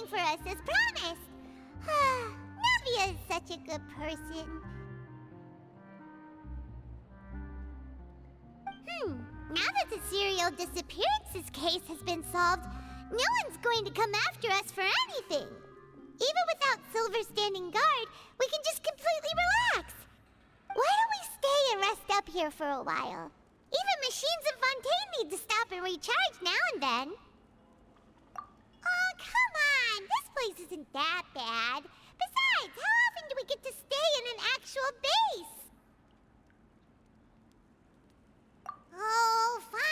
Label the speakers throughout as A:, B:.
A: waiting for us as promised. Navia is such a good person. Now that the serial disappearances case has been solved, no one's going to come after us for anything. Even without Silver standing guard, we can just completely relax. Why don't we stay and rest up here for a while? Even machines in Fontaine need to stop and recharge now and then. Oh, come on! This place isn't that bad. Besides, how often do we get to stay in an actual base? Oh, fine.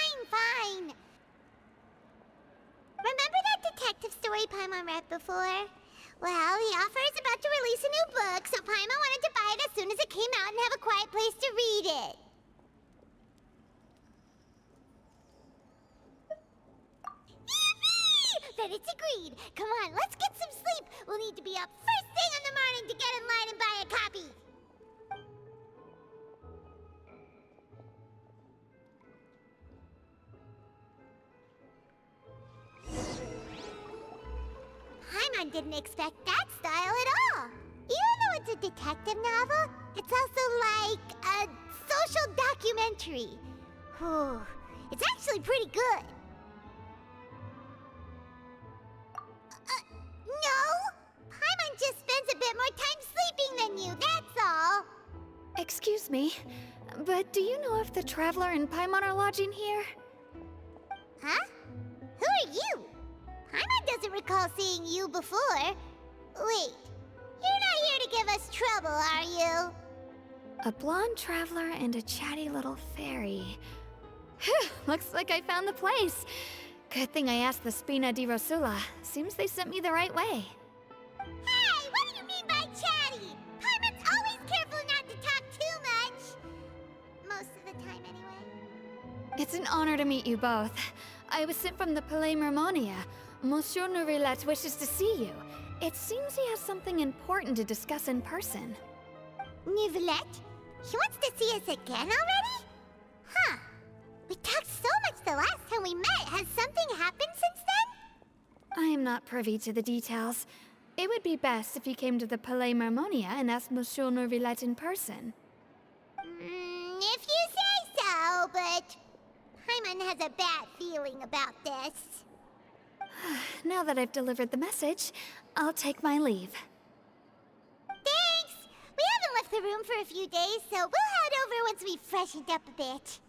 A: Remember that detective story Paimon read before? Well, the author is about to release a new book, so Paimon wanted to buy it as soon as it came out and have a quiet place to read it. Yippee! Then it's agreed. Come on, let's get some sleep. We'll need to be up first thing in the morning to get in line and buy a copy. Paimon didn't expect that style at all. Even though it's a detective novel, it's also like a social documentary. Whew. It's actually pretty good. No! Paimon just spends a bit more time sleeping than you, that's all.
B: Excuse me, but do you know if the Traveler and Paimon are lodging here?
A: Huh? Who are you? Paimon doesn't recall seeing you before. Wait, you're not here to give us trouble, are you?
B: A blonde traveler and a chatty little fairy. Phew, looks like I found the place. Good thing I asked the Spina di Rosula. Seems they sent me the right way.
A: Hey, what do you mean by chatty? Paimon's always careful not to talk too much. Most of the time, anyway.
B: It's an honor to meet you both. I was sent from the Palais Mermonia. Monsieur Noirceur wishes to see you. It seems he has something important to discuss in person.
A: Noirceur? He wants to see us again already? Huh. We talked so much the last time we met. Has something happened since then?
B: I am not privy to the details. It would be best if you came to the Palais Mermonia and asked Monsieur Noirceur in person.
A: If you say so, but Paimon has a bad feeling about this.
B: Now that I've delivered the message, I'll take my leave.
A: Thanks! We haven't left the room for a few days, so we'll head over once we've freshened up a bit.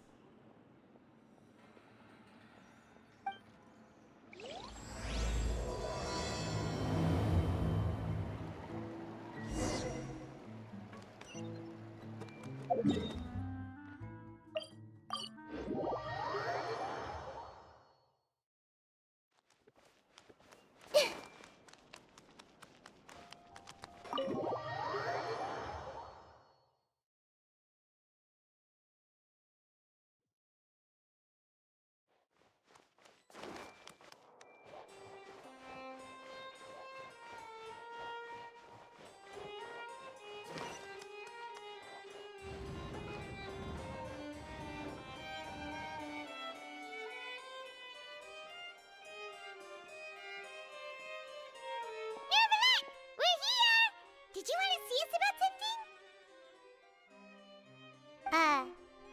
A: Did you want to see us about something?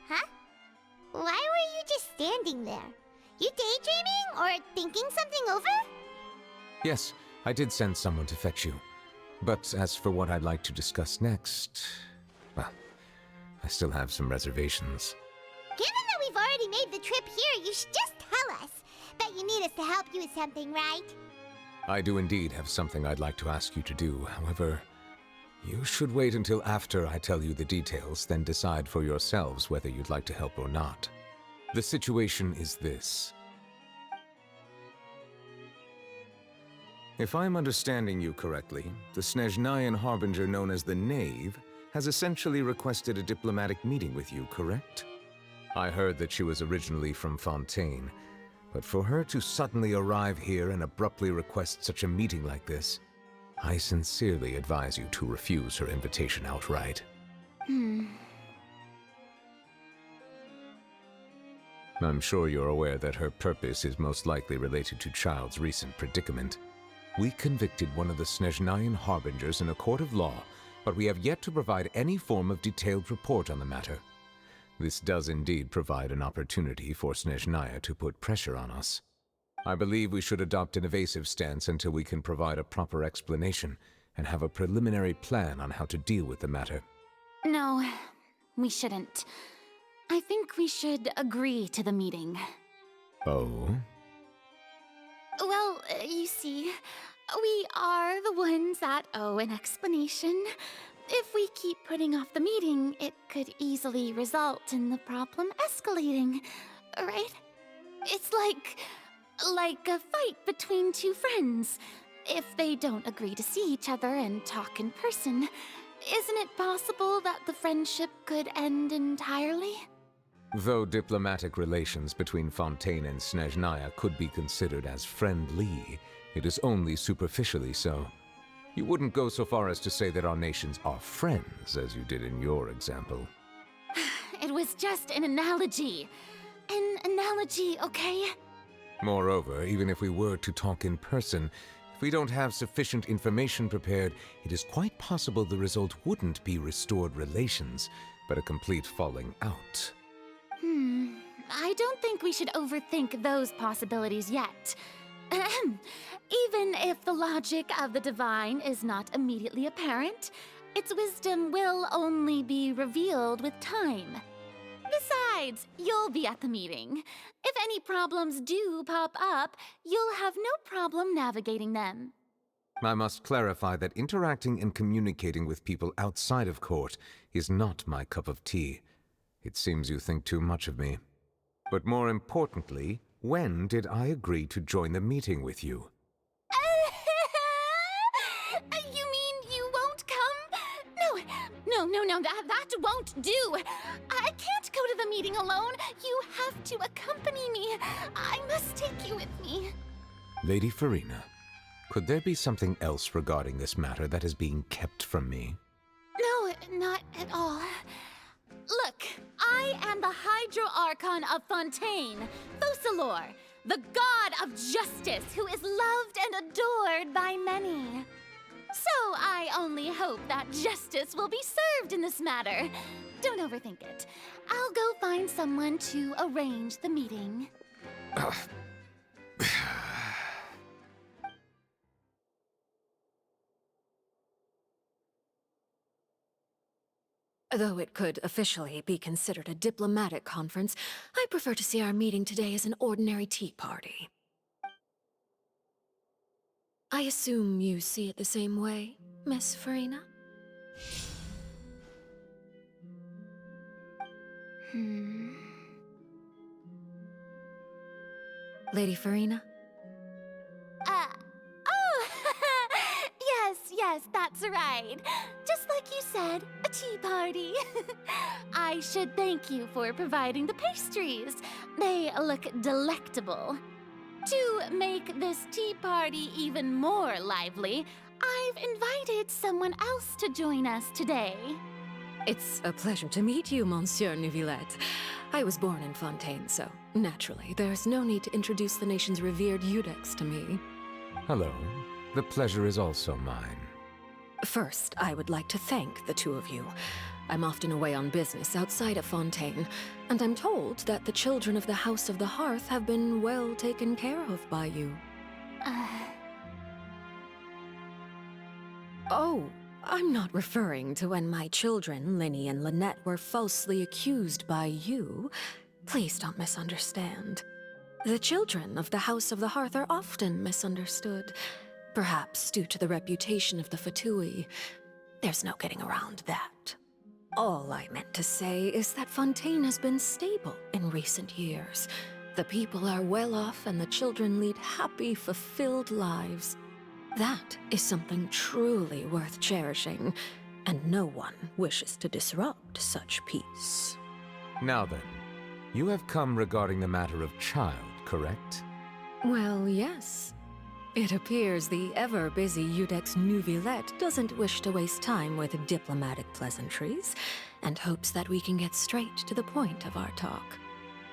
A: Huh? Why were you just standing there? You daydreaming or thinking something over?
C: Yes, I did send someone to fetch you. But as for what I'd like to discuss next, well, I still have some reservations.
A: Given that we've already made the trip here, you should just tell us. Bet you need us to help you with something, right?
C: I do indeed have something I'd like to ask you to do. However, you should wait until after I tell you the details, then decide for yourselves whether you'd like to help or not. The situation is this. If I'm understanding you correctly, the Snezhnayan harbinger known as the Knave has essentially requested a diplomatic meeting with you, correct? I heard that she was originally from Fontaine, but for her to suddenly arrive here and abruptly request such a meeting like this, I sincerely advise you to refuse her invitation outright. I'm sure you're aware that her purpose is most likely related to Child's recent predicament. We convicted one of the Snezhnayan harbingers in a court of law, but we have yet to provide any form of detailed report on the matter. This does indeed provide an opportunity for Snezhnaya to put pressure on us. I believe we should adopt an evasive stance until we can provide a proper explanation and have a preliminary plan on how to deal with the matter.
D: No, we shouldn't. I think we should agree to the meeting.
C: Oh?
D: Well, you see, we are the ones that owe an explanation. If we keep putting off the meeting, it could easily result in the problem escalating, right? It's like a fight between two friends. If they don't agree to see each other and talk in person, isn't it possible that the friendship could end entirely?
C: Though diplomatic relations between Fontaine and Snezhnaya could be considered as friendly, it is only superficially so. You wouldn't go so far as to say that our nations are friends, as you did in your example.
D: It was just an analogy. An analogy, okay?
C: Moreover, even if we were to talk in person, if we don't have sufficient information prepared, it is quite possible the result wouldn't be restored relations, but a complete falling out.
D: I don't think we should overthink those possibilities yet. Even if the logic of the divine is not immediately apparent, its wisdom will only be revealed with time. Besides, you'll be at the meeting. If any problems do pop up, you'll have no problem navigating them.
C: I must clarify that interacting and communicating with people outside of court is not my cup of tea. It seems you think too much of me. But more importantly, when did I agree to join the meeting with you?
D: You mean you won't come? No, that won't do. I can't go to the meeting alone. You have to accompany me. I must take you with me.
C: Lady Furina, could there be something else regarding this matter that is being kept from me?
D: No, not at all. Look, I am the Hydro Archon of Fontaine, Focalor, the god of justice who is loved and adored by many. So I only hope that justice will be served in this matter. Don't overthink it. I'll go find someone to arrange the meeting.
E: Though it could officially be considered a diplomatic conference, I prefer to see our meeting today as an ordinary tea party. I assume you see it the same way, Miss Furina? Lady Furina?
D: Yes, that's right. Just like you said, a tea party. I should thank you for providing the pastries. They look delectable. To make this tea party even more lively, I've invited someone else to join us today.
E: It's a pleasure to meet you, Monsieur Neuvillette. I was born in Fontaine, so naturally, there's no need to introduce the nation's revered Eudex to me.
C: Hello. The pleasure is also mine.
E: First, I would like to thank the two of you. I'm often away on business outside of Fontaine, and I'm told that the children of the House of the Hearth have been well taken care of by you. Oh, I'm not referring to when my children, Linny and Lynette, were falsely accused by you. Please don't misunderstand. The children of the House of the Hearth are often misunderstood. Perhaps due to the reputation of the Fatui. There's no getting around that. All I meant to say is that Fontaine has been stable in recent years. The people are well off and the children lead happy, fulfilled lives. That is something truly worth cherishing, and no one wishes to disrupt such peace.
C: Now then, you have come regarding the matter of child, correct?
E: Well, yes. It appears the ever-busy Eudex Neuvillette doesn't wish to waste time with diplomatic pleasantries, and hopes that we can get straight to the point of our talk.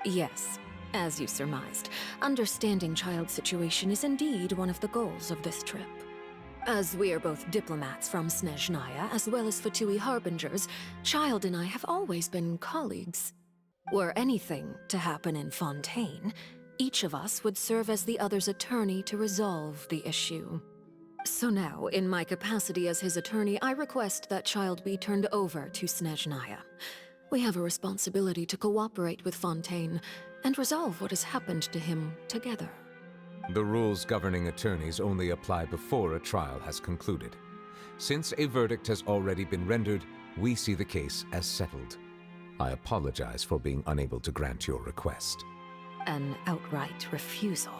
E: Yes, As you surmised, understanding Child's situation is indeed one of the goals of this trip. As we are both diplomats from Snezhnaya as well as Fatui Harbingers, Child and I have always been colleagues. Were anything to happen in Fontaine, each of us would serve as the other's attorney to resolve the issue. So now, in my capacity as his attorney, I request that Child be turned over to Snezhnaya. We have a responsibility to cooperate with Fontaine and resolve what has happened to him together.
C: The rules governing attorneys only apply before a trial has concluded. Since a verdict has already been rendered, we see the case as settled. I apologize for being unable to grant your request.
E: An outright refusal.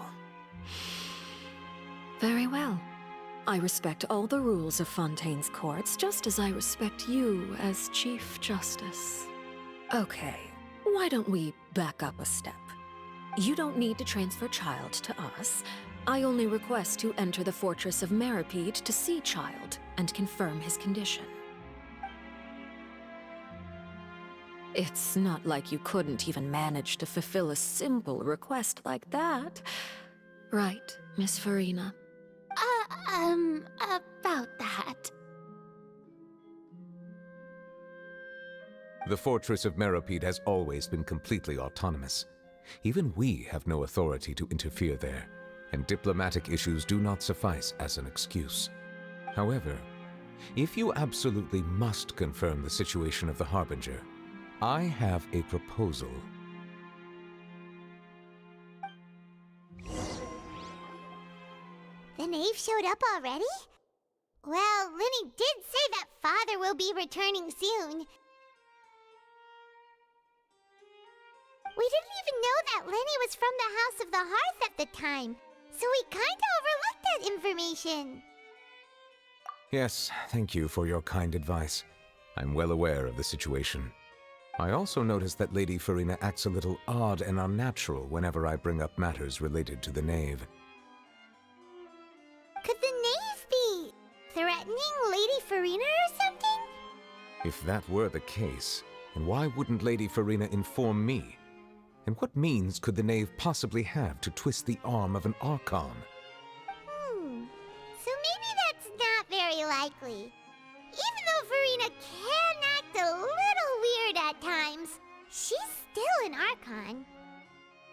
E: Very well. I respect all the rules of Fontaine's courts, just as I respect you as Chief Justice. Okay, why don't we back up a step? You don't need to transfer Child to us. I only request to enter the fortress of Meropide to see Child and confirm his condition. It's not like you couldn't even manage to fulfill a simple request like that. Right, Miss Farina?
D: About that.
C: The fortress of Meropide has always been completely autonomous. Even we have no authority to interfere there, and diplomatic issues do not suffice as an excuse. However, if you absolutely must confirm the situation of the Harbinger, I have a proposal.
A: The knave showed up already? Well, Linny did say that Father will be returning soon. We didn't even know that Linny was from the House of the Hearth at the time, so we kinda overlooked that information.
C: Yes, thank you for your kind advice. I'm well aware of the situation. I also noticed that Lady Farina acts a little odd and unnatural whenever I bring up matters related to the knave.
A: Could the knave be threatening Lady Farina or something?
C: If that were the case, then why wouldn't Lady Farina inform me? And what means could the knave possibly have to twist the arm of an Archon?
A: So maybe that's not very likely. Even though Farina can act a little weird at times, she's still an Archon.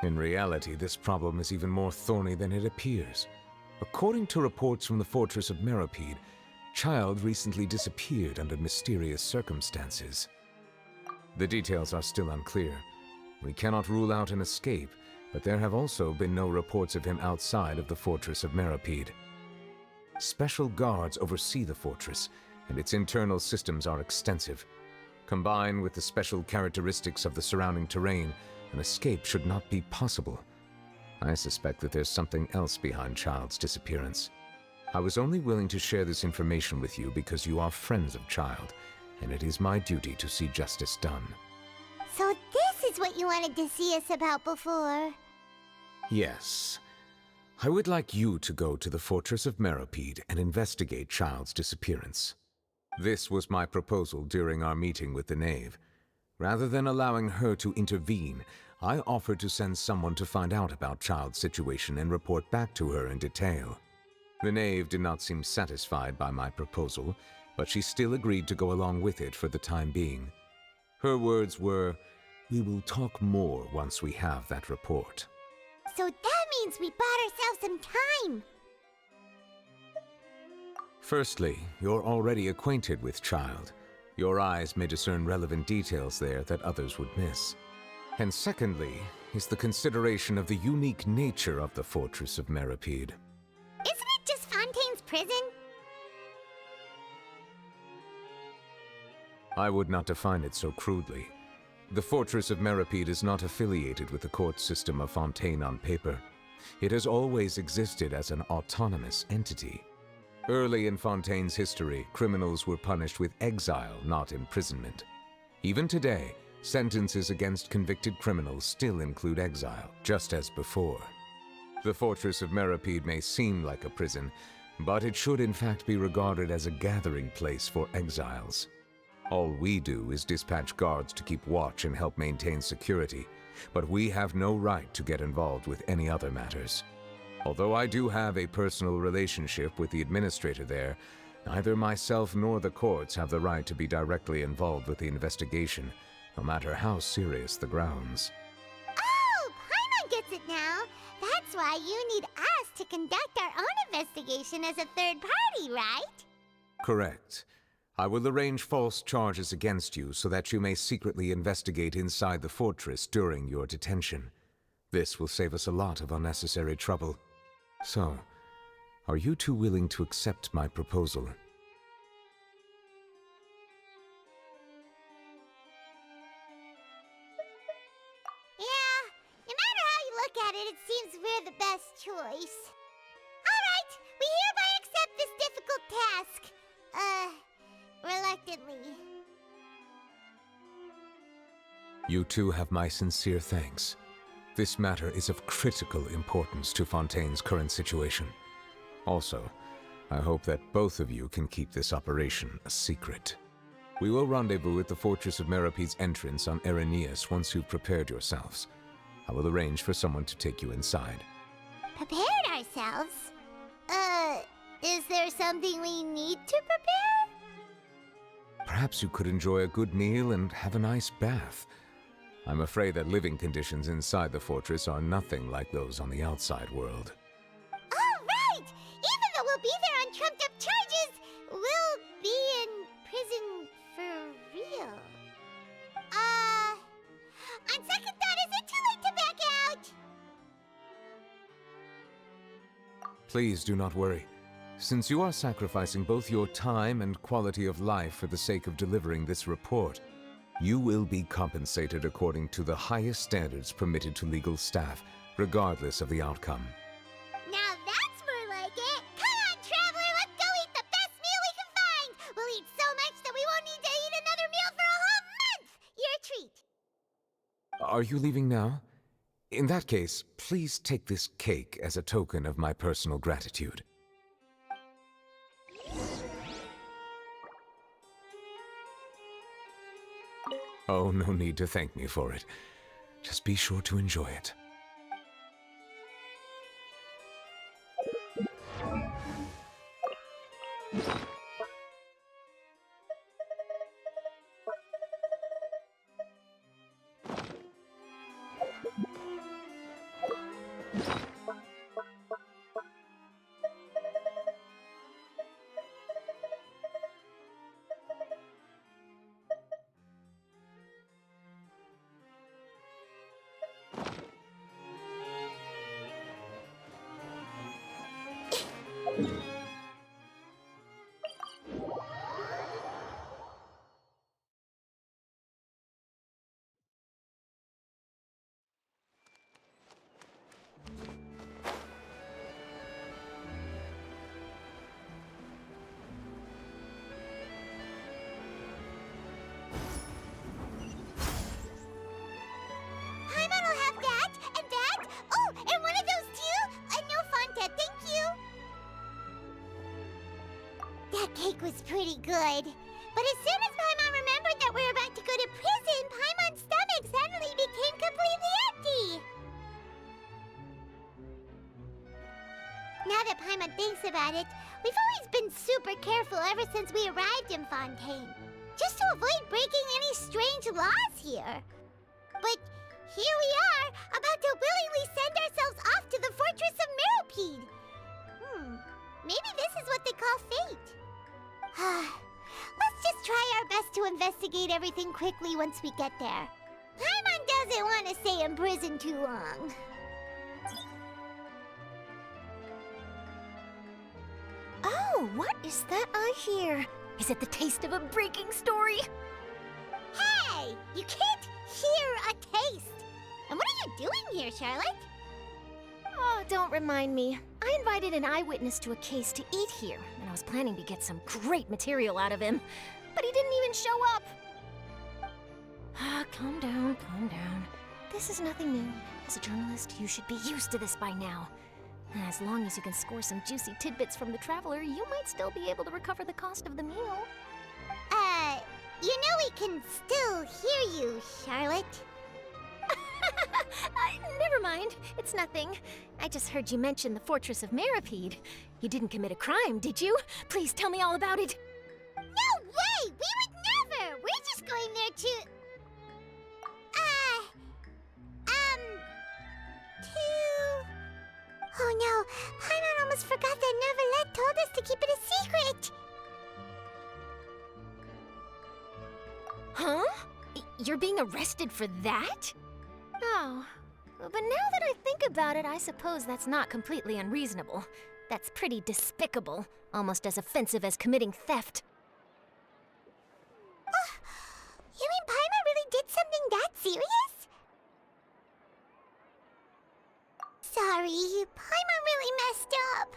C: In reality, this problem is even more thorny than it appears. According to reports from the fortress of Meropide, Child recently disappeared under mysterious circumstances. The details are still unclear. We cannot rule out an escape, but there have also been no reports of him outside of the fortress of Meropide. Special guards oversee the fortress, and its internal systems are extensive. Combined with the special characteristics of the surrounding terrain, an escape should not be possible. I suspect that there's something else behind Child's disappearance. I was only willing to share this information with you because you are friends of Child, and it is my duty to see justice done.
A: So this is what you wanted to see us about before.
C: Yes. I would like you to go to the fortress of Meropide and investigate Child's disappearance. This was my proposal during our meeting with the knave. Rather than allowing her to intervene, I offered to send someone to find out about Child's situation and report back to her in detail. The knave did not seem satisfied by my proposal, but she still agreed to go along with it for the time being. Her words were, "We will talk more once we have that report."
A: So that means we bought ourselves some time.
C: Firstly, you're already acquainted with Child. Your eyes may discern relevant details there that others would miss. And secondly, is the consideration of the unique nature of the fortress of Meropide.
A: Isn't it just Fontaine's prison?
C: I would not define it so crudely. The fortress of Meropide is not affiliated with the court system of Fontaine on paper. It has always existed as an autonomous entity. Early in Fontaine's history, criminals were punished with exile, not imprisonment. Even today, sentences against convicted criminals still include exile, just as before. The fortress of Meropide may seem like a prison, but it should in fact be regarded as a gathering place for exiles. All we do is dispatch guards to keep watch and help maintain security, but we have no right to get involved with any other matters. Although I do have a personal relationship with the administrator there, neither myself nor the courts have the right to be directly involved with the investigation, no matter how serious the grounds.
A: Oh, Paimon gets it now. That's why you need us to conduct our own investigation as a third party, right?
C: Correct. I will arrange false charges against you so that you may secretly investigate inside the fortress during your detention. This will save us a lot of unnecessary trouble. So, are you two willing to accept my proposal?
A: Yeah, no matter how you look at it, it seems we're the best choice. Alright, we hereby accept this difficult task. Reluctantly.
C: You two have my sincere thanks. This matter is of critical importance to Fontaine's current situation. Also, I hope that both of you can keep this operation a secret. We will rendezvous at the Fortress of Meropide's entrance on Erinius once you've prepared yourselves. I will arrange for someone to take you inside.
A: Prepared ourselves? Is there something we need to prepare?
C: Perhaps you could enjoy a good meal and have a nice bath. I'm afraid that living conditions inside the fortress are nothing like those on the outside world.
A: Oh, right! Even though we'll be there on trumped-up charges, we'll be in prison for real. On second thought, is it too late to back out?
C: Please do not worry. Since you are sacrificing both your time and quality of life for the sake of delivering this report, you will be compensated according to the highest standards permitted to legal staff, regardless of the outcome.
A: Now that's more like it! Come on, Traveler, let's go eat the best meal we can find! We'll eat so much that we won't need to eat another meal for a whole month! You're a treat!
C: Are you leaving now? In that case, please take this cake as a token of my personal gratitude. Oh, no need to thank me for it. Just be sure to enjoy it.
A: Cake was pretty good. But as soon as Paimon remembered that we were about to go to prison, Paimon's stomach suddenly became completely empty. Now that Paimon thinks about it, we've always been super careful ever since we arrived in Fontaine, just to avoid breaking any strange laws here. But here we are, about to willingly send ourselves off to the Fortress of Meropide. Maybe this is what they call fate. Let's just try our best to investigate everything quickly once we get there. Paimon doesn't want to stay in prison too long.
F: Oh, what is that I hear? Is it the taste of a breaking story?
A: Hey! You can't hear a taste! And what are you doing here, Charlotte?
F: Oh, don't remind me. I invited an eyewitness to a case to eat here, and I was planning to get some great material out of him. But he didn't even show up! Calm down, calm down. This is nothing new. As a journalist, you should be used to this by now. As long as you can score some juicy tidbits from the Traveler, you might still be able to recover the cost of the meal.
A: You know we can still hear you, Charlotte.
F: Never mind. It's nothing. I just heard you mention the Fortress of Meropide. You didn't commit a crime, did you? Please tell me all about it.
A: No way! We would never! We're just going there to... Oh no, Paimon almost forgot that Neverlet told us to keep it a secret!
F: Huh? You're being arrested for that? Oh, but now that I think about it, I suppose that's not completely unreasonable. That's pretty despicable, almost as offensive as committing theft.
A: You mean Paimon really did something that serious? Sorry, Paimon really messed up.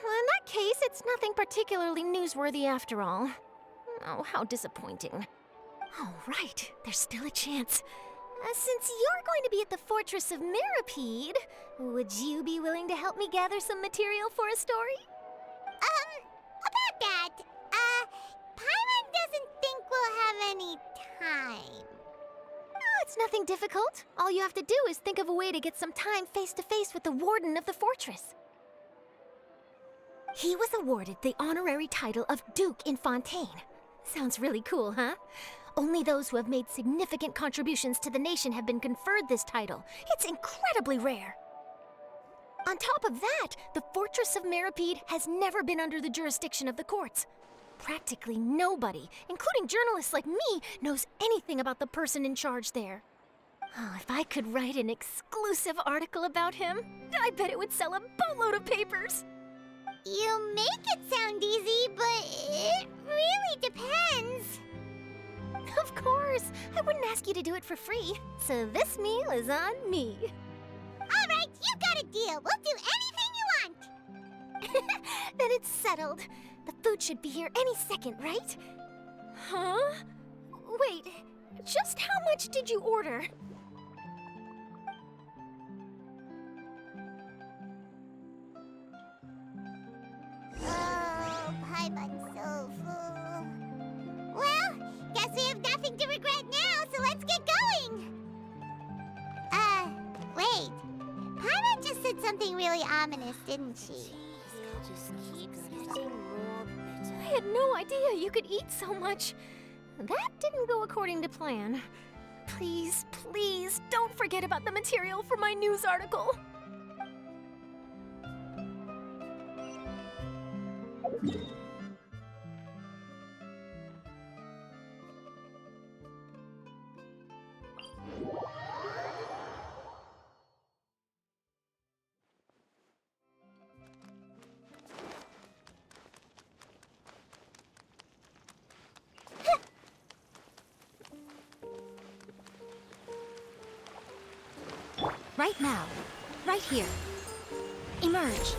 F: Well, in that case, it's nothing particularly newsworthy after all. Oh, how disappointing. Oh, right, there's still a chance. Since you're going to be at the Fortress of Meropide, would you be willing to help me gather some material for a story?
A: About that, Paimon doesn't think we'll have any time.
F: Oh, it's nothing difficult. All you have to do is think of a way to get some time face-to-face with the warden of the fortress. He was awarded the honorary title of Duke in Fontaine. Sounds really cool, huh? Only those who have made significant contributions to the nation have been conferred this title. It's incredibly rare. On top of that, the Fortress of Meropide has never been under the jurisdiction of the courts. Practically nobody, including journalists like me, knows anything about the person in charge there. Oh, if I could write an exclusive article about him, I bet it would sell a boatload of papers.
A: You make it sound easy, but it really depends.
F: Of course, I wouldn't ask you to do it for free, so this meal is on me.
A: All right, you got a deal. We'll do anything you want.
F: Then it's settled. The food should be here any second, right? Huh? Wait, just how much did you order?
A: Oh, Paimon's so full. Well, guess we have nothing to regret now, so let's get going. Wait. Paimon just said something really ominous, didn't she?
F: I had no idea you could eat so much. That didn't go according to plan. Please, please, don't forget about the material for my news article.
G: Right now. Right here. Emerge.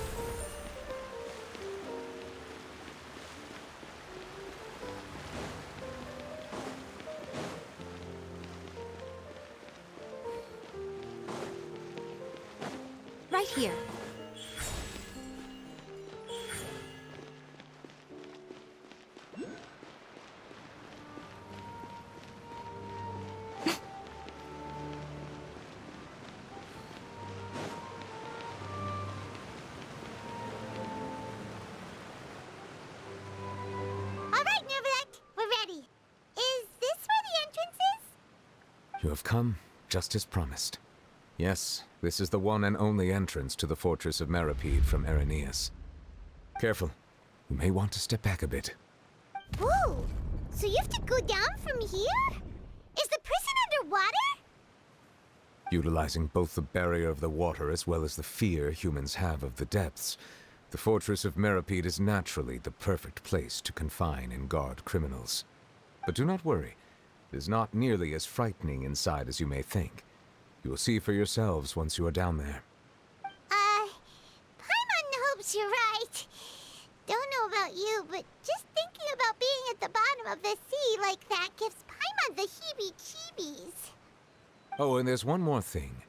G: Right here.
C: You have come, just as promised. Yes, this is the one and only entrance to the Fortress of Meropide from Araneus. Careful. You may want to step back a bit.
A: Whoa! So you have to go down from here? Is the prison underwater?
C: Utilizing both the barrier of the water as well as the fear humans have of the depths, the Fortress of Meropide is naturally the perfect place to confine and guard criminals. But do not worry. It is not nearly as frightening inside as you may think. You will see for yourselves once you are down there.
A: Paimon hopes you're right. Don't know about you, but just thinking about being at the bottom of the sea like that gives Paimon the heebie-jeebies.
C: Oh, and there's one more thing.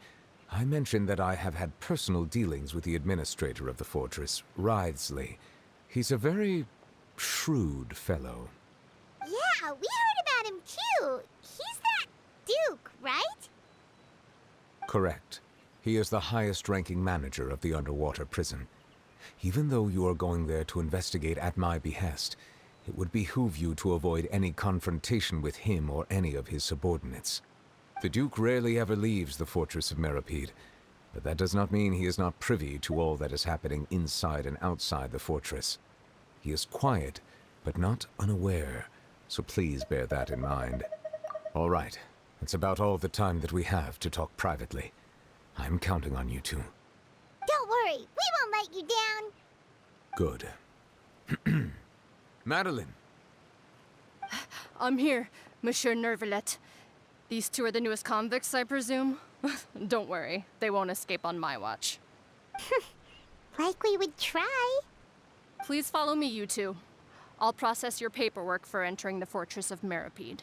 C: I mentioned that I have had personal dealings with the administrator of the fortress, Wrathful. He's a very shrewd fellow.
A: Yeah, we heard about him too. He's that Duke, right?
C: Correct. He is the highest-ranking manager of the underwater prison. Even though you are going there to investigate at my behest, it would behoove you to avoid any confrontation with him or any of his subordinates. The Duke rarely ever leaves the fortress of Meropide, but that does not mean he is not privy to all that is happening inside and outside the fortress. He is quiet, but not unaware, so please bear that in mind. All right, that's about all the time that we have to talk privately. I'm counting on you two.
A: Don't worry, we won't let you down.
C: Good. Madeline!
H: I'm here, Monsieur Nervalet. These two are the newest convicts, I presume? Don't worry, they won't escape on my watch.
A: Like we would try.
H: Please follow me, you two. I'll process your paperwork for entering the fortress of Meropide.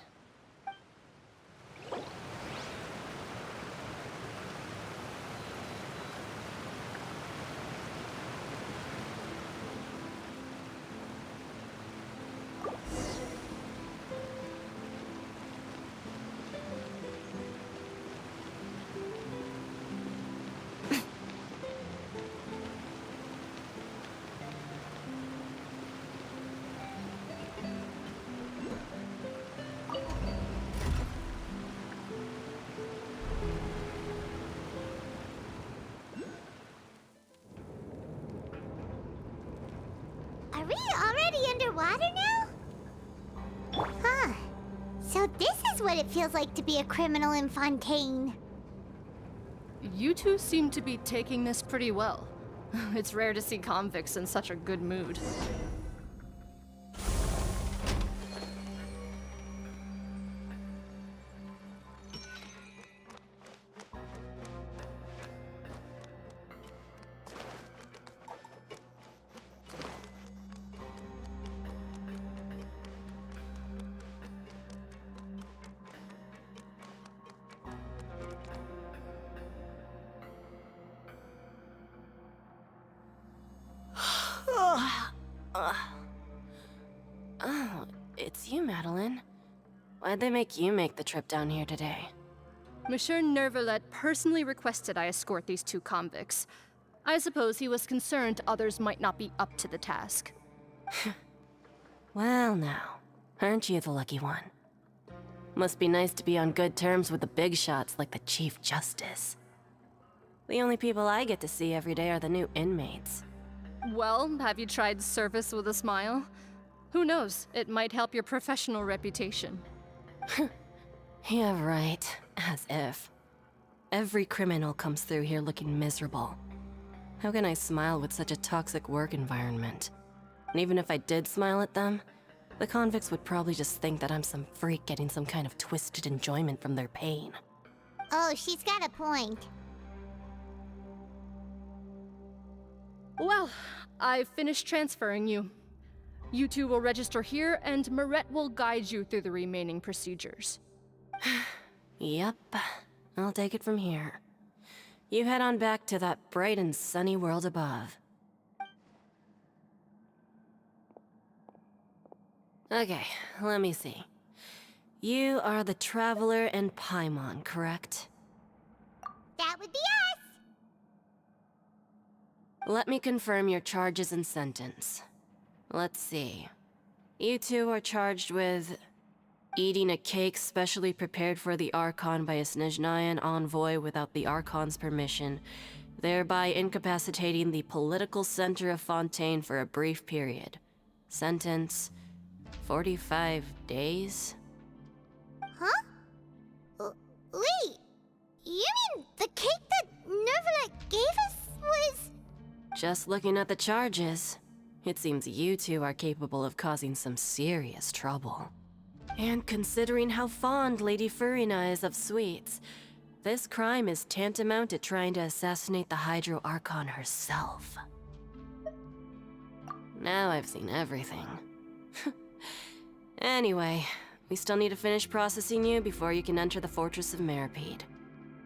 A: Are we already underwater now? Huh. So this is what it feels like to be a criminal in Fontaine.
H: You two seem to be taking this pretty well. It's rare to see convicts in such a good mood.
I: Oh, it's you, Madeline. Why'd they make you make the trip down here today?
H: Monsieur Nervalet personally requested I escort these two convicts. I suppose he was concerned others might not be up to the task.
I: Well now, aren't you the lucky one? Must be nice to be on good terms with the big shots like the Chief Justice. The only people I get to see every day are the new inmates.
H: Well, have you tried service with a smile? Who knows, it might help your professional reputation.
I: Yeah, right. As if. Every criminal comes through here looking miserable. How can I smile with such a toxic work environment? And even if I did smile at them, the convicts would probably just think that I'm some freak getting some kind of twisted enjoyment from their pain.
A: Oh, she's got a point.
H: Well, I've finished transferring you. You two will register here, and Moret will guide you through the remaining procedures.
I: Yep, I'll take it from here. You head on back to that bright and sunny world above. Okay, let me see. You are the Traveler and Paimon, correct?
A: That would be us!
I: Let me confirm your charges and sentence. Let's see. You two are charged with eating a cake specially prepared for the Archon by a Snezhnayan envoy without the Archon's permission, thereby incapacitating the political center of Fontaine for a brief period. Sentence: 45 days?
A: Huh? Wait, you mean the cake that Nervalet gave us was...
I: Just looking at the charges, it seems you two are capable of causing some serious trouble. And considering how fond Lady Furina is of sweets, this crime is tantamount to trying to assassinate the Hydro Archon herself. Now I've seen everything. Anyway, we still need to finish processing you before you can enter the Fortress of Meropide.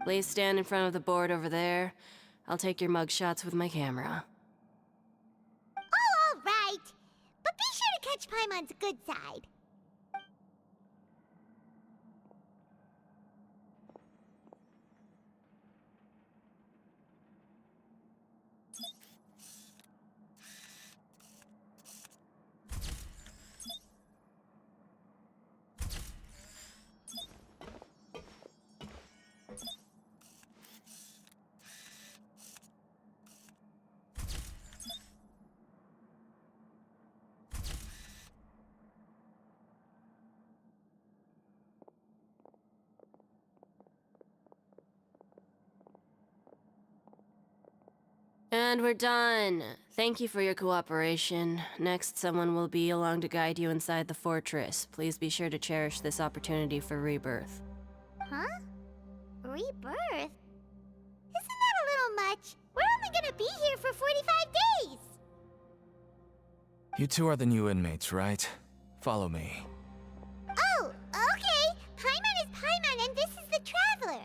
I: Please stand in front of the board over there. I'll take your mugshots with my camera.
A: Oh, all right. But be sure to catch Paimon's good side.
I: And we're done. Thank you for your cooperation. Next, someone will be along to guide you inside the fortress. Please be sure to cherish this opportunity for rebirth.
A: Huh? Rebirth? Isn't that a little much? We're only gonna be here for 45 days!
J: You two are the new inmates, right? Follow me.
A: Oh, okay! Paimon is Paimon and this is the Traveler!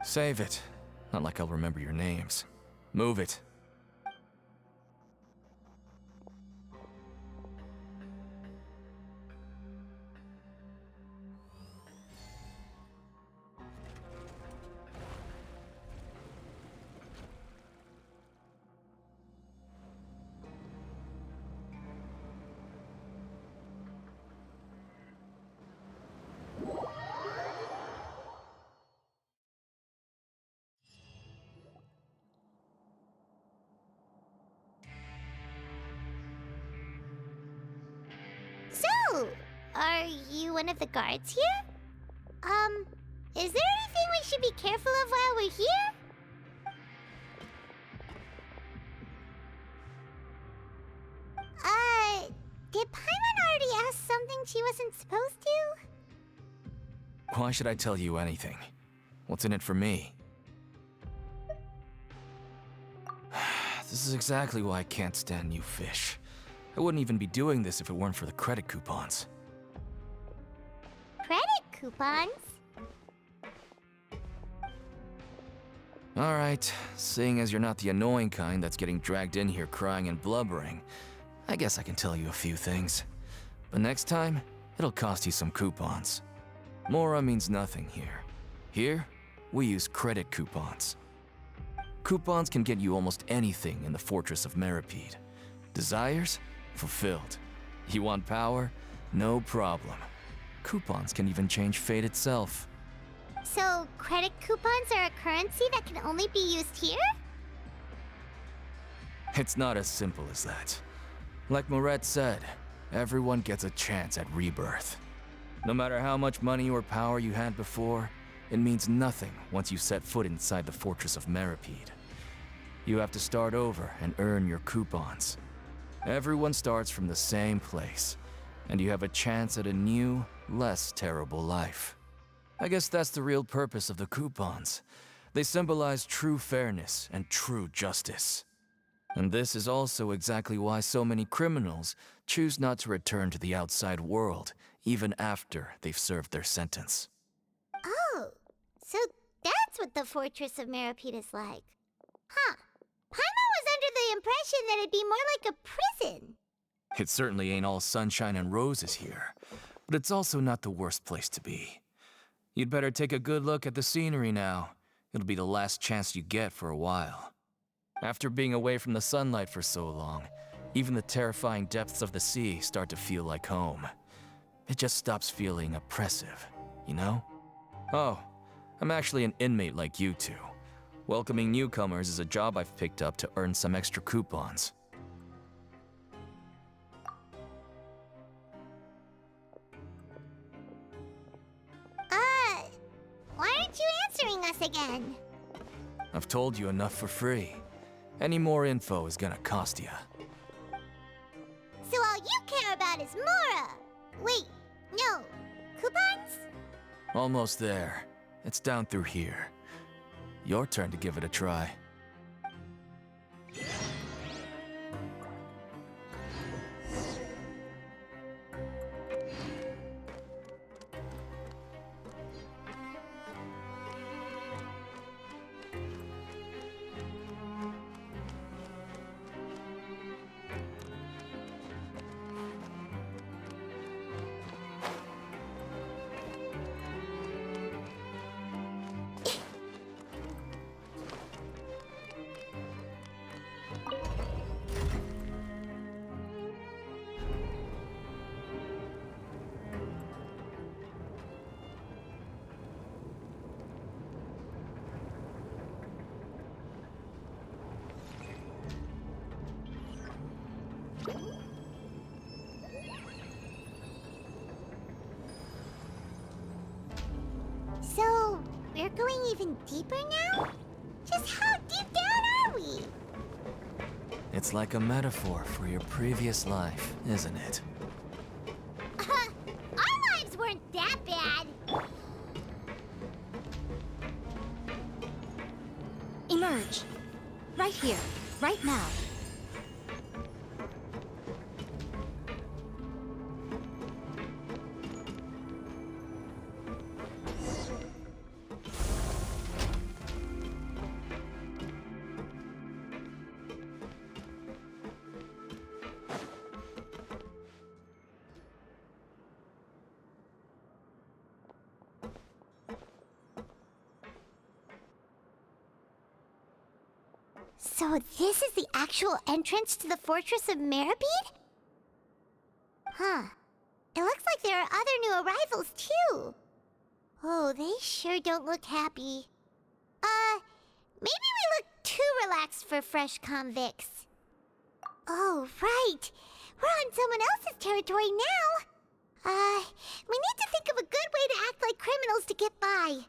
J: Save it. Not like I'll remember your names. Move it.
A: So, are you one of the guards here? Is there anything we should be careful of while we're here? Did Paimon already ask something she wasn't supposed to?
J: Why should I tell you anything? What's in it for me? This is exactly why I can't stand new fish. I wouldn't even be doing this if it weren't for the credit coupons.
A: Credit coupons?
J: Alright, seeing as you're not the annoying kind that's getting dragged in here crying and blubbering, I guess I can tell you a few things. But next time, it'll cost you some coupons. Mora means nothing here. Here, we use credit coupons. Coupons can get you almost anything in the Fortress of Meropide. Desires? Fulfilled. You want power? No problem. Coupons can even change fate itself.
A: So, credit coupons are a currency that can only be used here?
J: It's not as simple as that. Like Moret said, everyone gets a chance at rebirth. No matter how much money or power you had before, it means nothing once you set foot inside the Fortress of Meropide. You have to start over and earn your coupons. Everyone starts from the same place, and you have a chance at a new, less terrible life. I guess that's the real purpose of the coupons. They symbolize true fairness and true justice. And this is also exactly why so many criminals choose not to return to the outside world, even after they've served their sentence.
A: Oh, so that's what the Fortress of Meropide is like. Huh. Paimon was under the impression that it'd be more like a prison.
J: It certainly ain't all sunshine and roses here, but it's also not the worst place to be. You'd better take a good look at the scenery now. It'll be the last chance you get for a while. After being away from the sunlight for so long, even the terrifying depths of the sea start to feel like home. It just stops feeling oppressive, you know? Oh, I'm actually an inmate like you two. Welcoming newcomers is a job I've picked up to earn some extra coupons.
A: Why aren't you answering us again?
J: I've told you enough for free. Any more info is gonna cost you.
A: So all you care about is Mora! Wait, no. Coupons?
J: Almost there. It's down through here. Your turn to give it a try.
A: So, we're going even deeper now? Just how deep down
J: It's like a metaphor for your previous life, isn't it?
A: Our lives weren't that bad.
G: Emerge. Right here. Right now.
A: So this is the actual entrance to the Fortress of Meropide? Huh. It looks like there are other new arrivals, too. Oh, they sure don't look happy. Maybe we look too relaxed for fresh convicts. Oh, right. We're on someone else's territory now. We need to think of a good way to act like criminals to get by.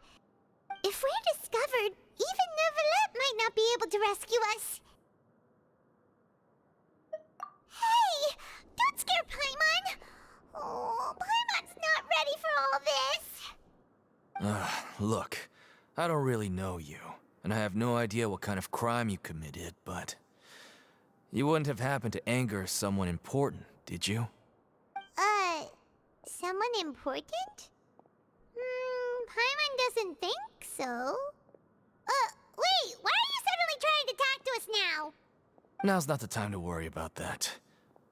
A: If we're discovered, even Neuvillette might not be able to rescue us. Hey! Don't scare Paimon! Oh, Paimon's not ready for all this!
J: Look, I don't really know you, and I have no idea what kind of crime you committed, but... You wouldn't have happened to anger someone important, did you?
A: Someone important? Paimon doesn't think so. Wait, why are you suddenly trying to talk to us now?
J: Now's not the time to worry about that.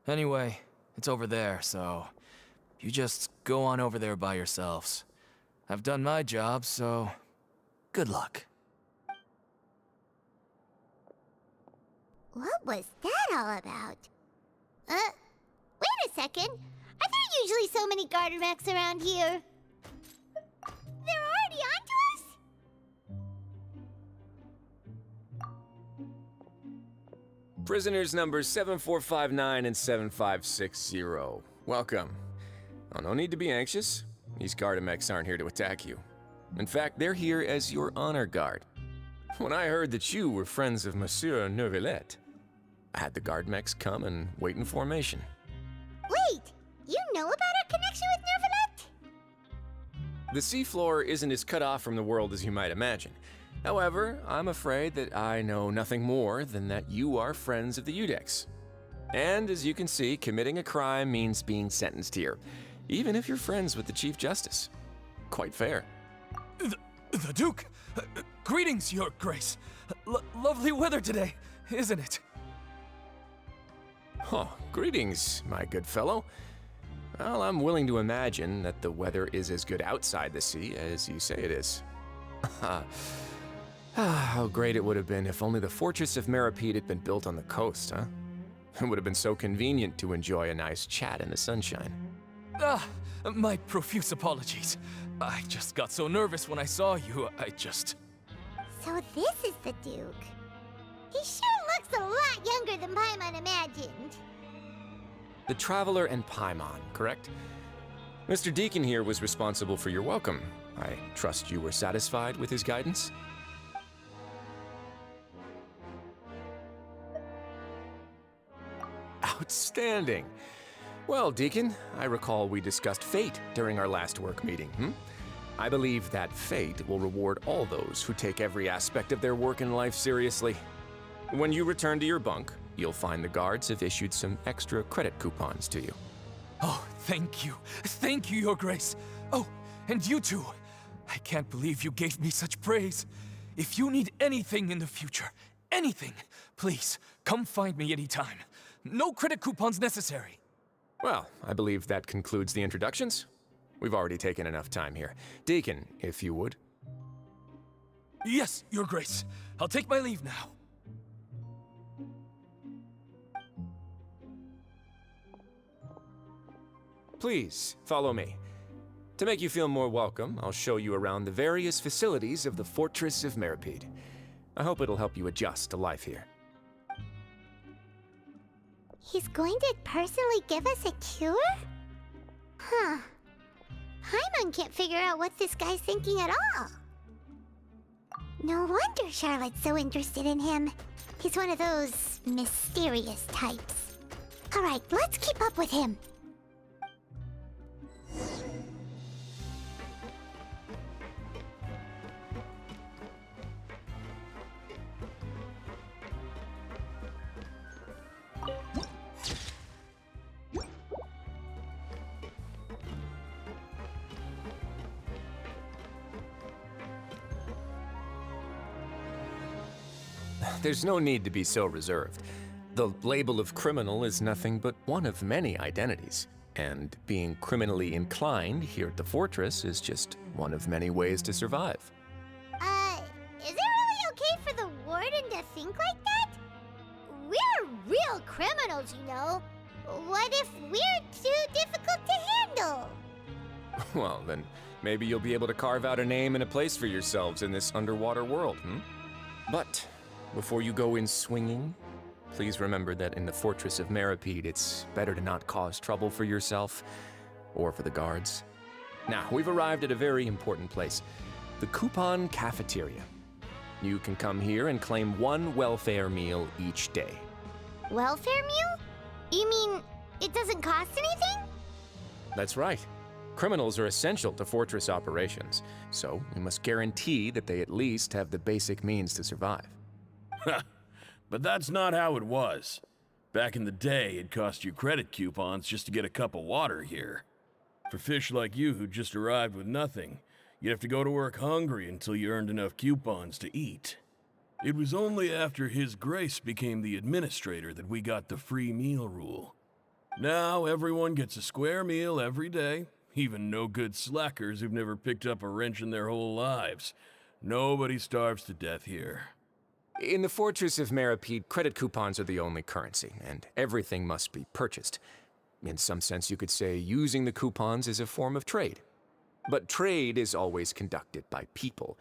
J: Anyway, it's over there, so... You just go on over there by yourselves. I've done my job, so... Good luck.
A: What was that all about? Wait a second. Are there usually so many Gardermechs around here? They're already onto us?
K: Prisoners numbers 7459 and 7560. Welcome. Oh, no need to be anxious. These Gardermechs aren't here to attack you. In fact, they're here as your honor guard. When I heard that you were friends of Monsieur Neuvillette, I had the Gardermechs come and wait in formation.
A: Wait, you know about our connection with Neuvillette?
K: The seafloor isn't as cut off from the world as you might imagine. However, I'm afraid that I know nothing more than that you are friends of the Udex. And as you can see, committing a crime means being sentenced here, even if you're friends with the Chief Justice. Quite fair.
J: The Duke! Greetings, Your Grace. Lovely weather today, isn't it?
K: Oh, greetings, my good fellow. Well, I'm willing to imagine that the weather is as good outside the sea as you say it is. How great it would have been if only the Fortress of Meropide had been built on the coast, huh? It would have been so convenient to enjoy a nice chat in the sunshine.
J: My profuse apologies. I just got so nervous when I saw you,
A: So this is the Duke. He sure looks a lot younger than Paimon imagined.
K: The Traveler and Paimon, correct? Mr. Deacon here was responsible for your welcome. I trust you were satisfied with his guidance? Outstanding. Well, Deacon, I recall we discussed fate during our last work meeting, I believe that fate will reward all those who take every aspect of their work in life seriously. When you return to your bunk, you'll find the guards have issued some extra credit coupons to you.
J: Oh, thank you. Thank you, Your Grace. Oh, and you too. I can't believe you gave me such praise. If you need anything in the future, anything, please, come find me anytime. No credit coupons necessary.
K: Well, I believe that concludes the introductions. We've already taken enough time here. Deacon, if you would.
J: Yes, Your Grace. I'll take my leave now.
K: Please, follow me. To make you feel more welcome, I'll show you around the various facilities of the Fortress of Meropide. I hope it'll help you adjust to life here.
A: He's going to personally give us a cure? Huh. Paimon can't figure out what this guy's thinking at all. No wonder Charlotte's so interested in him. He's one of those mysterious types. Alright, let's keep up with him.
K: There's no need to be so reserved. The label of criminal is nothing but one of many identities, and being criminally inclined here at the fortress is just one of many ways to survive.
A: Is it really okay for the warden to think like that? We're real criminals, you know. What if we're too difficult to handle?
K: Well, then maybe you'll be able to carve out a name and a place for yourselves in this underwater world, But before you go in swinging, please remember that in the fortress of Meropide, it's better to not cause trouble for yourself or for the guards. Now, we've arrived at a very important place, the Coupon Cafeteria. You can come here and claim one welfare meal each day.
A: Welfare meal? You mean it doesn't cost anything?
K: That's right. Criminals are essential to fortress operations, so we must guarantee that they at least have the basic means to survive.
L: But that's not how it was. Back in the day, it cost you credit coupons just to get a cup of water here. For fish like you who just arrived with nothing, you'd have to go to work hungry until you earned enough coupons to eat. It was only after His Grace became the administrator that we got the free meal rule. Now everyone gets a square meal every day, even no-good slackers who've never picked up a wrench in their whole lives. Nobody starves to death here.
K: In the fortress of Meropide, credit coupons are the only currency, and everything must be purchased. In some sense, you could say using the coupons is a form of trade. But trade is always conducted by people.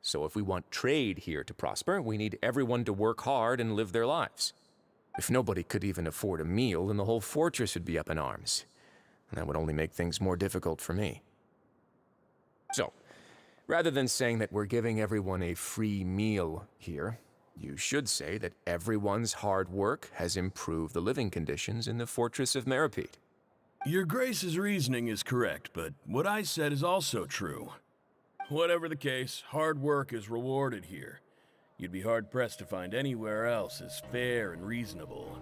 K: So if we want trade here to prosper, we need everyone to work hard and live their lives. If nobody could even afford a meal, then the whole fortress would be up in arms. And that would only make things more difficult for me. So, rather than saying that we're giving everyone a free meal here, you should say that everyone's hard work has improved the living conditions in the fortress of Meropide.
L: Your Grace's reasoning is correct, but what I said is also true. Whatever the case, hard work is rewarded here. You'd be hard-pressed to find anywhere else as fair and reasonable.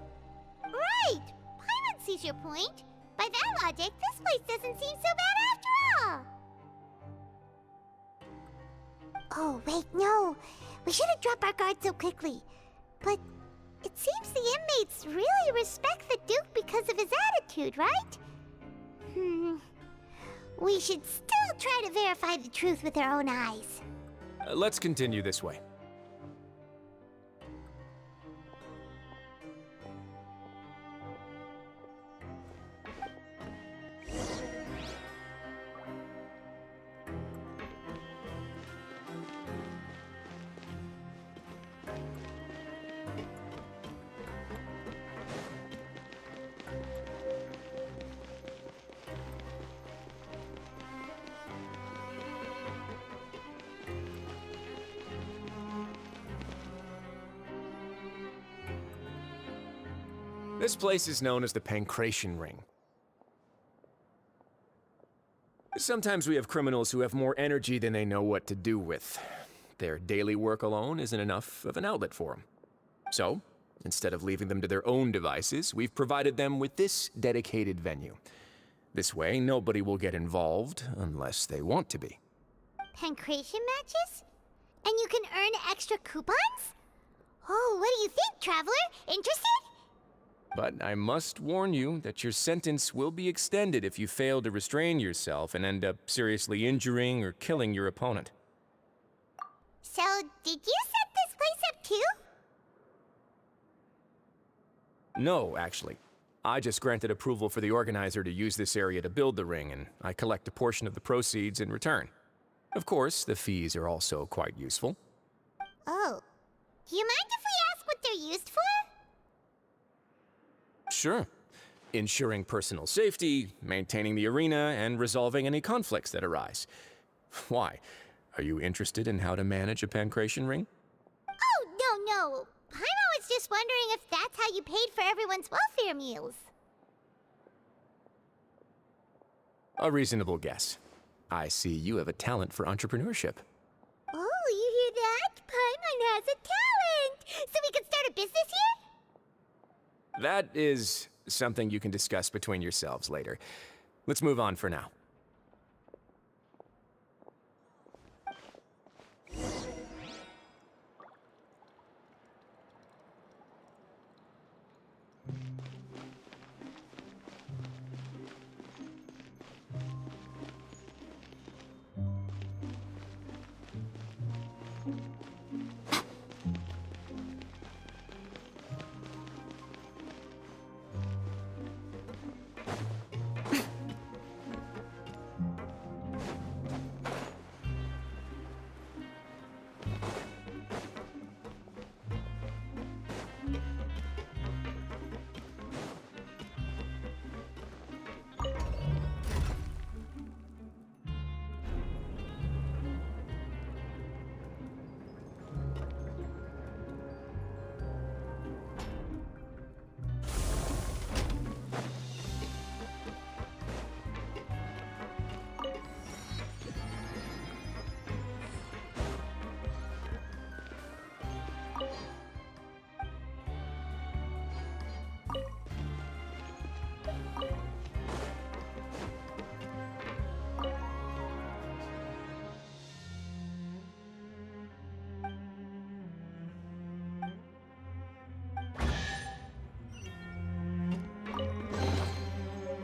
A: Right! Paimon sees your point. By that logic, this place doesn't seem so bad after all. Oh, wait, no. We shouldn't drop our guard so quickly. But it seems the inmates really respect the Duke because of his attitude, right? We should still try to verify the truth with our own eyes.
K: Let's continue this way. This place is known as the Pancration Ring. Sometimes we have criminals who have more energy than they know what to do with. Their daily work alone isn't enough of an outlet for them. So, instead of leaving them to their own devices, we've provided them with this dedicated venue. This way, nobody will get involved unless they want to be.
A: Pancration matches? And you can earn extra coupons? Oh, what do you think, Traveler? Interested?
K: But I must warn you that your sentence will be extended if you fail to restrain yourself and end up seriously injuring or killing your opponent.
A: So, did you set this place up too?
K: No, actually. I just granted approval for the organizer to use this area to build the ring, and I collect a portion of the proceeds in return. Of course, the fees are also quite useful.
A: Oh. Do you mind if we ask what they're used for?
K: Sure. Ensuring personal safety, maintaining the arena, and resolving any conflicts that arise. Why? Are you interested in how to manage a pancration ring?
A: Oh, no. Paimon was just wondering if that's how you paid for everyone's welfare meals.
K: A reasonable guess. I see you have a talent for entrepreneurship.
A: Oh, you hear that? Paimon has a talent! So we can start a business here?
K: That is something you can discuss between yourselves later. Let's move on for now.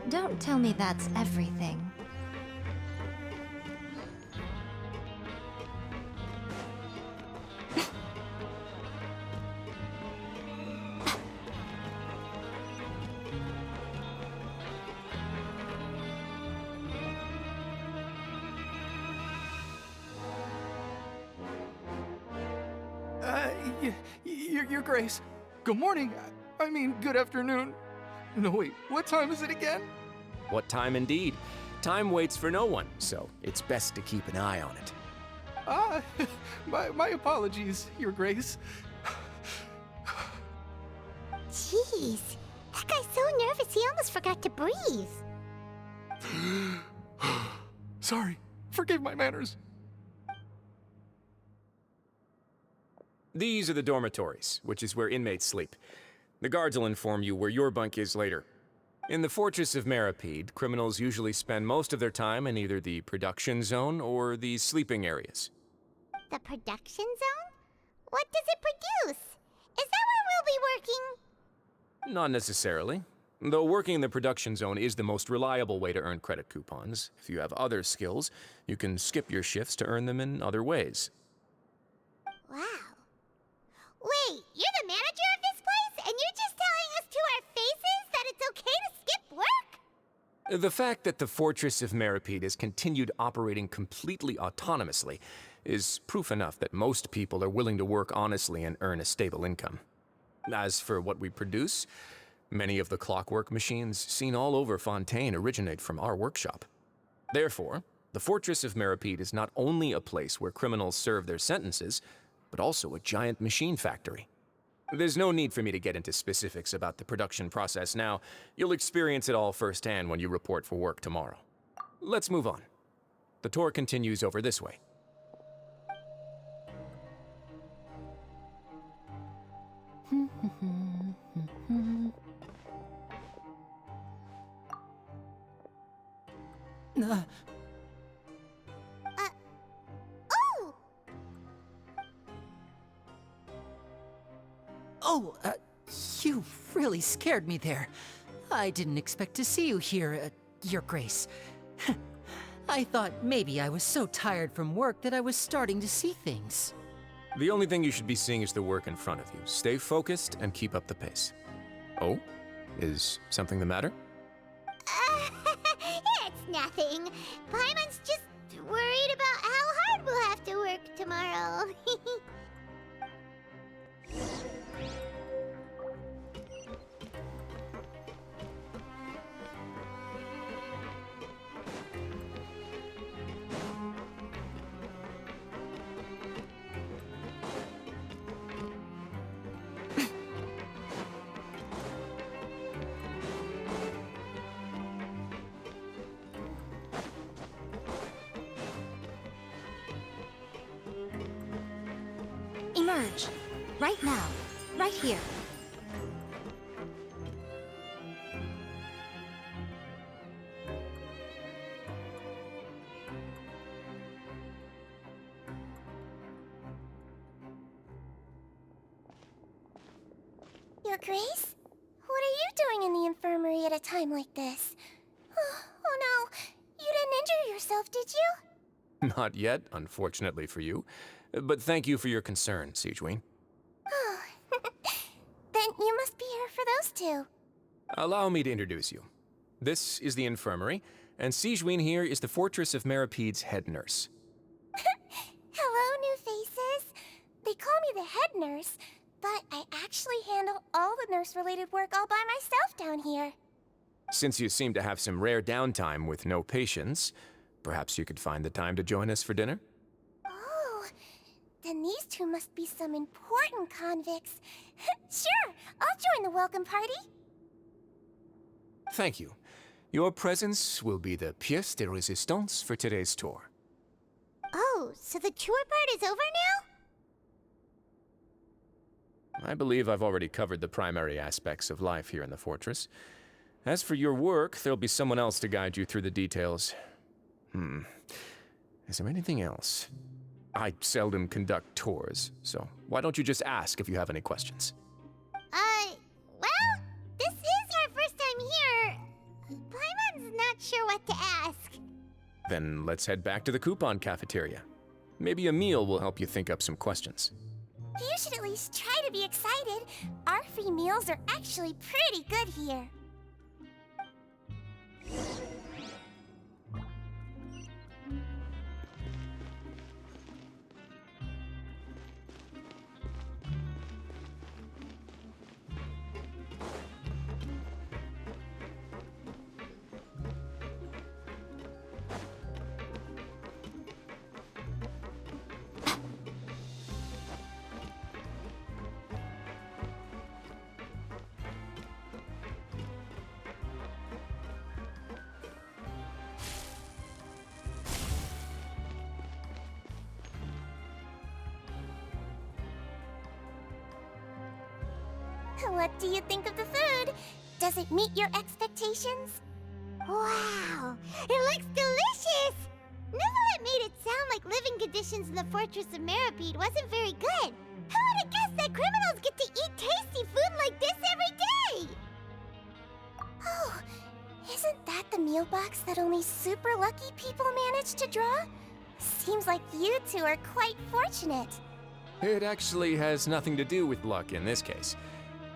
G: Don't tell me that's everything.
M: Your Grace. Good morning. I mean, good afternoon. No, wait, what time is it again?
K: What time indeed? Time waits for no one, so it's best to keep an eye on it.
M: My apologies, Your Grace.
A: Jeez, that guy's so nervous he almost forgot to breathe.
M: Sorry, forgive my manners.
K: These are the dormitories, which is where inmates sleep. The guards will inform you where your bunk is later. In the Fortress of Meropide, criminals usually spend most of their time in either the production zone or the sleeping areas.
A: The production zone? What does it produce? Is that where we'll be working?
K: Not necessarily. Though working in the production zone is the most reliable way to earn credit coupons. If you have other skills, you can skip your shifts to earn them in other ways.
A: Wow. Wait, you're the manager of this place, and you're just telling us to our faces that it's okay to skip work?
K: The fact that the Fortress of Meropide has continued operating completely autonomously is proof enough that most people are willing to work honestly and earn a stable income. As for what we produce, many of the clockwork machines seen all over Fontaine originate from our workshop. Therefore, the Fortress of Meropide is not only a place where criminals serve their sentences, but also a giant machine factory. There's no need for me to get into specifics about the production process now. You'll experience it all firsthand when you report for work tomorrow. Let's move on. The tour continues over this way.
N: You really scared me there. I didn't expect to see you here, Your Grace. I thought maybe I was so tired from work that I was starting to see things.
K: The only thing you should be seeing is the work in front of you. Stay focused and keep up the pace. Oh? Is something the matter?
A: It's nothing. Paimon's just worried about how hard we'll have to work tomorrow.
G: Emerge. Right now. Right here.
A: Your Grace? What are you doing in the infirmary at a time like this? Oh no, you didn't injure yourself, did you?
K: Not yet, unfortunately for you. But thank you for your concern, Sigewinne.
A: Oh, then you must be here for those two.
K: Allow me to introduce you. This is the infirmary, and Sigewinne here is the Fortress of Meropide's head nurse.
A: Hello, new faces. They call me the head nurse, but I actually handle all the nurse-related work all by myself down here.
K: Since you seem to have some rare downtime with no patients, perhaps you could find the time to join us for dinner?
A: Oh, then these two must be some important convicts. Sure, I'll join the welcome party.
K: Thank you. Your presence will be the pièce de résistance for today's tour.
A: Oh, so the tour part is over now?
K: I believe I've already covered the primary aspects of life here in the fortress. As for your work, there'll be someone else to guide you through the details. Is there anything else? I seldom conduct tours, so why don't you just ask if you have any questions?
A: Well, this is our first time here. Paimon's not sure what to ask.
K: Then let's head back to the coupon cafeteria. Maybe a meal will help you think up some questions.
A: You should at least try to be excited. Our free meals are actually pretty good here. What do you think of the food? Does it meet your expectations? Wow, it looks delicious! Neverlet made it sound like living conditions in the Fortress of Meropide wasn't very good. Who would have guessed that criminals get to eat tasty food like this every day? Oh, isn't that the meal box that only super lucky people manage to draw? Seems like you two are quite fortunate.
K: It actually has nothing to do with luck in this case.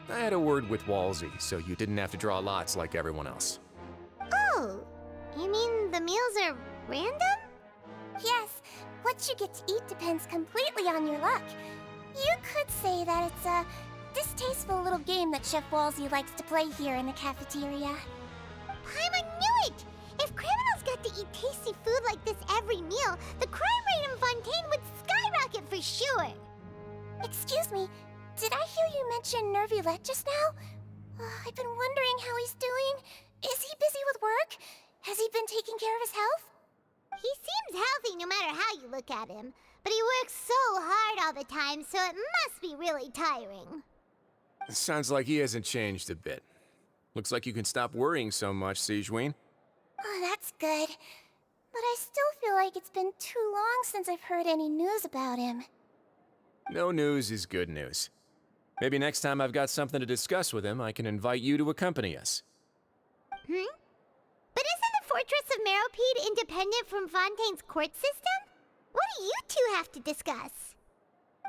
K: I had a word with Walsey, so you didn't have to draw lots like everyone else.
A: Oh, you mean the meals are random? Yes, what you get to eat depends completely on your luck. You could say that it's a distasteful little game that Chef Walsey likes to play here in the cafeteria. Paimon knew it! If criminals got to eat tasty food like this every meal, the crime rate in Fontaine would skyrocket for sure! Excuse me, did I hear you mention Neuvillette just now? I've been wondering how he's doing. Is he busy with work? Has he been taking care of his health? He seems healthy no matter how you look at him, but he works so hard all the time, so it must be really tiring.
K: Sounds like he hasn't changed a bit. Looks like you can stop worrying so much, Sigewinne.
A: Oh, that's good. But I still feel like it's been too long since I've heard any news about him.
K: No news is good news. Maybe next time I've got something to discuss with him, I can invite you to accompany us.
A: But isn't the Fortress of Meropide independent from Fontaine's court system? What do you two have to discuss?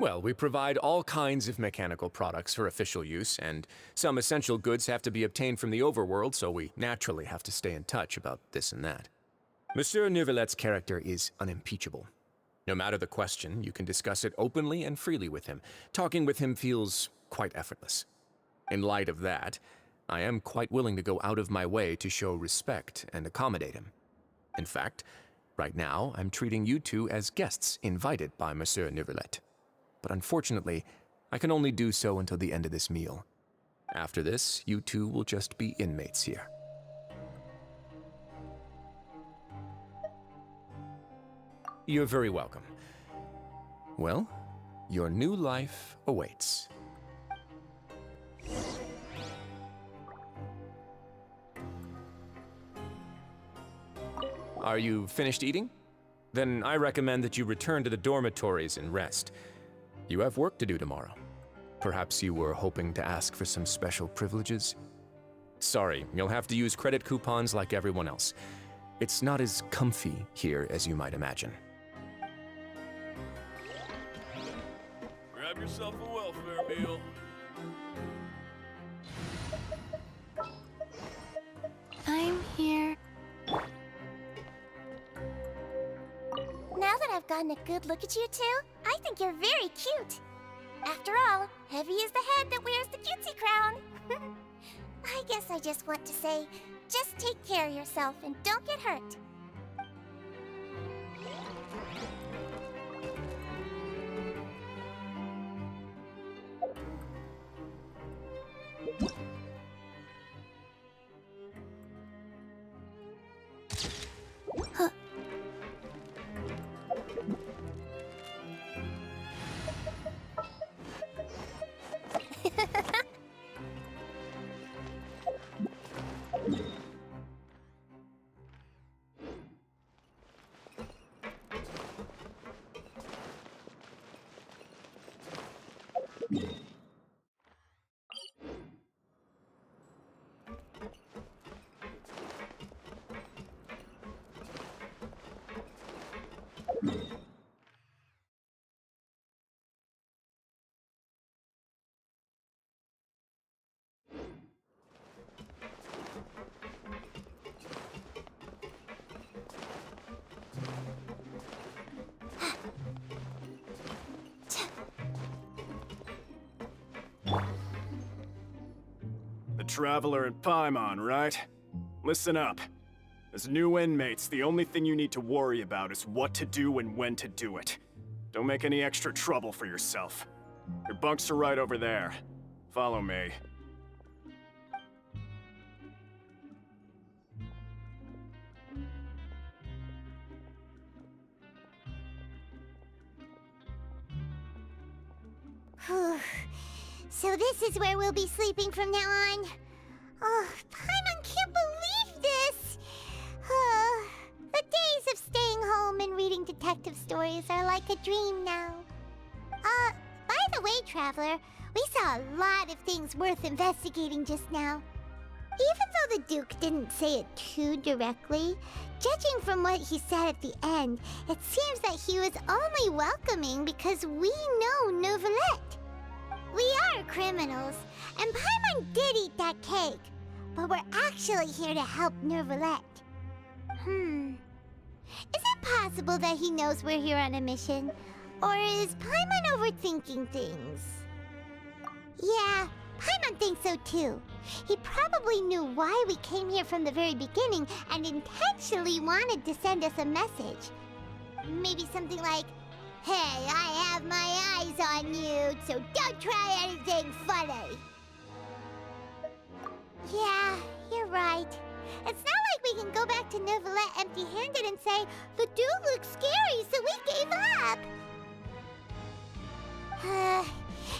K: Well, we provide all kinds of mechanical products for official use, and some essential goods have to be obtained from the overworld, so we naturally have to stay in touch about this and that. Monsieur Neuvillette's character is unimpeachable. No matter the question, you can discuss it openly and freely with him. Talking with him feels quite effortless. In light of that, I am quite willing to go out of my way to show respect and accommodate him. In fact, right now, I'm treating you two as guests invited by Monsieur Neuvillette. But unfortunately, I can only do so until the end of this meal. After this, you two will just be inmates here. You're very welcome. Well, Your new life awaits. Are you finished eating? Then I recommend that you return to the dormitories and rest. You have work to do tomorrow. Perhaps you were hoping to ask for some special privileges? Sorry, you'll have to use credit coupons like everyone else. It's not as comfy here as you might imagine.
L: Grab yourself a welfare meal.
D: I'm here.
F: Now that I've gotten a good look at you two, I think you're very cute. After all, heavy is the head that wears the cutesy crown. I guess I just want to say, just take care of yourself and don't get hurt.
O: Traveler in Paimon, right? Listen up. As new inmates, the only thing you need to worry about is what to do and when to do it. Don't make any extra trouble for yourself. Your bunks are right over there. Follow me.
A: So this is where we'll be sleeping from now on. Oh, Paimon can't believe this! The days of staying home and reading detective stories are like a dream now. By the way, Traveler, we saw a lot of things worth investigating just now. Even though the Duke didn't say it too directly, judging from what he said at the end, it seems that he was only welcoming because we know Neuvillette. We are criminals, and Paimon did eat that cake, but we're actually here to help Neuvillette. Is it possible that he knows we're here on a mission? Or is Paimon overthinking things? Yeah, Paimon thinks so too. He probably knew why we came here from the very beginning and intentionally wanted to send us a message. Maybe something like, "Hey, I have my eyes on you, so don't try anything funny." Yeah, you're right. It's not like we can go back to Neuvillette empty-handed and say, "The dude looks scary, so we gave up."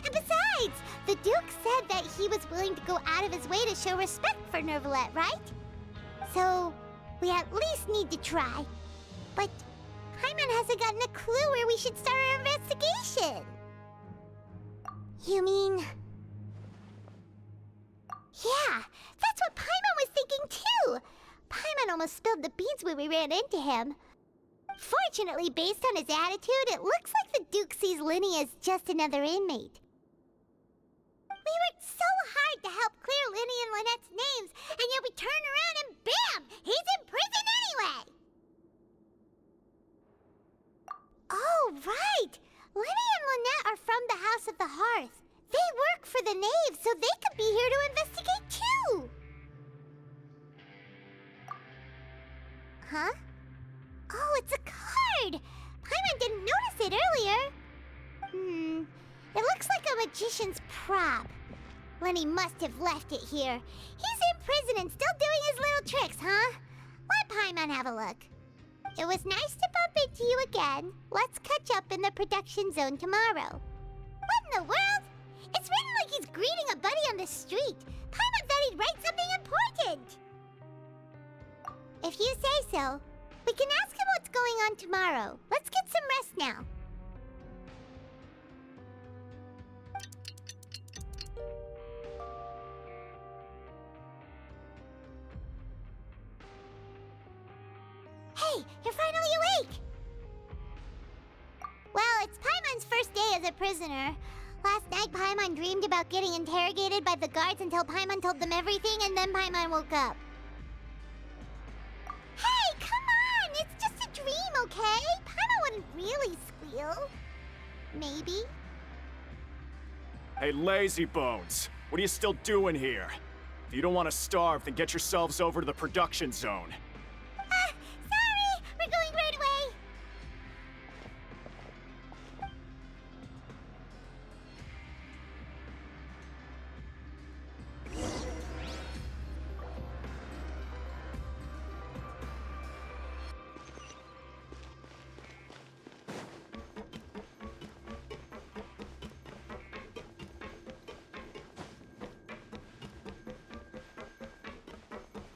A: And besides, the Duke said that he was willing to go out of his way to show respect for Neuvillette, right? So, we at least need to try. But Paimon hasn't gotten a clue where we should start our investigation. You mean... Yeah, that's what Paimon was thinking too! Paimon almost spilled the beans when we ran into him. Fortunately, based on his attitude, it looks like the Duke sees Linny as just another inmate. We worked so hard to help clear Linny and Lynette's names, and yet we turn around and bam! He's in prison anyway! Oh, right! Linny and Lynette are from the House of the Hearth. They work for the Knave, so they could be here to investigate too! Huh? Oh, it's a card! Paimon didn't notice it earlier. It looks like a magician's prop. Lenny must have left it here. He's in prison and still doing his little tricks, huh? Let Paimon have a look. It was nice to bump into you again. Let's catch up in the production zone tomorrow. What in the world? It's written like he's greeting a buddy on the street. Paimon thought he'd write something important. If you say so, we can ask him what's going on tomorrow. Let's get some rest now. Hey, you're finally awake! Well, it's Paimon's first day as a prisoner. Last night, Paimon dreamed about getting interrogated by the guards until Paimon told them everything, and then Paimon woke up. Hey, come on! It's just a dream, okay? Paimon wouldn't really squeal. Maybe.
O: Hey, lazy bones. What are you still doing here? If you don't want to starve, then get yourselves over to the production zone.
A: Sorry! We're going right away!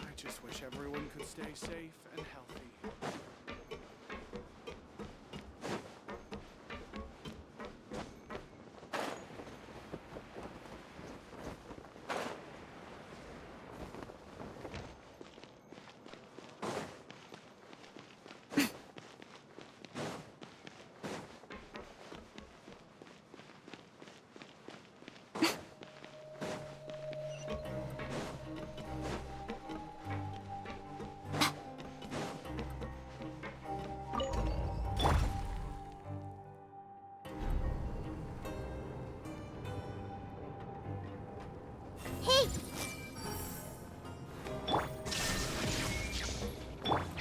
P: I just wish everyone could stay safe and healthy.
A: Hey!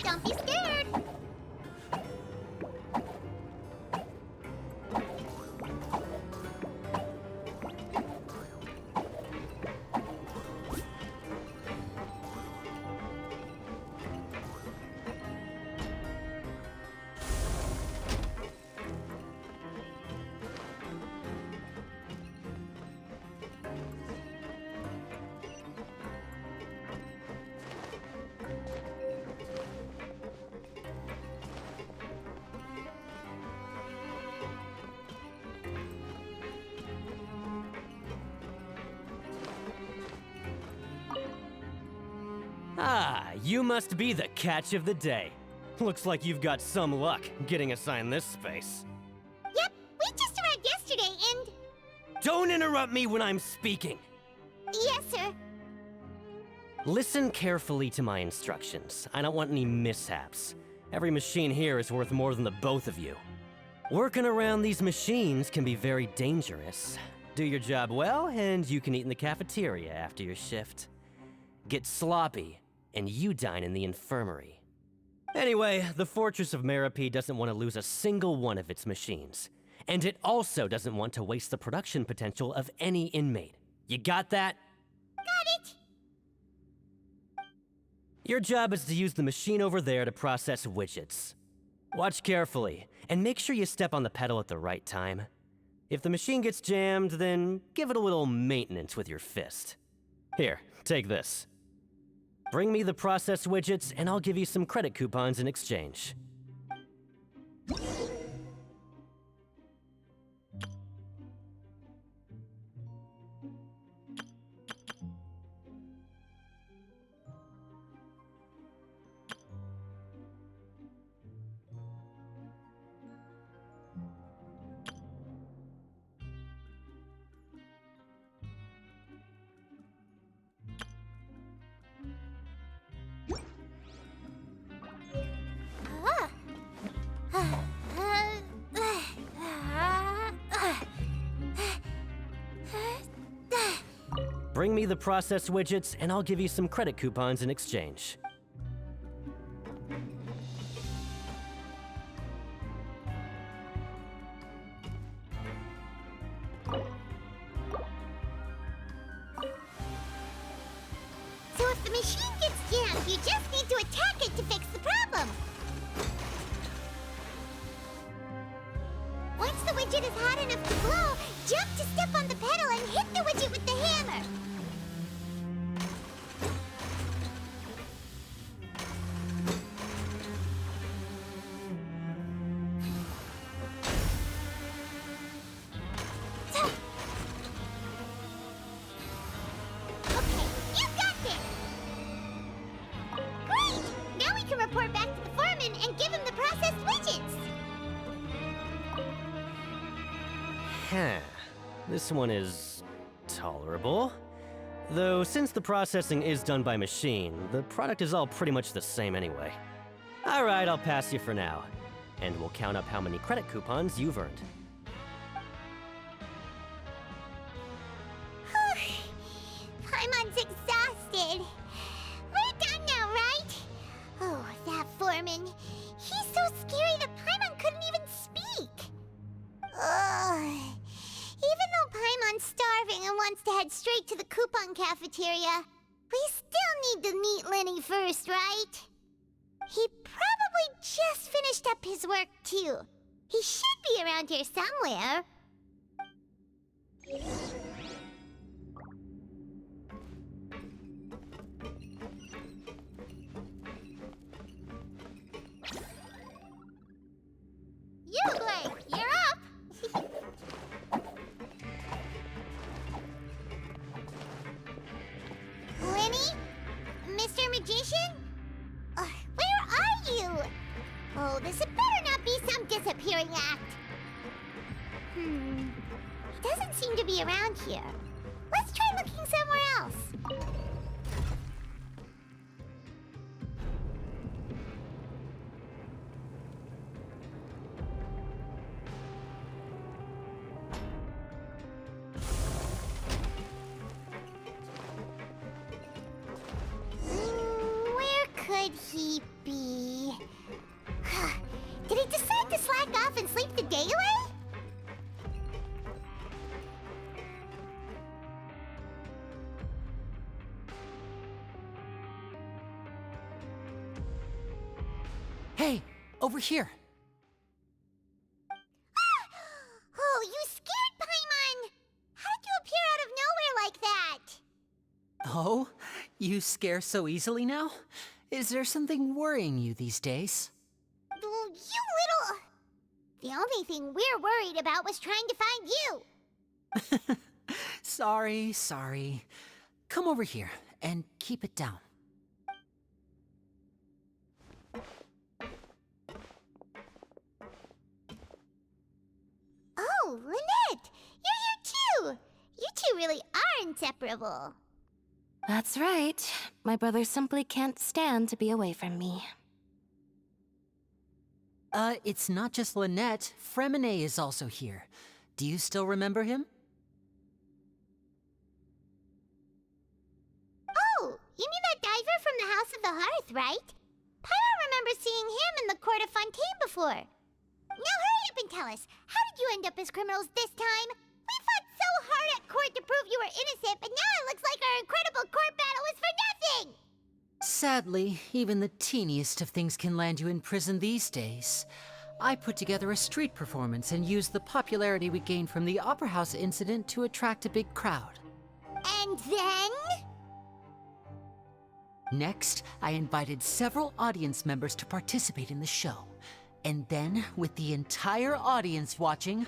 A: Don't be scared!
Q: Ah, you must be the catch of the day. Looks like you've got some luck getting assigned this space.
A: Yep, we just arrived yesterday and...
Q: Don't interrupt me when I'm speaking.
A: Yes, sir.
Q: Listen carefully to my instructions. I don't want any mishaps. Every machine here is worth more than the both of you. Working around these machines can be very dangerous. Do your job well, and you can eat in the cafeteria after your shift. Get sloppy, and you dine in the infirmary. Anyway, the Fortress of Meropide doesn't want to lose a single one of its machines. And it also doesn't want to waste the production potential of any inmate. You got that?
A: Got it!
Q: Your job is to use the machine over there to process widgets. Watch carefully, and make sure you step on the pedal at the right time. If the machine gets jammed, then give it a little maintenance with your fist. Here, take this. Bring me the process widgets, and I'll give you some credit coupons in exchange. Bring me the process widgets, and I'll give you some credit coupons in exchange.
A: So if the machine gets jammed, you just need to attack it to fix the problem. Once the widget widget is hot enough to blow, jump to step on the pedal and hit the widget with the hammer. Okay, you got this! Great! Now we can report back to the foreman and give him the processed widgets!
Q: Huh. This one is tolerable. Though, since the processing is done by machine, the product is all pretty much the same anyway. Alright, I'll pass you for now. And we'll count up how many credit coupons you've earned.
A: Paimon's exhausted. We're done now, right? Oh, that foreman. He's so scary that Paimon couldn't even speak. Ugh. Even though Paimon's starving and wants to head straight to the coupon cafeteria, we still need to meet Lenny first, right? He probably just finished up his work, too. He should be around here somewhere. You, Blake, you're up! Lenny? Mr. Magician? Where are you? Oh, this had better not be some disappearing act. He doesn't seem to be around here. Let's try looking somewhere else. Where could he be? Did he decide to slack off and sleep the day away?
N: Hey, over here.
A: Oh, you scared Paimon! How did you appear out of nowhere like that?
N: Oh, you scare so easily now? Is there something worrying you these days?
A: Oh, you little... The only thing we're worried about was trying to find you.
N: Sorry. Come over here and keep it down.
A: Oh, Lynette! You're here too! You two really are inseparable.
F: That's right. My brother simply can't stand to be away from me.
N: It's not just Lynette. Fremine is also here. Do you still remember him?
A: Oh, you mean that diver from the House of the Hearth, right? Pyro remembers seeing him in the court of Fontaine before. Now hurry up and tell us, how did you end up as criminals this time? We fought so hard at court to prove you were innocent, but now it looks like our incredible court battle was for nothing!
N: Sadly, even the teeniest of things can land you in prison these days. I put together a street performance and used the popularity we gained from the Opera House incident to attract a big crowd.
A: And then?
N: Next, I invited several audience members to participate in the show. And then, with the entire audience watching,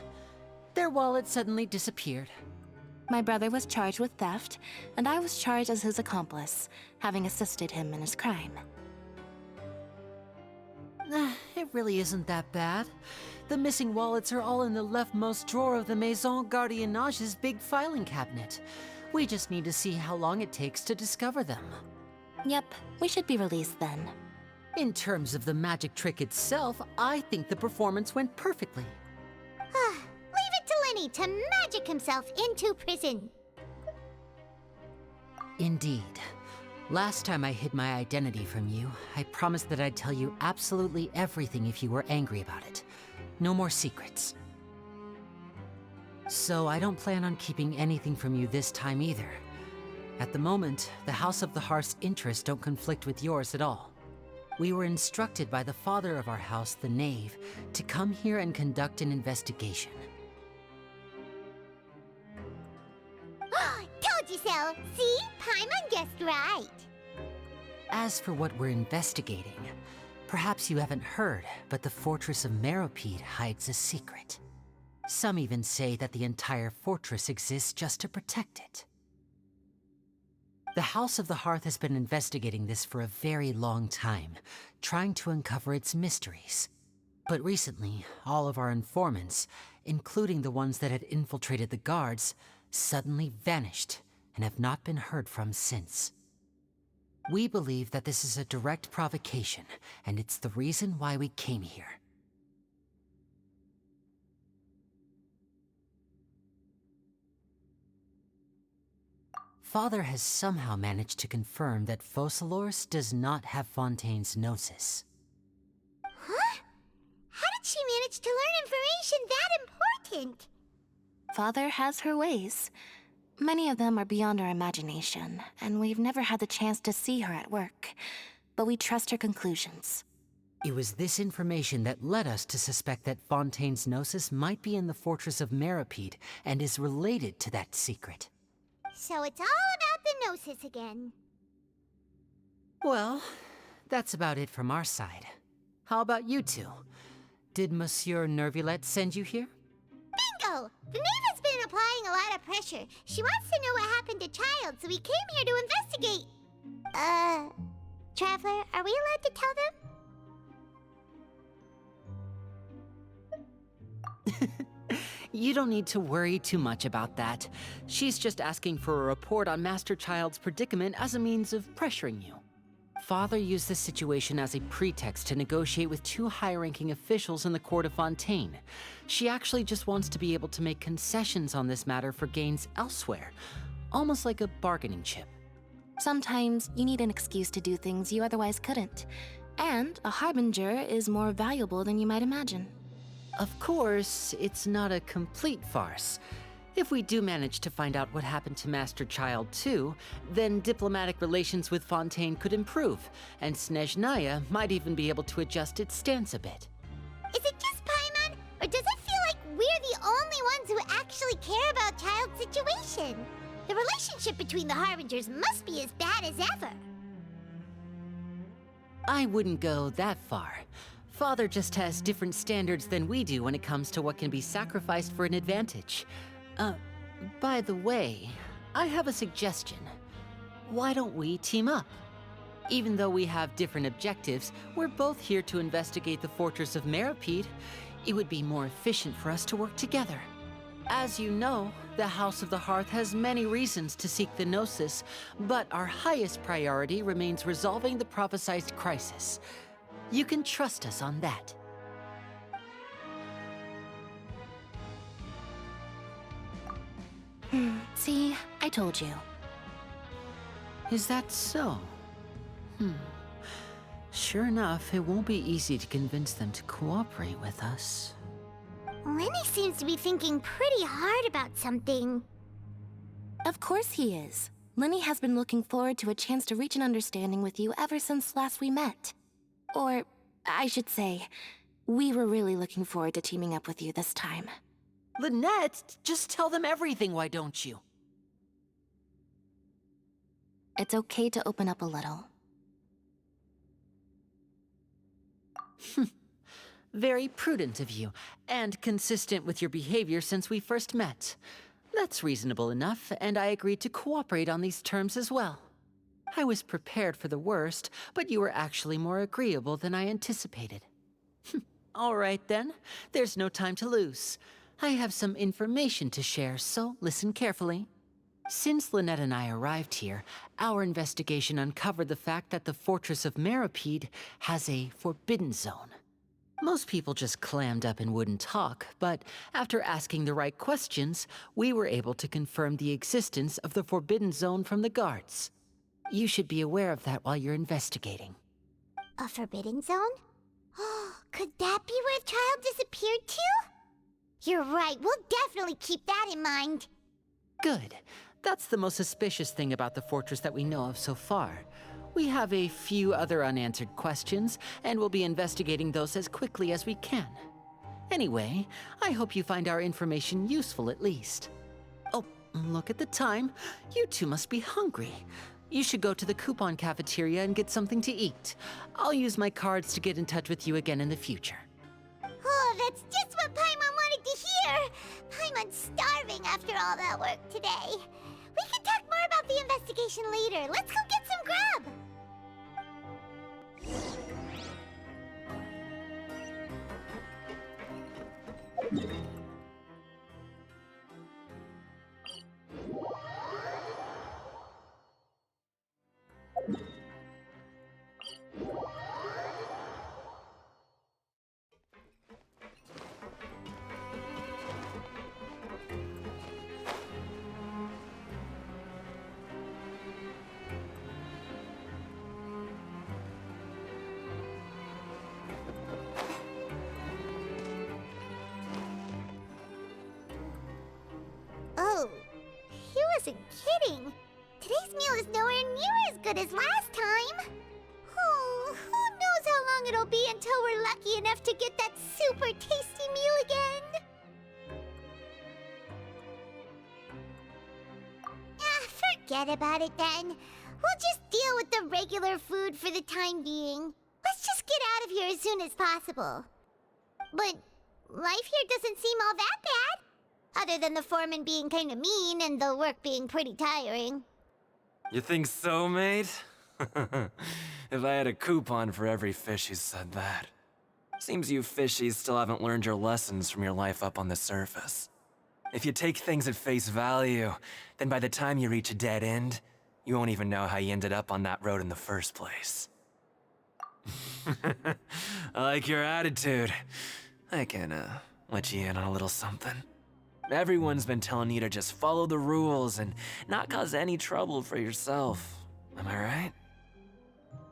N: their wallet suddenly disappeared.
F: My brother was charged with theft, and I was charged as his accomplice, having assisted him in his crime.
N: It really isn't that bad. The missing wallets are all in the leftmost drawer of the Maison Gardiennage's big filing cabinet. We just need to see how long it takes to discover them.
F: Yep, we should be released then.
N: In terms of the magic trick itself, I think the performance went perfectly.
A: Leave it to Lenny to magic himself into prison.
N: Indeed. Last time I hid my identity from you, I promised that I'd tell you absolutely everything if you were angry about it. No more secrets. So I don't plan on keeping anything from you this time either. At the moment, the House of the Hearth's interests don't conflict with yours at all. We were instructed by the father of our house, the Knave, to come here and conduct an investigation.
A: See? Paimon guessed right.
N: As for what we're investigating, perhaps you haven't heard, but the fortress of Meropide hides a secret. Some even say that the entire fortress exists just to protect it. The House of the Hearth has been investigating this for a very long time, trying to uncover its mysteries. But recently, all of our informants, including the ones that had infiltrated the guards, suddenly vanished and have not been heard from since. We believe that this is a direct provocation, and it's the reason why we came here. Father has somehow managed to confirm that Focalors does not have Fontaine's Gnosis.
A: Huh? How did she manage to learn information that important?
F: Father has her ways. Many of them are beyond our imagination, and we've never had the chance to see her at work. But we trust her conclusions.
N: It was this information that led us to suspect that Fontaine's Gnosis might be in the fortress of Meropide and is related to that secret.
A: So it's all about the Gnosis again.
N: Well, that's about it from our side. How about you two? Did Monsieur Nervulette send you here?
A: Bingo! The Knave has been applying a lot of pressure. She wants to know what happened to Child, so we came here to investigate. Traveler, are we allowed to tell them?
N: You don't need to worry too much about that. She's just asking for a report on Master Child's predicament as a means of pressuring you. Father used this situation as a pretext to negotiate with two high-ranking officials in the court of Fontaine. She actually just wants to be able to make concessions on this matter for gains elsewhere, almost like a bargaining chip.
F: Sometimes you need an excuse to do things you otherwise couldn't. And a harbinger is more valuable than you might imagine.
N: Of course, it's not a complete farce. If we do manage to find out what happened to Master Child too, then diplomatic relations with Fontaine could improve, and Snezhnaya might even be able to adjust its stance a bit.
A: Is it just Paimon, or does it feel like we're the only ones who actually care about Child's situation? The relationship between the Harbingers must be as bad as ever.
N: I wouldn't go that far. Father just has different standards than we do when it comes to what can be sacrificed for an advantage. By the way, I have a suggestion. Why don't we team up? Even though we have different objectives, we're both here to investigate the fortress of Meropide. It would be more efficient for us to work together. As you know, the House of the Hearth has many reasons to seek the Gnosis, but our highest priority remains resolving the prophesized crisis. You can trust us on that.
F: See, I told you.
N: Is that so? Sure enough, it won't be easy to convince them to cooperate with us.
A: Lenny seems to be thinking pretty hard about something.
F: Of course he is. Lenny has been looking forward to a chance to reach an understanding with you ever since last we met. Or, I should say, we were really looking forward to teaming up with you this time.
N: Lynette, just tell them everything, why don't you?
F: It's okay to open up a little.
N: Very prudent of you, and consistent with your behavior since we first met. That's reasonable enough, and I agreed to cooperate on these terms as well. I was prepared for the worst, but you were actually more agreeable than I anticipated. All right then, there's no time to lose. I have some information to share, so listen carefully. Since Lynette and I arrived here, our investigation uncovered the fact that the fortress of Meropide has a forbidden zone. Most people just clammed up and wouldn't talk, but after asking the right questions, we were able to confirm the existence of the forbidden zone from the guards. You should be aware of that while you're investigating.
A: A forbidden zone? Could that be where Child disappeared to? You're right, we'll definitely keep that in mind.
N: Good. That's the most suspicious thing about the fortress that we know of so far. We have a few other unanswered questions, and we'll be investigating those as quickly as we can. Anyway, I hope you find our information useful at least. Oh, Look at the time. You two must be hungry. You should go to the coupon cafeteria and get something to eat. I'll use my cards to get in touch with you again in the future.
A: Oh, that's just what Paimon wanted to hear! Paimon's starving after all that work today. We can talk more about the investigation later. Let's go get some grub! Oh, he wasn't kidding. Today's meal is nowhere near as good as last time. Oh, who knows how long it'll be until we're lucky enough to get that super tasty meal again. Forget about it then. We'll just deal with the regular food for the time being. Let's just get out of here as soon as possible. But life here doesn't seem all that bad. Other than the foreman being kinda mean and the work being pretty tiring.
R: You think so, mate? If I had a coupon for every fish who said that. Seems you fishies still haven't learned your lessons from your life up on the surface. If you take things at face value, then by the time you reach a dead end, you won't even know how you ended up on that road in the first place. I like your attitude. I can, let you in on a little something. Everyone's been telling you to just follow the rules and not cause any trouble for yourself. Am I right?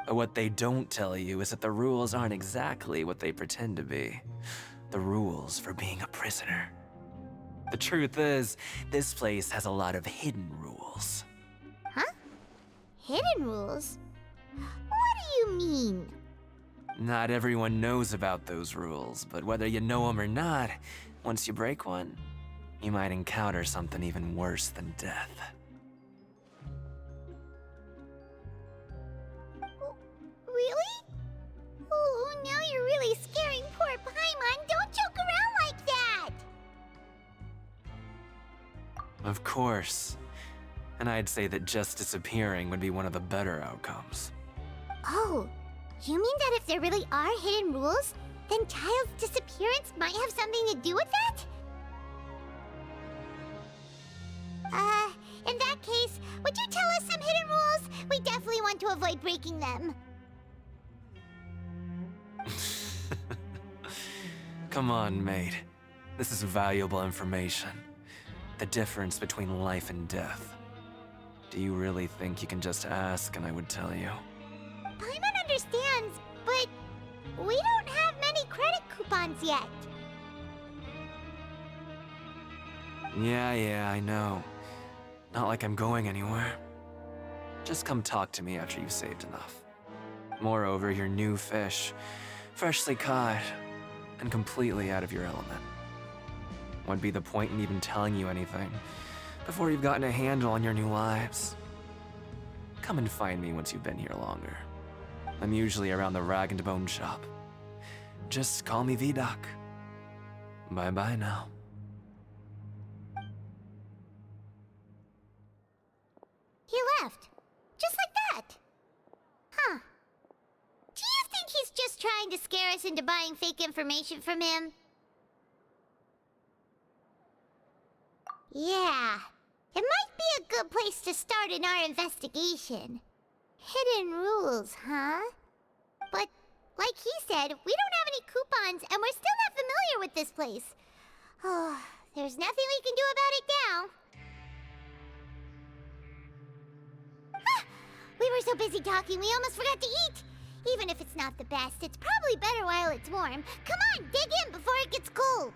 R: But what they don't tell you is that the rules aren't exactly what they pretend to be. The rules for being a prisoner. The truth is, this place has a lot of hidden rules.
A: Huh? Hidden rules? What do you mean?
R: Not everyone knows about those rules, but whether you know them or not, once you break one, you might encounter something even worse than death.
A: Really? Oh, now you're really scaring poor Paimon. Don't joke around like that!
R: Of course. And I'd say that just disappearing would be one of the better outcomes.
A: Oh, you mean that if there really are hidden rules, then Child's disappearance might have something to do with that? In that case, would you tell us some hidden rules? We definitely want to avoid breaking them.
R: Come on, mate. This is valuable information. The difference between life and death. Do you really think you can just ask and I would tell you?
A: Paimon understands, but we don't have many credit coupons yet.
R: Yeah, I know. Not like I'm going anywhere. Just come talk to me after you've saved enough. Moreover, you're new fish, freshly caught, and completely out of your element. What'd be the point in even telling you anything before you've gotten a handle on your new lives? Come and find me once you've been here longer. I'm usually around the rag and bone shop. Just call me VDoc. Bye-bye now.
A: He left. Just like that. Huh. Do you think he's just trying to scare us into buying fake information from him? Yeah. It might be a good place to start in our investigation. Hidden rules, huh? But, like he said, we don't have any coupons and we're still not familiar with this place. Oh, there's nothing we can do about it now. We were so busy talking, we almost forgot to eat. Even if it's not the best, it's probably better while it's warm. Come on, dig in before it gets cold.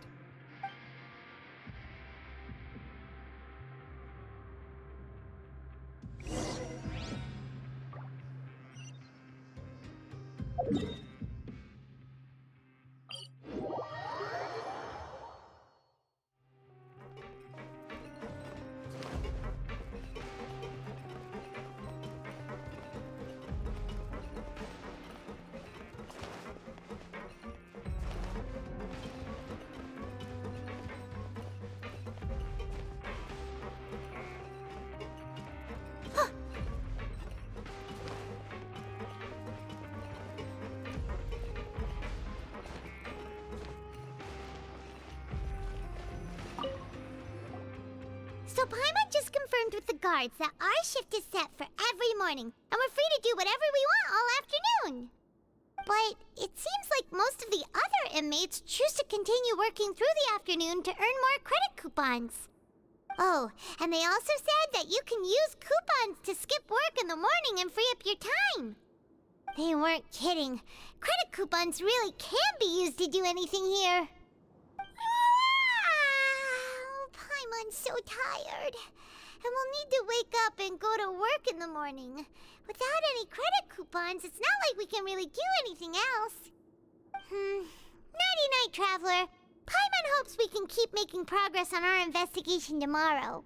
A: So Paimon just confirmed with the guards that our shift is set for every morning, and we're free to do whatever we want all afternoon. But it seems like most of the other inmates choose to continue working through the afternoon to earn more credit coupons. Oh, and they also said that you can use coupons to skip work in the morning and free up your time. They weren't kidding. Credit coupons really can be used to do anything here. Paimon's so tired. And we'll need to wake up and go to work in the morning. Without any credit coupons, it's not like we can really do anything else. Nighty-night, Traveler. Paimon hopes we can keep making progress on our investigation tomorrow.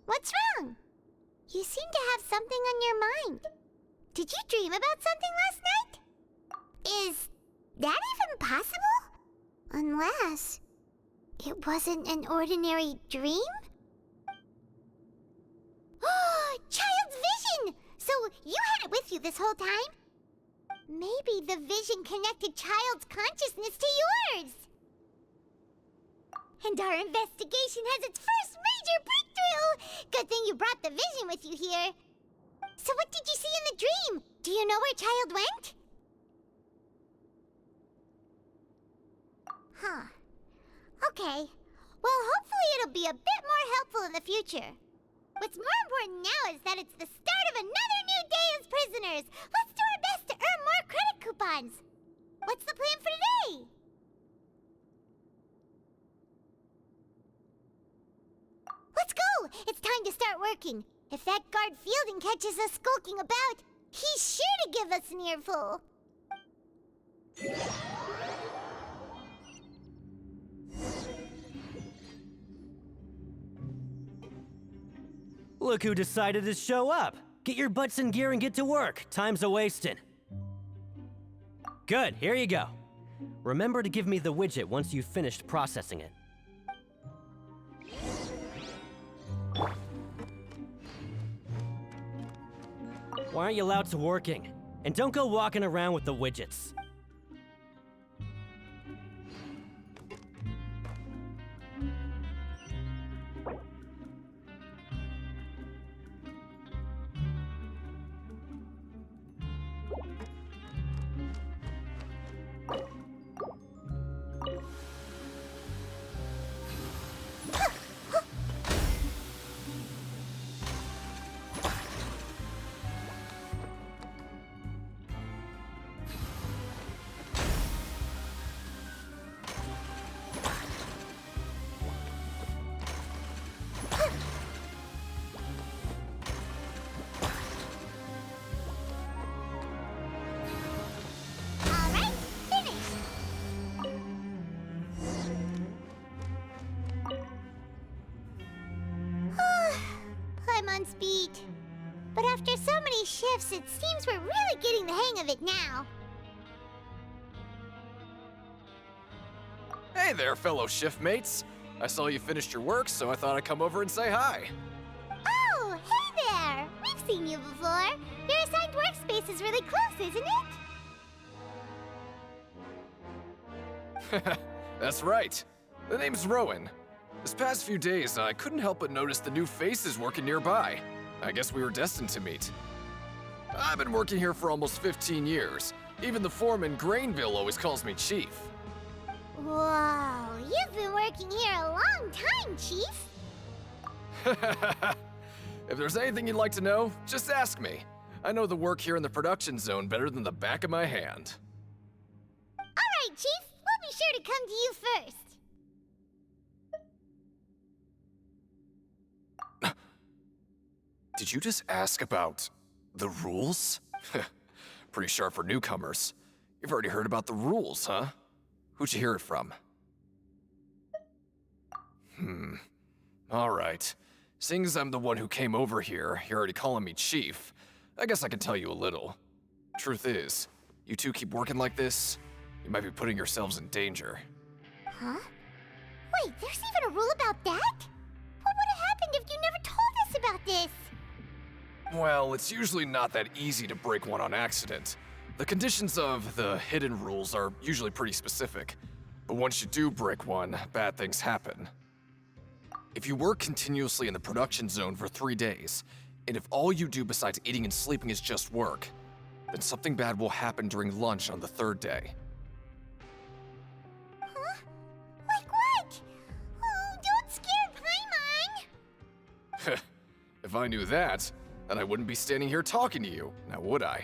A: What's wrong? You seem to have something on your mind. Did you dream about something last night? Is that even possible? Unless it wasn't an ordinary dream? Oh, Child's vision! So you had it with you this whole time? Maybe the vision connected Child's consciousness to yours. And our investigation has its first major breakthrough! Good thing you brought the vision with you here. So what did you see in the dream? Do you know where Child went? Huh. Okay. Well, hopefully it'll be a bit more helpful in the future. What's more important now is that it's the start of another new day as prisoners. Let's do our best to earn more credit coupons. What's the plan for today? Let's go! It's time to start working. If that guard Fielding catches us skulking about, he's sure to give us an earful.
Q: Look who decided to show up. Get your butts in gear and get to work. Time's a-wasting. Good, here you go. Remember to give me the widget once you've finished processing it. Why aren't you allowed to working? And don't go walking around with the widgets.
A: Beat. But after so many shifts, it seems we're really getting the hang of it now.
S: Hey there, fellow shiftmates. I saw you finished your work, so I thought I'd come over and say hi.
A: Oh, hey there! We've seen you before. Your assigned workspace is really close, isn't it?
S: That's right. The name's Rowan. This past few days, I couldn't help but notice the new faces working nearby. I guess we were destined to meet. I've been working here for almost 15 years. Even the foreman, Grainville, always calls me Chief.
A: Whoa, you've been working here a long time, Chief.
S: If there's anything you'd like to know, just ask me. I know the work here in the production zone better than the back of my hand.
A: All right, Chief. We'll be sure to come to you first.
S: Did you just ask about the rules? Pretty sharp for newcomers. You've already heard about the rules, huh? Who'd you hear it from? Alright. Seeing as I'm the one who came over here, you're already calling me Chief, I guess I can tell you a little. Truth is, you two keep working like this, you might be putting yourselves in danger.
A: Huh? Wait, there's even a rule about that? What would have happened if you never told us about this?
S: Well, it's usually not that easy to break one on accident. The conditions of the hidden rules are usually pretty specific, but once you do break one, bad things happen. If you work continuously in the production zone for 3 days, and if all you do besides eating and sleeping is just work, then something bad will happen during lunch on the 3rd day.
A: Huh? Like what? Oh, don't scare Paimon!
S: If I knew that, then I wouldn't be standing here talking to you, now would I?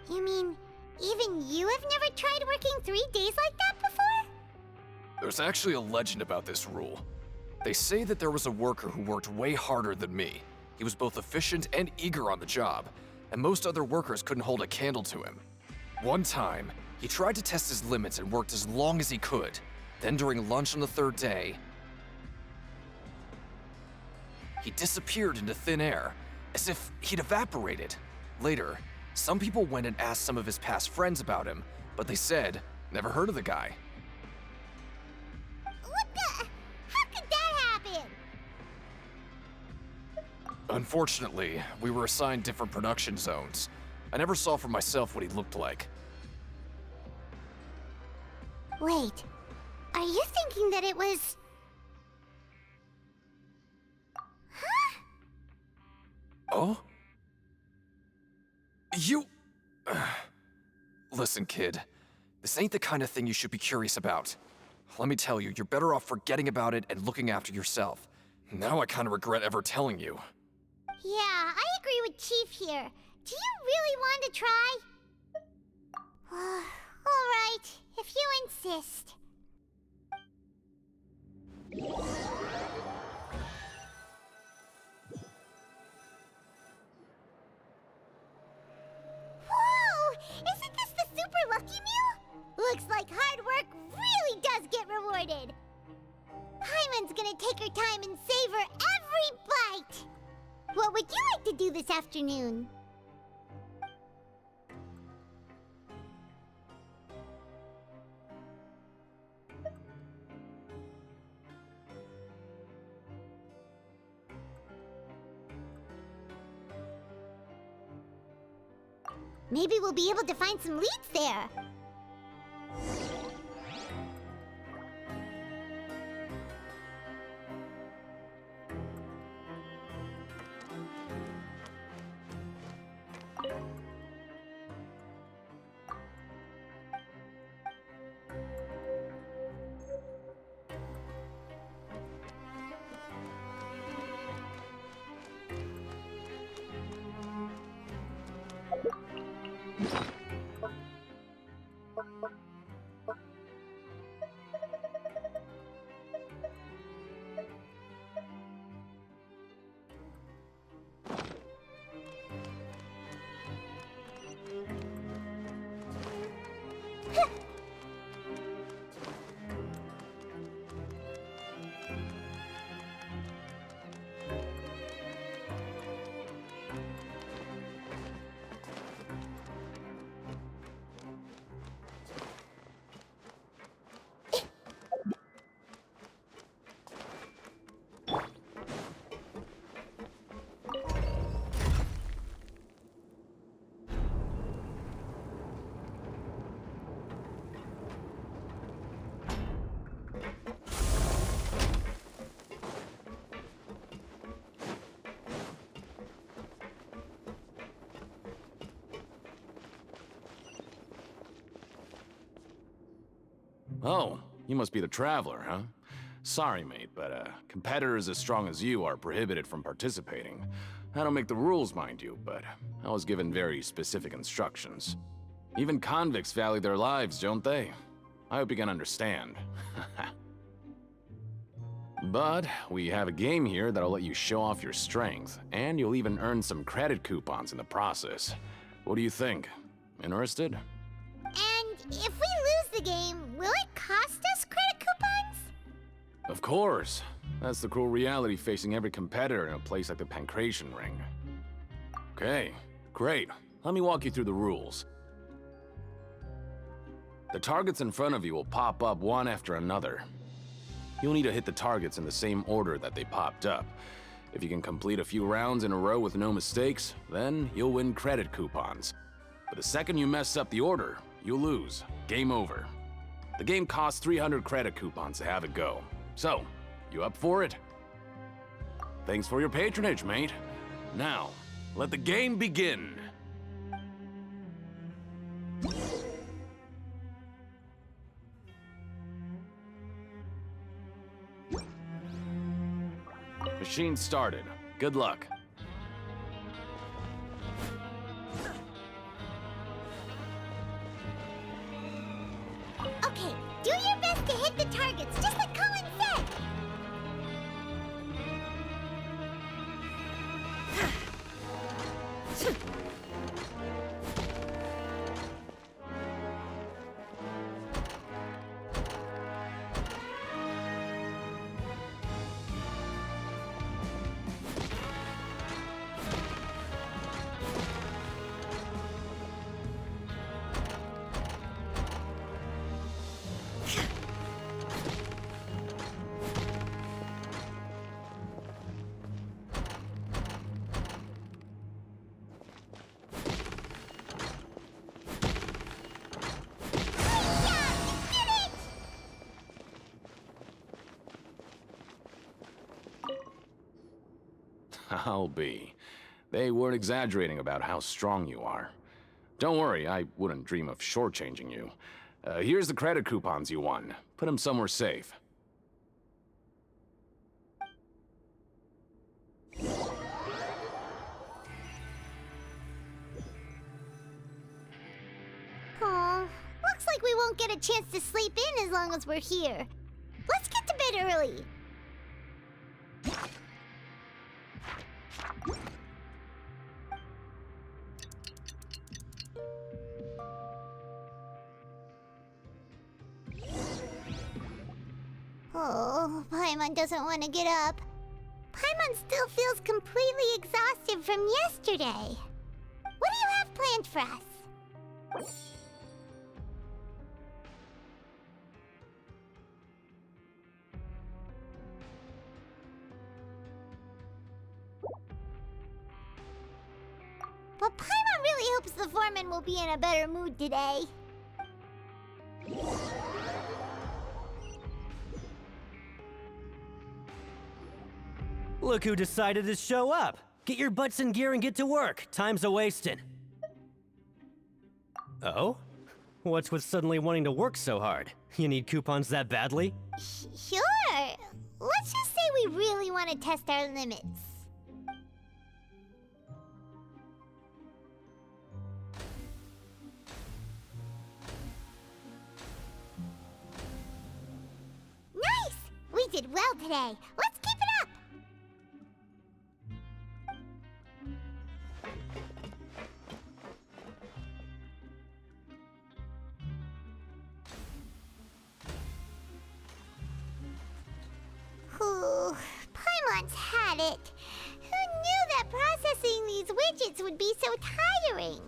A: You mean, even you have never tried working 3 days like that before?
S: There's actually a legend about this rule. They say that there was a worker who worked way harder than me. He was both efficient and eager on the job, and most other workers couldn't hold a candle to him. One time, he tried to test his limits and worked as long as he could. Then during lunch on the 3rd day, he disappeared into thin air, as if he'd evaporated. Later, some people went and asked some of his past friends about him, but they said, never heard of the guy.
A: What the? How could that happen?
S: Unfortunately, we were assigned different production zones. I never saw for myself what he looked like.
A: Wait, are you thinking that it was... Huh?
S: Oh? You... Listen, kid. This ain't the kind of thing you should be curious about. Let me tell you, you're better off forgetting about it and looking after yourself. Now I kind of regret ever telling you.
A: Yeah, I agree with Chief here. Do you really want to try? All right, if you insist. Whoa! Isn't this the super lucky meal? Looks like hard work really does get rewarded. Paimon's gonna take her time and savor every bite. What would you like to do this afternoon? Maybe we'll be able to find some leads there.
L: Oh, you must be the Traveler, huh? Sorry, mate, but competitors as strong as you are prohibited from participating. I don't make the rules, mind you, but I was given very specific instructions. Even convicts value their lives, don't they? I hope you can understand. But we have a game here that'll let you show off your strength, and you'll even earn some credit coupons in the process. What do you think? Interested?
A: And if we lose the game, will it cost us credit coupons?
L: Of course. That's the cruel reality facing every competitor in a place like the Pancration Ring. Okay, great. Let me walk you through the rules. The targets in front of you will pop up one after another. You'll need to hit the targets in the same order that they popped up. If you can complete a few rounds in a row with no mistakes, then you'll win credit coupons. But the second you mess up the order, you'll lose. Game over. The game costs 300 credit coupons to have it go. So, you up for it? Thanks for your patronage, mate. Now, let the game begin. Machine started. Good luck.
A: Okay, do your best to hit the targets, just like Colin said!
L: I'll be. They weren't exaggerating about how strong you are. Don't worry, I wouldn't dream of shortchanging you. Here's the credit coupons you won. Put them somewhere safe.
A: Aw, looks like we won't get a chance to sleep in as long as we're here. Let's get to bed early. Oh, Paimon doesn't want to get up. Paimon still feels completely exhausted from yesterday. What do you have planned for us? But Paimon really hopes the foreman will be in a better mood today.
Q: Look who decided to show up. Get your butts in gear and get to work. Time's a-wasting. Oh? What's with suddenly wanting to work so hard? You need coupons that badly?
A: Sure. Let's just say we really want to test our limits. Nice! We did well today. Let's keep it up! Whew, Paimon's had it. Who knew that processing these widgets would be so tiring?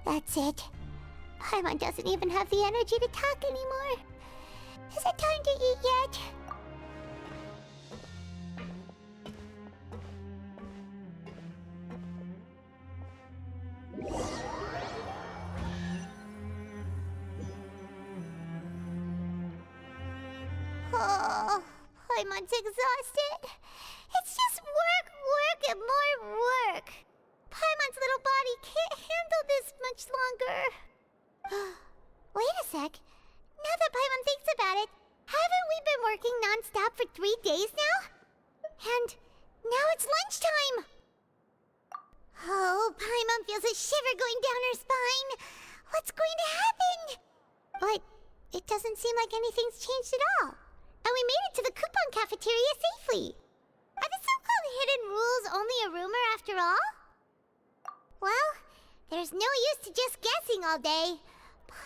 A: That's it. Paimon doesn't even have the energy to talk anymore. Is it time to eat yet? Oh, Paimon's exhausted. It's just work, work, and more work. Paimon's little body can't handle this much longer. Wait a sec. Now that Paimon thinks about it, haven't we been working non-stop for 3 days now? And now it's lunchtime. Oh, Paimon feels a shiver going down her spine. What's going to happen? But it doesn't seem like anything's changed at all. And we made it to the coupon cafeteria safely. Are the so-called hidden rules only a rumor after all? Well, there's no use to just guessing all day.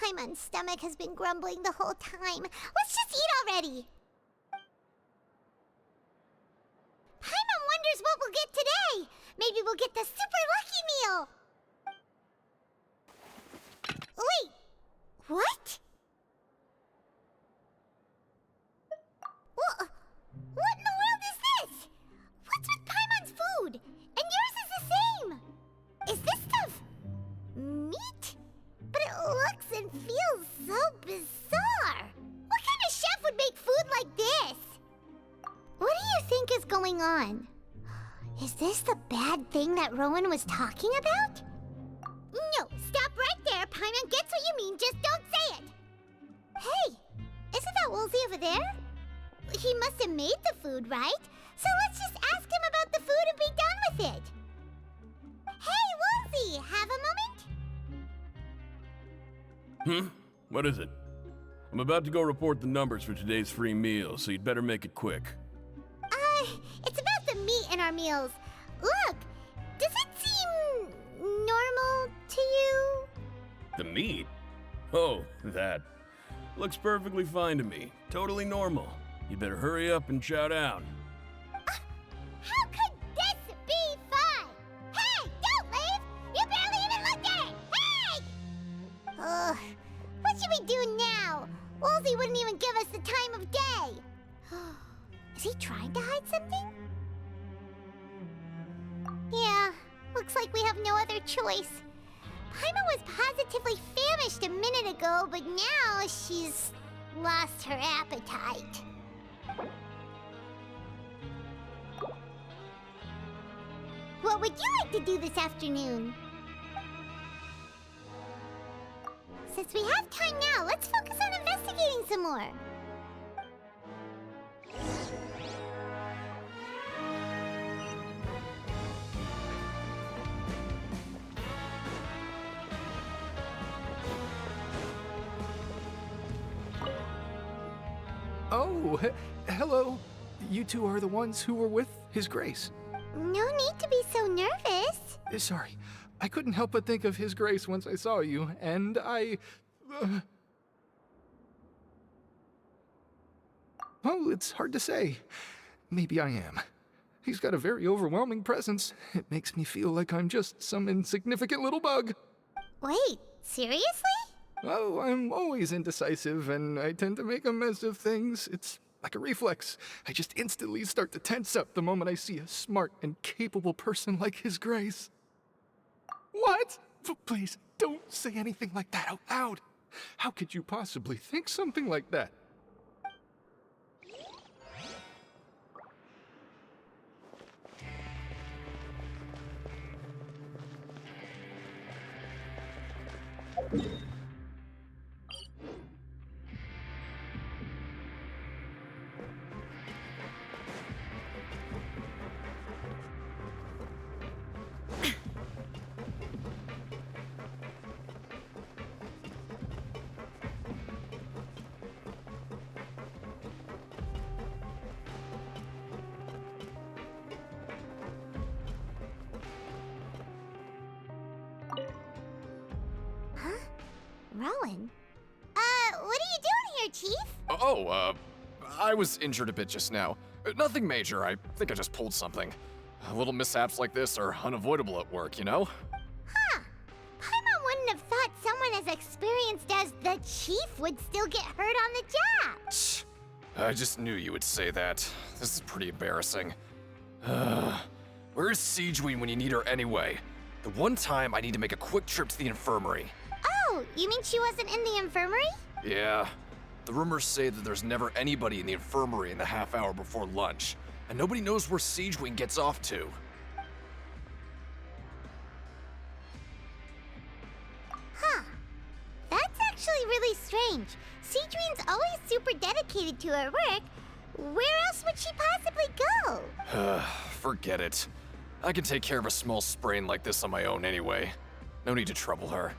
A: Paimon's stomach has been grumbling the whole time. Let's just eat already. Paimon wonders what we'll get today. Maybe we'll get the super lucky meal. Wait, what? What in the world is this? What's with Paimon's food? And yours is the same. Is this stuff meat? But it looks and feels so bizarre. What kind of chef would make food like this? What do you think is going on? Is this the bad thing that Rowan was talking about? No, stop right there. Paimon gets what you mean, just don't say it. Hey, isn't that Woolsey over there? He must have made the food, right? So let's just ask him about the food and be done with it. Hey, Woolsey, have a moment?
L: What is it? I'm about to go report the numbers for today's free meal, so you'd better make it quick.
A: It's about the meat in our meals. Look, does it seem normal to you?
L: The meat? Oh, that. Looks perfectly fine to me. Totally normal. You better hurry up and chow down.
A: How could this be fun? Hey, don't leave! You barely even looked at it! Hey! Ugh, what should we do now? Woolsey wouldn't even give us the time of day. Is he trying to hide something? Yeah, looks like we have no other choice. Paimon was positively famished a minute ago, but now she's lost her appetite. What would you like to do this afternoon? Since we have time now, let's focus on investigating some more.
M: Oh, hello. You two are the ones who were with His Grace.
A: No need to be so nervous.
M: Sorry, I couldn't help but think of His Grace once I saw you, and I... Oh, it's hard to say. Maybe I am. He's got a very overwhelming presence. It makes me feel like I'm just some insignificant little bug.
A: Wait, seriously?
M: Oh, I'm always indecisive, and I tend to make a mess of things. It's like a reflex. I just instantly start to tense up the moment I see a smart and capable person like His Grace. What? Please, don't say anything like that out loud. How could you possibly think something like that?
A: Rowan? What are you doing here, Chief?
S: I was injured a bit just now. Nothing major, I think I just pulled something. Little mishaps like this are unavoidable at work, you know?
A: Huh. Paimon wouldn't have thought someone as experienced as the Chief would still get hurt on the job.
S: I just knew you would say that. This is pretty embarrassing. Where's Siegeween when you need her anyway? The one time I need to make a quick trip to the infirmary.
A: Oh, you mean she wasn't in the infirmary?
S: Yeah. The rumors say that there's never anybody in the infirmary in the half hour before lunch, and nobody knows where Siege Wing gets off to.
A: Huh. That's actually really strange. Siege Wing's always super dedicated to her work. Where else would she possibly go?
S: Forget it. I can take care of a small sprain like this on my own anyway. No need to trouble her.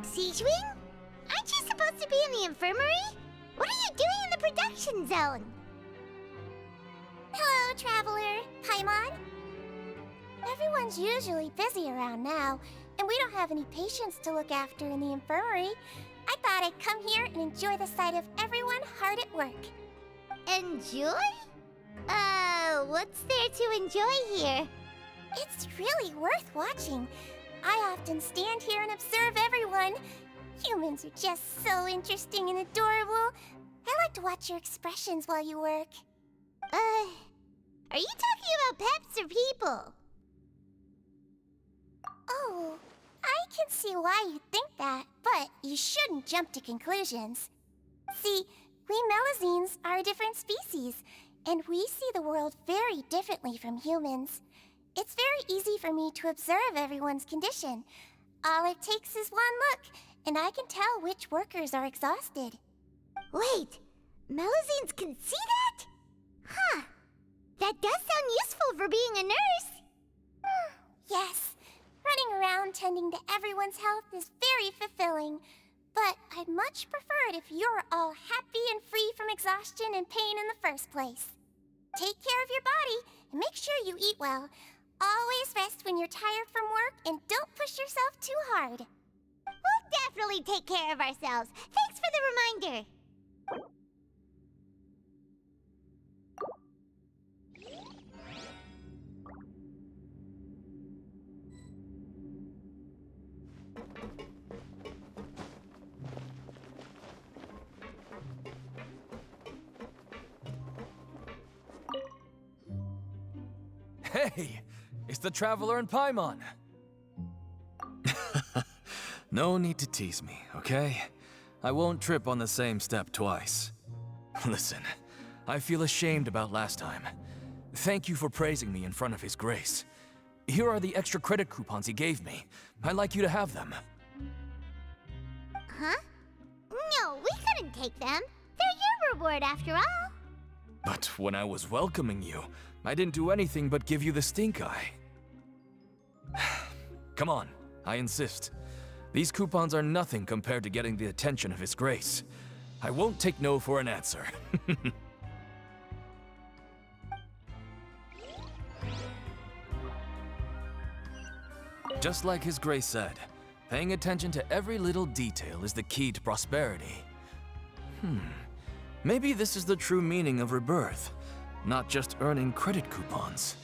A: Siege Wing? Aren't you supposed to be in the infirmary? What are you doing in the production zone?
F: Hello, Traveler. Paimon? Everyone's usually busy around now, and we don't have any patients to look after in the infirmary. I thought I'd come here and enjoy the sight of everyone hard at work.
A: Enjoy? What's there to enjoy here?
F: It's really worth watching. I often stand here and observe everyone. Humans are just so interesting and adorable. I like to watch your expressions while you work.
A: Are you talking about pets or people?
F: Oh, I can see why you think that, but you shouldn't jump to conclusions. See, we Melazines are a different species, and we see the world very differently from humans. It's very easy for me to observe everyone's condition. All it takes is one look, and I can tell which workers are exhausted.
A: Wait, Melazines can see that? Huh. That does sound useful for being a nurse.
F: Yes, running around tending to everyone's health is very fulfilling. But I'd much prefer it if you're all happy and free from exhaustion and pain in the first place. Take care of your body, and make sure you eat well. Always rest when you're tired from work, and don't push yourself too hard.
A: We'll definitely take care of ourselves. Thanks for the reminder.
J: Hey, it's the Traveler and Paimon. No need to tease me, okay? I won't trip on the same step twice. Listen, I feel ashamed about last time. Thank you for praising me in front of His Grace. Here are the extra credit coupons he gave me. I'd like you to have them.
A: Huh? No, we couldn't take them. They're your reward after all.
J: But when I was welcoming you, I didn't do anything but give you the stink eye. Come on, I insist. These coupons are nothing compared to getting the attention of His Grace. I won't take no for an answer. Just like His Grace said, paying attention to every little detail is the key to prosperity. Maybe this is the true meaning of rebirth, not just earning credit coupons.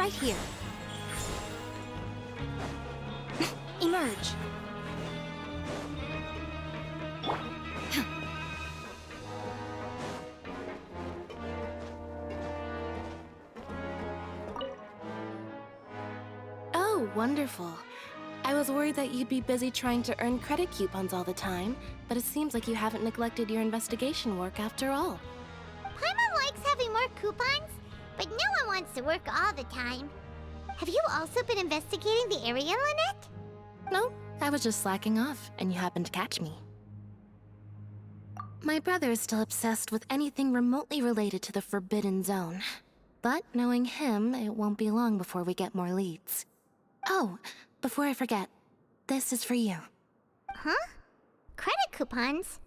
F: right here. Emerge.
T: Oh, wonderful. I was worried that you'd be busy trying to earn credit coupons all the time, but it seems like you haven't neglected your investigation work after all.
A: Paimon likes having more coupons, but no one wants to work all the time. Have you also been investigating the area, Lynette?
T: No, I was just slacking off, and you happened to catch me. My brother is still obsessed with anything remotely related to the Forbidden Zone. But knowing him, it won't be long before we get more leads. Oh, before I forget, this is for you.
A: Huh? Credit coupons?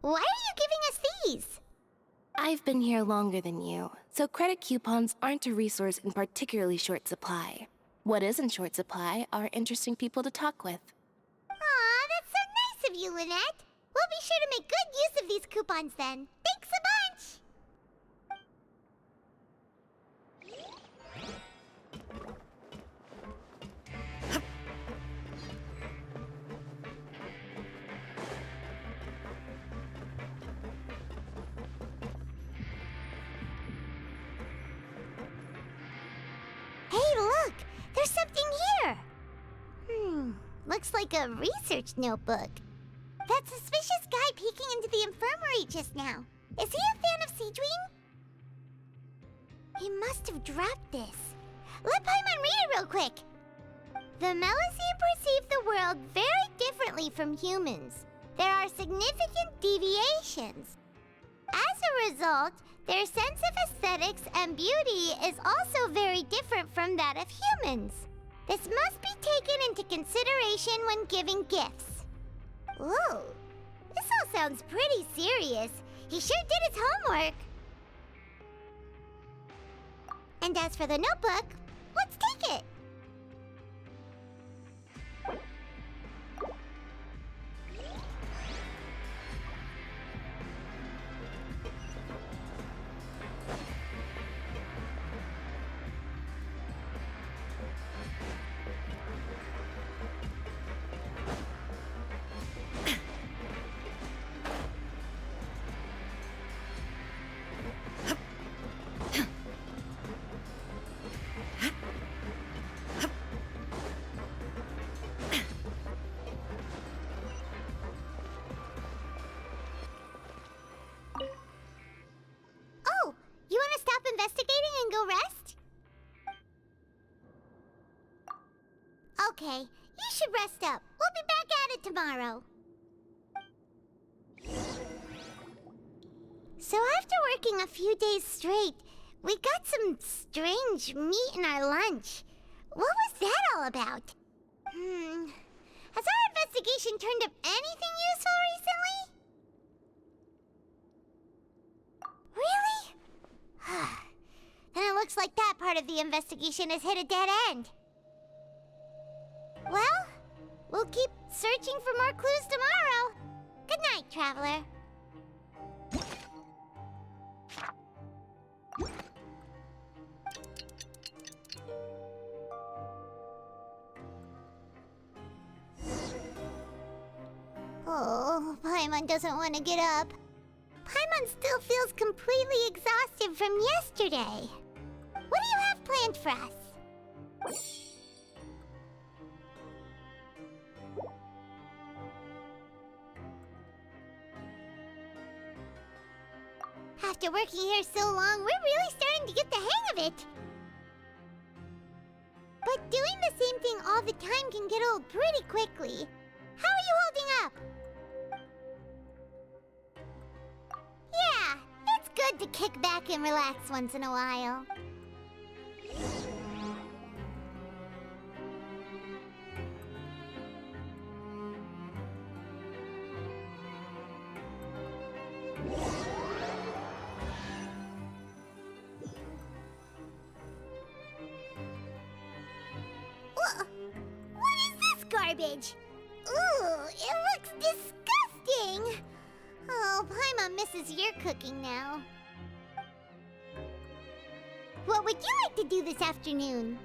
A: Why are you giving us these?
T: I've been here longer than you, so credit coupons aren't a resource in particularly short supply. What is in short supply are interesting people to talk with.
A: Aw, that's so nice of you, Lynette. We'll be sure to make good use of these coupons then. Thanks a bunch! Hey, look! There's something here! Looks like a research notebook. That suspicious guy peeking into the infirmary just now. Is he a fan of Seedream? He must have dropped this. Let Paimon read it real quick! The Melusine perceive the world very differently from humans. There are significant deviations. As a result, their sense of aesthetics and beauty is also very different from that of humans. This must be taken into consideration when giving gifts. Ooh, this all sounds pretty serious. He sure did his homework. And as for the notebook, let's take it. Investigating and go rest? Okay, you should rest up. We'll be back at it tomorrow. So after working a few days straight, we got some strange meat in our lunch. What was that all about? Has our investigation turned up anything useful recently? Really? Then it looks like that part of the investigation has hit a dead end. Well, we'll keep searching for more clues tomorrow. Good night, Traveler. Oh, Paimon doesn't want to get up. Paimon still feels completely exhausted from yesterday. What do you have planned for us? After working here so long, we're really starting to get the hang of it. But doing the same thing all the time can get old pretty quickly. How are you holding up? Yeah, it's good to kick back and relax once in a while. What is this garbage? Ooh, it looks disgusting! Oh, Paimon misses your cooking now. What would you like to do this afternoon?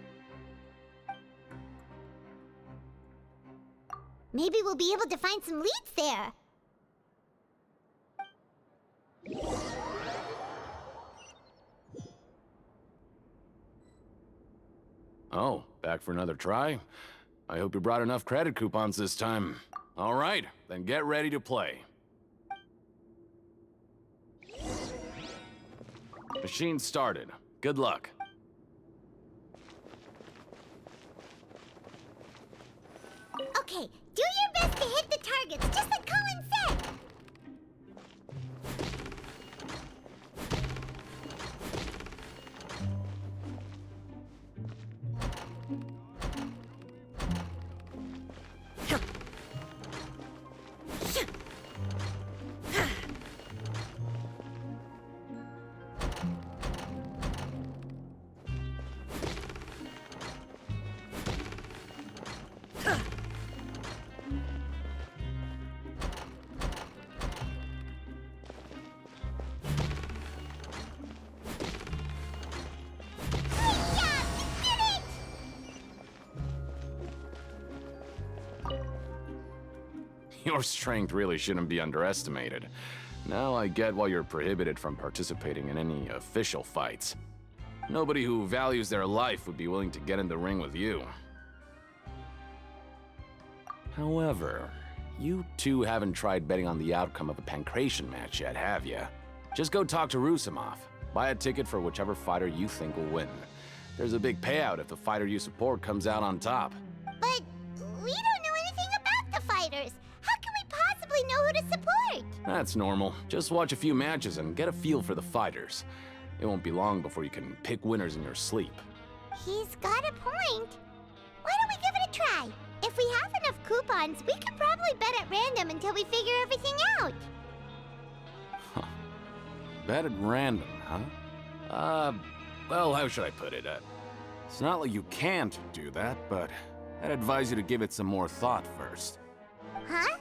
A: Maybe we'll be able to find some leads there.
L: Oh, back for another try? I hope you brought enough credit coupons this time. All right, then get ready to play. Machine started. Good luck.
A: Okay, do your best to hit the targets, just like Colin said.
L: Your strength really shouldn't be underestimated. Now I get why you're prohibited from participating in any official fights. Nobody who values their life would be willing to get in the ring with you. However, you two haven't tried betting on the outcome of a Pancration match yet, have you? Just go talk to Rusimov. Buy a ticket for whichever fighter you think will win. There's a big payout if the fighter you support comes out on top.
A: But we don't know anything about the fighters. How can we possibly know who to support?
L: That's normal. Just watch a few matches and get a feel for the fighters. It won't be long before you can pick winners in your sleep.
A: He's got a point. Why don't we give it a try? If we have enough coupons, we could probably bet at random until we figure everything out.
L: Bet at random, huh? Well, how should I put it? It's not like you can't do that, but I'd advise you to give it some more thought first.
A: Huh?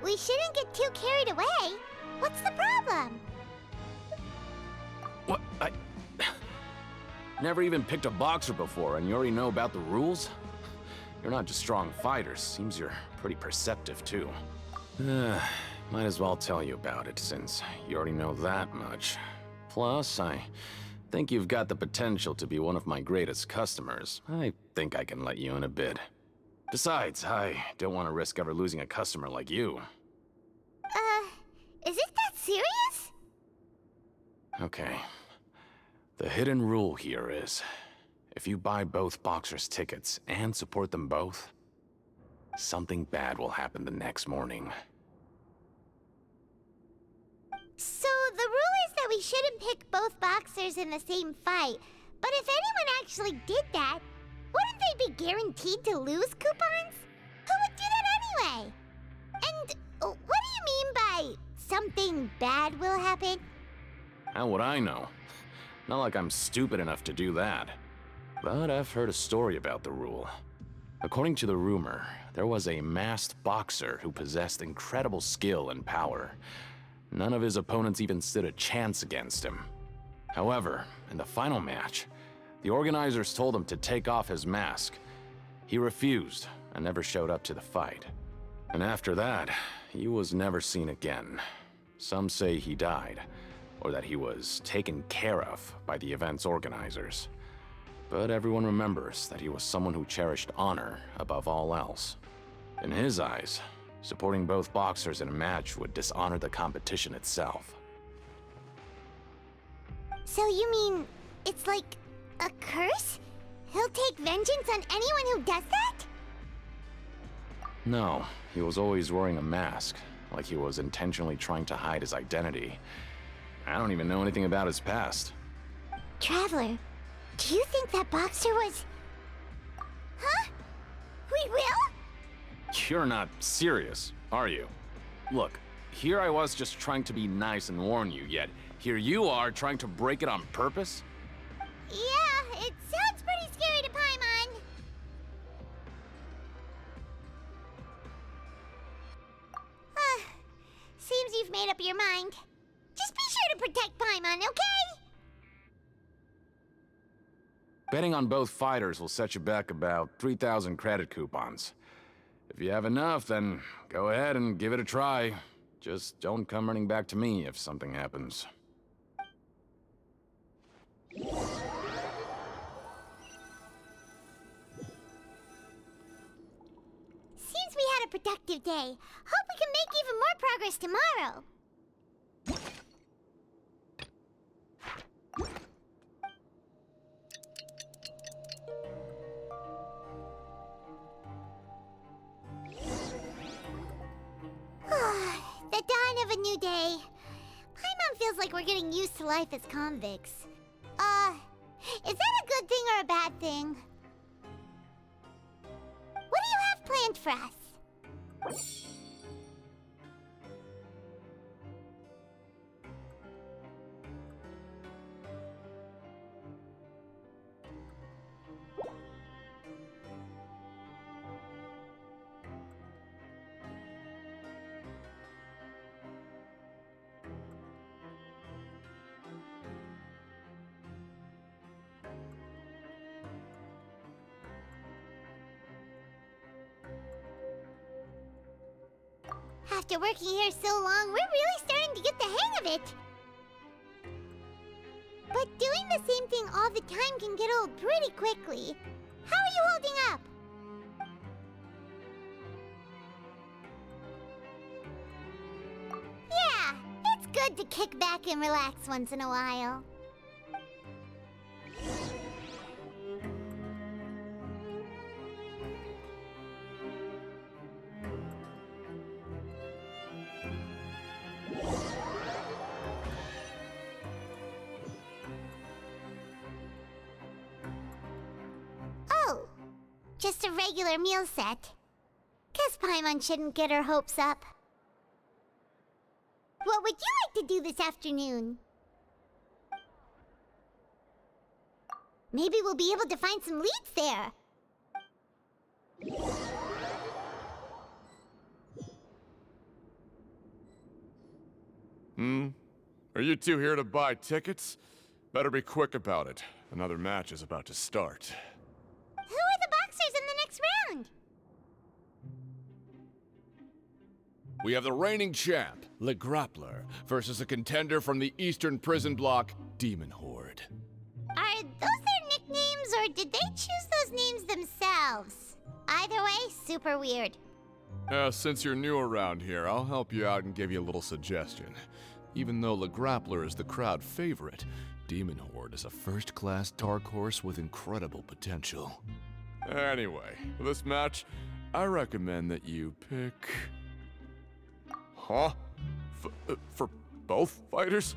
A: We shouldn't get too carried away. What's the problem?
L: What? I never even picked a boxer before, and you already know about the rules? You're not just strong fighters. Seems you're pretty perceptive, too. Might as well tell you about it, since you already know that much. Plus, I think you've got the potential to be one of my greatest customers. I think I can let you in a bid. Besides, I don't want to risk ever losing a customer like you.
A: Is it that serious?
L: Okay. The hidden rule here is, if you buy both boxers' tickets and support them both, something bad will happen the next morning.
A: So the rule is that we shouldn't pick both boxers in the same fight. But if anyone actually did that, wouldn't they be guaranteed to lose coupons? Who would do that anyway? And what do you mean by something bad will happen?
L: How would I know? Not like I'm stupid enough to do that. But I've heard a story about the rule. According to the rumor, there was a masked boxer who possessed incredible skill and power. None of his opponents even stood a chance against him. However, in the final match, the organizers told him to take off his mask. He refused and never showed up to the fight. And after that, he was never seen again. Some say he died, or that he was taken care of by the event's organizers. But everyone remembers that he was someone who cherished honor above all else. In his eyes, supporting both boxers in a match would dishonor the competition itself.
A: So you mean it's like a curse? He'll take vengeance on anyone who does that?
L: No, he was always wearing a mask, like he was intentionally trying to hide his identity. I don't even know anything about his past.
A: Traveler, do you think that boxer was... Huh? We will?
L: You're not serious, are you? Look, here I was just trying to be nice and warn you, yet here you are trying to break it on purpose?
A: Yeah, it sounds pretty scary to Paimon. Seems you've made up your mind. Just be sure to protect Paimon, okay?
U: Betting on both fighters will set you back about 3,000 credit coupons. If you have enough, then go ahead and give it a try. Just don't come running back to me if something happens.
A: Seems we had a productive day. Hope we can make even more progress tomorrow. The dawn of a new day. Paimon feels like we're getting used to life as convicts. Is that a good thing or a bad thing? What do you have planned for us? After working here so long, we're really starting to get the hang of it. But doing the same thing all the time can get old pretty quickly. How are you holding up? Yeah, it's good to kick back and relax once in a while. Just a regular meal set. Guess Paimon shouldn't get her hopes up. What would you like to do this afternoon? Maybe we'll be able to find some leads there.
V: Are you two here to buy tickets? Better be quick about it. Another match is about to start.
A: Who are the boxers in the next round?
V: We have the reigning champ, Le Grappler, versus a contender from the Eastern Prison Block, Demon Horde.
A: Are those their nicknames, or did they choose those names themselves? Either way, super weird.
V: Since you're new around here, I'll help you out and give you a little suggestion. Even though Le Grappler is the crowd favorite, Demon Horde is a first-class dark horse with incredible potential. Anyway, for this match, I recommend that you pick... Huh? For both fighters?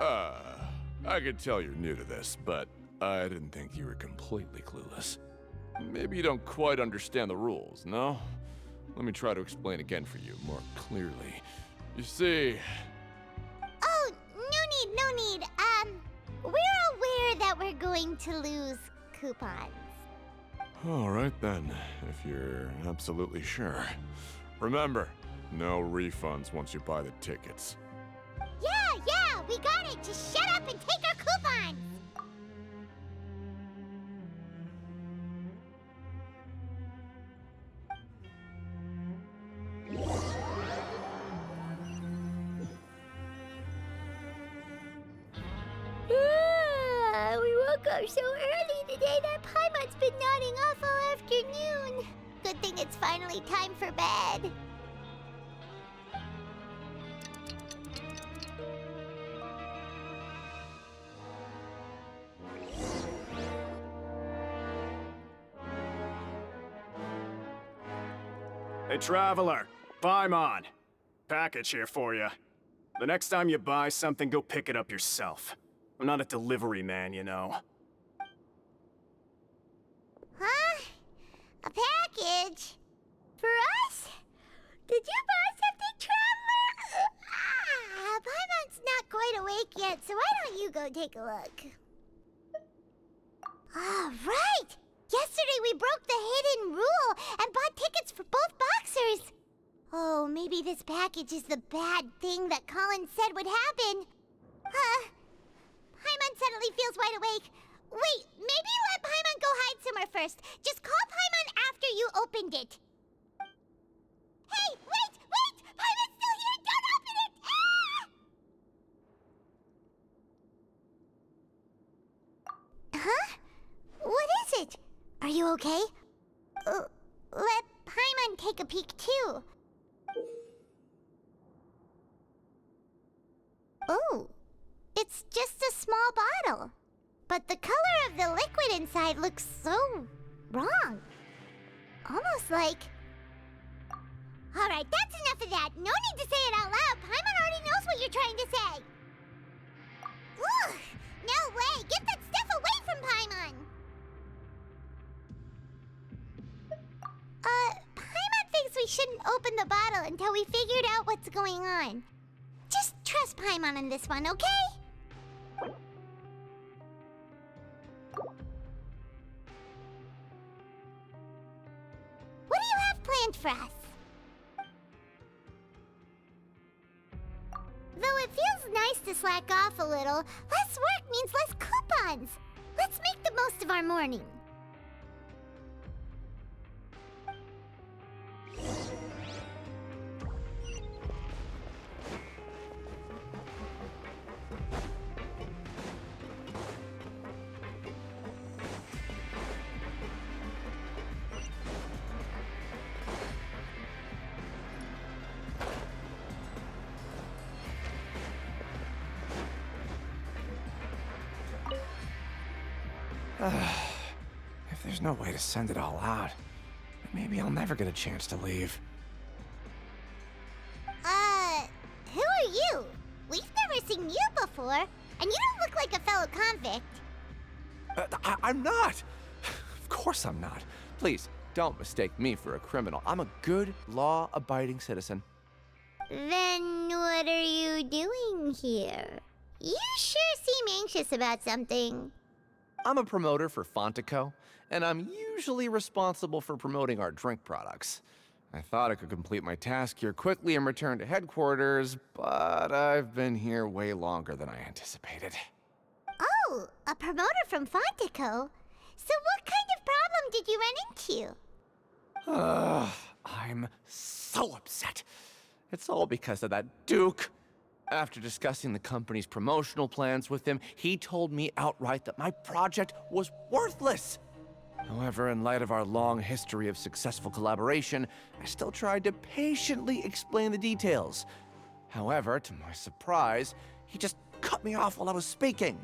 V: I can tell you're new to this, but I didn't think you were completely clueless. Maybe you don't quite understand the rules, no? Let me try to explain again for you more clearly. You see...
A: Oh, no need. We're aware that we're going to lose coupons.
V: Alright then, if you're absolutely sure. Remember, no refunds once you buy the tickets.
A: Yeah, we got it! Just shut up and take our coupons! We woke up so early today that Paimon's been nodding off all afternoon. Good thing it's finally time for bed.
O: Hey, Traveler, Paimon. Package here for you. The next time you buy something, go pick it up yourself. I'm not a delivery man, you know.
A: Huh? A package? For us? Did you buy something, Traveler? Paimon's not quite awake yet, so why don't you go take a look? Right! Yesterday we broke the hidden rule and bought tickets for both boxers. Oh, maybe this package is the bad thing that Colin said would happen. Paimon suddenly feels wide awake. Wait, maybe let Paimon go hide somewhere first. Just call Paimon after you opened it. Hey, wait! Paimon's still here! Don't open it! Ah! Huh? What is it? Are you okay? Let Paimon take a peek too. Oh, it's just a small bottle. But the color of the liquid inside looks so wrong. Almost like... Alright, that's enough of that. No need to say it out loud. Paimon already knows what you're trying to say. Ugh! No way! Get that stuff away from Paimon! Paimon thinks we shouldn't open the bottle until we figured out what's going on. Just trust Paimon on this one, okay? What do you have planned for us? Though it feels nice to slack off a little, less work means less coupons. Let's make the most of our morning.
B: If there's no way to send it all out, maybe I'll never get a chance to leave.
A: Who are you? We've never seen you before, and you don't look like a fellow convict.
B: I'm not! Of course I'm not. Please, don't mistake me for a criminal. I'm a good, law-abiding citizen.
A: Then what are you doing here? You sure seem anxious about something.
B: I'm a promoter for Fontaine, and I'm usually responsible for promoting our drink products. I thought I could complete my task here quickly and return to headquarters, but I've been here way longer than I anticipated.
A: Oh, a promoter from Fontaine? So what kind of problem did you run into?
B: I'm so upset. It's all because of that Duke. After discussing the company's promotional plans with him, he told me outright that my project was worthless. However, in light of our long history of successful collaboration, I still tried to patiently explain the details. However, to my surprise, he just cut me off while I was speaking.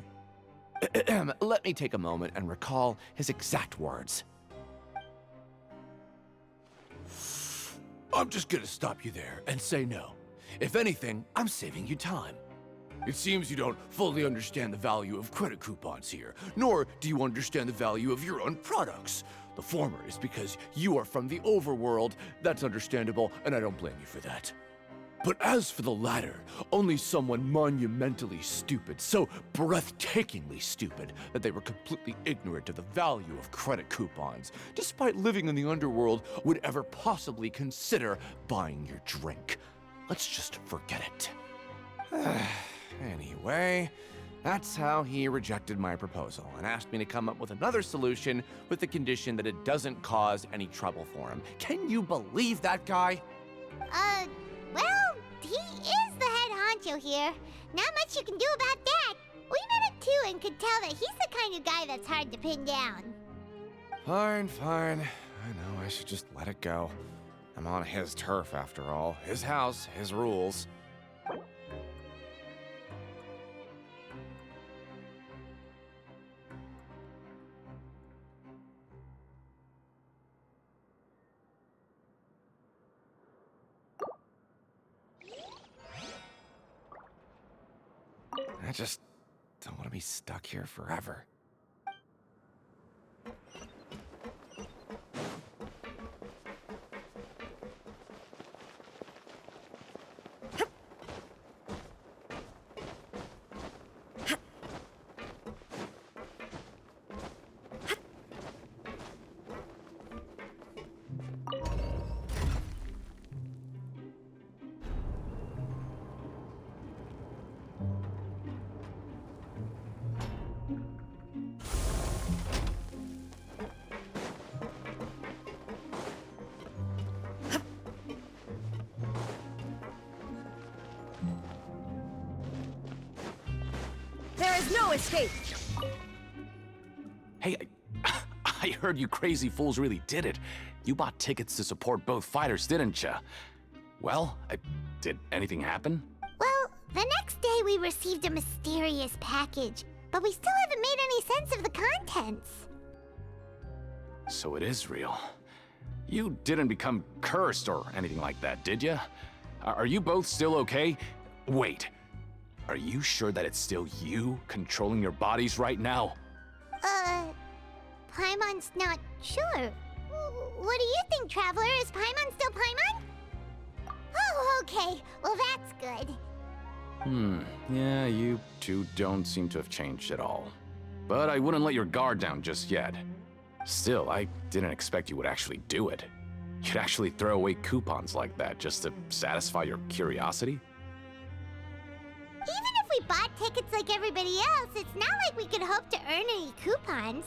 B: Let me take a moment and recall his exact words. I'm just gonna stop you there and say no. If anything, I'm saving you time. It seems you don't fully understand the value of credit coupons here, nor do you understand the value of your own products. The former is because you are from the overworld. That's understandable, and I don't blame you for that. But as for the latter, only someone monumentally stupid, so breathtakingly stupid that they were completely ignorant of the value of credit coupons, despite living in the underworld, would ever possibly consider buying your drink. Let's just forget it. Anyway, that's how he rejected my proposal and asked me to come up with another solution with the condition that it doesn't cause any trouble for him. Can you believe that guy?
A: Well, he is the head honcho here. Not much you can do about that. We met him too and could tell that he's the kind of guy that's hard to pin down.
B: Fine. I know I should just let it go. I'm on his turf after all. His house, his rules. I just don't want to be stuck here forever.
G: There is no escape!
U: Hey, I heard you crazy fools really did it. You bought tickets to support both fighters, didn't ya? Well, did anything happen?
A: Well, the next day we received a mysterious package, but we still haven't made any sense of the contents.
U: So it is real. You didn't become cursed or anything like that, did ya? Are you both still okay? Wait, are you sure that it's still you controlling your bodies right now?
A: Paimon's not sure. What do you think, Traveler? Is Paimon still Paimon? Oh, okay. Well, that's good.
U: Yeah, you two don't seem to have changed at all. But I wouldn't let your guard down just yet. Still, I didn't expect you would actually do it. You'd actually throw away coupons like that just to satisfy your curiosity?
A: Even if we bought tickets like everybody else, it's not like we could hope to earn any coupons.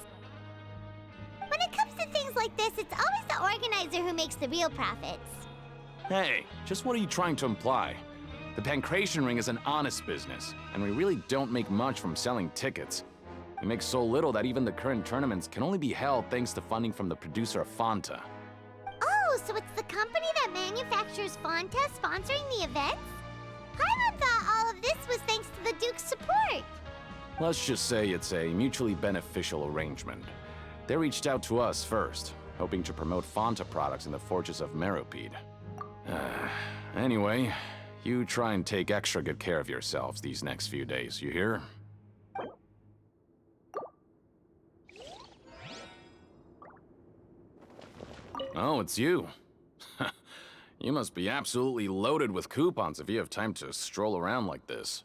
A: When it comes to things like this, it's always the organizer who makes the real profits.
U: Hey, just what are you trying to imply? The Pancration Ring is an honest business, and we really don't make much from selling tickets. We make so little that even the current tournaments can only be held thanks to funding from the producer of Fanta.
A: Oh, so it's the company that manufactures Fanta sponsoring the events? Paimon thought all of this was thanks to the Duke's support.
U: Let's just say it's a mutually beneficial arrangement. They reached out to us first, hoping to promote Fanta products in the fortress of Meropide. Anyway, you try and take extra good care of yourselves these next few days, you hear? Oh, it's you. You must be absolutely loaded with coupons if you have time to stroll around like this.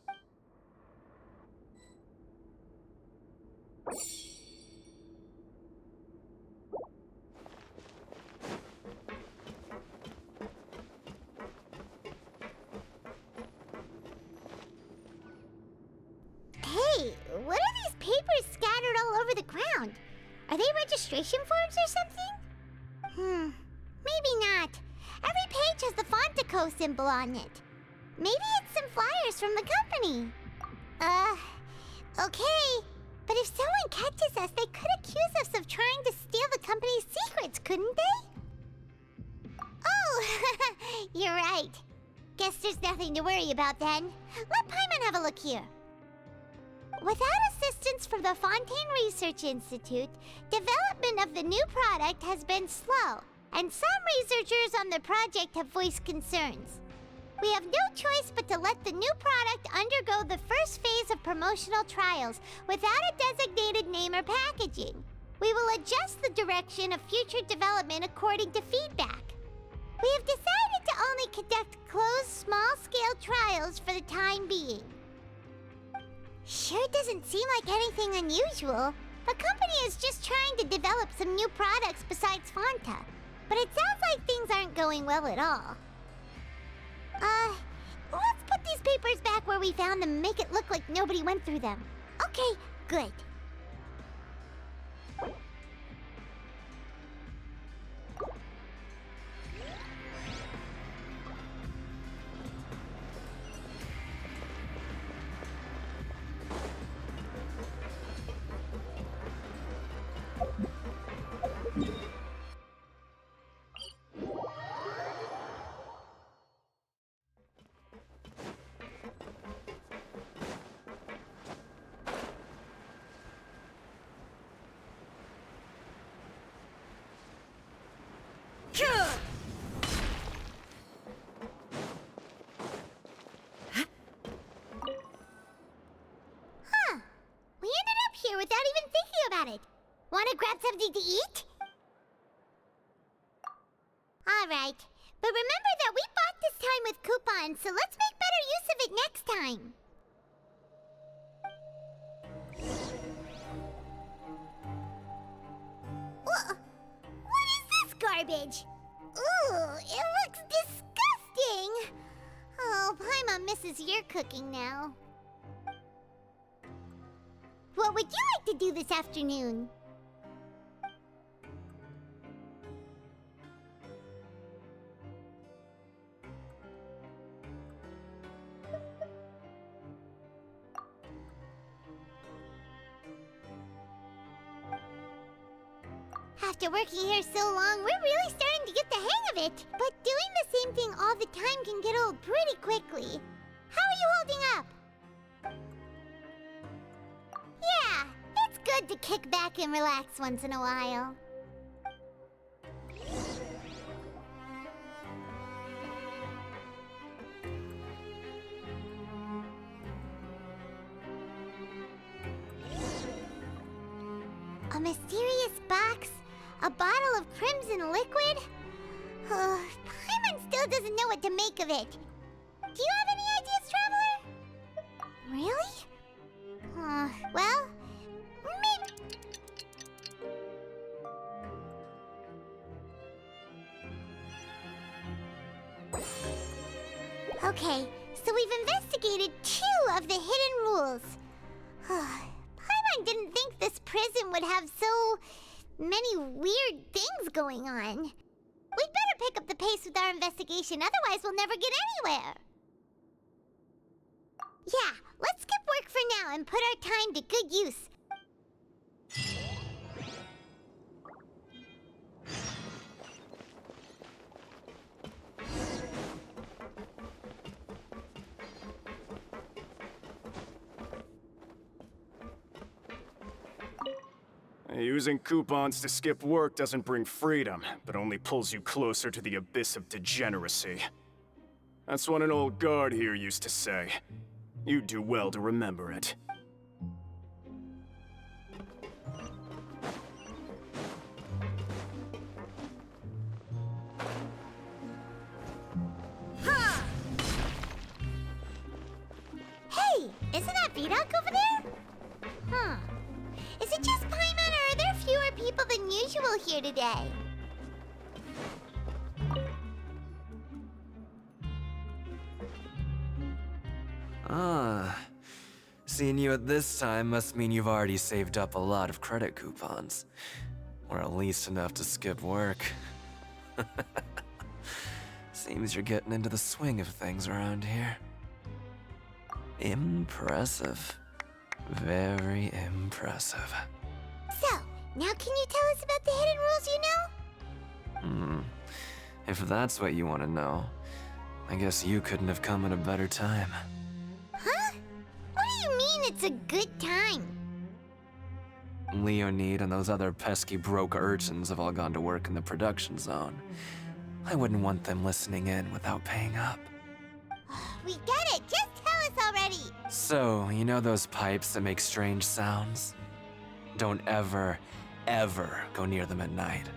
A: Hey, what are these papers scattered all over the ground? Are they registration forms or something? Maybe not. Every page has the Fontaco symbol on it. Maybe it's some flyers from the company. Okay. But if someone catches us, they could accuse us of trying to steal the company's secrets, couldn't they? Oh, you're right. Guess there's nothing to worry about then. Let Paimon have a look here. Without assistance from the Fontaine Research Institute, development of the new product has been slow, and some researchers on the project have voiced concerns. We have no choice but to let the new product undergo the first phase of promotional trials without a designated name or packaging. We will adjust the direction of future development according to feedback. We have decided to only conduct closed, small-scale trials for the time being. Sure doesn't seem like anything unusual. The company is just trying to develop some new products besides Fanta. But it sounds like things aren't going well at all. Let's put these papers back where we found them and make it look like nobody went through them. Okay, good. We ended up here without even thinking about it. Want to grab something to eat? Alright, but remember that we bought this time with coupons, so let's make better use of it next time. What is this garbage? Ooh, it looks disgusting! Oh, Paimon misses your cooking now. What would you like to do this afternoon? After working here so long, we're really starting to get the hang of it. But doing the same thing all the time can get old pretty quickly. How are you holding up? Yeah, it's good to kick back and relax once in a while. A mysterious box? A bottle of crimson liquid? Paimon still doesn't know what to make of it. Do you have any ideas, Traveler? Really? Well, maybe... Okay, so we've investigated 2 of the hidden rules. Paimon didn't think this prison would have so many weird things going on. We'd better pick up the pace with our investigation, otherwise we'll never get anywhere. Yeah, let's skip work for now and put our time to good use.
O: Using coupons to skip work doesn't bring freedom, but only pulls you closer to the abyss of degeneracy. That's what an old guard here used to say. You'd do well to remember it.
A: Hey, isn't that Vidoc over there? Is it just Paimon, or are there fewer people than usual here today?
R: Seeing you at this time must mean you've already saved up a lot of credit coupons. Or at least enough to skip work. Seems you're getting into the swing of things around here. Impressive. Very impressive.
A: So, now can you tell us about the hidden rules you know?
R: If that's what you want to know, I guess you couldn't have come at a better time.
A: Huh? What do you mean it's a good time?
R: Leonid and those other pesky broke urchins have all gone to work in the production zone. I wouldn't want them listening in without paying up.
A: We get it! Just tell us already!
R: So, you know those pipes that make strange sounds? Don't ever, ever go near them at night.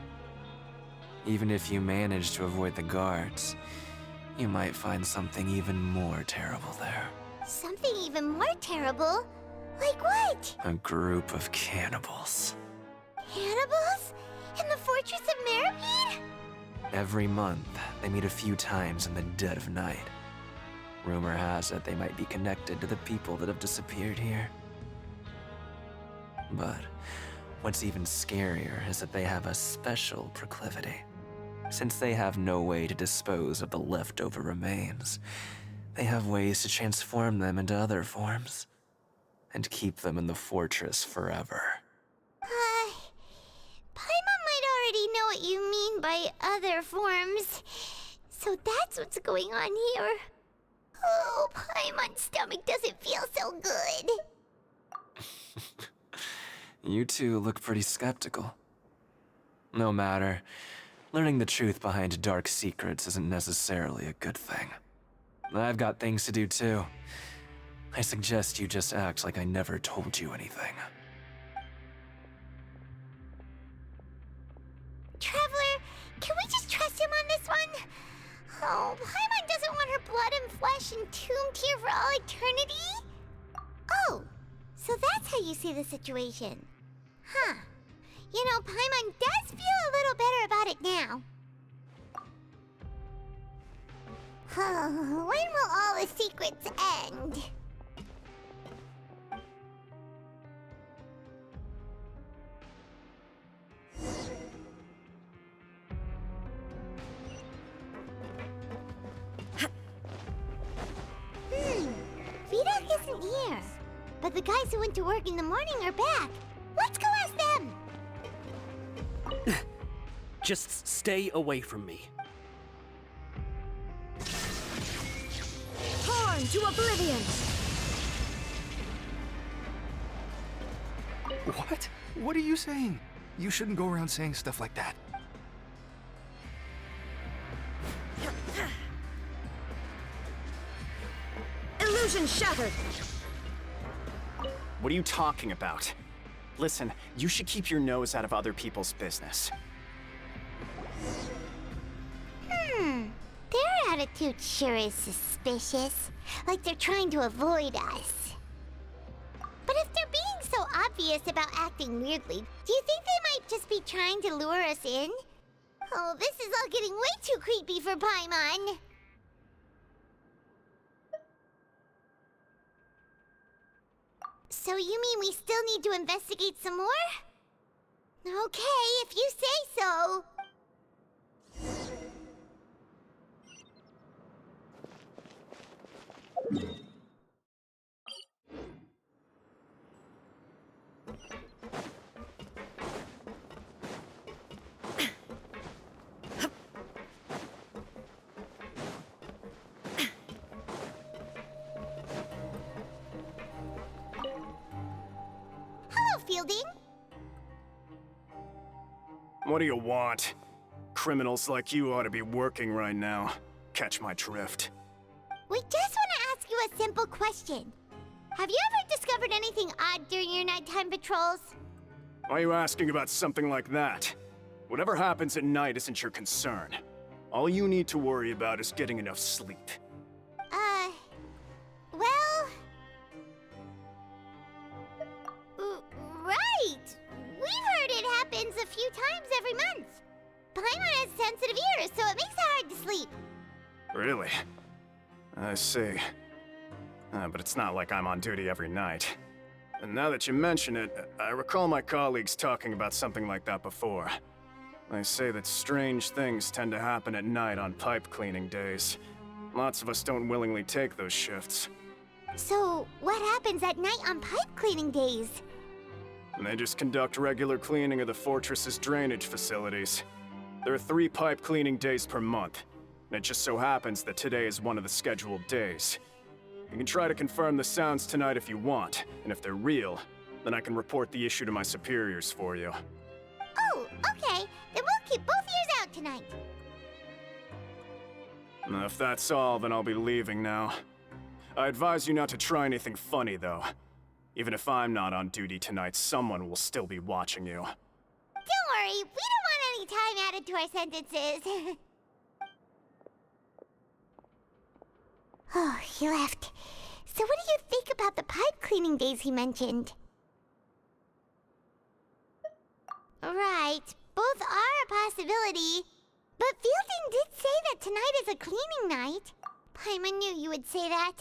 R: Even if you manage to avoid the guards, you might find something even more terrible there.
A: Something even more terrible? Like what?
R: A group of cannibals.
A: Cannibals? In the fortress of Meropide?
R: Every month, they meet a few times in the dead of night. Rumor has it they might be connected to the people that have disappeared here. But what's even scarier is that they have a special proclivity. Since they have no way to dispose of the leftover remains, they have ways to transform them into other forms and keep them in the fortress forever.
A: Paimon might already know what you mean by other forms. So that's what's going on here. Oh, Paimon's stomach doesn't feel so good.
R: You two look pretty skeptical. No matter. Learning the truth behind dark secrets isn't necessarily a good thing. I've got things to do too. I suggest you just act like I never told you anything.
A: Traveler, can we just trust him on this one? Oh, Paimon doesn't want her blood and flesh entombed here for all eternity? Oh, so that's how you see the situation. Huh. You know, Paimon does feel a little better about it now. When will all the secrets end? Vidoc isn't here. But the guys who went to work in the morning are back. Let's go ask them!
C: Just stay away from me.
G: Torn to oblivion!
M: What? What are you saying? You shouldn't go around saying stuff like that.
G: Illusion shattered!
O: What are you talking about? Listen, you should keep your nose out of other people's business.
A: Their attitude sure is suspicious. Like they're trying to avoid us. But if they're being so obvious about acting weirdly, do you think they might just be trying to lure us in? Oh, this is all getting way too creepy for Paimon. So you mean we still need to investigate some more? Okay, if you say so. Hello, Fielding.
O: What do you want? Criminals like you ought to be working right now. Catch my drift.
A: We just want to ask you a simple question. Have you ever discovered anything odd during your nighttime patrols?
O: Why are you asking about something like that? Whatever happens at night isn't your concern. All you need to worry about is getting enough sleep.
A: Well... right! We've heard it happens a few times every month. Paimon has sensitive ears, so it makes it hard to sleep.
O: Really? I see. But it's not like I'm on duty every night. And now that you mention it, I recall my colleagues talking about something like that before. They say that strange things tend to happen at night on pipe cleaning days. Lots of us don't willingly take those shifts.
A: So, what happens at night on pipe cleaning days?
O: And they just conduct regular cleaning of the fortress's drainage facilities. There are 3 pipe cleaning days per month. And it just so happens that today is one of the scheduled days. You can try to confirm the sounds tonight if you want, and if they're real, then I can report the issue to my superiors for you.
A: Oh, okay. Then we'll keep both ears out tonight.
O: If that's all, then I'll be leaving now. I advise you not to try anything funny, though. Even if I'm not on duty tonight, someone will still be watching you.
A: Don't worry, we don't want any time added to our sentences. Oh, he left. So what do you think about the pipe cleaning days he mentioned? Right, both are a possibility. But Fielding did say that tonight is a cleaning night. Paimon knew you would say that.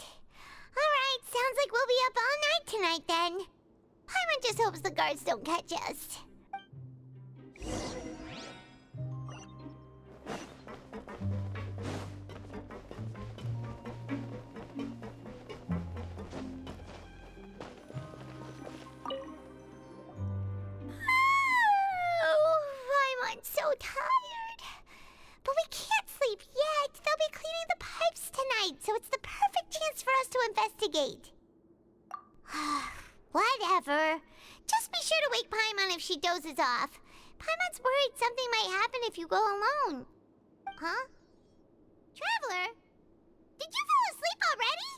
A: Alright, sounds like we'll be up all night tonight then. Paimon just hopes the guards don't catch us. I'm so tired. But we can't sleep yet. They'll be cleaning the pipes tonight, so it's the perfect chance for us to investigate. Whatever. Just be sure to wake Paimon if she dozes off. Paimon's worried something might happen if you go alone. Huh? Traveler? Did you fall asleep already?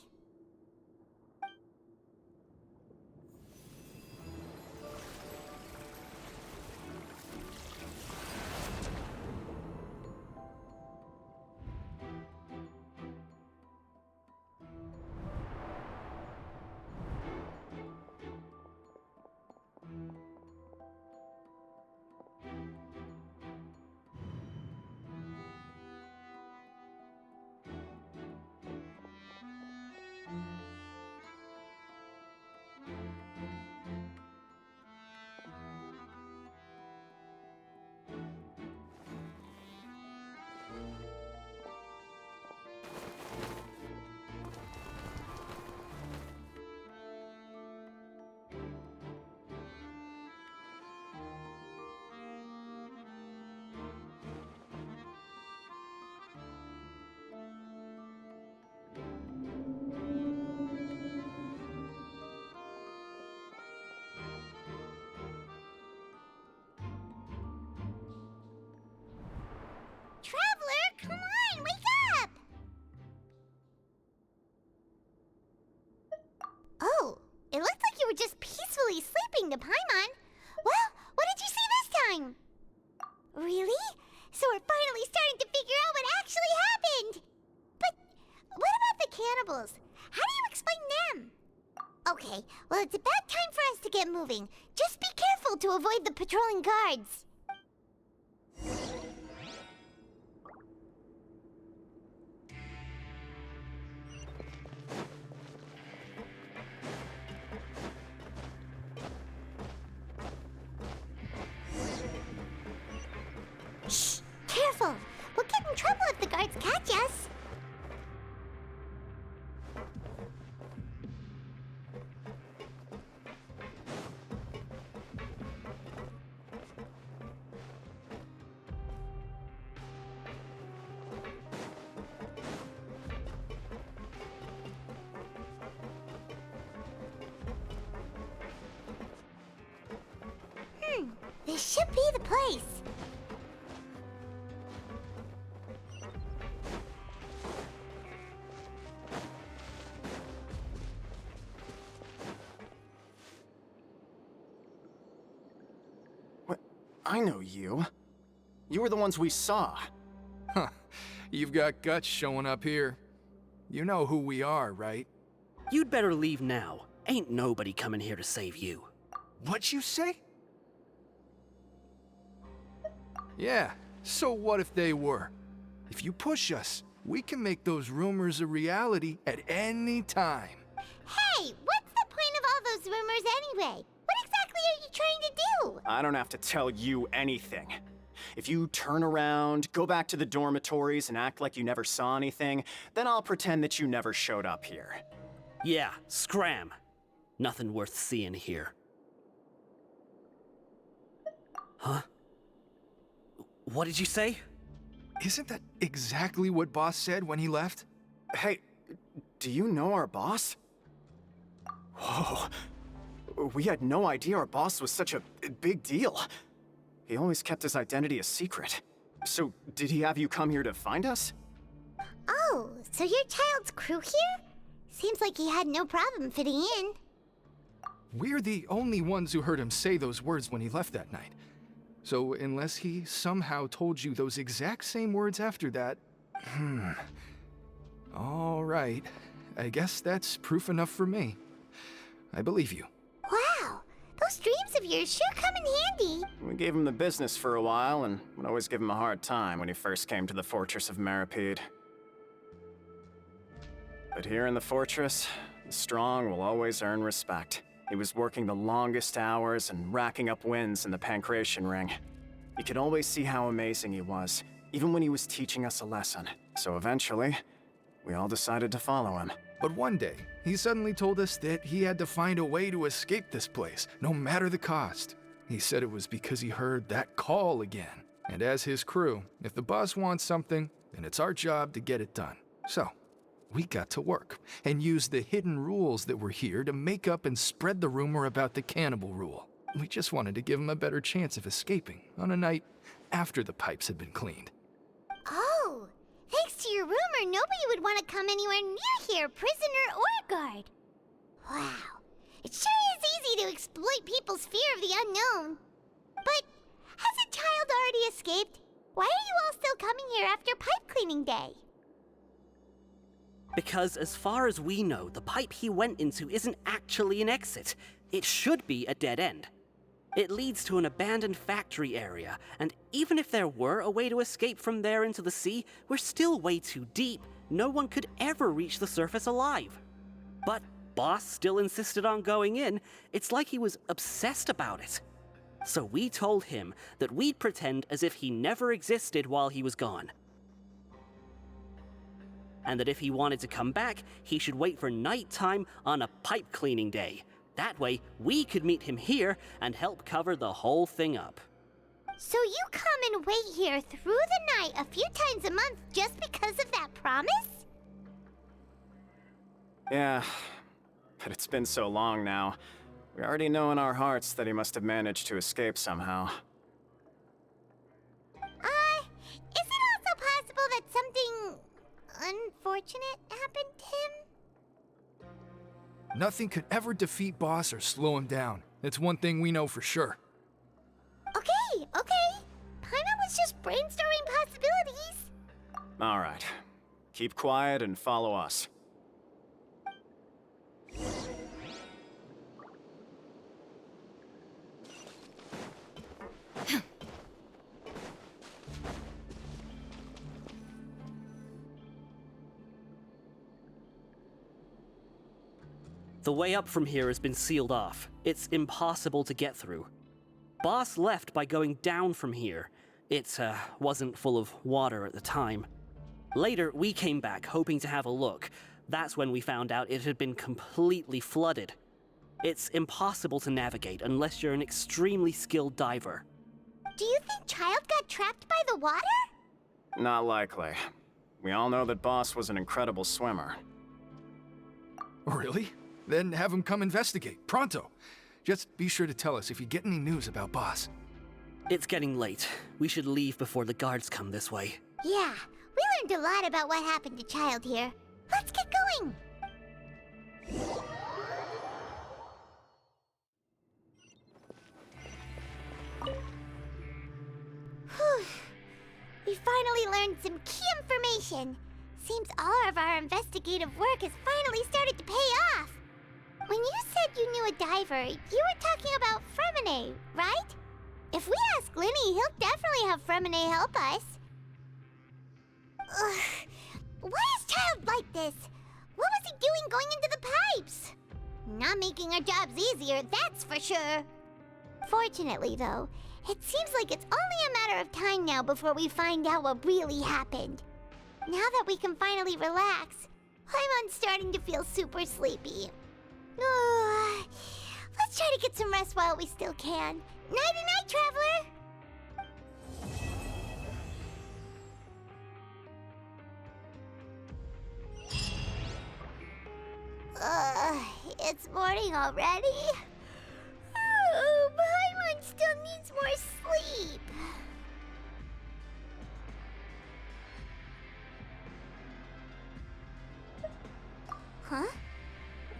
A: Okay, well, it's about time for us to get moving. Just be careful to avoid the patrolling guards. Shh! Careful! We'll get in trouble if the guards catch us. This should be the place.
O: What? I know you. You were the ones we saw.
M: Huh. You've got guts showing up here. You know who we are, right?
C: You'd better leave now. Ain't nobody coming here to save you.
M: What'd you say? Yeah, so what if they were? If you push us, we can make those rumors a reality at any time.
A: Hey, what's the point of all those rumors anyway? What exactly are you trying to do?
O: I don't have to tell you anything. If you turn around, go back to the dormitories and act like you never saw anything, then I'll pretend that you never showed up here.
C: Yeah, scram. Nothing worth seeing here. Huh? What did you say?
M: Isn't that exactly what Boss said when he left?
O: Hey, do you know our boss? Whoa. We had no idea our boss was such a big deal. He always kept his identity a secret. So, did he have you come here to find us?
A: Oh, so you're Child's crew here? Seems like he had no problem fitting in.
M: We're the only ones who heard him say those words when he left that night. So unless he somehow told you those exact same words after that... All right. I guess that's proof enough for me. I believe you.
A: Wow, those dreams of yours sure come in handy.
O: We gave him the business for a while and would always give him a hard time when he first came to the fortress of Meropide. But here in the fortress, the strong will always earn respect. He was working the longest hours and racking up wins in the Pancration Ring. You could always see how amazing he was, even when he was teaching us a lesson. So eventually, we all decided to follow him.
M: But one day, he suddenly told us that he had to find a way to escape this place, no matter the cost. He said it was because he heard that call again. And as his crew, if the boss wants something, then it's our job to get it done. So, we got to work and used the hidden rules that were here to make up and spread the rumor about the cannibal rule. We just wanted to give him a better chance of escaping on a night after the pipes had been cleaned.
A: Oh, thanks to your rumor, nobody would want to come anywhere near here, prisoner or guard. Wow, it sure is easy to exploit people's fear of the unknown. But hasn't Child already escaped? Why are you all still coming here after pipe cleaning day?
C: Because as far as we know, the pipe he went into isn't actually an exit. It should be a dead end. It leads to an abandoned factory area, and even if there were a way to escape from there into the sea, we're still way too deep. No one could ever reach the surface alive. But Boss still insisted on going in. It's like he was obsessed about it. So we told him that we'd pretend as if he never existed while he was gone. And that if he wanted to come back, he should wait for nighttime on a pipe cleaning day. That way, we could meet him here and help cover the whole thing up.
A: So you come and wait here through the night a few times a month just because of that promise?
O: Yeah, but it's been so long now. We already know in our hearts that he must have managed to escape somehow.
A: Is it also possible that something unfortunate happened to him?
M: Nothing could ever defeat Boss or slow him down. It's one thing we know for sure.
A: Okay. Paimon was just brainstorming possibilities.
O: All right. Keep quiet and follow us.
C: The way up from here has been sealed off. It's impossible to get through. Boss left by going down from here. It wasn't full of water at the time. Later, we came back hoping to have a look. That's when we found out it had been completely flooded. It's impossible to navigate unless you're an extremely skilled diver.
A: Do you think Child got trapped by the water?
O: Not likely. We all know that Boss was an incredible swimmer.
M: Really? Then have him come investigate, pronto. Just be sure to tell us if you get any news about Boss.
C: It's getting late. We should leave before the guards come this way.
A: Yeah, we learned a lot about what happened to Child here. Let's get going! Whew. We finally learned some key information. Seems all of our investigative work has finally started to pay off. When you said you knew a diver, you were talking about Fremine, right? If we ask Linny, he'll definitely have Fremine help us. Ugh. Why is Child like this? What was he doing going into the pipes? Not making our jobs easier, that's for sure. Fortunately, though, it seems like it's only a matter of time now before we find out what really happened. Now that we can finally relax, I'm starting to feel super sleepy. Let's try to get some rest while we still can. Nighty-night, traveler! It's morning already? Oh, Paimon still needs more sleep. Huh?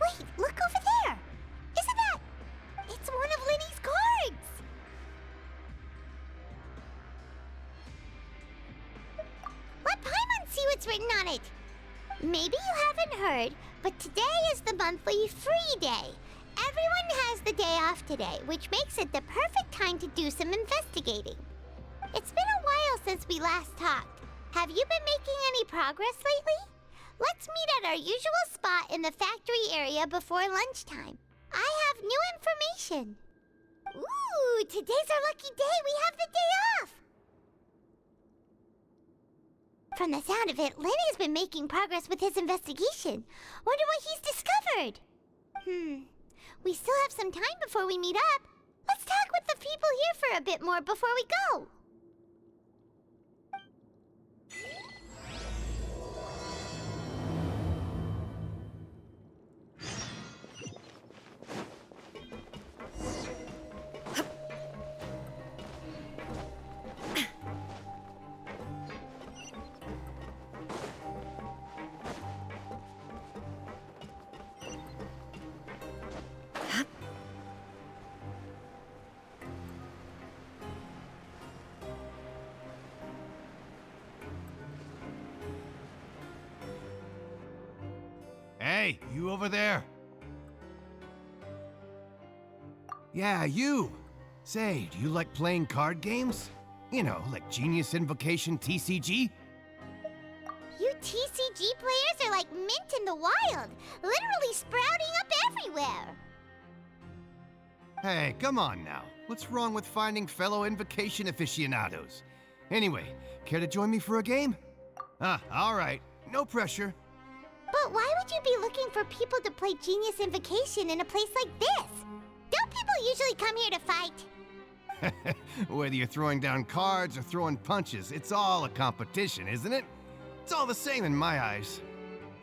A: Wait, look over there! Isn't that... It's one of Linny's cards! Let Paimon see what's written on it! Maybe you haven't heard, but today is the monthly free day. Everyone has the day off today, which makes it the perfect time to do some investigating. It's been a while since we last talked. Have you been making any progress lately? Let's meet at our usual spot in the factory area before lunchtime. I have new information. Ooh, today's our lucky day. We have the day off. From the sound of it, Lenny's been making progress with his investigation. Wonder what he's discovered. We still have some time before we meet up. Let's talk with the people here for a bit more before we go.
E: Hey, you over there? Yeah, you! Say, do you like playing card games? You know, like Genius Invocation TCG?
A: You TCG players are like mint in the wild, literally sprouting up everywhere.
E: Hey, come on now. What's wrong with finding fellow Invocation aficionados? Anyway, care to join me for a game? All right. No pressure.
A: But why would you be looking for people to play Genius Invocation in a place like this? Don't people usually come here to fight?
E: Whether you're throwing down cards or throwing punches, it's all a competition, isn't it? It's all the same in my eyes.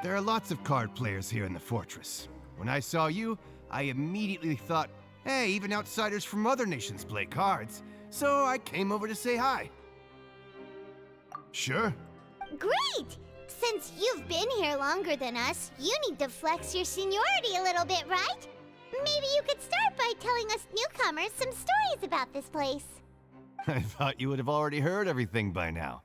E: There are lots of card players here in the fortress. When I saw you, I immediately thought, hey, even outsiders from other nations play cards. So I came over to say hi. Sure.
A: Great! Since you've been here longer than us, you need to flex your seniority a little bit, right? Maybe you could start by telling us newcomers some stories about this place.
E: I thought you would have already heard everything by now.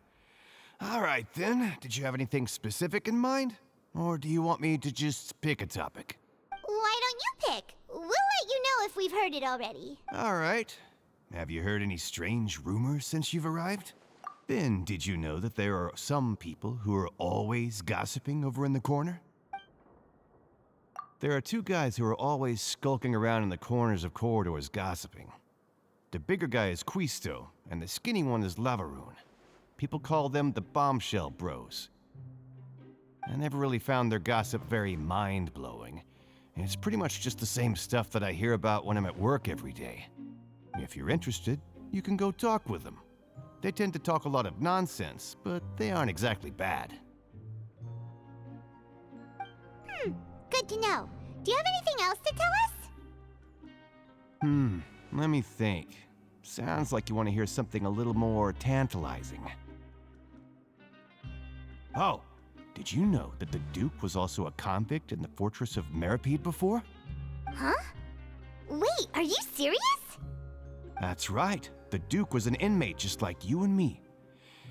E: All right, then. Did you have anything specific in mind? Or do you want me to just pick a topic?
A: Why don't you pick? We'll let you know if we've heard it already.
E: All right. Have you heard any strange rumors since you've arrived? Then, did you know that there are some people who are always gossiping over in the corner? There are two guys who are always skulking around in the corners of corridors gossiping. The bigger guy is Quisto, and the skinny one is Lavaroon. People call them the Bombshell Bros. I never really found their gossip very mind-blowing, and it's pretty much just the same stuff that I hear about when I'm at work every day. If you're interested, you can go talk with them. They tend to talk a lot of nonsense, but they aren't exactly bad.
A: Good to know. Do you have anything else to tell us?
E: Let me think. Sounds like you want to hear something a little more tantalizing. Oh, did you know that the Duke was also a convict in the fortress of Meropide before?
A: Huh? Wait, are you serious?
E: That's right. The Duke was an inmate just like you and me.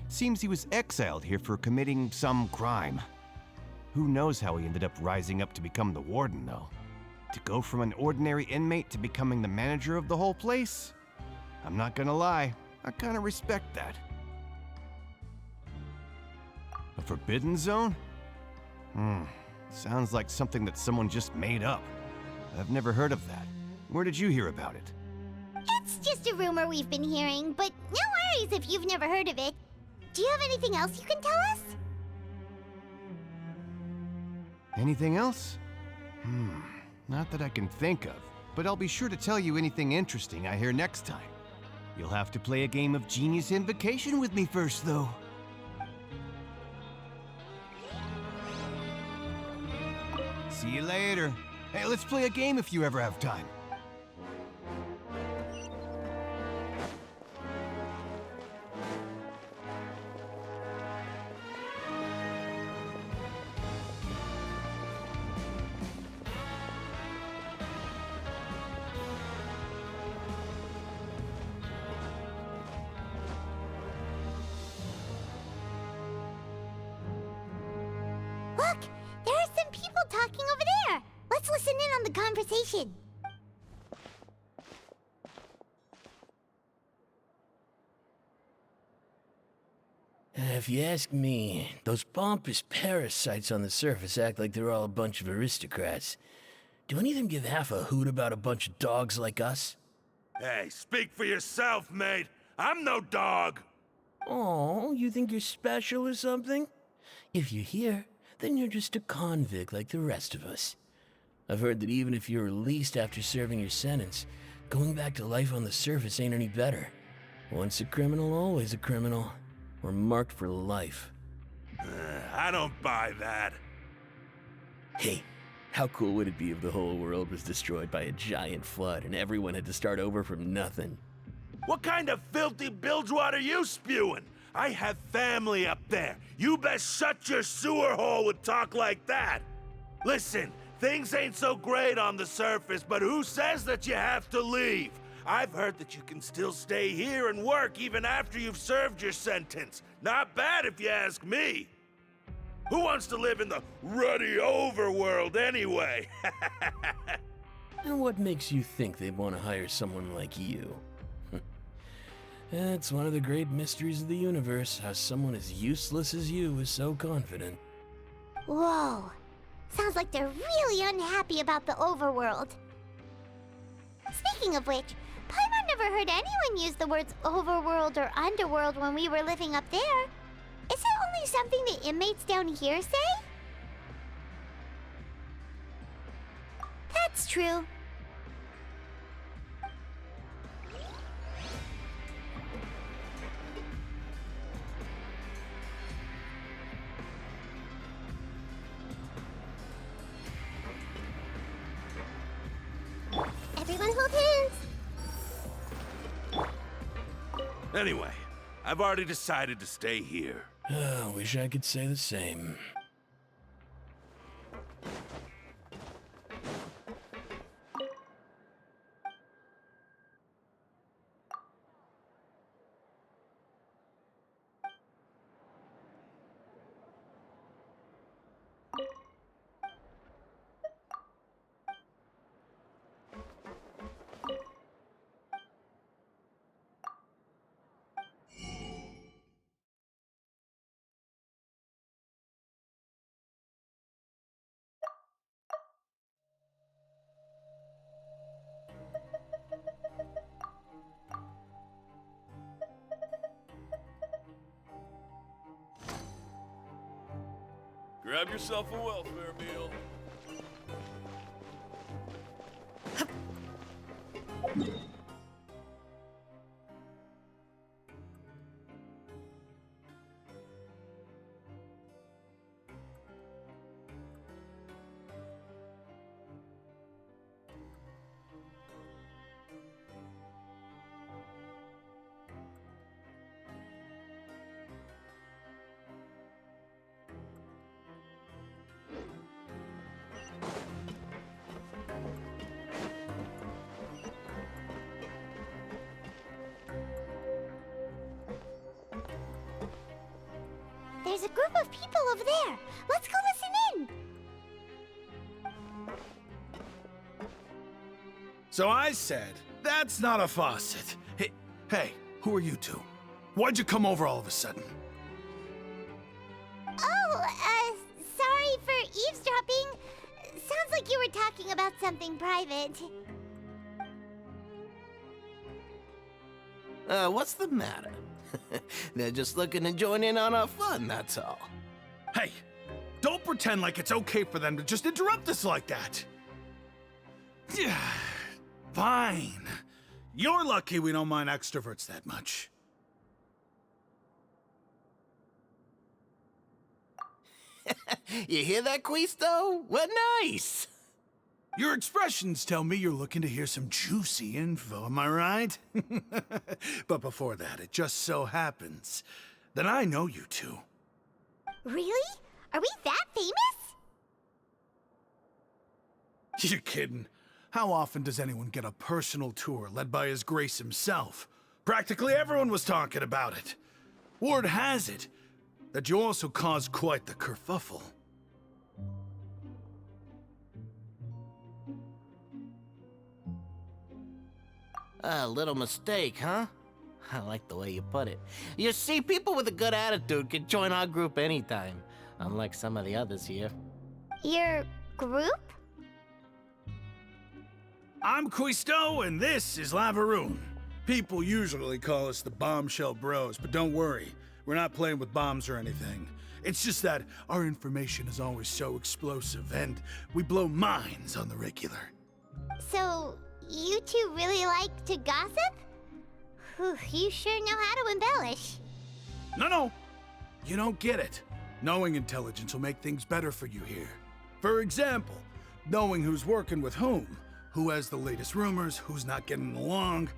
E: Seems he was exiled here for committing some crime. Who knows how he ended up rising up to become the warden, though. To go from an ordinary inmate to becoming the manager of the whole place? I'm not gonna lie, I kinda respect that. A forbidden zone? Sounds like something that someone just made up. I've never heard of that. Where did you hear about it?
A: It's just a rumor we've been hearing, but no worries if you've never heard of it. Do you have anything else you can tell us?
E: Anything else? Not that I can think of, but I'll be sure to tell you anything interesting I hear next time. You'll have to play a game of Genius Invocation with me first, though. See you later. Hey, let's play a game if you ever have time.
A: Look! There are some people talking over there! Let's listen in on the conversation.
H: If you ask me, those pompous parasites on the surface act like they're all a bunch of aristocrats. Do any of them give half a hoot about a bunch of dogs like us?
I: Hey, speak for yourself, mate. I'm no dog.
H: Oh, you think you're special or something? If you're here, then you're just a convict like the rest of us. I've heard that even if you're released after serving your sentence, going back to life on the surface ain't any better. Once a criminal, always a criminal. We're marked for life.
I: I don't buy that.
H: Hey, how cool would it be if the whole world was destroyed by a giant flood and everyone had to start over from nothing?
I: What kind of filthy bilgewater you spewing? I have family up there. You best shut your sewer hole with talk like that. Listen, things ain't so great on the surface, but who says that you have to leave? I've heard that you can still stay here and work even after you've served your sentence. Not bad if you ask me. Who wants to live in the ruddy overworld anyway?
H: And what makes you think they'd want to hire someone like you? It's one of the great mysteries of the universe, how someone as useless as you is so confident.
A: Whoa. Sounds like they're really unhappy about the overworld. Speaking of which, Paimon never heard anyone use the words overworld or underworld when we were living up there. Is it only something the inmates down here say? That's true. Everyone hold hands.
I: Anyway, I've already decided to stay here.
H: Wish I could say the same.
L: Grab yourself a welfare meal.
A: There's a group of people over there. Let's go listen in.
D: So I said, that's not a faucet. Hey, who are you two? Why'd you come over all of a sudden?
A: Oh, sorry for eavesdropping. Sounds like you were talking about something private.
H: What's the matter? They're just looking to join in on our fun, that's all.
D: Hey, don't pretend like it's okay for them to just interrupt us like that. Fine. You're lucky we don't mind extroverts that much.
H: You hear that, Quisto? What nice!
D: Your expressions tell me you're looking to hear some juicy info, am I right? But before that, it just so happens that I know you two.
A: Really? Are we that famous?
D: You're kidding. How often does anyone get a personal tour led by His Grace himself? Practically everyone was talking about it. Word has it that you also caused quite the kerfuffle.
H: A little mistake, huh? I like the way you put it. You see, people with a good attitude can join our group anytime, unlike some of the others here.
A: Your group?
D: I'm Quisto, and this is Lavaroon. People usually call us the Bombshell Bros, but don't worry, we're not playing with bombs or anything. It's just that our information is always so explosive, and we blow minds on the regular.
A: So, you two really like to gossip? Whew, you sure know how to embellish.
D: No, you don't get it. Knowing intelligence will make things better for you here. For example, knowing who's working with whom, who has the latest rumors, who's not getting along.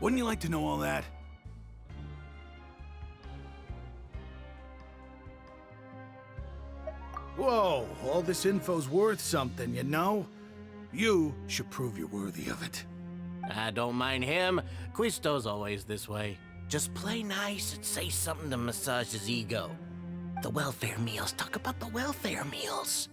D: Wouldn't you like to know all that? Whoa, all this info's worth something, you know? You should prove you're worthy of it.
H: I don't mind him. Quisto's always this way. Just play nice and say something to massage his ego. The welfare meals. Talk about the welfare meals.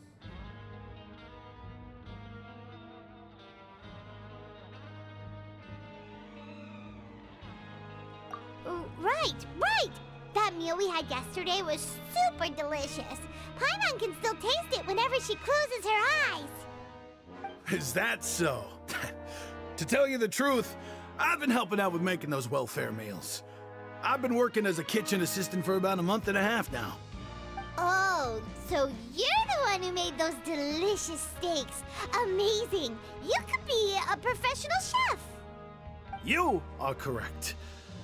A: Right! That meal we had yesterday was super delicious. Paimon can still taste it whenever she closes her eyes.
D: Is that so? To tell you the truth, I've been helping out with making those welfare meals. I've been working as a kitchen assistant for about a month and a half now.
A: Oh, so you're the one who made those delicious steaks. Amazing! You could be a professional chef.
D: You are correct.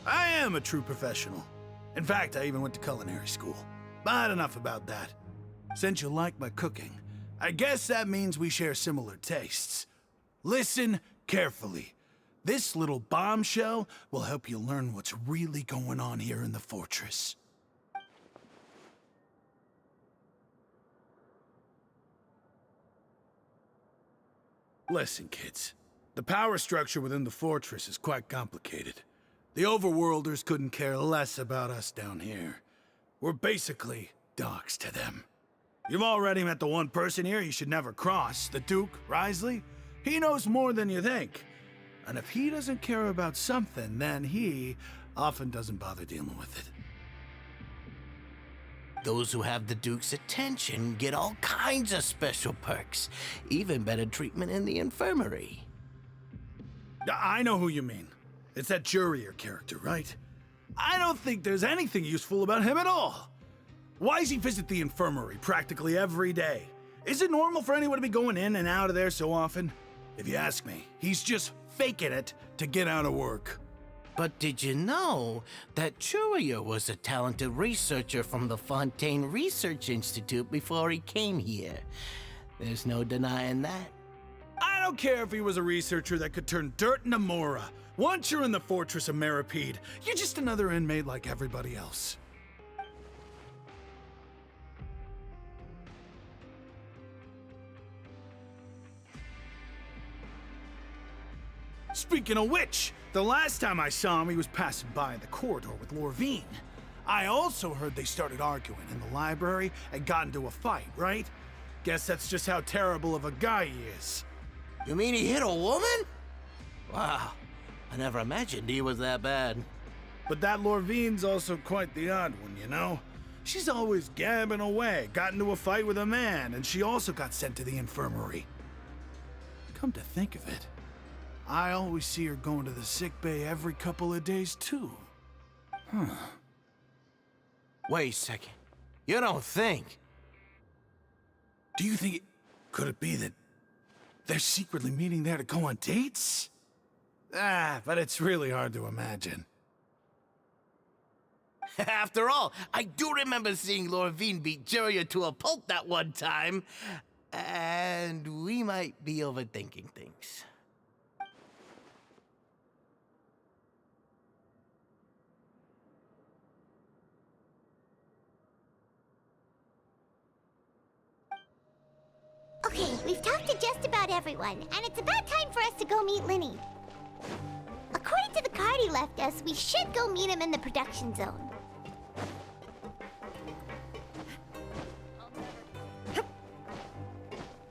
D: I am a true professional. In fact, I even went to culinary school. But enough about that. Since you like my cooking, I guess that means we share similar tastes. Listen carefully. This little bombshell will help you learn what's really going on here in the fortress. Listen, kids. The power structure within the fortress is quite complicated. The Overworlders couldn't care less about us down here. We're basically dogs to them. You've already met the one person here you should never cross, the Duke, Risley. He knows more than you think. And if he doesn't care about something, then he often doesn't bother dealing with it.
H: Those who have the Duke's attention get all kinds of special perks, even better treatment in the infirmary.
D: I know who you mean. It's that Jurier character, right? I don't think there's anything useful about him at all. Why does he visit the infirmary practically every day? Is it normal for anyone to be going in and out of there so often? If you ask me, he's just faking it to get out of work.
K: But did you know that Courier was a talented researcher from the Fontaine Research Institute before he came here? There's no denying that.
D: I don't care if he was a researcher that could turn dirt into Mora. Once you're in the fortress of Meropide, you're just another inmate like everybody else. Speaking of which, the last time I saw him, he was passing by in the corridor with Lorvine. I also heard they started arguing in the library and got into a fight, right? Guess that's just how terrible of a guy he is.
K: You mean he hit a woman? Wow, I never imagined he was that bad.
D: But that Lorvine's also quite the odd one, you know? She's always gabbing away, got into a fight with a man, and she also got sent to the infirmary. Come to think of it, I always see her going to the sick bay every couple of days, too. Huh.
K: Wait a second. You don't think?
D: Do you think could it be that they're secretly meeting there to go on dates? But it's really hard to imagine.
K: After all, I do remember seeing Lorvine beat Courier to a pulp that one time. And we might be overthinking things.
A: Okay, we've talked to just about everyone, and it's about time for us to go meet Linny. According to the card he left us, we should go meet him in the production zone.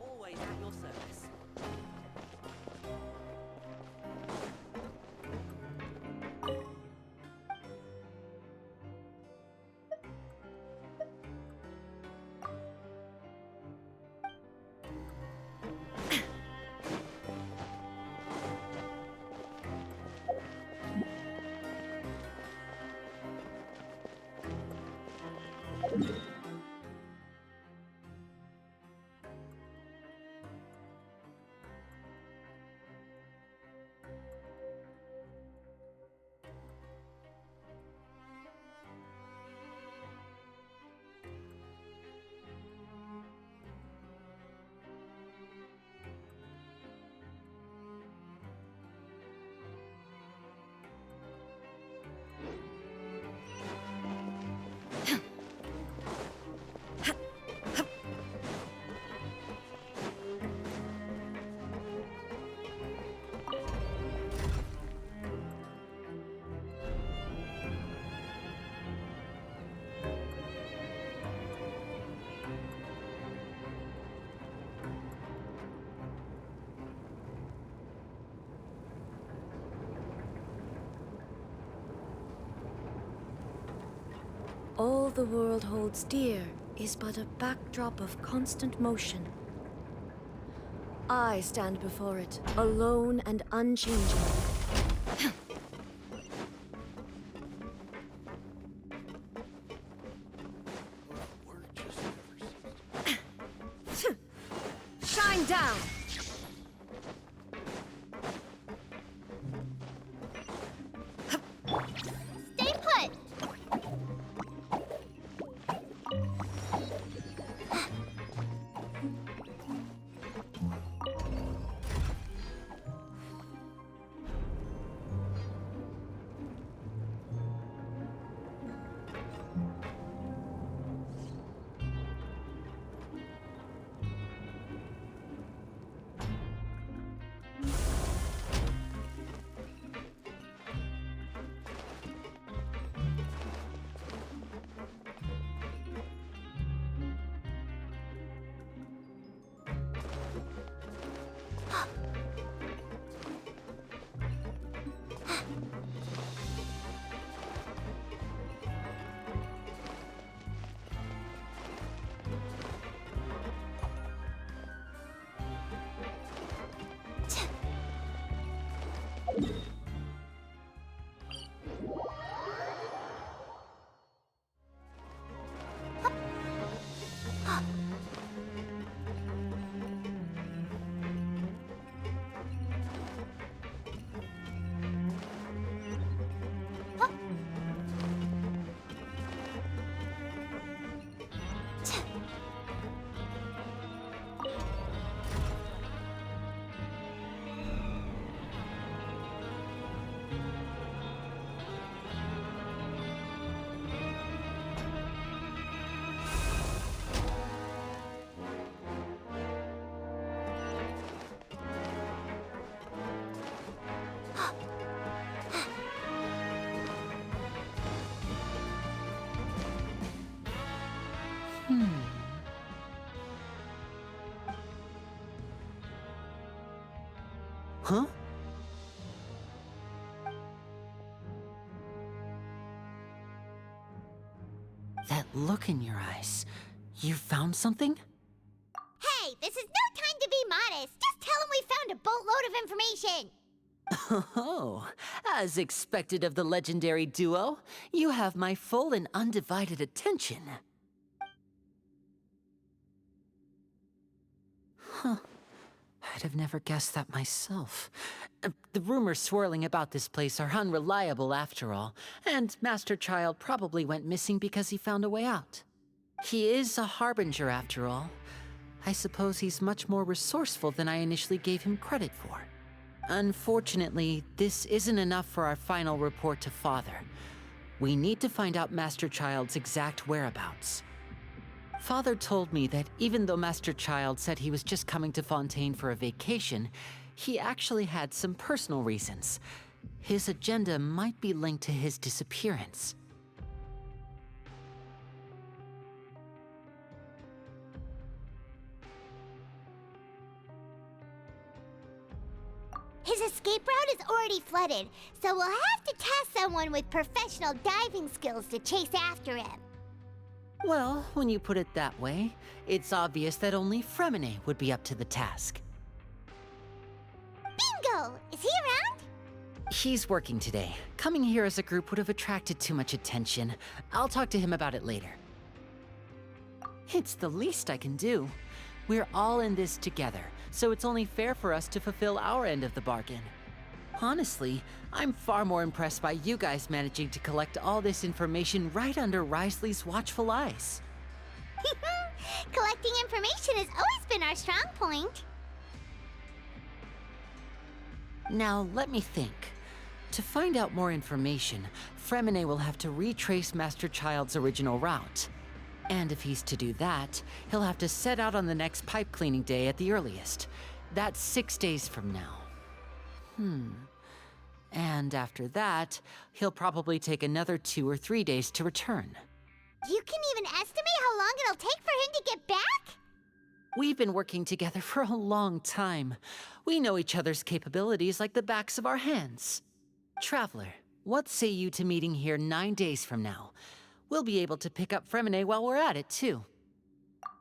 C: Always at your service.
P: All the world holds dear is but a backdrop of constant motion. I stand before it, alone and unchanging. Shine down!
A: Stay put!
K: Huh? That look in your eyes. You found something?
A: Hey, this is no time to be modest. Just tell him we found a boatload of information.
K: Oh, as expected of the legendary duo, you have my full and undivided attention. Huh. I'd have never guessed that myself. The rumors swirling about this place are unreliable after all, and Master Child probably went missing because he found a way out. He is a harbinger after all. I suppose he's much more resourceful than I initially gave him credit for. Unfortunately, this isn't enough for our final report to Father. We need to find out Master Child's exact whereabouts. Father told me that even though Master Child said he was just coming to Fontaine for a vacation, he actually had some personal reasons. His agenda might be linked to his disappearance.
A: His escape route is already flooded, so we'll have to task someone with professional diving skills to chase after him.
K: Well, when you put it that way, it's obvious that only Fremine would be up to the task.
A: Bingo! Is he around?
K: He's working today. Coming here as a group would have attracted too much attention. I'll talk to him about it later. It's the least I can do. We're all in this together, so it's only fair for us to fulfill our end of the bargain. Honestly, I'm far more impressed by you guys managing to collect all this information right under Wriothesley's watchful eyes.
A: Collecting information has always been our strong point.
K: Now, let me think. To find out more information, Fremine will have to retrace Master Child's original route. And if he's to do that, he'll have to set out on the next pipe cleaning day at the earliest. That's 6 days from now. And after that, he'll probably take another 2 or 3 days to return.
A: You can even estimate how long it'll take for him to get back?
K: We've been working together for a long time. We know each other's capabilities like the backs of our hands. Traveler, what say you to meeting here 9 days from now? We'll be able to pick up Fremine while we're at it, too.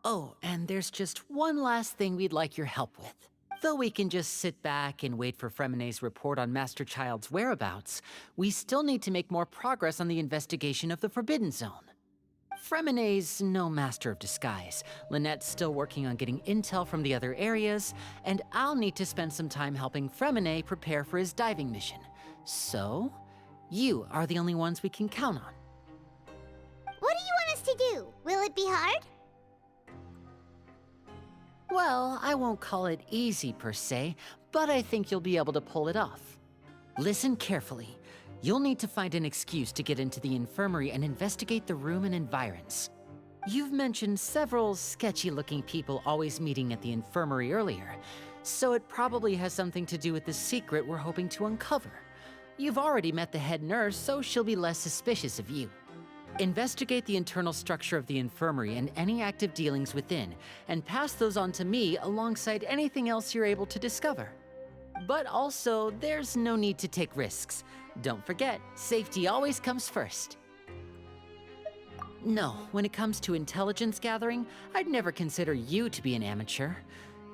K: Oh, and there's just one last thing we'd like your help with. Though we can just sit back and wait for Fremine's report on Master Child's whereabouts, we still need to make more progress on the investigation of the Forbidden Zone. Fremine's no master of disguise. Lynette's still working on getting intel from the other areas, and I'll need to spend some time helping Fremine prepare for his diving mission. So, you are the only ones we can count on.
A: What do you want us to do? Will it be hard?
K: Well, I won't call it easy per se, but I think you'll be able to pull it off. Listen carefully. You'll need to find an excuse to get into the infirmary and investigate the room and environs. You've mentioned several sketchy-looking people always meeting at the infirmary earlier, so it probably has something to do with the secret we're hoping to uncover. You've already met the head nurse, so she'll be less suspicious of you. Investigate the internal structure of the infirmary and any active dealings within, and pass those on to me alongside anything else you're able to discover. But also, there's no need to take risks. Don't forget, safety always comes first. No, when it comes to intelligence gathering, I'd never consider you to be an amateur.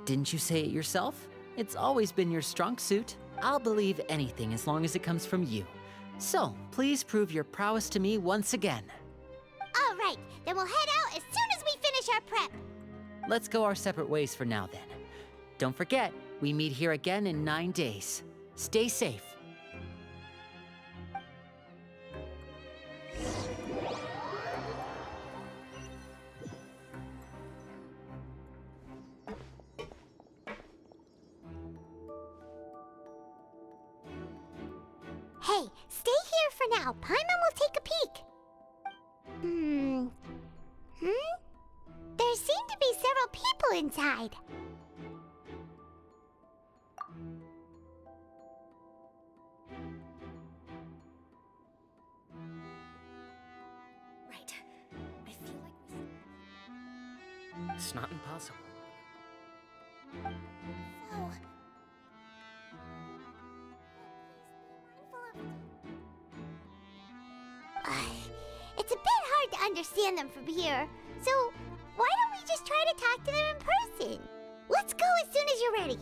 K: Didn't you say it yourself? It's always been your strong suit. I'll believe anything as long as it comes from you. So, please prove your prowess to me once again.
A: All right, then we'll head out as soon as we finish our prep.
K: Let's go our separate ways for now then. Don't forget, we meet here again in 9 days. Stay safe.
A: Hey, stay here for now. Paimon will take a peek. There seem to be several people inside.
F: Right. I feel like
C: It's not impossible.
A: Oh. it's a bit hard to understand them from here. So, why don't we just try to talk to them in person? Let's go as soon as you're ready.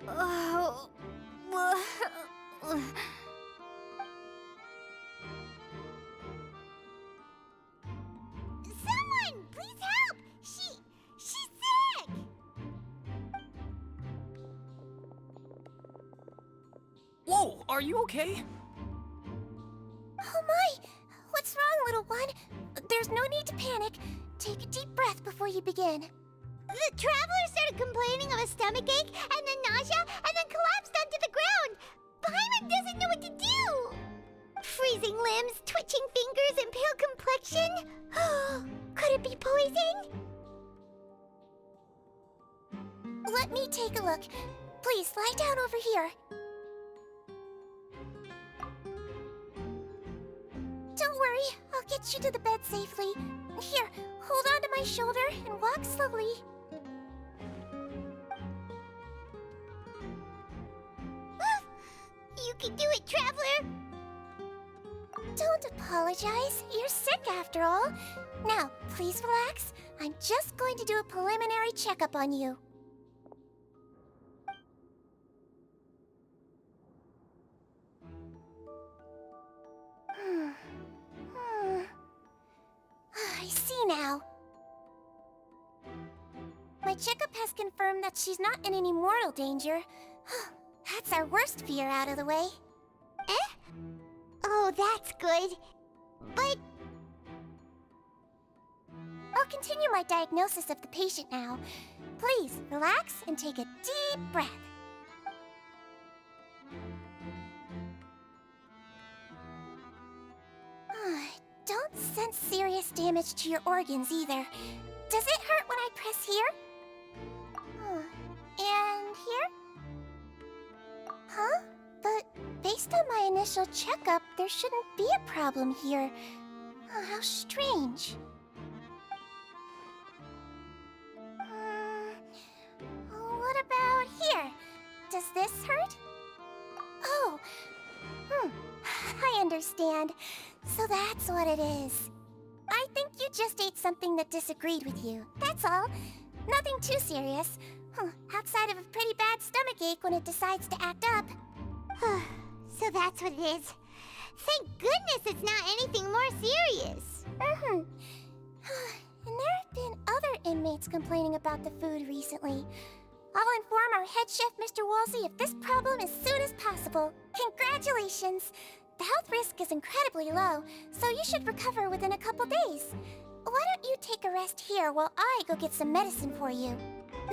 A: Oh. Someone, please help! She's sick!
N: Whoa, are you okay?
A: Oh my! What's wrong, little one? There's no need to panic. Take a deep breath before you begin. The traveler started complaining of a stomachache, and then nausea, and then collapsed onto the ground. Paimon doesn't know what to do. Freezing limbs, twitching fingers, and pale complexion. Could it be poison? Let me take a look. Please, lie down over here. Don't worry, I'll get you to the bed safely. Here, hold on to my shoulder and walk slowly. You can do it, Traveler! Don't apologize. You're sick after all. Now, please relax. I'm just going to do a preliminary checkup on you. I see now. My checkup has confirmed that she's not in any mortal danger. That's our worst fear out of the way. Eh? Oh, that's good. But... I'll continue my diagnosis of the patient now. Please, relax and take a deep breath. Don't sense serious damage to your organs either. Does it hurt when I press here? And here? Huh? But based on my initial checkup, there shouldn't be a problem here. How strange. What about here? Does this hurt? Oh, I understand. So that's what it is. I think you just ate something that disagreed with you. That's all. Nothing too serious. Outside of a pretty bad stomachache when it decides to act up. So that's what it is. Thank goodness it's not anything more serious. And there have been other inmates complaining about the food recently. I'll inform our head chef, Mr. Wolsey, of this problem as soon as possible. Congratulations! The health risk is incredibly low, so you should recover within a couple days. Why don't you take a rest here while I go get some medicine for you?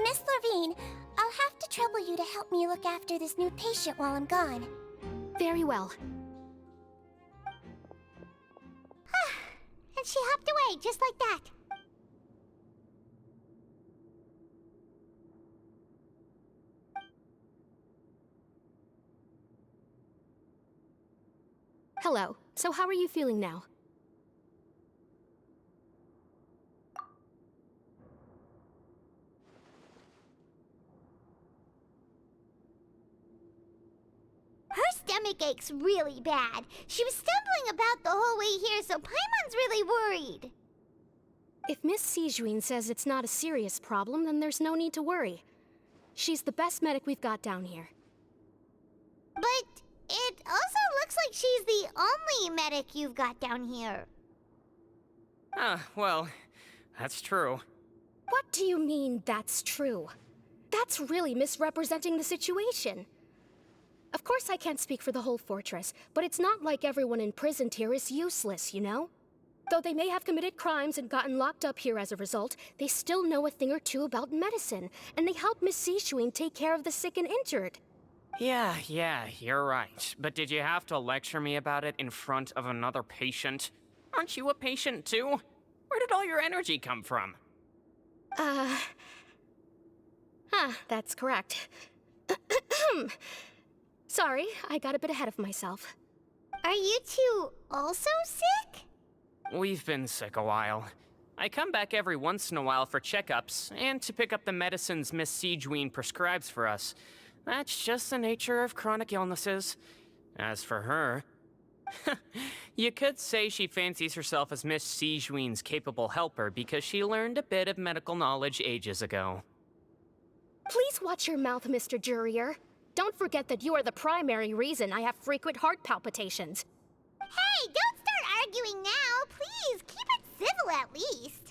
A: Miss Levine, I'll have to trouble you to help me look after this new patient while I'm gone.
F: Very well.
A: And she hopped away just like that.
F: Hello. So how are you feeling now?
A: Her stomach aches really bad. She was stumbling about the whole way here, so Paimon's really worried.
F: If Miss Sijuin says it's not a serious problem, then there's no need to worry. She's the best medic we've got down here.
A: But it also looks like she's the only medic you've got down here.
N: Well, that's true.
F: What do you mean, that's true? That's really misrepresenting the situation. Of course I can't speak for the whole fortress, but it's not like everyone imprisoned here is useless, you know? Though they may have committed crimes and gotten locked up here as a result, they still know a thing or two about medicine, and they help Miss Sijuin take care of the sick and injured.
N: Yeah, you're right. But did you have to lecture me about it in front of another patient? Aren't you a patient too? Where did all your energy come from?
F: That's correct. Sorry, I got a bit ahead of myself.
A: Are you two also sick?
N: We've been sick a while. I come back every once in a while for checkups, and to pick up the medicines Miss Siegewien prescribes for us. That's just the nature of chronic illnesses. As for her... you could say she fancies herself as Miss Siegewien's capable helper because she learned a bit of medical knowledge ages ago.
Q: Please watch your mouth, Mr. Jurier. Don't forget that you are the primary reason I have frequent heart palpitations.
A: Hey, don't start arguing now! Please, keep it civil at least.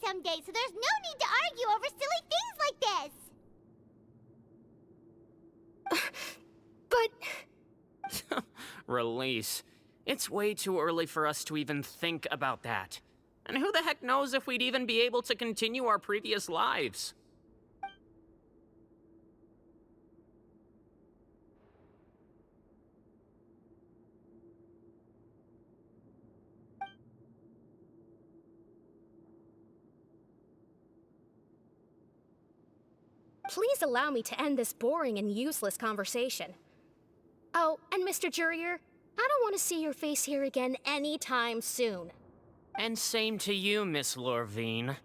A: Someday, so there's no need to argue over silly things like this.
Q: But...
N: Release. It's way too early for us to even think about that. And who the heck knows if we'd even be able to continue our previous lives?
Q: Please allow me to end this boring and useless conversation. Oh, and Mr. Jurier, I don't want to see your face here again anytime soon.
N: And same to you, Miss Lorvine.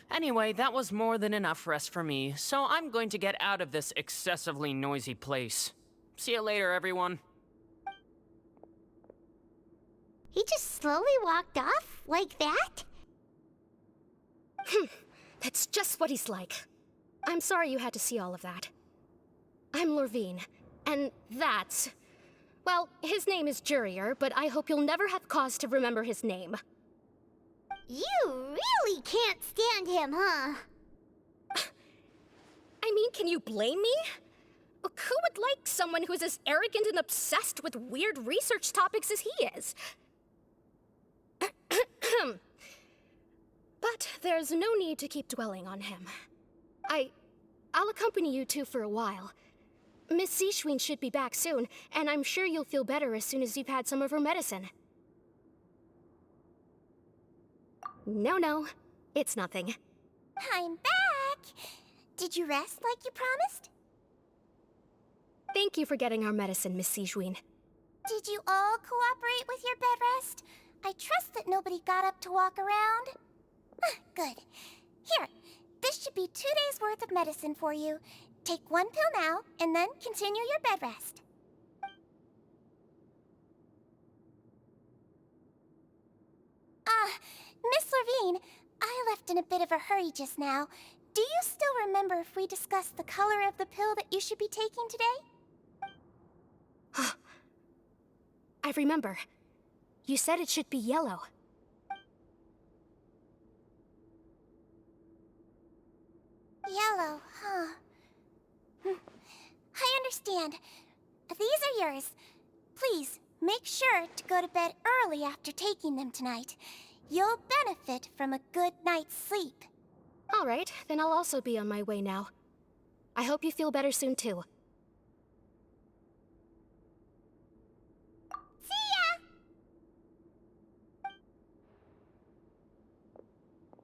N: Anyway, that was more than enough rest for me, so I'm going to get out of this excessively noisy place. See you later, everyone.
A: He just slowly walked off like that?
Q: That's just what he's like. I'm sorry you had to see all of that. I'm Lorvine, and that's... Well, his name is Jurier, but I hope you'll never have cause to remember his name.
A: You really can't stand him, huh?
Q: I mean, can you blame me? Who would like someone who's as arrogant and obsessed with weird research topics as he is? But there's no need to keep dwelling on him. I'll accompany you two for a while. Miss Siegewien should be back soon, and I'm sure you'll feel better as soon as you've had some of her medicine. No, it's nothing.
A: I'm back! Did you rest like you promised?
Q: Thank you for getting our medicine, Miss Siegewien.
A: Did you all cooperate with your bed rest? I trust that nobody got up to walk around. Good. Here, this should be 2 days' worth of medicine for you. Take 1 pill now, and then continue your bed rest. Miss Lorvine, I left in a bit of a hurry just now. Do you still remember if we discussed the color of the pill that you should be taking today?
Q: I remember. You said it should be yellow.
A: Yellow, huh? I understand. These are yours. Please, make sure to go to bed early after taking them tonight. You'll benefit from a good night's sleep.
Q: All right, then I'll also be on my way now. I hope you feel better soon, too.
A: See ya!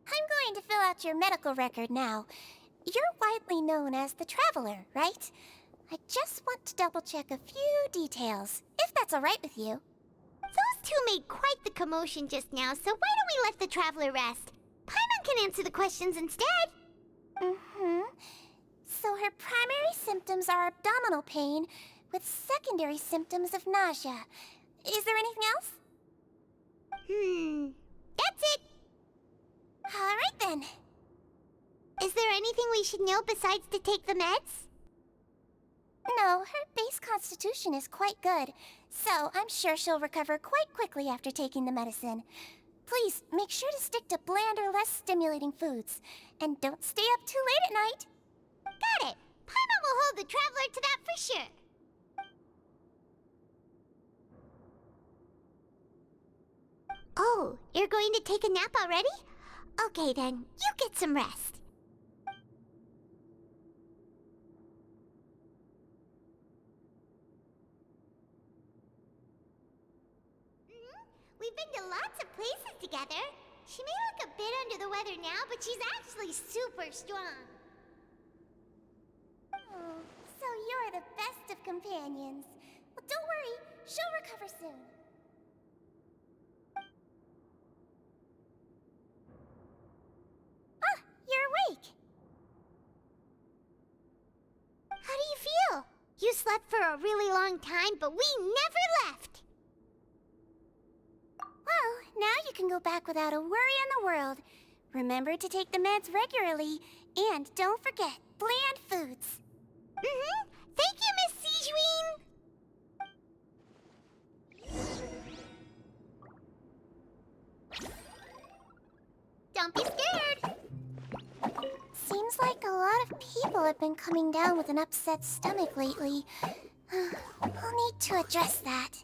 A: I'm going to fill out your medical record now. You're widely known as the Traveler, right? I just want to double-check a few details, if that's all right with you. Those two made quite the commotion just now, so why don't we let the Traveler rest? Paimon can answer the questions instead. So her primary symptoms are abdominal pain, with secondary symptoms of nausea. Is there anything else? That's it. All right then. Is there anything we should know besides to take the meds? No, her base constitution is quite good, so I'm sure she'll recover quite quickly after taking the medicine. Please, make sure to stick to bland or less stimulating foods. And don't stay up too late at night. Got it! Paimon will hold the Traveler to that for sure. Oh, you're going to take a nap already? Okay then, you get some rest. We've been to lots of places together. She may look a bit under the weather now, but she's actually super strong. Oh, so you're the best of companions. Well, don't worry, she'll recover soon. Ah, you're awake. How do you feel? You slept for a really long time, but we never left. Well, now you can go back without a worry in the world. Remember to take the meds regularly, and don't forget, bland foods. Thank you, Miss Sigeween! Don't be scared! Seems like a lot of people have been coming down with an upset stomach lately. I'll need to address that.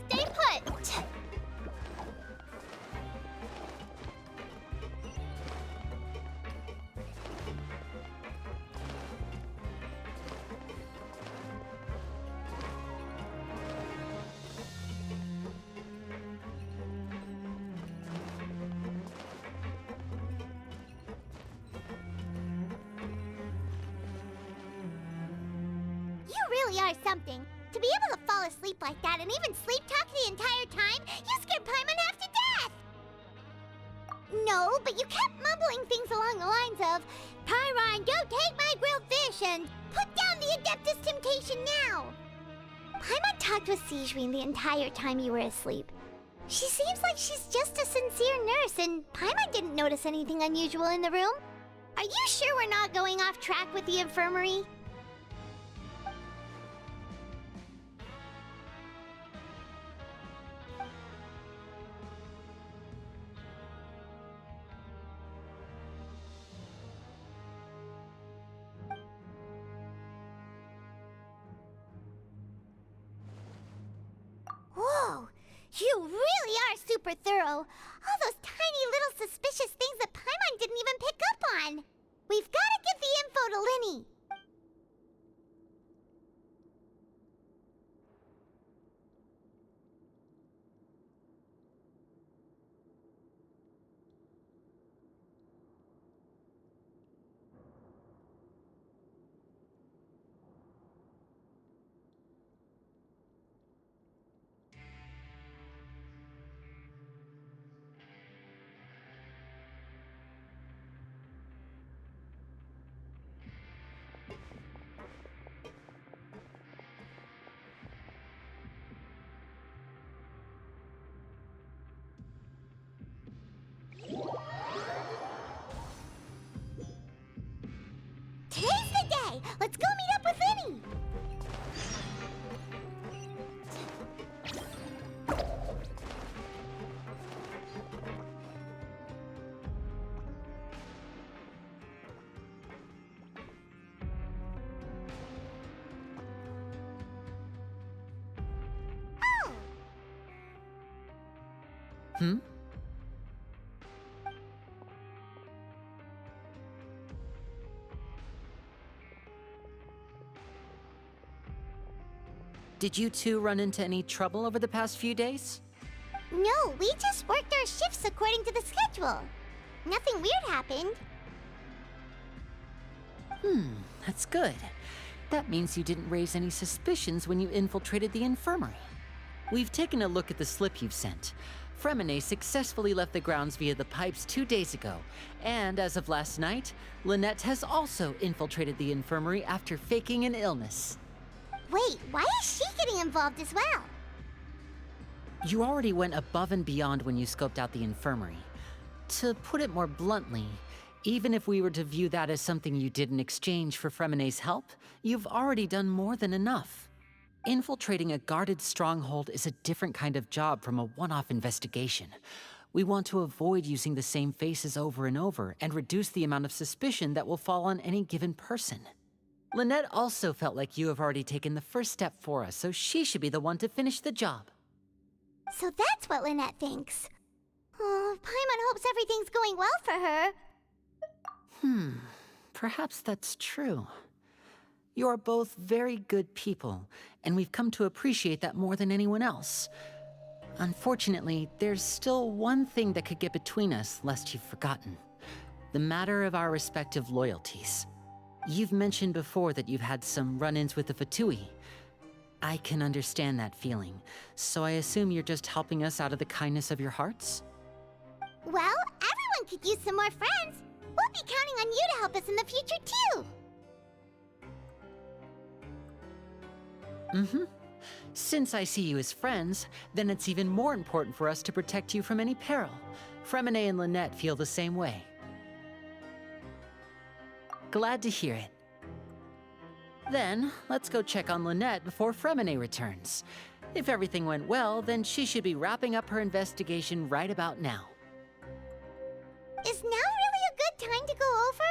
A: Stay put! You really are something. To be able to fall asleep like that and even sleep talk the entire time, you scared Paimon half to death! No, but you kept mumbling things along the lines of, Pyron, don't take my grilled fish, and put down the Adeptus Temptation now! Paimon talked with Sigeween the entire time you were asleep. She seems like she's just a sincere nurse, and Paimon didn't notice anything unusual in the room. Are you sure we're not going off track with the infirmary? Whoa! You really are super thorough! All those tiny little suspicious things that Paimon didn't even pick up on! We've gotta give the info to Linny! Today's the day! Let's go meet up with Linny!
K: Hmm? Did you two run into any trouble over the past few days?
A: No, we just worked our shifts according to the schedule. Nothing weird happened.
K: That's good. That means you didn't raise any suspicions when you infiltrated the infirmary. We've taken a look at the slip you've sent. Fremine successfully left the grounds via the pipes 2 days ago, and as of last night, Lynette has also infiltrated the infirmary after faking an illness.
A: Wait, why is she getting involved as well?
K: You already went above and beyond when you scoped out the infirmary. To put it more bluntly, even if we were to view that as something you did in exchange for Fremine's help, you've already done more than enough. Infiltrating a guarded stronghold is a different kind of job from a one-off investigation. We want to avoid using the same faces over and over and reduce the amount of suspicion that will fall on any given person. Lynette also felt like you have already taken the first step for us, so she should be the one to finish the job.
A: So that's what Lynette thinks. Oh, Paimon hopes everything's going well for her.
K: Perhaps that's true. You're both very good people, and we've come to appreciate that more than anyone else. Unfortunately, there's still one thing that could get between us, lest you've forgotten. The matter of our respective loyalties. You've mentioned before that you've had some run-ins with the Fatui. I can understand that feeling, so I assume you're just helping us out of the kindness of your hearts?
A: Well, everyone could use some more friends. We'll be counting on you to help us in the future, too.
K: Since I see you as friends, then it's even more important for us to protect you from any peril. Fremine and Lynette feel the same way. Glad to hear it. Then, let's go check on Lynette before Fremine returns. If everything went well, then she should be wrapping up her investigation right about now.
A: Is now really a good time to go over?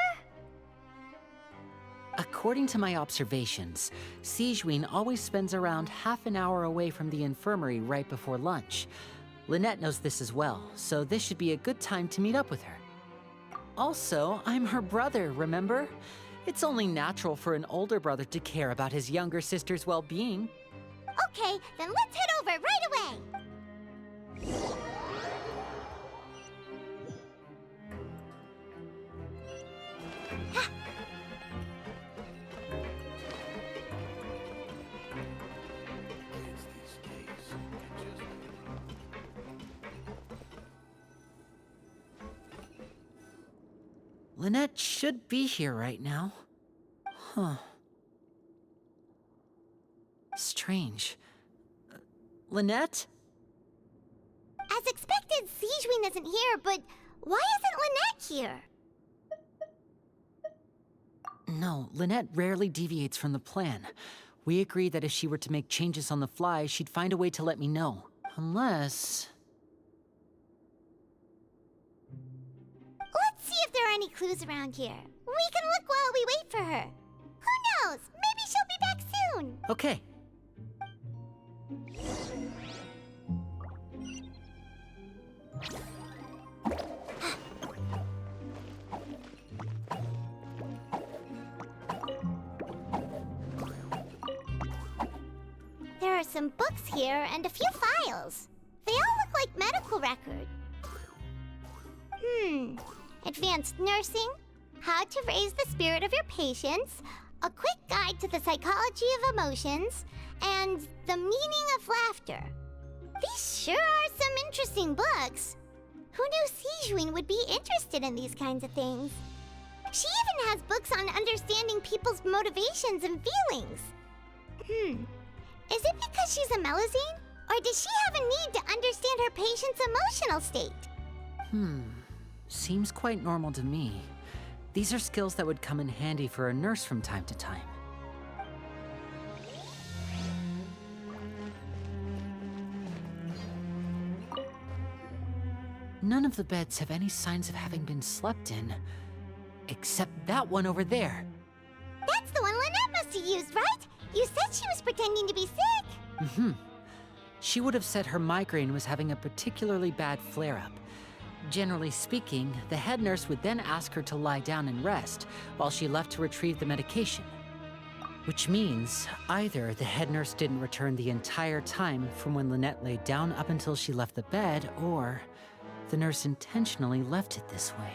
K: According to my observations, Sigewinne always spends around half an hour away from the infirmary right before lunch. Lynette knows this as well, so this should be a good time to meet up with her. Also, I'm her brother, remember? It's only natural for an older brother to care about his younger sister's well-being.
A: Okay, then let's head over right away!
K: Lynette should be here right now. Huh. Strange. Lynette?
A: As expected, Sigewinne isn't here, but why isn't Lynette here?
K: No, Lynette rarely deviates from the plan. We agreed that if she were to make changes on the fly, she'd find a way to let me know. Unless...
A: Let's see if there are any clues around here. We can look while we wait for her. Who knows? Maybe she'll be back soon.
K: Okay.
A: There are some books here and a few files. They all look like medical records. Advanced nursing, how to raise the spirit of your patients, a quick guide to the psychology of emotions, and the meaning of laughter. These sure are some interesting books. Who knew Sigewinne would be interested in these kinds of things? She even has books on understanding people's motivations and feelings. Is it because she's a Melusine? Or does she have a need to understand her patient's emotional state?
K: Seems quite normal to me. These are skills that would come in handy for a nurse from time to time. None of the beds have any signs of having been slept in, except that one over there.
A: That's the one Lynette must have used, right? You said she was pretending to be sick.
K: She would have said her migraine was having a particularly bad flare-up. Generally speaking, the head nurse would then ask her to lie down and rest, while she left to retrieve the medication. Which means either the head nurse didn't return the entire time from when Lynette lay down up until she left the bed, or the nurse intentionally left it this way.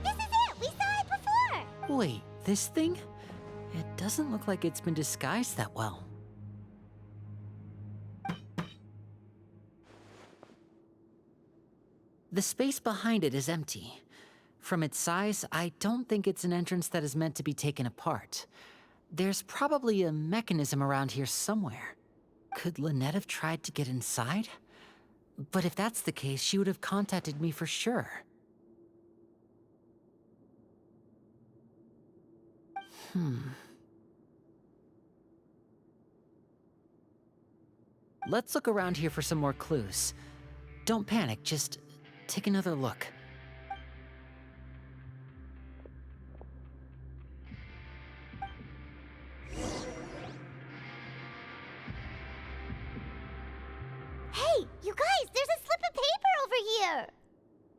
A: This is it! We saw it before!
K: Wait, this thing? It doesn't look like it's been disguised that well. The space behind it is empty. From its size, I don't think it's an entrance that is meant to be taken apart. There's probably a mechanism around here somewhere. Could Lynette have tried to get inside? But if that's the case, she would have contacted me for sure. Let's look around here for some more clues. Don't panic, just take another look.
A: Hey, you guys, there's a slip of paper over here!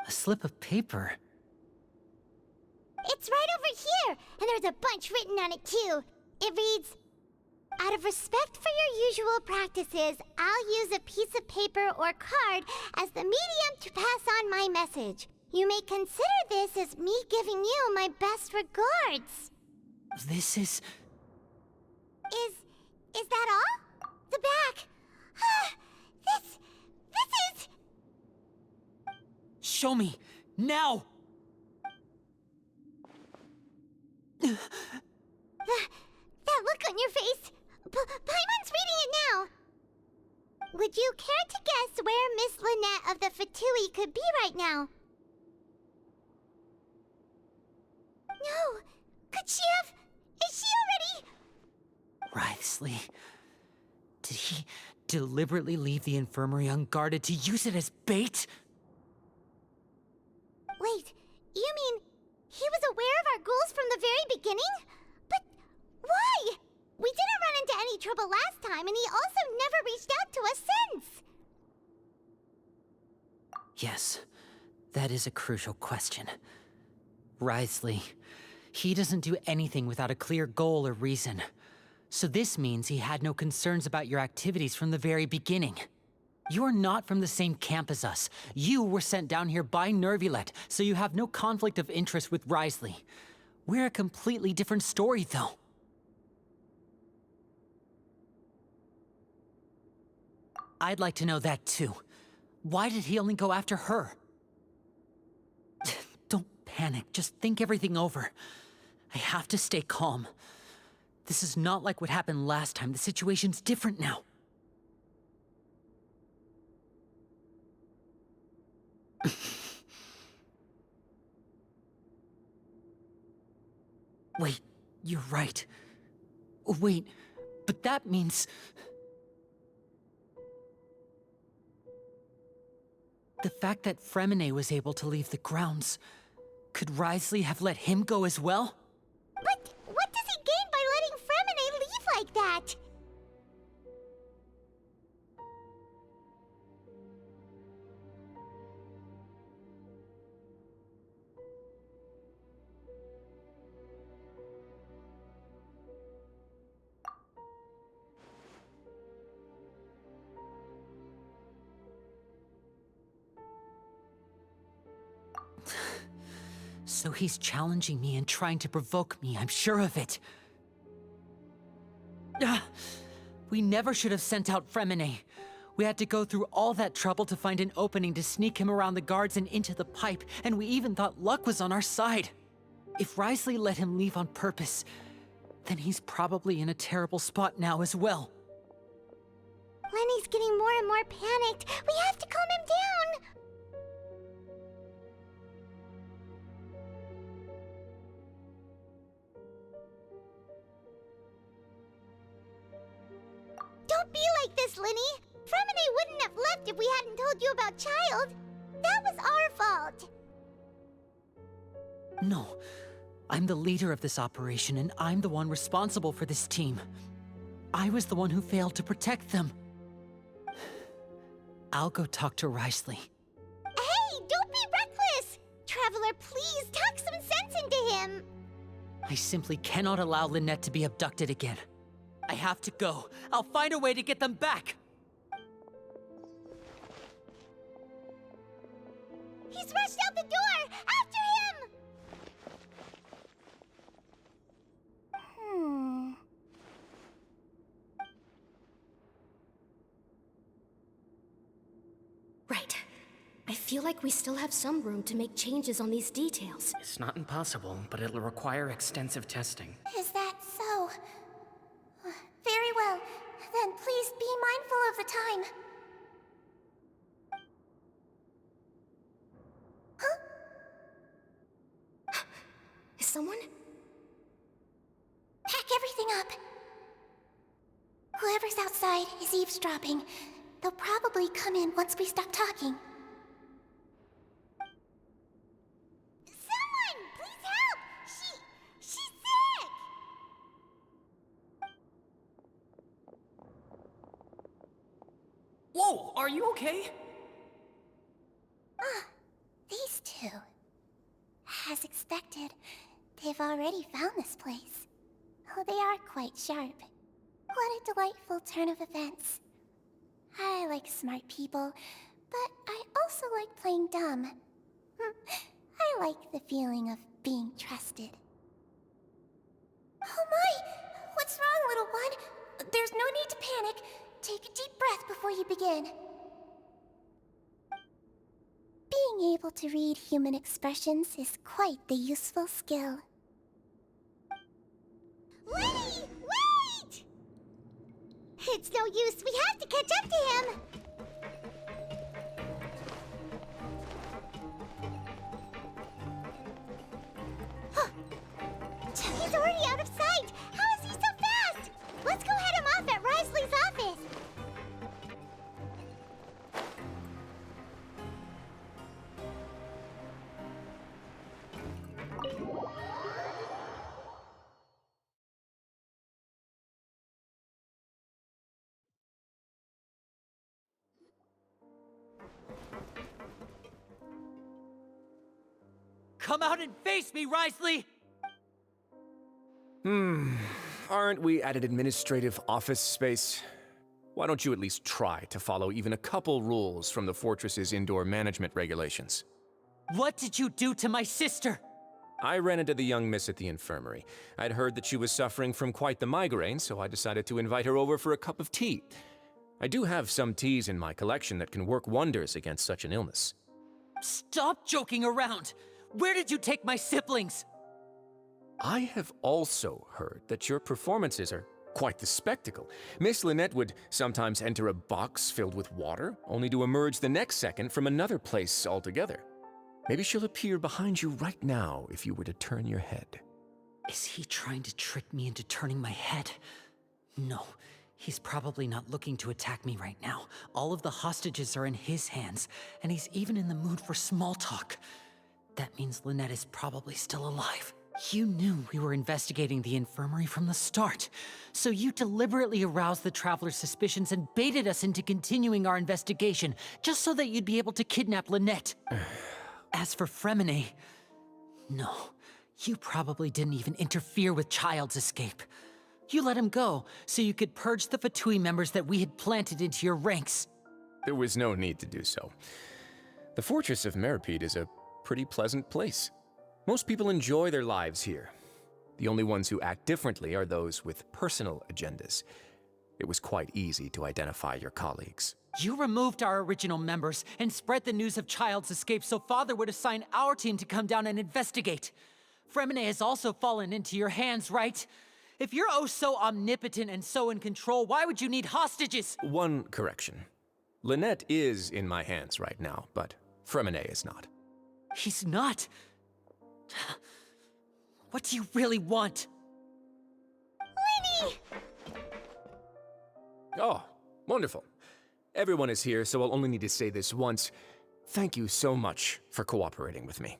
K: A slip of paper?
A: It's right over here, and there's a bunch written on it too. It reads, "Out of respect for your usual practices, I'll use a piece of paper or card as the medium to pass on my message. You may consider this as me giving you my best regards."
K: This is...
A: Is that all? The back. This is...
K: Show me! Now!
A: That look on your face. Paimon's reading it now. Would you care to guess where Miss Lynette of the Fatui could be right now? No. Could she have... Is she already...
K: Wrathful. Did he deliberately leave the infirmary unguarded to use it as bait?
A: Wait, you mean he was aware of our goals from the very beginning? But why? We didn't run into any trouble last time, and he also never reached out to us since.
K: Yes, that is a crucial question. Wrathful. He doesn't do anything without a clear goal or reason. So this means he had no concerns about your activities from the very beginning. You're not from the same camp as us. You were sent down here by Nervulet, so you have no conflict of interest with Wrathful. We're a completely different story, though. I'd like to know that, too. Why did he only go after her? Don't panic, just think everything over. I have to stay calm. This is not like what happened last time. The situation's different now. Wait, you're right. Wait, but that means... The fact that Fremine was able to leave the grounds, could Wrathful have let him go as well?
A: But what does he gain by letting Fremine leave like that?
K: So he's challenging me and trying to provoke me, I'm sure of it. We never should have sent out Fremine. We had to go through all that trouble to find an opening to sneak him around the guards and into the pipe, and we even thought luck was on our side. If Wrathful let him leave on purpose, then he's probably in a terrible spot now as well.
A: Lenny's getting more and more panicked. We have to calm him down. Don't be like this, Lenny. Fremine wouldn't have left if we hadn't told you about Child. That was our fault.
K: No. I'm the leader of this operation, and I'm the one responsible for this team. I was the one who failed to protect them. I'll go talk to Wrathful.
A: Hey, don't be reckless! Traveler, please talk some sense into him!
K: I simply cannot allow Lynette to be abducted again. I have to go. I'll find a way to get them back!
A: He's rushed out the door! After him!
Q: Right. I feel like we still have some room to make changes on these details.
N: It's not impossible, but it'll require extensive testing.
A: Is that so? Very well. Then please be mindful of the time. Huh?
Q: Is someone?
A: Pack everything up. Whoever's outside is eavesdropping. They'll probably come in once we stop talking. Someone! Please help! She's sick!
N: Whoa, are you okay?
A: These two. As expected, they've already found this place. Oh, they are quite sharp. What a delightful turn of events. I like smart people, but I also like playing dumb. I like the feeling of being trusted. Oh my! What's wrong, little one? There's no need to panic. Take a deep breath before you begin. Being able to read human expressions is quite the useful skill. Lenny! Wait! It's no use. We have to catch up to him. He's already out of sight. How is he so fast? Let's go head him off at Wrathful's office.
K: Come out and face me, Wrathful!
J: Aren't we at an administrative office space? Why don't you at least try to follow even a couple rules from the fortress's indoor management regulations?
K: What did you do to my sister?
J: I ran into the young miss at the infirmary. I'd heard that she was suffering from quite the migraine, so I decided to invite her over for a cup of tea. I do have some teas in my collection that can work wonders against such an illness.
K: Stop joking around! Where did you take my siblings?
J: I have also heard that your performances are quite the spectacle. Miss Lynette would sometimes enter a box filled with water, only to emerge the next second from another place altogether. Maybe she'll appear behind you right now if you were to turn your head.
K: Is he trying to trick me into turning my head? No, he's probably not looking to attack me right now. All of the hostages are in his hands, and he's even in the mood for small talk. That means Lynette is probably still alive. You knew we were investigating the infirmary from the start, so you deliberately aroused the Traveler's suspicions and baited us into continuing our investigation, just so that you'd be able to kidnap Lynette. As for Fremine, no, you probably didn't even interfere with Child's escape. You let him go, so you could purge the Fatui members that we had planted into your ranks.
J: There was no need to do so. The fortress of Meropide is a pretty pleasant place. Most people enjoy their lives here. The only ones who act differently are those with personal agendas. It was quite easy to identify your colleagues.
K: You removed our original members and spread the news of Child's escape so Father would assign our team to come down and investigate. Fremine has also fallen into your hands, right? If you're oh so omnipotent and so in control, why would you need hostages?
J: One correction. Lynette is in my hands right now, but Fremine is not.
K: He's not. What do you really want?
A: Lenny!
J: Oh, wonderful. Everyone is here, so I'll only need to say this once. Thank you so much for cooperating with me.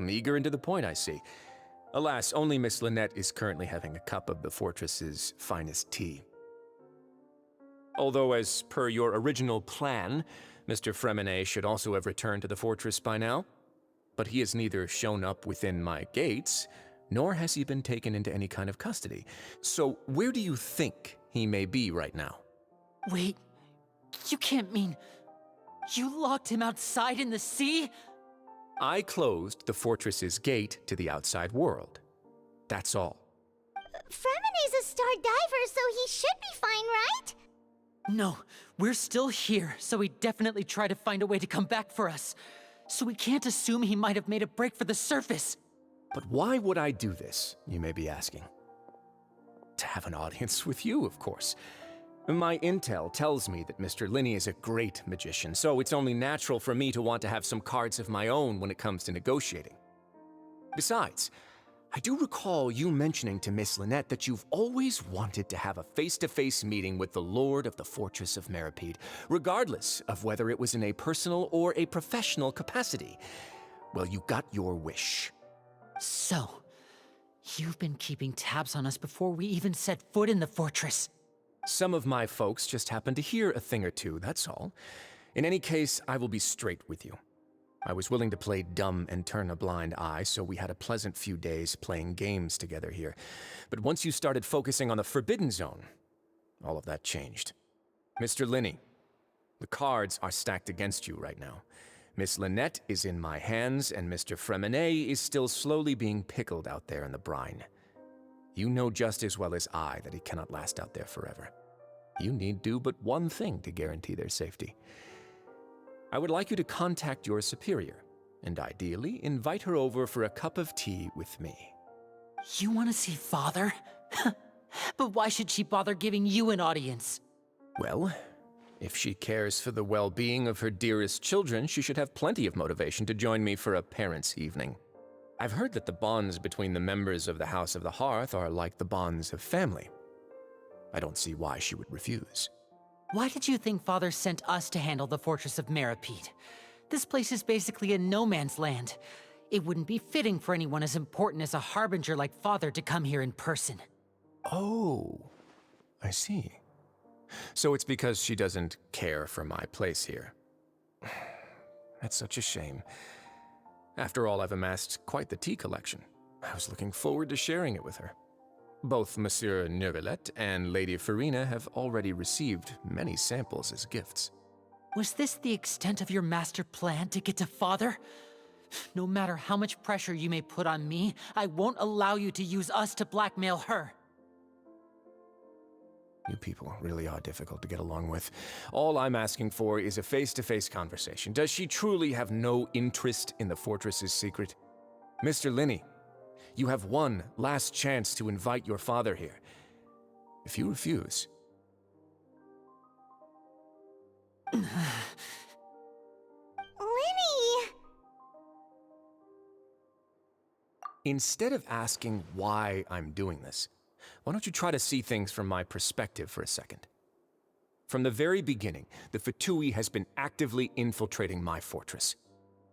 J: Eager and to the point, I see. Alas, only Miss Lynette is currently having a cup of the fortress's finest tea. Although, as per your original plan, Mr. Fremine should also have returned to the fortress by now. But he has neither shown up within my gates, nor has he been taken into any kind of custody. So where do you think he may be right now?
K: Wait, you can't mean you locked him outside in the sea?
J: I closed the fortress's gate to the outside world. That's all.
A: Fremine's a star diver, so he should be fine, right?
K: No, we're still here, so he definitely tried to find a way to come back for us. So we can't assume he might have made a break for the surface.
J: But why would I do this, you may be asking? To have an audience with you, of course. My intel tells me that Mr. Linney is a great magician, so it's only natural for me to want to have some cards of my own when it comes to negotiating. Besides, I do recall you mentioning to Miss Lynette that you've always wanted to have a face-to-face meeting with the Lord of the Fortress of Meropide, regardless of whether it was in a personal or a professional capacity. Well, you got your wish.
K: So, you've been keeping tabs on us before we even set foot in the fortress.
J: Some of my folks just happened to hear a thing or two, that's all. In any case, I will be straight with you. I was willing to play dumb and turn a blind eye, so we had a pleasant few days playing games together here. But once you started focusing on the Forbidden Zone, all of that changed. Mr. Linney, the cards are stacked against you right now. Miss Lynette is in my hands, and Mr. Fremine is still slowly being pickled out there in the brine. You know just as well as I that he cannot last out there forever. You need do but one thing to guarantee their safety. I would like you to contact your superior, and ideally invite her over for a cup of tea with me.
K: You want to see Father? But why should she bother giving you an audience?
J: Well, if she cares for the well-being of her dearest children, she should have plenty of motivation to join me for a parents' evening. I've heard that the bonds between the members of the House of the Hearth are like the bonds of family. I don't see why she would refuse.
K: Why did you think Father sent us to handle the Fortress of Meropide? This place is basically a no-man's land. It wouldn't be fitting for anyone as important as a harbinger like Father to come here in person.
J: Oh, I see. So it's because she doesn't care for my place here. That's such a shame. After all, I've amassed quite the tea collection. I was looking forward to sharing it with her. Both Monsieur Neuvillette and Lady Farina have already received many samples as gifts.
K: Was this the extent of your master plan to get to Father? No matter how much pressure you may put on me, I won't allow you to use us to blackmail her.
J: You people really are difficult to get along with. All I'm asking for is a face-to-face conversation. Does she truly have no interest in the fortress's secret? Mr. Linney, you have one last chance to invite your father here. If you refuse...
A: Linny!
J: Instead of asking why I'm doing this, why don't you try to see things from my perspective for a second? From the very beginning, the Fatui has been actively infiltrating my fortress.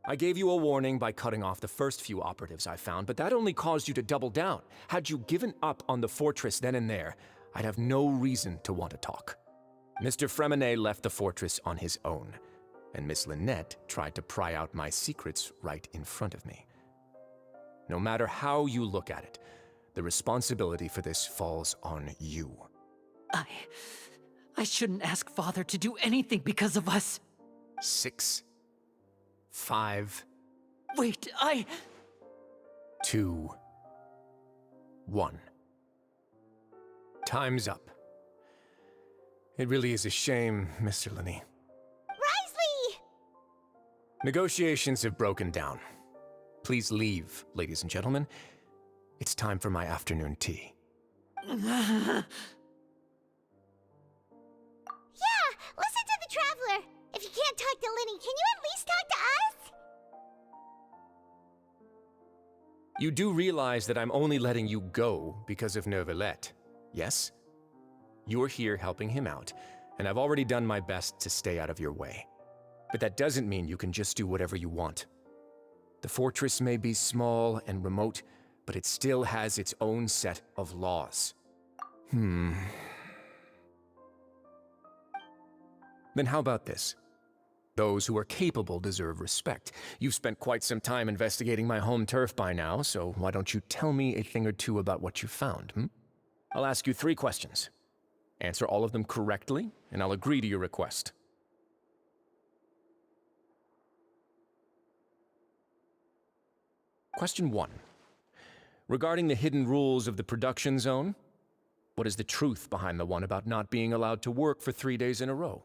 J: I gave you a warning by cutting off the first few operatives I found, but that only caused you to double down. Had you given up on the fortress then and there, I'd have no reason to want to talk. Mr. Fremine left the fortress on his own, and Miss Lynette tried to pry out my secrets right in front of me. No matter how you look at it, the responsibility for this falls on you.
K: I shouldn't ask Father to do anything because of us.
J: 6, 5...
K: Wait,
J: 2, 1. Time's up. It really is a shame, Mr. Linney.
A: Risley!
J: Negotiations have broken down. Please leave, ladies and gentlemen. It's time for my afternoon tea.
A: Yeah, listen to the Traveler. If you can't talk to Linny, can you at least talk to us?
J: You do realize that I'm only letting you go because of Neuvillette, yes? You're here helping him out, and I've already done my best to stay out of your way. But that doesn't mean you can just do whatever you want. The fortress may be small and remote, but it still has its own set of laws.
A: Linny,
J: Then how about this? Those who are capable deserve respect. You've spent quite some time investigating my home turf by now, so why don't you tell me a thing or two about what you found, hmm? I'll ask you 3 questions. Answer all of them correctly, and I'll agree to your request. Question 1. Regarding the hidden rules of the production zone, what is the truth behind the one about not being allowed to work for 3 days in a row?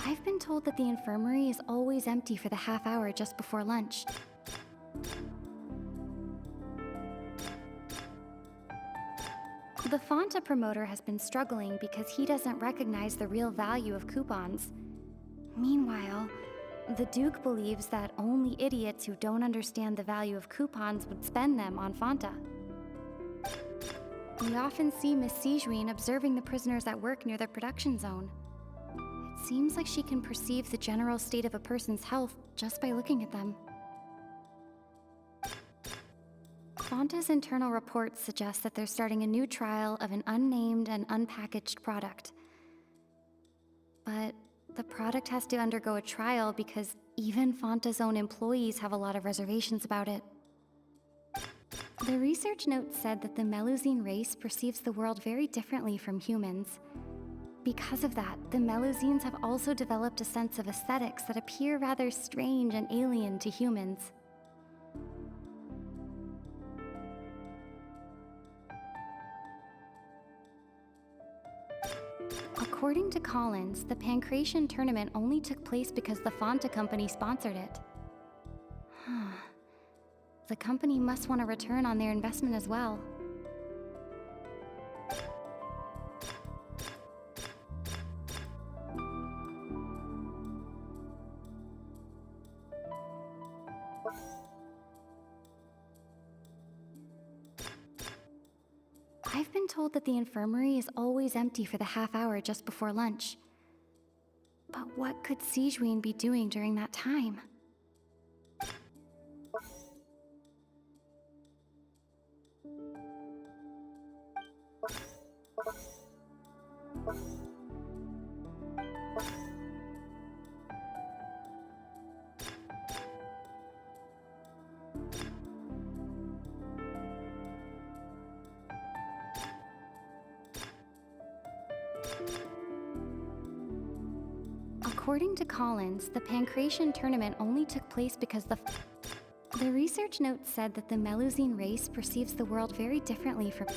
S: I've been told that the infirmary is always empty for the half hour just before lunch. The Fonta promoter has been struggling because he doesn't recognize the real value of coupons. Meanwhile, the Duke believes that only idiots who don't understand the value of coupons would spend them on Fonta. We often see Miss Sijuin observing the prisoners at work near the production zone. It seems like she can perceive the general state of a person's health just by looking at them. Fonta's internal reports suggest that they're starting a new trial of an unnamed and unpackaged product. But the product has to undergo a trial because even Fonta's own employees have a lot of reservations about it. The research note said that the Melusine race perceives the world very differently from humans. Because of that, the Melusines have also developed a sense of aesthetics that appear rather strange and alien to humans. According to Collins, the Pancration tournament only took place because the Fonta company sponsored it. The company must want a return on their investment as well. I've been told that the infirmary is always empty for the half hour just before lunch. But what could Sijuin be doing during that time? According to Collins, the Pancration tournament only took place because the research note said that the Melusine race perceives the world very differently from...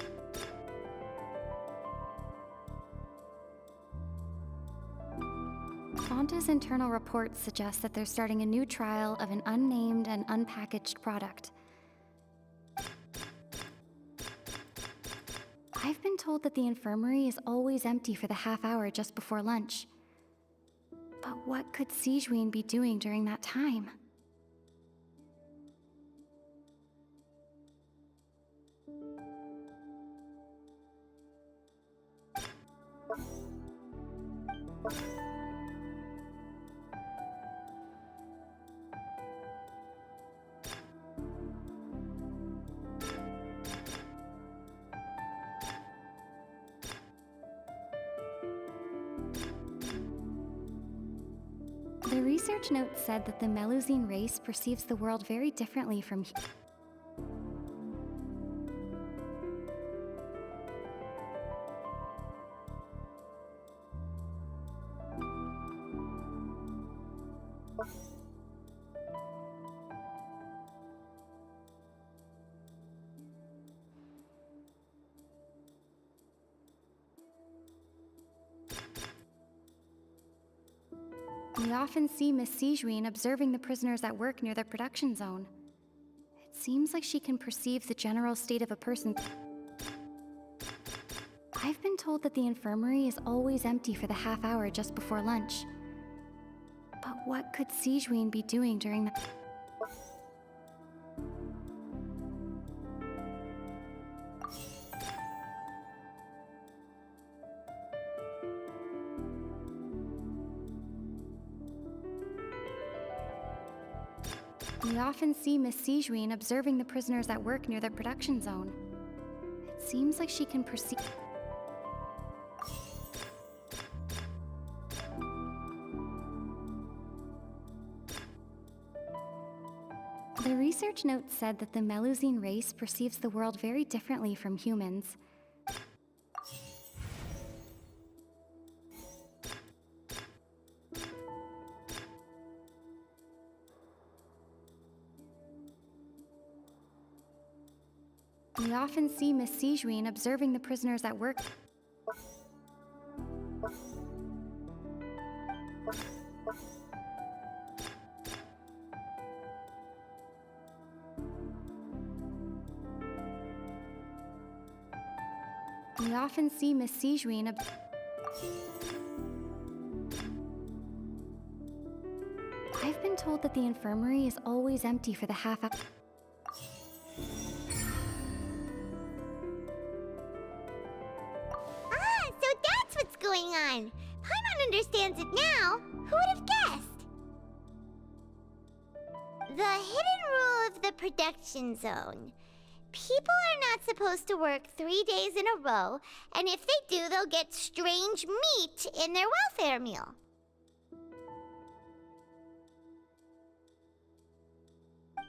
S: Fonta's internal reports suggest that they're starting a new trial of an unnamed and unpackaged product. I've been told that the infirmary is always empty for the half hour just before lunch. But what could Sijuin be doing during that time? The research note said that the Melusine race perceives the world very differently from... We often see Miss Sijuin observing the prisoners at work near the production zone. It seems like she can perceive the general state of a person. I've been told that the infirmary is always empty for the half hour just before lunch. But what could Sigewinne be doing during the... We often see Miss Sigewinne observing the prisoners at work near the production zone. It seems like she can perceive... The research notes said that the Melusine race perceives the world very differently from humans. We often see Miss Sigewinne observing the prisoners at work. We often see Miss Sigewinne I've been told that the infirmary is always empty for the half hour.
A: So that's what's going on. Paimon understands it now. Who would have guessed? The hidden rule of the production zone. People are not supposed to work 3 days in a row, and if they do, they'll get strange meat in their welfare meal.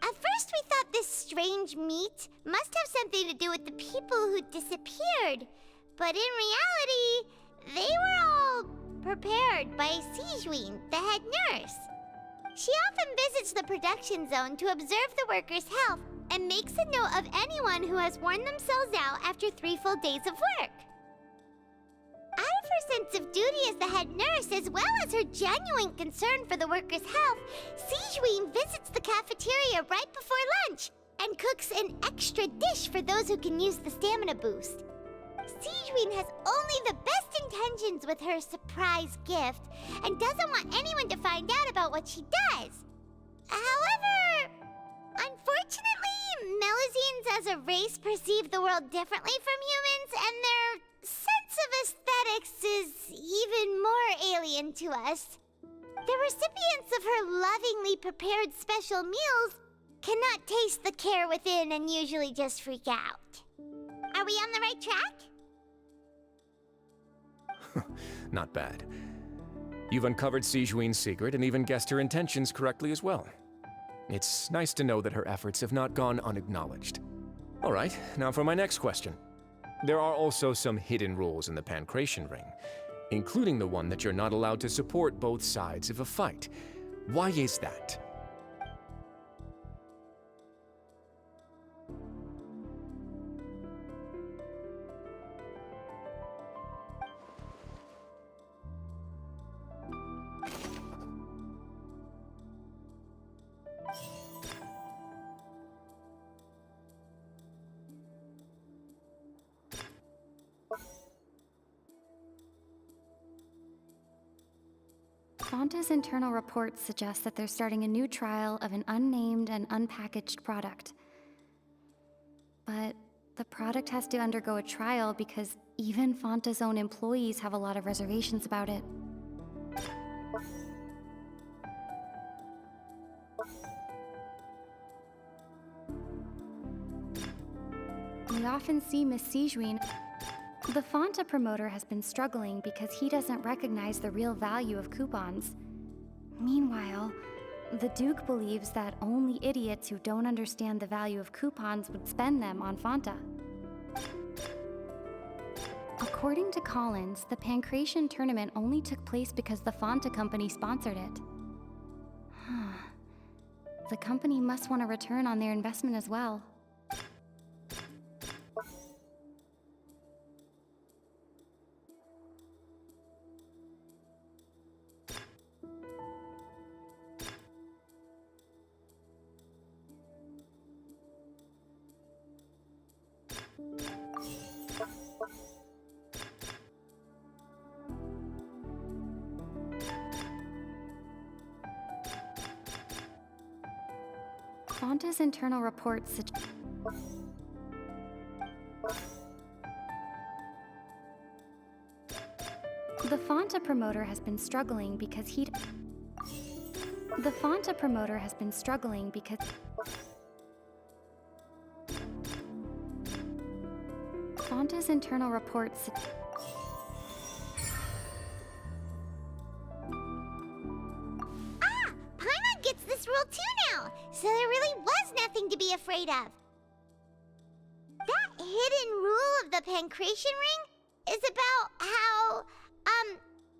A: At first we thought this strange meat must have something to do with the people who disappeared, but in reality, they were all prepared by Sigewinne, the head nurse. She often visits the production zone to observe the workers' health and makes a note of anyone who has worn themselves out after 3 full days of work. Out of her sense of duty as the head nurse, as well as her genuine concern for the workers' health, Sigewinne visits the cafeteria right before lunch and cooks an extra dish for those who can use the stamina boost. Sigewinne has only the best intentions with her surprise gift and doesn't want anyone to find out about what she does. However, unfortunately, Melusines as a race perceive the world differently from humans, and their sense of aesthetics is even more alien to us. The recipients of her lovingly prepared special meals cannot taste the care within and usually just freak out. Are we on the right track?
J: Not bad. You've uncovered Sigewinne's secret and even guessed her intentions correctly as well. It's nice to know that her efforts have not gone unacknowledged. All right, now for my next question. There are also some hidden rules in the Pancration Ring, including the one that you're not allowed to support both sides of a fight. Why is that?
S: Fonta's internal reports suggest that they're starting a new trial of an unnamed and unpackaged product. But the product has to undergo a trial because even Fonta's own employees have a lot of reservations about it. We often see Miss Sigewinne. The Fonta promoter has been struggling because he doesn't recognize the real value of coupons. Meanwhile, the Duke believes that only idiots who don't understand the value of coupons would spend them on Fonta. According to Collins, the Pancration tournament only took place because the Fonta company sponsored it. The company must want a return on their investment as well. Fonta's internal reports suggest... The Fonta promoter has been struggling because he... The Fonta promoter has been struggling because... Fonta's internal reports...
A: Paimon gets this rule too now, so there really was nothing to be afraid of. That hidden rule of the Pancration Ring is about how,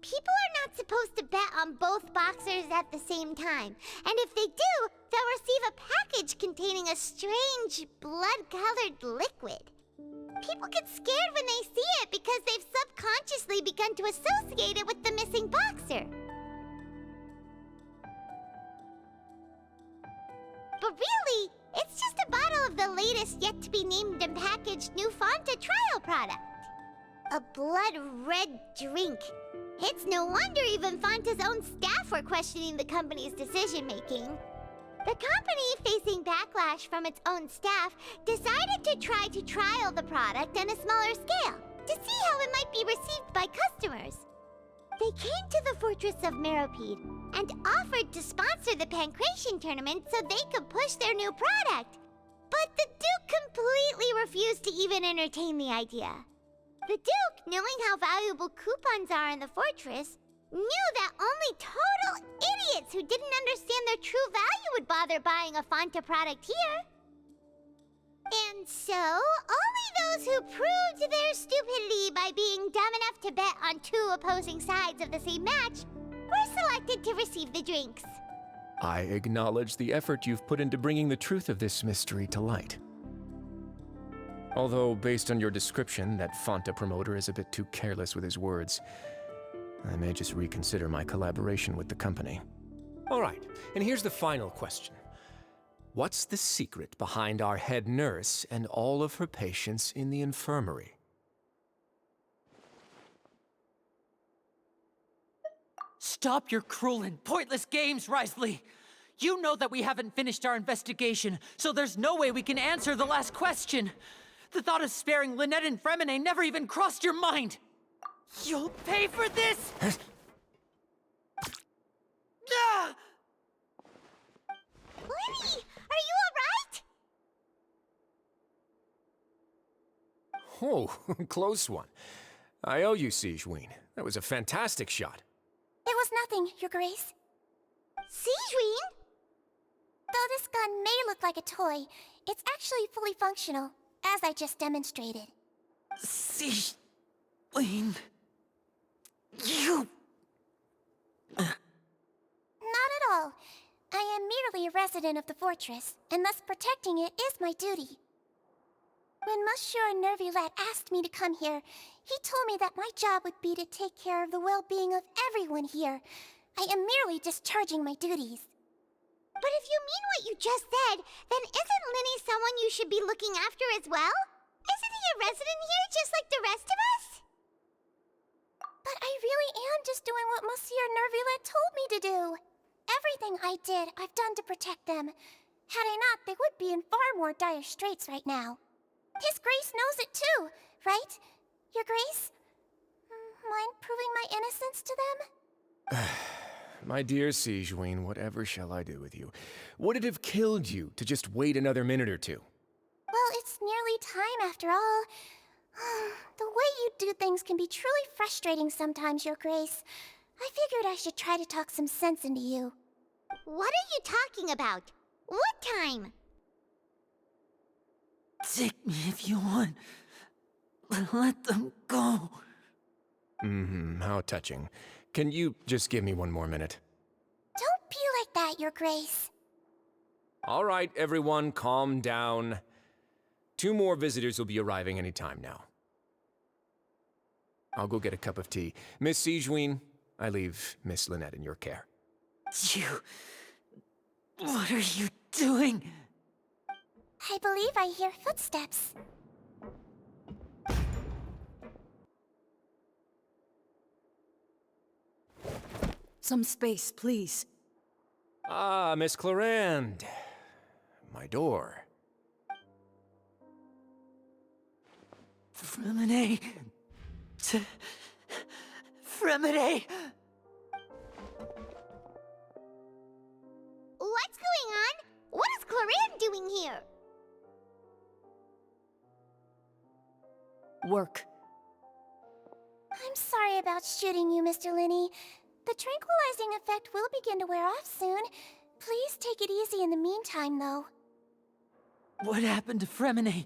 A: people are not supposed to bet on both boxers at the same time. And if they do, they'll receive a package containing a strange, blood-colored liquid. People get scared when they see it because they've subconsciously begun to associate it with the missing boxer. But really, it's just a bottle of the latest yet-to-be-named and packaged new Fonta trial product. A blood-red drink. It's no wonder even Fonta's own staff were questioning the company's decision-making. The company, facing backlash from its own staff, decided to try to trial the product on a smaller scale to see how it might be received by customers. They came to the fortress of Meropide and offered to sponsor the Pancration tournament so they could push their new product. But the Duke completely refused to even entertain the idea. The Duke, knowing how valuable coupons are in the fortress, knew that only total idiots who didn't understand their true value would bother buying a Fonta product here. And so, only those who proved their stupidity by being dumb enough to bet on two opposing sides of the same match were selected to receive the drinks.
J: I acknowledge the effort you've put into bringing the truth of this mystery to light. Although, based on your description, that Fonta promoter is a bit too careless with his words, I may just reconsider my collaboration with the company. All right, and here's the final question. What's the secret behind our head nurse and all of her patients in the infirmary?
K: Stop your cruel and pointless games, Wrathful! You know that we haven't finished our investigation, so there's no way we can answer the last question. The thought of sparing Lynette and Fremine never even crossed your mind! You'll pay for this! Ah!
A: Lenny, are you alright?
J: Oh, close one. I owe you, Sigewinne. That was a fantastic shot.
T: It was nothing, Your Grace.
A: Sigewinne?
T: Though this gun may look like a toy, it's actually fully functional, as I just demonstrated.
K: Sigewinne... You...
T: Not at all. I am merely a resident of the fortress, and thus protecting it is my duty. When Monsieur Nervulette asked me to come here, he told me that my job would be to take care of the well-being of everyone here. I am merely discharging my duties.
A: But if you mean what you just said, then isn't Linny someone you should be looking after as well? Isn't he a resident here just like the rest of us?
T: But I really am just doing what Monsieur Nervulette told me to do. Everything I did, I've done to protect them. Had I not, they would be in far more dire straits right now. His Grace knows it too, right? Your Grace? Mind proving my innocence to them?
J: My dear Sigewinne, whatever shall I do with you? Would it have killed you to just wait another minute or two?
T: Well, it's nearly time after all. The way you do things can be truly frustrating sometimes, Your Grace. I figured I should try to talk some sense into you.
A: What are you talking about? What time?
K: Take me if you want. Let them go.
J: How touching. Can you just give me one more minute?
T: Don't be like that, Your Grace.
J: All right, everyone, calm down. 2 more visitors will be arriving any time now. I'll go get a cup of tea. Miss Sigewinne, I leave Miss Lynette in your care.
K: What are you doing?
T: I believe I hear footsteps.
G: Some space, please.
J: Ah, Miss Clarande. my door.
K: Fremine! Fremine!
A: What's going on? What is Clorinde doing here?
G: Work.
T: I'm sorry about shooting you, Mr. Linney. The tranquilizing effect will begin to wear off soon. Please take it easy in the meantime, though.
K: What happened to Fremine?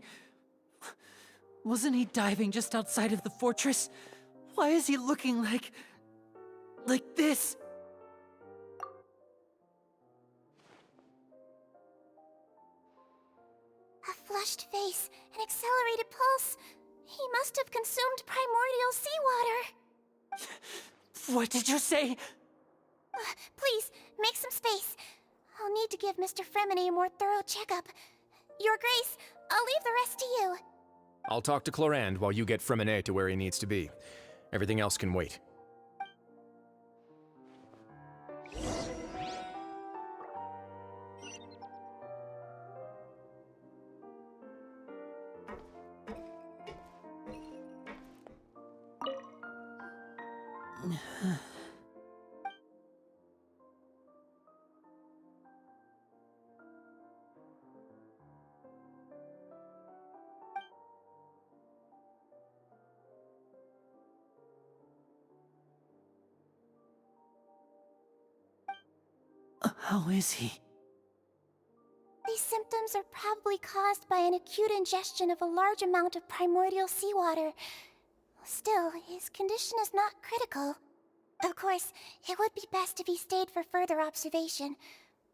K: Wasn't he diving just outside of the fortress? Why is he looking like this?
T: A flushed face, an accelerated pulse. He must have consumed primordial seawater.
K: What did you say?
T: Please, make some space. I'll need to give Mr. Fremine a more thorough checkup. Your Grace, I'll leave the rest to you.
J: I'll talk to Clorinde while you get Fremine to where he needs to be. Everything else can wait.
K: How is he?
T: These symptoms are probably caused by an acute ingestion of a large amount of primordial seawater. Still, his condition is not critical. Of course, it would be best if he stayed for further observation.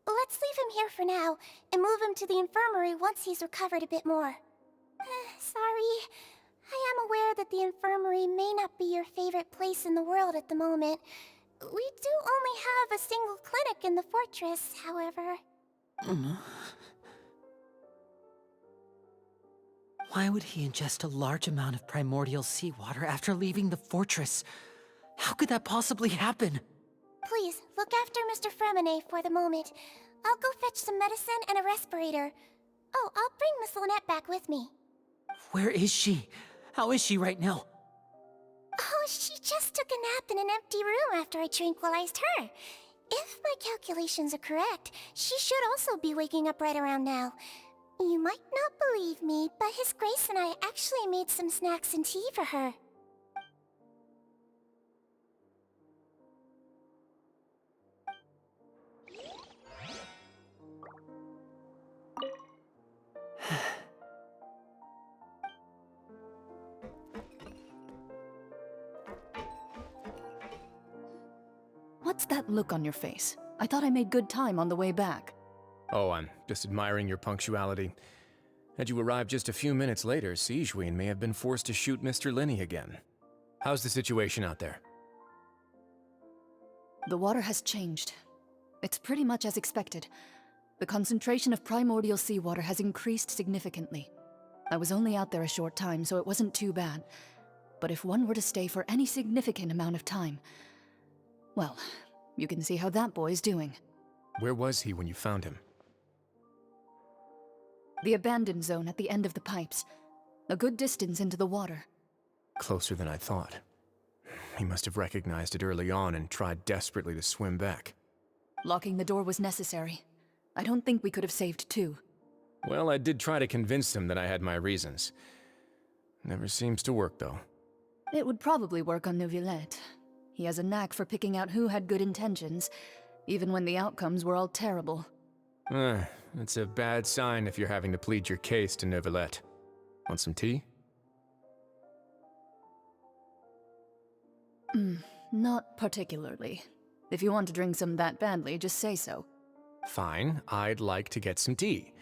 T: Let's leave him here for now, and move him to the infirmary once he's recovered a bit more. Sorry. I am aware that the infirmary may not be your favorite place in the world at the moment. We do only have a single clinic in the fortress, however.
K: Why would he ingest a large amount of primordial seawater after leaving the fortress? How could that possibly happen?
T: Please, look after Mr. Fremine for the moment. I'll go fetch some medicine and a respirator. Oh, I'll bring Miss Lynette back with me.
K: Where is she? How is she right now?
T: Oh, she just took a nap in an empty room after I tranquilized her. If my calculations are correct, she should also be waking up right around now. You might not believe me, but His Grace and I actually made some snacks and tea for her.
G: What's that look on your face? I thought I made good time on the way back.
J: Oh, I'm just admiring your punctuality. Had you arrived just a few minutes later, Sigewinne may have been forced to shoot Mr. Linney again. How's the situation out there?
G: The water has changed. It's pretty much as expected. The concentration of primordial seawater has increased significantly. I was only out there a short time, so it wasn't too bad. But if one were to stay for any significant amount of time, well, you can see how that boy's doing.
J: Where was he when you found him?
G: The abandoned zone at the end of the pipes. A good distance into the water.
J: Closer than I thought. He must have recognized it early on and tried desperately to swim back.
G: Locking the door was necessary. I don't think we could have saved two.
J: Well, I did try to convince him that I had my reasons. Never seems to work, though.
S: It would probably work on Neuvillette. He has a knack for picking out who had good intentions, even when the outcomes were all terrible.
J: It's a bad sign if you're having to plead your case to Neuvillette. Want some tea?
S: Not particularly. If you want to drink some that badly, just say so.
J: Fine, I'd like to get some tea.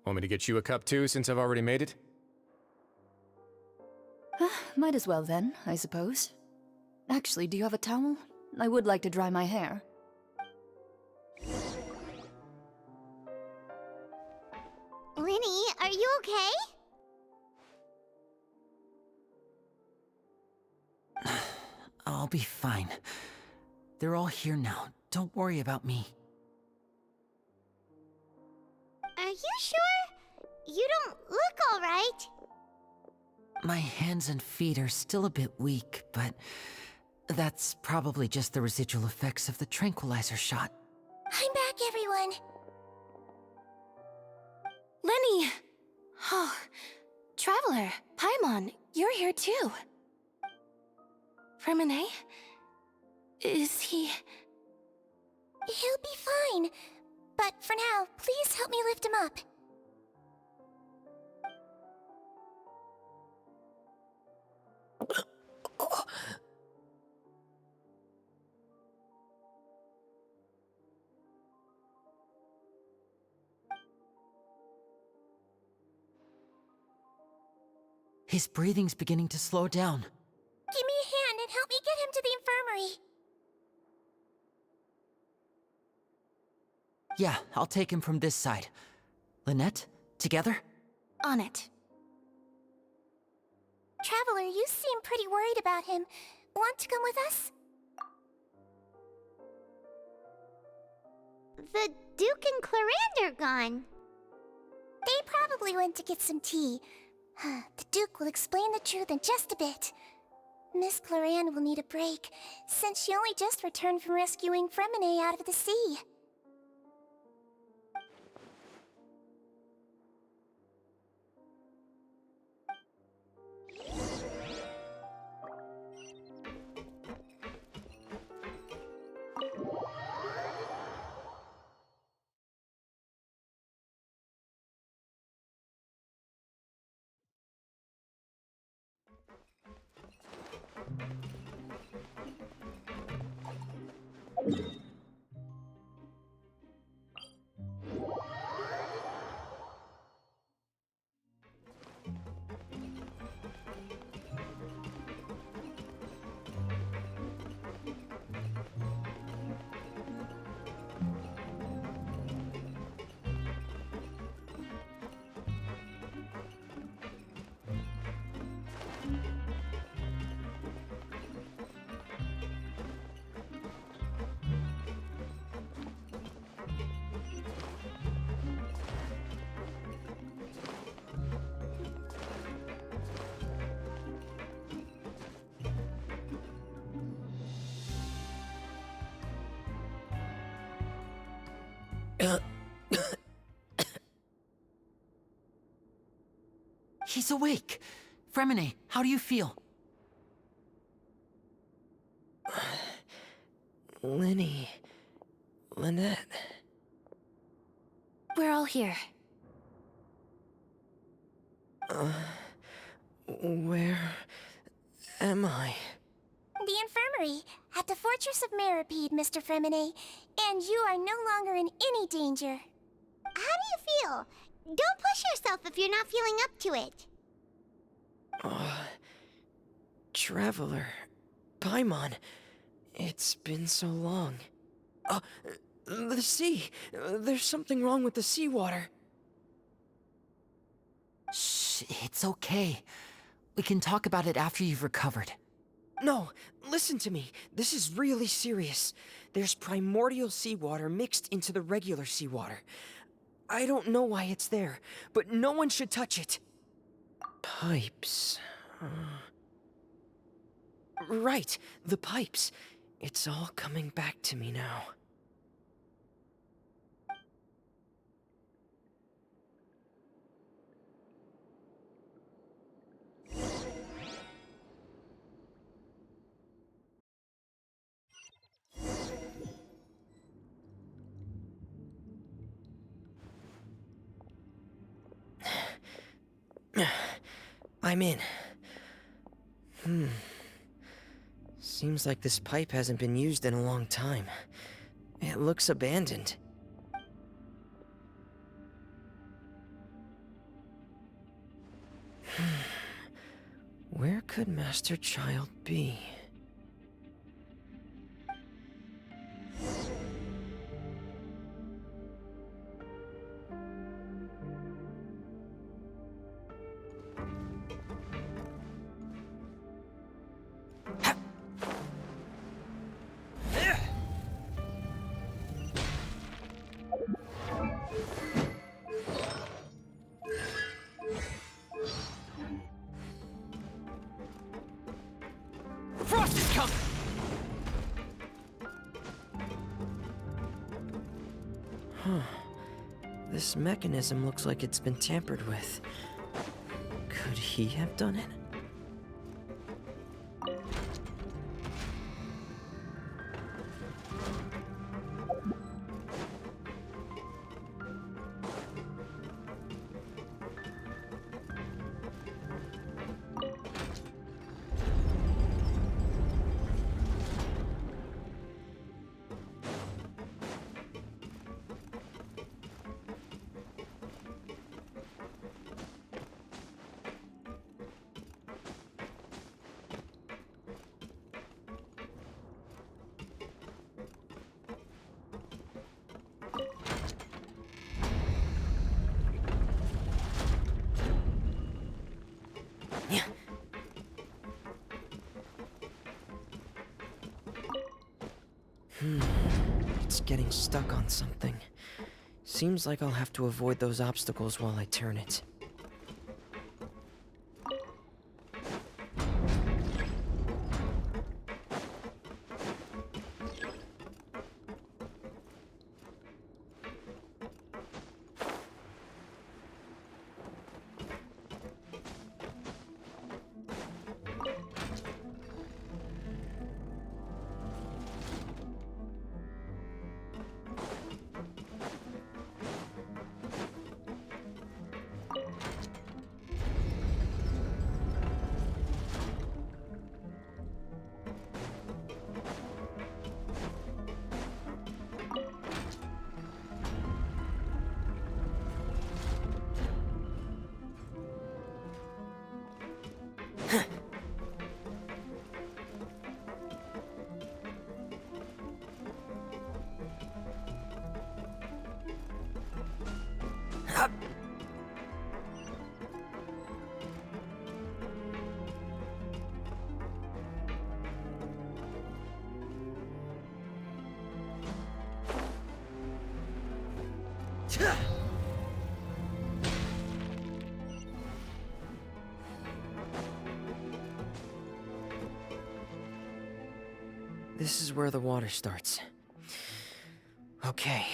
J: Want me to get you a cup too, since I've already made it?
S: Might as well then, I suppose. Actually, do you have a towel? I would like to dry my hair.
A: Linny, are you okay?
K: I'll be fine. They're all here now. Don't worry about me.
A: Are you You don't look all right.
K: My hands and feet are still a bit weak, but that's probably just the residual effects of the tranquilizer shot.
T: I'm back, everyone.
P: Lenny! Oh, Traveler, Paimon, you're here too. Fremine? Is he...
T: He'll be fine. But for now, please help me lift him up.
K: His breathing's beginning to slow down.
T: Give me a hand and help me get him to the infirmary.
K: Yeah, I'll take him from this side. Lynette, together?
P: On it.
T: Traveler, you seem pretty worried about him. Want to come with us?
A: The Duke and Clarande are gone.
T: They probably went to get some tea. The Duke will explain the truth in just a bit. Miss Clarande will need a break, since she only just returned from rescuing Fremine out of the sea.
K: He's awake. Fremine, how do you feel?
B: Lenny... Lynette...
P: We're all here.
B: Where... am I?
T: The infirmary, at the Fortress of Meropide, Mr. Fremine. And you are no longer in any danger.
A: How do you feel? Don't push yourself if you're not feeling up to it.
B: Traveler... Paimon... It's been so long. The sea! There's something wrong with the seawater.
K: Shh, it's okay. We can talk about it after you've recovered.
B: No, listen to me. This is really serious. There's primordial seawater mixed into the regular seawater. I don't know why it's there, but no one should touch it. Pipes... Right, the pipes. It's all coming back to me now. I'm in. Seems like this pipe hasn't been used in a long time. It looks abandoned. Where could Master Child be? Frost is coming! Huh. This mechanism looks like it's been tampered with. Could he have done it? It's getting stuck on something. Seems like I'll have to avoid those obstacles while I turn it. This is where the water starts. Okay.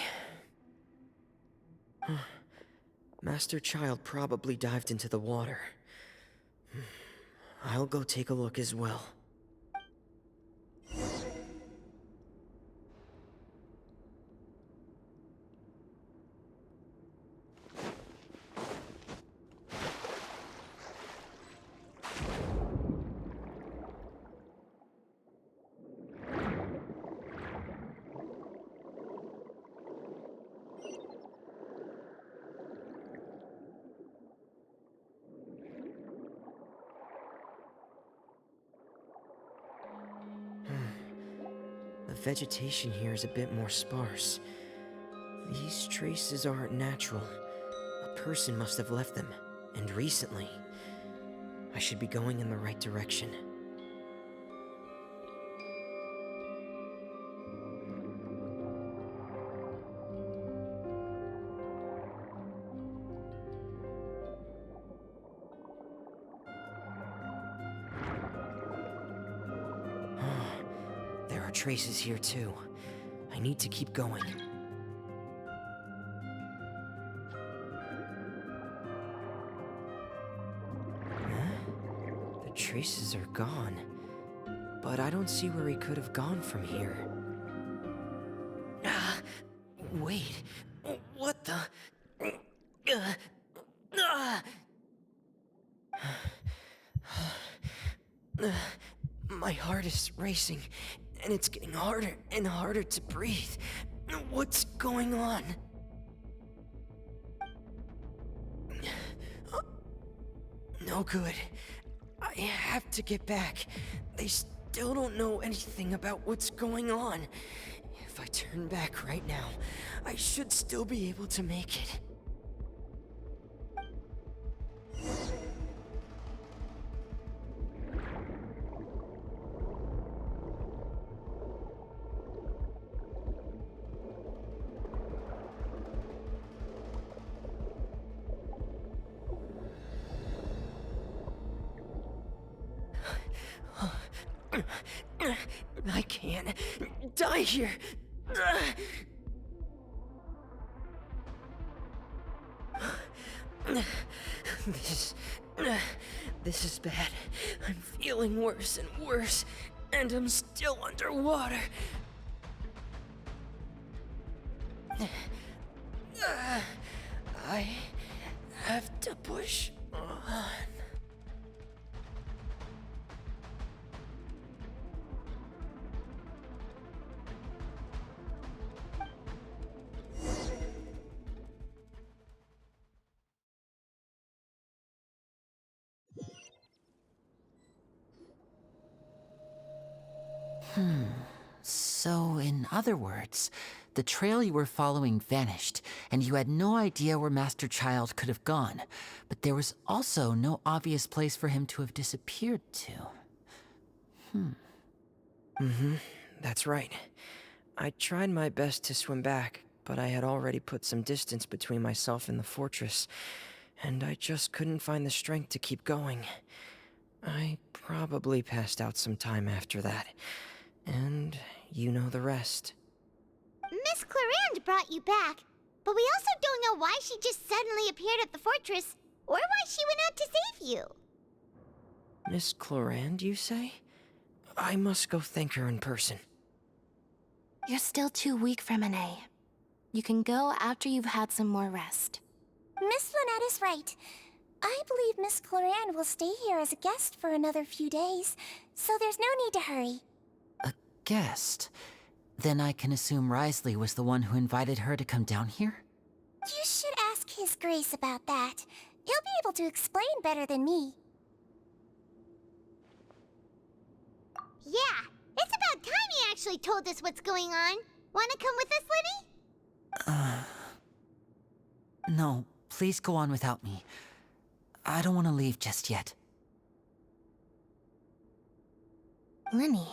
B: Master Child probably dived into the water. I'll go take a look as well. The vegetation here is a bit more sparse. These traces aren't natural. A person must have left them, and recently. I should be going in the right direction. There are traces here too. I need to keep going. The traces are gone, but I don't see where he could have gone from here. Wait, what the? My heart is racing, and it's getting harder and harder to breathe. What's going on? No good. I have to get back. They still don't know anything about what's going on. If I turn back right now, I should still be able to make it. I can't die here. This is bad. I'm feeling worse and worse, and I'm still underwater. I have to push on.
K: So, in other words, the trail you were following vanished, and you had no idea where Master Child could have gone, but there was also no obvious place for him to have disappeared to.
B: That's right. I tried my best to swim back, but I had already put some distance between myself and the fortress, and I just couldn't find the strength to keep going. I probably passed out some time after that, and you know the rest.
A: Miss Clarande brought you back, but we also don't know why she just suddenly appeared at the fortress, or why she went out to save you.
B: Miss Clarande, you say? I must go thank her in person.
U: You're still too weak, Fremine. You can go after you've had some more rest.
T: Miss Lynette is right. I believe Miss Clarande will stay here as a guest for another few days, so there's no need to hurry.
K: A guest? Then I can assume Wriothesley was the one who invited her to come down here?
T: You should ask His Grace about that. He'll be able to explain better than me.
A: Yeah, it's about time he actually told us what's going on. Wanna come with us, Lenny?
K: No, please go on without me. I don't want to leave just yet.
U: Lenny.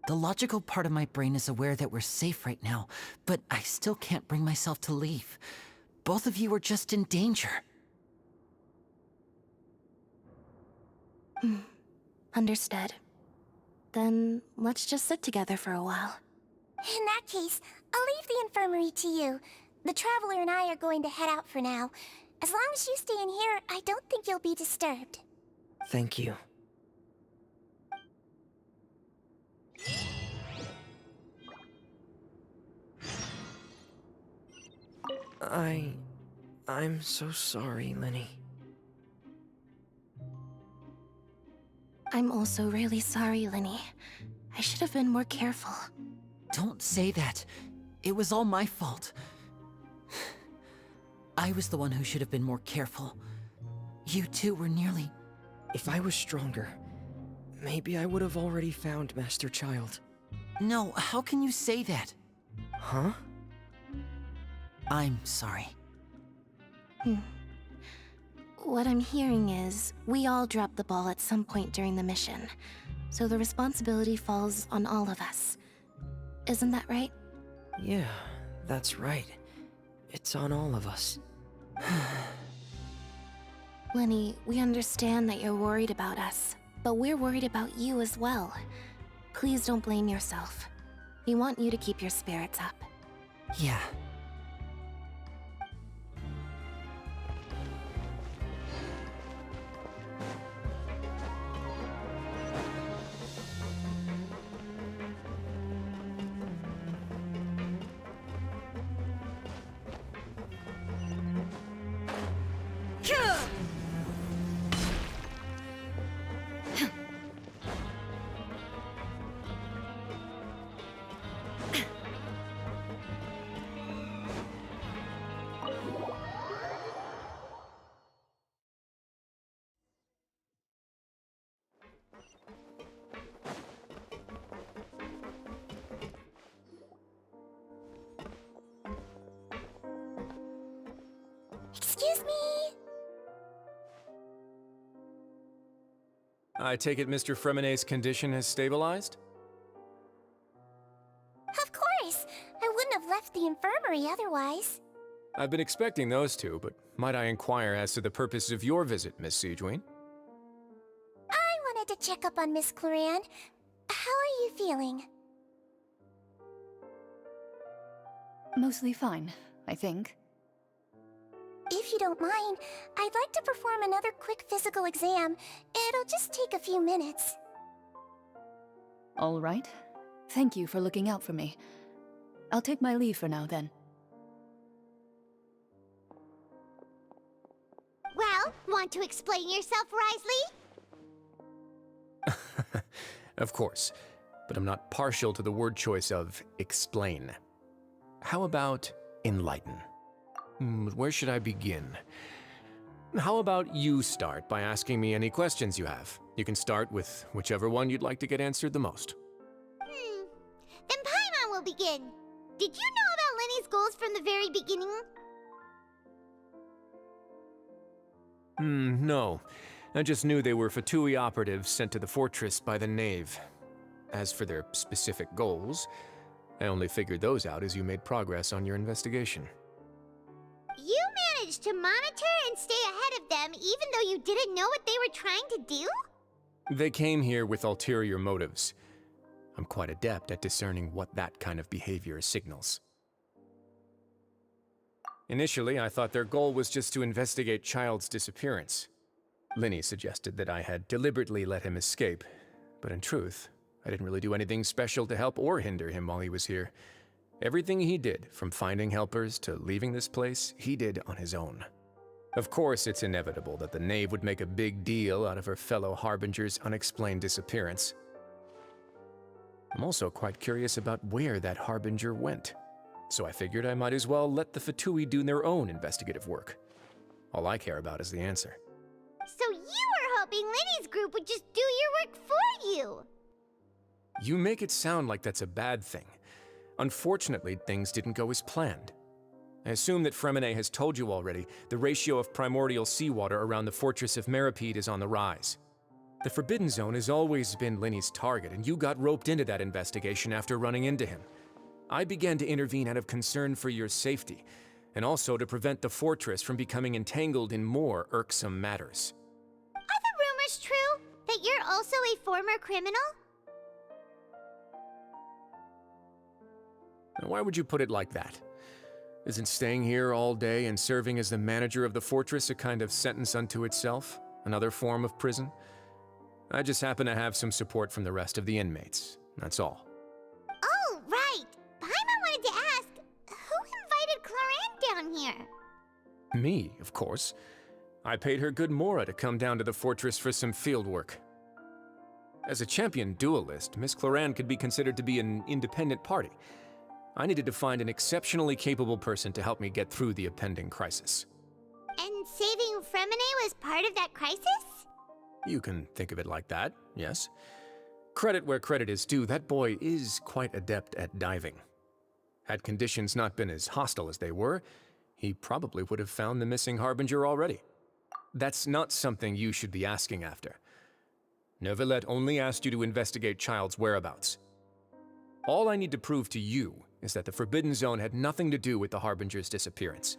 K: The logical part of my brain is aware that we're safe right now, but I still can't bring myself to leave. Both of you are just in danger.
U: Understood. Then let's just sit together for a while.
T: In that case, I'll leave the infirmary to you. The Traveler and I are going to head out for now. As long as you stay in here, I don't think you'll be disturbed.
B: Thank you. I'm so sorry, Lenny.
U: I'm also really sorry, Lenny. I should have been more careful.
K: Don't say that. It was all my fault. I was the one who should have been more careful. You two were nearly...
B: If I was stronger, maybe I would have already found Master Child.
K: No, how can you say that?
B: Huh?
K: I'm sorry.
U: What I'm hearing is, we all dropped the ball at some point during the mission, so the responsibility falls on all of us. Isn't that right?
B: Yeah, that's right. It's on all of us.
U: Lenny, we understand that you're worried about us, but we're worried about you as well. Please don't blame yourself. We want you to keep your spirits up.
K: Yeah.
T: Excuse me?
J: I take it Mr. Fremine's condition has stabilized?
T: Of course! I wouldn't have left the infirmary otherwise.
J: I've been expecting those two, but might I inquire as to the purpose of your visit, Miss Siegeween?
T: I wanted to check up on Miss Cloran. How are you feeling?
G: Mostly fine, I think.
T: If you don't mind, I'd like to perform another quick physical exam. It'll just take a few minutes.
G: All right. Thank you for looking out for me. I'll take my leave for now, then.
A: Well, want to explain yourself, Wriothesley?
J: Of course, but I'm not partial to the word choice of explain. How about enlighten? Where should I begin? How about you start by asking me any questions you have? You can start with whichever one you'd like to get answered the most.
A: Then Paimon will begin. Did you know about Lenny's goals from the very beginning?
J: No. I just knew they were Fatui operatives sent to the fortress by the Knave. As for their specific goals, I only figured those out as you made progress on your investigation.
A: You managed to monitor and stay ahead of them even though you didn't know what they were trying to do?
J: They came here with ulterior motives. I'm quite adept at discerning what that kind of behavior signals. Initially, I thought their goal was just to investigate Child's disappearance. Linny suggested that I had deliberately let him escape, but in truth, I didn't really do anything special to help or hinder him while he was here. Everything he did, from finding helpers to leaving this place, he did on his own. Of course, it's inevitable that the Knave would make a big deal out of her fellow Harbinger's unexplained disappearance. I'm also quite curious about where that Harbinger went, so I figured I might as well let the Fatui do their own investigative work. All I care about is the answer.
A: So you were hoping Lenny's group would just do your work for you!
J: You make it sound like that's a bad thing. Unfortunately, things didn't go as planned. I assume that Fremine has told you already, the ratio of primordial seawater around the fortress of Meropide is on the rise. The Forbidden Zone has always been Lenny's target, and you got roped into that investigation after running into him. I began to intervene out of concern for your safety, and also to prevent the fortress from becoming entangled in more irksome matters.
A: Are the rumors true? That you're also a former criminal?
J: Now, why would you put it like that? Isn't staying here all day and serving as the manager of the fortress a kind of sentence unto itself? Another form of prison? I just happen to have some support from the rest of the inmates, that's all.
A: Oh, right! Paimon wanted to ask, who invited Cloran down here?
J: Me, of course. I paid her good mora to come down to the fortress for some field work. As a champion duelist, Miss Cloran could be considered to be an independent party. I needed to find an exceptionally capable person to help me get through the impending crisis.
A: And saving Fremine was part of that crisis?
J: You can think of it like that, yes. Credit where credit is due, that boy is quite adept at diving. Had conditions not been as hostile as they were, he probably would have found the missing Harbinger already. That's not something you should be asking after. Neuvillette only asked you to investigate Child's whereabouts. All I need to prove to you is that the Forbidden Zone had nothing to do with the Harbinger's disappearance.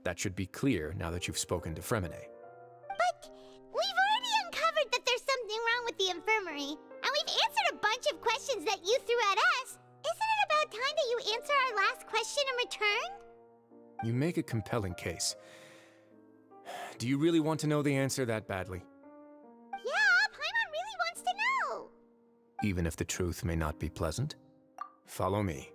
J: That should be clear now that you've spoken to Fremine.
A: But we've already uncovered that there's something wrong with the infirmary, and we've answered a bunch of questions that you threw at us. Isn't it about time that you answer our last question in return?
J: You make a compelling case. Do you really want to know the answer that badly?
A: Yeah, Paimon really wants to know!
J: Even if the truth may not be pleasant? Follow me.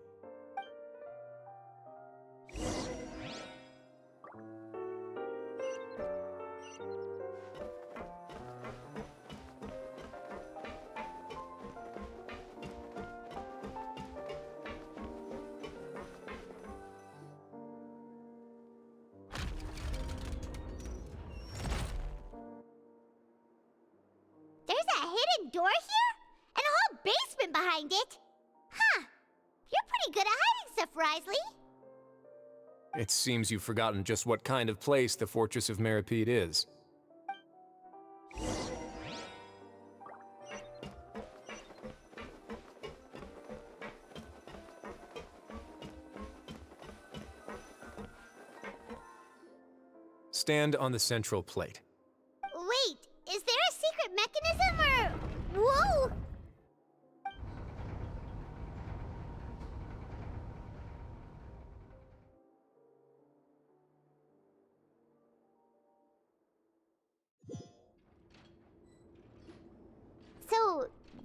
A: There's a hidden door here? And a whole basement behind it? Huh. You're pretty good at hiding stuff, Wriothesley.
J: It seems you've forgotten just what kind of place the Fortress of Meropide is. Stand on the central plate.
A: Wait, is there a secret mechanism or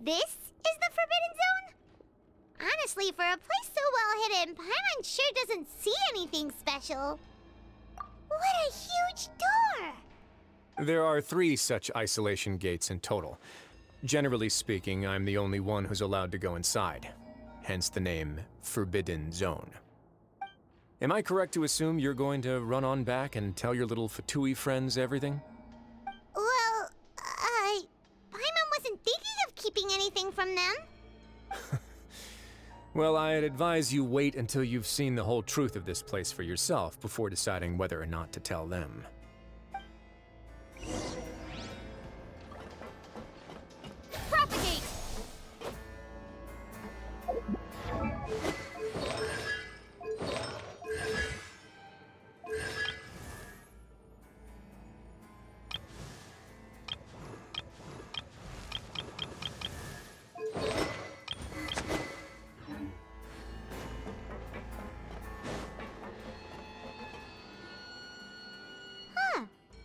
A: This is the Forbidden Zone? Honestly, for a place so well hidden, Paimon sure doesn't see anything special. What a huge door!
J: There are 3 such isolation gates in total. Generally speaking, I'm the only one who's allowed to go inside. Hence the name Forbidden Zone. Am I correct to assume you're going to run on back and tell your little Fatui friends everything?
A: Well, Paimon wasn't thinking of keeping anything from them.
J: Well, I'd advise you wait until you've seen the whole truth of this place for yourself before deciding whether or not to tell them.
F: Propagate!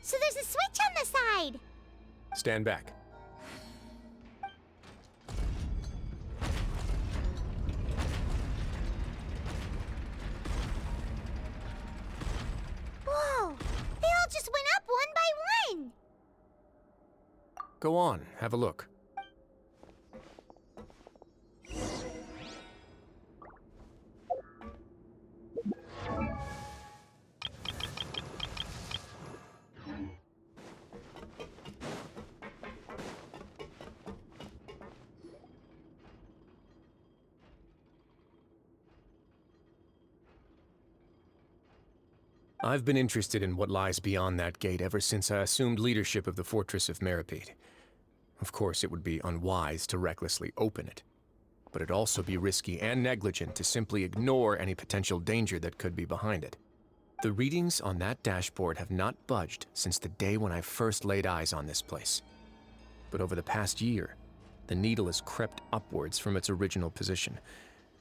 A: So there's a switch on the side.
J: Stand back.
A: Whoa! They all just went up one by one.
J: Go on, have a look. I've been interested in what lies beyond that gate ever since I assumed leadership of the Fortress of Meropide. Of course, it would be unwise to recklessly open it, but it'd also be risky and negligent to simply ignore any potential danger that could be behind it. The readings on that dashboard have not budged since the day when I first laid eyes on this place. But over the past year, the needle has crept upwards from its original position,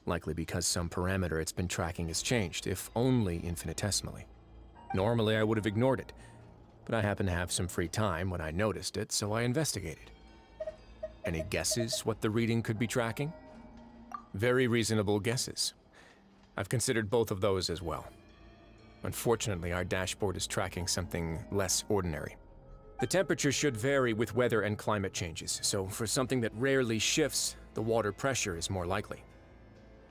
J: likely because some parameter it's been tracking has changed, if only infinitesimally. Normally, I would have ignored it, but I happened to have some free time when I noticed it, so I investigated. Any guesses what the reading could be tracking? Very reasonable guesses. I've considered both of those as well. Unfortunately, our dashboard is tracking something less ordinary. The temperature should vary with weather and climate changes, so for something that rarely shifts, the water pressure is more likely.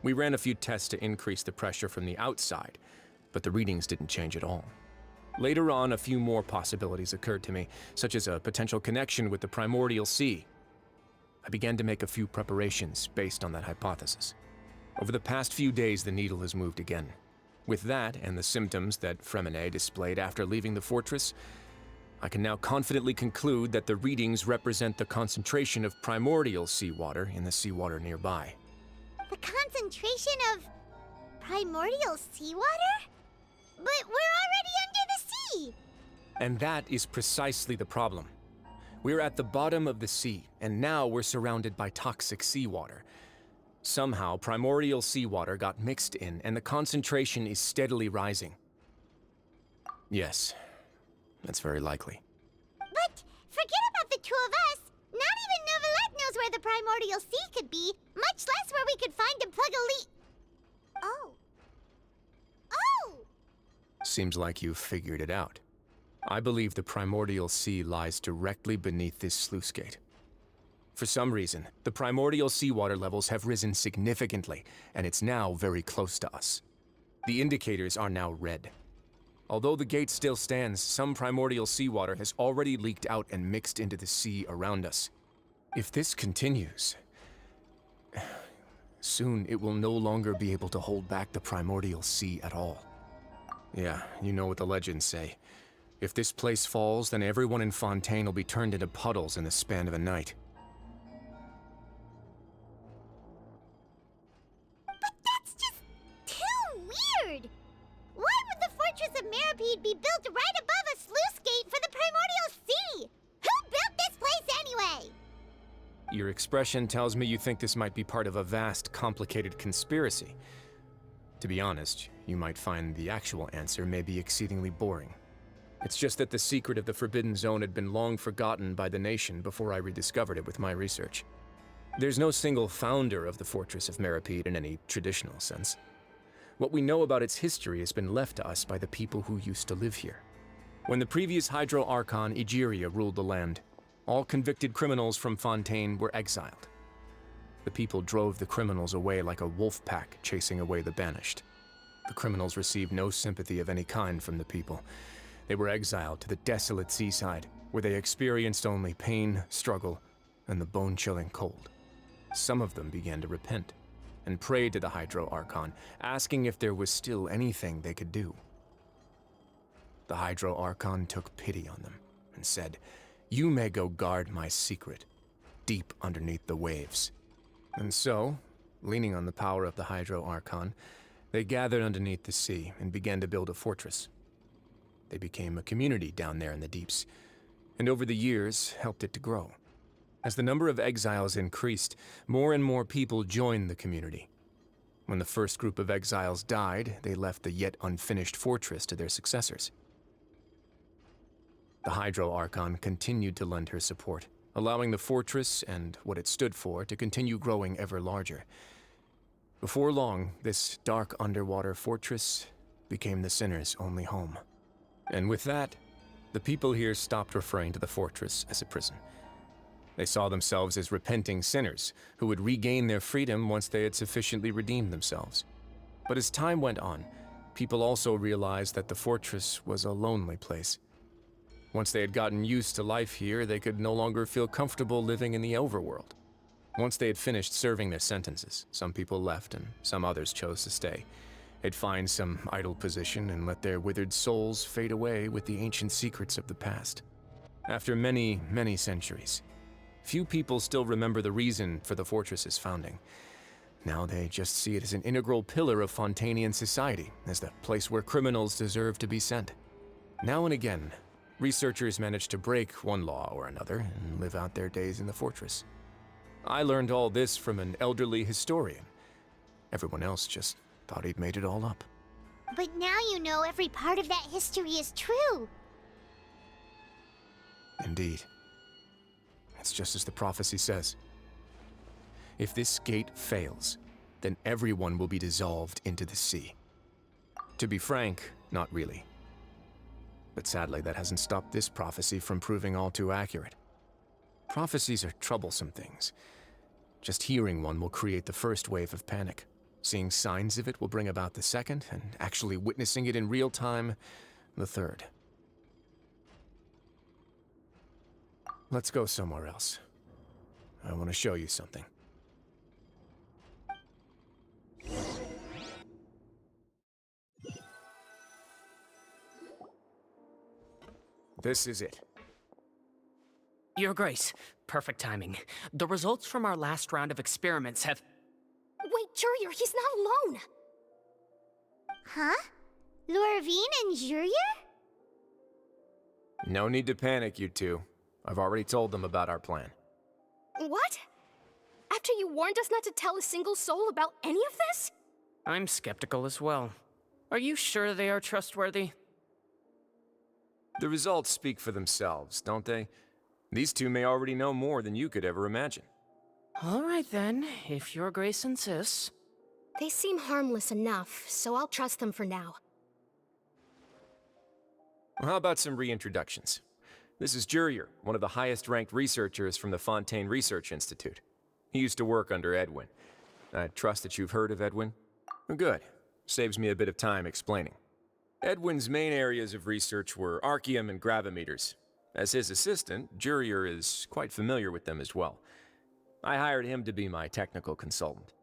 J: We ran a few tests to increase the pressure from the outside, but the readings didn't change at all. Later on, a few more possibilities occurred to me, such as a potential connection with the primordial sea. I began to make a few preparations based on that hypothesis. Over the past few days, the needle has moved again. With that, and the symptoms that Fremine displayed after leaving the fortress, I can now confidently conclude that the readings represent the concentration of primordial seawater in the seawater nearby.
A: The concentration of primordial seawater? But we're already under the sea!
J: And that is precisely the problem. We're at the bottom of the sea, and now we're surrounded by toxic seawater. Somehow, primordial seawater got mixed in, and the concentration is steadily rising. Yes, that's very likely.
A: But forget about the two of us! Not even Novelette knows where the primordial sea could be, much less where we could find and plug a leak. Oh. Oh!
J: Seems like you've figured it out. I believe the primordial sea lies directly beneath this sluice gate. For some reason, the primordial seawater levels have risen significantly, and it's now very close to us. The indicators are now red. Although the gate still stands, some primordial seawater has already leaked out and mixed into the sea around us. If this continues, soon it will no longer be able to hold back the primordial sea at all. Yeah, you know what the legends say. If this place falls, then everyone in Fontaine will be turned into puddles in the span of a night.
A: But that's just too weird! Why would the Fortress of Meropide be built right above a sluice gate for the primordial sea? Who built this place anyway?
J: Your expression tells me you think this might be part of a vast, complicated conspiracy. To be honest, you might find the actual answer may be exceedingly boring. It's just that the secret of the Forbidden Zone had been long forgotten by the nation before I rediscovered it with my research. There's no single founder of the Fortress of Meropide in any traditional sense. What we know about its history has been left to us by the people who used to live here. When the previous Hydro Archon Egeria ruled the land, all convicted criminals from Fontaine were exiled. The people drove the criminals away like a wolf pack chasing away the banished. The criminals received no sympathy of any kind from the people. They were exiled to the desolate seaside, where they experienced only pain, struggle, and the bone-chilling cold. Some of them began to repent, and prayed to the Hydro Archon, asking if there was still anything they could do. The Hydro Archon took pity on them, and said, "You may go guard my secret, deep underneath the waves." And so, leaning on the power of the Hydro Archon, they gathered underneath the sea and began to build a fortress. They became a community down there in the deeps, and over the years helped it to grow. As the number of exiles increased, more and more people joined the community. When the first group of exiles died, they left the yet unfinished fortress to their successors. The Hydro Archon continued to lend her support, allowing the fortress and what it stood for to continue growing ever larger. Before long, this dark underwater fortress became the sinner's only home. And with that, the people here stopped referring to the fortress as a prison. They saw themselves as repenting sinners who would regain their freedom once they had sufficiently redeemed themselves. But as time went on, people also realized that the fortress was a lonely place. Once they had gotten used to life here, they could no longer feel comfortable living in the overworld. Once they had finished serving their sentences, some people left and some others chose to stay. They'd find some idle position and let their withered souls fade away with the ancient secrets of the past. After many, many centuries, few people still remember the reason for the fortress's founding. Now they just see it as an integral pillar of Fontainian society, as the place where criminals deserve to be sent. Now and again, researchers manage to break one law or another and live out their days in the fortress. I learned all this from an elderly historian. Everyone else just thought he'd made it all up.
A: But now you know every part of that history is true.
J: Indeed. It's just as the prophecy says. If this gate fails, then everyone will be dissolved into the sea. To be frank, not really. But sadly, that hasn't stopped this prophecy from proving all too accurate. Prophecies are troublesome things. Just hearing one will create the first wave of panic. Seeing signs of it will bring about the second, and actually witnessing it in real time, the third. Let's go somewhere else. I want to show you something. This is it.
N: Your Grace, perfect timing. The results from our last round of experiments have...
Q: Wait, Jurier, he's not alone!
A: Huh? Lorvine and Jurier?
J: No need to panic, you two. I've already told them about our plan.
Q: What? After you warned us not to tell a single soul about any of this?
N: I'm skeptical as well. Are you sure they are trustworthy?
J: The results speak for themselves, don't they? These two may already know more than you could ever imagine.
N: All right then, if Your Grace insists.
Q: They seem harmless enough, so I'll trust them for now.
J: Well, how about some reintroductions? This is Jurier, one of the highest-ranked researchers from the Fontaine Research Institute. He used to work under Edwin. I trust that you've heard of Edwin? Oh, good. Saves me a bit of time explaining. Edwin's main areas of research were archaeum and gravimeters. As his assistant, Jurier is quite familiar with them as well. I hired him to be my technical consultant.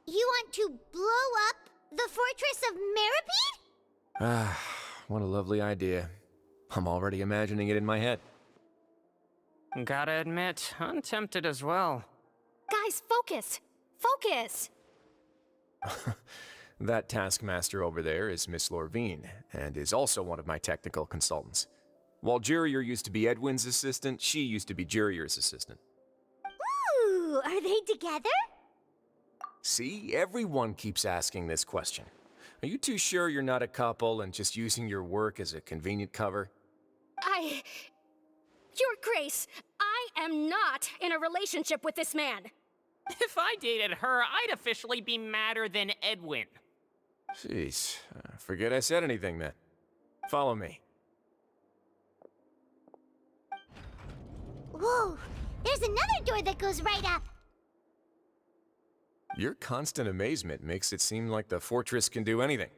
A: You want to blow up the Fortress of Meropide?
J: Ah, what a lovely idea. I'm already imagining it in my head.
N: Gotta admit, I'm tempted as well.
Q: Guys, focus! Focus!
J: That taskmaster over there is Miss Lorvine, and is also one of my technical consultants. While Jurier used to be Edwin's assistant, she used to be Jurier's assistant.
A: Ooh, are they together?
J: See, everyone keeps asking this question. Are you too sure you're not a couple and just using your work as a convenient cover?
Q: Your Grace, I am not in a relationship with this man.
N: If I dated her, I'd officially be madder than Edwin.
J: Jeez, forget I said anything then. Follow me.
A: Whoa, there's another door that goes right up.
J: Your constant amazement makes it seem like the fortress can do anything.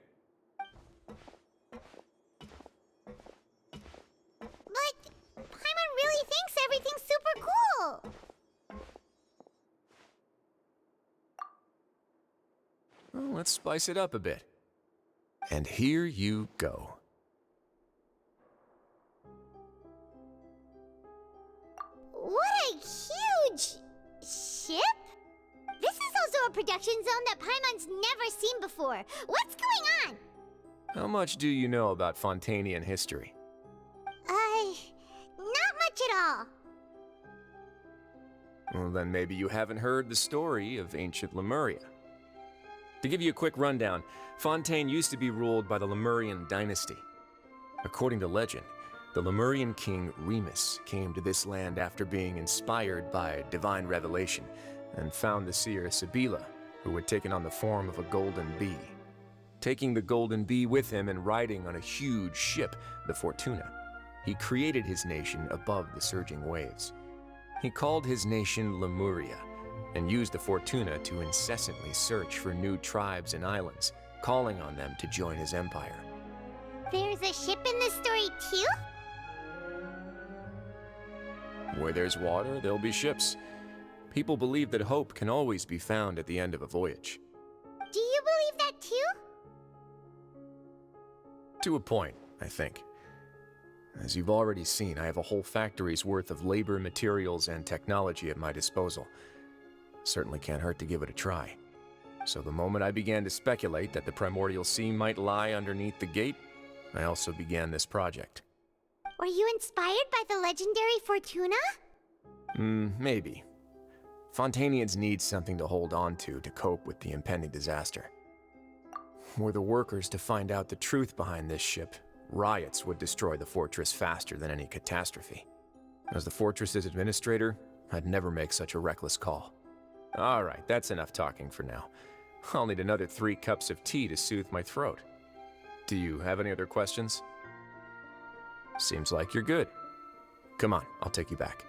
A: But Paimon really thinks everything's super cool.
J: Well, let's spice it up a bit. And here you go.
A: What a huge ship! This is also a production zone that Paimon's never seen before. What's going on?
J: How much do you know about Fontainian history?
A: Not much at all.
J: Well, then maybe you haven't heard the story of ancient Lemuria. To give you a quick rundown, Fontaine used to be ruled by the Lemurian dynasty. According to legend, the Lemurian king Remus came to this land after being inspired by divine revelation and found the seer Sibila, who had taken on the form of a golden bee. Taking the golden bee with him and riding on a huge ship, the Fortuna, he created his nation above the surging waves. He called his nation Lemuria and used the Fortuna to incessantly search for new tribes and islands, calling on them to join his empire.
A: There's a ship in this story too?
J: Where there's water, there'll be ships. People believe that hope can always be found at the end of a voyage.
A: Do you believe that too?
J: To a point, I think. As you've already seen, I have a whole factory's worth of labor, materials, and technology at my disposal. Certainly can't hurt to give it a try. So the moment I began to speculate that the Primordial Sea might lie underneath the gate, I also began this project.
A: Were you inspired by the legendary Fortuna?
J: Maybe. Fontainians need something to hold on to cope with the impending disaster. Were the workers to find out the truth behind this ship, riots would destroy the fortress faster than any catastrophe. As the fortress's administrator, I'd never make such a reckless call. Alright, that's enough talking for now. I'll need another 3 cups of tea to soothe my throat. Do you have any other questions? Seems like you're good. Come on, I'll take you back.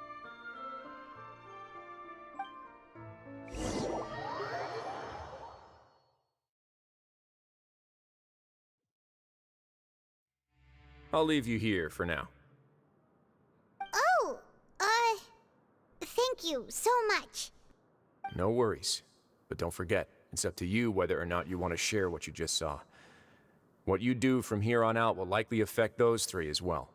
J: I'll leave you here for now.
A: Oh, thank you so much.
J: No worries. But don't forget, it's up to you whether or not you want to share what you just saw. What you do from here on out will likely affect those 3 as well.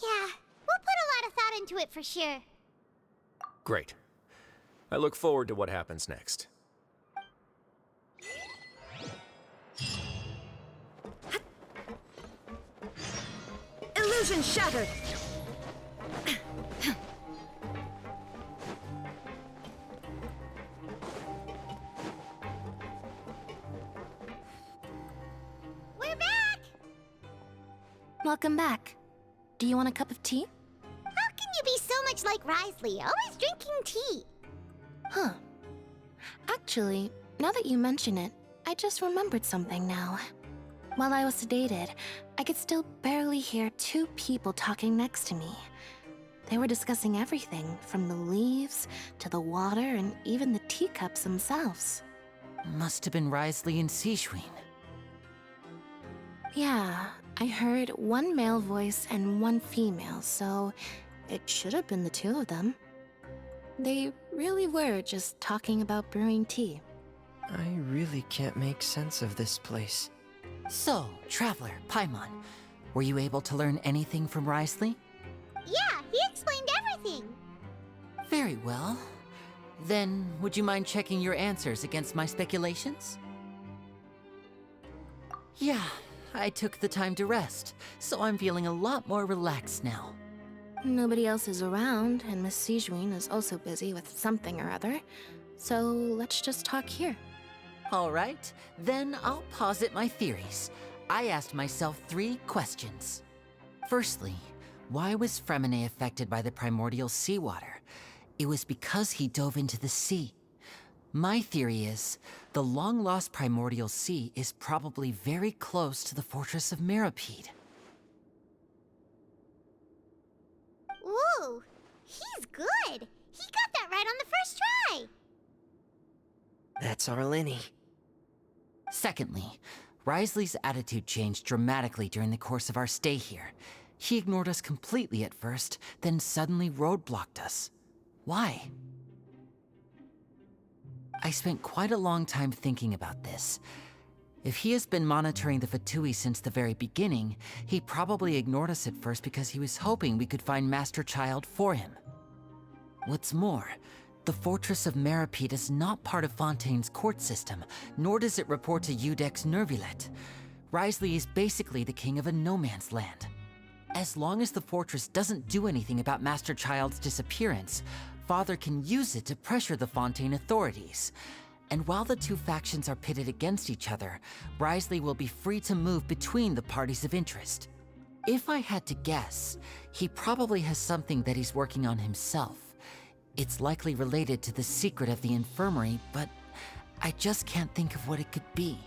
A: Yeah, we'll put a lot of thought into it for sure.
J: Great. I look forward to what happens next.
P: Illusion shattered!
A: We're back!
U: Welcome back. Do you want a cup of tea?
A: How can you be so much like Wrathful, always drinking tea?
U: Huh. Actually, now that you mention it, I just remembered something now. While I was sedated, I could still barely hear 2 people talking next to me. They were discussing everything, from the leaves to the water and even the teacups themselves.
K: Must have been Wrathful and Sigewinne.
U: Yeah, I heard 1 male voice and 1 female, so it should have been the 2 of them. They really were just talking about brewing tea.
B: I really can't make sense of this place.
K: So, Traveler, Paimon, were you able to learn anything from Wrathful?
A: Yeah, he explained everything.
K: Very well. Then, would you mind checking your answers against my speculations? Yeah, I took the time to rest, so I'm feeling a lot more relaxed now.
U: Nobody else is around, and Miss Sigewinne is also busy with something or other, so let's just talk here.
K: All right, then I'll posit my theories. I asked myself 3 questions. Firstly, why was Fremine affected by the primordial seawater? It was because he dove into the sea. My theory is, the long-lost primordial sea is probably very close to the fortress of Meropide.
A: Ooh, he's good. He got that right on the first try.
B: That's our Lenny.
K: Secondly, Wriothesley's attitude changed dramatically during the course of our stay here. He ignored us completely at first, then suddenly roadblocked us. Why? I spent quite a long time thinking about this. If he has been monitoring the Fatui since the very beginning, he probably ignored us at first because he was hoping we could find Master Child for him. What's more, the Fortress of Meropide is not part of Fontaine's court system, nor does it report to Iudex Nervilet. Wriothesley is basically the king of a no-man's land. As long as the fortress doesn't do anything about Master Child's disappearance, Father can use it to pressure the Fontaine authorities. And while the 2 factions are pitted against each other, Wriothesley will be free to move between the parties of interest. If I had to guess, he probably has something that he's working on himself. It's likely related to the secret of the infirmary, but I just can't think of what it could be.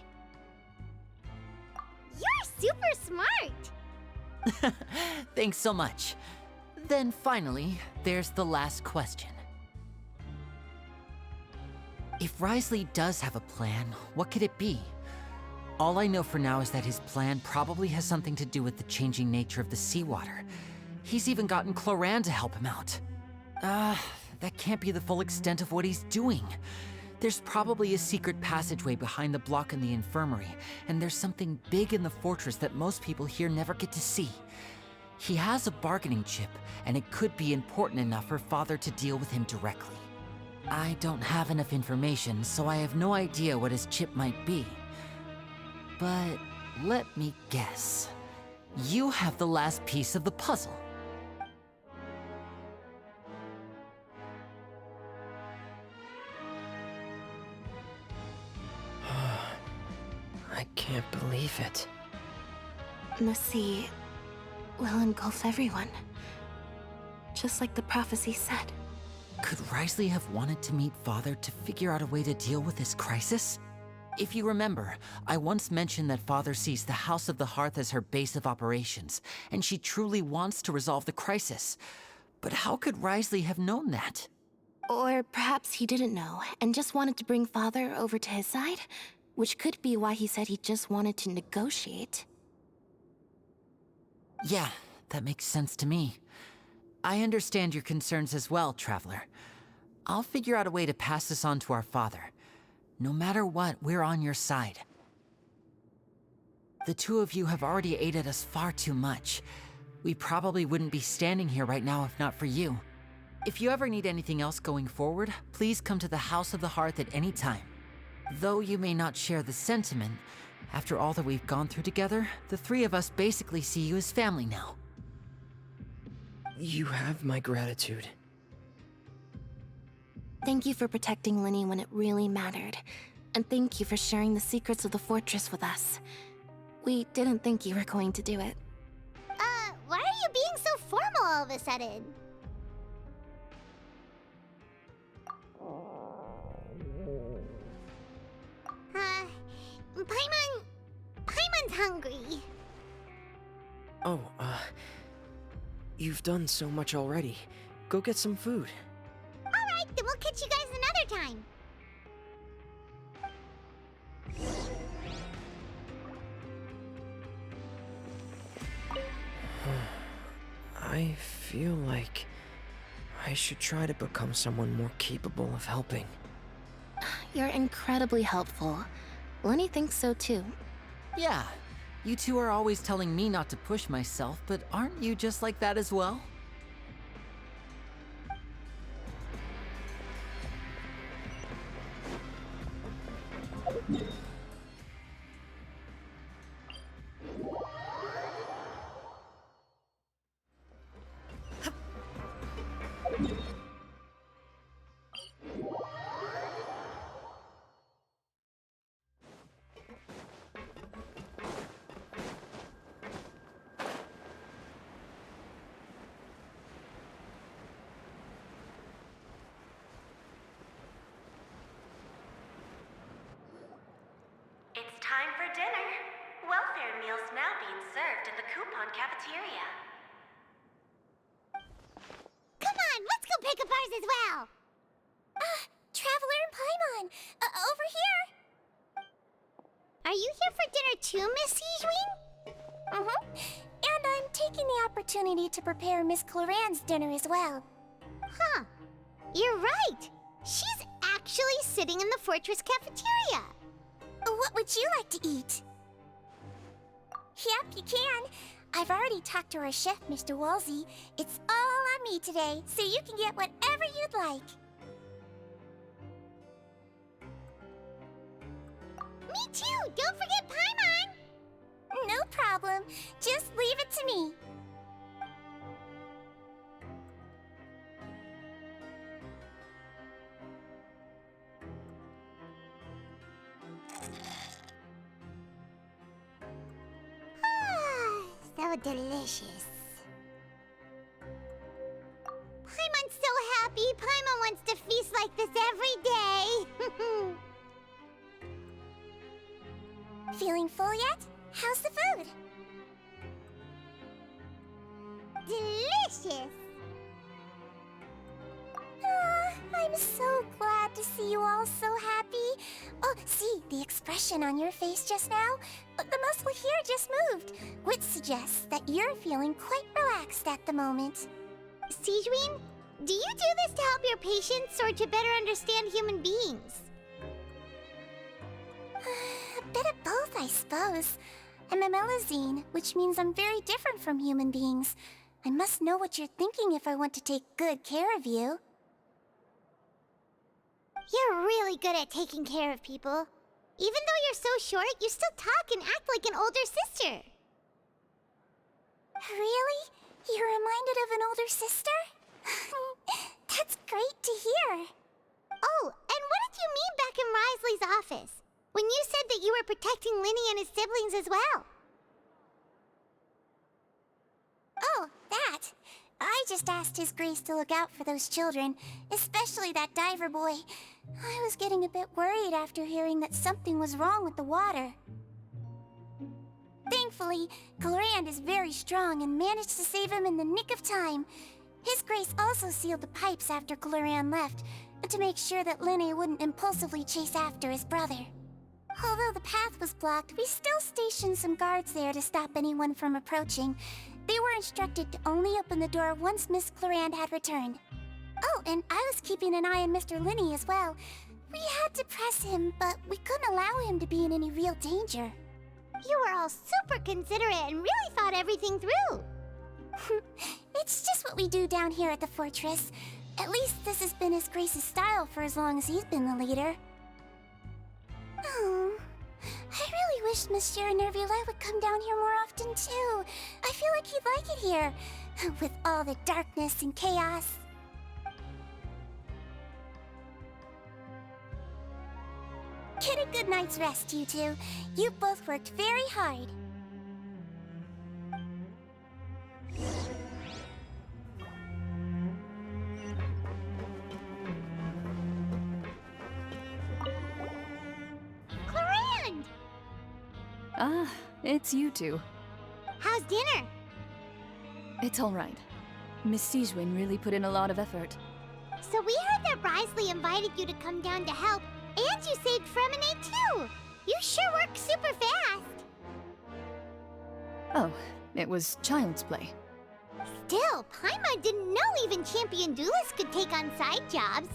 A: You're super smart.
K: Thanks so much. Then finally, there's the last question. If Wriothesley does have a plan, what could it be? All I know for now is that his plan probably has something to do with the changing nature of the seawater. He's even gotten Cloran to help him out. That can't be the full extent of what he's doing. There's probably a secret passageway behind the block in the infirmary, and there's something big in the fortress that most people here never get to see. He has a bargaining chip, and it could be important enough for Father to deal with him directly. I don't have enough information, so I have no idea what his chip might be. But let me guess. You have the last piece of the puzzle.
B: I can't believe it.
U: The sea will engulf everyone. Just like the prophecy said.
K: Could Wriothesley have wanted to meet Father to figure out a way to deal with this crisis? If you remember, I once mentioned that Father sees the House of the Hearth as her base of operations, and she truly wants to resolve the crisis. But how could Wriothesley have known that?
U: Or perhaps he didn't know, and just wanted to bring Father over to his side? Which could be why he said he just wanted to negotiate.
K: Yeah, that makes sense to me. I understand your concerns as well, Traveler. I'll figure out a way to pass this on to our father. No matter what, we're on your side. The 2 of you have already aided us far too much. We probably wouldn't be standing here right now if not for you. If you ever need anything else going forward, please come to the House of the Hearth at any time. Though you may not share the sentiment, after all that we've gone through together, the 3 of us basically see you as family now.
B: You have my gratitude.
U: Thank you for protecting Lenny when it really mattered. And thank you for sharing the secrets of the fortress with us. We didn't think you were going to do it.
A: Why are you being so formal all of a sudden? Paimon's hungry.
B: Oh, you've done so much already. Go get some food.
A: Alright, then we'll catch you guys another time.
B: I feel like I should try to become someone more capable of helping.
U: You're incredibly helpful. Lenny thinks so too.
K: Yeah, you 2 are always telling me not to push myself, but aren't you just like that as well?
R: Time for dinner. Welfare meals now being served in the coupon cafeteria.
A: Come on, let's go pick up ours as well!
T: Traveler and Paimon, over here!
A: Are you here for dinner too, Miss Sijween?
T: And I'm taking the opportunity to prepare Miss Cloran's dinner as well.
A: Huh. You're right. She's actually sitting in the fortress cafeteria.
T: What would you like to eat? Yep, you can. I've already talked to our chef, Mr. Wolsey. It's all on me today, so you can get whatever you'd like.
A: Me too! Don't forget Paimon!
T: No problem. Just leave it to me.
A: So delicious. Paimon's so happy. Paimon wants to feast like this every day.
T: Feeling full yet? How's the food?
A: Delicious.
T: I'm so glad to see you all so happy. Oh, see, the expression on your face just now? The muscle here just moved, which suggests that you're feeling quite relaxed at the moment.
A: Sijween, do you do this to help your patients or to better understand human beings?
T: A bit of both, I suppose. I'm a Melazine, which means I'm very different from human beings. I must know what you're thinking if I want to take good care of you.
A: You're really good at taking care of people. Even though you're so short, you still talk and act like an older sister.
T: Really? You're reminded of an older sister? That's great to hear.
A: Oh, and what did you mean back in Risley's office? When you said that you were protecting Linny and his siblings as well.
T: Oh, that. I just asked His Grace to look out for those children, especially that diver boy. I was getting a bit worried after hearing that something was wrong with the water. Thankfully, Clorand is very strong and managed to save him in the nick of time. His Grace also sealed the pipes after Clorand left, to make sure that Linny wouldn't impulsively chase after his brother. Although the path was blocked, we still stationed some guards there to stop anyone from approaching. They were instructed to only open the door once Miss Clorand had returned. Oh, and I was keeping an eye on Mr. Linny as well. We had to press him, but we couldn't allow him to be in any real danger.
A: You were all super considerate and really thought everything through.
T: It's just what we do down here at the fortress. At least this has been His Grace's style for as long as he's been the leader. Oh, I really wish Monsieur Nervula would come down here more often too. I feel like he'd like it here, with all the darkness and chaos. Get a good night's rest, you two. You've both worked very hard.
A: Clorand!
G: Ah, it's you two.
A: How's dinner?
G: It's all right. Miss Sijwin really put in a lot of effort.
A: So we heard that Risley invited you to come down to help, and you saved Fremonade too! You sure work super fast!
G: Oh, it was child's play.
A: Still, Paimon didn't know even champion duelists could take on side jobs.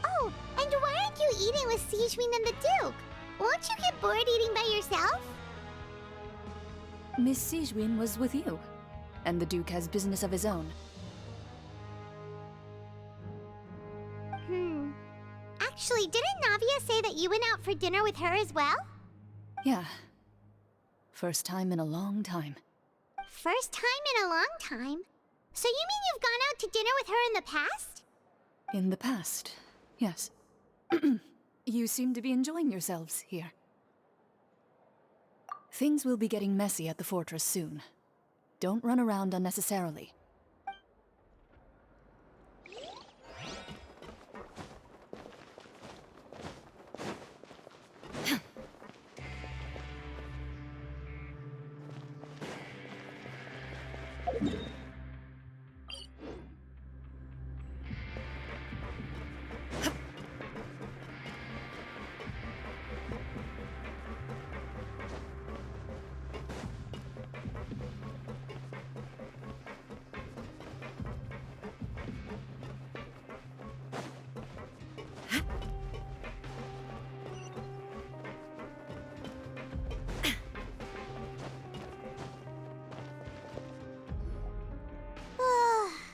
A: Oh, and why aren't you eating with Sijwin and the Duke? Won't you get bored eating by yourself?
G: Miss Sijwin was with you, and the Duke has business of his own.
A: Actually, didn't Navia say that you went out for dinner with her as well?
G: Yeah. First time in a long time.
A: First time in a long time? So you mean you've gone out to dinner with her in the past?
G: In the past, yes. You seem to be enjoying yourselves here. Things will be getting messy at the fortress soon. Don't run around unnecessarily.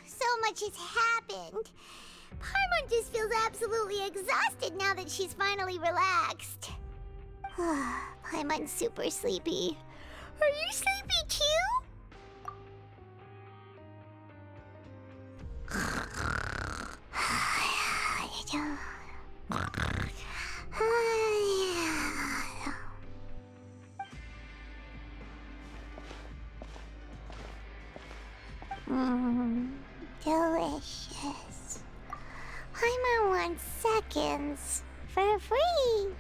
A: So much has happened. Paimon just feels absolutely exhausted now that she's finally relaxed. Paimon's super sleepy. Are you sleepy too? Delicious. Paimon wants seconds for free.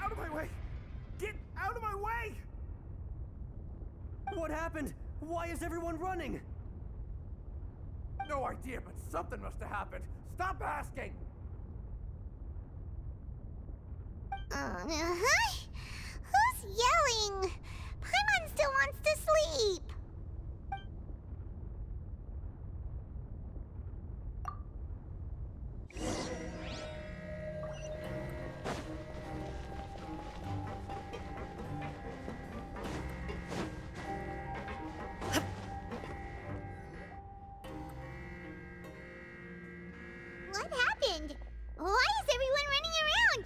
O: Out of my way! Get out of my way! What happened? Why is everyone running? No idea, but something must have happened. Stop asking!
A: Who's yelling? Paimon still wants to sleep. What happened? Why is everyone running around?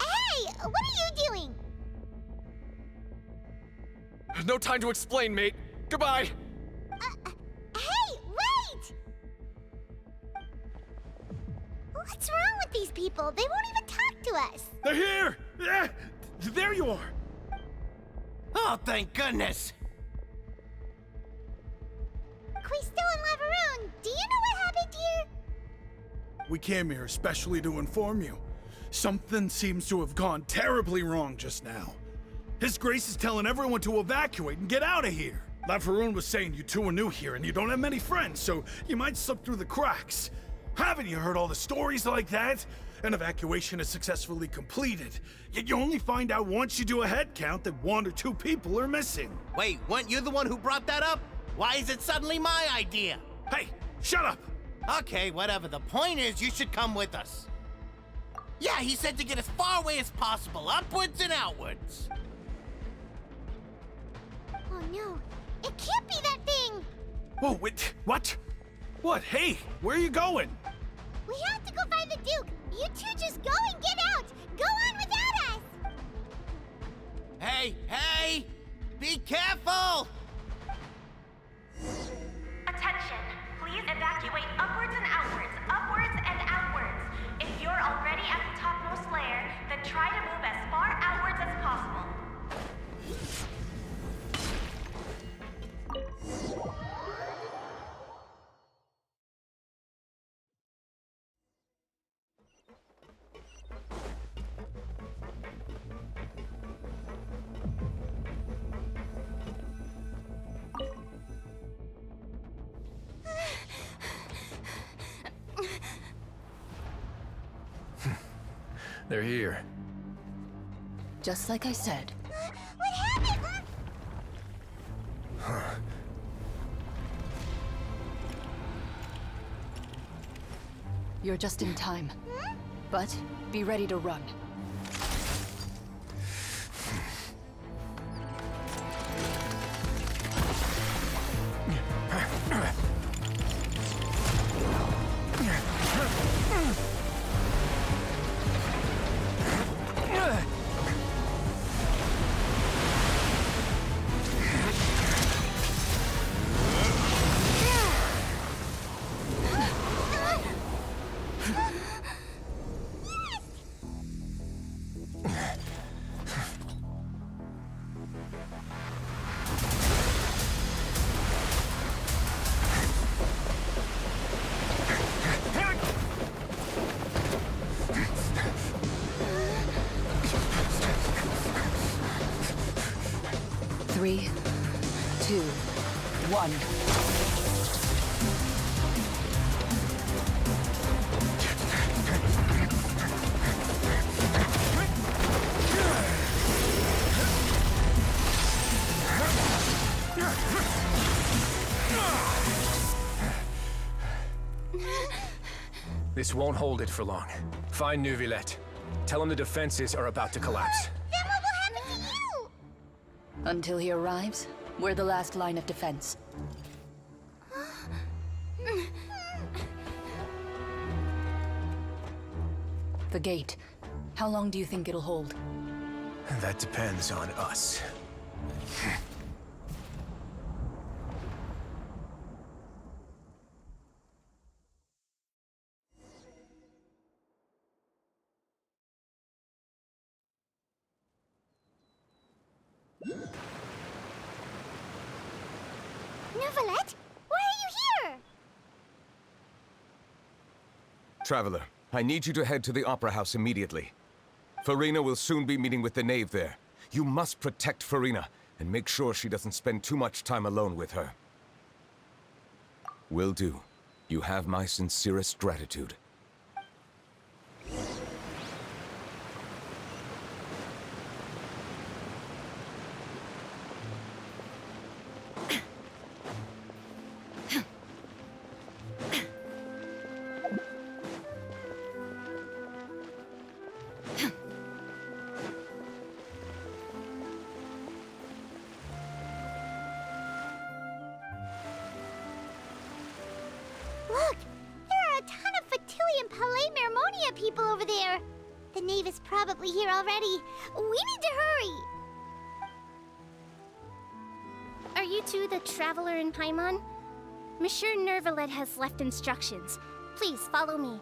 A: Hey, what are you doing?
V: There's no time to explain, mate. Goodbye.
A: Hey, wait! What's wrong with these people? They won't even talk to us.
D: They're here! Yeah, there you are!
W: Oh, thank goodness!
A: Quisto and Laveroon, do you know what happened here?
D: We came here especially to inform you. Something seems to have gone terribly wrong just now. His Grace is telling everyone to evacuate and get out of here. Laveroon was saying you two are new here and you don't have many friends, so you might slip through the cracks. Haven't you heard all the stories like that? An evacuation is successfully completed, yet you only find out once you do a head count that 1 or 2 people are missing.
W: Wait, weren't you the one who brought that up? Why is it suddenly my idea?
D: Hey, shut up!
W: Okay, whatever. The point is, you should come with us. Yeah, he said to get as far away as possible, upwards and outwards.
A: Oh no, it can't be that thing!
D: Whoa, wait, what? What? Hey, where are you going?
A: We have to go find the Duke! You two just go and get out! Go on without us!
W: Hey! Be careful!
R: Attention! Please evacuate upwards and outwards, upwards and outwards. If you're already at the topmost layer, then try to move as far outwards as possible.
V: They're here.
G: Just like I said.
A: What happened?
G: You're just in time. But be ready to run. 3, 2, 1.
J: This won't hold it for long. Find Neuvillette. Tell him the defenses are about to collapse.
A: Then what will happen to you?
G: Until he arrives, we're the last line of defense. The gate. How long do you think it'll hold?
J: That depends on us.
A: Neuvillette, why are you here?
E: Traveler, I need you to head to the Opera House immediately. Farina will soon be meeting with the knave there. You must protect Farina, and make sure she doesn't spend too much time alone with her. Will do. You have my sincerest gratitude.
A: Look! There are a ton of Fatilian Palais Mermonia people over there! The knave is probably here already. We need to hurry!
Q: Are you two the Traveler in Paimon? Monsieur Neuvillette has left instructions. Please follow me.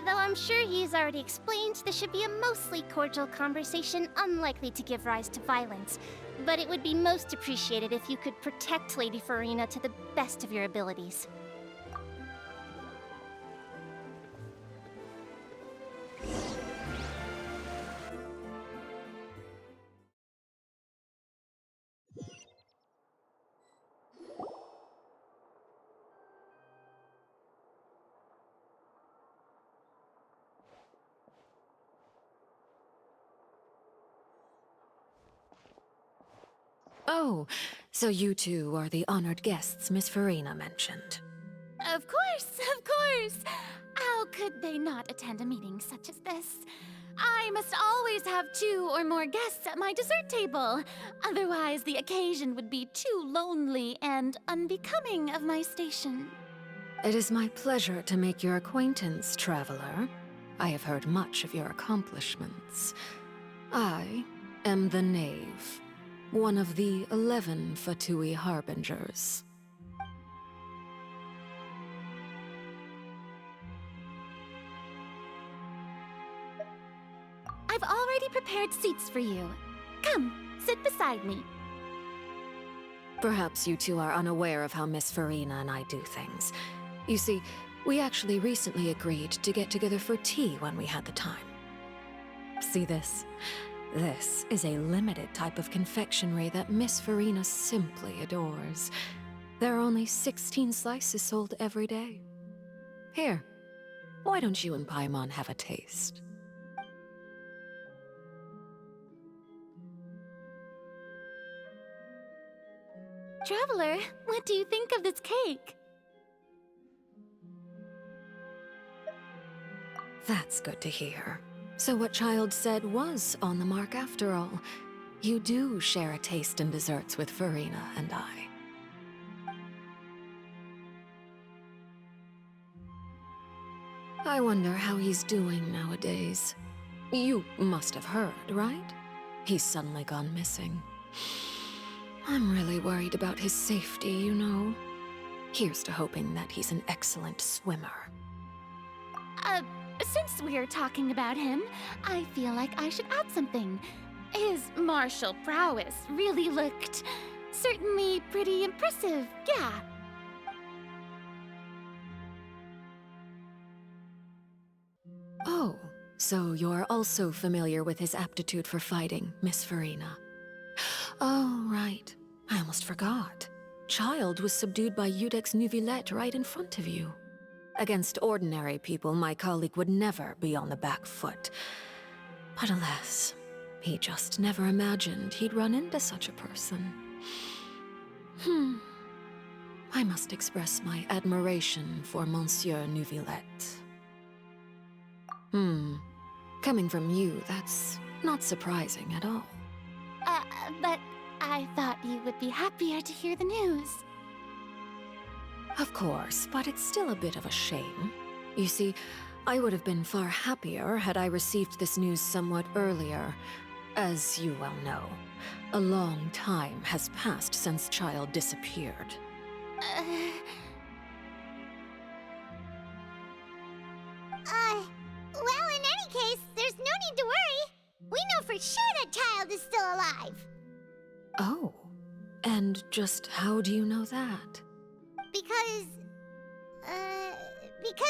Q: Though I'm sure he's already explained, this should be a mostly cordial conversation, unlikely to give rise to violence. But it would be most appreciated if you could protect Lady Farina to the best of your abilities.
I: Oh, so you two are the honored guests Miss Farina mentioned.
M: Of course, of course! How could they not attend a meeting such as this? I must always have 2 or more guests at my dessert table. Otherwise, the occasion would be too lonely and unbecoming of my station.
I: It is my pleasure to make your acquaintance, traveler. I have heard much of your accomplishments. I am the Knave, one of the 11 Fatui Harbingers.
M: I've already prepared seats for you. Come, sit beside me.
I: Perhaps you two are unaware of how Miss Farina and I do things. You see, we actually recently agreed to get together for tea when we had the time. See this? This is a limited type of confectionery that Miss Farina simply adores. There are only 16 slices sold every day. Here, why don't you and Paimon have a taste?
M: Traveler, what do you think of this cake?
I: That's good to hear. So what Child said was on the mark after all. You do share a taste in desserts with Farina and I. I wonder how he's doing nowadays. You must have heard, right? He's suddenly gone missing. I'm really worried about his safety, you know. Here's to hoping that he's an excellent swimmer.
M: Since we're talking about him, I feel like I should add something. His martial prowess really looked certainly pretty impressive, yeah.
I: Oh, so you're also familiar with his aptitude for fighting, Miss Farina. Oh, right. I almost forgot. Child was subdued by Udex Nuvillette right in front of you. Against ordinary people, my colleague would never be on the back foot. But alas, he just never imagined he'd run into such a person. I must express my admiration for Monsieur Nuvillette. Coming from you, that's not surprising at all.
M: But I thought you would be happier to hear the news.
I: Of course, but it's still a bit of a shame. You see, I would have been far happier had I received this news somewhat earlier. As you well know, a long time has passed since Child disappeared.
A: Well, in any case, there's no need to worry. We know for sure that Child is still alive.
I: Oh, and just how do you know that?
A: Because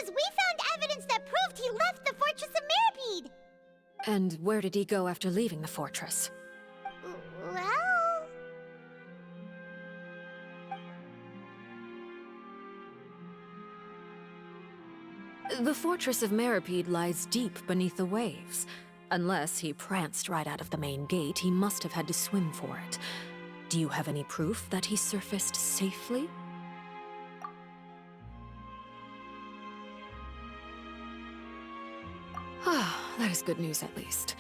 A: we found evidence that proved he left the Fortress of Meropide.
I: And where did he go after leaving the fortress?
A: Well...
I: The Fortress of Meropide lies deep beneath the waves. Unless he pranced right out of the main gate, he must have had to swim for it. Do you have any proof that he surfaced safely? Ah, that is good news at least.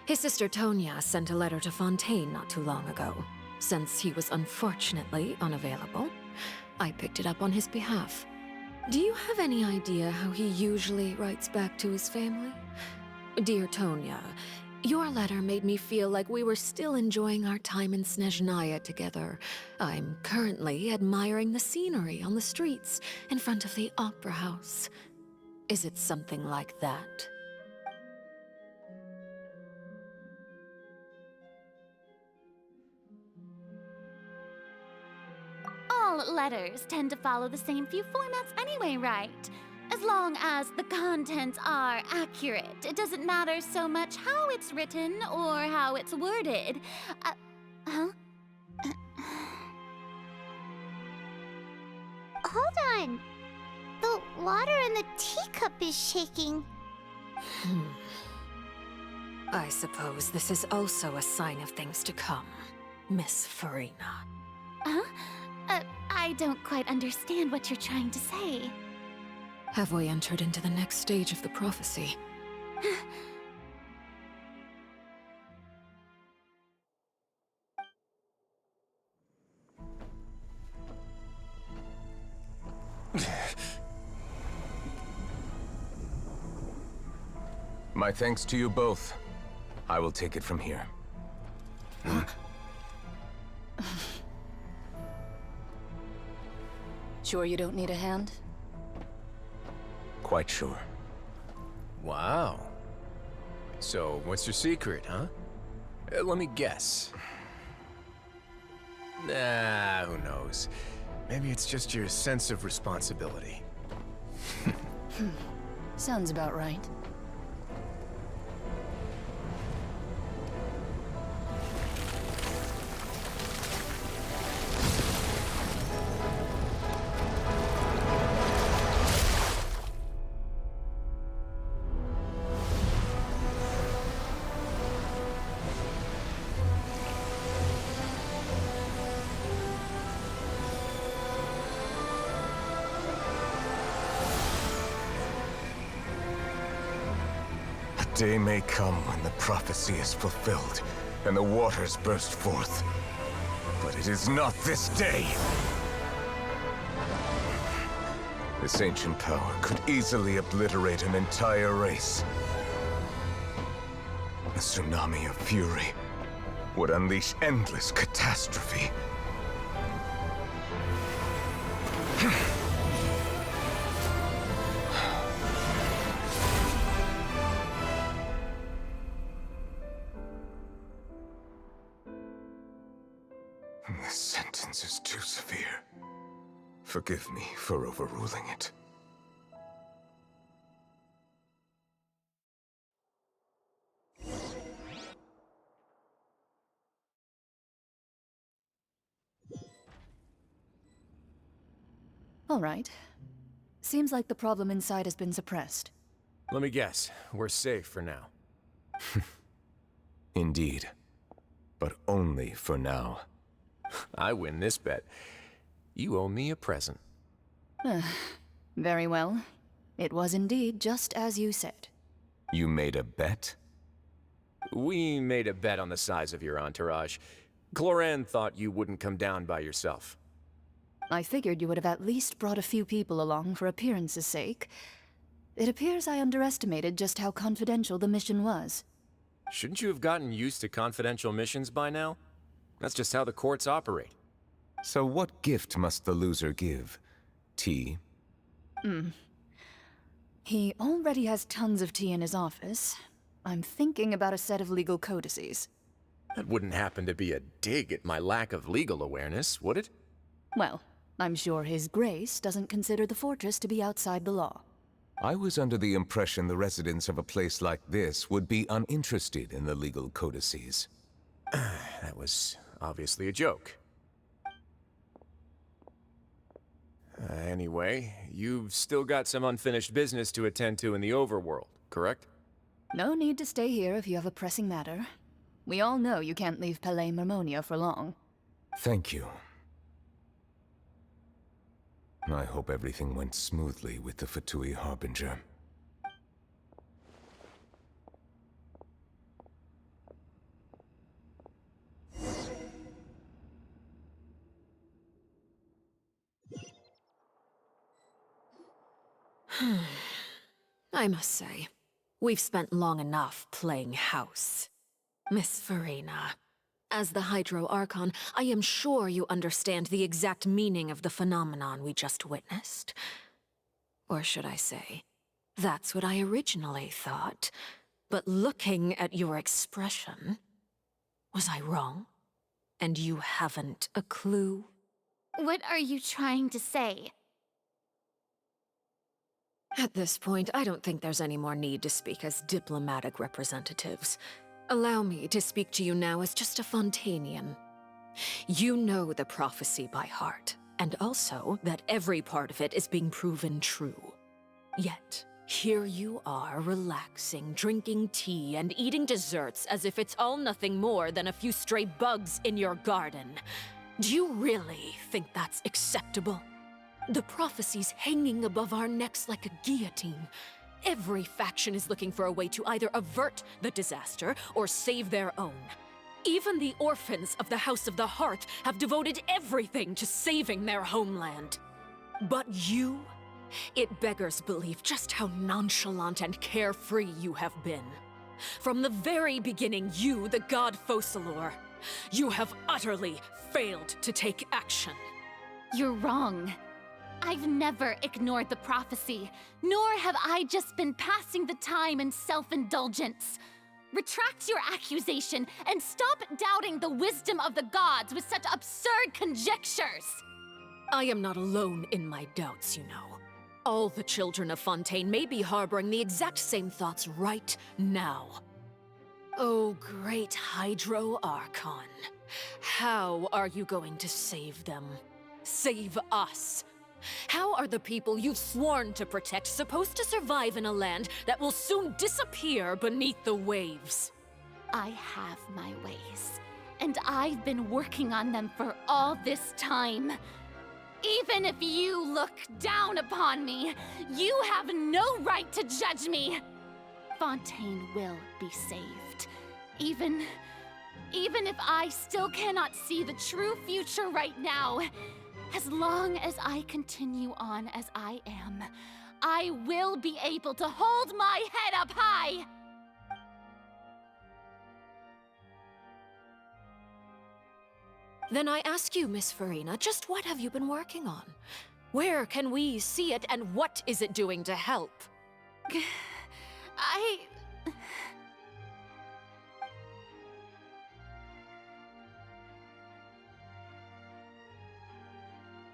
I: His sister Tonya sent a letter to Fontaine not too long ago. Since he was unfortunately unavailable, I picked it up on his behalf. Do you have any idea how he usually writes back to his family? Dear Tonya, your letter made me feel like we were still enjoying our time in Snezhnaya together. I'm currently admiring the scenery on the streets in front of the Opera House. Is it something like that?
M: All letters tend to follow the same few formats anyway, right? As long as the contents are accurate, it doesn't matter so much how it's written or how it's worded.
A: Hold on. The water in the teacup is shaking.
I: I suppose this is also a sign of things to come, Miss Farina.
M: I don't quite understand what you're trying to say.
I: Have we entered into the next stage of the prophecy?
E: My thanks to you both. I will take it from here.
G: Sure you don't need a hand?
E: Quite sure.
J: Wow. So, what's your secret, huh? Let me guess. Nah, who knows? Maybe it's just your sense of responsibility.
G: Sounds about right.
E: Day may come when the prophecy is fulfilled, and the waters burst forth. But it is not this day! This ancient power could easily obliterate an entire race. A tsunami of fury would unleash endless catastrophe. This sentence is too severe. Forgive me for overruling it.
G: All right. Seems like the problem inside has been suppressed.
J: Let me guess, we're safe for now.
E: Indeed. But only for now.
J: I win this bet. You owe me a present.
G: Very well. It was indeed just as you said.
E: You made a bet?
J: We made a bet on the size of your entourage. Cloran thought you wouldn't come down by yourself.
G: I figured you would have at least brought a few people along for appearance's sake. It appears I underestimated just how confidential the mission was.
J: Shouldn't you have gotten used to confidential missions by now? That's just how the courts operate.
E: So what gift must the loser give? Tea?
G: He already has tons of tea in his office. I'm thinking about a set of legal codices.
J: That wouldn't happen to be a dig at my lack of legal awareness, would it?
G: Well, I'm sure His Grace doesn't consider the fortress to be outside the law.
E: I was under the impression the residents of a place like this would be uninterested in the legal codices.
J: That was obviously a joke. Anyway, you've still got some unfinished business to attend to in the overworld, correct?
G: No need to stay here if you have a pressing matter. We all know you can't leave Palais Mermonia for long.
E: Thank you. I hope everything went smoothly with the Fatui Harbinger.
I: I must say, we've spent long enough playing house. Miss Farina, as the Hydro Archon, I am sure you understand the exact meaning of the phenomenon we just witnessed. Or should I say, that's what I originally thought. But looking at your expression, was I wrong? And you haven't a clue?
M: What are you trying to say?
I: At this point, I don't think there's any more need to speak as diplomatic representatives. Allow me to speak to you now as just a Fontainian. You know the prophecy by heart, and also that every part of it is being proven true. Yet, here you are relaxing, drinking tea, and eating desserts as if it's all nothing more than a few stray bugs in your garden. Do you really think that's acceptable? The prophecy's hanging above our necks like a guillotine. Every faction is looking for a way to either avert the disaster or save their own. Even the orphans of the House of the Heart have devoted everything to saving their homeland. But you? It beggars belief just how nonchalant and carefree you have been. From the very beginning, you, the god Focalor, you have utterly failed to take action.
M: You're wrong. I've never ignored the prophecy, nor have I just been passing the time in self-indulgence. Retract your accusation and stop doubting the wisdom of the gods with such absurd conjectures.
I: I am not alone in my doubts, you know. All the children of Fontaine may be harboring the exact same thoughts right now. Oh, great Hydro Archon. How are you going to save them? Save us? How are the people you've sworn to protect supposed to survive in a land that will soon disappear beneath the waves?
M: I have my ways, and I've been working on them for all this time. Even if you look down upon me, you have no right to judge me. Fontaine will be saved. Even if I still cannot see the true future right now, as long as I continue on as I am, I will be able to hold my head up high!
I: Then I ask you, Miss Farina, just what have you been working on? Where can we see it, and what is it doing to help?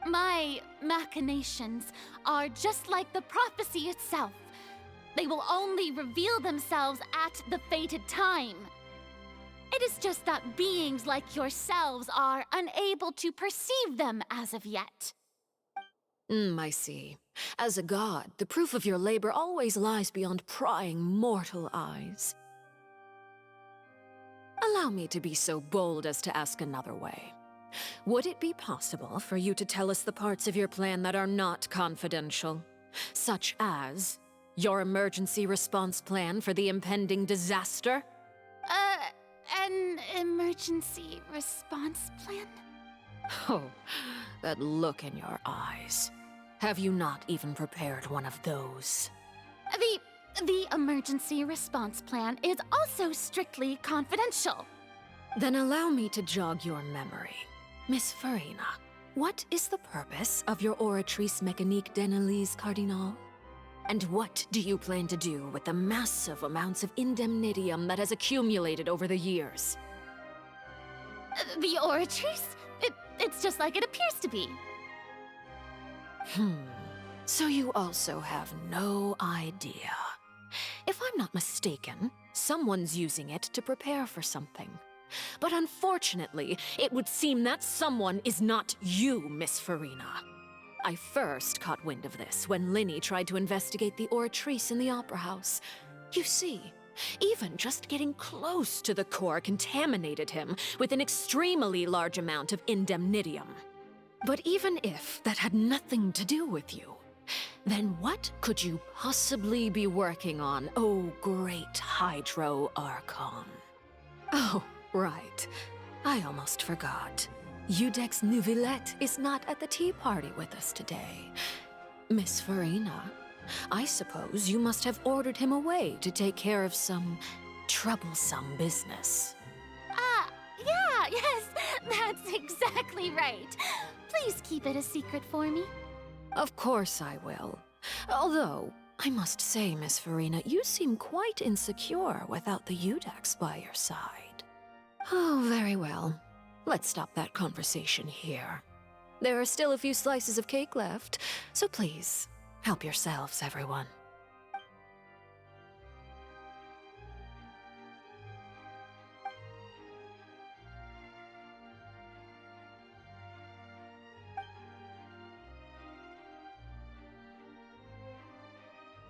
M: My machinations are just like the prophecy itself. They will only reveal themselves at the fated time. It is just that beings like yourselves are unable to perceive them as of yet.
I: I see. As a god, the proof of your labor always lies beyond prying mortal eyes. Allow me to be so bold as to ask another way. Would it be possible for you to tell us the parts of your plan that are not confidential? Such as your emergency response plan for the impending disaster?
M: An emergency response plan?
I: Oh, that look in your eyes. Have you not even prepared one of those?
M: The emergency response plan is also strictly confidential.
I: Then allow me to jog your memory. Miss Farina, what is the purpose of your Oratrice Mécanique d'Analyse Cardinal? And what do you plan to do with the massive amounts of indemnitium that has accumulated over the years?
M: The Oratrice? It's just like it appears to be.
I: So you also have no idea. If I'm not mistaken, someone's using it to prepare for something. But unfortunately, it would seem that someone is not you, Miss Farina. I first caught wind of this when Linny tried to investigate the Oratrice in the Opera House. You see, even just getting close to the core contaminated him with an extremely large amount of indemnitium. But even if that had nothing to do with you, then what could you possibly be working on, oh great Hydro Archon? Oh, right. I almost forgot. Udex Neuvillette is not at the tea party with us today. Miss Farina, I suppose you must have ordered him away to take care of some troublesome business.
M: Yeah, yes, that's exactly right. Please keep it a secret for me.
I: Of course I will. Although, I must say, Miss Farina, you seem quite insecure without the Udex by your side. Oh, very well. Let's stop that conversation here. There are still a few slices of cake left, so please, help yourselves, everyone.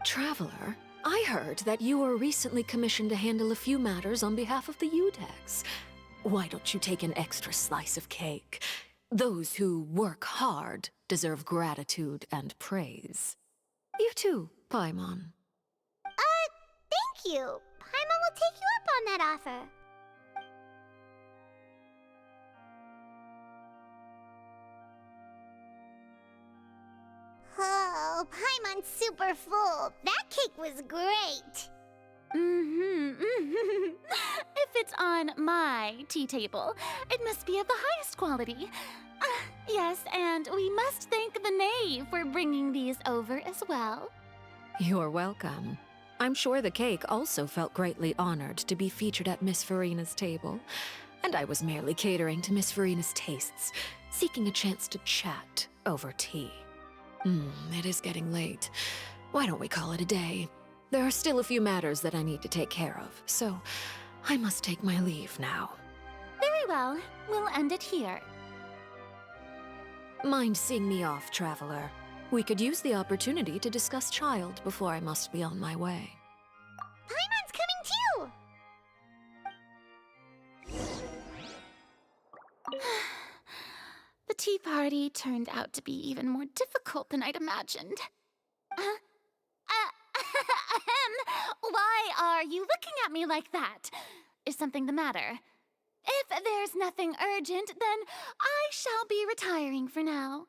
I: Traveler, I heard that you were recently commissioned to handle a few matters on behalf of the Udex. Why don't you take an extra slice of cake? Those who work hard deserve gratitude and praise. You too, Paimon.
A: Thank you. Paimon will take you up on that offer. Oh, Paimon's super full. That cake was great.
M: If it's on my tea table, it must be of the highest quality. Yes, and we must thank the knave for bringing these over as well.
I: You're welcome. I'm sure the cake also felt greatly honored to be featured at Miss Farina's table, and I was merely catering to Miss Farina's tastes, seeking a chance to chat over tea. It is getting late. Why don't we call it a day? There are still a few matters that I need to take care of, so I must take my leave now.
M: Very well. We'll end it here.
I: Mind seeing me off, Traveler? We could use the opportunity to discuss Child before I must be on my way.
A: Paimon's coming too!
M: The tea party turned out to be even more difficult than I'd imagined. Why are you looking at me like that? Is something the matter? If there's nothing urgent, then I shall be retiring for now.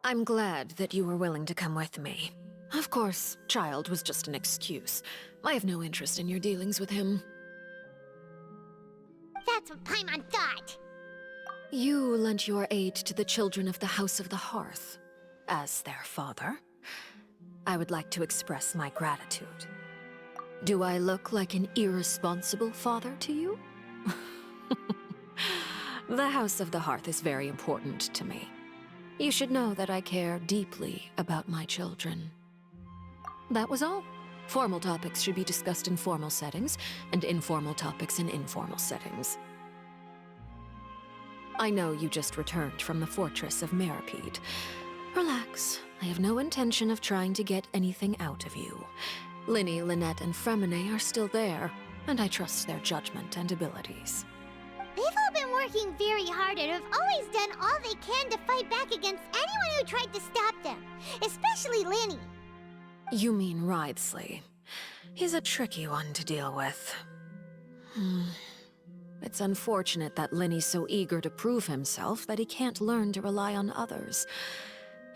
I: I'm glad that you were willing to come with me. Of course, child was just an excuse. I have no interest in your dealings with him.
A: That's what Paimon thought.
I: You lent your aid to the children of the House of the Hearth. As their father, I would like to express my gratitude. Do I look like an irresponsible father to you? The House of the Hearth is very important to me. You should know that I care deeply about my children. That was all. Formal topics should be discussed in formal settings, and informal topics in informal settings. I know you just returned from the fortress of Meropide. Relax. I have no intention of trying to get anything out of you. Linny, Lynette, and Fremine are still there, and I trust their judgment and abilities.
A: They've all been working very hard and have always done all they can to fight back against anyone who tried to stop them, especially Linny.
I: You mean Wrathful. He's a tricky one to deal with. It's unfortunate that Linny's so eager to prove himself that he can't learn to rely on others,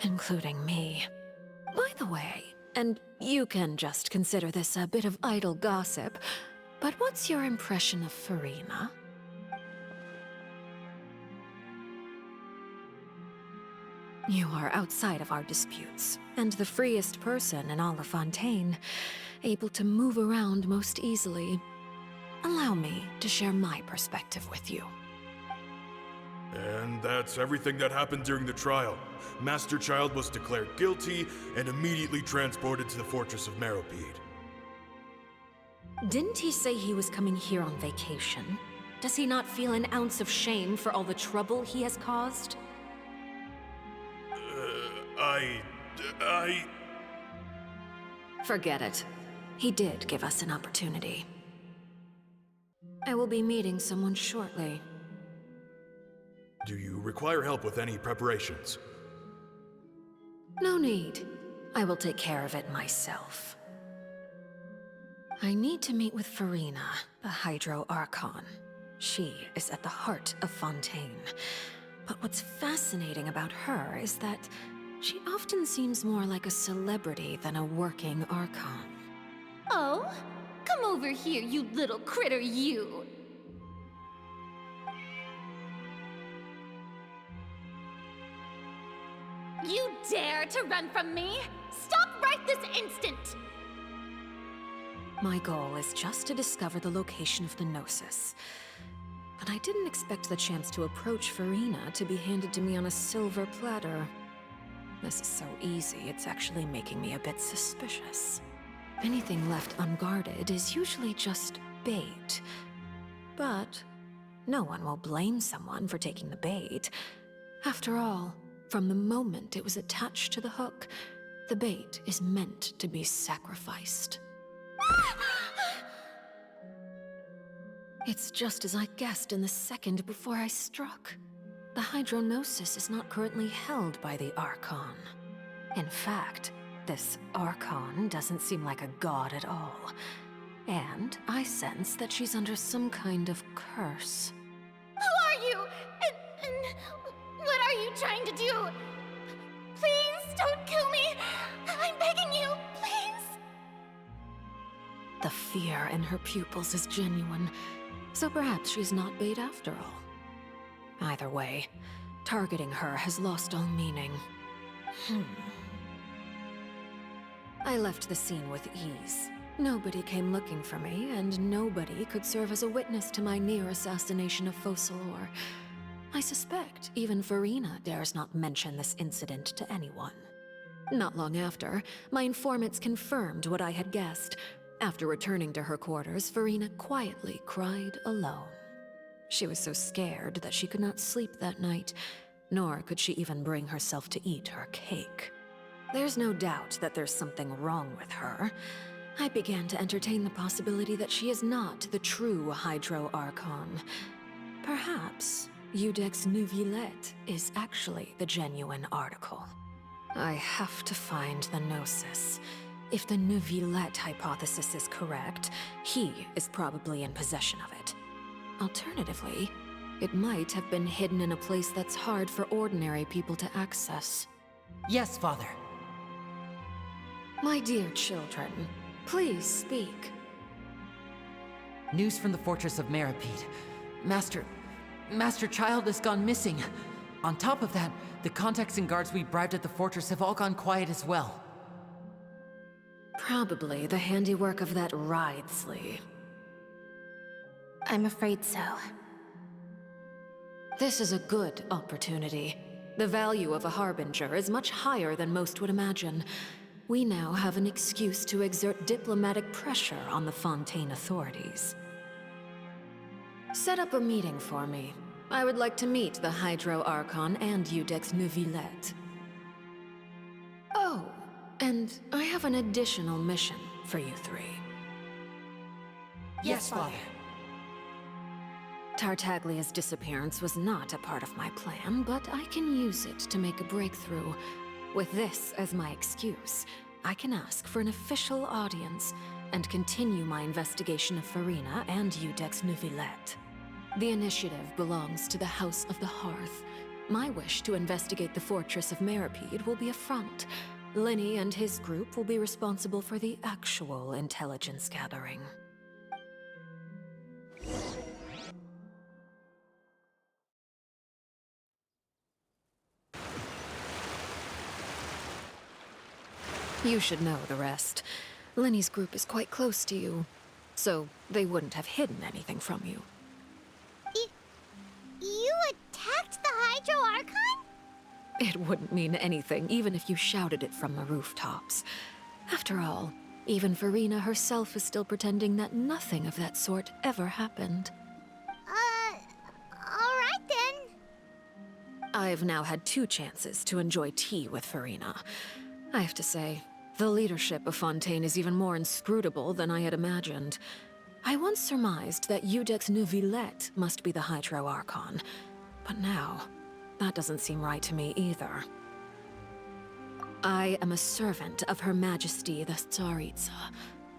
I: including me. By the way, and you can just consider this a bit of idle gossip, but what's your impression of Furina? You are outside of our disputes, and the freest person in all of Fontaine, able to move around most easily. Allow me to share my perspective with you.
C: And that's everything that happened during the trial. Master Child was declared guilty and immediately transported to the fortress of Meropide.
I: Didn't he say he was coming here on vacation? Does he not feel an ounce of shame for all the trouble he has caused? Forget it. He did give us an opportunity. I will be meeting someone shortly.
C: Do you require help with any preparations?
I: No need. I will take care of it myself. I need to meet with Furina, the Hydro Archon. She is at the heart of Fontaine. But what's fascinating about her is that she often seems more like a celebrity than a working Archon.
M: Oh? Come over here, you little critter, you! You dare to run from me? Stop right this instant!
I: My goal is just to discover the location of the Gnosis. But I didn't expect the chance to approach Furina to be handed to me on a silver platter. This is so easy, it's actually making me a bit suspicious. Anything left unguarded is usually just bait. But no one will blame someone for taking the bait. After all, from the moment it was attached to the hook, the bait is meant to be sacrificed. It's just as I guessed in the second before I struck. The Hydronosis is not currently held by the Archon. In fact, this Archon doesn't seem like a god at all. And I sense that she's under some kind of curse.
M: Who are you? And what are you trying to do? Please don't kill me! I'm begging you, please!
I: The fear in her pupils is genuine, so perhaps she's not bait after all. Either way, targeting her has lost all meaning. I left the scene with ease. Nobody came looking for me, and nobody could serve as a witness to my near assassination of Focalor. I suspect even Furina dares not mention this incident to anyone. Not long after, my informants confirmed what I had guessed. After returning to her quarters, Furina quietly cried alone. She was so scared that she could not sleep that night, nor could she even bring herself to eat her cake. There's no doubt that there's something wrong with her. I began to entertain the possibility that she is not the true Hydro Archon. Perhaps Eudex Neuvillette is actually the genuine article. I have to find the Gnosis. If the Neuvillette hypothesis is correct, he is probably in possession of it. Alternatively, it might have been hidden in a place that's hard for ordinary people to access.
K: Yes, Father.
I: My dear children, please speak.
K: News from the fortress of Meropide. Master Child has gone missing. On top of that, the contacts and guards we bribed at the fortress have all gone quiet as well.
I: Probably the handiwork of that Wrathful.
U: I'm afraid so.
I: This is a good opportunity. The value of a Harbinger is much higher than most would imagine. We now have an excuse to exert diplomatic pressure on the Fontaine authorities. Set up a meeting for me. I would like to meet the Hydro Archon and Iudex Neuvillette. Oh, and I have an additional mission for you three.
K: Yes, Father.
I: Tartaglia's disappearance was not a part of my plan, but I can use it to make a breakthrough. With this as my excuse, I can ask for an official audience and continue my investigation of Farina and Iudex Neuvillette. The initiative belongs to the House of the Hearth. My wish to investigate the fortress of Meropide will be a front. Lenny and his group will be responsible for the actual intelligence gathering. You should know the rest. Lenny's group is quite close to you, so they wouldn't have hidden anything from you.
A: You attacked the Hydro Archon?
I: It wouldn't mean anything, even if you shouted it from the rooftops. After all, even Farina herself is still pretending that nothing of that sort ever happened.
A: Alright then.
I: I've now had 2 chances to enjoy tea with Farina. I have to say, the leadership of Fontaine is even more inscrutable than I had imagined. I once surmised that Iudex Neuvillette must be the Hydro Archon, but now, that doesn't seem right to me either. I am a servant of Her Majesty the Tsaritsa.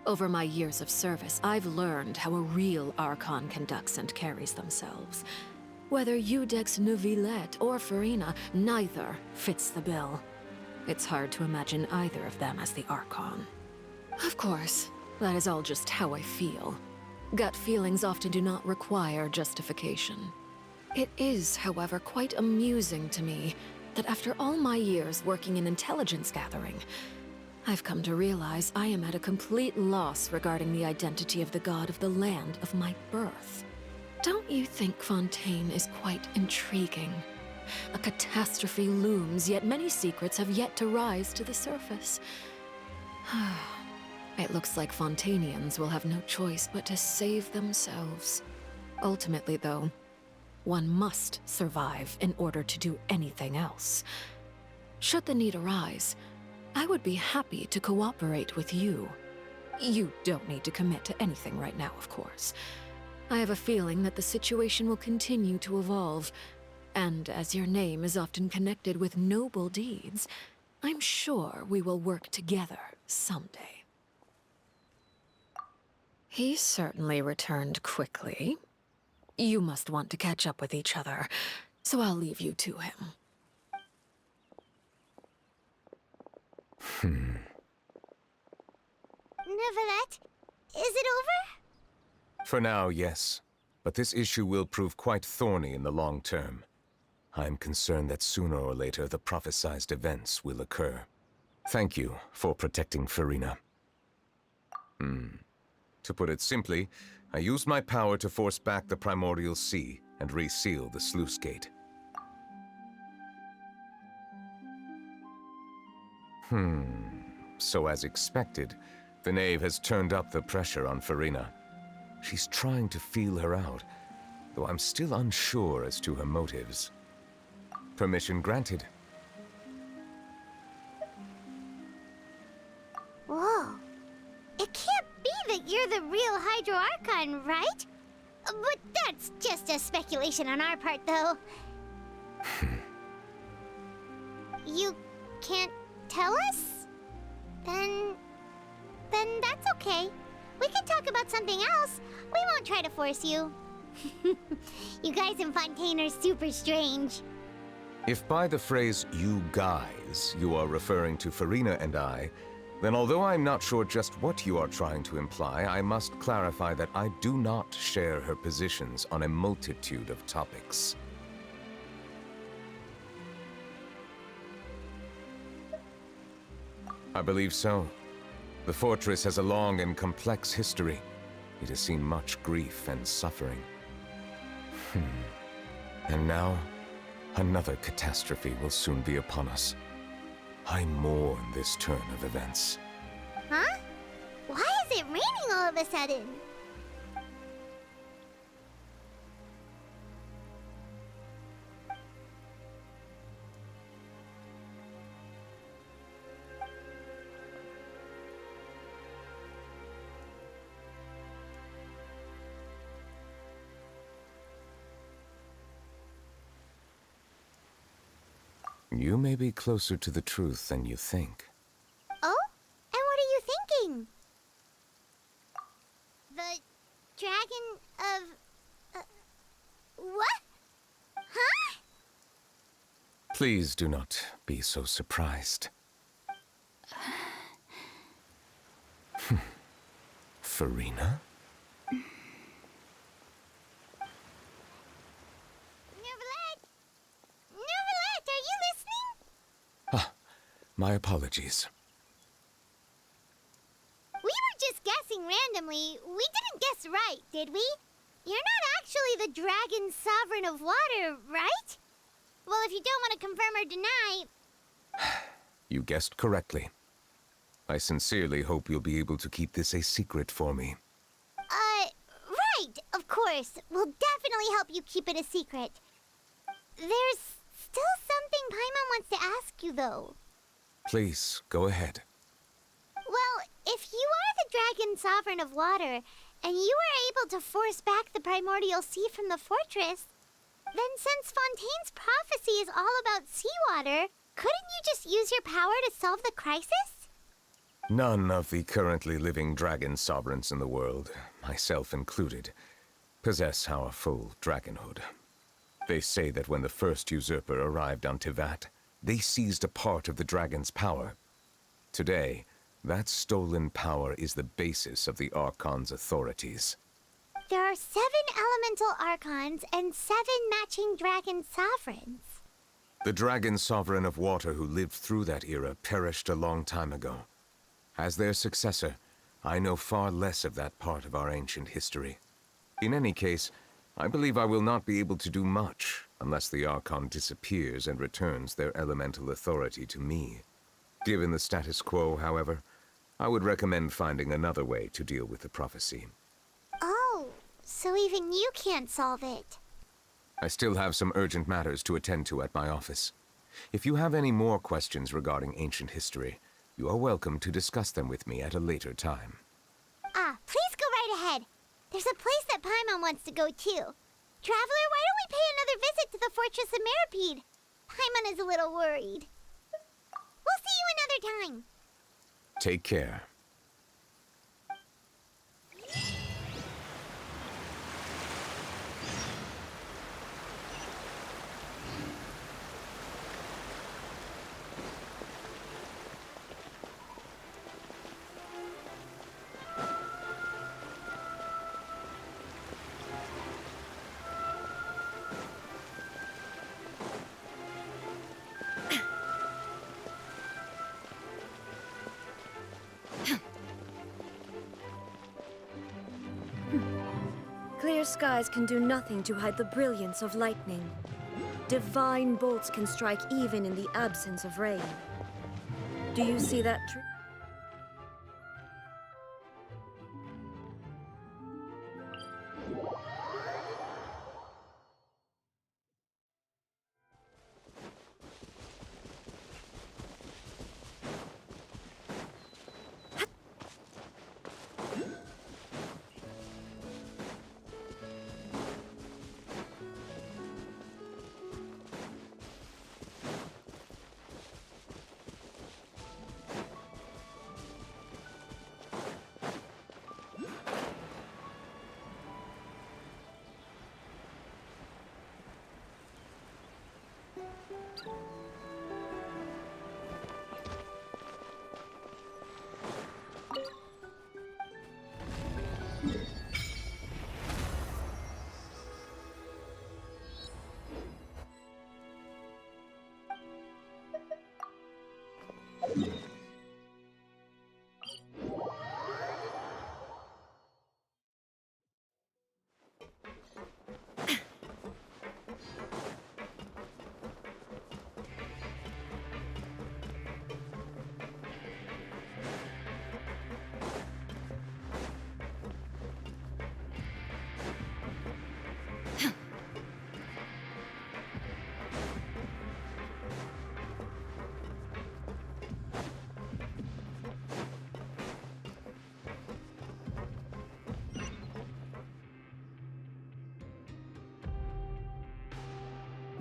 I: Over my years of service, I've learned how a real Archon conducts and carries themselves. Whether Iudex Neuvillette or Farina, neither fits the bill. It's hard to imagine either of them as the Archon. Of course, that is all just how I feel. Gut feelings often do not require justification. It is, however, quite amusing to me that after all my years working in intelligence gathering, I've come to realize I am at a complete loss regarding the identity of the god of the land of my birth. Don't you think Fontaine is quite intriguing? A catastrophe looms, yet many secrets have yet to rise to the surface. It looks like Fontainians will have no choice but to save themselves. Ultimately, though, one must survive in order to do anything else. Should the need arise, I would be happy to cooperate with you. You don't need to commit to anything right now, of course. I have a feeling that the situation will continue to evolve, and as your name is often connected with noble deeds, I'm sure we will work together someday. He certainly returned quickly. You must want to catch up with each other, so I'll leave you to him.
A: Neuvillette, is it over?
E: For now, yes. But this issue will prove quite thorny in the long term. I'm concerned that sooner or later the prophesized events will occur. Thank you for protecting Farina. To put it simply, I used my power to force back the Primordial Sea and reseal the sluice gate. So as expected, the Knave has turned up the pressure on Farina. She's trying to feel her out, though I'm still unsure as to her motives. Permission granted.
A: Whoa. It can't be that you're the real Hydro Archon, right? But that's just a speculation on our part, though. You can't tell us? Then that's okay. We can talk about something else. We won't try to force you. You guys in Fontaine are super strange.
E: If by the phrase, "you guys," you are referring to Farina and I, then although I'm not sure just what you are trying to imply, I must clarify that I do not share her positions on a multitude of topics. I believe so. The fortress has a long and complex history. It has seen much grief and suffering. And now, another catastrophe will soon be upon us. I mourn this turn of events.
A: Huh? Why is it raining all of a sudden?
E: You may be closer to the truth than you think.
A: Oh? And what are you thinking? The dragon of... what? Huh?
E: Please do not be so surprised. Farina?
A: Nervalette, are you listening?
E: My apologies.
A: We were just guessing randomly. We didn't guess right, did we? You're not actually the dragon sovereign of water, right? Well, if you don't want to confirm or deny...
E: You guessed correctly. I sincerely hope you'll be able to keep this a secret for me.
A: Right, of course. We'll definitely help you keep it a secret. There's still something Paimon wants to ask you, though.
E: Please, go ahead.
A: Well, if you are the dragon sovereign of water, and you were able to force back the primordial sea from the fortress, then since Fontaine's prophecy is all about seawater, couldn't you just use your power to solve the crisis?
E: None of the currently living dragon sovereigns in the world, myself included, possess our full dragonhood. They say that when the first usurper arrived on Tivat, they seized a part of the dragon's power. Today, that stolen power is the basis of the Archon's authorities.
A: There are 7 elemental Archons and 7 matching dragon sovereigns.
E: The dragon sovereign of water who lived through that era perished a long time ago. As their successor, I know far less of that part of our ancient history. In any case, I believe I will not be able to do much unless the Archon disappears and returns their elemental authority to me. Given the status quo, however, I would recommend finding another way to deal with the prophecy.
A: Oh, so even you can't solve it.
E: I still have some urgent matters to attend to at my office. If you have any more questions regarding ancient history, you are welcome to discuss them with me at a later time.
A: Please go right ahead. There's a place that Paimon wants to go too. Traveler, why don't we pay another visit to the Fortress of Meropide? Paimon is a little worried. We'll see you another time.
E: Take care.
P: Clear skies can do nothing to hide the brilliance of lightning. Divine bolts can strike even in the absence of rain. Do you see that tree?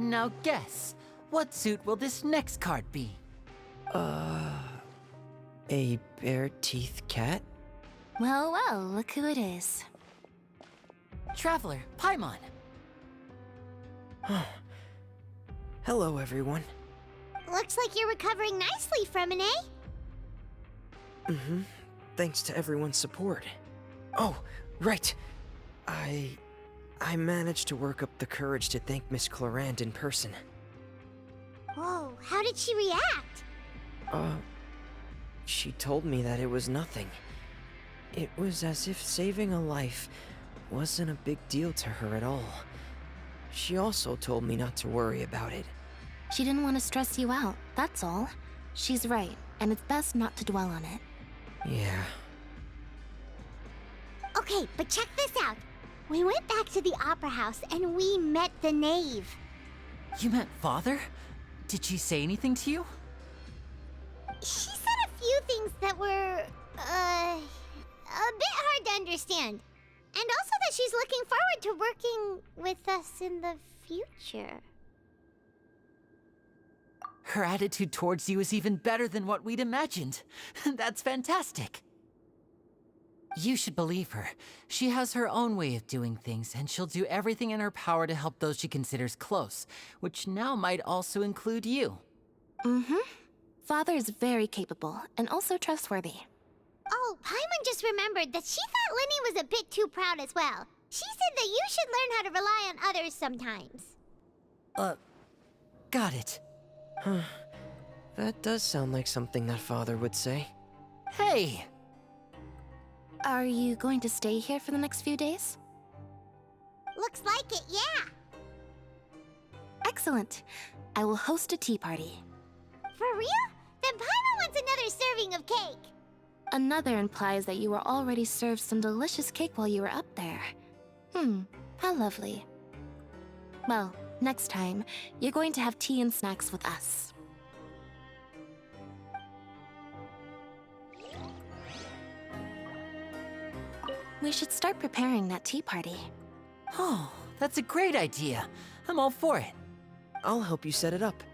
K: Now guess, what suit will this next card be?
B: A bare-teeth cat?
U: Well, well, look who it is.
K: Traveler, Paimon.
B: Hello, everyone.
A: Looks like you're recovering nicely from it, eh?
B: Mm-hmm. Thanks to everyone's support. Oh, right. I managed to work up the courage to thank Miss Clorand in person.
A: Whoa, how did she react?
B: She told me that it was nothing. It was as if saving a life wasn't a big deal to her at all. She also told me not to worry about it.
U: She didn't want to stress you out, that's all. She's right, and it's best not to dwell on it.
B: Yeah.
A: Okay, but check this out. We went back to the Opera House and we met the Knave.
K: You met Father? Did she say anything to you?
A: She said a few things that were, a bit hard to understand. And also that she's looking forward to working with us in the future.
K: Her attitude towards you is even better than what we'd imagined. That's fantastic. You should believe her. She has her own way of doing things, and she'll do everything in her power to help those she considers close, which now might also include you.
U: Mm-hmm. Father is very capable, and also trustworthy.
A: Oh, Paimon just remembered that she thought Lenny was a bit too proud as well. She said that you should learn how to rely on others sometimes.
K: Got it.
B: Huh. That does sound like something that Father would say.
K: Hey!
U: Are you going to stay here for the next few days?
A: Looks like it, yeah.
U: Excellent. I will host a tea party.
A: For real? Then Paimon wants another serving of cake.
U: Another implies that you were already served some delicious cake while you were up there. How lovely. Well, next time, you're going to have tea and snacks with us. We should start preparing that tea party.
K: Oh, that's a great idea. I'm all for it.
B: I'll help you set it up.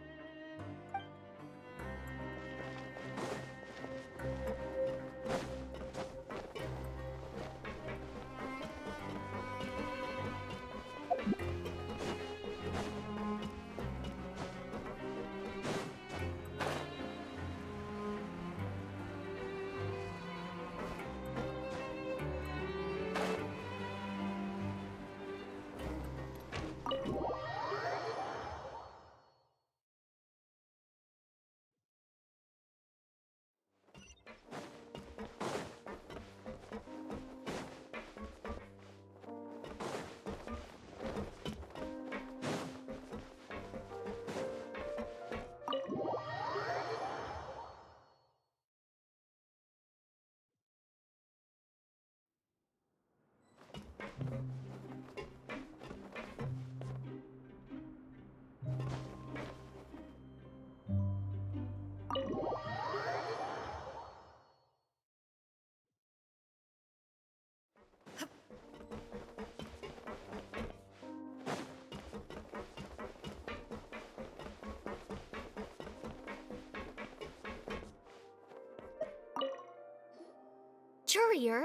Q: Courier?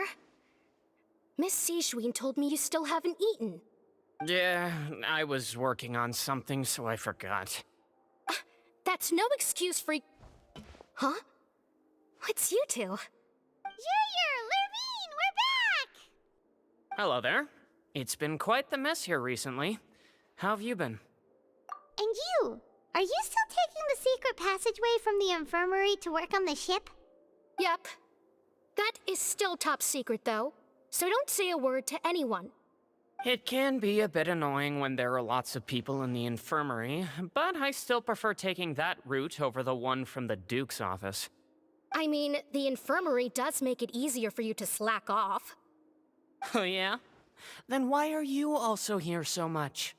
Q: Miss Sijween told me you still haven't eaten.
N: Yeah, I was working on something, so I forgot.
Q: That's no excuse for... Huh? It's you two.
A: Junior! Lurvine! We're back!
N: Hello there. It's been quite the mess here recently. How have you been?
A: And you? Are you still taking the secret passageway from the infirmary to work on the ship?
Q: Yep. That is still top secret, though. So don't say a word to anyone.
N: It can be a bit annoying when there are lots of people in the infirmary, but I still prefer taking that route over the one from the Duke's office.
Q: I mean, the infirmary does make it easier for you to slack off.
N: Oh yeah? Then why are you also here so much?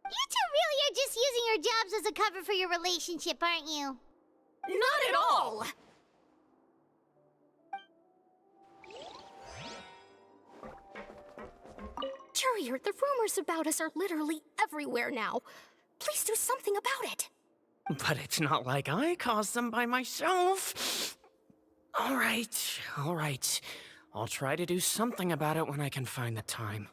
A: You two really are just using your jobs as a cover for your relationship, aren't you?
Q: Not at all! Courier, the rumors about us are literally everywhere now. Please do something about it.
N: But it's not like I caused them by myself. All right. I'll try to do something about it when I can find the time.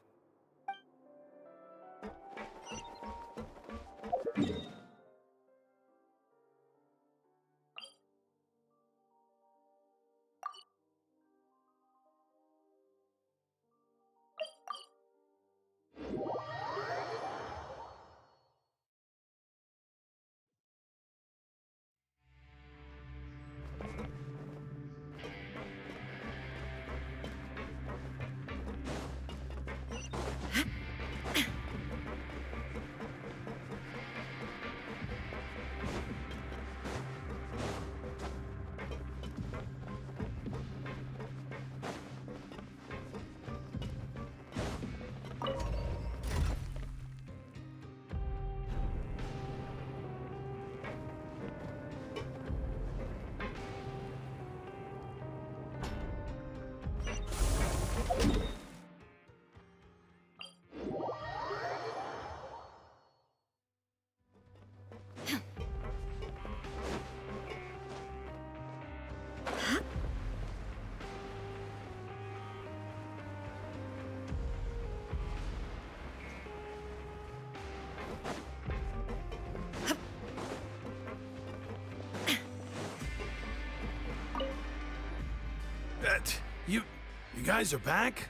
D: You guys are back?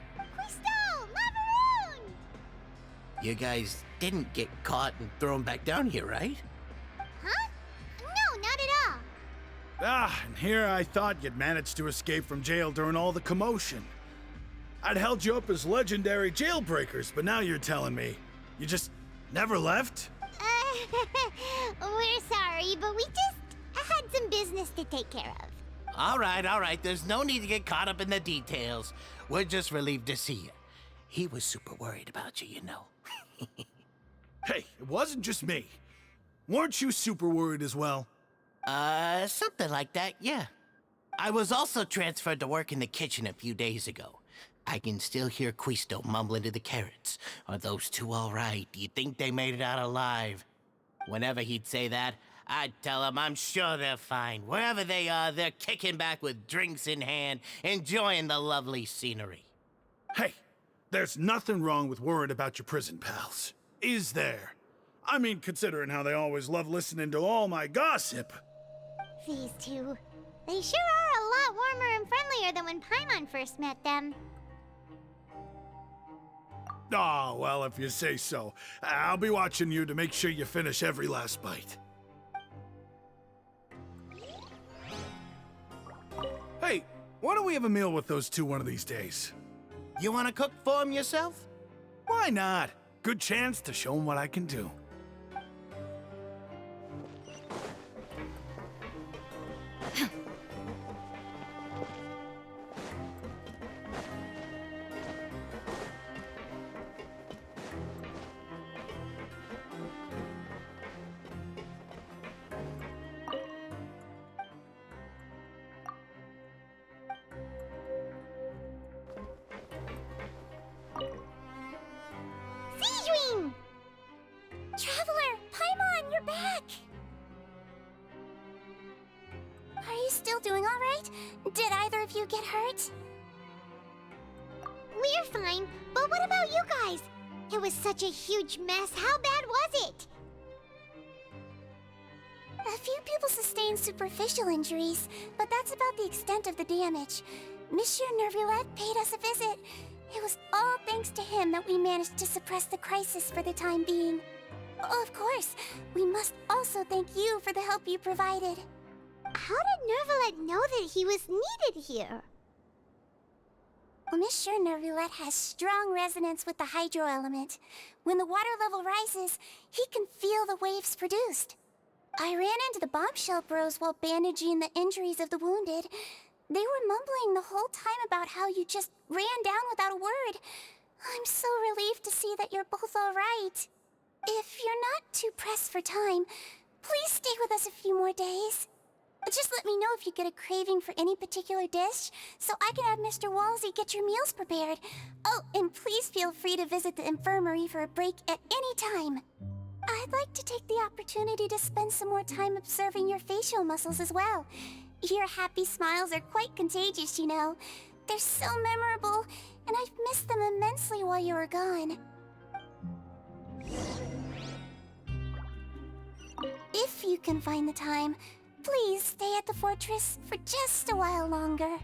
W: You guys didn't get caught and thrown back down here, right?
A: Huh? No, not at all.
D: And here I thought you'd managed to escape from jail during all the commotion. I'd held you up as legendary jailbreakers, but now you're telling me you just never left?
A: We're sorry, but we just had some business to take care of.
W: All right. There's no need to get caught up in the details. We're just relieved to see you. He was super worried about you, you know.
D: Hey, it wasn't just me. Weren't you super worried as well?
W: Something like that, yeah. I was also transferred to work in the kitchen a few days ago. I can still hear Quisto mumbling to the carrots. Are those two all right? Do you think they made it out alive? Whenever he'd say that, I'd tell him I'm sure they're fine. Wherever they are, they're kicking back with drinks in hand, enjoying the lovely scenery.
D: Hey, there's nothing wrong with worrying about your prison pals, is there? I mean, considering how they always love listening to all my gossip.
A: These two, they sure are a lot warmer and friendlier than when Paimon first met them.
D: Oh, well, if you say so. I'll be watching you to make sure you finish every last bite. Hey, why don't we have a meal with those two one of these days?
W: You want to cook for them yourself?
D: Why not? Good chance to show them what I can do.
T: Traveler, Paimon, you're back! Are you still doing all right? Did either of you get hurt?
A: We're fine, but what about you guys? It was such a huge mess. How bad was it?
T: A few people sustained superficial injuries, but that's about the extent of the damage. Monsieur Nervulette paid us a visit. It was all thanks to him that we managed to suppress the crisis for the time being. Of course, we must also thank you for the help you provided.
A: How did Nervulette know that he was needed here?
T: Well, Monsieur Nervulette has strong resonance with the hydro element. When the water level rises, he can feel the waves produced. I ran into the bombshell bros while bandaging the injuries of the wounded. They were mumbling the whole time about how you just ran down without a word. I'm so relieved to see that you're both all right. If you're not too pressed for time, please stay with us a few more days. Just let me know if you get a craving for any particular dish, so I can have Mr. Walsey get your meals prepared. Oh, and please feel free to visit the infirmary for a break at any time. I'd like to take the opportunity to spend some more time observing your facial muscles as well. Your happy smiles are quite contagious, you know. They're so memorable, and I've missed them immensely while you were gone. If you can find the time, please stay at the fortress for just a while longer.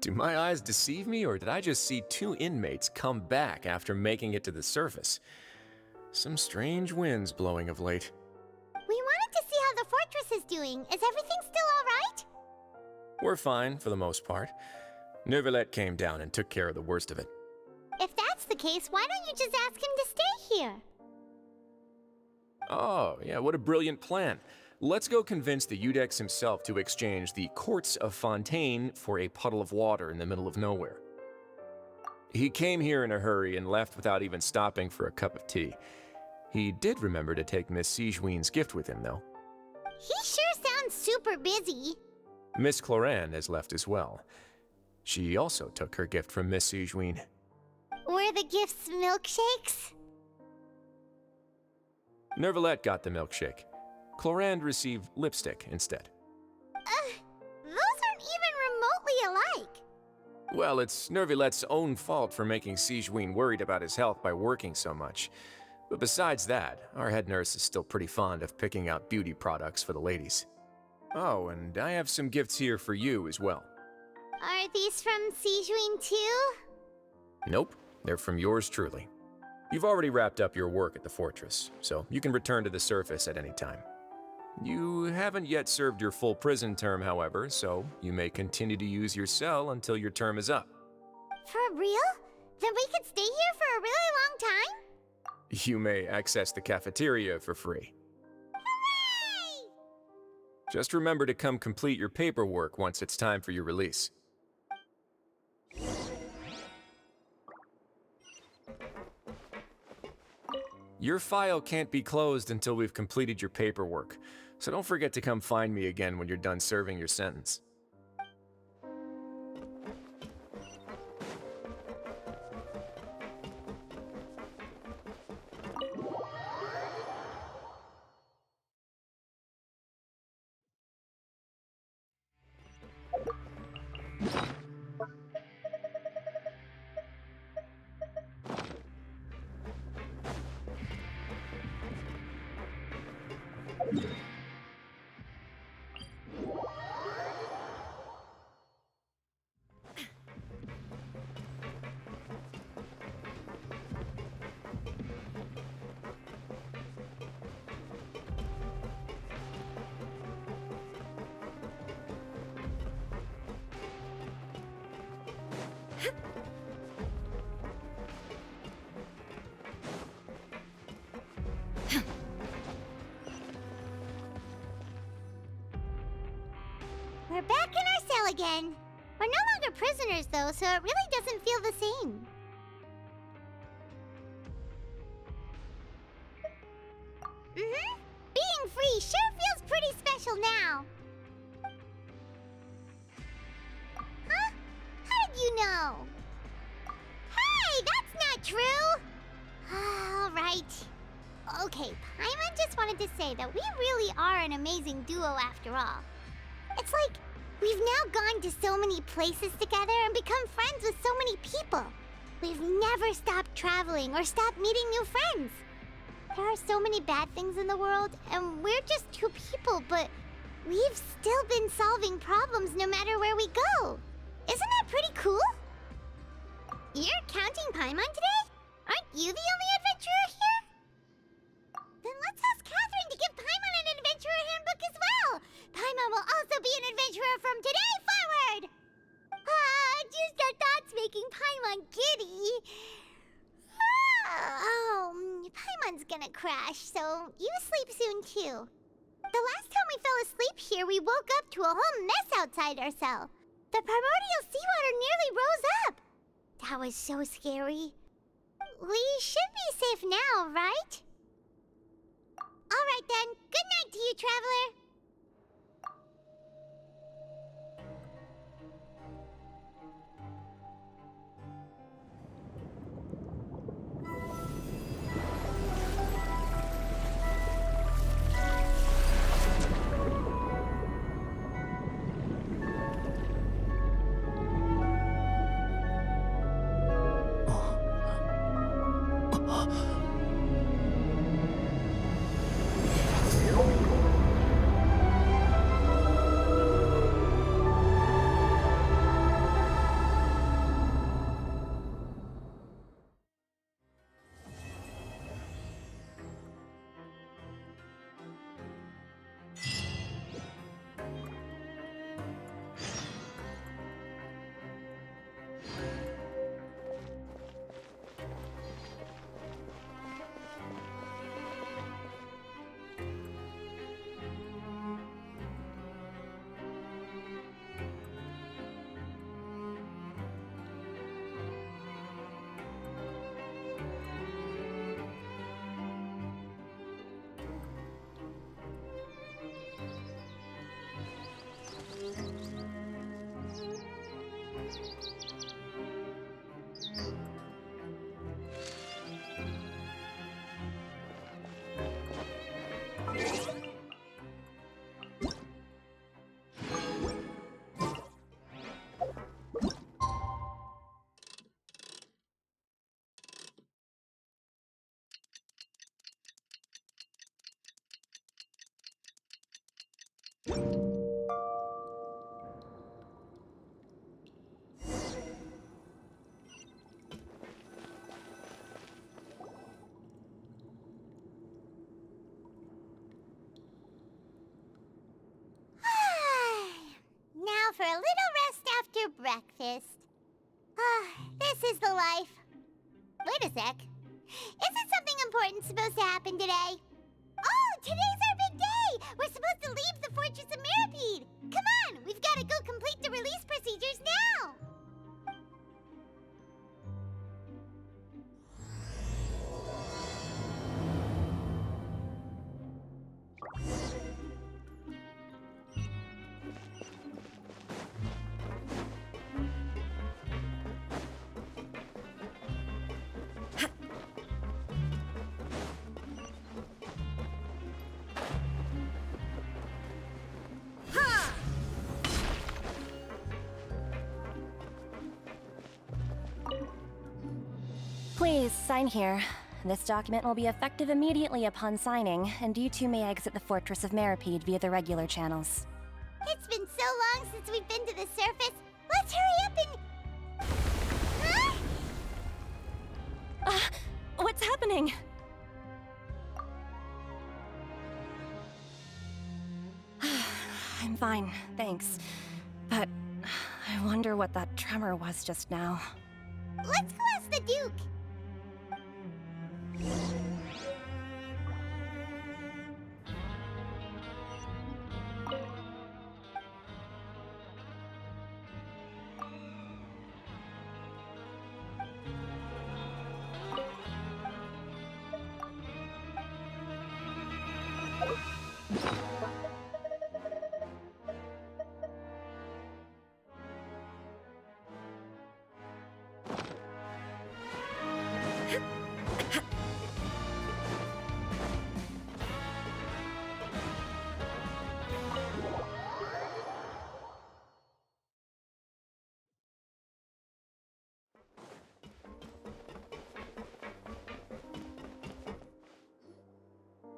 J: Do my eyes deceive me, or did I just see two inmates come back after making it to the surface? Some strange winds blowing of late.
A: We wanted to see how the fortress is doing. Is everything still alright?
J: We're fine, for the most part. Neuvillette came down and took care of the worst of it.
A: If that's the case, why don't you just ask him to stay here?
J: Oh, yeah, what a brilliant plan. Let's go convince the Udex himself to exchange the courts of Fontaine for a puddle of water in the middle of nowhere. He came here in a hurry and left without even stopping for a cup of tea. He did remember to take Miss Sigewinne's gift with him, though.
A: He sure sounds super busy.
J: Miss Cloran has left as well. She also took her gift from Miss Sigewinne.
A: Were the gifts milkshakes?
J: Neuvillette got the milkshake. Cloran received lipstick instead.
A: Those aren't even remotely alike.
J: Well, it's Neuvillette's own fault for making Sigewinne worried about his health by working so much. But besides that, our head nurse is still pretty fond of picking out beauty products for the ladies. Oh, and I have some gifts here for you as well.
A: Are these from Sigewinne too?
J: Nope, they're from yours truly. You've already wrapped up your work at the fortress, so you can return to the surface at any time. You haven't yet served your full prison term, however, so you may continue to use your cell until your term is up.
A: For real? Then we could stay here for a really long time?
J: You may access the cafeteria for free.
A: Hooray!
J: Just remember to come complete your paperwork once it's time for your release. Your file can't be closed until we've completed your paperwork, so don't forget to come find me again when you're done serving your sentence.
A: We're back in our cell again. We're no longer prisoners, though, so it really doesn't feel the same. Being free sure feels pretty special now. Huh? How did you know? Hey, that's not true! All right. Okay, Paimon just wanted to say that we really are an amazing duo after all. It's like we've now gone to so many places together and become friends with so many people. We've never stopped traveling or stopped meeting new friends. There are so many bad things in the world, and we're just two people, but we've still been solving problems no matter where we go. Isn't that pretty cool? You're counting Paimon today? Aren't you the only adventurer here? Then let's ask Catherine to give Paimon an adventurer handbook as well. Paimon will also be an adventurer from today forward. Just our thoughts making Paimon giddy. Oh, Paimon's gonna crash, so you sleep soon too. The last time we fell asleep here, we woke up to a whole mess outside our cell. The primordial seawater nearly rose up. That was so scary. We should be safe now, right? Alright then, good night to you, Traveler. Now for a little rest after breakfast. This is the life. Wait a sec. Isn't something important supposed to happen today? Oh, today's our big day! We're supposed to leave the Fortress of Meropide! Come on, we've got to go complete the release procedures now!
H: Please, sign here. This document will be effective immediately upon signing, and you two may exit the Fortress of Meropide via the regular channels.
A: It's been so long since we've been to the surface. Let's hurry up and... Huh?
H: What's happening? I'm fine, thanks. But I wonder what that tremor was just now.
A: Let's go ask the Duke.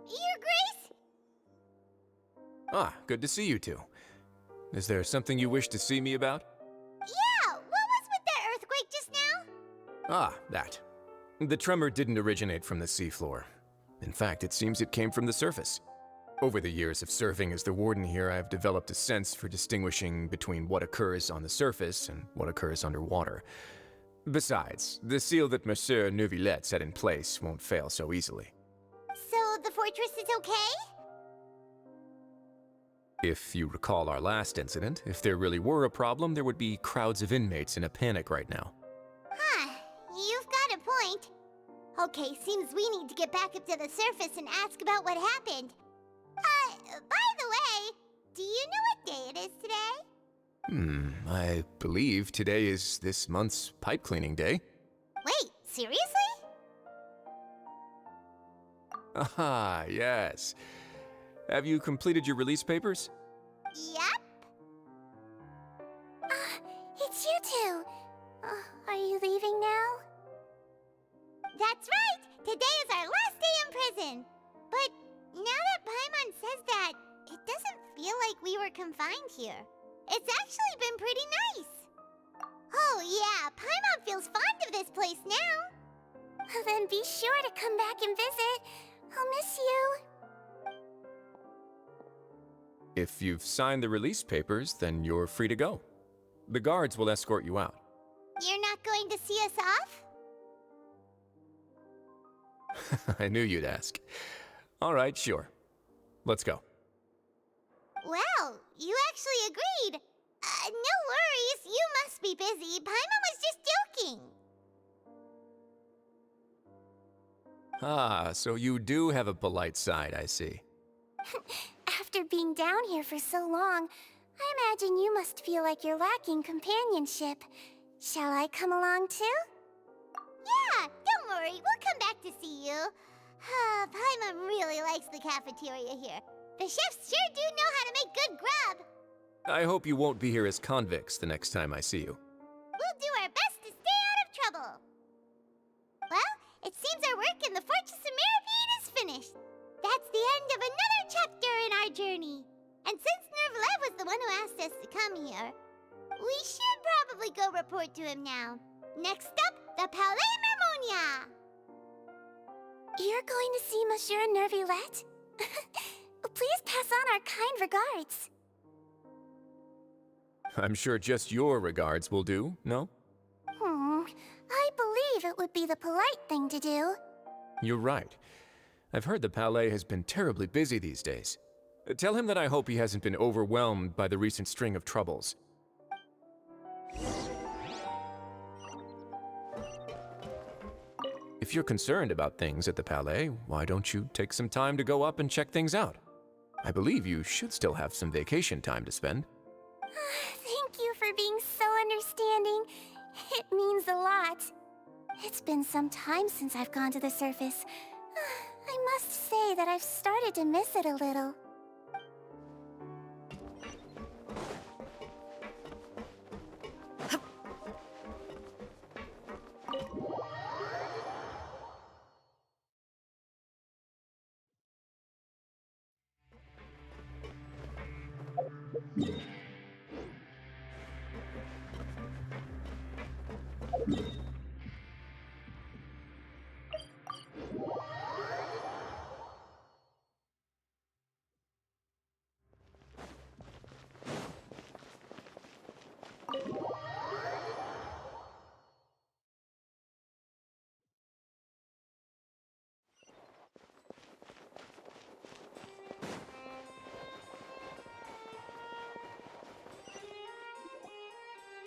A: Your Grace?
J: Ah, good to see you two. Is there something you wish to see me about?
A: Yeah, what was with that earthquake just now?
J: Ah, that. The tremor didn't originate from the seafloor. In fact, it seems it came from the surface. Over the years of serving as the warden here, I have developed a sense for distinguishing between what occurs on the surface and what occurs underwater. Besides, the seal that Monsieur Neuvillette set in place won't fail so easily.
A: So the fortress is okay?
J: If you recall our last incident, if there really were a problem, there would be crowds of inmates in a panic right now.
A: Huh, you've got a point. Okay, seems we need to get back up to the surface and ask about what happened. By the way, do you know what day it is today?
J: I believe today is this month's pipe cleaning day.
A: Wait, seriously?
J: Ah, yes. Have you completed your release papers?
A: Yep.
T: It's you two. Are you leaving now?
A: That's right! Today is our last day in prison! But now that Paimon says that, it doesn't feel like we were confined here. It's actually been pretty nice. Oh yeah, Paimon feels fond of this place now.
T: Then be sure to come back and visit. I'll miss you.
J: If you've signed the release papers, then you're free to go. The guards will escort you out.
A: You're not going to see us off?
J: I knew you'd ask. All right, sure. Let's go.
A: Well, you actually agreed. No worries, you must be busy. Paimon was just joking.
J: Ah, so you do have a polite side, I see.
T: After being down here for so long, I imagine you must feel like you're lacking companionship. Shall I come along too?
A: Yeah, don't worry, we'll come back to see you. Paimon really likes the cafeteria here. The chefs sure do know how to make good grub.
J: I hope you won't be here as convicts the next time I see you.
A: We'll do our best to stay out of trouble. Well, it seems our work in the Fortress of Meropide is finished. That's the end of another chapter in our journey. And since Nervalet was the one who asked us to come here, we should probably go report to him now. Next up, the Palais Mermonia.
T: You're going to see Monsieur Nervalet? Please pass on our kind regards.
J: I'm sure just your regards will do, no?
T: I believe it would be the polite thing to do.
J: You're right. I've heard the Palais has been terribly busy these days. Tell him that I hope he hasn't been overwhelmed by the recent string of troubles. If you're concerned about things at the Palais, why don't you take some time to go up and check things out? I believe you should still have some vacation time to spend.
T: Thank you for being so understanding. It means a lot. It's been some time since I've gone to the surface. I must say that I've started to miss it a little.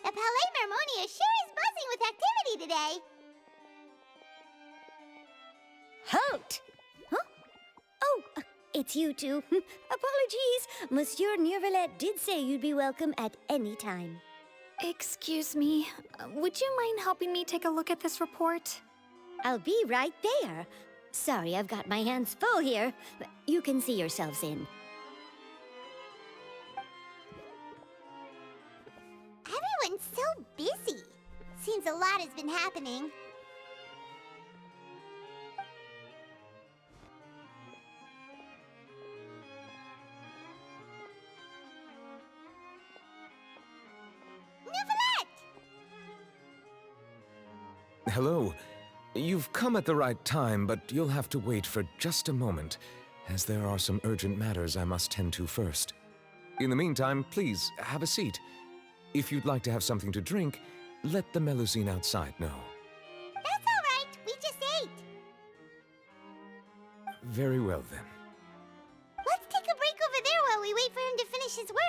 A: The Palais Mermonia sure is buzzing with activity today.
F: Halt! Huh? Oh, it's you two. Apologies. Monsieur Nervalet did say you'd be welcome at any time.
L: Excuse me, would you mind helping me take a look at this report?
F: I'll be right there. Sorry, I've got my hands full here. You can see yourselves in.
A: Everyone's so busy. Seems a lot has been happening.
E: Hello. You've come at the right time, but you'll have to wait for just a moment, as there are some urgent matters I must tend to first. In the meantime, please, have a seat. If you'd like to have something to drink, let the Melusine outside know.
A: That's all right. We just ate.
E: Very well, then.
A: Let's take a break over there while we wait for him to finish finish his work.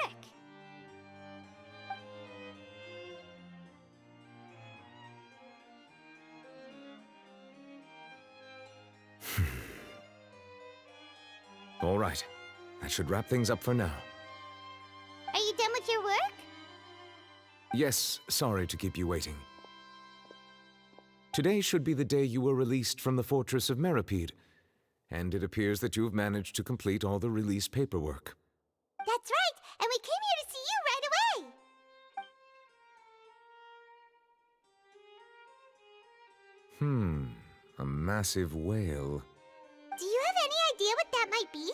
E: All right. That should wrap things up for now.
A: Are you done with your work?
E: Yes, sorry to keep you waiting. Today should be the day you were released from the fortress of Meropide, and it appears that you have managed to complete all the release paperwork.
A: That's right, and we came here to see you right away!
E: A massive whale.
A: Do you have any idea what that might be?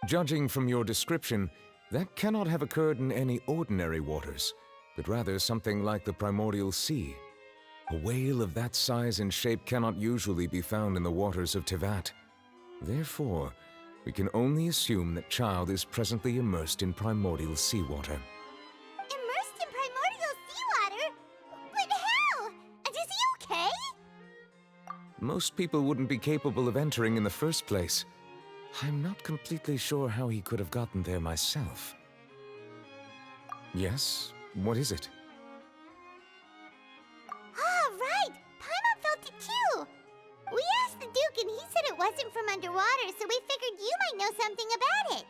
E: Judging from your description, that cannot have occurred in any ordinary waters, but rather something like the primordial sea. A whale of that size and shape cannot usually be found in the waters of Teyvat. Therefore, we can only assume that Child is presently immersed in primordial seawater.
A: Immersed in primordial seawater? But how? And is he okay?
E: Most people wouldn't be capable of entering in the first place. I'm not completely sure how he could have gotten there myself. Yes? What is it?
A: Ah, right! Paimon felt it too! We asked the Duke and he said it wasn't from underwater, so we figured you might know something about it.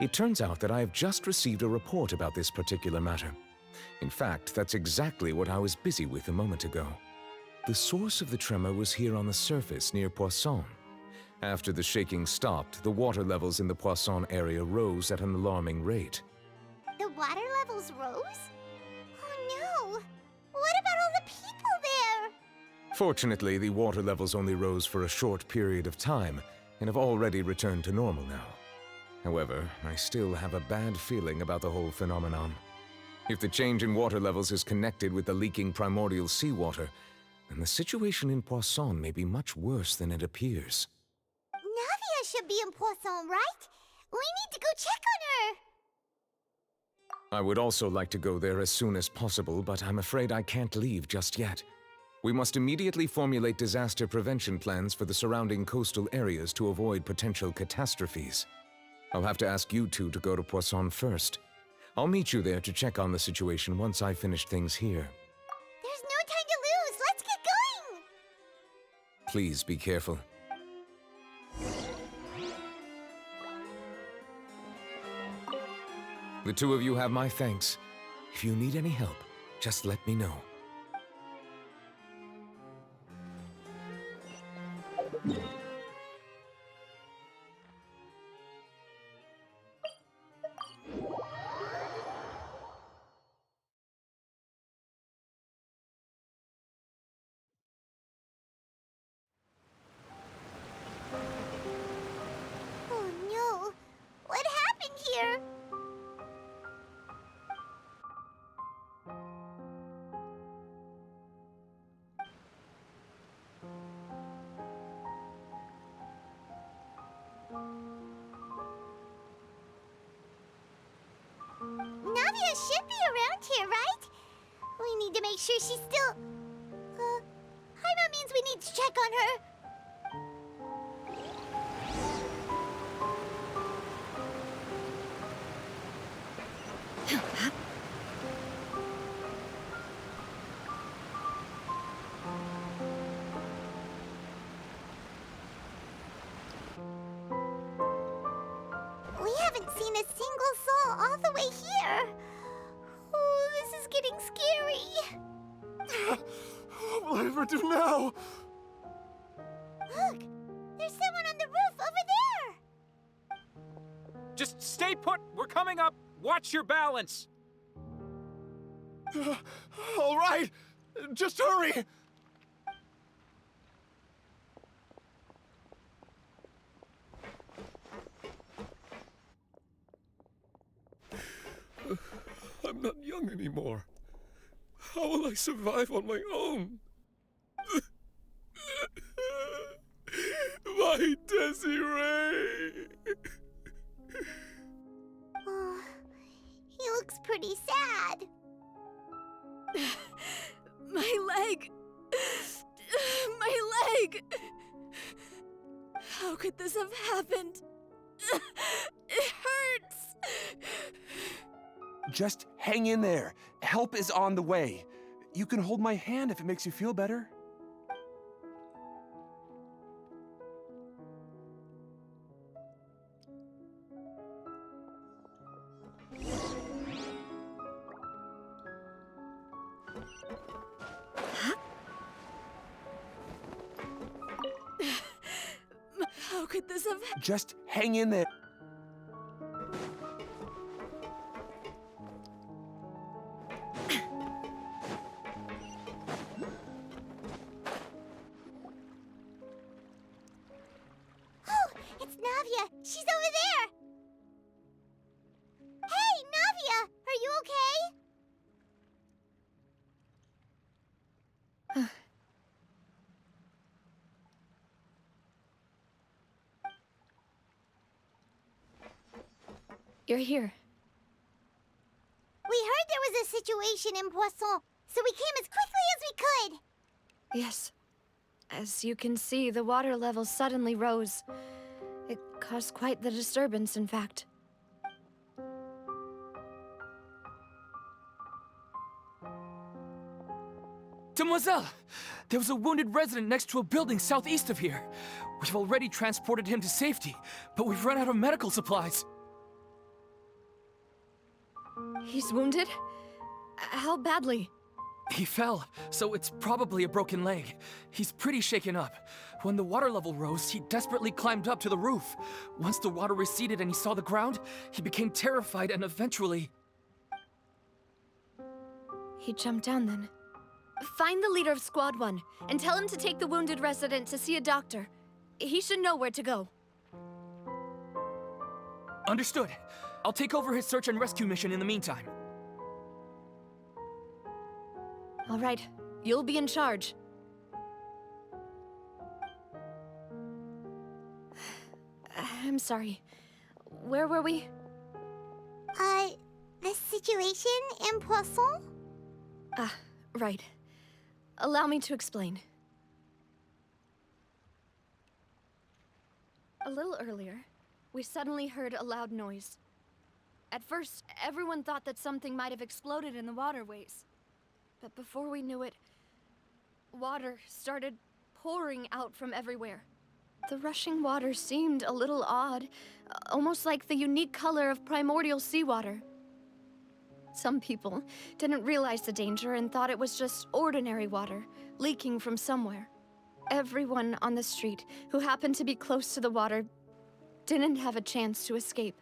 E: It turns out that I have just received a report about this particular matter. In fact, that's exactly what I was busy with a moment ago. The source of the tremor was here on the surface near Poisson. After the shaking stopped, the water levels in the Poisson area rose at an alarming rate.
A: The water levels rose? Oh no! What about all the people there?
E: Fortunately, the water levels only rose for a short period of time and have already returned to normal now. However, I still have a bad feeling about the whole phenomenon. If the change in water levels is connected with the leaking primordial seawater, then the situation in Poisson may be much worse than it appears.
A: Navia should be in Poisson, right? We need to go check on her!
E: I would also like to go there as soon as possible, but I'm afraid I can't leave just yet. We must immediately formulate disaster prevention plans for the surrounding coastal areas to avoid potential catastrophes. I'll have to ask you two to go to Poisson first. I'll meet you there to check on the situation once I finish things here.
A: There's no time to lose! Let's get going!
E: Please be careful. The two of you have my thanks. If you need any help, just let me know.
A: Oh no! What happened here? Navia should be around here, right? We need to make sure she's still... Paimon means we need to check on her. We haven't seen a single soul all the way here. Oh, this is getting scary.
C: What will I ever do now?
A: Look, there's someone on the roof over there.
O: Just stay put! We're coming up! Watch your balance!
C: All right, just hurry! I'm not young anymore. How will I survive on my own? My Desiree!
A: Oh, he looks pretty sad.
P: My leg! My leg! How could this have happened? It hurts!
O: Just hang in there. Help is on the way. You can hold my hand if it makes you feel better.
P: How could this have...
O: Just hang in there.
A: Oh, it's Navia! She's over there! Hey, Navia! Are you okay?
U: You're here.
A: We heard there was a situation in Poisson, so we came as quickly as we could!
P: Yes. As you can see, the water level suddenly rose. It caused quite the disturbance, in fact.
R: Demoiselle! There was a wounded resident next to a building southeast of here. We've already transported him to safety, but we've run out of medical supplies.
P: He's wounded? How badly?
R: He fell, so it's probably a broken leg. He's pretty shaken up. When the water level rose, he desperately climbed up to the roof. Once the water receded and he saw the ground, he became terrified and eventually...
P: He jumped down then. Find the leader of Squad 1 and tell him to take the wounded resident to see a doctor. He should know where to go.
R: Understood. I'll take over his search and rescue mission in the meantime.
P: All right, you'll be in charge. I'm sorry. Where were we?
A: The situation in Poisson?
P: Ah, right. Allow me to explain. A little earlier, we suddenly heard a loud noise. At first, everyone thought that something might have exploded in the waterways. But before we knew it, water started pouring out from everywhere. The rushing water seemed a little odd, almost like the unique color of primordial seawater. Some people didn't realize the danger and thought it was just ordinary water, leaking from somewhere. Everyone on the street who happened to be close to the water didn't have a chance to escape.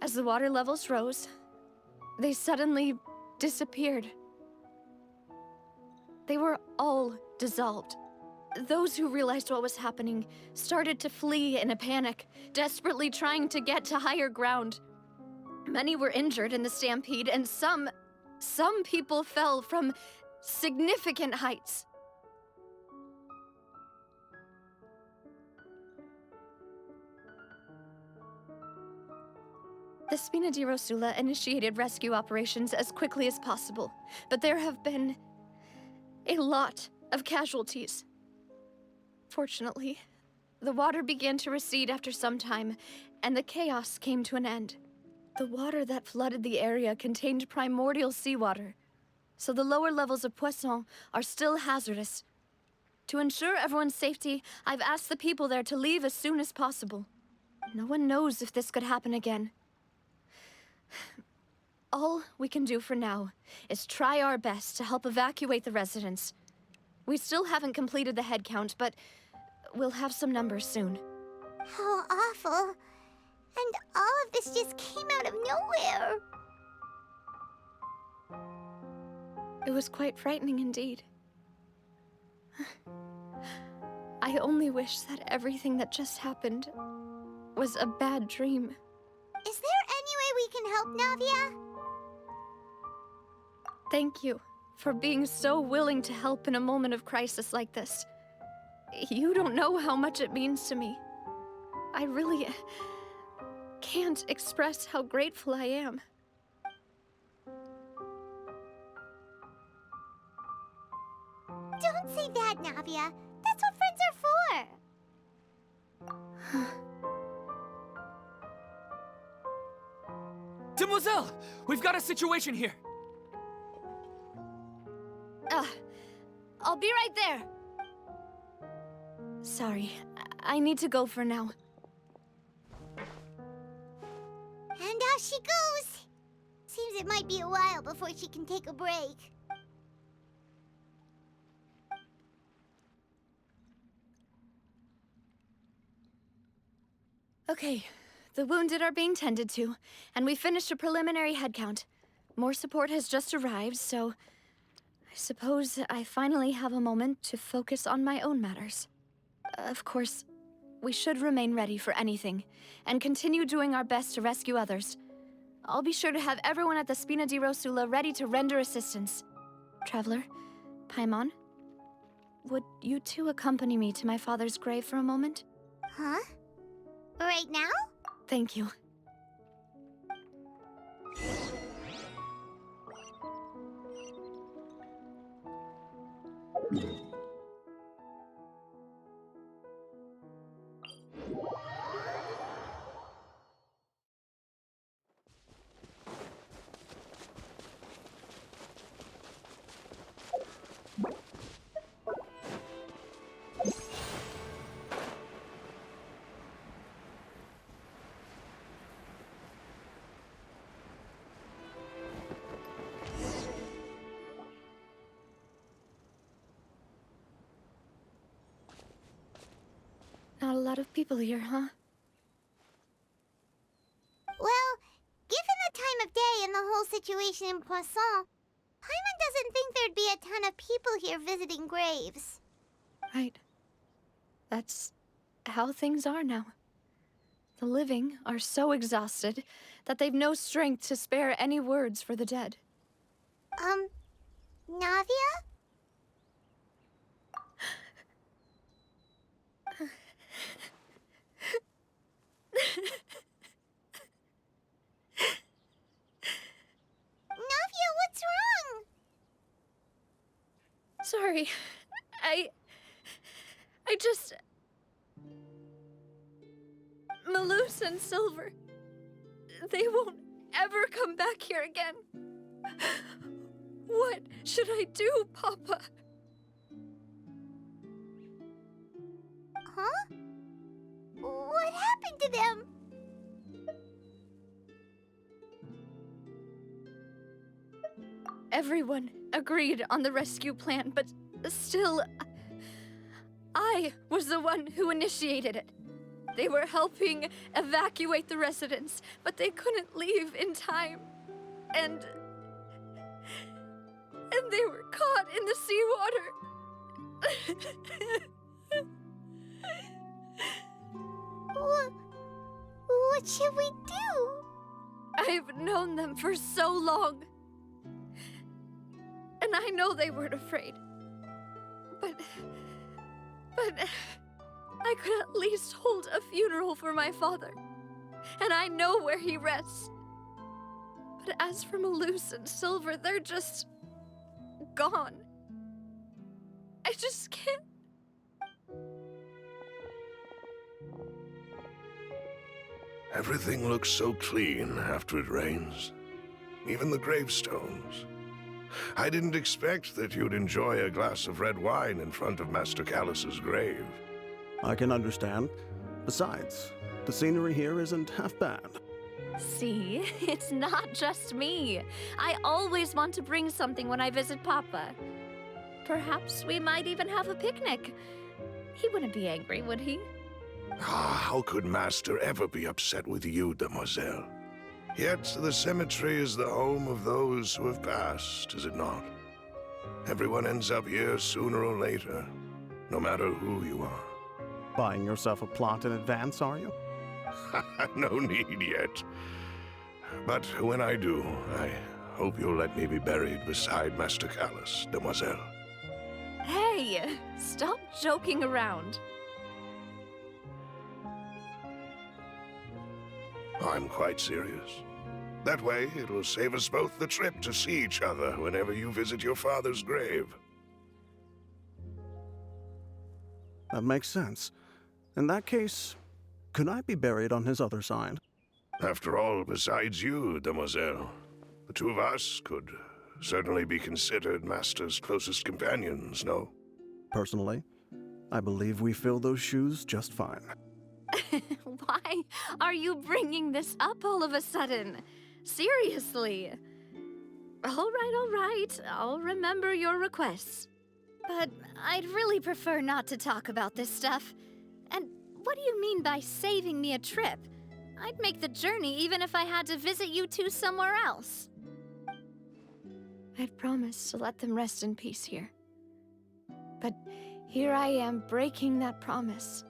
P: As the water levels rose, they suddenly disappeared. They were all dissolved. Those who realized what was happening started to flee in a panic, desperately trying to get to higher ground. Many were injured in the stampede, and some people fell from significant heights. The Spina di Rosula initiated rescue operations as quickly as possible, but there have been a lot of casualties. Fortunately, the water began to recede after some time, and the chaos came to an end. The water that flooded the area contained primordial seawater, so the lower levels of Poisson are still hazardous. To ensure everyone's safety, I've asked the people there to leave as soon as possible. No one knows if this could happen again. All we can do for now is try our best to help evacuate the residents. We still haven't completed the head count, but we'll have some numbers soon.
A: How awful. And all of this just came out of nowhere.
P: It was quite frightening indeed. I only wish that everything that just happened was a bad dream.
A: Is there any way we can help, Navia?
P: Thank you for being so willing to help in a moment of crisis like this. You don't know how much it means to me. I really can't express how grateful I am.
A: Don't say that, Navia. That's what friends are for.
R: Demoiselle! We've got a situation here!
P: I'll be right there. Sorry, I need to go for now.
A: And out she goes! Seems it might be a while before she can take a break.
P: Okay, the wounded are being tended to, and we finished a preliminary head count. More support has just arrived, so I suppose I finally have a moment to focus on my own matters. Of course, we should remain ready for anything, and continue doing our best to rescue others. I'll be sure to have everyone at the Spina di Rosula ready to render assistance. Traveler, Paimon, would you two accompany me to my father's grave for a moment?
A: Huh? Right now?
P: Thank you. Not a lot of people here, huh?
A: Well, given the time of day and the whole situation in Poisson, Paimon doesn't think there'd be a ton of people here visiting graves.
P: Right. That's how things are now. The living are so exhausted that they've no strength to spare any words for the dead.
A: Navia? Navia, what's wrong?
P: Sorry. I just... Malus and Silver. They won't ever come back here again. What should I do, Papa?
A: Huh? What happened to them?
P: Everyone agreed on the rescue plan, but still, I was the one who initiated it. They were helping evacuate the residents, but they couldn't leave in time. And they were caught in the seawater.
A: What should we do?
P: I've known them for so long. And I know they weren't afraid. But I could at least hold a funeral for my father. And I know where he rests. But as for Malus and Silver, they're just gone. I just can't.
G: Everything looks so clean after it rains. Even the gravestones. I didn't expect that you'd enjoy a glass of red wine in front of Master Callus's grave.
S: I can understand. Besides, the scenery here isn't half bad.
P: See, it's not just me. I always want to bring something when I visit Papa. Perhaps we might even have a picnic. He wouldn't be angry, would he?
G: How could Master ever be upset with you, Demoiselle? Yet the cemetery is the home of those who have passed, is it not? Everyone ends up here sooner or later, no matter who you are.
S: Buying yourself a plot in advance, are you?
G: No need yet. But when I do, I hope you'll let me be buried beside Master Callus, Demoiselle.
P: Hey, stop joking around.
G: I'm quite serious. That way, it will save us both the trip to see each other whenever you visit your father's grave.
S: That makes sense. In that case, could I be buried on his other side?
G: After all, besides you, Demoiselle, the two of us could certainly be considered Master's closest companions, no?
S: Personally, I believe we fill those shoes just fine.
P: Why are you bringing this up all of a sudden? Seriously. All right. I'll remember your requests. But I'd really prefer not to talk about this stuff. And what do you mean by saving me a trip? I'd make the journey even if I had to visit you two somewhere else. I'd promised to let them rest in peace here. But here I am breaking that promise.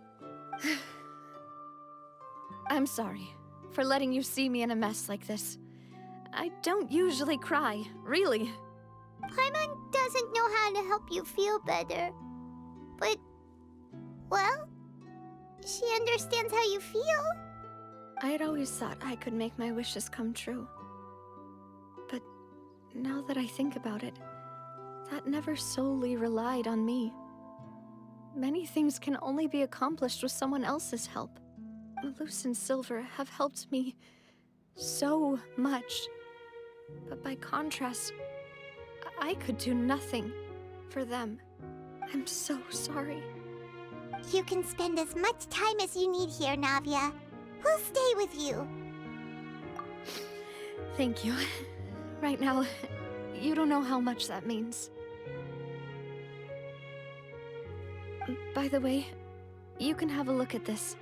P: I'm sorry for letting you see me in a mess like this. I don't usually cry, really.
A: Paimon doesn't know how to help you feel better. But, well, she understands how you feel.
P: I had always thought I could make my wishes come true. But now that I think about it, that never solely relied on me. Many things can only be accomplished with someone else's help. Malus and Silver have helped me so much. But by contrast, I could do nothing for them. I'm so sorry.
A: You can spend as much time as you need here, Navia. We'll stay with you.
P: Thank you. Right now, you don't know how much that means. By the way, you can have a look at this.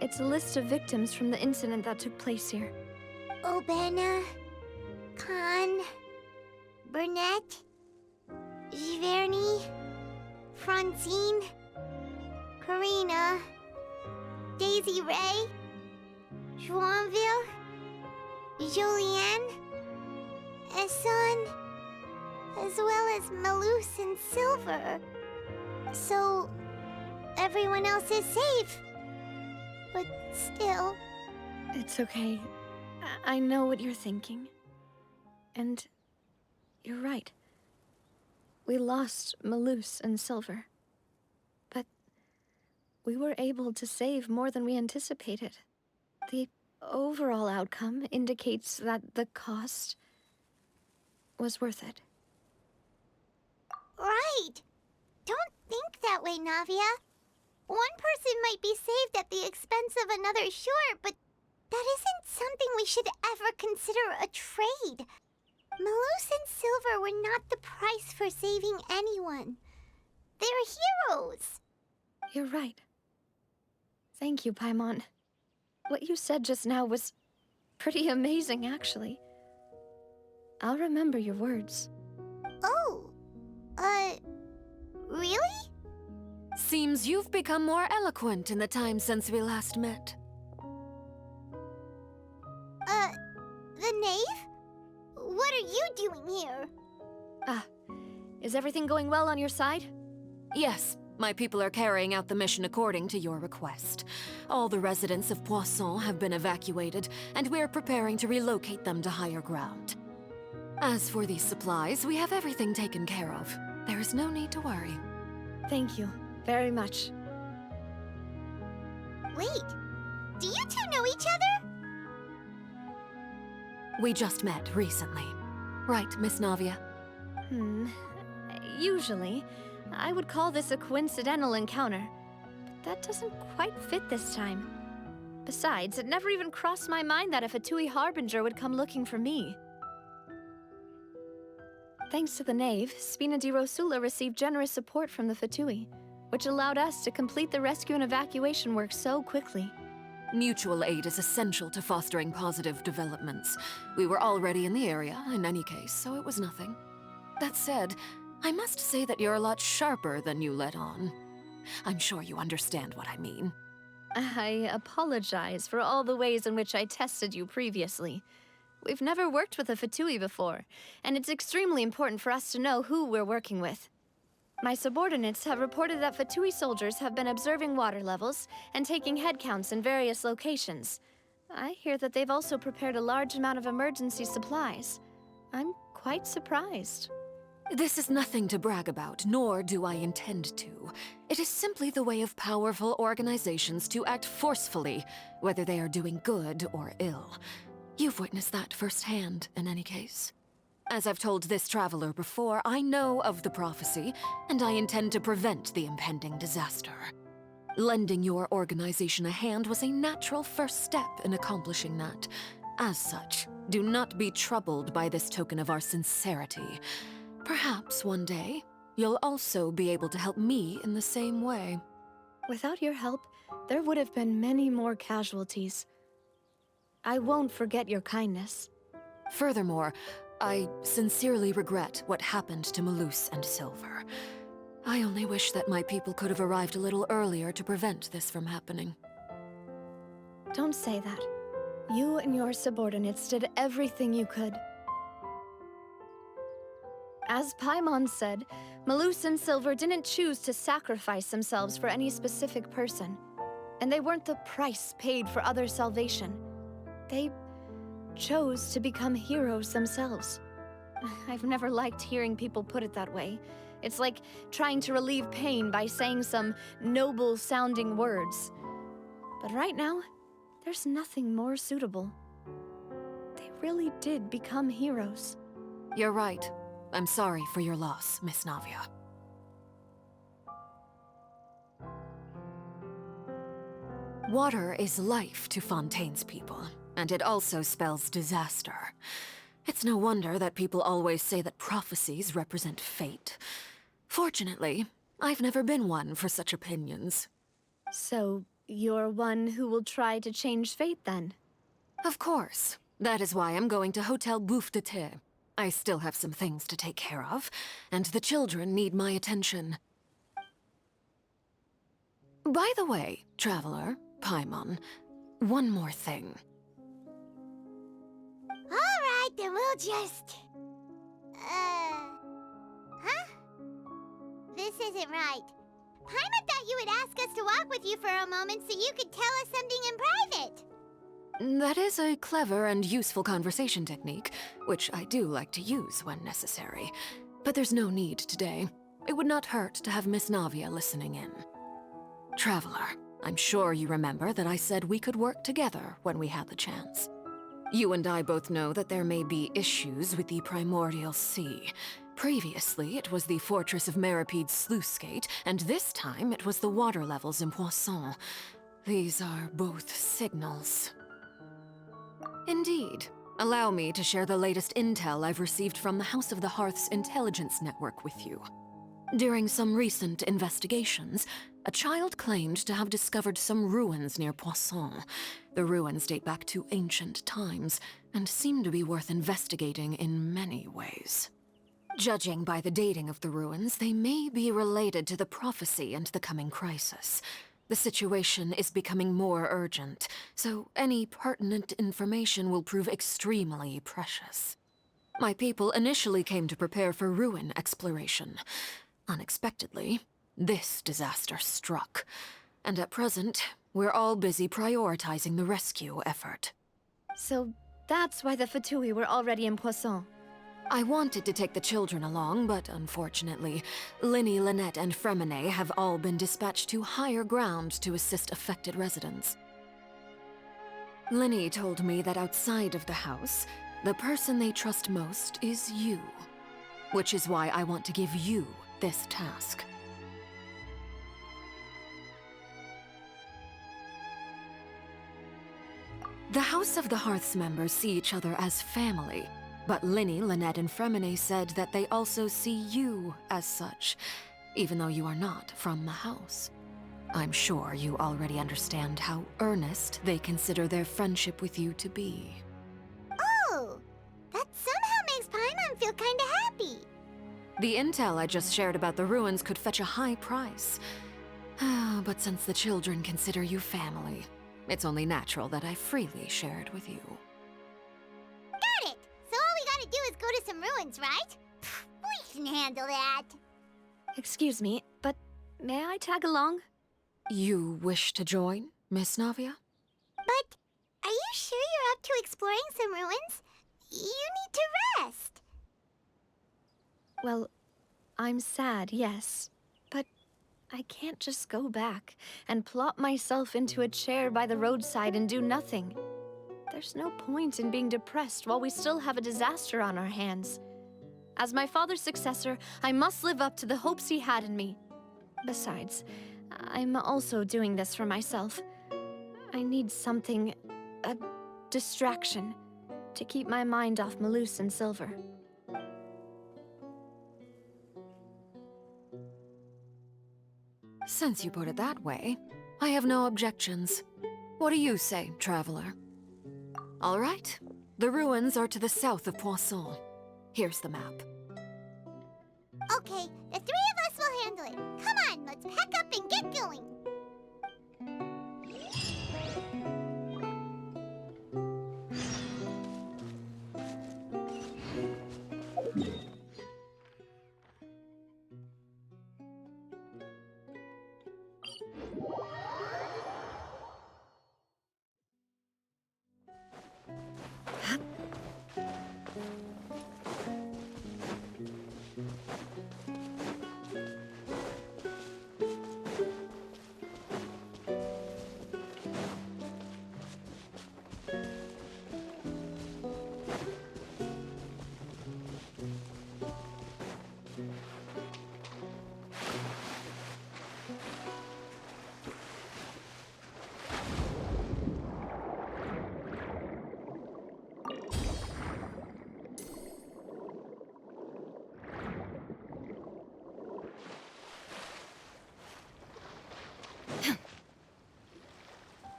P: It's a list of victims from the incident that took place here.
A: Obena, Khan, Burnett, Giverny, Francine, Karina, Daisy Ray, Joinville, Julianne, Esson, as well as Malus and Silver. So, everyone else is safe. But still...
P: It's okay. I know what you're thinking. And you're right. We lost Malus and Silver. But we were able to save more than we anticipated. The overall outcome indicates that the cost was worth it.
A: Right! Don't think that way, Navia. One person might be saved at the expense of another, sure, but that isn't something we should ever consider a trade. Malus and Silver were not the price for saving anyone. They're heroes.
P: You're right. Thank you, Paimon. What you said just now was pretty amazing, actually. I'll remember your words.
A: Oh, really?
I: Seems you've become more eloquent in the time since we last met.
A: The knave? What are you doing here?
P: Is everything going well on your side?
I: Yes, my people are carrying out the mission according to your request. All the residents of Poisson have been evacuated, and we're preparing to relocate them to higher ground. As for these supplies, we have everything taken care of. There is no need to worry.
P: Thank you very much.
A: Wait, do you two know each other?
I: We just met recently. Right, Miss Navia?
P: Usually, I would call this a coincidental encounter. But that doesn't quite fit this time. Besides, it never even crossed my mind that a Fatui Harbinger would come looking for me. Thanks to the Knave, Spina di Rosula received generous support from the Fatui, which allowed us to complete the rescue and evacuation work so quickly.
I: Mutual aid is essential to fostering positive developments. We were already in the area, in any case, so it was nothing. That said, I must say that you're a lot sharper than you let on. I'm sure you understand what I mean.
P: I apologize for all the ways in which I tested you previously. We've never worked with a Fatui before, and it's extremely important for us to know who we're working with. My subordinates have reported that Fatui soldiers have been observing water levels and taking head counts in various locations. I hear that they've also prepared a large amount of emergency supplies. I'm quite surprised.
I: This is nothing to brag about, nor do I intend to. It is simply the way of powerful organizations to act forcefully, whether they are doing good or ill. You've witnessed that firsthand, in any case. As I've told this traveler before, I know of the prophecy, and I intend to prevent the impending disaster. Lending your organization a hand was a natural first step in accomplishing that. As such, do not be troubled by this token of our sincerity. Perhaps one day, you'll also be able to help me in the same way.
P: Without your help, there would have been many more casualties. I won't forget your kindness.
I: Furthermore, I sincerely regret what happened to Malus and Silver. I only wish that my people could have arrived a little earlier to prevent this from happening.
P: Don't say that. You and your subordinates did everything you could. As Paimon said, Malus and Silver didn't choose to sacrifice themselves for any specific person. And they weren't the price paid for other salvation. They chose to become heroes themselves. I've never liked hearing people put it that way. It's like trying to relieve pain by saying some noble-sounding words. But right now, there's nothing more suitable. They really did become heroes.
I: You're right. I'm sorry for your loss, Miss Navia. Water is life to Fontaine's people, and it also spells disaster. It's no wonder that people always say that prophecies represent fate. Fortunately, I've never been one for such opinions.
P: So, you're one who will try to change fate, then?
I: Of course. That is why I'm going to Hotel Bouffe de Thé. I still have some things to take care of, and the children need my attention. By the way, Traveler, Paimon, one more thing.
A: Alright, then we'll just... Huh? This isn't right. Paimon thought you would ask us to walk with you for a moment so you could tell us something in private.
I: That is a clever and useful conversation technique, which I do like to use when necessary. But there's no need today. It would not hurt to have Miss Navia listening in. Traveler, I'm sure you remember that I said we could work together when we had the chance. You and I both know that there may be issues with the Primordial Sea. Previously, it was the Fortress of Meropide's sluice gate, and this time it was the water levels in Poisson. These are both signals. Indeed. Allow me to share the latest intel I've received from the House of the Hearth's intelligence network with you. During some recent investigations, a child claimed to have discovered some ruins near Poisson. The ruins date back to ancient times, and seem to be worth investigating in many ways. Judging by the dating of the ruins, they may be related to the prophecy and the coming crisis. The situation is becoming more urgent, so any pertinent information will prove extremely precious. My people initially came to prepare for ruin exploration. Unexpectedly, this disaster struck, and at present, we're all busy prioritizing the rescue effort.
P: So that's why the Fatui were already in Poisson.
I: I wanted to take the children along, but unfortunately, Linny, Lynette, and Fremine have all been dispatched to higher ground to assist affected residents. Linny told me that outside of the house, the person they trust most is you. Which is why I want to give you this task. The House of the Hearth's members see each other as family, but Linny, Lynette, and Fremine said that they also see you as such, even though you are not from the house. I'm sure you already understand how earnest they consider their friendship with you to be.
A: Oh! That somehow makes Paimon feel kinda happy.
I: The intel I just shared about the ruins could fetch a high price. But since the children consider you family, it's only natural that I freely share it with you.
A: Got it! So all we gotta do is go to some ruins, right? We can handle that.
P: Excuse me, but may I tag along?
I: You wish to join, Miss Navia?
A: But are you sure you're up to exploring some ruins? You need to rest.
P: Well, I'm sad, yes. But I can't just go back and plop myself into a chair by the roadside and do nothing. There's no point in being depressed while we still have a disaster on our hands. As my father's successor, I must live up to the hopes he had in me. Besides, I'm also doing this for myself. I need something, a distraction, to keep my mind off Malus and Silver.
I: Since you put it that way, I have no objections. What do you say, traveler? All right. The ruins are to the south of Poisson. Here's the map.
A: Okay, the three of us will handle it. Come on, let's pack up and get going.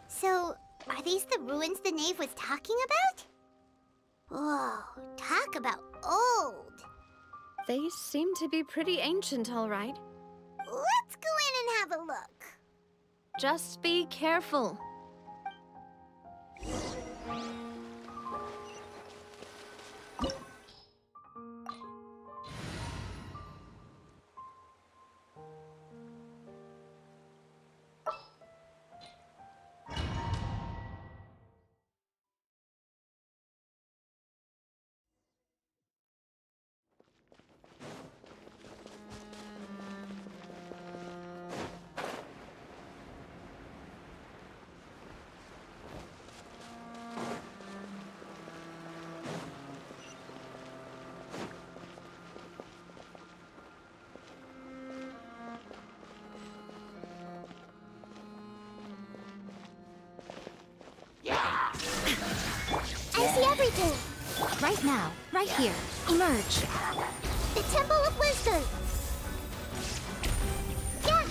A: So, are these the ruins the knave was talking about? Whoa, talk about old.
P: They seem to be pretty ancient, all right.
A: Let's go in and have a look.
P: Just be careful.
A: I see everything.
F: Right now, right here. Emerge.
A: The Temple of Wisdom. Yeah.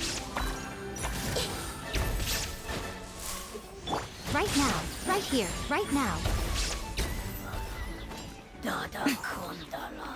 F: Right now, right here, right now.
K: Dada Kondala.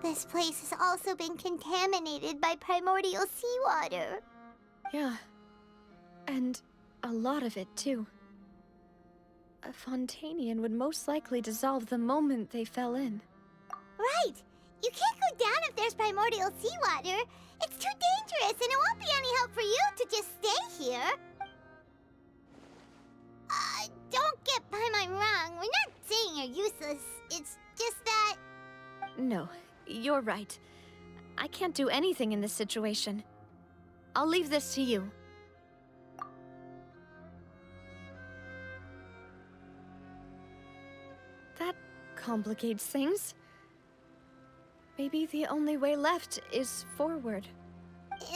A: This place has also been contaminated by primordial seawater.
P: Yeah. And a lot of it, too. A Fontainian would most likely dissolve the moment they fell in.
A: Right! You can't go down if there's primordial seawater. It's too dangerous, and it won't be any help for you to just stay here. Don't get Paimon wrong. We're not saying you're useless. It's just that...
P: No, you're right. I can't do anything in this situation. I'll leave this to you. That complicates things. Maybe the only way left is forward.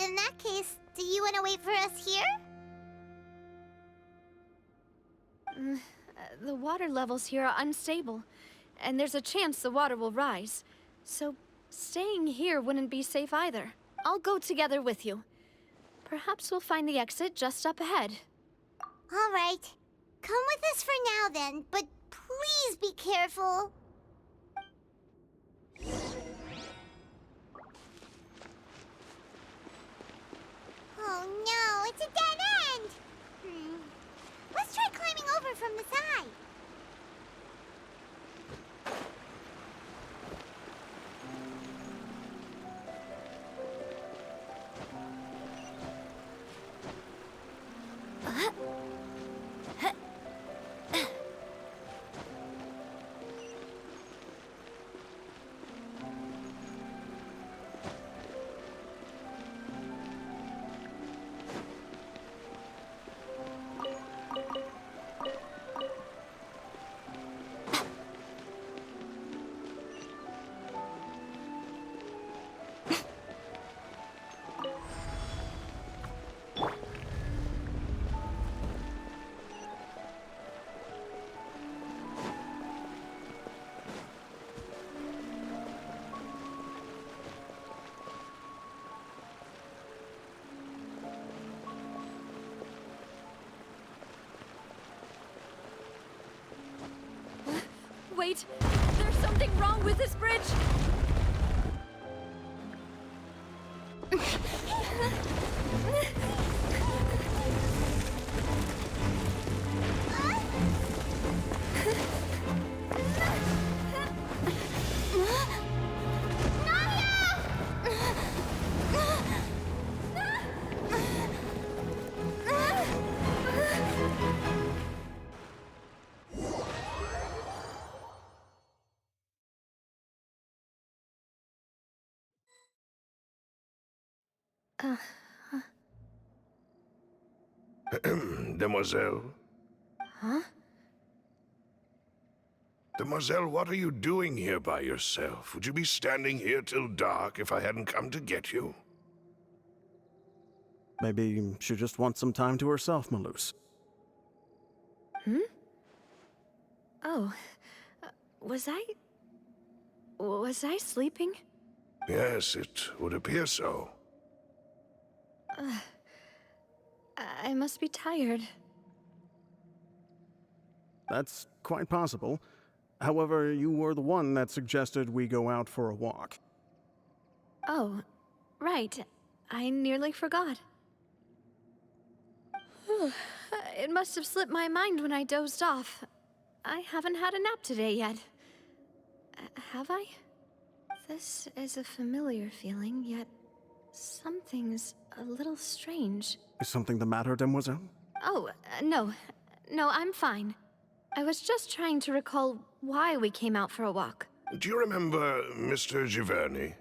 A: In that case, do you want to wait for us here?
P: The water levels here are unstable. and there's a chance the water will rise. So staying here wouldn't be safe either. I'll go together with you. Perhaps we'll find the exit just up ahead.
A: All right. Come with us for now then, but please be careful. Oh no, it's a dead end! Let's try climbing over from the side.
P: Wait, there's something wrong with this bridge!
G: Demoiselle?
P: Huh?
G: Demoiselle, what are you doing here by yourself? Would you be standing here till dark if I hadn't come to get you?
S: Maybe she just wants some time to herself, Malus.
P: Hmm? Oh, was I sleeping?
G: Yes, it would appear so.
P: I must be tired.
S: That's quite possible. However, you were the one that suggested we go out for a walk.
P: Oh, right. I nearly forgot. It must have slipped my mind when I dozed off. I haven't had a nap today yet. Have I? This is a familiar feeling, yet something's a little strange.
S: Is something the matter, Demoiselle?
P: Oh, no. No, I'm fine. I was just trying to recall why we came out for a walk.
G: Do you remember Mr. Giverny?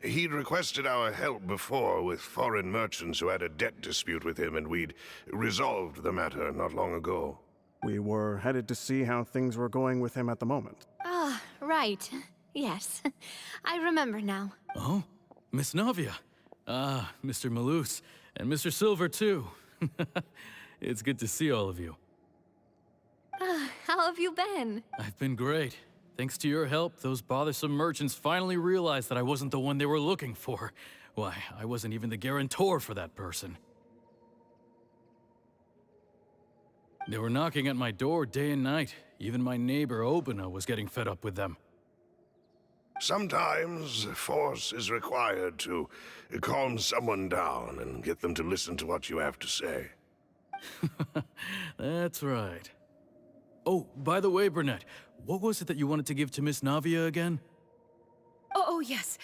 G: He'd requested our help before with foreign merchants who had a debt dispute with him, and we'd resolved the matter not long ago.
S: We were headed to see how things were going with him at the moment.
P: Ah, right. Yes. I remember now.
B: Oh, Miss Navia. Ah, Mr. Malus. And Mr. Silver, too. It's good to see all of you.
P: How have you been?
B: I've been great. Thanks to your help, those bothersome merchants finally realized that I wasn't the one they were looking for. Why, I wasn't even the guarantor for that person. They were knocking at my door day and night. Even my neighbor, Obina, was getting fed up with them.
G: Sometimes force is required to calm someone down and get them to listen to what you have to say.
B: That's right. Oh, by the way, Burnett, what was it that you wanted to give to Miss Navia again?
M: Oh, yes.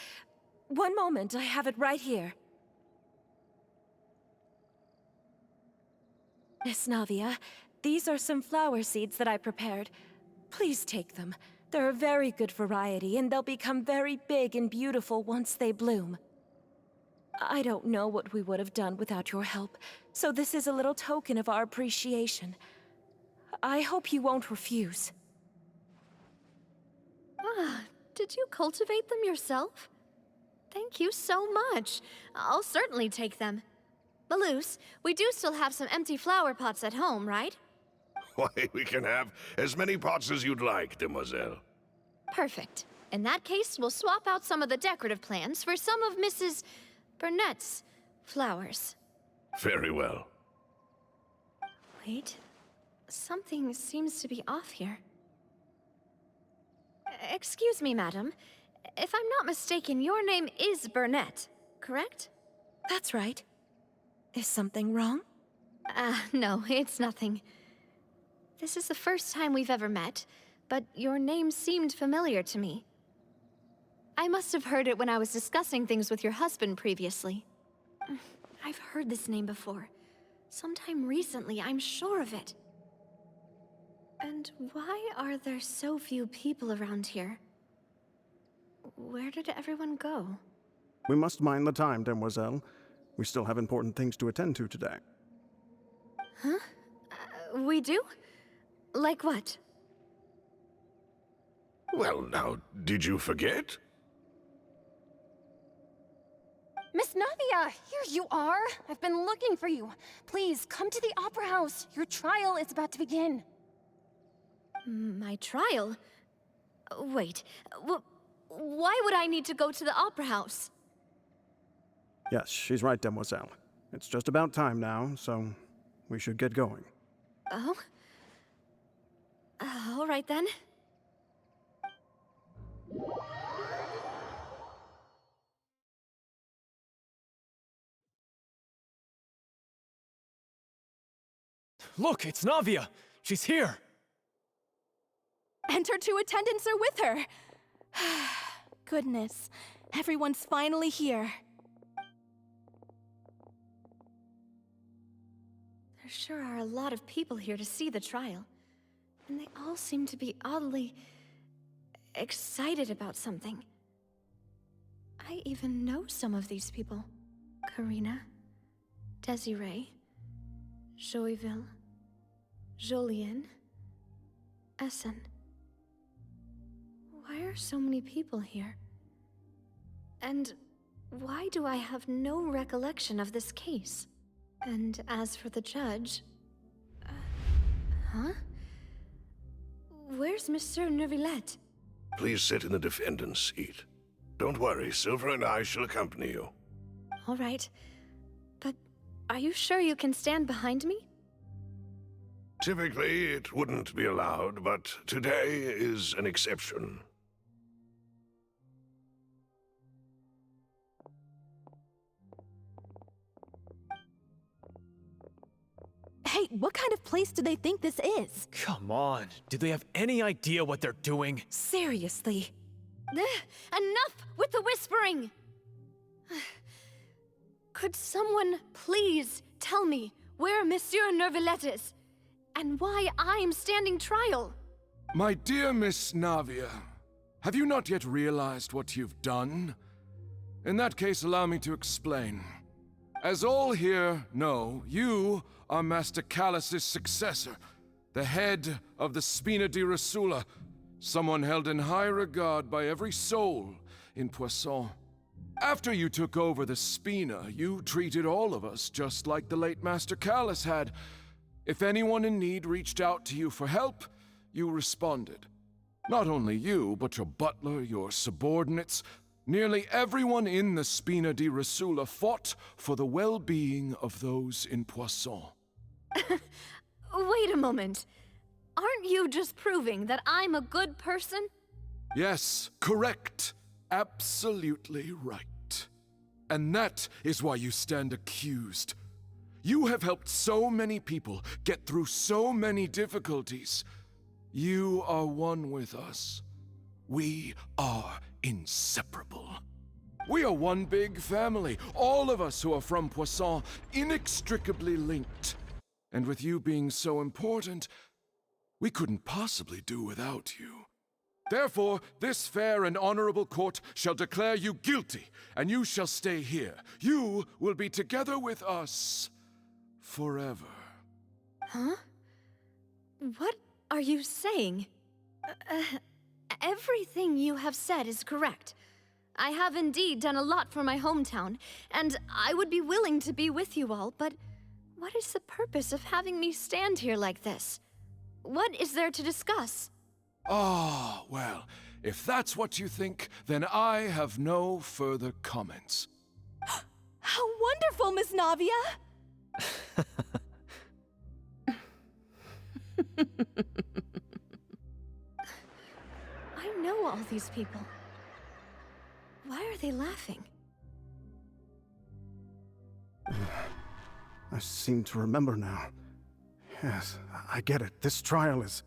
M: One moment, I have it right here. Miss Navia, these are some flower seeds that I prepared. Please take them. They're a very good variety, and they'll become very big and beautiful once they bloom. I don't know what we would have done without your help, so this is a little token of our appreciation. I hope you won't refuse.
P: Ah, did you cultivate them yourself? Thank you so much. I'll certainly take them. Malus, we do still have some empty flower pots at home, right?
G: Why, we can have as many pots as you'd like, Demoiselle.
P: Perfect. In that case, we'll swap out some of the decorative plants for some of Mrs. Burnett's flowers.
G: Very well.
P: Wait. Something seems to be off here. Excuse me, madam. If I'm not mistaken, your name is Burnett, correct?
M: That's right. Is something wrong?
P: No, it's nothing. This is the first time we've ever met, but your name seemed familiar to me. I must have heard it when I was discussing things with your husband previously. I've heard this name before. Sometime recently, I'm sure of it. And why are there so few people around here? Where did everyone go?
S: We must mind the time, demoiselle. We still have important things to attend to today.
P: Huh? We do? Like what?
G: Well, now, did you forget?
H: Miss Navia, here you are. I've been looking for you. Please, come to the Opera House. Your trial is about to begin.
P: My trial? Wait, why would I need to go to the Opera House?
S: Yes, she's right, demoiselle. It's just about time now, so we should get going.
P: Oh? All right then.
R: Look, it's Navia! She's here!
M: And her two attendants are with her! Goodness, everyone's finally here.
P: There sure are a lot of people here to see the trial. And they all seem to be oddly excited about something. I even know some of these people. Karina, Desiree, Joyville, Jolien, Essen. Why are so many people here? And why do I have no recollection of this case? And as for the judge... huh? Where's Monsieur Neuvillette?
G: Please sit in the defendant's seat. Don't worry, Silver and I shall accompany you.
P: All right. But are you sure you can stand behind me?
G: Typically, it wouldn't be allowed, but today is an exception.
M: Hey, what kind of place do they think this is?
R: Come on, do they have any idea what they're doing?
M: Seriously.
P: Enough with the whispering! Could someone please tell me where Monsieur Neuvillette is? And why I'm standing trial?
N: My dear Miss Navia, have you not yet realized what you've done? In that case, allow me to explain. As all here know, you are Master Callus's successor, the head of the Spina di Rosula, someone held in high regard by every soul in Poisson. After you took over the Spina, you treated all of us just like the late Master Callus had. If anyone in need reached out to you for help, you responded. Not only you, but your butler, your subordinates, nearly everyone in the Spina di Rosula fought for the well-being of those in Poisson.
P: Wait a moment. Aren't you just proving that I'm a good person?
N: Yes, correct. Absolutely right. And that is why you stand accused. You have helped so many people get through so many difficulties. You are one with us. We are inseparable. We are one big family, all of us who are from Poisson, inextricably linked. And with you being so important, we couldn't possibly do without you. Therefore, this fair and honorable court shall declare you guilty, and you shall stay here. You will be together with us forever.
P: Huh? What are you saying? Everything you have said is correct. I have indeed done a lot for my hometown, and I would be willing to be with you all, but what is the purpose of having me stand here like this? What is there to discuss?
N: Ah, well, If that's what you think, then I have no further comments.
M: How wonderful, Miss Navia!
P: I know all these people. Why are they laughing?
S: I seem to remember now. Yes, I get it. This trial is...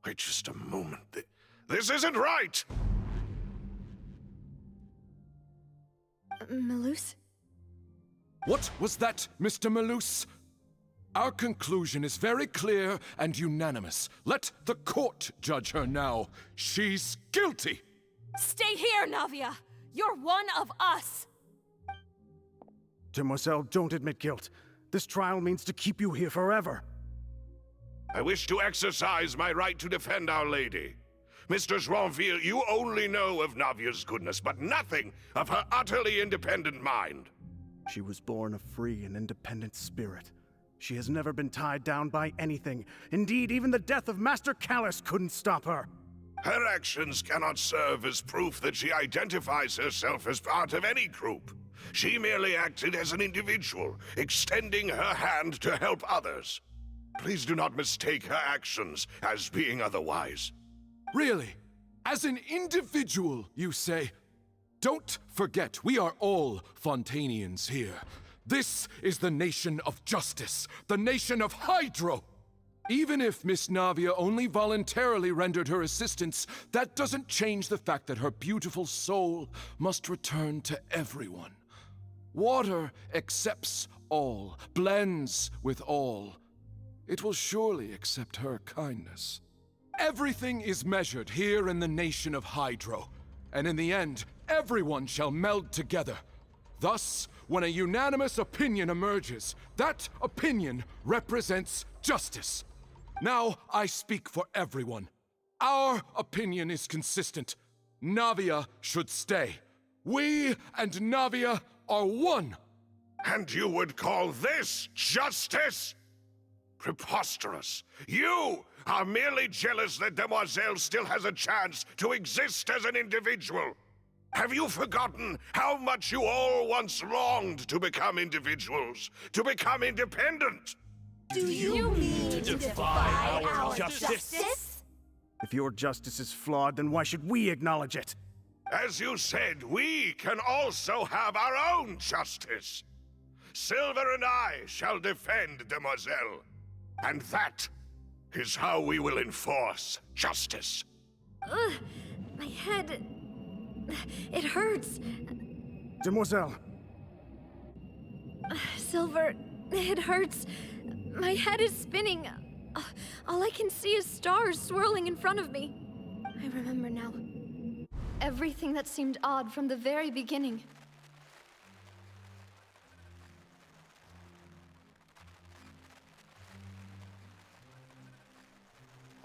G: Wait just a moment. This isn't right!
P: Malus?
N: What was that, Mr. Malus? Our conclusion is very clear and unanimous. Let the court judge her now. She's guilty!
M: Stay here, Navia! You're one of us!
S: Demoiselle, don't admit guilt. This trial means to keep you here forever.
G: I wish to exercise my right to defend Our Lady. Mr. Joinville, you only know of Navia's goodness, but nothing of her utterly independent mind.
S: She was born a free and independent spirit. She has never been tied down by anything. Indeed, even the death of Master Callus couldn't stop her.
G: Her actions cannot serve as proof that she identifies herself as part of any group. She merely acted as an individual, extending her hand to help others. Please do not mistake her actions as being otherwise.
N: Really? As an individual, you say? Don't forget, we are all Fontainians here. This is the nation of justice, the nation of Hydro! Even if Miss Navia only voluntarily rendered her assistance, that doesn't change the fact that her beautiful soul must return to everyone. Water accepts all, blends with all. It will surely accept her kindness. Everything is measured here in the nation of Hydro, and in the end, everyone shall meld together. Thus, when a unanimous opinion emerges, that opinion represents justice. Now I speak for everyone. Our opinion is consistent. Navia should stay. We and Navia are one.
G: And you would call this justice? Preposterous. You are merely jealous that Demoiselle still has a chance to exist as an individual. Have you forgotten how much you all once longed to become individuals, to become independent?
K: Do you mean to defy our justice?
S: If your justice is flawed, then why should we acknowledge it?
G: As you said, we can also have our own justice. Silver and I shall defend Demoiselle. And that is how we will enforce justice.
P: Ugh, my head... it hurts.
S: Demoiselle.
P: Silver, it hurts. My head is spinning. All I can see is stars swirling in front of me. I remember now. Everything that seemed odd from the very beginning.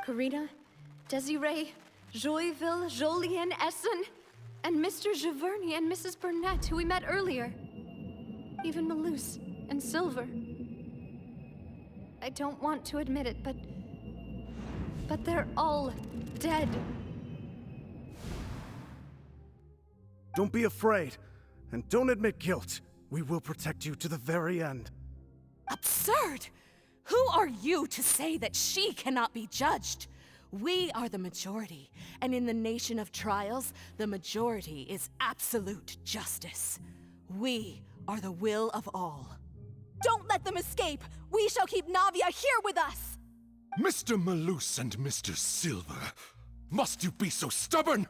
P: Karina, Desiree, Joyville, Jolien, Essen, and Mr. Giverny and Mrs. Burnett, who we met earlier. Even Malus and Silver. I don't want to admit it, but they're all dead.
S: Don't be afraid, and don't admit guilt. We will protect you to the very end.
Q: Absurd! Who are you to say that she cannot be judged? We are the majority, and in the nation of trials, the majority is absolute justice. We are the will of all.
M: Don't let them escape! We shall keep Navia here with us!
N: Mr. Malus and Mr. Silver, must you be so stubborn?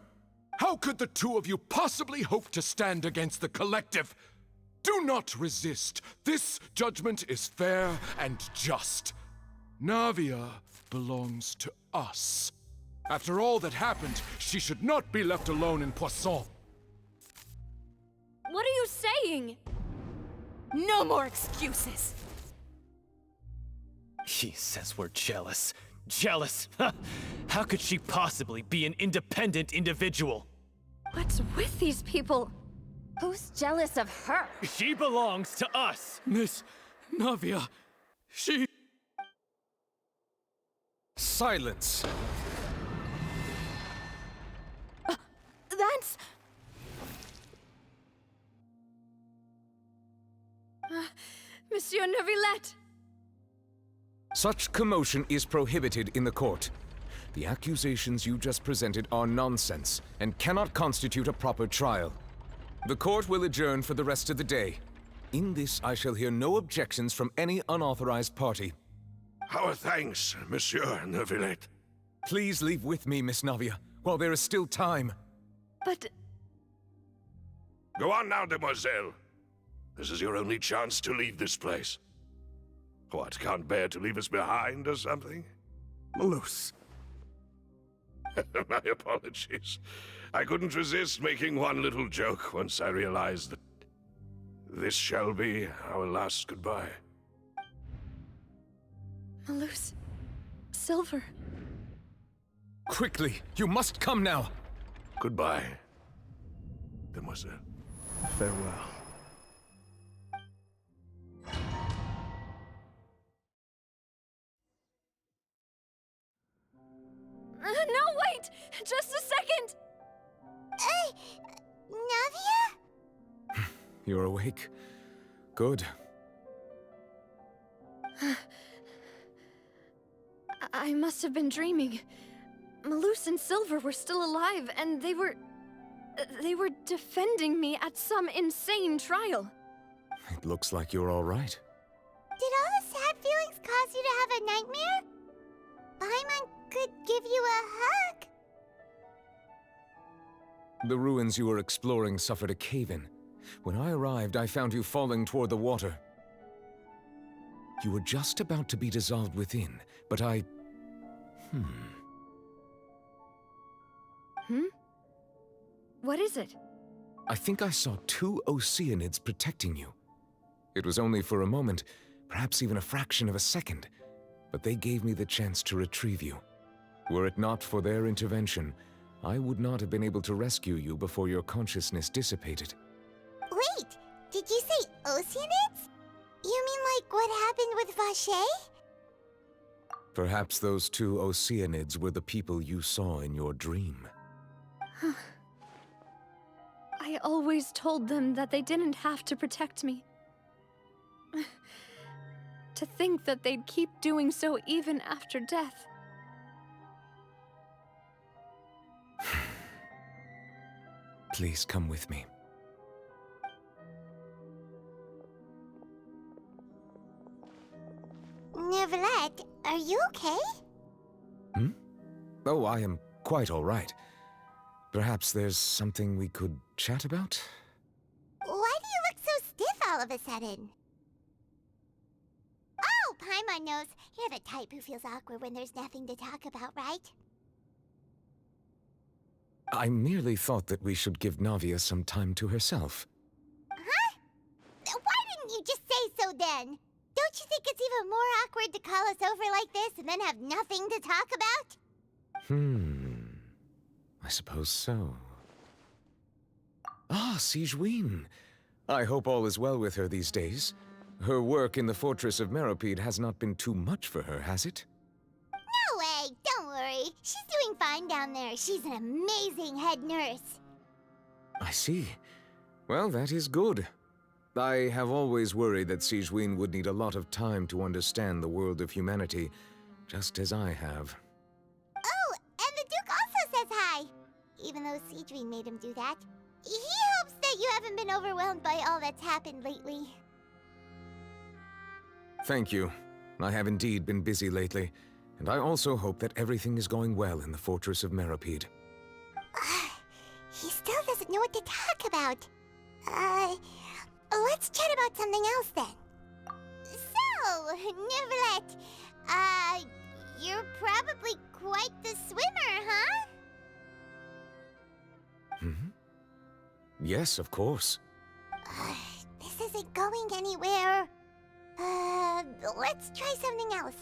N: How could the two of you possibly hope to stand against the collective? Do not resist. This judgment is fair and just. Navia belongs to us. After all that happened, she should not be left alone in Poisson.
P: What are you saying?
Q: No more excuses!
V: She says we're jealous. Jealous? How could she possibly be an independent individual?
P: What's with these people?
H: Who's jealous of her?
V: She belongs to us!
B: Miss Navia, she...
J: Silence!
P: sense! Monsieur Neuvillette!
E: Such commotion is prohibited in the court. The accusations you just presented are nonsense and cannot constitute a proper trial. The court will adjourn for the rest of the day. In this, I shall hear no objections from any unauthorized party.
G: Our thanks, Monsieur Neuvillette.
E: Please leave with me, Miss Navia, while there is still time.
P: But...
G: Go on now, demoiselle. This is your only chance to leave this place. What, can't bear to leave us behind or something?
S: Malus.
G: My apologies. I couldn't resist making one little joke once I realized that this shall be our last goodbye.
P: Malus. Silver.
E: Quickly, you must come now.
G: Goodbye, demoiselle.
S: Farewell.
P: No, wait! Just a second!
A: Navia?
E: You're awake. Good.
P: I must have been dreaming. Malus and Silver were still alive, and they were defending me at some insane trial.
E: It looks like you're all right.
A: Did all the sad feelings cause you to have a nightmare? Paimon could give you a hug.
E: The ruins you were exploring suffered a cave-in. When I arrived, I found you falling toward the water. You were just about to be dissolved within, but I...
P: What is it?
E: I think I saw 2 Oceanids protecting you. It was only for a moment, perhaps even a fraction of a second, but they gave me the chance to retrieve you. Were it not for their intervention, I would not have been able to rescue you before your consciousness dissipated.
A: Wait, did you say Oceanids? You mean like what happened with Vache?
E: Perhaps those 2 Oceanids were the people you saw in your dream.
P: I always told them that they didn't have to protect me. To think that they'd keep doing so even after death.
E: Please come with me.
A: Neuvillette, are you okay?
E: Oh, I am quite all right. Perhaps there's something we could chat about?
A: Why do you look so stiff all of a sudden? Oh, Paimon knows. You're the type who feels awkward when there's nothing to talk about, right?
E: I merely thought that we should give Navia some time to herself.
A: Huh? Why didn't you just say so then? Don't you think it's even more awkward to call us over like this and then have nothing to talk about?
E: I suppose so. Ah, Sigewinne. I hope all is well with her these days. Her work in the fortress of Meropide has not been too much for her, has it?
A: No way! Don't worry. She's doing fine down there. She's an amazing head nurse.
E: I see. Well, that is good. I have always worried that Sigewinne would need a lot of time to understand the world of humanity, just as I have.
A: Oh, and the Duke also says hi! Even though Sigewinne made him do that. He hopes that you haven't been overwhelmed by all that's happened lately.
E: Thank you. I have indeed been busy lately, and I also hope that everything is going well in the fortress of Meropide.
A: He still doesn't know what to talk about. Let's chat about something else then. So, Neuvillette, you're probably quite the swimmer, huh?
E: Yes, of course.
A: This isn't going anywhere. Let's try something else.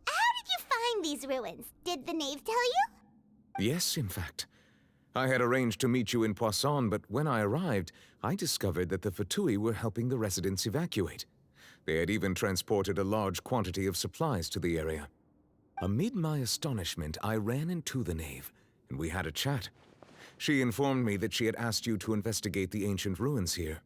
A: How did you find these ruins? Did the knave tell you?
E: Yes, in fact. I had arranged to meet you in Poisson, but when I arrived, I discovered that the Fatui were helping the residents evacuate. They had even transported a large quantity of supplies to the area. Amid my astonishment, I ran into the knave, and we had a chat. She informed me that she had asked you to investigate the ancient ruins here.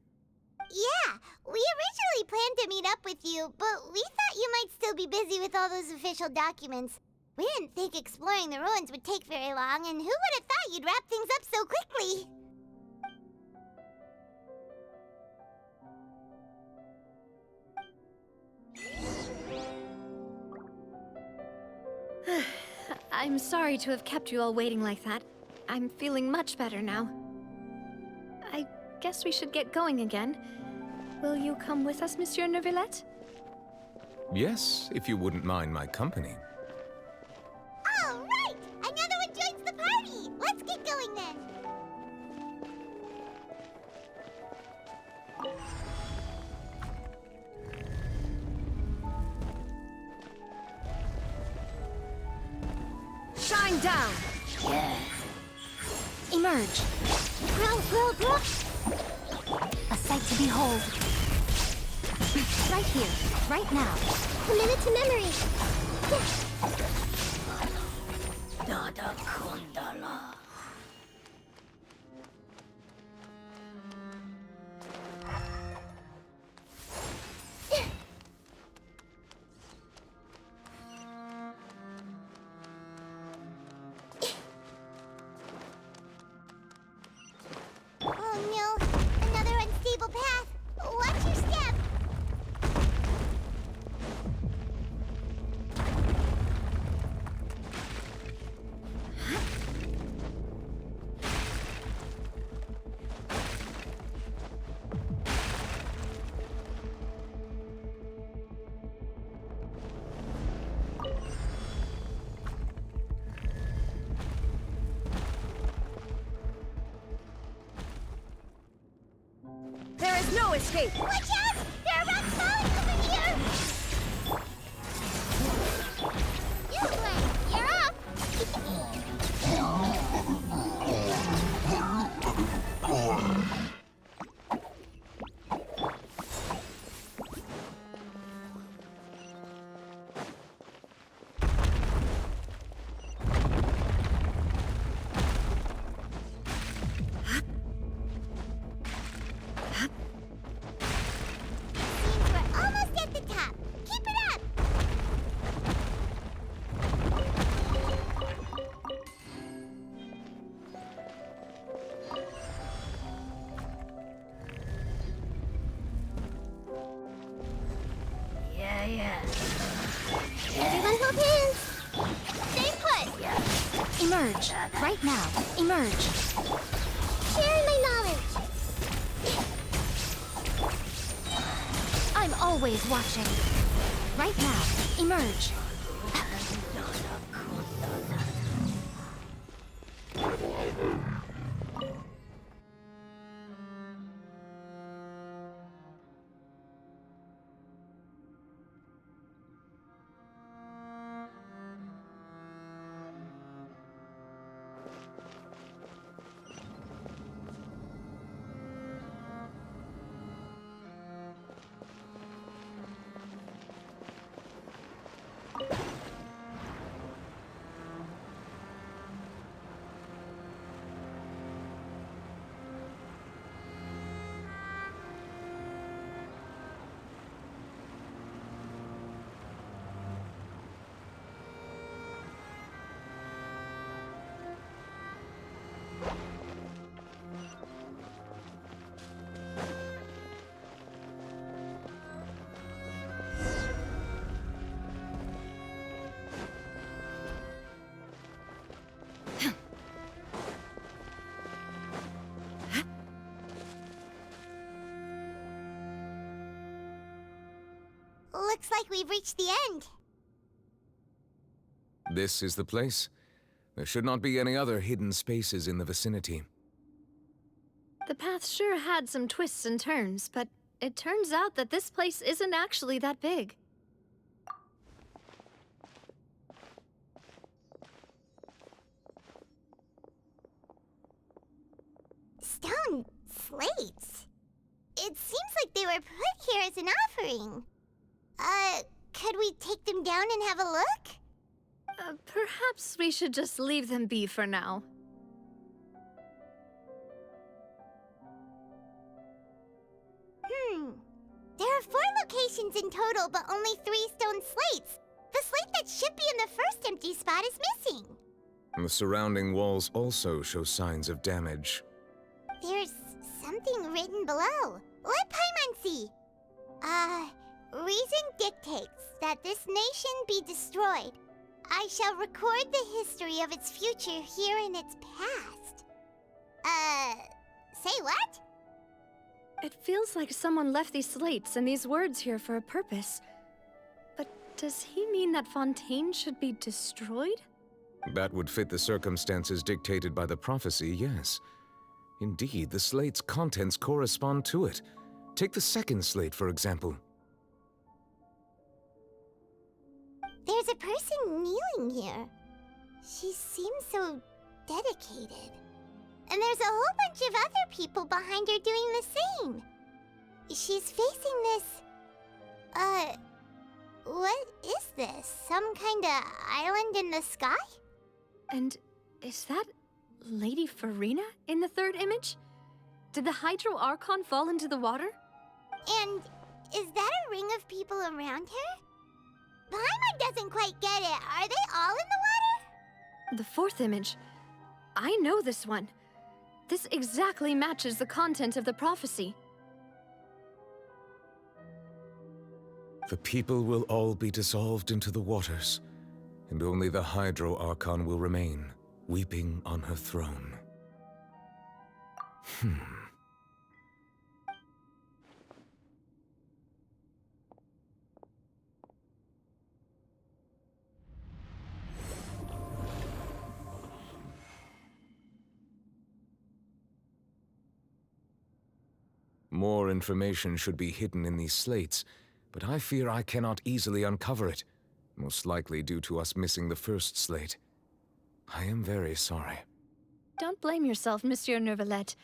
A: Yeah, we originally planned to meet up with you, but we thought you might still be busy with all those official documents. We didn't think exploring the ruins would take very long, and who would have thought you'd wrap things up so quickly?
P: I'm sorry to have kept you all waiting like that. I'm feeling much better now. I guess we should get going again. Will you come with us, Monsieur Neuvillette?
E: Yes, if you wouldn't mind my company.
A: All right! Another one joins the party! Let's get going then!
H: Shine down! Emerge! A sight to behold. Right here, right now.
A: Commit to memory!
K: Dada Kundala.
A: Oh no, another unstable path. Watch your step.
H: There is no escape!
A: Watch out! There are rocks falling over here! You, Blank, you're up! Seems we're almost at the top. Keep it up!
K: Yeah.
A: Everyone hold hands! Stay put!
H: Emerge! Right now! Emerge!
A: Sharing my knowledge!
H: I'm always watching. Right now! Emerge!
A: Looks like we've reached the end.
E: This is the place. There should not be any other hidden spaces in the vicinity.
P: The path sure had some twists and turns, but it turns out that this place isn't actually that big.
A: Stone slates. It seems like they were put here as an offering. Could we take them down and have a look?
P: Perhaps we should just leave them be for now.
A: nations in total, but only 3 stone slates. The slate that should be in the first empty spot is missing.
E: The surrounding walls also show signs of damage.
A: There's something written below. Let Paimon see. Reason dictates that this nation be destroyed. I shall record the history of its future here in its past. Say what?
P: It feels like someone left these slates and these words here for a purpose. But does he mean that Fontaine should be destroyed?
E: That would fit the circumstances dictated by the prophecy, yes. Indeed, the slate's contents correspond to it. Take the second slate, for example.
A: There's a person kneeling here. She seems so dedicated. And there's a whole bunch of other people behind her doing the same. She's facing this... what is this? Some kind of island in the sky?
P: And is that Lady Farina in the third image? Did the Hydro Archon fall into the water?
A: And is that a ring of people around her? Paimon doesn't quite get it. Are they all in the water?
P: The fourth image. I know this one. This exactly matches the content of the prophecy.
E: The people will all be dissolved into the waters, and only the Hydro Archon will remain, weeping on her throne. More information should be hidden in these slates, but I fear I cannot easily uncover it, most likely due to us missing the first slate. I am very sorry.
P: Don't blame yourself, Monsieur Neuvillette.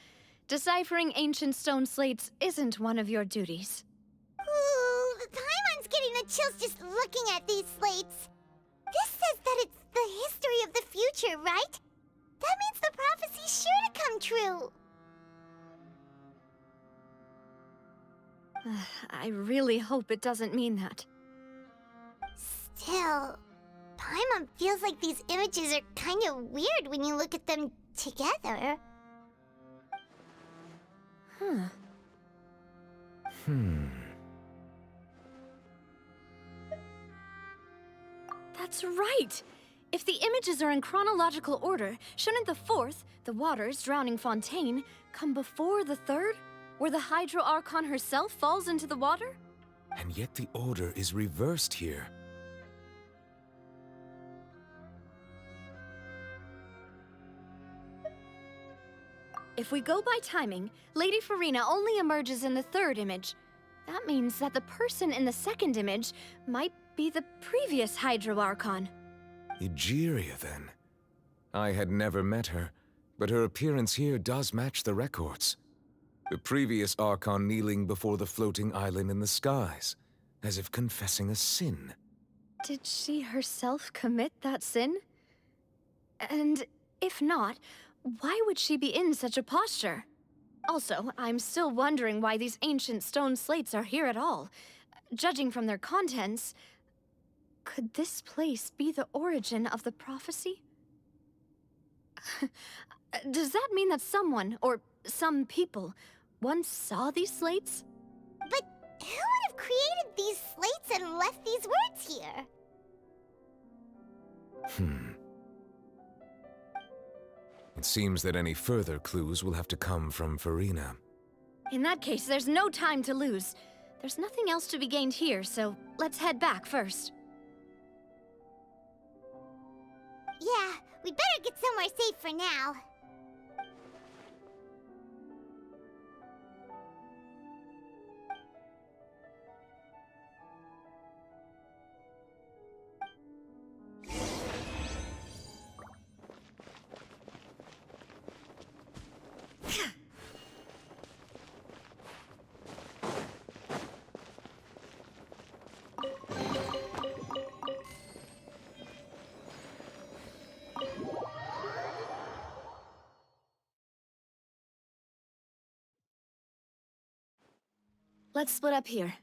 P: Deciphering ancient stone slates isn't one of your duties.
A: Ooh, Paimon's getting the chills just looking at these slates. This says that it's the history of the future, right? That means the prophecy's sure to come true.
P: I really hope it doesn't mean that.
A: Still, Paimon feels like these images are kind of weird when you look at them together.
P: That's right! If the images are in chronological order, shouldn't the fourth, the waters drowning Fontaine, come before the third, where the Hydro Archon herself falls into the water?
E: And yet the order is reversed here.
P: If we go by timing, Lady Farina only emerges in the third image. That means that the person in the second image might be the previous Hydro Archon.
E: Egeria, then. I had never met her, but her appearance here does match the records. The previous Archon kneeling before the floating island in the skies, as if confessing a sin.
P: Did she herself commit that sin? And if not, why would she be in such a posture? Also, I'm still wondering why these ancient stone slates are here at all. Judging from their contents, could this place be the origin of the prophecy? Does that mean that someone, or some people, once saw these slates?
A: But who would have created these slates and left these words here?
E: It seems that any further clues will have to come from Farina.
P: In that case, there's no time to lose. There's nothing else to be gained here, so let's head back first.
A: Yeah, we better get somewhere safe for now.
P: Let's split up here.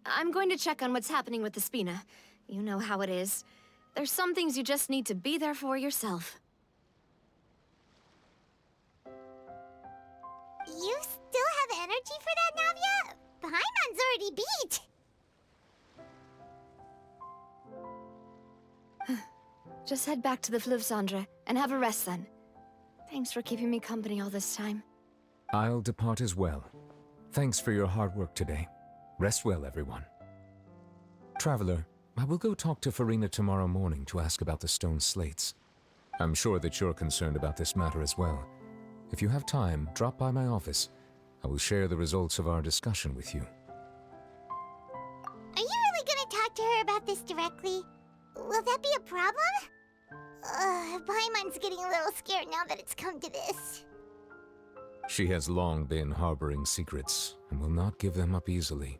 P: I'm going to check on what's happening with the Spina. You know how it is. There's some things you just need to be there for yourself.
A: You still have energy for that, Navia? Paimon's already beat!
P: Just head back to the Fleuve-Cendre and have a rest then. Thanks for keeping me company all this time.
E: I'll depart as well. Thanks for your hard work today. Rest well, everyone. Traveler, I will go talk to Farina tomorrow morning to ask about the stone slates. I'm sure that you're concerned about this matter as well. If you have time, drop by my office. I will share the results of our discussion with you.
A: Are you really gonna talk to her about this directly? Will that be a problem? Paimon's getting a little scared now that it's come to this.
E: She has long been harboring secrets, and will not give them up easily,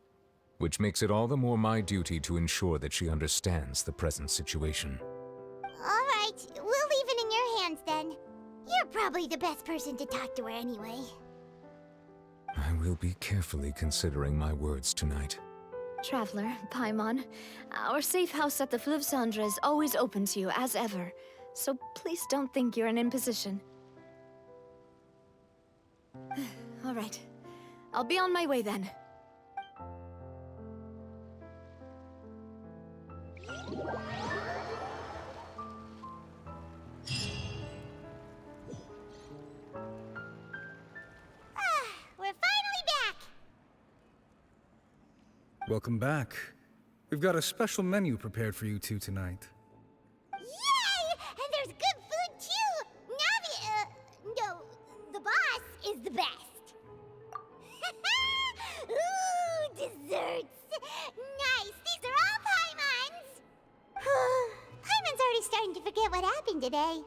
E: which makes it all the more my duty to ensure that she understands the present situation.
A: Alright, we'll leave it in your hands then. You're probably the best person to talk to her anyway.
E: I will be carefully considering my words tonight.
P: Traveler, Paimon, our safe house at the Fleuve-Cendre is always open to you, as ever. So please don't think you're an imposition. All right. I'll be on my way then.
A: We're finally back!
D: Welcome back. We've got a special menu prepared for you two tonight.
A: Yay! And there's good food too! Navi, no, the boss is the best. Ooh, desserts! Nice, these are all Paimon's! Paimon's already starting to forget what happened today.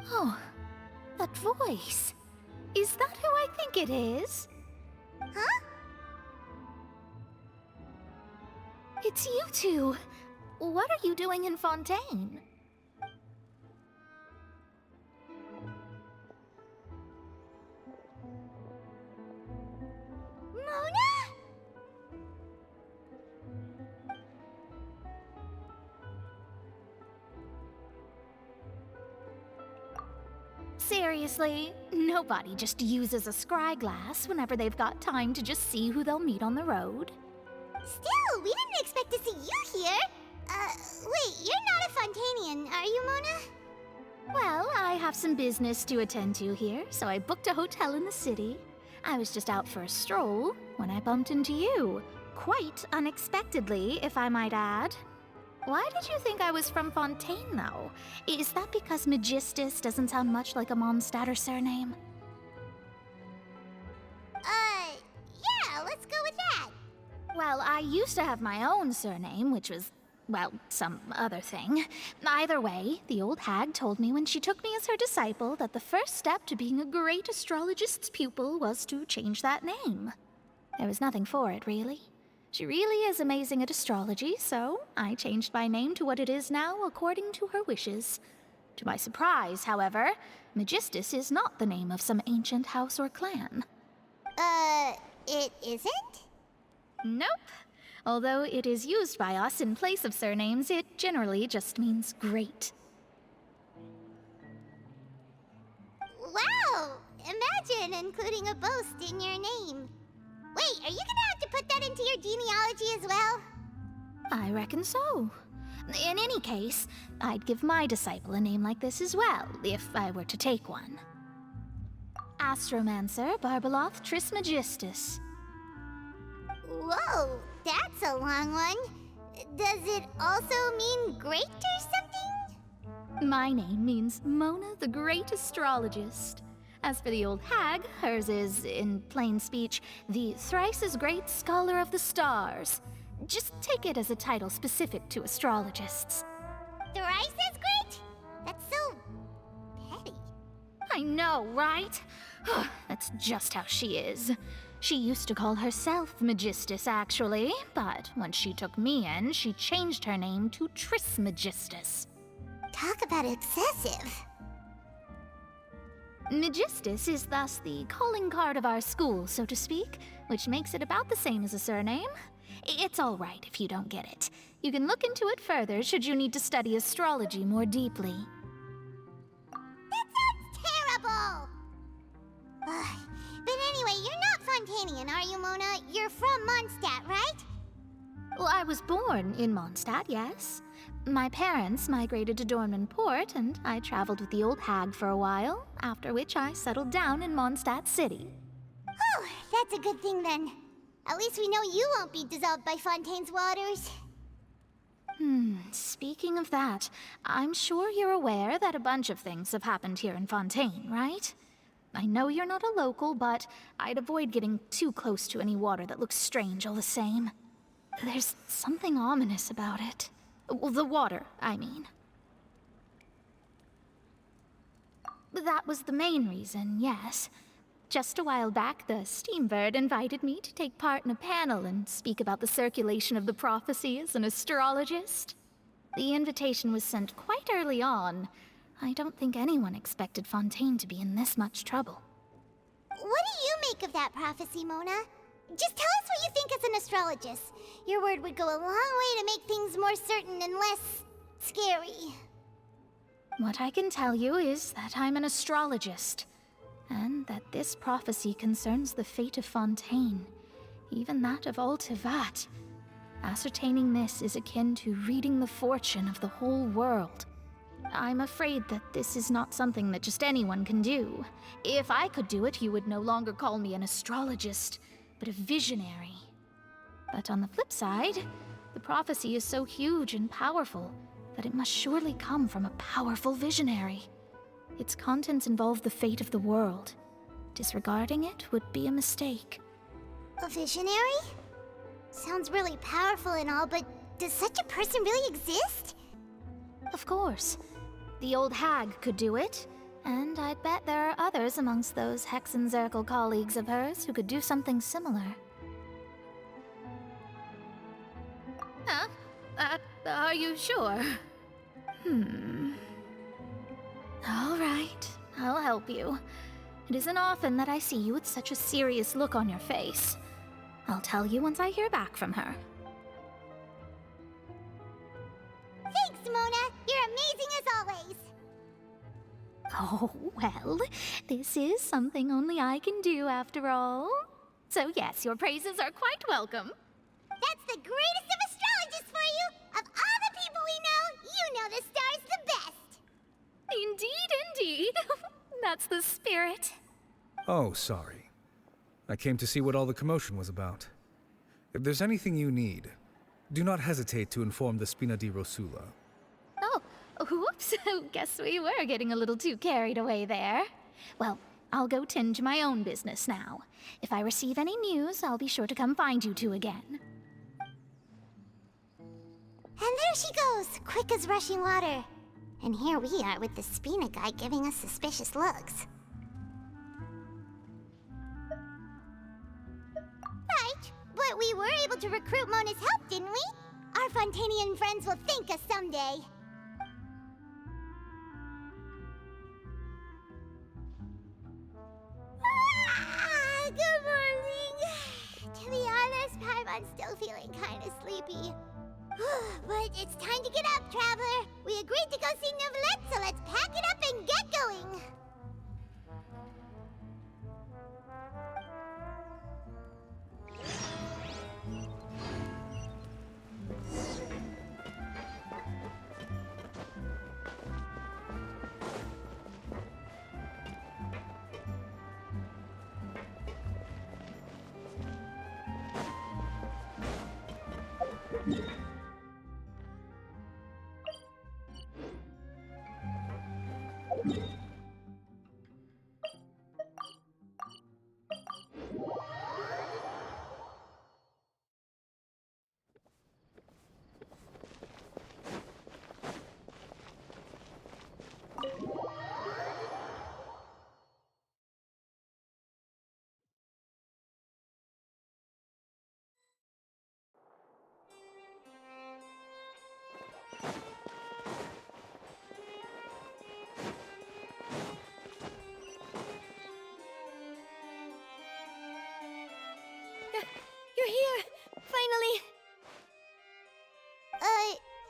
F: Oh, that voice. Is that who I think it is?
A: Huh?
F: It's you two. What are you doing in Fontaine?
A: Mona?
F: Seriously, nobody just uses a scry glass whenever they've got time to just see who they'll meet on the road.
A: Still, we didn't expect to see you here. Wait, you're not a Fontainian, are you, Mona?
F: Well, I have some business to attend to here, so I booked a hotel in the city. I was just out for a stroll when I bumped into you. Quite unexpectedly, if I might add. Why did you think I was from Fontaine, though? Is that because Magistus doesn't sound much like a Mondstadt surname?
A: Yeah, let's go with that.
F: Well, I used to have my own surname, which was, well, some other thing. Either way, the old hag told me when she took me as her disciple that the first step to being a great astrologist's pupil was to change that name. There was nothing for it, really. She really is amazing at astrology, so I changed my name to what it is now according to her wishes. To my surprise, however, Magistus is not the name of some ancient house or clan.
A: It isn't?
F: Nope. Although it is used by us in place of surnames, it generally just means great.
A: Wow! Imagine including a boast in your name. Wait, are you gonna have to put that into your genealogy as well?
F: I reckon so. In any case, I'd give my disciple a name like this as well, if I were to take one. Astromancer Barbeloth Trismegistus.
A: Whoa, that's a long one. Does it also mean great or something?
F: My name means Mona the Great Astrologist. As for the old hag, hers is, in plain speech, the thrice-as-great Scholar of the Stars. Just take it as a title specific to astrologists.
A: Thrice as great? That's so petty.
F: I know, right? That's just how she is. She used to call herself Magistus, actually, but when she took me in, she changed her name to Trismegistus.
A: Talk about excessive.
F: Megistus is thus the calling card of our school, so to speak, which makes it about the same as a surname. It's all right if you don't get it. You can look into it further should you need to study astrology more deeply.
A: That sounds terrible! Ugh. But anyway, you're not Fontainian, are you, Mona? You're from Mondstadt, right?
F: Well, I was born in Mondstadt, yes. My parents migrated to Dornman Port, and I traveled with the old hag for a while, after which I settled down in Mondstadt City.
A: Oh, that's a good thing then. At least we know you won't be dissolved by Fontaine's waters.
F: Speaking of that, I'm sure you're aware that a bunch of things have happened here in Fontaine, right? I know you're not a local, but I'd avoid getting too close to any water that looks strange all the same. There's something ominous about it. Well, the water, I mean. That was the main reason, yes. Just a while back, the Steambird invited me to take part in a panel and speak about the circulation of the prophecy as an astrologist. The invitation was sent quite early on. I don't think anyone expected Fontaine to be in this much trouble.
A: What do you make of that prophecy, Mona? Just tell us what you think as an astrologist. Your word would go a long way to make things more certain and less scary.
F: What I can tell you is that I'm an astrologist, and that this prophecy concerns the fate of Fontaine, even that of Altivat. Ascertaining this is akin to reading the fortune of the whole world. I'm afraid that this is not something that just anyone can do. If I could do it, you would no longer call me an astrologist, but a visionary. But on the flip side, the prophecy is so huge and powerful that it must surely come from a powerful visionary. Its contents involve the fate of the world. Disregarding it would be a mistake.
A: A visionary? Sounds really powerful and all, but does such a person really exist?
F: Of course. The old hag could do it, and I'd bet there are others amongst those Hexenzirkel colleagues of hers who could do something similar. Huh? Are you sure? All right, I'll help you. It isn't often that I see you with such a serious look on your face. I'll tell you once I hear back from her.
A: Thanks, Mona! You're amazing as always!
F: Oh, well, this is something only I can do after all. So yes, your praises are quite welcome.
A: That's the greatest of astrologists for you! Of all the people we know, you know the star's the best!
F: Indeed. That's the spirit.
D: Oh, sorry. I came to see what all the commotion was about. If there's anything you need, do not hesitate to inform the Spina di Rosula.
F: Oh, whoops. Guess we were getting a little too carried away there. Well, I'll go tend to my own business now. If I receive any news, I'll be sure to come find you two again.
A: And there she goes, quick as rushing water. And here we are with the Spina guy giving us suspicious looks. Right, but we were able to recruit Mona's help, didn't we? Our Fontainian friends will thank us someday. Good morning. To be honest, Paimon's still feeling kind of sleepy. But it's time to get up, Traveler. We agreed to go see Neuvillette, so let's pack it up and get going.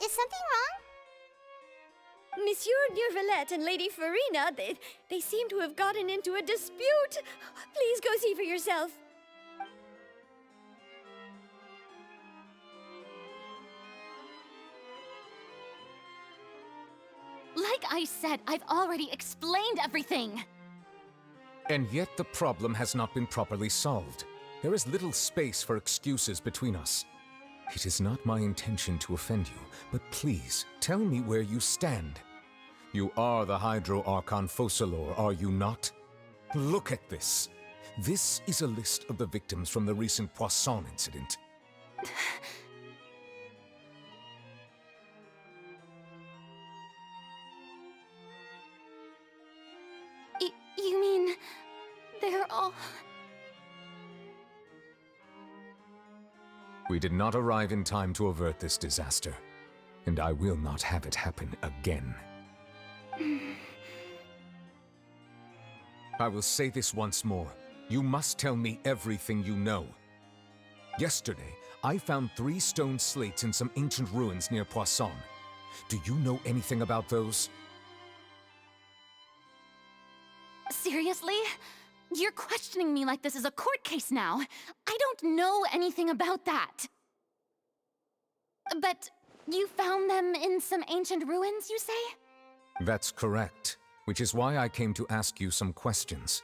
A: Is something wrong?
L: Monsieur Neurvalette and Lady Farina, they seem to have gotten into a dispute. Please go see for yourself.
F: Like I said, I've already explained everything.
E: And yet the problem has not been properly solved. There is little space for excuses between us. It is not my intention to offend you, but please, tell me where you stand. You are the Hydro Archon Focalor, are you not? Look at this. This is a list of the victims from the recent Poisson incident.
F: You mean... they're all...
E: We did not arrive in time to avert this disaster, and I will not have it happen again. I will say this once more. You must tell me everything you know. Yesterday, I found 3 stone slates in some ancient ruins near Poisson. Do you know anything about those?
F: Seriously? You're questioning me like this is a court case now. I don't know anything about that. But you found them in some ancient ruins, you say?
E: That's correct, which is why I came to ask you some questions.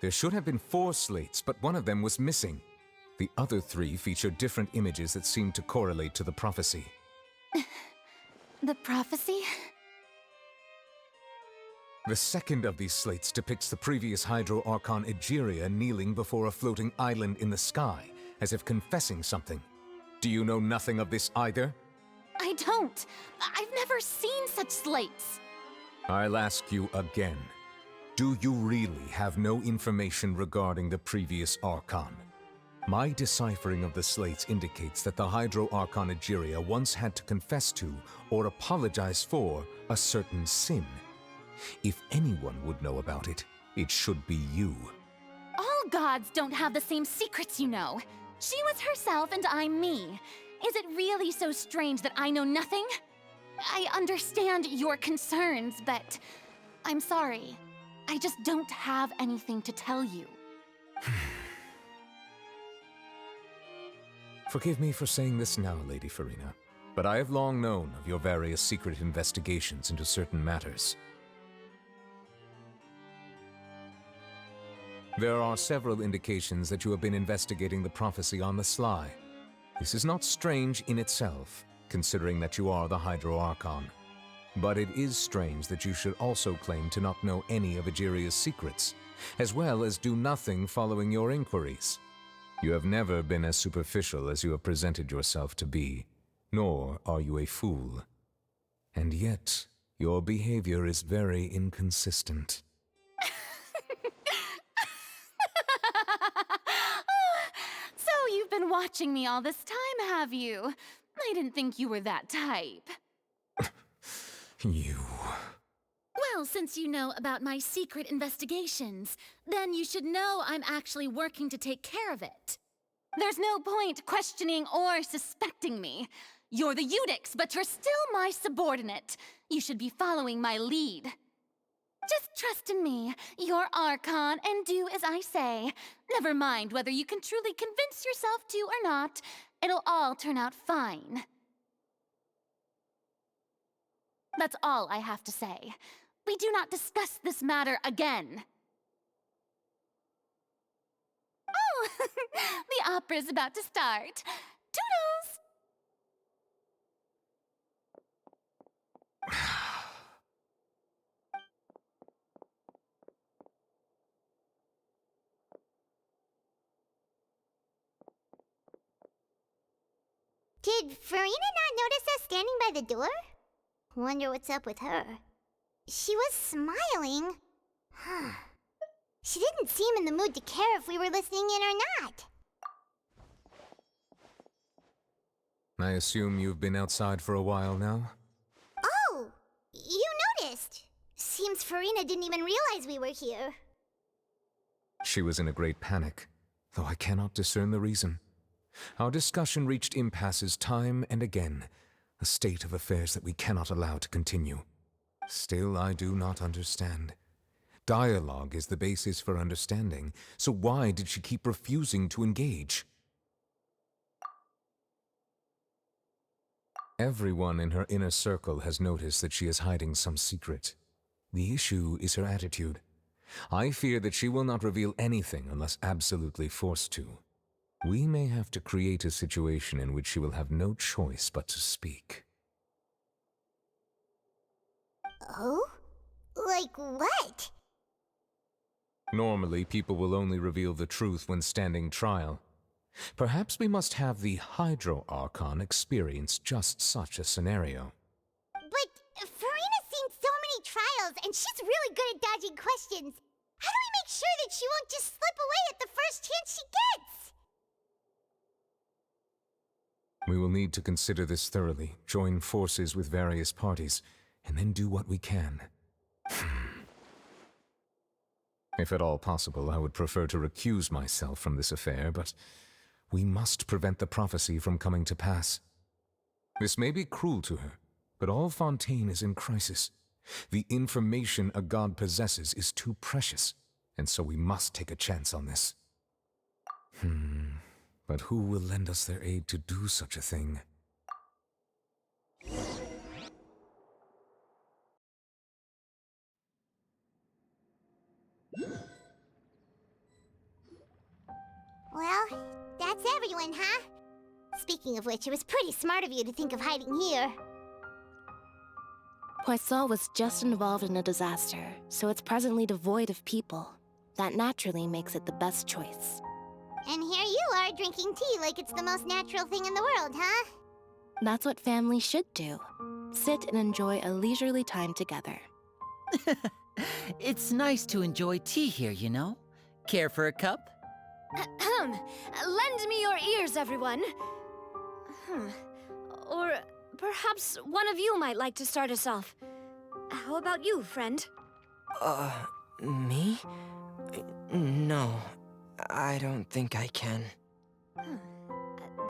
E: There should have been 4 slates, but one of them was missing. The other 3 feature different images that seem to correlate to the prophecy.
F: The prophecy?
E: The second of these slates depicts the previous Hydro Archon Egeria kneeling before a floating island in the sky, as if confessing something. Do you know nothing of this either?
F: I don't. I've never seen such slates.
E: I'll ask you again. Do you really have no information regarding the previous Archon? My deciphering of the slates indicates that the Hydro Archon Egeria once had to confess to, or apologize for, a certain sin. If anyone would know about it, it should be you.
F: All gods don't have the same secrets, you know. She was herself and I'm me. Is it really so strange that I know nothing? I understand your concerns, but I'm sorry. I just don't have anything to tell you.
E: Forgive me for saying this now, Lady Farina, but I have long known of your various secret investigations into certain matters. There are several indications that you have been investigating the prophecy on the sly. This is not strange in itself, considering that you are the Hydro Archon. But it is strange that you should also claim to not know any of Egeria's secrets, as well as do nothing following your inquiries. You have never been as superficial as you have presented yourself to be, nor are you a fool. And yet, your behavior is very inconsistent.
F: So you've been watching me all this time, have you? I didn't think you were that type.
E: You...
F: Well, since you know about my secret investigations, then you should know I'm actually working to take care of it. There's no point questioning or suspecting me. You're the Eudix, but you're still my subordinate. You should be following my lead. Just trust in me, you're Archon, and do as I say. Never mind whether you can truly convince yourself to or not. It'll all turn out fine. That's all I have to say. We do not discuss this matter again. Oh, the opera's about to start. Toodles!
A: Did Farina not notice us standing by the door? Wonder what's up with her. She was smiling. She didn't seem in the mood to care if we were listening in or not.
E: I assume you've been outside for a while now?
A: Oh! You noticed! Seems Farina didn't even realize we were here.
E: She was in a great panic, though I cannot discern the reason. Our discussion reached impasses time and again, A state of affairs that we cannot allow to continue. Still, I do not understand. Dialogue is the basis for understanding, so why did she keep refusing to engage? Everyone in her inner circle has noticed that she is hiding some secret. The issue is her attitude. I fear that she will not reveal anything unless absolutely forced to. We may have to create a situation in which she will have no choice but to speak.
A: Oh? Like what?
E: Normally, people will only reveal the truth when standing trial. Perhaps we must have the Hydro Archon experience just such a scenario.
A: But Farina's seen so many trials, and she's really good at dodging questions. How do we make sure that she won't just slip away at the first chance she gets?
E: We will need to consider this thoroughly, join forces with various parties, and then do what we can. If at all possible, I would prefer to recuse myself from this affair, but we must prevent the prophecy from coming to pass. This may be cruel to her, but all Fontaine is in crisis. The information a god possesses is too precious, and so we must take a chance on this. But who will lend us their aid to do such a thing?
A: Well, that's everyone, huh? Speaking of which, it was pretty smart of you to think of hiding here.
U: Poisson was just involved in a disaster, so it's presently devoid of people. That naturally makes it the best choice.
A: And here you are drinking tea like it's the most natural thing in the world, huh?
U: That's what family should do. Sit and enjoy a leisurely time together.
C: It's nice to enjoy tea here, you know? Care for a cup?
P: Lend me your ears, everyone. Or perhaps one of you might like to start us off. How about you, friend?
T: Me? No, I don't think I can.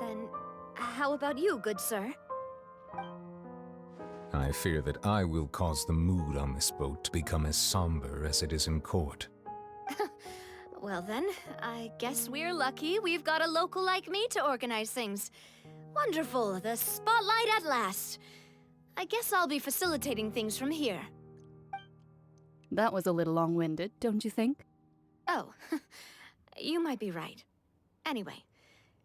P: Then, how about you, good sir?
E: I fear that I will cause the mood on this boat to become as somber as it is in court.
P: Well then, I guess we're lucky we've got a local like me to organize things. Wonderful, the spotlight at last. I guess I'll be facilitating things from here.
W: That was a little long-winded, don't you think?
P: Oh, you might be right. Anyway,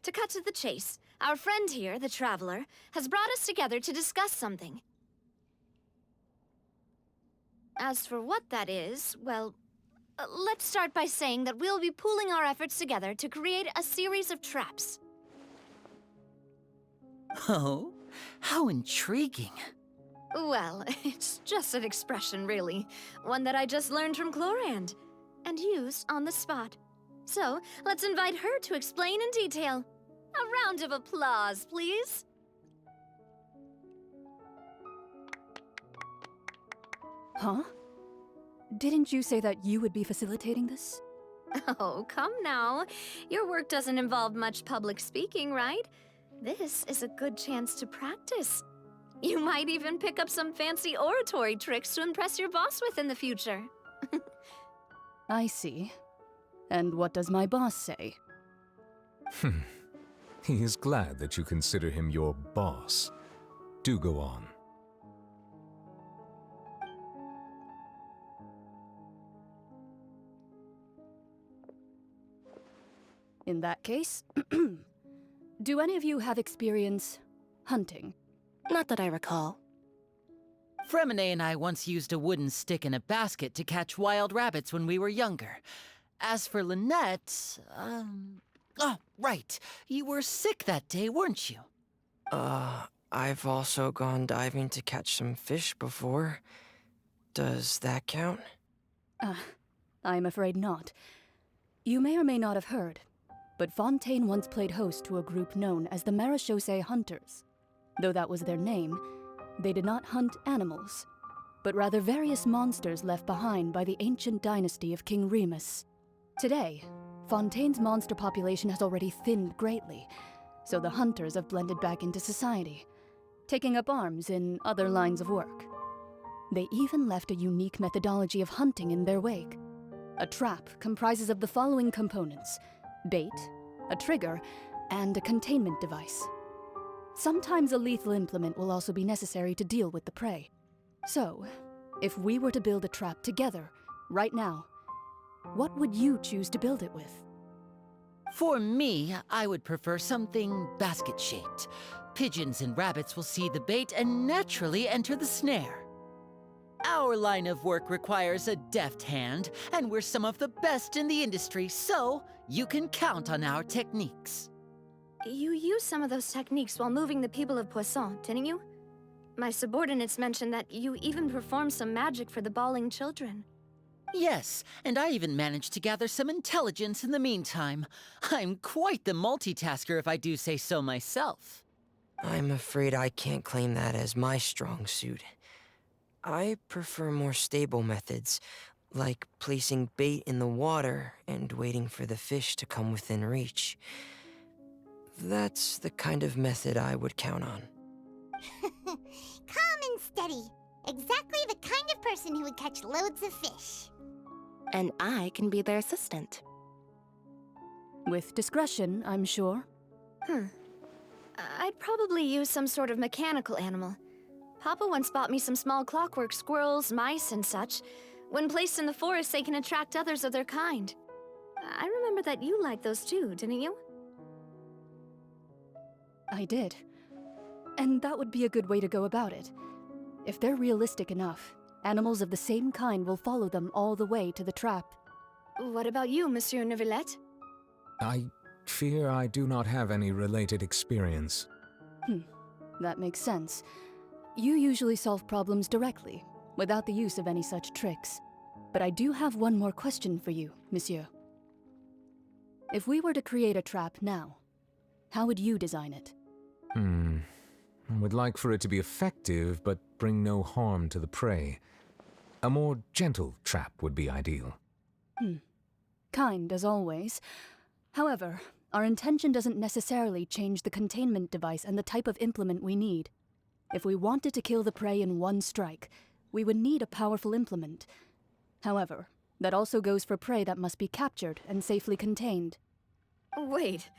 P: to cut to the chase, our friend here, the Traveler, has brought us together to discuss something. As for what that is, well, let's start by saying that we'll be pooling our efforts together to create a series of traps.
C: Oh, how intriguing.
P: Well, it's just an expression, really. One that I just learned from Chlorand, and used on the spot. So, let's invite her to explain in detail. A round of applause, please.
W: Huh? Didn't you say that you would be facilitating this?
P: Oh, come now. Your work doesn't involve much public speaking, right? This is a good chance to practice. You might even pick up some fancy oratory tricks to impress your boss with in the future.
W: I see. And what does my boss say?
E: He is glad that you consider him your boss. Do go on.
W: In that case, do any of you have experience hunting?
U: Not that I recall.
C: Fremine and I once used a wooden stick in a basket to catch wild rabbits when we were younger. As for Lynette, oh, right. You were sick that day, weren't you?
T: I've also gone diving to catch some fish before. Does that count?
W: I'm afraid not. You may or may not have heard, but Fontaine once played host to a group known as the Marechaussee Hunters. Though that was their name, they did not hunt animals, but rather various monsters left behind by the ancient dynasty of King Remus. Today, Fontaine's monster population has already thinned greatly, so the hunters have blended back into society. taking up arms in other lines of work. They even left a unique methodology of hunting in their wake. A trap comprises of the following components: bait, a trigger, and a containment device. Sometimes a lethal implement will also be necessary to deal with the prey. So, if we were to build a trap together, right now, what would you choose to build it with?
C: For me, I would prefer something basket-shaped. Pigeons and rabbits will see the bait and naturally enter the snare. Our line of work requires a deft hand, and we're some of the best in the industry, so you can count on our techniques.
F: You used some of those techniques while moving the people of Poisson, didn't you? My subordinates mentioned that you even performed some magic for the bawling children.
C: Yes, and I even managed to gather some intelligence in the meantime. I'm quite the multitasker if I do say so myself.
T: I'm afraid I can't claim that as my strong suit. I prefer more stable methods, like placing bait in the water and waiting for the fish to come within reach. That's the kind of method I would count on.
A: Calm and steady. Exactly the kind of person who would catch loads of fish.
U: And I can be their assistant.
W: With discretion, I'm sure.
F: I'd probably use some sort of mechanical animal. Papa once bought me some small clockwork squirrels, mice, and such. When placed in the forest, they can attract others of their kind. I remember that you liked those too, didn't you?
W: I did. And that would be a good way to go about it. If they're realistic enough, animals of the same kind will follow them all the way to the trap.
F: What about you, Monsieur Neuvillette?
I: I fear I do not have any related experience.
W: That makes sense. You usually solve problems directly, without the use of any such tricks. But I do have one more question for you, Monsieur. If we were to create a trap now, how would you design it?
I: I would like for it to be effective, but bring no harm to the prey. A more gentle trap would be ideal.
W: Kind, as always. However, our intention doesn't necessarily change the containment device and the type of implement we need. If we wanted to kill the prey in one strike, we would need a powerful implement. However, that also goes for prey that must be captured and safely contained.
F: Wait,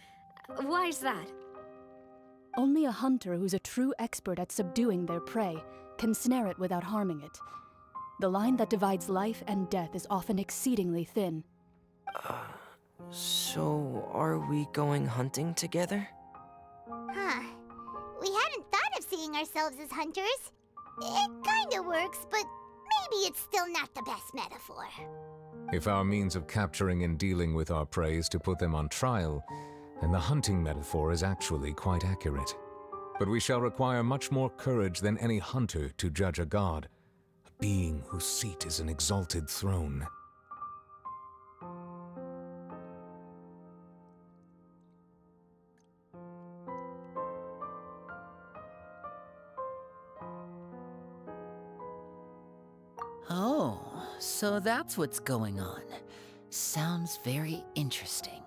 F: why's that?
W: Only a hunter who's a true expert at subduing their prey can snare it without harming it. The line that divides life and death is often exceedingly thin.
T: So are we going hunting together?
A: We hadn't thought of seeing ourselves as hunters. It kinda works, but maybe it's still not the best metaphor.
I: If our means of capturing and dealing with our prey is to put them on trial, then the hunting metaphor is actually quite accurate. But we shall require much more courage than any hunter to judge a god, a being whose seat is an exalted throne.
C: Oh, so that's what's going on. Sounds very interesting.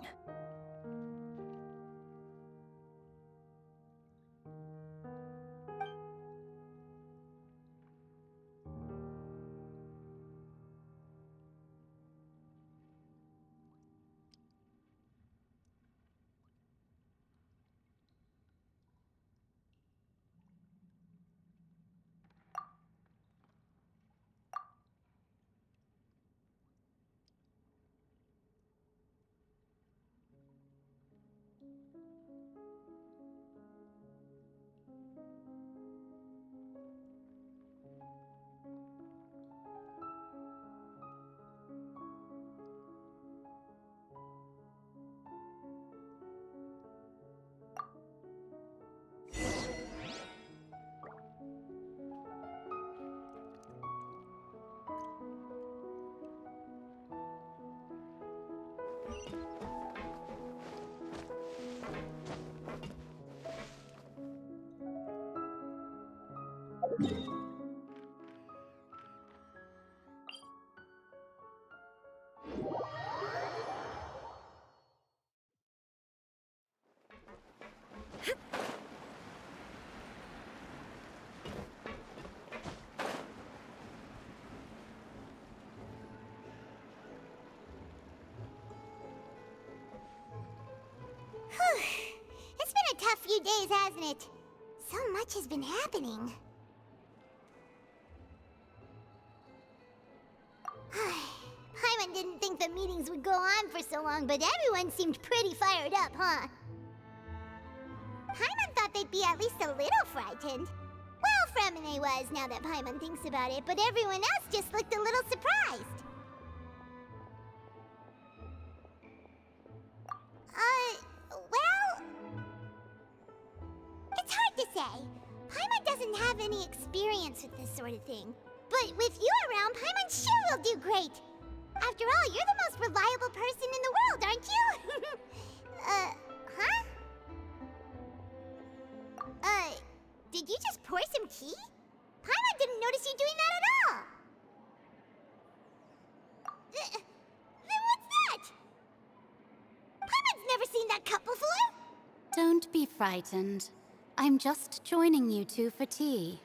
A: few days, hasn't it? So much has been happening. Paimon didn't think the meetings would go on for so long, but everyone seemed pretty fired up, huh? Paimon thought they'd be at least a little frightened. Well, Fremine was, now that Paimon thinks about it, but everyone else just looked a little surprised. Well... It's hard to say. Paimon doesn't have any experience with this sort of thing. But with you around, Paimon sure will do great. After all, you're the most reliable person in the world, aren't you? Huh? Did you just pour some tea? Paimon didn't notice you doing that at all. Then what's that? Paimon's never seen that cup before.
M: Don't be frightened. I'm just joining you two for tea.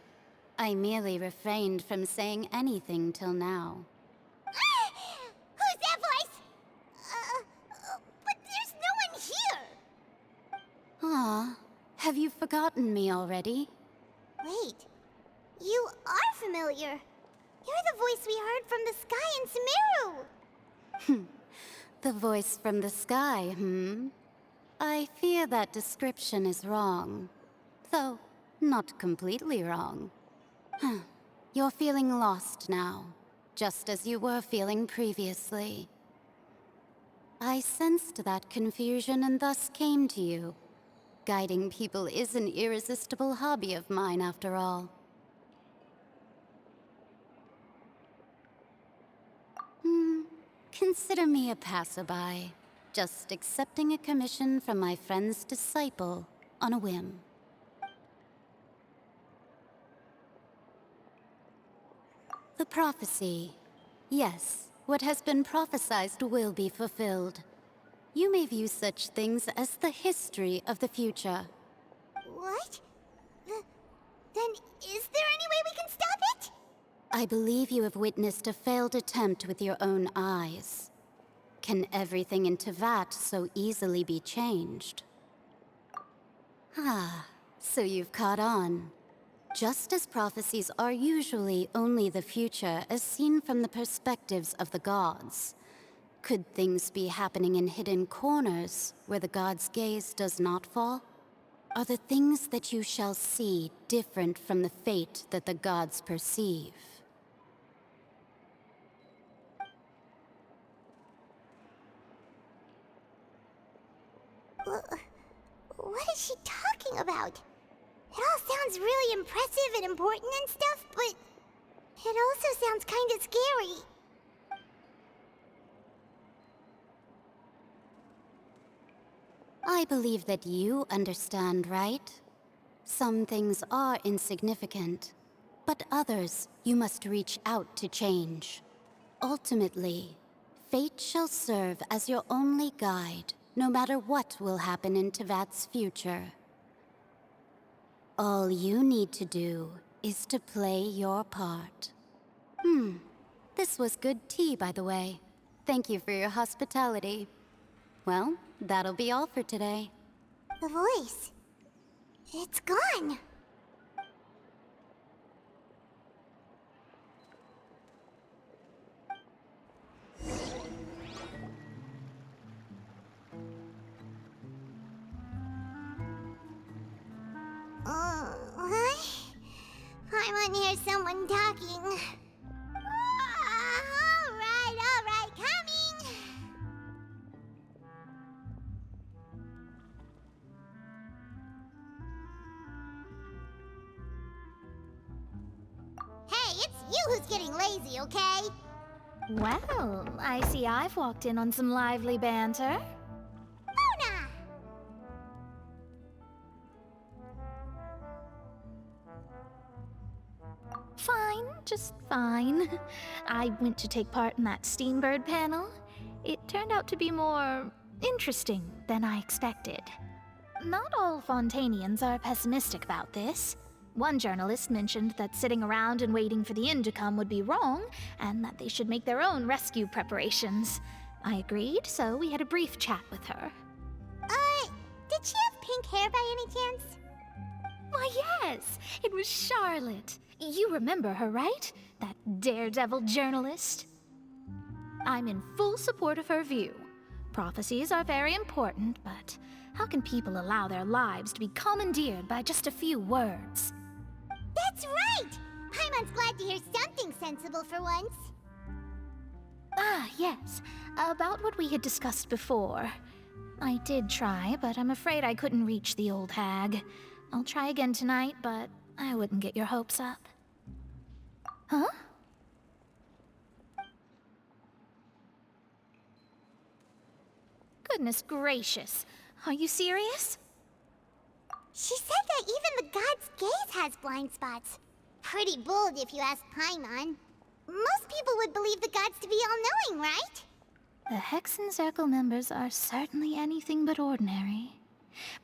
M: I merely refrained from saying anything till now.
A: Who's that voice? But there's no one here.
M: Ah, have you forgotten me already?
A: Wait, you are familiar. You're the voice we heard from the sky in Sumeru.
M: The voice from the sky, I fear that description is wrong. Though, not completely wrong. You're feeling lost now, just as you were feeling previously. I sensed that confusion and thus came to you. Guiding people is an irresistible hobby of mine, after all. Consider me a passerby, just accepting a commission from my friend's disciple on a whim. The prophecy. Yes, what has been prophesied will be fulfilled. You may view such things as the history of the future.
A: What? Then is there any way we can stop it?
M: I believe you have witnessed a failed attempt with your own eyes. Can everything in Teyvat so easily be changed? Ah, so you've caught on. Just as prophecies are usually only the future as seen from the perspectives of the gods, could things be happening in hidden corners where the gods' gaze does not fall? Are the things that you shall see different from the fate that the gods perceive?
A: What is she talking about? It all sounds really impressive and important and stuff, but it also sounds kind of scary.
M: I believe that you understand, right? Some things are insignificant, but others you must reach out to change. Ultimately, fate shall serve as your only guide, no matter what will happen in Teyvat's future. All you need to do is to play your part. This was good tea, by the way. Thank you for your hospitality. Well, that'll be all for today.
A: The voice. It's gone. I want to hear someone talking. All right, coming. Hey, it's you who's getting lazy, okay?
F: Well, I see I've walked in on some lively banter.
A: Mona!
F: Fine, just fine. I went to take part in that Steambird panel. It turned out to be more interesting than I expected. Not all Fontainians are pessimistic about this. One journalist mentioned that sitting around and waiting for the end to come would be wrong, and that they should make their own rescue preparations. I agreed, so we had a brief chat with her.
A: Did she have pink hair by any chance?
F: Why, yes! It was Charlotte. You remember her, right? That daredevil journalist? I'm in full support of her view. Prophecies are very important, but how can people allow their lives to be commandeered by just a few words?
A: That's right! Paimon's glad to hear something sensible for once.
F: Ah, yes. About what we had discussed before. I did try, but I'm afraid I couldn't reach the old hag. I'll try again tonight, but I wouldn't get your hopes up. Huh? Goodness gracious. Are you serious?
A: She said that even the god's gaze has blind spots. Pretty bold if you ask Paimon. Most people would believe the gods to be all-knowing, right?
F: The Hexen Circle members are certainly anything but ordinary.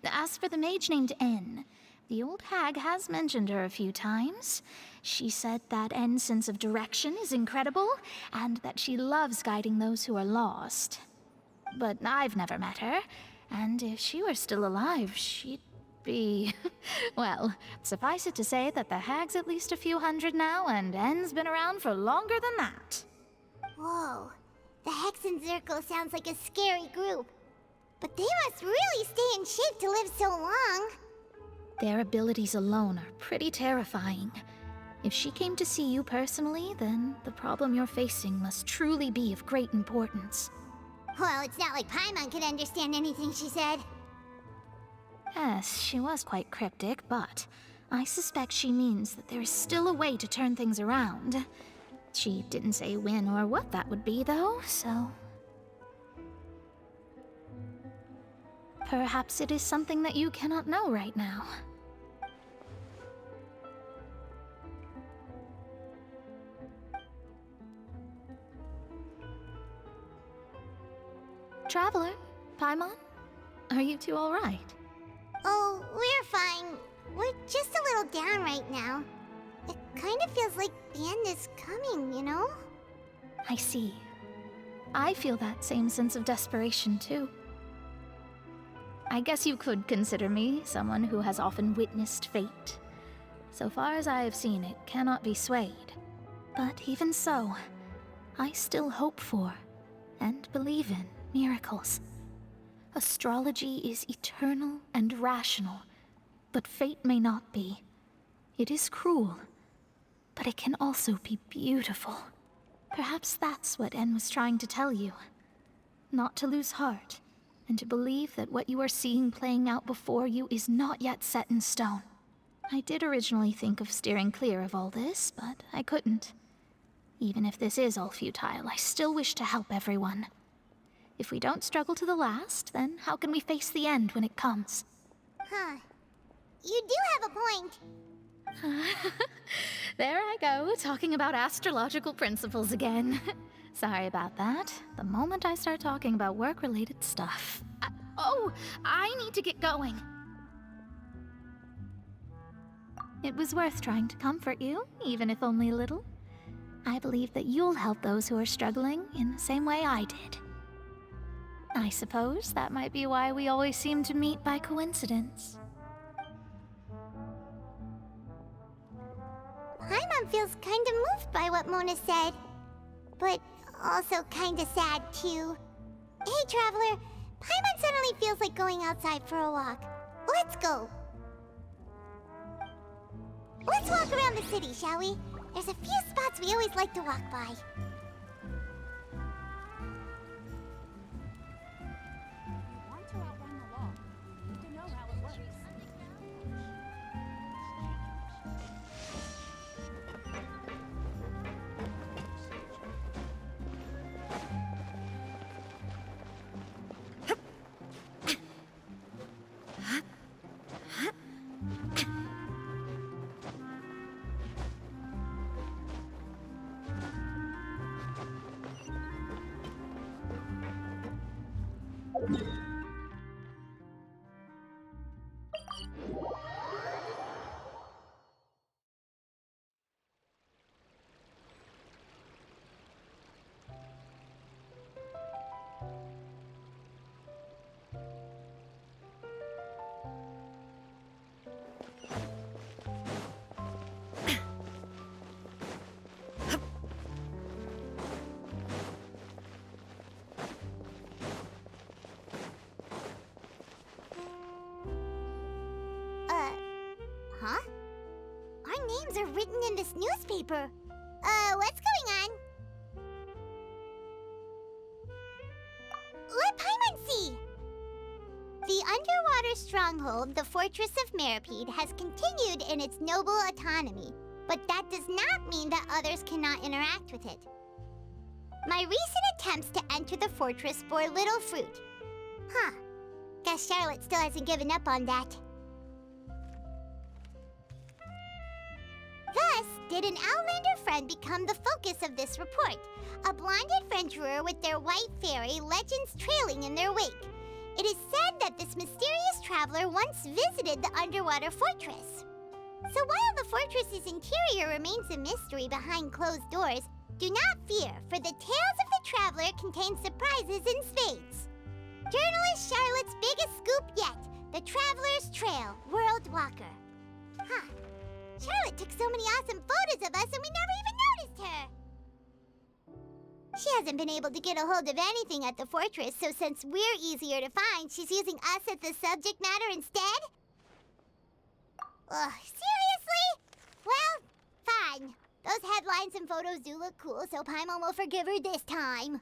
F: As for the mage named N, the old hag has mentioned her a few times. She said that N's sense of direction is incredible, and that she loves guiding those who are lost. But I've never met her, and if she were still alive, she'd be... well, suffice it to say that the hag's at least a few hundred now, and N's been around for longer than that.
A: Whoa. The Hexen Circle sounds like a scary group. But they must really stay in shape to live so long.
F: Their abilities alone are pretty terrifying. If she came to see you personally, then the problem you're facing must truly be of great importance.
A: Well, it's not like Paimon could understand anything she said.
F: Yes, she was quite cryptic, but I suspect she means that there is still a way to turn things around. She didn't say when or what that would be, though, so... perhaps it is something that you cannot know right now. Traveler, Paimon, are you two all right?
A: Oh, we're fine. We're just a little down right now. It kind of feels like the end is coming, you know?
F: I see. I feel that same sense of desperation, too. I guess you could consider me someone who has often witnessed fate. So far as I have seen, it cannot be swayed. But even so, I still hope for, and believe in, miracles. Astrology is eternal and rational, but fate may not be. It is cruel, but it can also be beautiful. Perhaps that's what En was trying to tell you. Not to lose heart, and to believe that what you are seeing playing out before you is not yet set in stone. I did originally think of steering clear of all this, but I couldn't. Even if this is all futile, I still wish to help everyone. If we don't struggle to the last, then how can we face the end when it comes?
A: Huh. You do have a point.
F: There I go, talking about astrological principles again. Sorry about that. The moment I start talking about work-related stuff... I need to get going. It was worth trying to comfort you, even if only a little. I believe that you'll help those who are struggling in the same way I did. I suppose that might be why we always seem to meet by coincidence.
A: Paimon feels kinda moved by what Mona said. But also kinda sad, too. Hey, Traveler. Paimon suddenly feels like going outside for a walk. Let's go. Let's walk around the city, shall we? There's a few spots we always like to walk by. things are written in this newspaper. What's going on? Let Paimon see! The underwater stronghold, the Fortress of Meropide, has continued in its noble autonomy, but that does not mean that others cannot interact with it. My recent attempts to enter the fortress bore little fruit. Huh. Guess Charlotte still hasn't given up on that. Thus, did an Outlander friend become the focus of this report, a blonde adventurer with their white fairy legends trailing in their wake. It is said that this mysterious traveler once visited the underwater fortress. So while the fortress's interior remains a mystery behind closed doors, do not fear, for the tales of the traveler contain surprises in spades. Journalist Charlotte's biggest scoop yet, the Traveler's Trail, World Walker. Huh. Charlotte took so many awesome photos of us and we never even noticed her! She hasn't been able to get a hold of anything at the fortress, so since we're easier to find, she's using us as the subject matter instead? Ugh, seriously? Well, fine. Those headlines and photos do look cool, so Paimon will forgive her this time.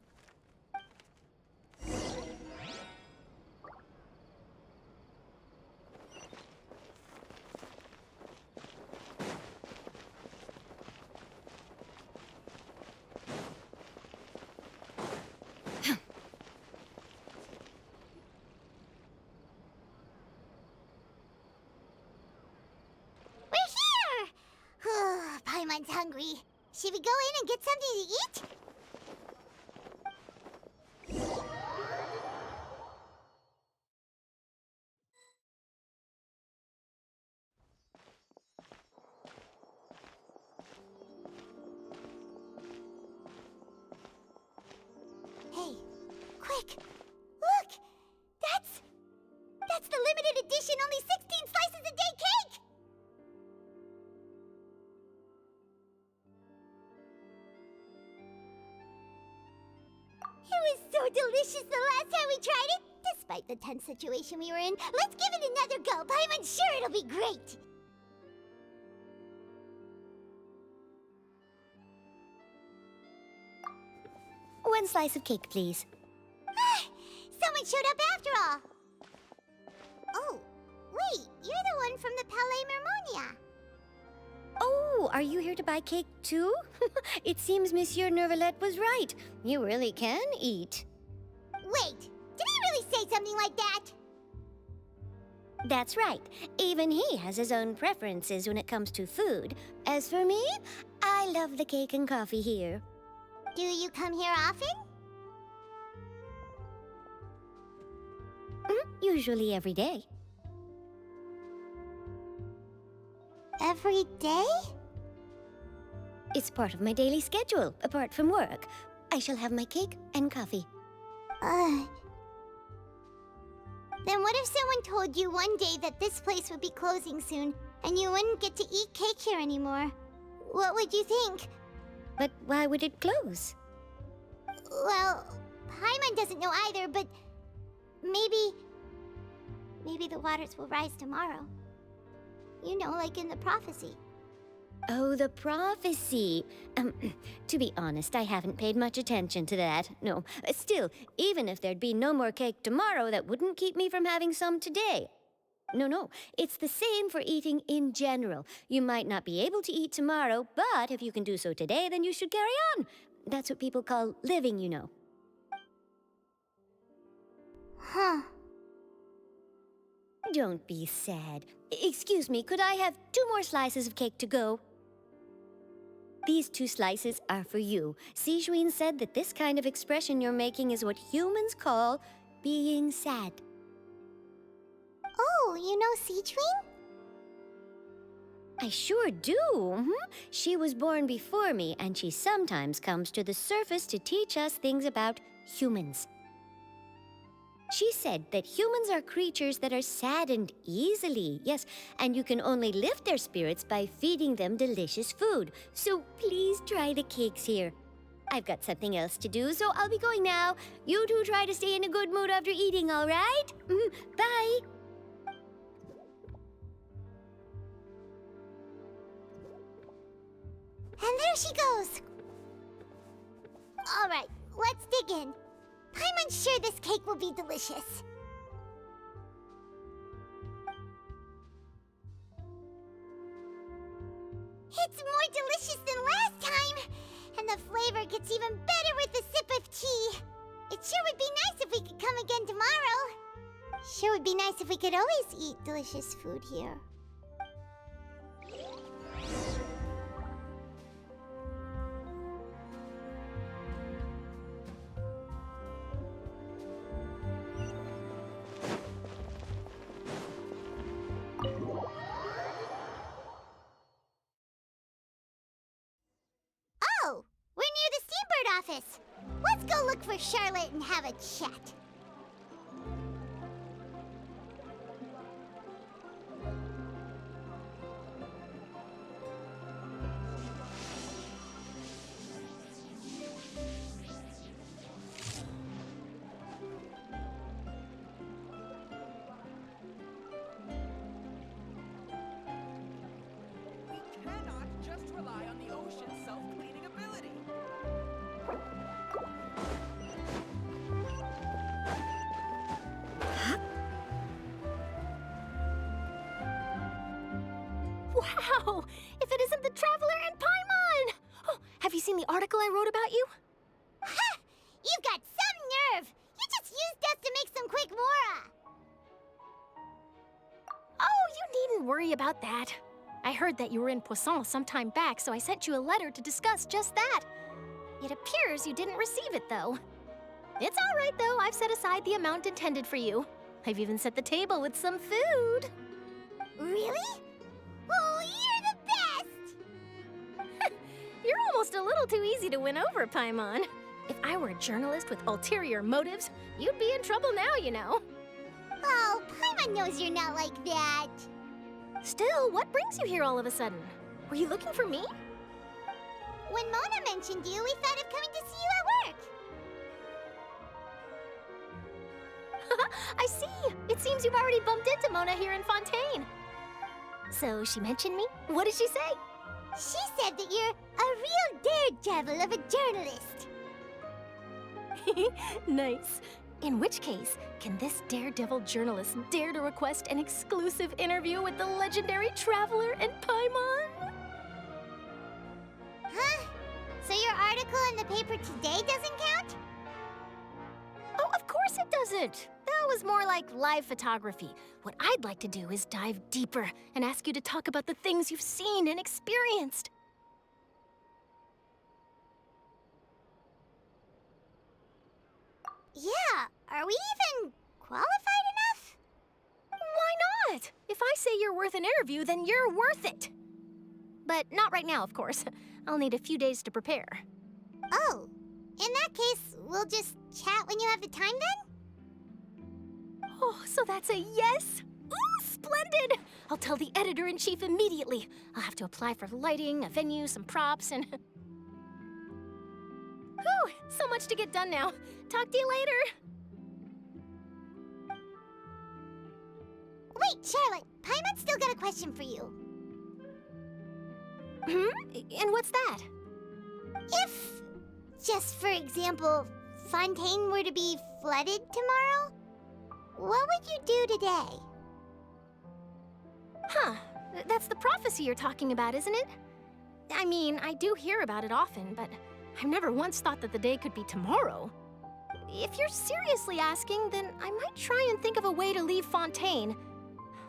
A: Paimon's hungry. Should we go in and get something to eat? Hey, quick! Look! That's the limited edition only 16 slices a day cake! It was so delicious the last time we tried it! Despite the tense situation we were in, let's give it another go! I'm sure it'll be great!
L: One slice of cake, please.
A: Someone showed up after all! Oh, wait, you're the one from the Palais Mermonia.
L: Oh, are you here to buy cake too? It seems Monsieur Nervalette was right. You really can eat.
A: Wait, did he really say something like that?
L: That's right. Even he has his own preferences when it comes to food. As for me, I love the cake and coffee here.
A: Do you come here often?
L: Usually every day.
A: Every day?
L: It's part of my daily schedule, apart from work. I shall have my cake and coffee.
A: Then what if someone told you one day that this place would be closing soon, and you wouldn't get to eat cake here anymore? What would you think?
L: But why would it close?
A: Well, Paimon doesn't know either, but maybe the waters will rise tomorrow. You know, like in the prophecy.
L: Oh, the prophecy. To be honest, I haven't paid much attention to that. No, still, even if there'd be no more cake tomorrow, that wouldn't keep me from having some today. No, it's the same for eating in general. You might not be able to eat tomorrow, but if you can do so today, then you should carry on. That's what people call living, you know.
A: Huh.
L: Don't be sad. Excuse me, could I have 2 more slices of cake to go? These 2 slices are for you. Sijuin said that this kind of expression you're making is what humans call being sad.
A: Oh, you know Sijuin?
L: I sure do. She was born before me, and she sometimes comes to the surface to teach us things about humans. She said that humans are creatures that are saddened easily, yes, and you can only lift their spirits by feeding them delicious food. So please try the cakes here. I've got something else to do, so I'll be going now. You two try to stay in a good mood after eating, all right? Bye.
A: And there she goes. All right, let's dig in. Paimon's sure this cake will be delicious. It's more delicious than last time, and the flavor gets even better with a sip of tea. It sure would be nice if we could come again tomorrow. Sure would be nice if we could always eat delicious food here. Oh, we're near the Steambird office. Let's go look for Charlotte and have a chat.
K: We cannot just rely on the ocean's self-cleaning ability.
N: Wow! If it isn't the Traveler and Paimon! Oh, have you seen the article I wrote about you?
A: Ha! You've got some nerve! You just used us to make some quick mora!
N: Oh, you needn't worry about that. I heard that you were in Poisson some time back, so I sent you a letter to discuss just that. It appears you didn't receive it, though. It's all right, though. I've set aside the amount intended for you. I've even set the table with some food.
A: Really? Oh, you're the best!
N: You're almost a little too easy to win over, Paimon. If I were a journalist with ulterior motives, you'd be in trouble now, you know.
A: Oh, Paimon knows you're not like that.
N: Still, what brings you here all of a sudden? Were you looking for me?
A: When Mona mentioned you, we thought of coming to see you at work.
N: I see. It seems you've already bumped into Mona here in Fontaine. So she mentioned me? What did she say?
A: She said that you're a real daredevil of a journalist.
N: Nice. In which case, can this daredevil journalist dare to request an exclusive interview with the legendary Traveler and Paimon?
A: Huh? So your article in the paper today doesn't count?
N: Oh, of course it doesn't. That was more like live photography. What I'd like to do is dive deeper and ask you to talk about the things you've seen and experienced.
A: Yeah, are we even qualified enough?
N: Why not? If I say you're worth an interview, then you're worth it. But not right now, of course. I'll need a few days to prepare.
A: Oh, in that case, we'll just chat when you have the time then?
N: Oh, so that's a yes? Ooh, splendid! I'll tell the editor-in-chief immediately. I'll have to apply for lighting, a venue, some props, and... Whew, so much to get done now. Talk to you later.
A: Wait, Charlotte, Paimon's still got a question for you.
N: And what's that?
A: If, just for example, Fontaine were to be flooded tomorrow, what would you do today?
N: Huh, that's the prophecy you're talking about, isn't it? I mean, I do hear about it often, but I've never once thought that the day could be tomorrow. If you're seriously asking, then I might try and think of a way to leave Fontaine.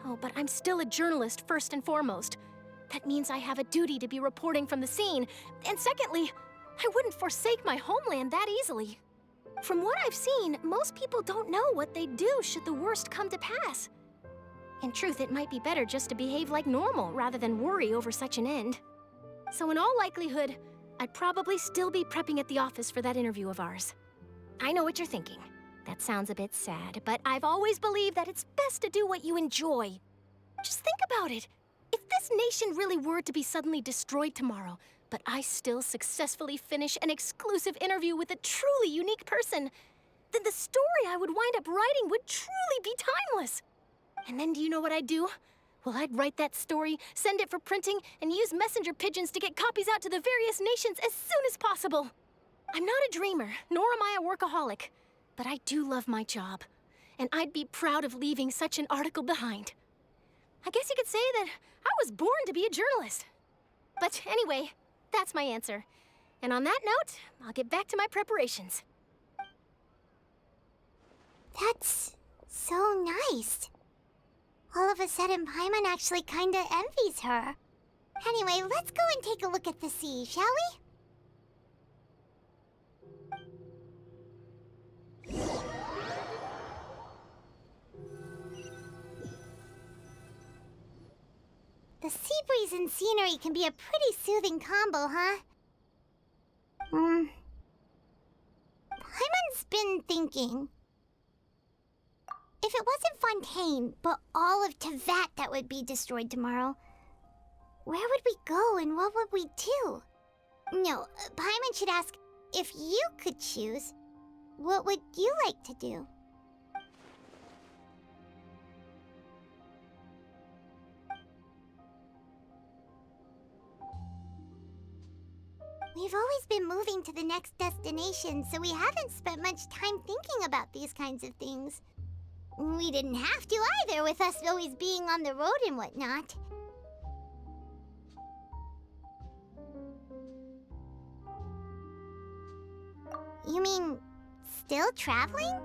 N: Oh, but I'm still a journalist first and foremost. That means I have a duty to be reporting from the scene. And secondly, I wouldn't forsake my homeland that easily. From what I've seen, most people don't know what they'd do should the worst come to pass. In truth, it might be better just to behave like normal rather than worry over such an end. So in all likelihood, I'd probably still be prepping at the office for that interview of ours. I know what you're thinking. That sounds a bit sad, but I've always believed that it's best to do what you enjoy. Just think about it. If this nation really were to be suddenly destroyed tomorrow, but I still successfully finish an exclusive interview with a truly unique person, then the story I would wind up writing would truly be timeless. And then do you know what I'd do? Well, I'd write that story, send it for printing, and use messenger pigeons to get copies out to the various nations as soon as possible. I'm not a dreamer, nor am I a workaholic, but I do love my job, and I'd be proud of leaving such an article behind. I guess you could say that I was born to be a journalist. But anyway, that's my answer. And on that note, I'll get back to my preparations.
A: That's so nice. All of a sudden, Paimon actually kinda envies her. Anyway, let's go and take a look at the sea, shall we? The sea breeze and scenery can be a pretty soothing combo, huh? Paimon's been thinking. If it wasn't Fontaine, but all of Tevat that would be destroyed tomorrow, where would we go and what would we do? No, Paimon should ask, if you could choose, what would you like to do? We've always been moving to the next destination, so we haven't spent much time thinking about these kinds of things. We didn't have to either, with us always being on the road and whatnot. You mean, still traveling?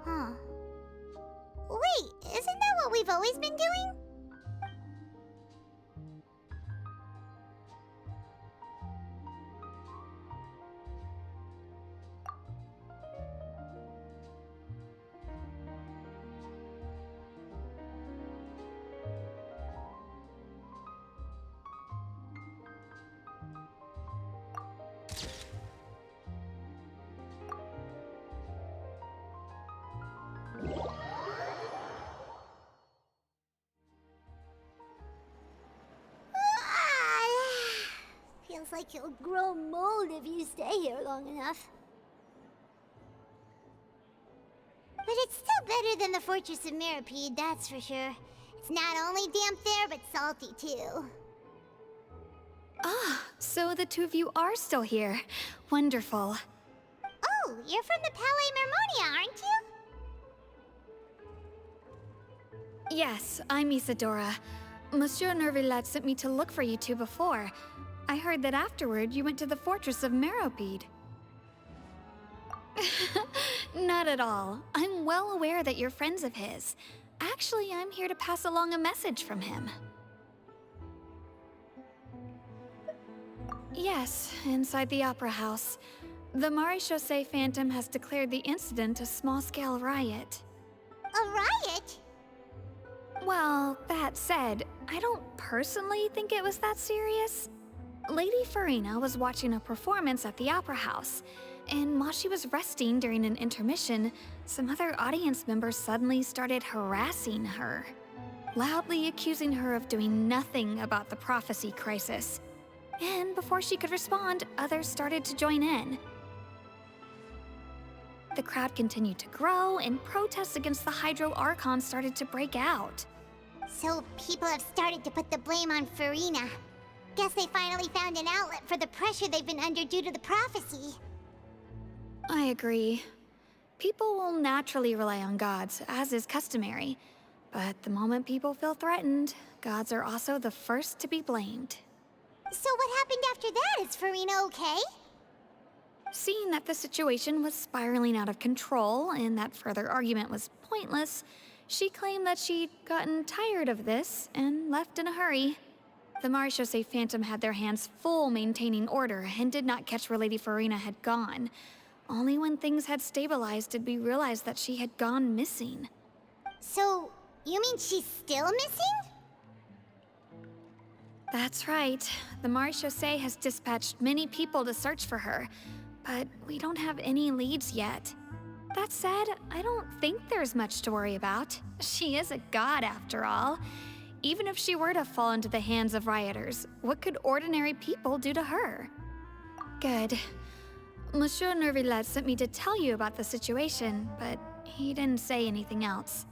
A: Huh. Wait, isn't that what we've always been doing? Feels like you'll grow mold if you stay here long enough. But it's still better than the Fortress of Meropide, that's for sure. It's not only damp there, but salty too.
F: Ah, so the two of you are still here. Wonderful.
A: Oh, you're from the Palais Mermonia, aren't you?
F: Yes, I'm Isadora. Monsieur Nervillet sent me to look for you two before. I heard that afterward you went to the Fortress of Meropide. Not at all. I'm well aware that you're friends of his. Actually, I'm here to pass along a message from him. Yes, inside the Opera House. The Maréchaussée Phantom has declared the incident a small-scale riot.
A: A riot?
F: Well, that said, I don't personally think it was that serious. Lady Farina was watching a performance at the Opera House, and while she was resting during an intermission, some other audience members suddenly started harassing her, loudly accusing her of doing nothing about the prophecy crisis. And before she could respond, others started to join in. The crowd continued to grow, and protests against the Hydro Archon started to break out.
A: So people have started to put the blame on Farina. Guess they finally found an outlet for the pressure they've been under due to the prophecy.
F: I agree. People will naturally rely on gods, as is customary. But the moment people feel threatened, gods are also the first to be blamed.
A: So what happened after that? Is Farina okay?
F: Seeing that the situation was spiraling out of control and that further argument was pointless, she claimed that she'd gotten tired of this and left in a hurry. The Maréchaussée Phantom had their hands full maintaining order and did not catch where Lady Farina had gone. Only when things had stabilized did we realize that she had gone missing.
A: So, you mean she's still missing?
F: That's right. The Maréchaussée has dispatched many people to search for her, but we don't have any leads yet. That said, I don't think there's much to worry about. She is a god after all. Even if she were to fall into the hands of rioters, what could ordinary people do to her? Good. Monsieur Nervillet sent me to tell you about the situation, but he didn't say anything else.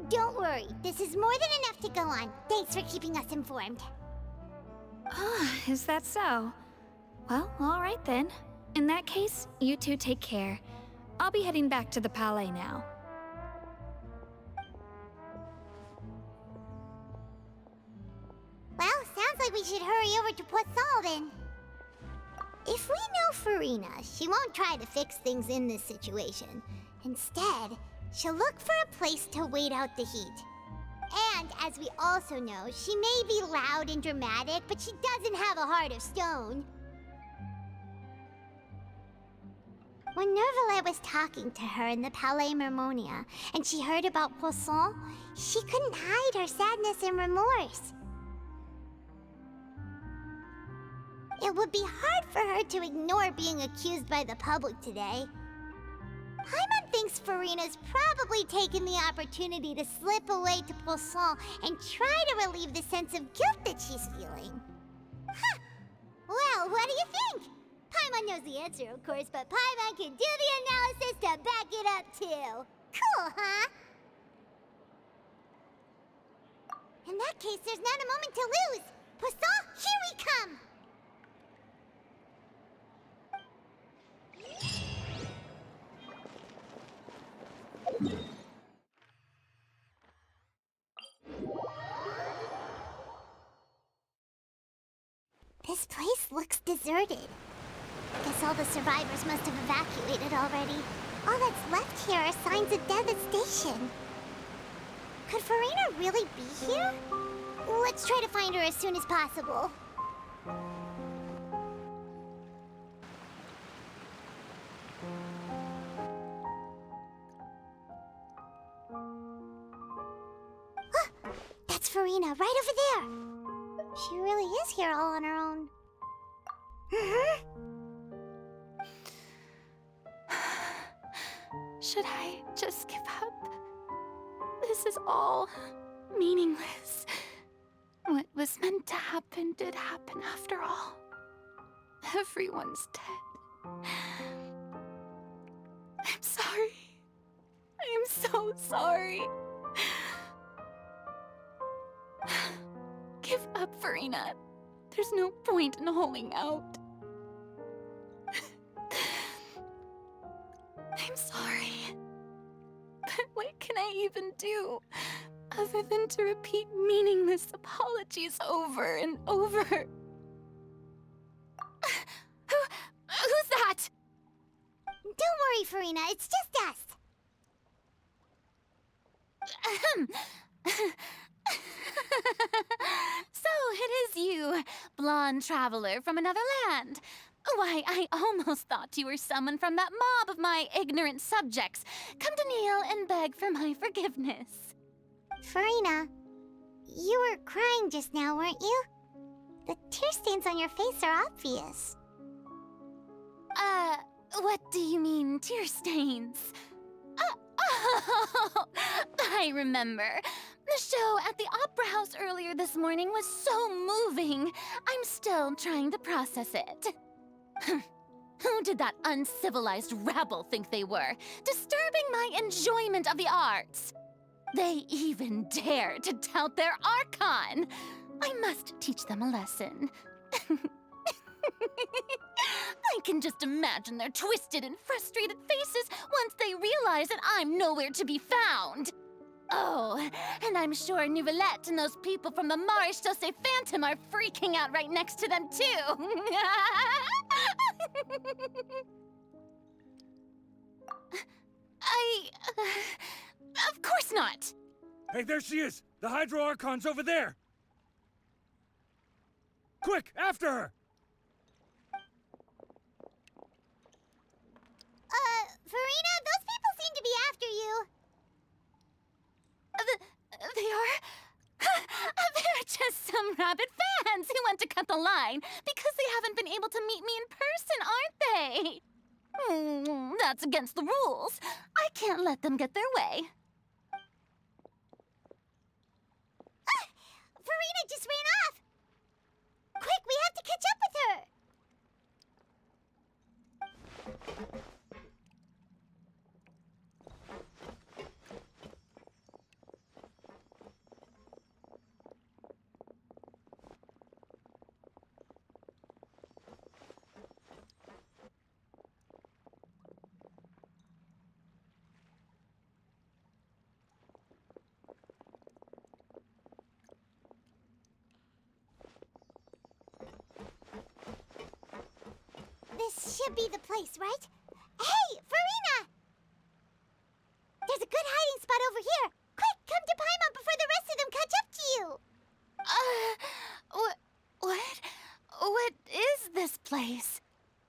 A: Don't worry, this is more than enough to go on. Thanks for keeping us informed.
F: Ah, is that so? Well, alright then. In that case, you two take care. I'll be heading back to the Palais now.
A: Well, sounds like we should hurry over to Poisson then. If we know Farina, she won't try to fix things in this situation. Instead, she'll look for a place to wait out the heat. And as we also know, she may be loud and dramatic, but she doesn't have a heart of stone. When Nervillet was talking to her in the Palais Mermonia, and she heard about Poisson, she couldn't hide her sadness and remorse. It would be hard for her to ignore being accused by the public today. Paimon thinks Farina's probably taken the opportunity to slip away to Poisson and try to relieve the sense of guilt that she's feeling. Huh. Well, what do you think? Paimon knows the answer, of course, but Paimon can do the analysis to back it up, too. Cool, huh? In that case, there's not a moment to lose. Poisson, here we come! This place looks deserted. Guess all the survivors must have evacuated already. All that's left here are signs of devastation. Could Farina really be here? Let's try to find her as soon as possible. That's Farina, right over there. She really is here all on her own.
F: Should I just give up? This is all meaningless. What was meant to happen did happen after all. Everyone's dead. I'm sorry. I am so sorry. Give up, Farina. There's no point in holding out. I'm sorry. But what can I even do other than to repeat meaningless apologies over and over? Who's that?
A: Don't worry, Farina. It's just us.
F: So it is you, blonde traveler from another land. Why, I almost thought you were someone from that mob of my ignorant subjects, come to kneel and beg for my forgiveness.
A: Farina, you were crying just now, weren't you? The tear stains on your face are obvious.
F: What do you mean, tear stains? Oh, I remember. The show at the Opera House earlier this morning was so moving. I'm still trying to process it. Who did that uncivilized rabble think they were, disturbing my enjoyment of the arts? They even dare to tout their Archon. I must teach them a lesson. I can just imagine their twisted and frustrated faces once they realize that I'm nowhere to be found. Oh, and I'm sure Nouvellette and those people from the Maréchaussée Phantom are freaking out right next to them, too. Of course not.
O: Hey, there she is! The Hydro Archon's over there! Quick, after her!
A: Farina, those people seem to be after you.
F: They are? They're just some rabid fans who want to cut the line because they haven't been able to meet me in person, aren't they? That's against the rules. I can't let them get their way.
A: Farina just ran off! Quick, we have to catch up with her! This should be the place, right? Hey, Farina! There's a good hiding spot over here. Quick, come to Paimon before the rest of them catch up to you.
U: What is this place?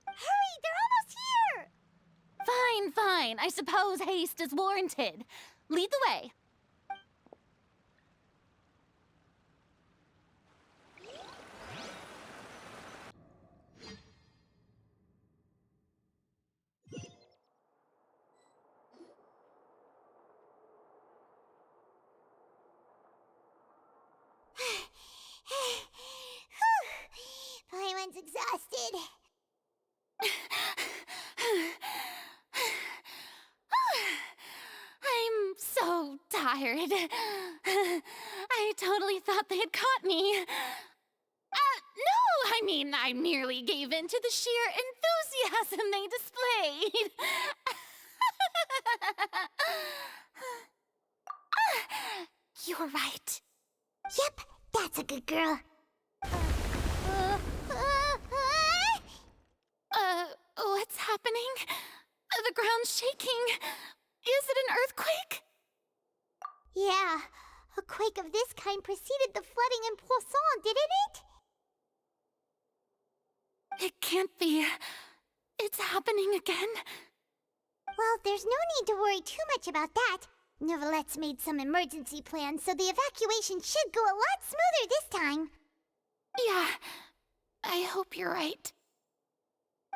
A: Hurry, they're almost here!
U: Fine, fine. I suppose haste is warranted. Lead the way.
A: Paimon's exhausted.
U: I'm so tired. I totally thought they had caught me. No, I mean, I merely gave in to the sheer enthusiasm they displayed. You're right.
A: Yep, that's a good girl.
U: What's happening? The ground's shaking. Is it an earthquake?
A: Yeah, a quake of this kind preceded the flooding in Poisson, didn't it?
U: It can't be. It's happening again.
A: Well, there's no need to worry too much about that. Novelette's made some emergency plans, so the evacuation should go a lot smoother this time.
U: Yeah, I hope you're right.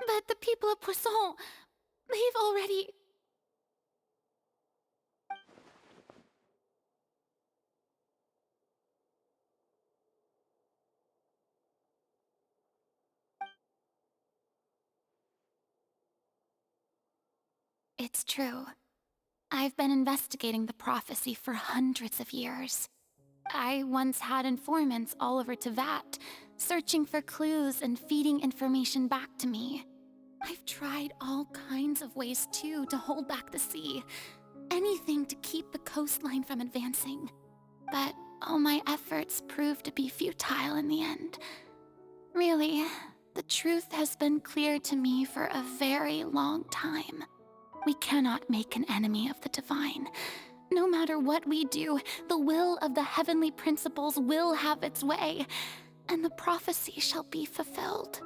U: But the people of Poisson, they've already... It's true. I've been investigating the prophecy for hundreds of years. I once had informants all over Tevat, searching for clues and feeding information back to me. I've tried all kinds of ways, too, to hold back the sea. Anything to keep the coastline from advancing. But all my efforts proved to be futile in the end. Really, the truth has been clear to me for a very long time. We cannot make an enemy of the divine. No matter what we do, the will of the heavenly principles will have its way, and the prophecy shall be fulfilled.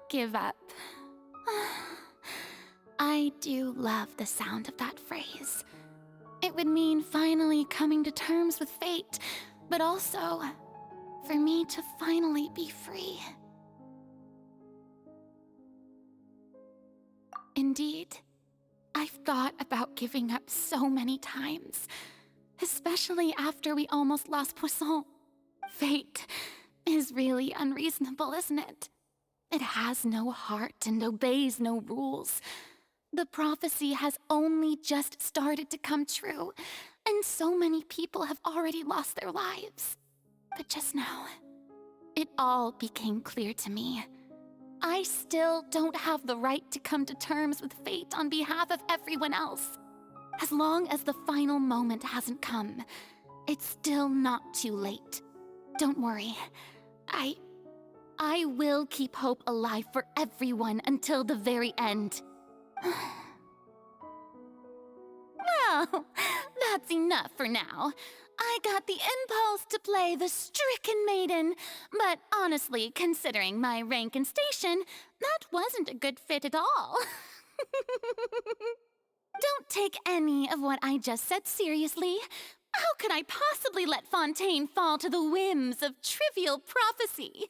U: Give up. I do love the sound of that phrase. It would mean finally coming to terms with fate, but also for me to finally be free. Indeed, I've thought about giving up so many times, especially after we almost lost Poisson. Fate is really unreasonable, isn't it? It has no heart and obeys no rules. The prophecy has only just started to come true, and so many people have already lost their lives. But just now, it all became clear to me. I still don't have the right to come to terms with fate on behalf of everyone else. As long as the final moment hasn't come, it's still not too late. Don't worry. I will keep hope alive for everyone until the very end. Well, that's enough for now. I got the impulse to play the stricken maiden, but honestly, considering my rank and station, that wasn't a good fit at all. Don't take any of what I just said seriously. How could I possibly let Fontaine fall to the whims of trivial prophecy?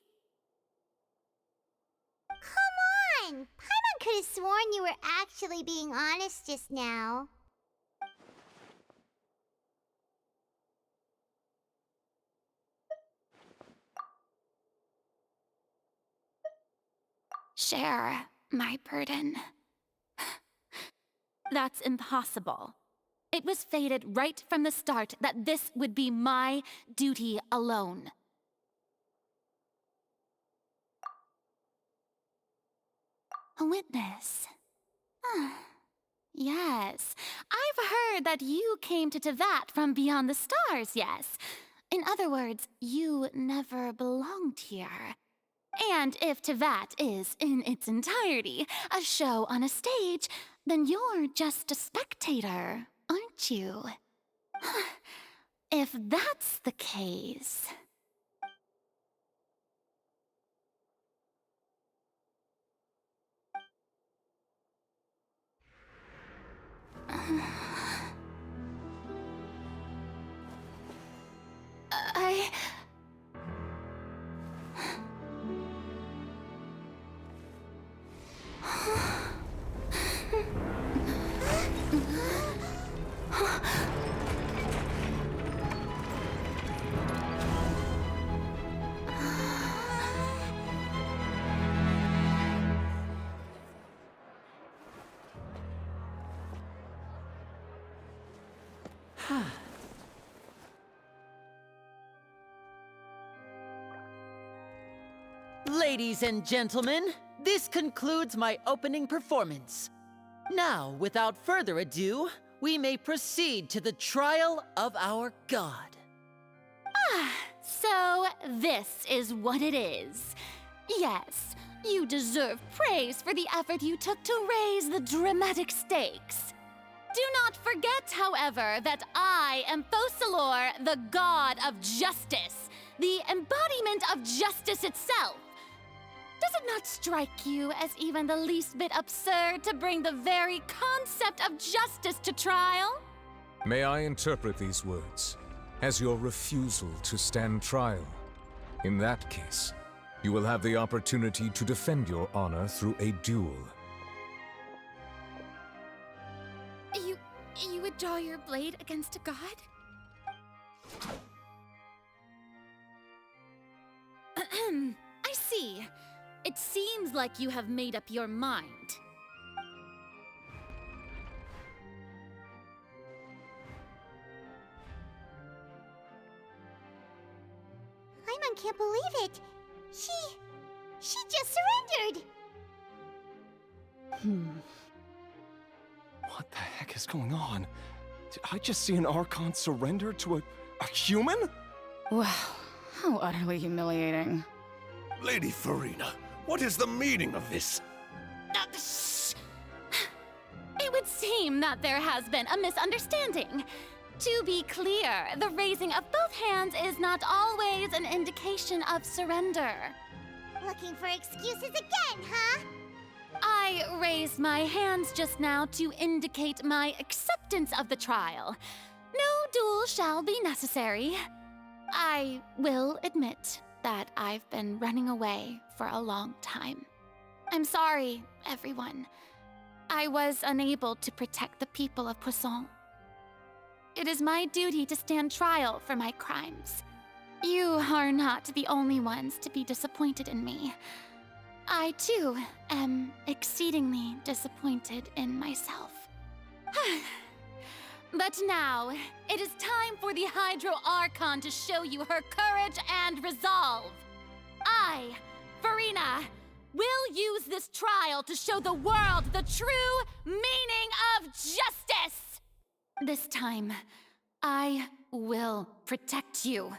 A: Come on! Paimon could have sworn you were actually being honest just now.
F: share my burden. That's impossible. It was fated right from the start that this would be my duty alone. A witness. Yes, I've heard that you came to Tevat from beyond the stars, yes. In other words, you never belonged here. And if Tevat is, in its entirety, a show on a stage, then you're just a spectator, aren't you? If that's the case...
C: Ladies and gentlemen, this concludes my opening performance. Now, without further ado, we may proceed to the trial of our god.
F: So this is what it is. Yes, you deserve praise for the effort you took to raise the dramatic stakes. Do not forget, however, that I am Focalor, the god of justice, the embodiment of justice itself. Does it not strike you as even the least bit absurd to bring the very concept of justice to trial?
I: May I interpret these words as your refusal to stand trial? In that case, you will have the opportunity to defend your honor through a duel.
F: You would draw your blade against a god? I see. It seems like you have made up your mind.
A: Paimon can't believe it. She just surrendered.
J: What the heck is going on? Did I just see an Archon surrender to a human?
Q: Wow, how utterly humiliating.
G: Lady Farina, what is the meaning of this?
F: It would seem that there has been a misunderstanding. To be clear, the raising of both hands is not always an indication of surrender.
A: Looking for excuses again, huh?
F: I raised my hands just now to indicate my acceptance of the trial. No duel shall be necessary. I will admit that I've been running away for a long time. I'm sorry, everyone. I was unable to protect the people of Poisson. It is my duty to stand trial for my crimes. You are not the only ones to be disappointed in me. I, too, am exceedingly disappointed in myself. But now, it is time for the Hydro Archon to show you her courage and resolve. I, Farina, will use this trial to show the world the true meaning of justice! This time, I will protect you.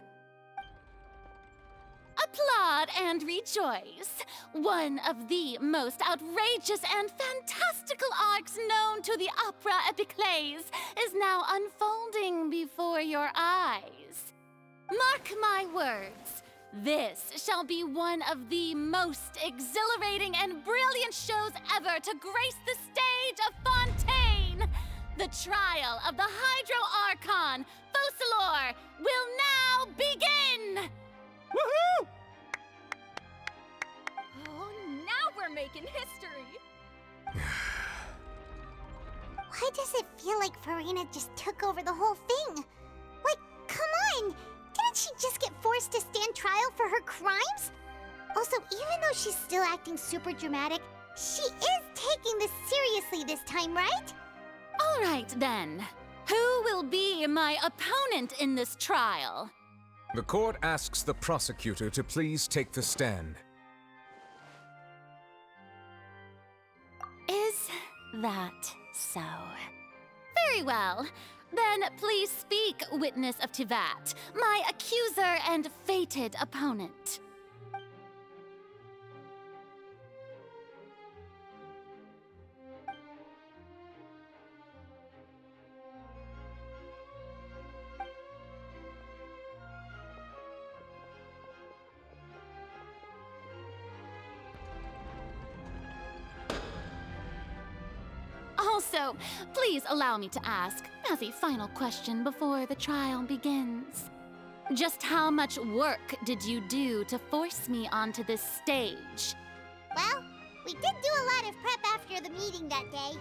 F: Applaud and rejoice. One of the most outrageous and fantastical arcs known to the opera epiclese is now unfolding before your eyes. Mark my words, this shall be one of the most exhilarating and brilliant shows ever to grace the stage of Fontaine. The trial of the Hydro Archon, Focalor, will now begin!
P: Woohoo! Oh, now we're making history!
A: Why does it feel like Farina just took over the whole thing? Like, come on! Didn't she just get forced to stand trial for her crimes? Also, even though she's still acting super dramatic, she is taking this seriously this time, right?
U: All right, then. Who will be my opponent in this trial?
I: The court asks the prosecutor to please take the stand.
U: Is that so? Very well. Then please speak, witness of Tivat, my accuser and fated opponent. Also, please allow me to ask, as a final question before the trial begins. Just how much work did you do to force me onto this stage?
A: Well, we did do a lot of prep after the meeting that day.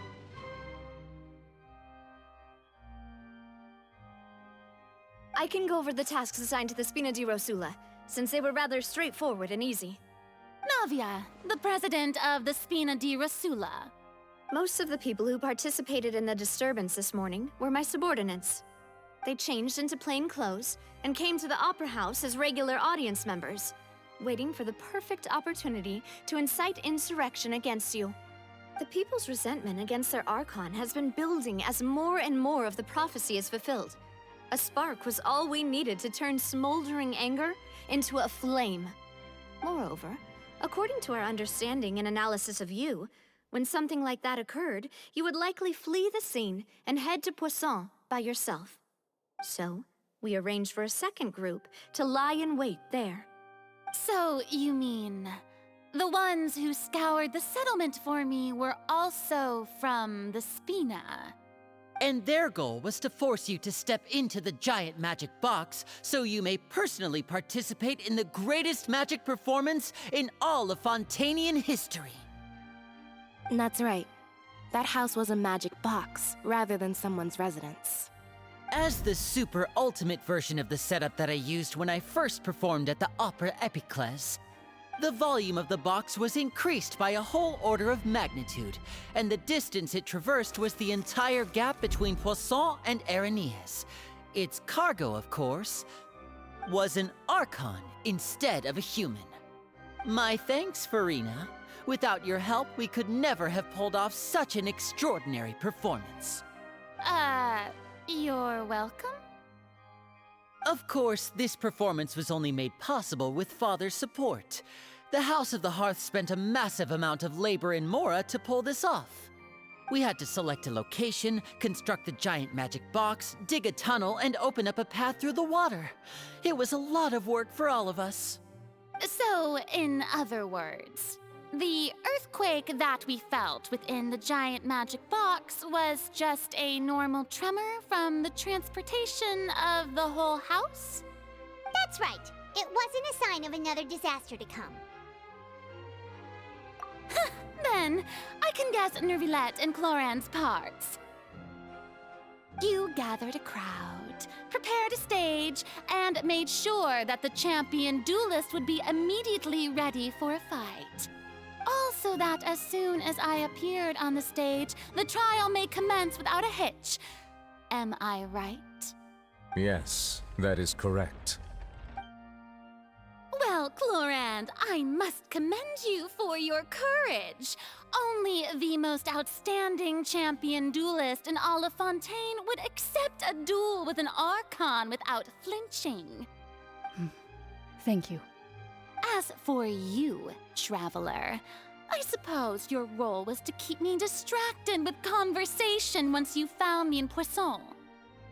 P: I can go over the tasks assigned to the Spina di Rosula, since they were rather straightforward and easy.
U: Navia, the president of the Spina di Rosula.
P: Most of the people who participated in the disturbance this morning were my subordinates. They changed into plain clothes and came to the Opera House as regular audience members, waiting for the perfect opportunity to incite insurrection against you. The people's resentment against their Archon has been building as more and more of the prophecy is fulfilled. A spark was all we needed to turn smoldering anger into a flame. Moreover, according to our understanding and analysis of you, when something like that occurred, you would likely flee the scene and head to Poisson by yourself. So, we arranged for a second group to lie in wait there.
U: So, you mean, the ones who scoured the settlement for me were also from the Spina?
C: And their goal was to force you to step into the giant magic box so you may personally participate in the greatest magic performance in all of Fontainian history.
U: That's right. That house was a magic box, rather than someone's residence.
C: As the super ultimate version of the setup that I used when I first performed at the Opera Epiclese, the volume of the box was increased by a whole order of magnitude, and the distance it traversed was the entire gap between Poisson and Araneas. Its cargo, of course, was an Archon instead of a human. My thanks, Farina. Without your help, we could never have pulled off such an extraordinary performance.
U: You're welcome?
C: Of course, this performance was only made possible with Father's support. The House of the Hearth spent a massive amount of labor in Mora to pull this off. We had to select a location, construct the giant magic box, dig a tunnel, and open up a path through the water. It was a lot of work for all of us.
U: So, in other words, the earthquake that we felt within the giant magic box was just a normal tremor from the transportation of the whole house?
A: That's right. It wasn't a sign of another disaster to come.
U: Then, I can guess Nervilette and Cloran's parts. You gathered a crowd, prepared a stage, and made sure that the champion duelist would be immediately ready for a fight. Also that as soon as I appeared on the stage, the trial may commence without a hitch. Am I right?
I: Yes, that is correct.
U: Well, Clorand, I must commend you for your courage. Only the most outstanding champion duelist in all of Fontaine would accept a duel with an Archon without flinching.
W: Thank you.
U: As for you, Traveler, I suppose your role was to keep me distracted with conversation once you found me in Poisson.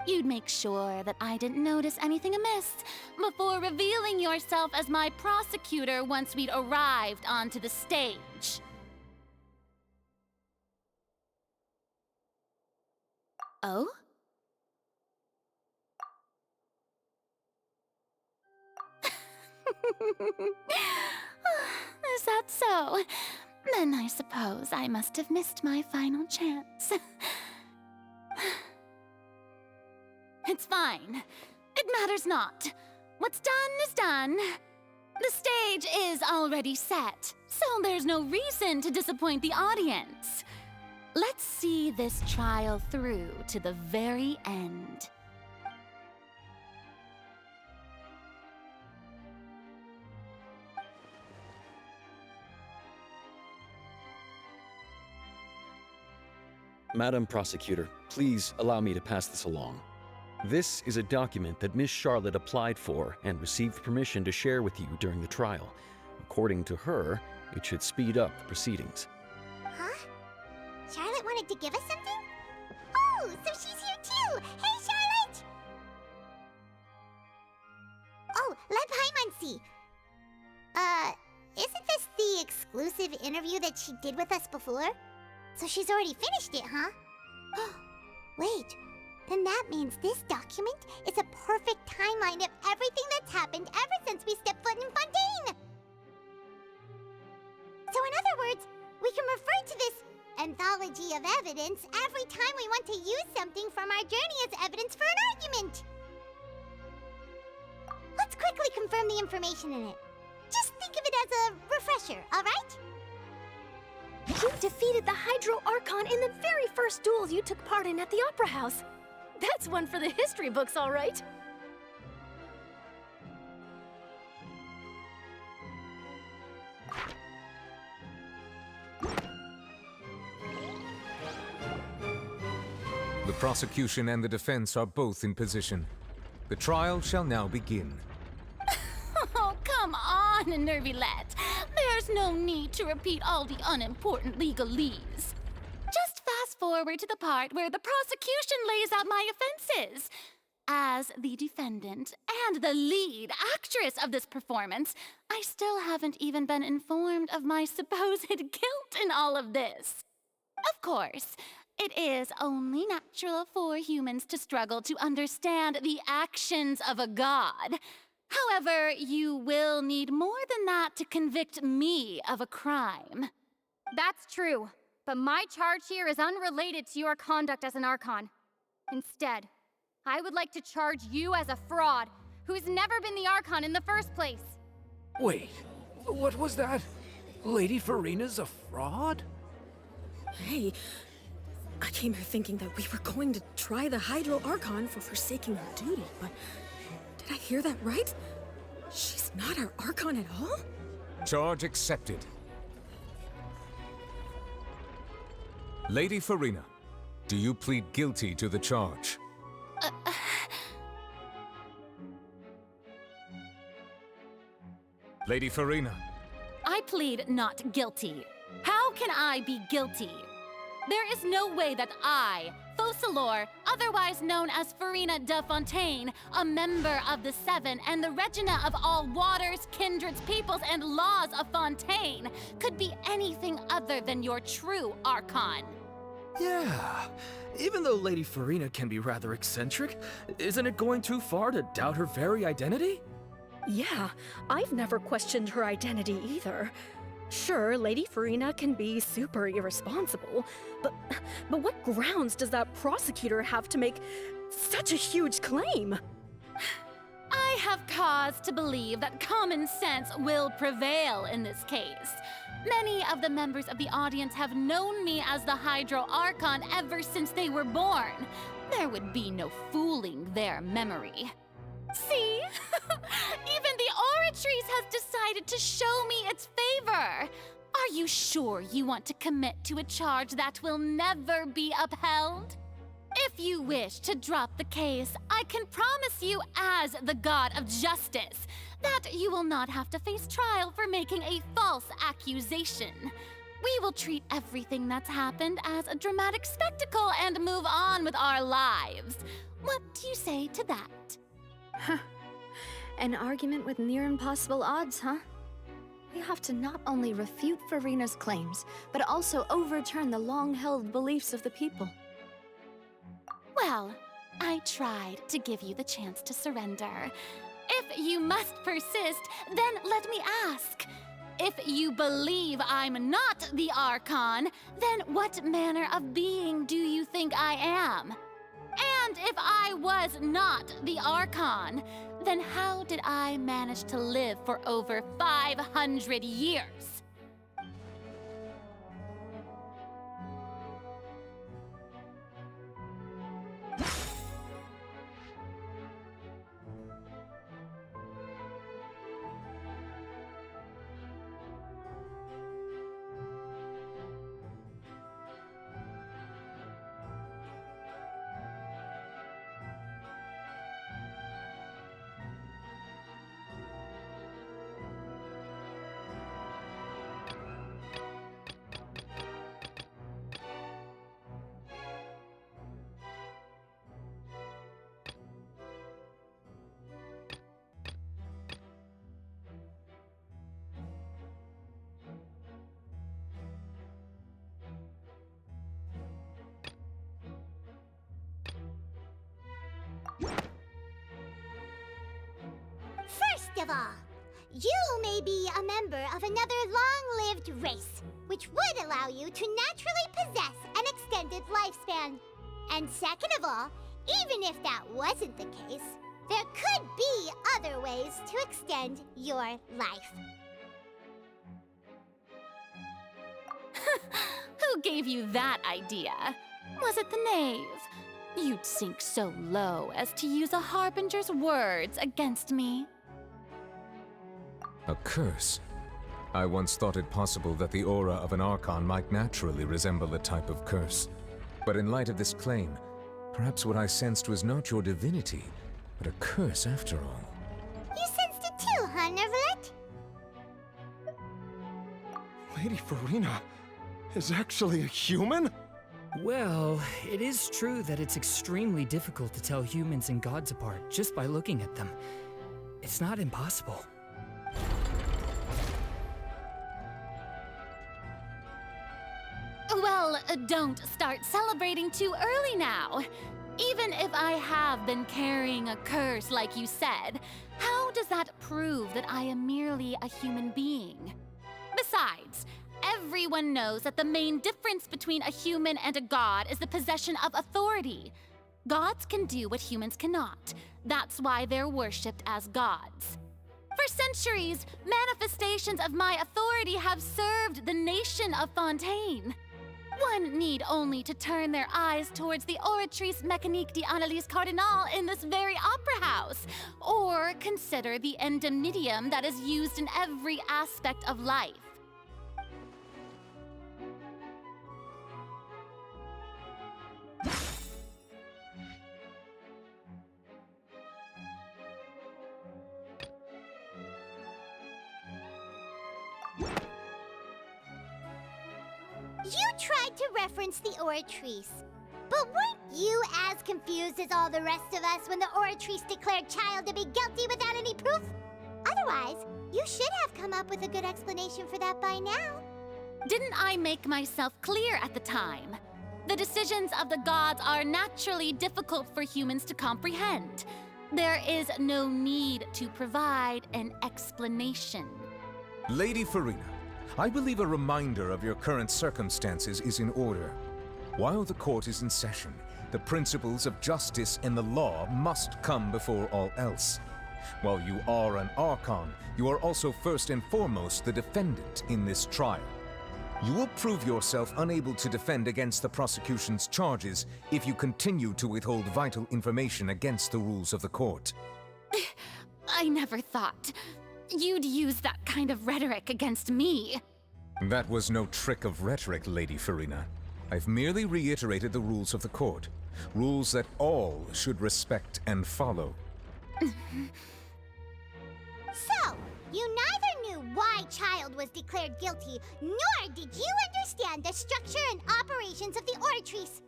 U: You'd make sure that I didn't notice anything amiss before revealing yourself as my prosecutor once we'd arrived onto the stage. Oh? Is that so? Then I suppose I must have missed my final chance. It's fine. It matters not. What's done is done.
B: The stage is already set, so there's no reason to disappoint the audience. Let's see this trial through to the very end.
R: Madam Prosecutor, please allow me to pass this along. This is a document that Miss Charlotte applied for and received permission to share with you during the trial. According to her, it should speed up the proceedings.
A: Huh? Charlotte wanted to give us something? Oh, so she's here too! Hey, Charlotte! Oh, let Paimon see. Isn't this the exclusive interview that she did with us before? So she's already finished it, huh? Wait, then that means this document is a perfect timeline of everything that's happened ever since we stepped foot in Fontaine! So in other words, we can refer to this anthology of evidence every time we want to use something from our journey as evidence for an argument! Let's quickly confirm the information in it. Just think of it as a refresher, alright?
N: You defeated the Hydro Archon in the very first duels you took part in at the Opera House. That's one for the history books, all right.
I: The prosecution and the defense are both in position. The trial shall now begin.
B: Oh, come on, Nervylette. There's no need to repeat all the unimportant legalese. Just fast forward to the part where the prosecution lays out my offenses. As the defendant and the lead actress of this performance, I still haven't even been informed of my supposed guilt in all of this. Of course, it is only natural for humans to struggle to understand the actions of a god. However, you will need more than that to convict me of a crime.
V: That's true, but my charge here is unrelated to your conduct as an Archon. Instead, I would like to charge you as a fraud who's never been the Archon in the first place.
X: Wait, what was that? Lady Farina's a fraud?
N: Hey, I came here thinking that we were going to try the Hydro Archon for forsaking her duty, but did I hear that right? She's not our Archon at all?
I: Charge accepted. Lady Farina, do you plead guilty to the charge? Lady Farina.
B: I plead not guilty. How can I be guilty? There is no way that I, Focalor, otherwise known as Farina de Fontaine, a member of the Seven and the Regina of all waters, kindreds, peoples, and laws of Fontaine, could be anything other than your true Archon.
X: Yeah, even though Lady Farina can be rather eccentric, isn't it going too far to doubt her very identity?
N: Yeah, I've never questioned her identity either. Sure, Lady Farina can be super irresponsible, but what grounds does that prosecutor have to make such a huge claim?
B: I have cause to believe that common sense will prevail in this case. Many of the members of the audience have known me as the Hydro Archon ever since they were born. There would be no fooling their memory. See? Even the Oratrice has decided to show me its favor. Are you sure you want to commit to a charge that will never be upheld? If you wish to drop the case, I can promise you as the God of Justice that you will not have to face trial for making a false accusation. We will treat everything that's happened as a dramatic spectacle and move on with our lives. What do you say to that?
V: Huh. An argument with near impossible odds, huh? We have to not only refute Farina's claims, but also overturn the long-held beliefs of the people.
B: Well, I tried to give you the chance to surrender. If you must persist, then let me ask. If you believe I'm not the Archon, then what manner of being do you think I am? And if I was not the Archon, then how did I manage to live for over 500 years?
A: First of all, you may be a member of another long-lived race, which would allow you to naturally possess an extended lifespan. And second of all, even if that wasn't the case, there could be other ways to extend your life.
B: Who gave you that idea? Was it the knave? You'd sink so low as to use a harbinger's words against me.
I: A curse? I once thought it possible that the aura of an Archon might naturally resemble a type of curse. But in light of this claim, perhaps what I sensed was not your divinity, but a curse after all.
A: You sensed it too, huh, Nervalet?
D: Lady Farina is actually a human?
X: Well, it is true that it's extremely difficult to tell humans and gods apart just by looking at them. It's not impossible.
B: Well, don't start celebrating too early now. Even if I have been carrying a curse like you said, how does that prove that I am merely a human being? Besides, everyone knows that the main difference between a human and a god is the possession of authority. Gods can do what humans cannot. That's why they're worshipped as gods. For centuries, manifestations of my authority have served the nation of Fontaine. One need only to turn their eyes towards the Oratrice Mécanique d'Analyse Cardinal in this very opera house, or consider the endemnitium that is used in every aspect of life.
A: You tried to reference the Oratrice, but weren't you as confused as all the rest of us when the Oratrice declared Child to be guilty without any proof? Otherwise, you should have come up with a good explanation for that by now.
B: Didn't I make myself clear at the time? The decisions of the gods are naturally difficult for humans to comprehend. There is no need to provide an explanation.
I: Lady Farina, I believe a reminder of your current circumstances is in order. While the court is in session, the principles of justice and the law must come before all else. While you are an Archon, you are also first and foremost the defendant in this trial. You will prove yourself unable to defend against the prosecution's charges if you continue to withhold vital information against the rules of the court.
B: I never thought you'd use that kind of rhetoric against me.
I: That was no trick of rhetoric, Lady Farina. I've merely reiterated the rules of the court. Rules that all should respect and follow.
A: So, you neither knew why Child was declared guilty, nor did you understand the structure and operations of the Oratrice.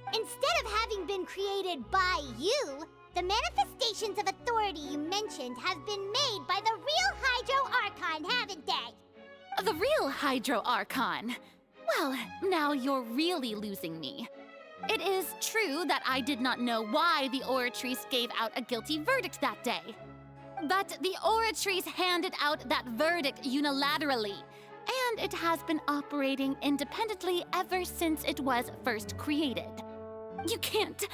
A: Instead of having been created by you, the manifestations of authority you mentioned have been made by the real Hydro Archon, haven't they?
B: The real Hydro Archon? Well, now you're really losing me. It is true that I did not know why the Oratrice gave out a guilty verdict that day. But the Oratrice handed out that verdict unilaterally, and it has been operating independently ever since it was first created. You can't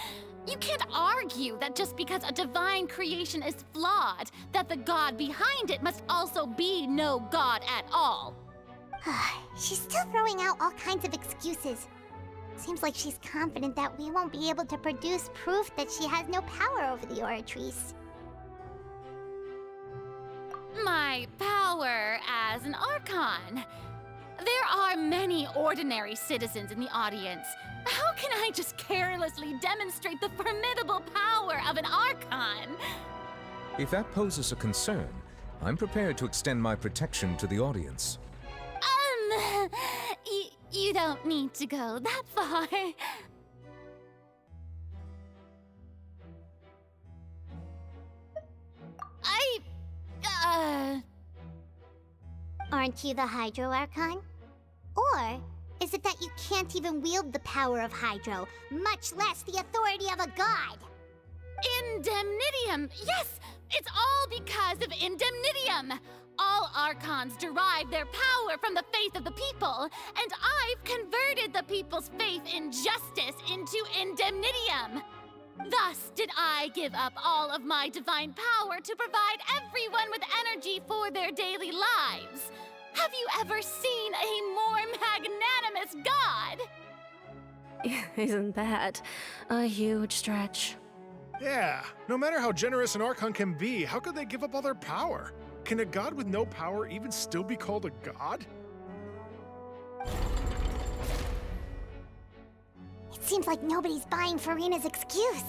B: You can't argue that just because a divine creation is flawed, that the god behind it must also be no god at all.
A: She's still throwing out all kinds of excuses. Seems like she's confident that we won't be able to produce proof that she has no power over the Oratrice.
B: My power as an Archon. There are many ordinary citizens in the audience. How can I just carelessly demonstrate the formidable power of an Archon?
I: If that poses a concern, I'm prepared to extend my protection to the audience.
B: You don't need to go that far.
A: Aren't you the Hydro Archon? Or is it that you can't even wield the power of Hydro, much less the authority of a god?
B: Indemnitium! Yes! It's all because of Indemnitium! All Archons derive their power from the faith of the people, and I've converted the people's faith in justice into Indemnitium! Thus did I give up all of my divine power to provide everyone with energy for their daily lives. Have you ever seen a more magnanimous god?
U: Isn't that a huge stretch?
D: Yeah, no matter how generous an Archon can be, how could they give up all their power? Can a god with no power even still be called a god?
A: It seems like nobody's buying Furina's excuse.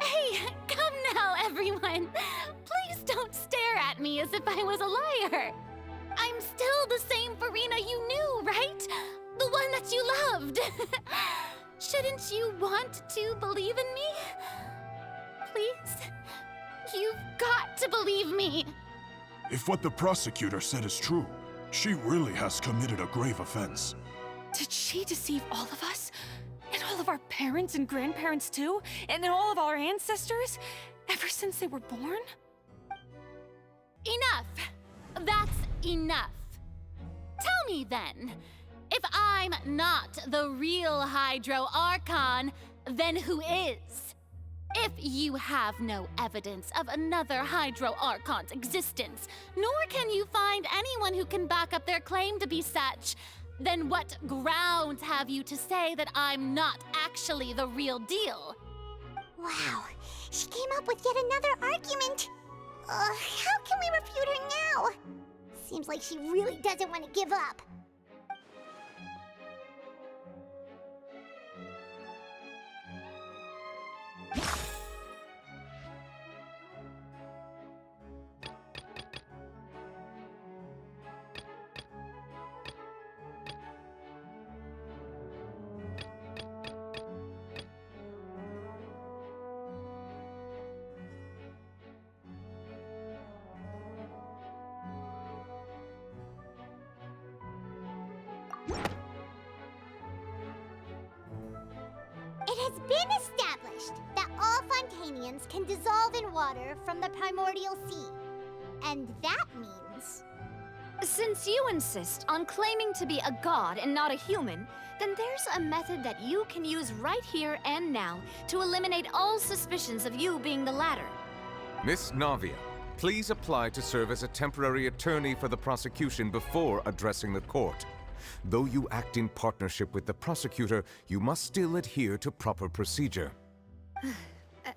B: Hey, come now, everyone. Please don't stare at me as if I was a liar. I'm still the same Furina you knew, right? The one that you loved. Shouldn't you want to believe in me? Please? You've got to believe me.
E: If what the prosecutor said is true, she really has committed a grave offense.
K: Did she deceive all of us? And all of our parents and grandparents too? And all of our ancestors? Ever since they were born?
B: Enough. That's enough. Tell me then, if I'm not the real Hydro Archon, then who is? If you have no evidence of another Hydro Archon's existence, nor can you find anyone who can back up their claim to be such, then what grounds have you to say that I'm not actually the real deal?
A: Wow, she came up with yet another argument. How can we refute her now? Seems like she really doesn't want to give up. It has been established that all Fontainians can dissolve in water from the primordial sea. And that means...
P: Since you insist on claiming to be a god and not a human, then there's a method that you can use right here and now to eliminate all suspicions of you being the latter.
I: Miss Navia, please apply to serve as a temporary attorney for the prosecution before addressing the court. Though you act in partnership with the prosecutor, you must still adhere to proper procedure.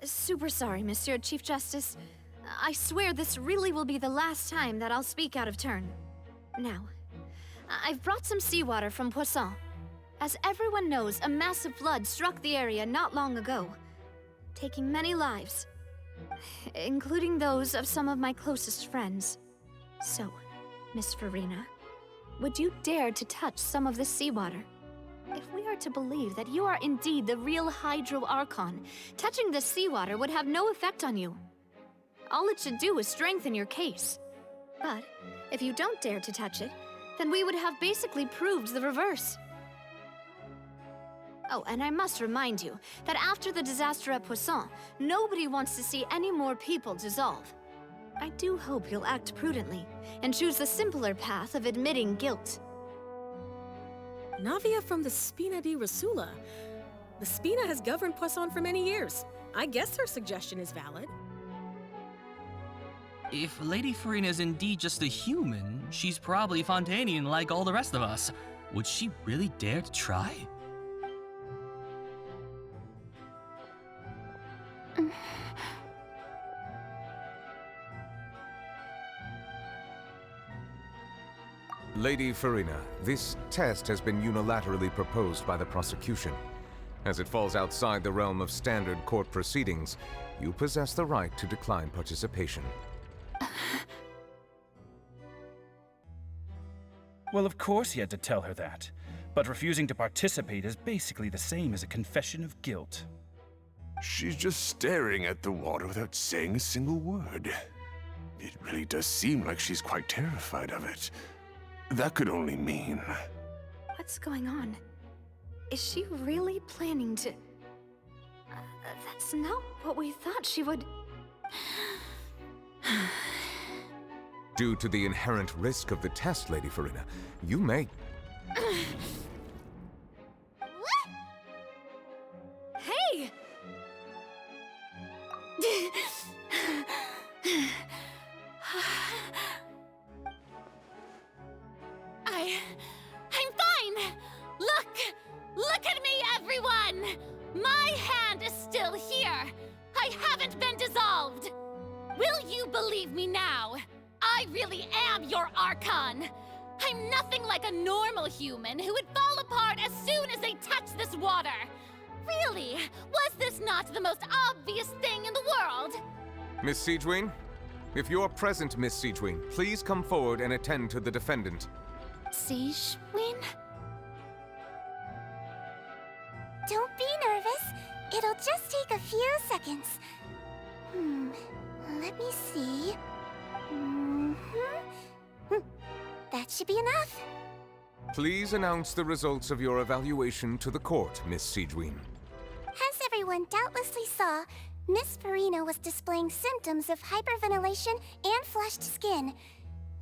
P: Super sorry, Monsieur Chief Justice. I swear this really will be the last time that I'll speak out of turn. Now, I've brought some seawater from Poisson. As everyone knows, a massive flood struck the area not long ago, taking many lives, including those of some of my closest friends. So, Miss Furina, would you dare to touch some of this seawater? If we are to believe that you are indeed the real Hydro Archon, touching this seawater would have no effect on you. All it should do is strengthen your case. But if you don't dare to touch it, then we would have basically proved the reverse. Oh, and I must remind you that after the disaster at Poisson, nobody wants to see any more people dissolve. I do hope you'll act prudently and choose the simpler path of admitting guilt.
H: Navia from the Spina di Rasula. The Spina has governed Poisson for many years. I guess her suggestion is valid.
M: If Lady Farina is indeed just a human, she's probably Fontainian like all the rest of us. Would she really dare to try?
I: Lady Farina, this test has been unilaterally proposed by the prosecution. As it falls outside the realm of standard court proceedings, you possess the right to decline participation.
O: Well, of course he had to tell her that. But refusing to participate is basically the same as a confession of guilt.
E: She's just staring at the water without saying a single word. It really does seem like she's quite terrified of it. That could only mean...
P: What's going on? Is she really planning to... that's not what we thought she would...
I: Due to the inherent risk of the test, Lady Farina, you may...
P: Hey!
B: I'm fine! Look at me, everyone! My hand is still here! I haven't been dissolved! Will you believe me now? I really am your Archon! I'm nothing like a normal human who would fall apart as soon as they touch this water! Really, was this not the most obvious thing in the world?
I: Miss Siegewien? If you're present, Miss Siegewien, please come forward and attend to the defendant.
U: Siegewien?
A: Don't be nervous. It'll just take a few seconds. Let me see. That should be enough.
I: Please announce the results of your evaluation to the court, Miss Siegewien.
A: As everyone doubtlessly saw, Miss Farina was displaying symptoms of hyperventilation and flushed skin.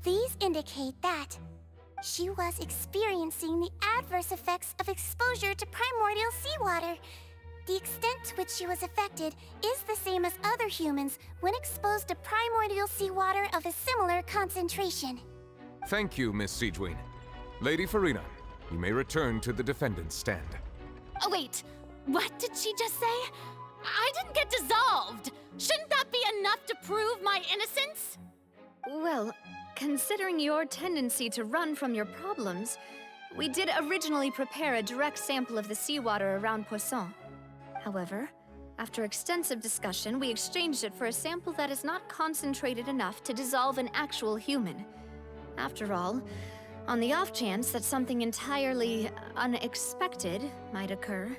A: These indicate that she was experiencing the adverse effects of exposure to primordial seawater. The extent to which she was affected is the same as other humans when exposed to primordial seawater of a similar concentration.
I: Thank you, Miss Siegewien. Lady Farina, you may return to the defendant's stand.
B: Oh wait, what did she just say? I didn't get dissolved! Shouldn't that be enough to prove my innocence?
P: Well, considering your tendency to run from your problems, we did originally prepare a direct sample of the seawater around Poisson. However, after extensive discussion, we exchanged it for a sample that is not concentrated enough to dissolve an actual human. After all, on the off chance that something entirely unexpected might occur,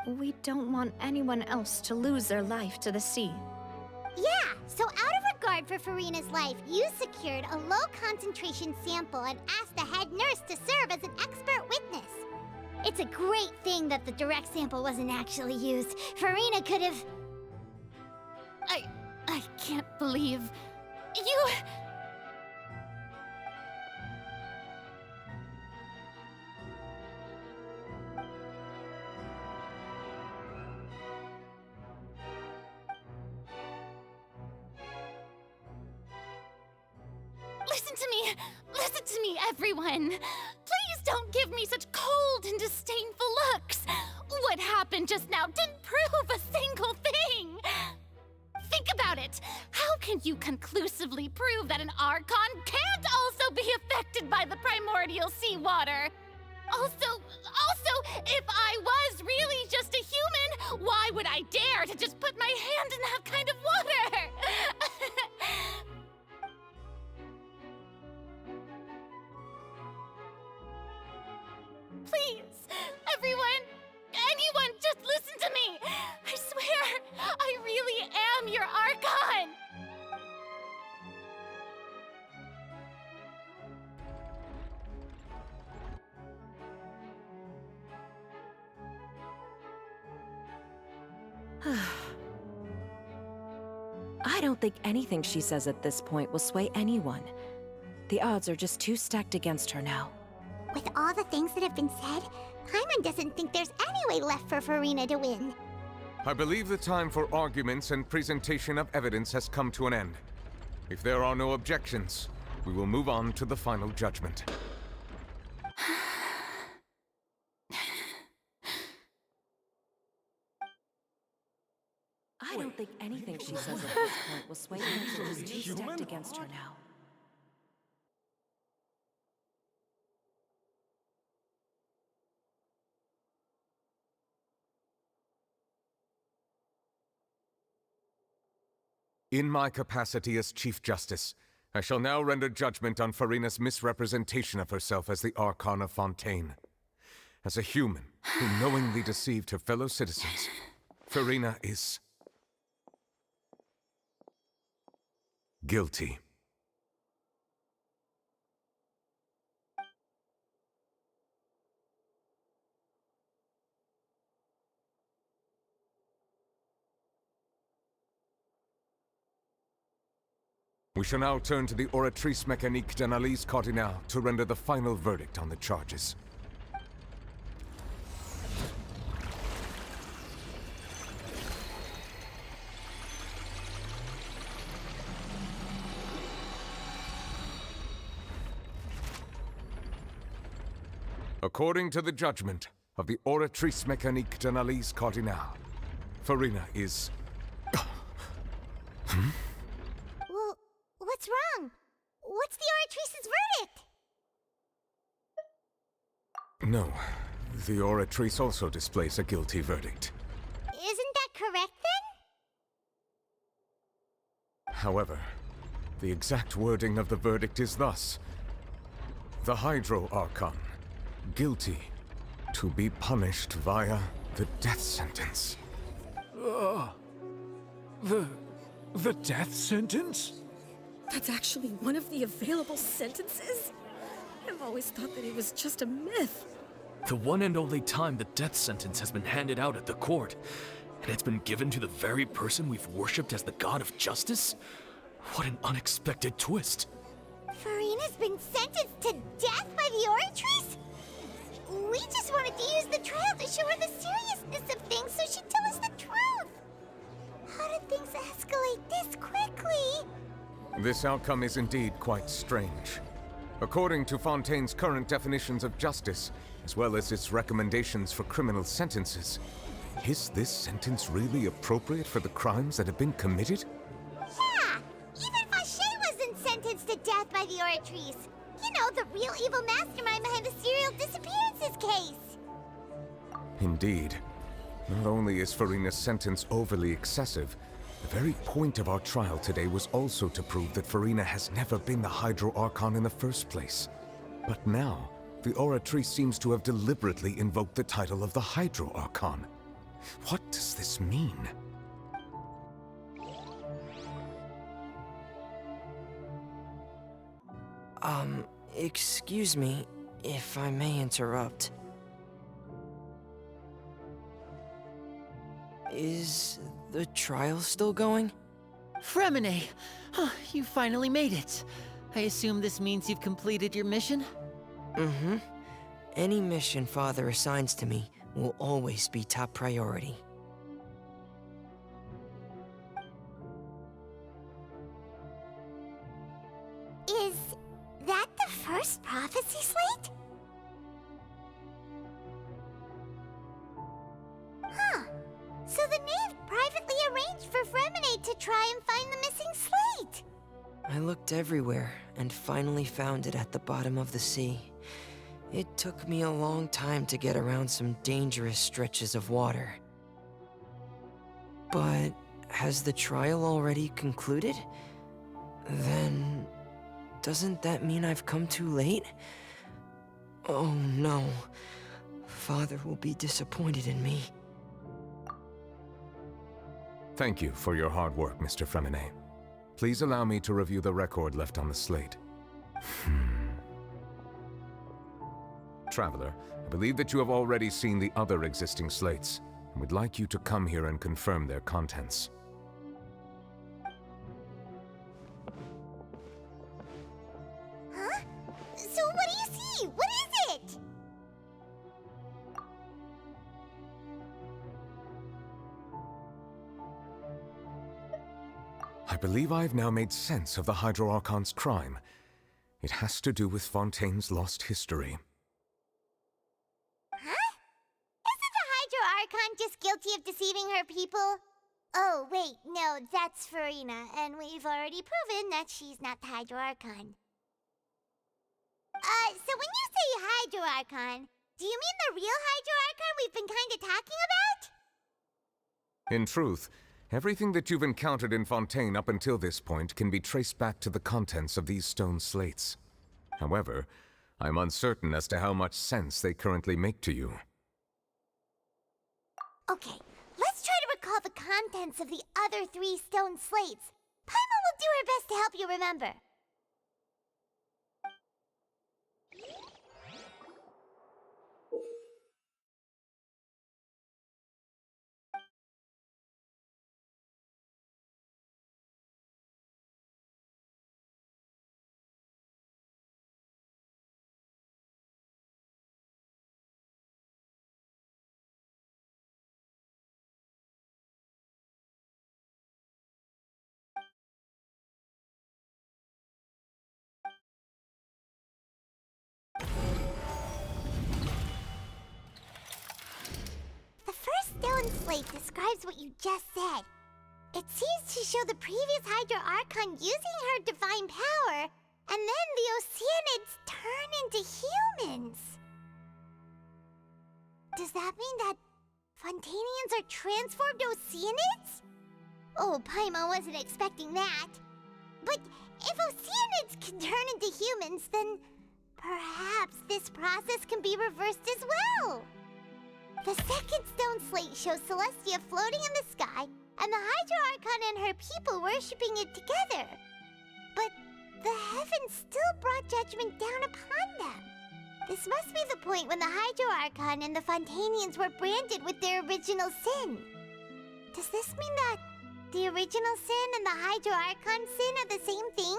P: we don't want anyone else to lose their life to the sea.
A: Yeah, so out of regard for Farina's life, you secured a low-concentration sample and asked the head nurse to serve as an expert witness. It's a great thing that the direct sample wasn't actually used. Farina could have...
B: I can't believe... you... Listen to me, everyone! Please don't give me such cold and disdainful looks! What happened just now didn't prove a single thing! Think about it! How can you conclusively prove that an Archon can't also be affected by the primordial seawater? Also, if I was really just a human, why would I dare to just put my hand in that kind of water? Please, everyone, anyone, just listen to me! I swear, I really am your Archon!
S: I don't think anything she says at this point will sway anyone. The odds are just too stacked against her now.
A: With all the things that have been said, Paimon doesn't think there's any way left for Farina to win.
I: I believe the time for arguments and presentation of evidence has come to an end. If there are no objections, we will move on to the final judgment.
S: I don't think anything she says at this point will sway me to just two-stepped against her now.
I: In my capacity as Chief Justice, I shall now render judgment on Farina's misrepresentation of herself as the Archon of Fontaine. As a human who knowingly deceived her fellow citizens, Farina is guilty. We shall now turn to the Oratrice Mécanique d'Analyse Cardinale to render the final verdict on the charges. According to the judgment of the Oratrice Mécanique d'Analyse Cardinale, Farina is...
A: Well, what's wrong? What's the Oratrice's verdict?
I: No, the Oratrice also displays a guilty verdict.
A: Isn't that correct then?
I: However, the exact wording of the verdict is thus: the Hydro Archon, guilty, to be punished via the death sentence.
J: The death sentence?
H: That's actually one of the available sentences? I've always thought that it was just a myth.
J: The one and only time the death sentence has been handed out at the court, and it's been given to the very person we've worshipped as the god of justice? What an unexpected twist.
A: Farina's been sentenced to death by the Oratrice? We just wanted to use the trial to show her the seriousness of things so she'd tell us the truth. How did things escalate this quickly?
I: This outcome is indeed quite strange. According to Fontaine's current definitions of justice, as well as its recommendations for criminal sentences, is this sentence really appropriate for the crimes that have been committed?
A: Yeah! Even Fauché wasn't sentenced to death by the Oratrice. You know, the real evil mastermind behind the serial disappearances case.
I: Indeed. Not only is Farina's sentence overly excessive, the very point of our trial today was also to prove that Farina has never been the Hydro Archon in the first place. But now, the Oratrice seems to have deliberately invoked the title of the Hydro Archon. What does this mean?
L: Excuse me, if I may interrupt. Is the trial still going?
C: Fremine! You finally made it. I assume this means you've completed your mission?
L: Mm-hmm. Any mission Father assigns to me will always be top priority.
A: Is that the first prophecy slate? Huh. So the knave privately arranged for Fremine to try and find the missing slate.
L: I looked everywhere and finally found it at the bottom of the sea. It took me a long time to get around some dangerous stretches of water. But has the trial already concluded? Then doesn't that mean I've come too late? Oh no. Father will be disappointed in me.
I: Thank you for your hard work, Mr. Fremine. Please allow me to review the record left on the slate. Traveler, I believe that you have already seen the other existing slates, and would like you to come here and confirm their contents.
A: Huh? So what do you see? What is it?
I: believe I've now made sense of the Hydro Archon's crime. It has to do with Fontaine's lost history.
A: Huh? Isn't the Hydro Archon just guilty of deceiving her people? Oh, wait, no, that's Farina, and we've already proven that she's not the Hydro Archon. So when you say Hydro Archon, do you mean the real Hydro Archon we've been kinda talking about?
I: In truth, everything that you've encountered in Fontaine up until this point can be traced back to the contents of these stone slates. However, I'm uncertain as to how much sense they currently make to you.
A: Okay, let's try to recall the contents of the other 3 stone slates. Paimon will do her best to help you remember. The first stone slate describes what you just said. It seems to show the previous Hydro Archon using her divine power, and then the Oceanids turn into humans. Does that mean that Fontainians are transformed Oceanids? Oh, Paimon wasn't expecting that. But if Oceanids can turn into humans, then perhaps this process can be reversed as well. The second stone slate shows Celestia floating in the sky, and the Hydro Archon and her people worshipping it together. But the heavens still brought judgment down upon them. This must be the point when the Hydro Archon and the Fontainians were branded with their original sin. Does this mean that the original sin and the Hydro Archon sin are the same thing?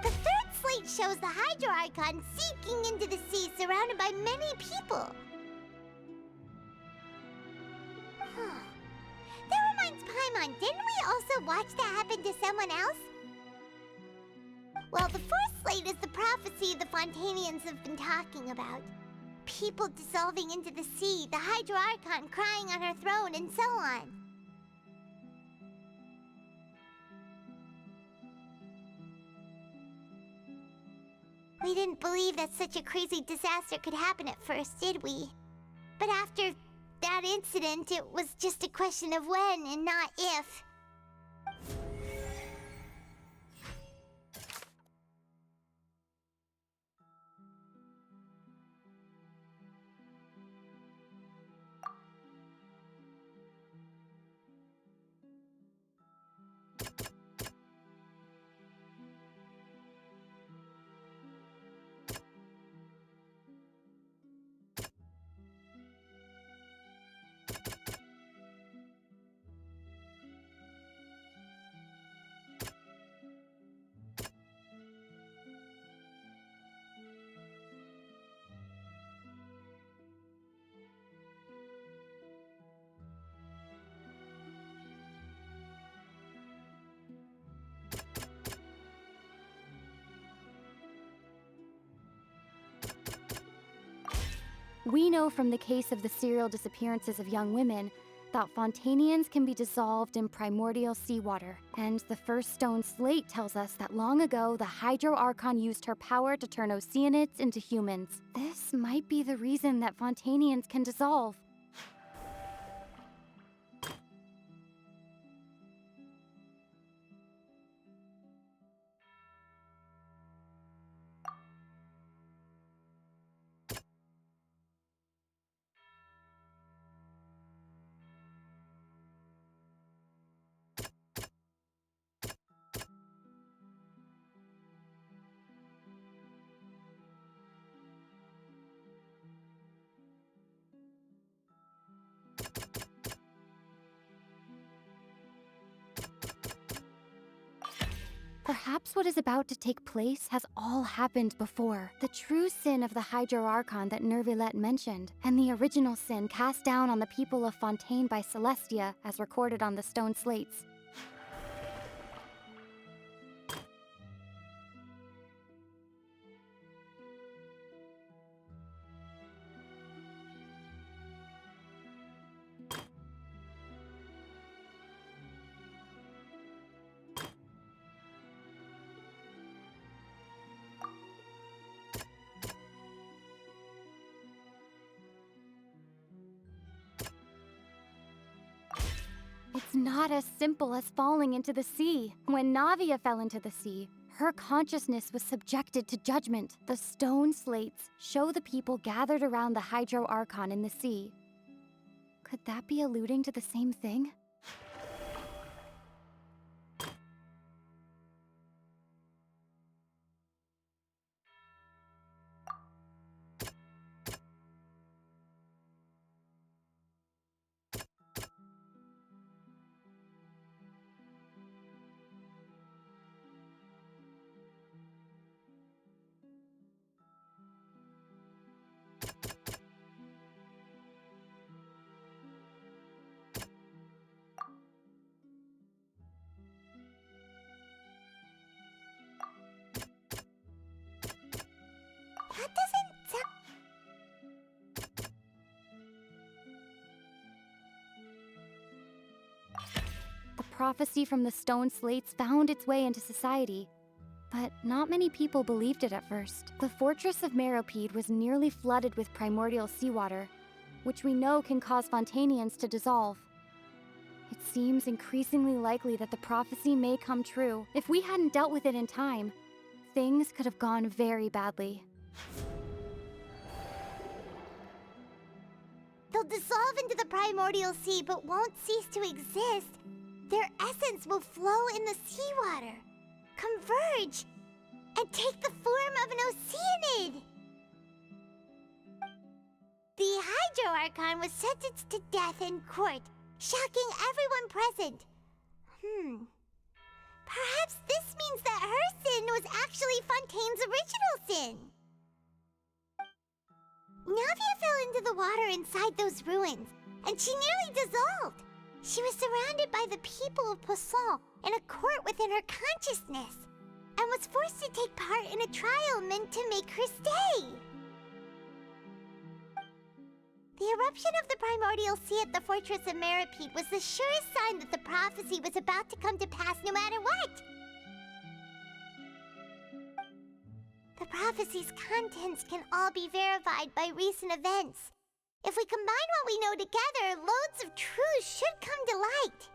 A: The third slate shows the Hydro Archon sinking into the sea surrounded by many people. That reminds Paimon, didn't we also watch that happen to someone else? Well, the fourth slate is the prophecy the Fontainians have been talking about. People dissolving into the sea, the Hydro Archon crying on her throne, and so on. We didn't believe that such a crazy disaster could happen at first, did we? But after that incident, it was just a question of when and not if.
V: We know from the case of the serial disappearances of young women that Fontainians can be dissolved in primordial seawater, and the first stone slate tells us that long ago the Hydro Archon used her power to turn Oceanids into humans. This might be the reason that Fontainians can dissolve. Perhaps what is about to take place has all happened before. The true sin of the Hydro Archon that Nervilette mentioned, and the original sin cast down on the people of Fontaine by Celestia, as recorded on the stone slates. It's not as simple as falling into the sea. When Navia fell into the sea, her consciousness was subjected to judgment. The stone slates show the people gathered around the Hydro Archon in the sea. Could that be alluding to the same thing?
A: That doesn't sound...
V: The prophecy from the stone slates found its way into society, but not many people believed it at first. The fortress of Meropide was nearly flooded with primordial seawater, which we know can cause Fontainians to dissolve. It seems increasingly likely that the prophecy may come true. If we hadn't dealt with it in time, things could have gone very badly.
A: They'll dissolve into the primordial sea but won't cease to exist. Their essence will flow in the seawater, converge, and take the form of an Oceanid. The Hydro Archon was sentenced to death in court, shocking everyone present. Perhaps this means that her sin was actually Fontaine's original sin. Navia fell into the water inside those ruins, and she nearly dissolved. She was surrounded by the people of Poisson in a court within her consciousness, and was forced to take part in a trial meant to make her stay. The eruption of the primordial sea at the fortress of Meropide was the surest sign that the prophecy was about to come to pass no matter what. The prophecy's contents can all be verified by recent events. If we combine what we know together, loads of truths should come to light.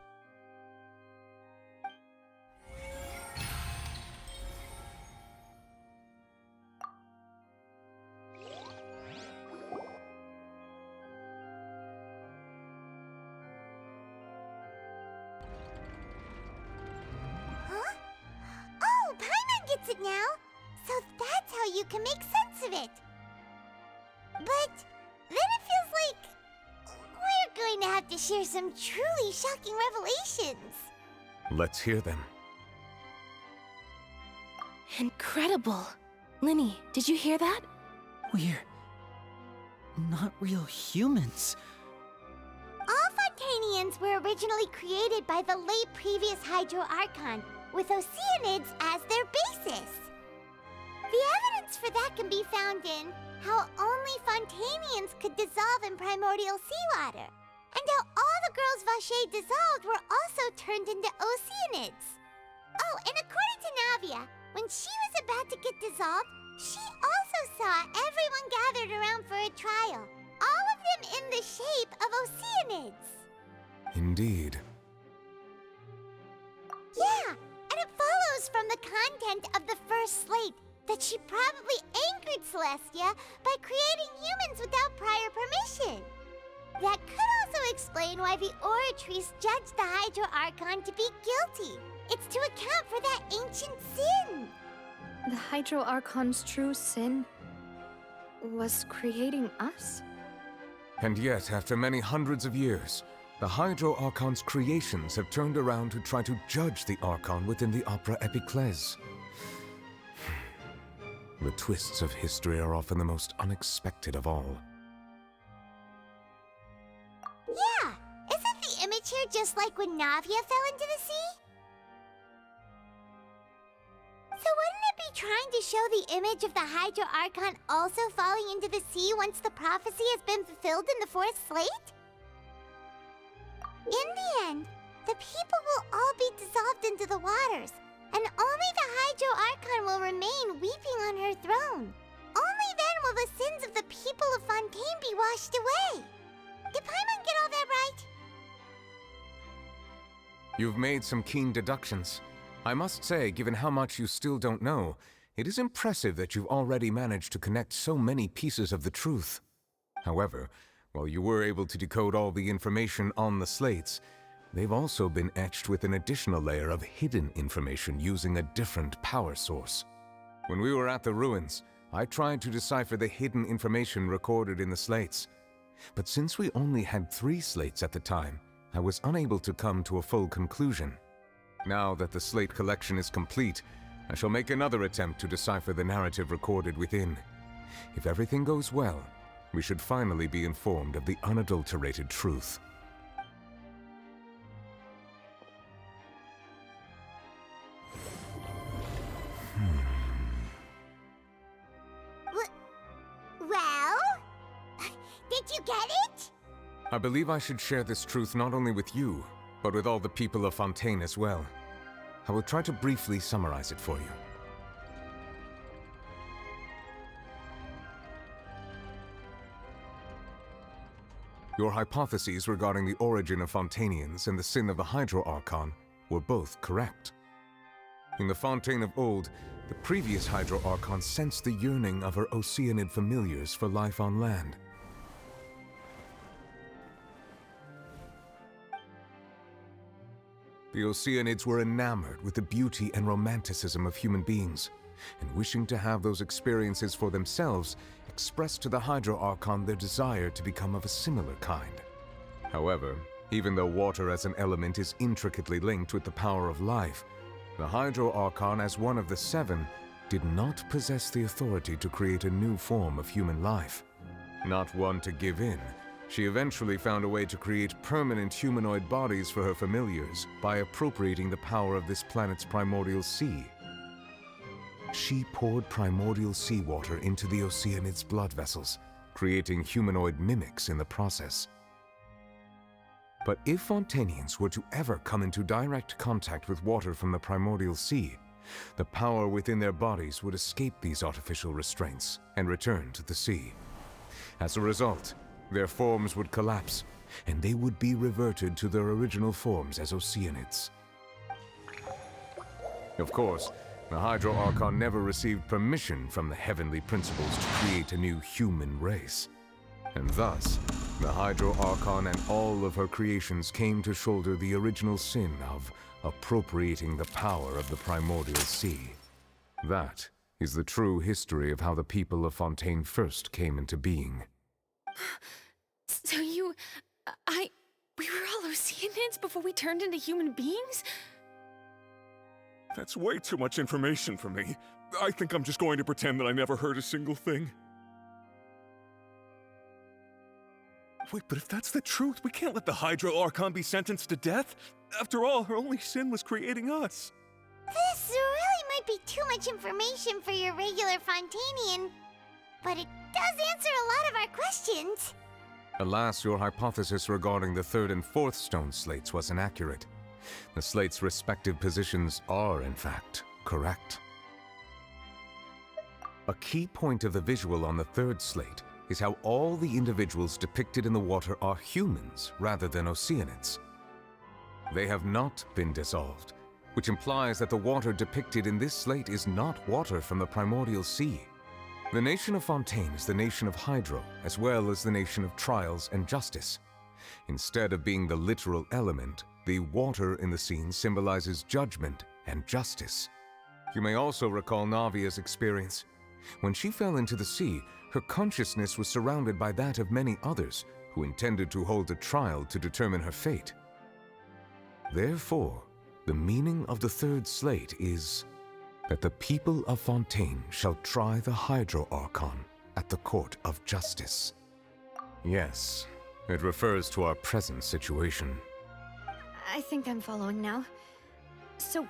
A: Huh? Oh, Paimon gets it now! So that's how you can make sense of it. But then it feels like we're going to have to share some truly shocking revelations.
I: Let's hear them.
U: Incredible. Linny, did you hear that?
C: We're not real humans.
A: All Fontainians were originally created by the late previous Hydro Archon, with Oceanids as their basis. The evidence for that can be found in how only Fontainians could dissolve in primordial seawater, and how all the girls Vacher dissolved were also turned into Oceanids. Oh, and according to Navia, when she was about to get dissolved, she also saw everyone gathered around for a trial, all of them in the shape of Oceanids.
I: Indeed.
A: Yeah, and it follows from the content of the first slate that she probably angered Celestia by creating humans without prior permission. That could also explain why the Oratrice judged the Hydro Archon to be guilty. It's to account for that ancient sin.
P: The Hydro Archon's true sin was creating us?
I: And yet, after many hundreds of years, the Hydro Archon's creations have turned around to try to judge the Archon within the Opera Epiclese. The twists of history are often the most unexpected of all.
A: Yeah, isn't the image here just like when Navia fell into the sea? So wouldn't it be trying to show the image of the Hydro Archon also falling into the sea once the prophecy has been fulfilled in the fourth slate? In the end, the people will all be dissolved into the waters, and only the Hydro Archon will remain weeping on her throne. Only then will the sins of the people of Fontaine be washed away. Did Paimon get all that right?
I: You've made some keen deductions. I must say, given how much you still don't know, it is impressive that you've already managed to connect so many pieces of the truth. However, while you were able to decode all the information on the slates, they've also been etched with an additional layer of hidden information using a different power source. When we were at the ruins, I tried to decipher the hidden information recorded in the slates. But since we only had 3 slates at the time, I was unable to come to a full conclusion. Now that the slate collection is complete, I shall make another attempt to decipher the narrative recorded within. If everything goes well, we should finally be informed of the unadulterated truth.
A: Well? Did you get it?
I: I believe I should share this truth not only with you, but with all the people of Fontaine as well. I will try to briefly summarize it for you. Your hypotheses regarding the origin of Fontainians and the sin of the Hydro Archon were both correct. In the Fontaine of old, the previous Hydro Archon sensed the yearning of her Oceanid familiars for life on land. The Oceanids were enamored with the beauty and romanticism of human beings, and wishing to have those experiences for themselves, expressed to the Hydro Archon their desire to become of a similar kind. However, even though water as an element is intricately linked with the power of life, the Hydro Archon, as one of the 7, did not possess the authority to create a new form of human life. Not one to give in, she eventually found a way to create permanent humanoid bodies for her familiars by appropriating the power of this planet's primordial sea. She poured primordial seawater into the Oceanids' blood vessels, creating humanoid mimics in the process. But if Fontainians were to ever come into direct contact with water from the primordial sea, the power within their bodies would escape these artificial restraints and return to the sea. As a result, their forms would collapse, and they would be reverted to their original forms as Oceanids. Of course, the Hydro Archon never received permission from the heavenly principles to create a new human race. And thus, the Hydro Archon and all of her creations came to shoulder the original sin of appropriating the power of the primordial sea. That is the true history of how the people of Fontaine first came into being.
K: So we were all Oceanids before we turned into human beings?
E: That's way too much information for me. I think I'm just going to pretend that I never heard a single thing. Wait, but if that's the truth, we can't let the Hydro Archon be sentenced to death. After all, her only sin was creating us.
A: This really might be too much information for your regular Fontainian, but it does answer a lot of our questions.
I: Alas, your hypothesis regarding the 3rd and 4th stone slates was inaccurate. The slates' respective positions are, in fact, correct. A key point of the visual on the 3rd slate is how all the individuals depicted in the water are humans rather than Oceanids. They have not been dissolved, which implies that the water depicted in this slate is not water from the primordial sea. The nation of Fontaine is the nation of Hydro, as well as the nation of trials and justice. Instead of being the literal element, the water in the scene symbolizes judgment and justice. You may also recall Navia's experience. When she fell into the sea, her consciousness was surrounded by that of many others who intended to hold a trial to determine her fate. Therefore, the meaning of the third slate is that the people of Fontaine shall try the Hydro Archon at the Court of Justice. Yes, it refers to our present situation.
P: I think I'm following now. So,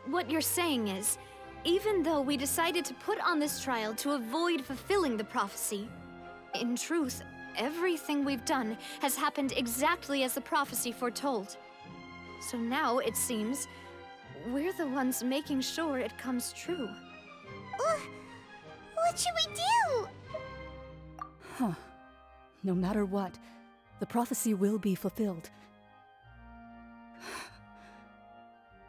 P: what you're saying is, even though we decided to put on this trial to avoid fulfilling the prophecy, in truth, everything we've done has happened exactly as the prophecy foretold. So now, it seems, we're the ones making sure it comes true.
A: What should we do?
W: Huh. No matter what, the prophecy will be fulfilled.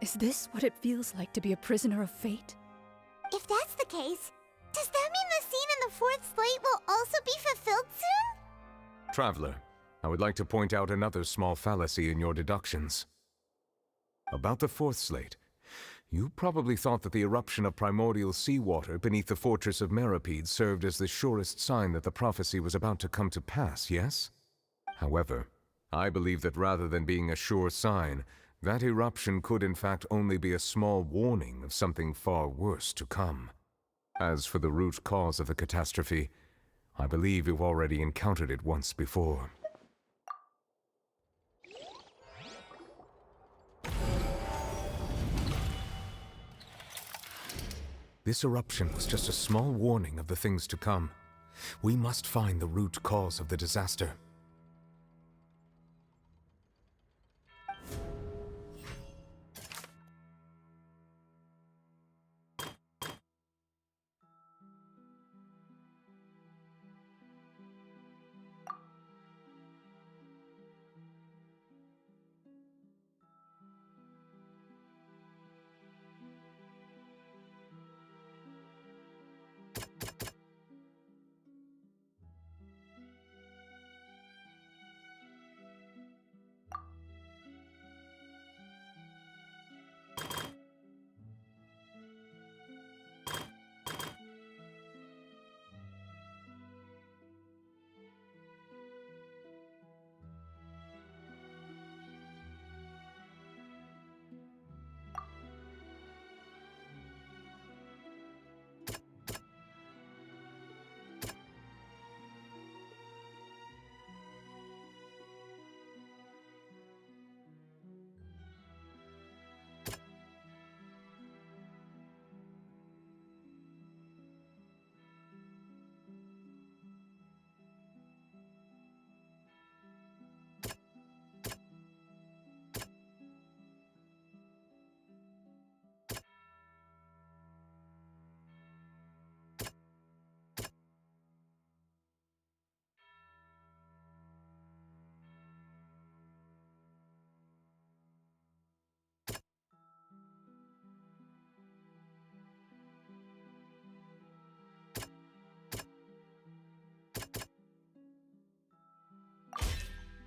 W: Is this what it feels like to be a prisoner of fate?
A: If that's the case, does that mean the scene in the fourth slate will also be fulfilled soon?
I: Traveler, I would like to point out another small fallacy in your deductions. About the fourth slate, you probably thought that the eruption of primordial seawater beneath the fortress of Meropide served as the surest sign that the prophecy was about to come to pass, yes? However, I believe that rather than being a sure sign, that eruption could in fact only be a small warning of something far worse to come. As for the root cause of the catastrophe, I believe you've already encountered it once before. This eruption was just a small warning of the things to come. We must find the root cause of the disaster.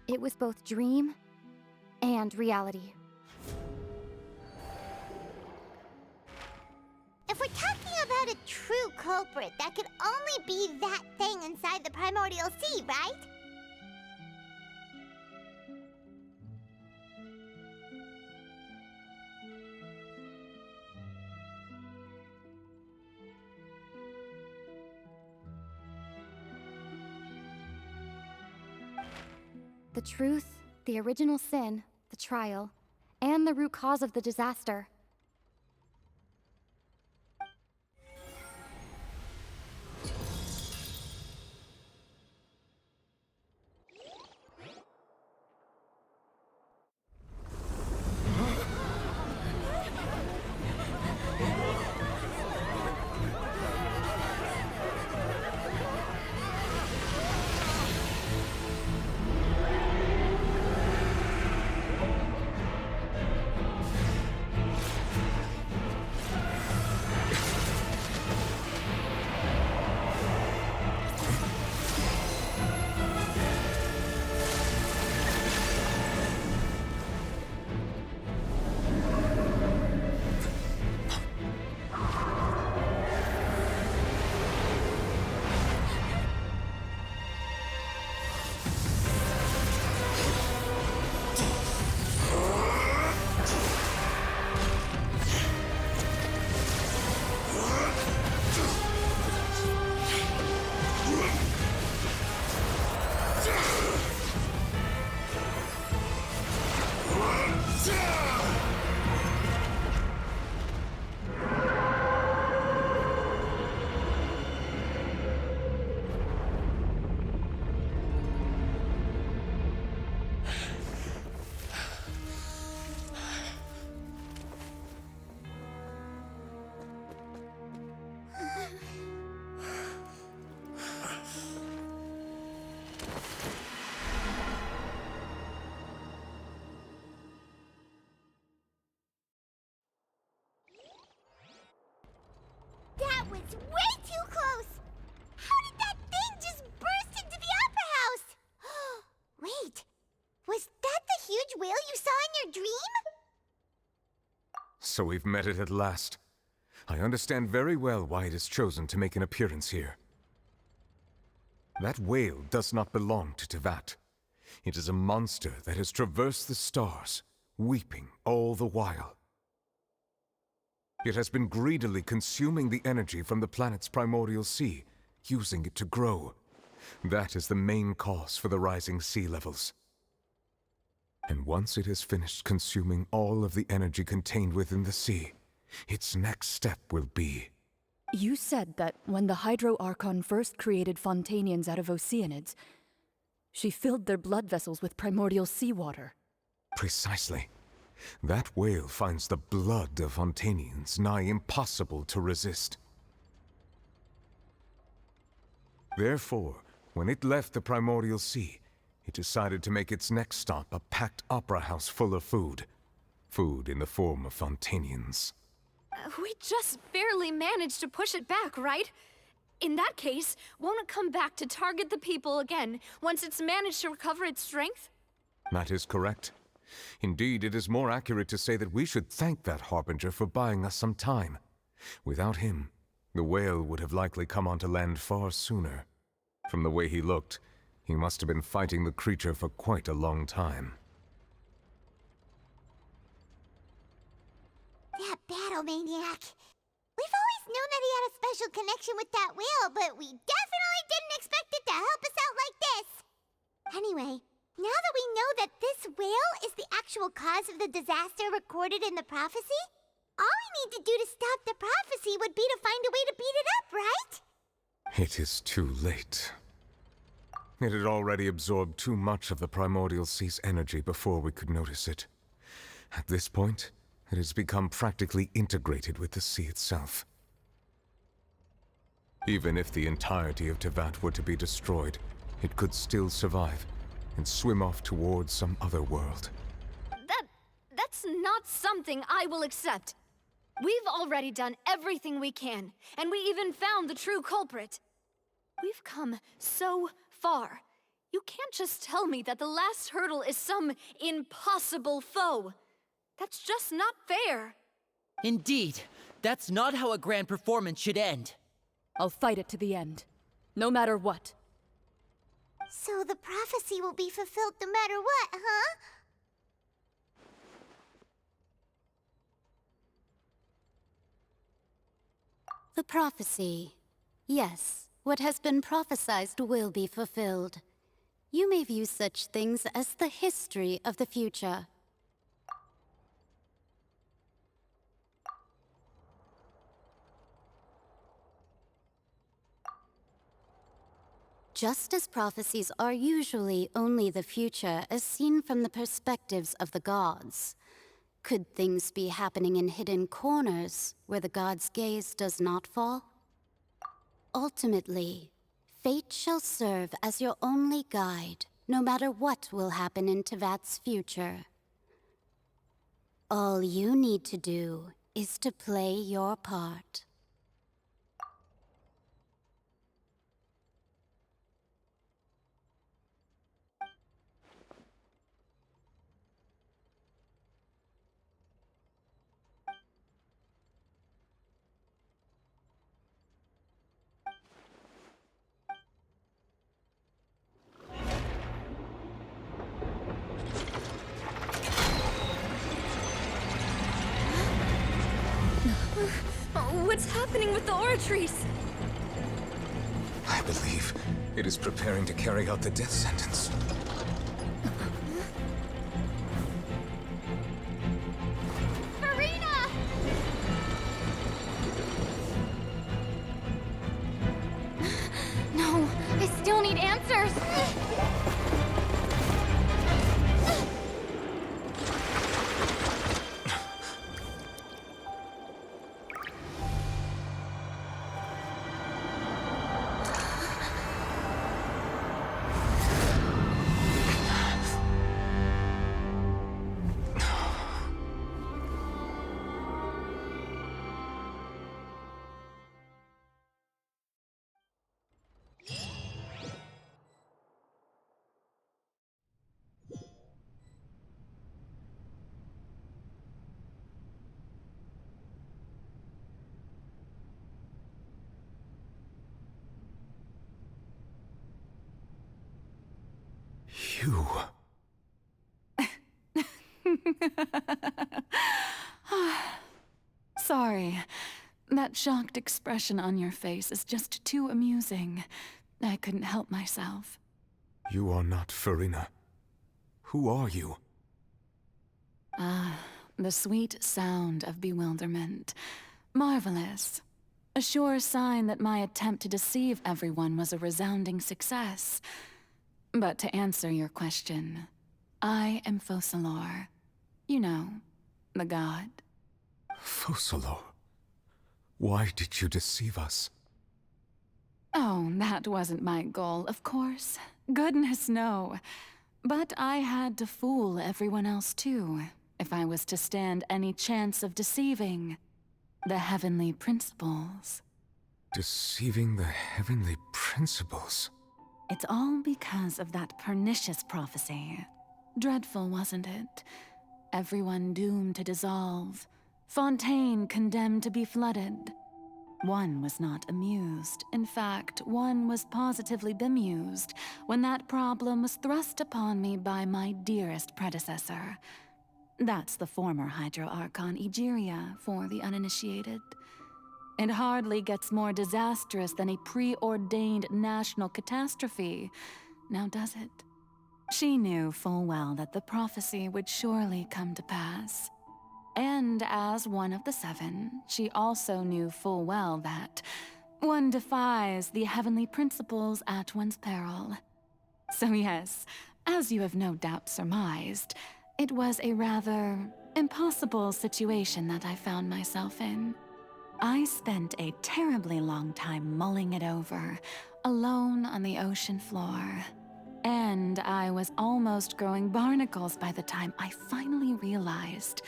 V: It was both dream and reality.
A: If we're talking about a true culprit, that could only be that thing inside the primordial sea, right?
V: The truth, the original sin, the trial, and the root cause of the disaster.
I: So we've met it at last. I understand very well why it has chosen to make an appearance here. That whale does not belong to Teyvat. It is a monster that has traversed the stars, weeping all the while. It has been greedily consuming the energy from the planet's primordial sea, using it to grow. That is the main cause for the rising sea levels. And once it has finished consuming all of the energy contained within the sea, its next step will be...
W: You said that when the Hydro Archon first created Fontainians out of Oceanids, she filled their blood vessels with primordial seawater.
I: Precisely. That whale finds the blood of Fontainians nigh impossible to resist. Therefore, when it left the primordial sea, it decided to make its next stop a packed opera house full of food. Food in the form of Fontainians.
P: We just barely managed to push it back, right? In that case, won't it come back to target the people again once it's managed to recover its strength?
I: That is correct. Indeed, it is more accurate to say that we should thank that Harbinger for buying us some time. Without him, the whale would have likely come onto land far sooner. From the way he looked, he must have been fighting the creature for quite a long time.
A: That battle maniac. We've always known that he had a special connection with that whale, but we definitely didn't expect it to help us out like this. Anyway, now that we know that this whale is the actual cause of the disaster recorded in the prophecy, all we need to do to stop the prophecy would be to find a way to beat it up, right?
I: It is too late. It had already absorbed too much of the primordial sea's energy before we could notice it. At this point, it has become practically integrated with the sea itself. Even if the entirety of Teyvat were to be destroyed, it could still survive and swim off towards some other world.
P: That's not something I will accept. We've already done everything we can, and we even found the true culprit. We've come so far. You can't just tell me that the last hurdle is some impossible foe. That's just not fair.
C: Indeed, that's not how a grand performance should end.
W: I'll fight it to the end, no matter what.
A: So the prophecy will be fulfilled no matter what, huh?
F: The prophecy. Yes, what has been prophesied will be fulfilled. You may view such things as the history of the future. Just as prophecies are usually only the future as seen from the perspectives of the gods, could things be happening in hidden corners where the gods' gaze does not fall? Ultimately, fate shall serve as your only guide, no matter what will happen in Teyvat's future. All you need to do is to play your part.
P: What's happening with the oratories?
I: I believe it is preparing to carry out the death sentence.
V: Farina! No, I still need answers.
I: You...
B: Sorry. That shocked expression on your face is just too amusing. I couldn't help myself.
I: You are not Farina. Who are you?
B: The sweet sound of bewilderment. Marvelous. A sure sign that my attempt to deceive everyone was a resounding success. But to answer your question, I am Focalor. You know, the god.
I: Focalor? Why did you deceive us?
B: Oh, that wasn't my goal, of course. Goodness, no. But I had to fool everyone else too, if I was to stand any chance of deceiving the heavenly principles.
I: Deceiving the heavenly principles?
B: It's all because of that pernicious prophecy. Dreadful, wasn't it? Everyone doomed to dissolve. Fontaine condemned to be flooded. One was not amused. In fact, one was positively bemused when that problem was thrust upon me by my dearest predecessor. That's the former Hydro Archon Egeria, for the uninitiated. It hardly gets more disastrous than a preordained national catastrophe, now does it? She knew full well that the prophecy would surely come to pass. And as one of the seven, she also knew full well that one defies the heavenly principles at one's peril. So yes, as you have no doubt surmised, it was a rather impossible situation that I found myself in. I spent a terribly long time mulling it over, alone on the ocean floor. And I was almost growing barnacles by the time I finally realized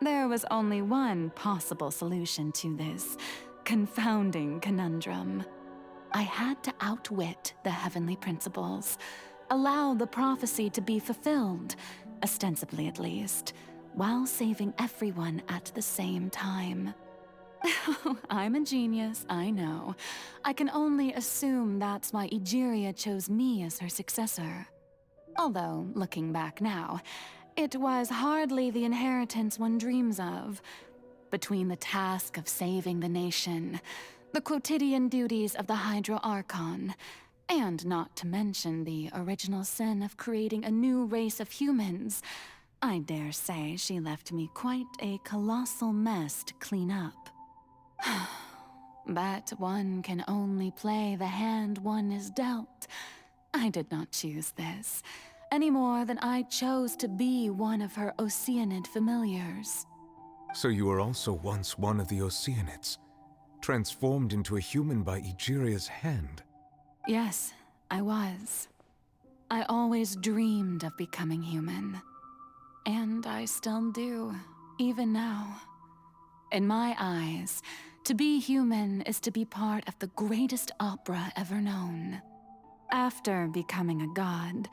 B: there was only one possible solution to this confounding conundrum. I had to outwit the heavenly principles, allow the prophecy to be fulfilled, ostensibly at least, while saving everyone at the same time. I'm a genius, I know. I can only assume that's why Egeria chose me as her successor. Although, looking back now, it was hardly the inheritance one dreams of. Between the task of saving the nation, the quotidian duties of the Hydro Archon, and not to mention the original sin of creating a new race of humans, I dare say she left me quite a colossal mess to clean up. But one can only play the hand one is dealt. I did not choose this, any more than I chose to be one of her Oceanid familiars.
I: So you were also once one of the Oceanids, transformed into a human by Egeria's hand?
B: Yes, I was. I always dreamed of becoming human. And I still do, even now. In my eyes, to be human is to be part of the greatest opera ever known. After becoming a god,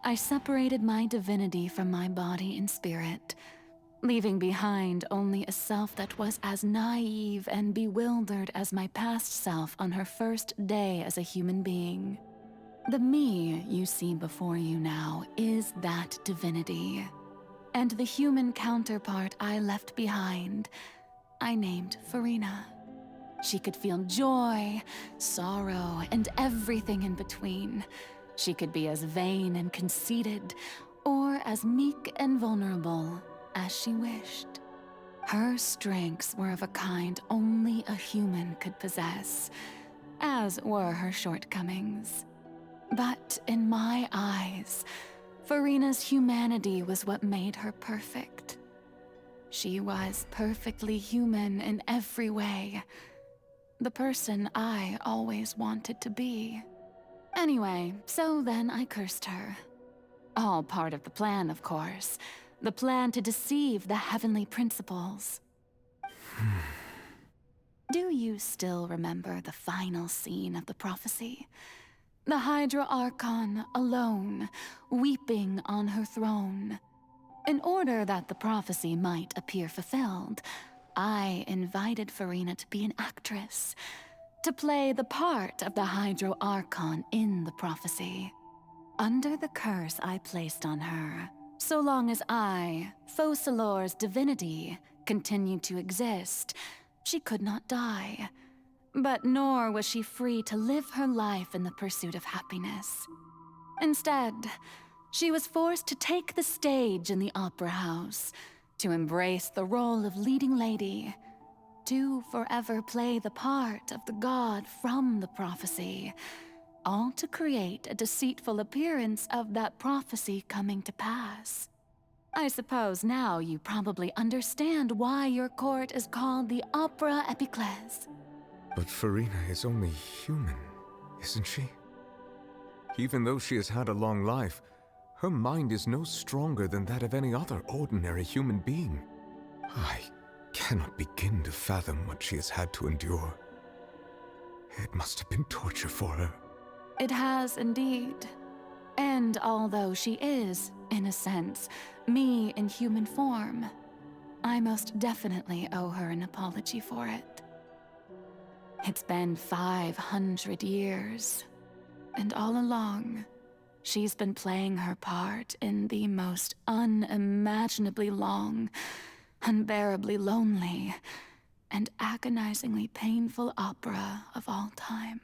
B: I separated my divinity from my body and spirit, leaving behind only a self that was as naive and bewildered as my past self on her first day as a human being. The me you see before you now is that divinity. And the human counterpart I left behind, I named Farina. She could feel joy, sorrow, and everything in between. She could be as vain and conceited, or as meek and vulnerable as she wished. Her strengths were of a kind only a human could possess, as were her shortcomings. But in my eyes, Farina's humanity was what made her perfect. She was perfectly human in every way. The person I always wanted to be. Anyway, so then I cursed her. All part of the plan, of course. The plan to deceive the heavenly principles. Do you still remember the final scene of the prophecy? The Hydra Archon, alone, weeping on her throne. In order that the prophecy might appear fulfilled, I invited Farina to be an actress, to play the part of the Hydro Archon in the prophecy. Under the curse I placed on her, so long as I, Focalor's divinity, continued to exist, she could not die. But nor was she free to live her life in the pursuit of happiness. Instead, she was forced to take the stage in the opera house, to embrace the role of leading lady, to forever play the part of the god from the prophecy, all to create a deceitful appearance of that prophecy coming to pass. I suppose now you probably understand why your court is called the Opera Epiclese.
I: But Farina is only human, isn't she? Even though she has had a long life, her mind is no stronger than that of any other ordinary human being. I cannot begin to fathom what she has had to endure. It must have been torture for her.
B: It has indeed. And although she is, in a sense, me in human form, I most definitely owe her an apology for it. It's been 500 years, and all along, she's been playing her part in the most unimaginably long, unbearably lonely, and agonizingly painful opera of all time.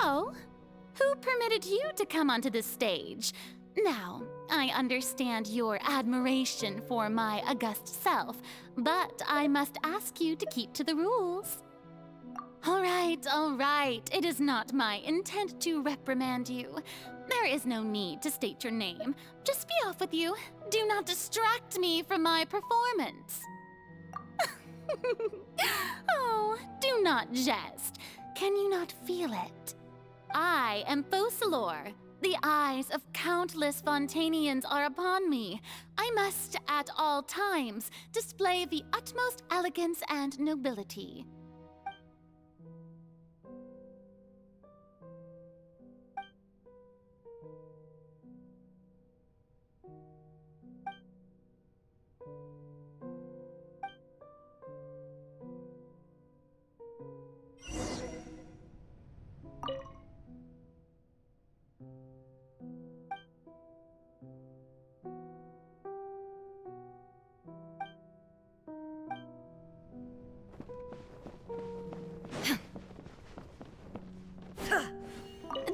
B: Oh, who permitted you to come onto the stage? Now, I understand your admiration for my august self, but I must ask you to keep to the rules. All right. It is not my intent to reprimand you. There is no need to state your name. Just be off with you. Do not distract me from my performance. Oh, do not jest. Can you not feel it? I am Focalor. The eyes of countless Fontainians are upon me. I must, at all times, display the utmost elegance and nobility.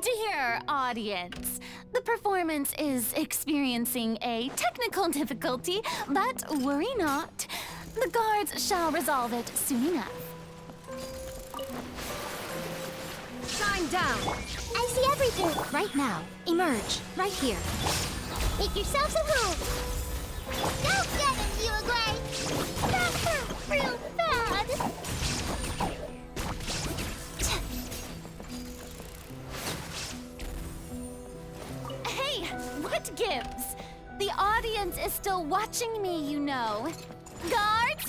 B: Dear audience, the performance is experiencing a technical difficulty, but worry not. The guards shall resolve it soon enough.
N: Shine down!
A: I see everything!
N: Right now. Emerge. Right here.
A: Make yourselves at home! Don't get it, you Agway! That's real bad!
B: Hey, what gives? The audience is still watching me, you know. Guards?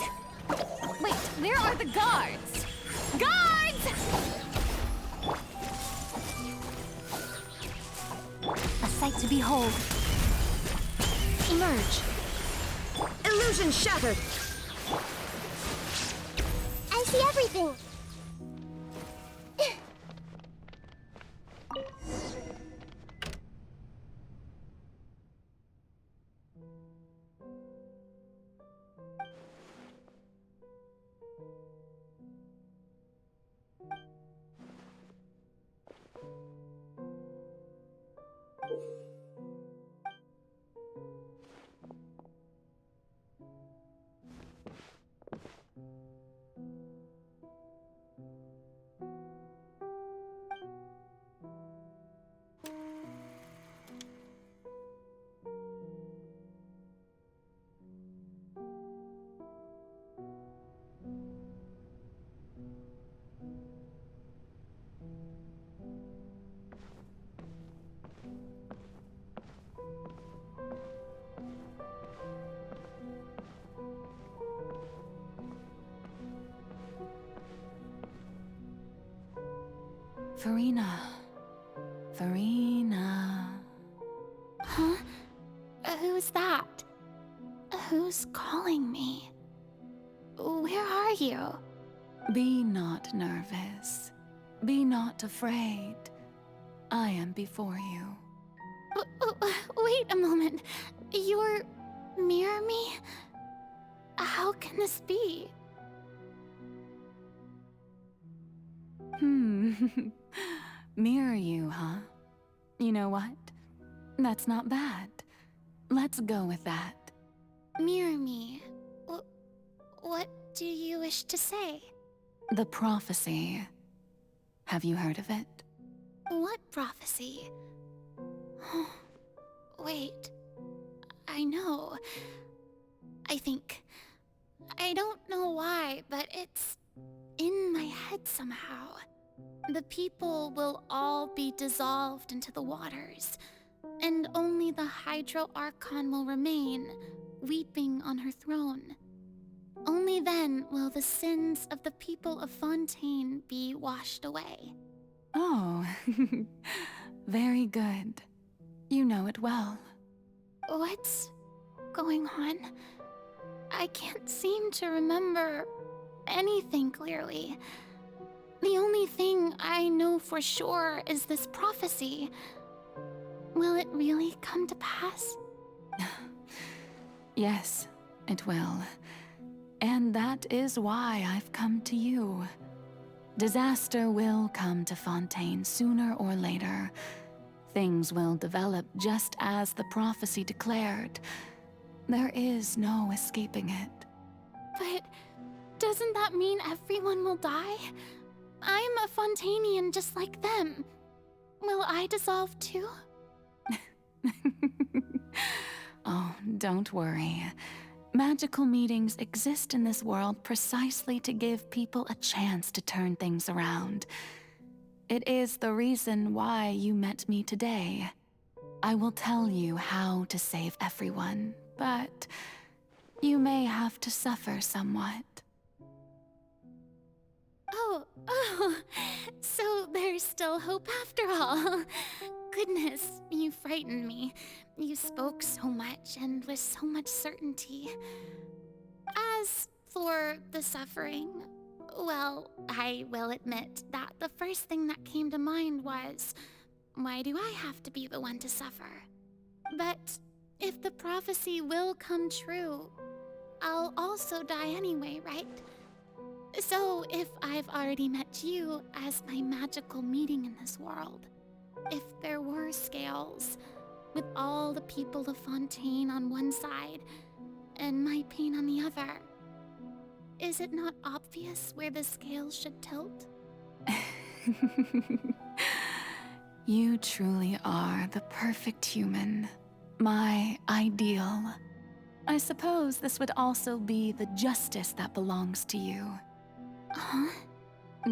B: Wait, where are the guards? Guards!
N: A sight to behold. Emerge. Illusion shattered.
A: I see everything!
U: Farina. Farina.
V: Huh? Who's that? Who's calling me? Where are you?
U: Be not nervous. Be not afraid. I am before you.
V: Wait a moment. You're near me? How can this be?
U: Mirror you, huh? You know what? That's not bad. Let's go with that.
V: Mirror me. What do you wish to say?
U: The prophecy. Have you heard of it?
V: What prophecy? Wait. I know. I think. I don't know why, but it's in my head somehow. The people will all be dissolved into the waters, and only the Hydro Archon will remain, weeping on her throne. Only then will the sins of the people of Fontaine be washed away.
U: Oh, very good. You know it well.
V: What's going on? I can't seem to remember anything clearly. The only thing I know for sure is this prophecy. Will it really come to pass?
U: Yes, it will. And that is why I've come to you. Disaster will come to Fontaine sooner or later. Things will develop just as the prophecy declared. There is no escaping it.
V: But doesn't that mean everyone will die? I'm a Fontainian just like them. Will I dissolve too?
U: Oh, don't worry. Magical meetings exist in this world precisely to give people a chance to turn things around. It is the reason why you met me today. I will tell you how to save everyone, but you may have to suffer somewhat.
V: Oh, so there's still hope after all. Goodness, you frightened me. You spoke so much and with so much certainty. As for the suffering, well, I will admit that the first thing that came to mind was, why do I have to be the one to suffer? But if the prophecy will come true, I'll also die anyway, right? So if I've already met you as my magical meeting in this world, if there were scales, with all the people of Fontaine on one side and my pain on the other, is it not obvious where the scales should tilt?
U: You truly are the perfect human, my ideal. I suppose this would also be the justice that belongs to you.
V: Huh?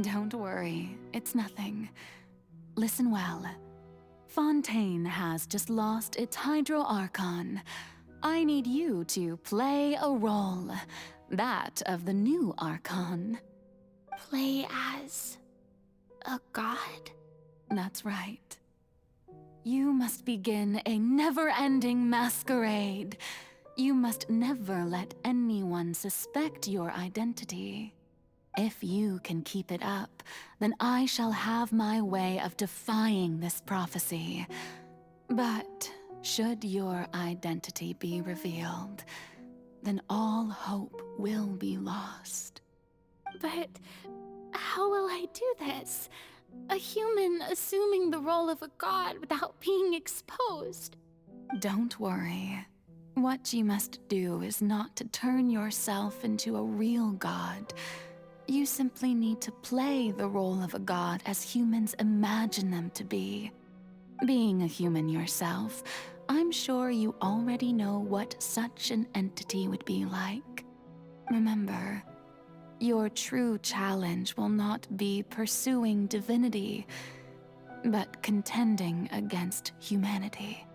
U: Don't worry, it's nothing. Listen well. Fontaine has just lost its Hydro Archon. I need you to play a role, that of the new Archon.
V: Play as a god?
U: That's right. You must begin a never-ending masquerade. You must never let anyone suspect your identity. If you can keep it up, then I shall have my way of defying this prophecy. But should your identity be revealed, then all hope will be lost.
V: But how will I do this? A human assuming the role of a god without being exposed?
U: Don't worry. What you must do is not to turn yourself into a real god. You simply need to play the role of a god as humans imagine them to be. Being a human yourself, I'm sure you already know what such an entity would be like. Remember, your true challenge will not be pursuing divinity, but contending against humanity.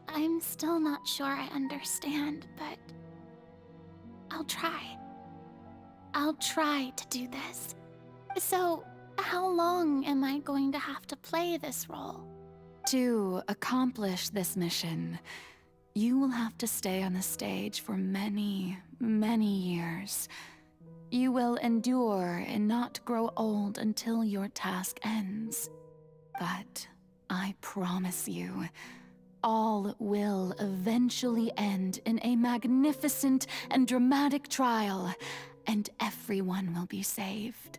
V: I'm still not sure I understand, but I'll try. I'll try to do this. So,
B: How long am I going to have to play this role?
K: To accomplish this mission, you will have to stay on the stage for many, many years. You will endure and not grow old until your task ends. But I promise you, all will eventually end in a magnificent and dramatic trial, and everyone will be saved.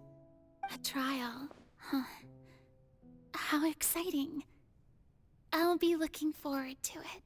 B: A trial, huh? How exciting. I'll be looking forward to it.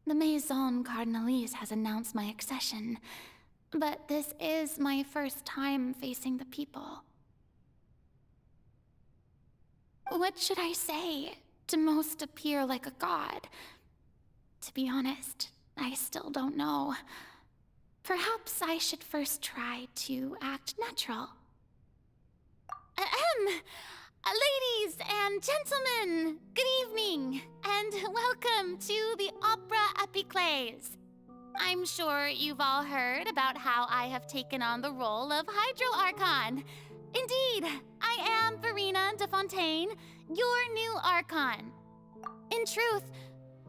B: The Maison Cardinalise has announced my accession, but this is my first time facing the people. What should I say to most appear like a god? To be honest, I still don't know. Perhaps I should first try to act natural. Ladies and gentlemen, good evening, and welcome to the Opera Epiclese. I'm sure you've all heard about how I have taken on the role of Hydro Archon. Indeed, I am Verena de Fontaine, your new Archon. In truth,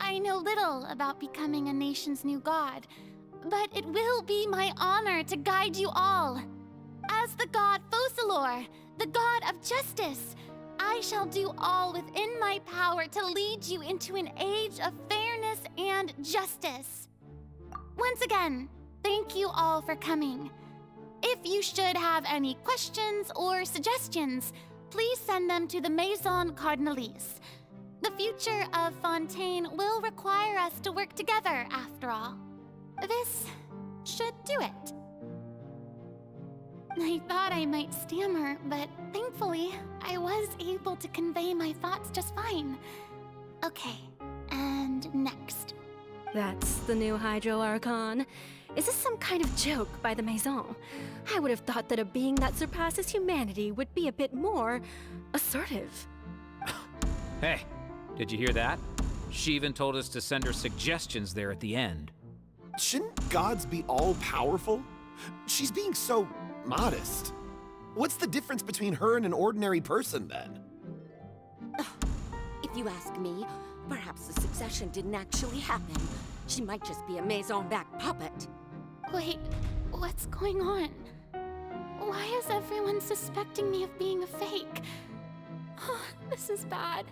B: I know little about becoming a nation's new god, but it will be my honor to guide you all. As the god Focalor, the god of justice, I shall do all within my power to lead you into an age of fairness and justice. Once again, thank you all for coming. If you should have any questions or suggestions, please send them to the Maison Cardinalise. The future of Fontaine will require us to work together, after all. This should do it. I thought I might stammer, but thankfully, I was able to convey my thoughts just fine. Okay, and next.
N: That's the new Hydro Archon. Is this some kind of joke by the Maison? I would have thought that a being that surpasses humanity would be a bit more assertive.
G: Hey, did you hear that? She even told us to send her suggestions there at the end.
Q: Shouldn't gods be all-powerful? She's being so modest. What's the difference between her and an ordinary person, then?
S: If you ask me, perhaps the succession didn't actually happen. She might just be a Maison back puppet.
B: Wait, what's going on? Why is everyone suspecting me of being a fake? Oh, this is bad.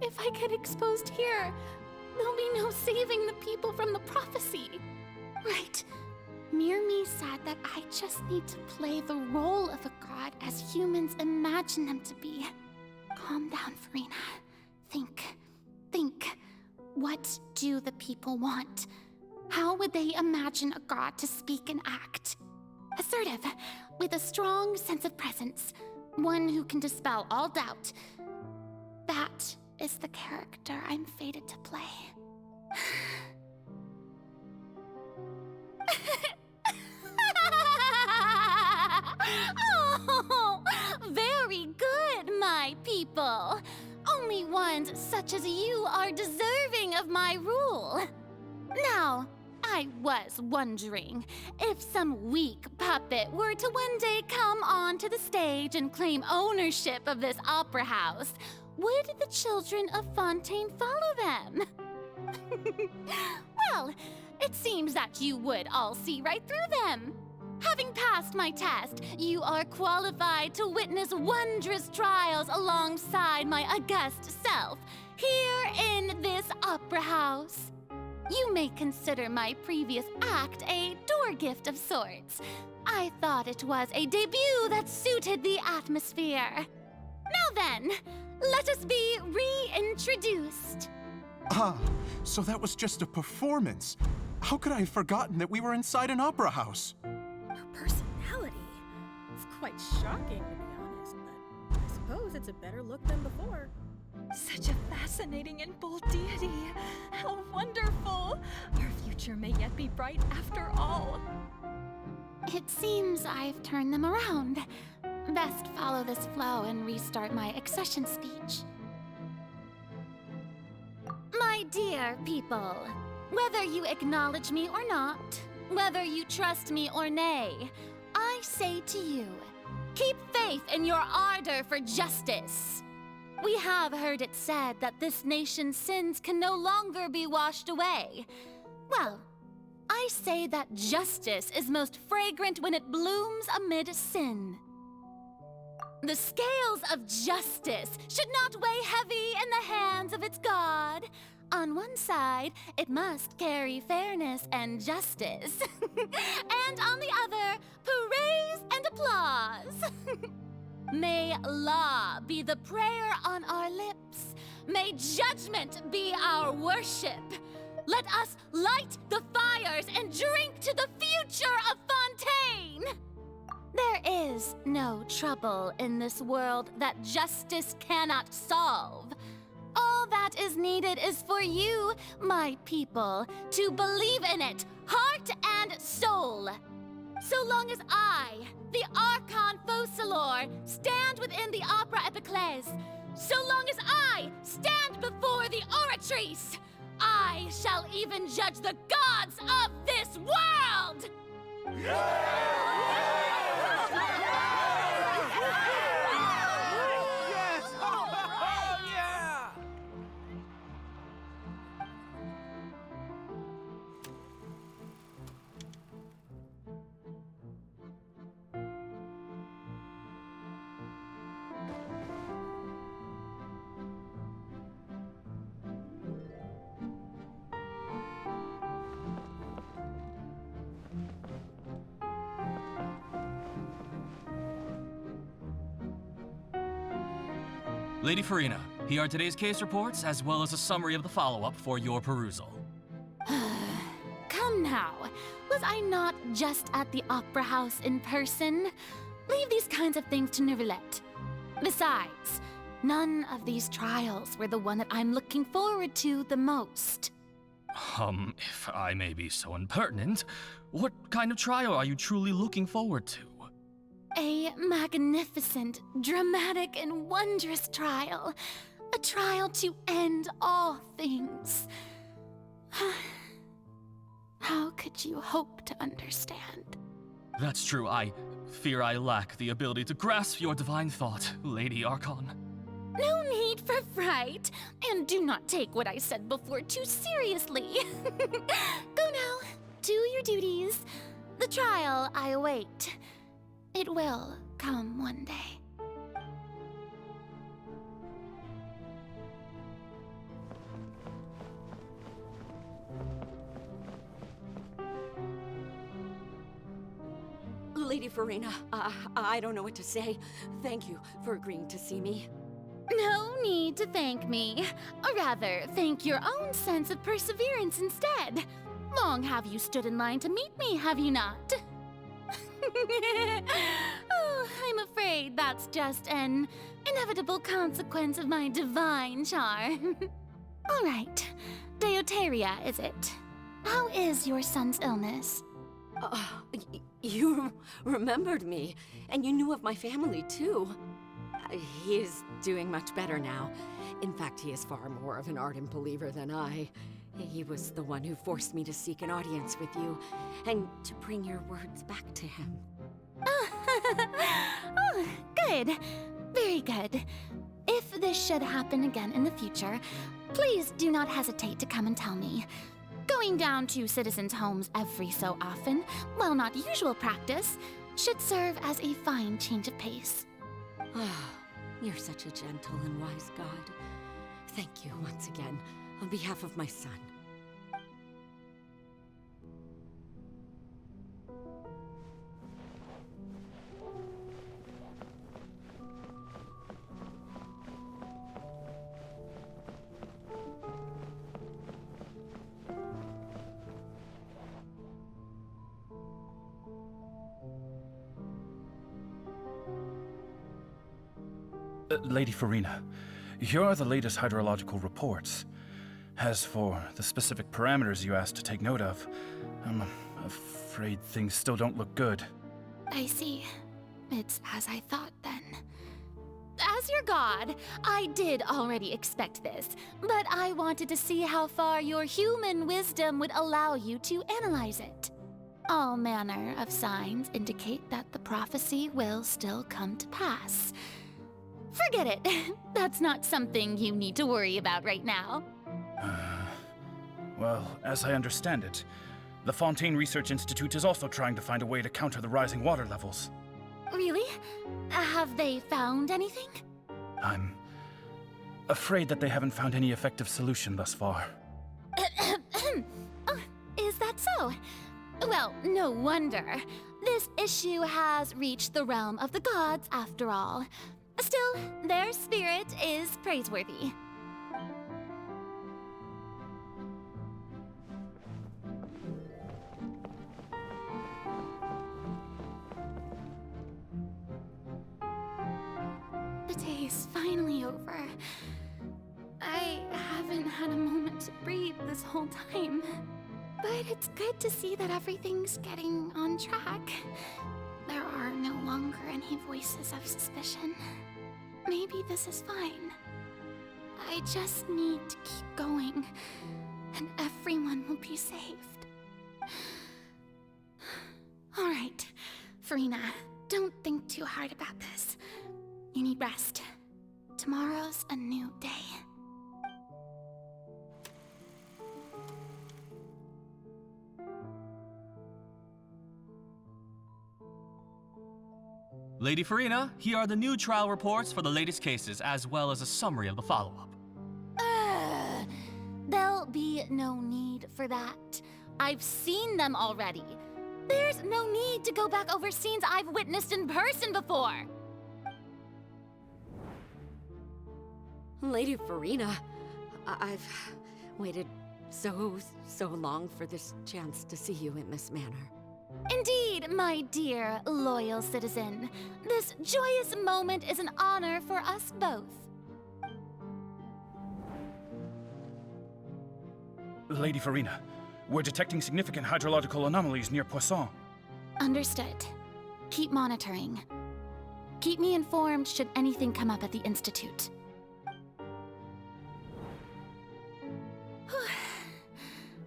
B: If I get exposed here, there'll be no saving the people from the prophecy. Right. Mirmi said that I just need to play the role of a god as humans imagine them to be. Calm down, Verena. Think. What do the people want? How would they imagine a god to speak and act? Assertive, with a strong sense of presence. One who can dispel all doubt. That is the character I'm fated to play. Oh, very good, my people. Only ones such as you are deserving of my rule. Now, I was wondering if some weak puppet were to one day come onto the stage and claim ownership of this opera house, would the children of Fontaine follow them? Well, it seems that you would all see right through them. Having passed my test, you are qualified to witness wondrous trials alongside my august self, here in this opera house. You may consider my previous act a door gift of sorts. I thought it was a debut that suited the atmosphere. Now then, let us be reintroduced.
D: Ah, so that was just a performance. How could I have forgotten that we were inside an opera house?
H: Her personality. It's quite shocking, to be honest, but I suppose it's a better look than before.
R: Such a fascinating and bold deity. How wonderful! Our future may yet be bright after all.
B: It seems I've turned them around. Best follow this flow and restart my accession speech. My dear people, whether you acknowledge me or not, whether you trust me or nay, I say to you, keep faith in your ardor for justice. We have heard it said that this nation's sins can no longer be washed away. Well, I say that justice is most fragrant when it blooms amid sin. The scales of justice should not weigh heavy in the hands of its God. On one side, it must carry fairness and justice. And on the other, praise and applause. May law be the prayer on our lips. May judgment be our worship. Let us light the fires and drink to the future of Fontaine. There is no trouble in this world that justice cannot solve. All that is needed is for you, my people, to believe in it, heart and soul. So long as I, the Archon Focalor, stand within the Opera Epiclese, so long as I stand before the Oratrice, I shall even judge the gods of this world!
M: Lady Farina, here are today's case reports, as well as a summary of the follow-up for your perusal.
B: Come now, was I not just at the Opera House in person? Leave these kinds of things to Neuvillette. Besides, none of these trials were the one that I'm looking forward to the most.
M: If I may be so impertinent, what kind of trial are you truly looking forward to?
B: A magnificent, dramatic, and wondrous trial. A trial to end all things. How could you hope to understand?
M: That's true. I fear I lack the ability to grasp your divine thought, Lady Archon.
B: No need for fright, and do not take what I said before too seriously. Go now, do your duties. The trial I await. It will come one day.
S: Lady Farina, I don't know what to say. Thank you for agreeing to see me.
B: No need to thank me. Or rather, thank your own sense of perseverance instead. Long have you stood in line to meet me, have you not? Oh, I'm afraid that's just an inevitable consequence of my divine charm. All right, Deoteria, is it? How is your son's illness?
S: You remembered me, and you knew of my family, too. He is doing much better now. In fact, he is far more of an ardent believer than I. He was the one who forced me to seek an audience with you, and to bring your words back to him.
B: Oh, good. Very good. If this should happen again in the future, please do not hesitate to come and tell me. Going down to citizens' homes every so often, while not usual practice, should serve as a fine change of pace.
S: You're such a gentle and wise god. Thank you once again, on behalf of my son.
J: Lady Farina, here are the latest hydrological reports. As for the specific parameters you asked to take note of, I'm afraid things still don't look good.
B: I see. It's as I thought then. As your god, I did already expect this, but I wanted to see how far your human wisdom would allow you to analyze it. All manner of signs indicate that the prophecy will still come to pass. Forget it. That's not something you need to worry about right now.
J: Well, as I understand it, the Fontaine Research Institute is also trying to find a way to counter the rising water levels.
B: Really? Have they found anything?
J: I'm afraid that they haven't found any effective solution thus far.
B: Oh, is that so? Well, no wonder. This issue has reached the realm of the gods, after all. Still, their spirit is praiseworthy. The day is finally over. I haven't had a moment to breathe this whole time. But it's good to see that everything's getting on track. There are no longer any voices of suspicion. Maybe this is fine. I just need to keep going, and everyone will be saved. All right, Farina, don't think too hard about this. You need rest. Tomorrow's a new day.
M: Lady Farina, here are the new trial reports for the latest cases, as well as a summary of the follow-up.
B: There'll be no need for that. I've seen them already. There's no need to go back over scenes I've witnessed in person before.
S: Lady Farina, I've waited so long for this chance to see you in this manner.
B: Indeed, my dear, loyal citizen. This joyous moment is an honor for us both.
J: Lady Farina, we're detecting significant hydrological anomalies near Poisson.
B: Understood. Keep monitoring. Keep me informed should anything come up at the Institute.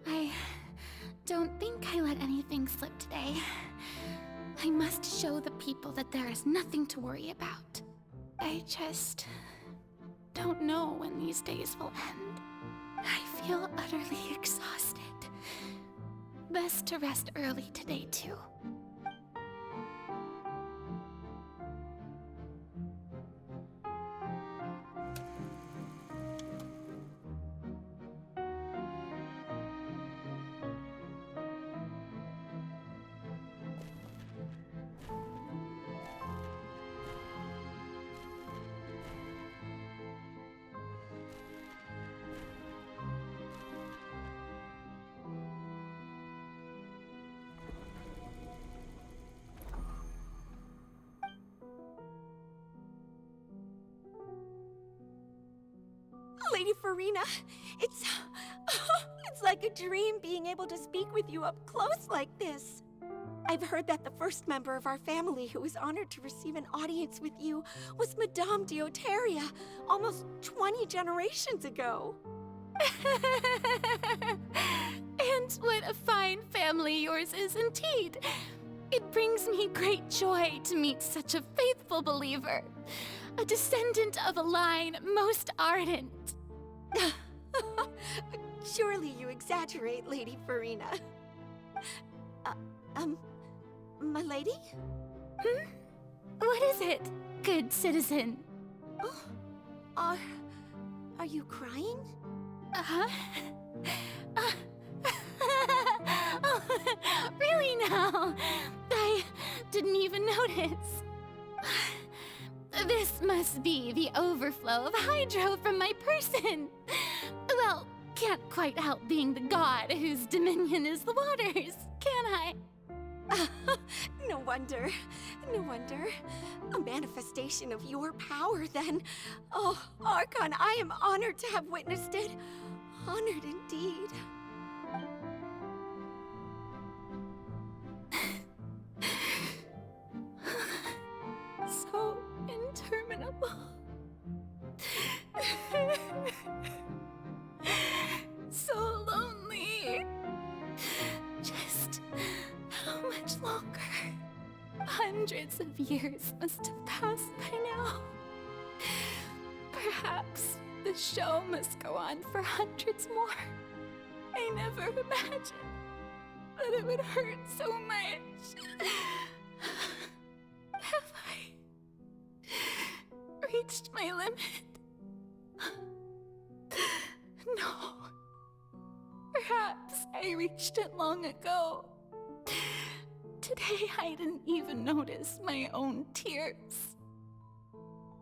B: I don't think I let anything slip today. I must show the people that there is nothing to worry about. I just don't know when these days will end. I feel utterly exhausted. Best to rest early today, too.
O: Lady Farina, it's like a dream being able to speak with you up close like this. I've heard that the first member of our family who was honored to receive an audience with you was Madame Deoteria, almost 20 generations ago.
B: And what a fine family yours is indeed. It brings me great joy to meet such a faithful believer, a descendant of a line most ardent.
O: Surely you exaggerate, Lady Farina. My lady?
B: What is it, good citizen?
O: Oh, are you crying?
B: Oh, really now? I didn't even notice. This must be the overflow of hydro from my person. Well, can't quite help being the god whose dominion is the waters, can I?
O: No wonder. No wonder. A manifestation of your power, then. Oh, Archon, I am honored to have witnessed it. Honored indeed.
K: So interminable. So lonely. Just how much longer? Hundreds of years must have passed by now. Perhaps the show must go on for hundreds more. I never imagined that it would hurt so much. Have I reached my limit? No. Perhaps I reached it long ago. Today I didn't even notice my own tears.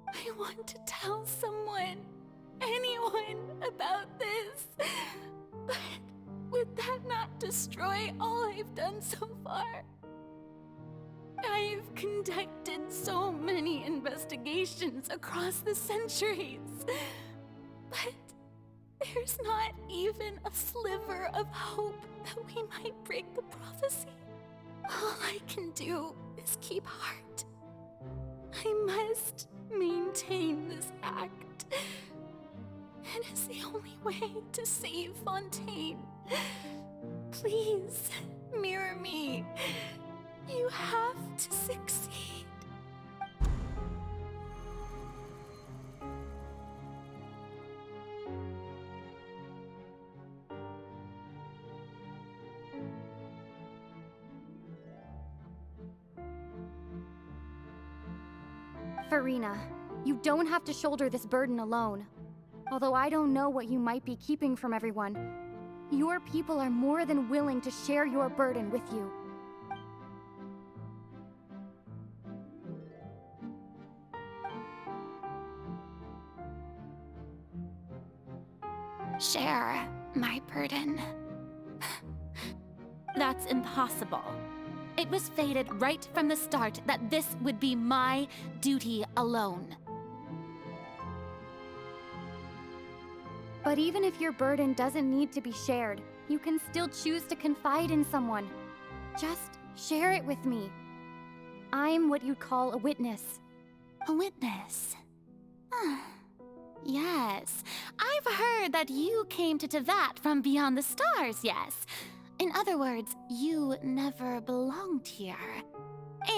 K: I want to tell someone, anyone, about this. But would that not destroy all I've done so far? I've conducted so many investigations across the centuries, but there's not even a sliver of hope that we might break the prophecy. All I can do is keep heart. I must maintain this act. It is the only way to save Fontaine. Please, mirror me. You have to succeed.
V: Farina, you don't have to shoulder this burden alone. Although I don't know what you might be keeping from everyone, your people are more than willing to share your burden with you.
B: Share my burden. That's impossible. It was fated right from the start that this would be my duty alone.
V: But even if your burden doesn't need to be shared, you can still choose to confide in someone. Just share it with me. I'm what you'd call a witness.
B: A witness? Yes, I've heard that you came to Tevat from beyond the stars, yes. In other words, you never belonged here.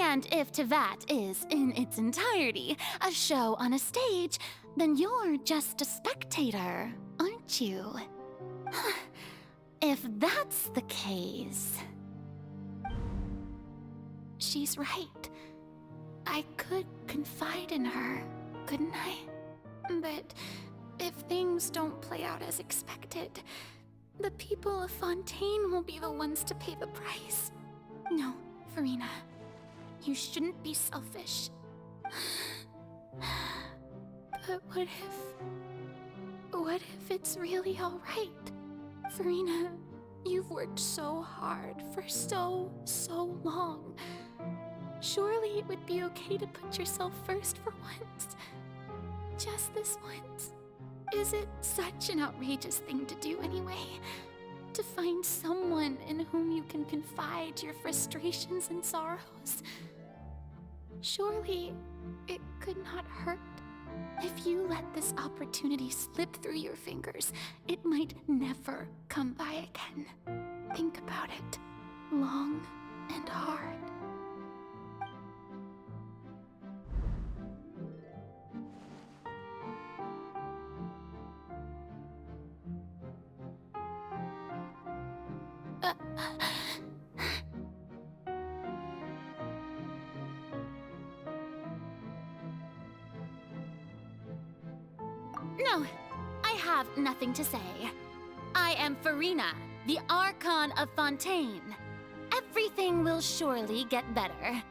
B: And if Tevat is, in its entirety, a show on a stage, then you're just a spectator, aren't you? If that's the case... She's right. I could confide in her, couldn't I? But if things don't play out as expected, the people of Fontaine will be the ones to pay the price. No, Farina, you shouldn't be selfish. But what if it's really all right? Farina, you've worked so hard for so long. Surely it would be okay to put yourself first for once. Just this once. Is it such an outrageous thing to do anyway? To find someone in whom you can confide your frustrations and sorrows? Surely it could not hurt. If you let this opportunity slip through your fingers, it might never come by again. Think about it long and hard. No, I have nothing to say. I am Farina, the Archon of Fontaine. Everything will surely get better.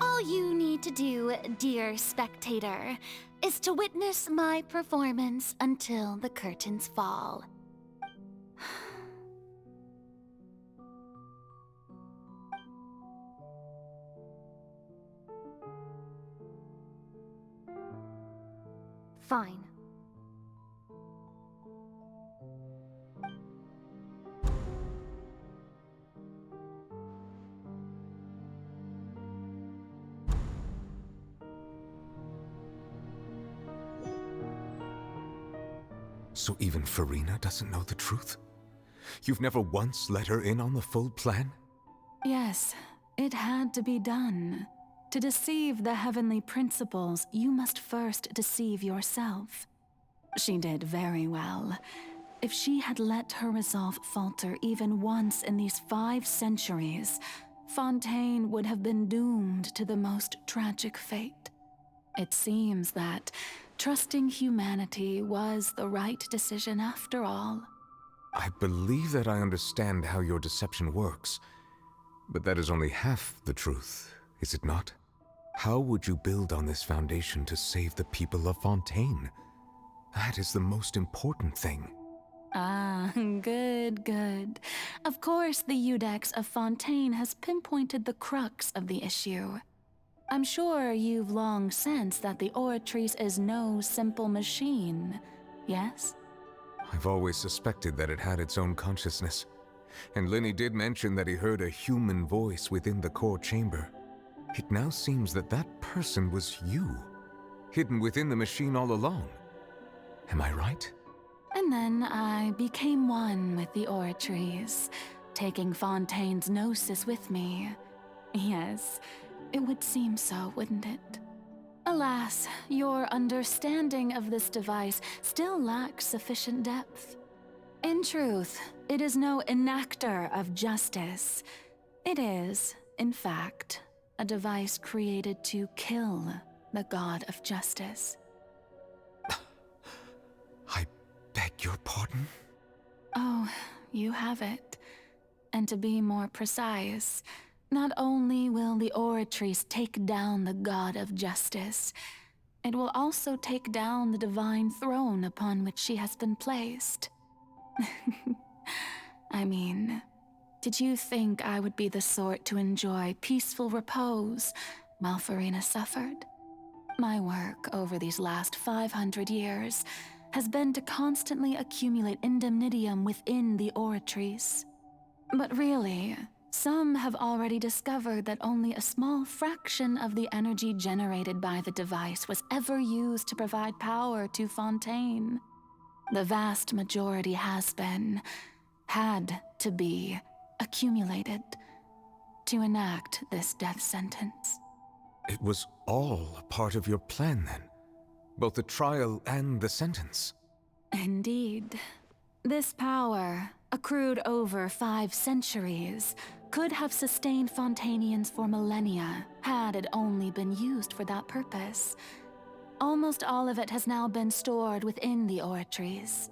B: All you need to do, dear spectator, is to witness my performance until the curtains fall.
V: Fine.
I: So even Farina doesn't know the truth? You've never once let her in on the full plan?
K: Yes, it had to be done. To deceive the heavenly principles, you must first deceive yourself. She did very well. If she had let her resolve falter even once in these 5 centuries, Fontaine would have been doomed to the most tragic fate. It seems that trusting humanity was the right decision after all.
I: I believe that I understand how your deception works, but that is only half the truth, is it not? How would you build on this foundation to save the people of Fontaine? That is the most important thing.
K: Ah, good. Of course, the Iudex of Fontaine has pinpointed the crux of the issue. I'm sure you've long sensed that the Oratrice is no simple machine, yes?
I: I've always suspected that it had its own consciousness, and Lenny did mention that he heard a human voice within the core chamber. It now seems that that person was you, hidden within the machine all along. Am I right?
K: And then I became one with the Oratrice, taking Fontaine's gnosis with me. Yes, it would seem so, wouldn't it? Alas, your understanding of this device still lacks sufficient depth. In truth, it is no enactor of justice. It is, in fact, a device created to kill the god of justice.
I: I beg your pardon?
K: Oh, you have it. And to be more precise, not only will the Oratrice take down the god of justice, it will also take down the divine throne upon which she has been placed. I mean, did you think I would be the sort to enjoy peaceful repose while Farina suffered? My work over these last 500 years has been to constantly accumulate indemnitium within the Oratrice. But really, some have already discovered that only a small fraction of the energy generated by the device was ever used to provide power to Fontaine. The vast majority had to be, accumulated to enact this death sentence.
I: It was all a part of your plan then? Both the trial and the sentence?
K: Indeed. This power, accrued over 5 centuries, could have sustained Fontainians for millennia had it only been used for that purpose. Almost all of it has now been stored within the Oratrice.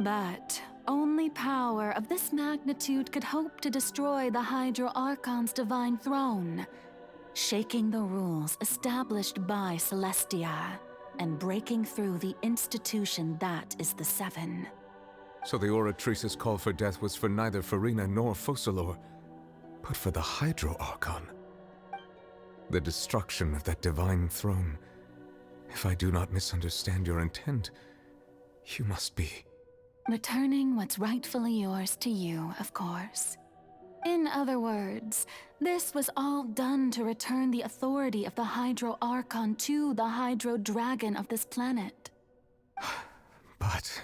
K: But only power of this magnitude could hope to destroy the Hydro Archon's divine throne, shaking the rules established by Celestia and breaking through the institution that is the Seven.
I: So the Oratrice's call for death was for neither Farina nor Focalor, but for the Hydro Archon. The destruction of that divine throne. If I do not misunderstand your intent, you must be...
K: returning what's rightfully yours to you, of course. In other words, this was all done to return the authority of the Hydro Archon to the Hydro Dragon of this planet.
I: But...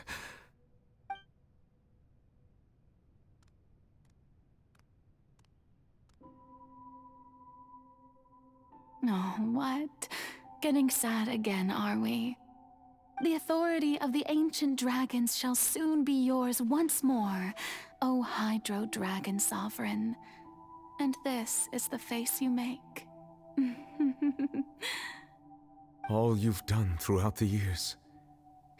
K: Oh, what? Getting sad again, are we? The authority of the ancient dragons shall soon be yours once more, O Hydro Dragon Sovereign. And this is the face you make.
I: all you've done throughout the years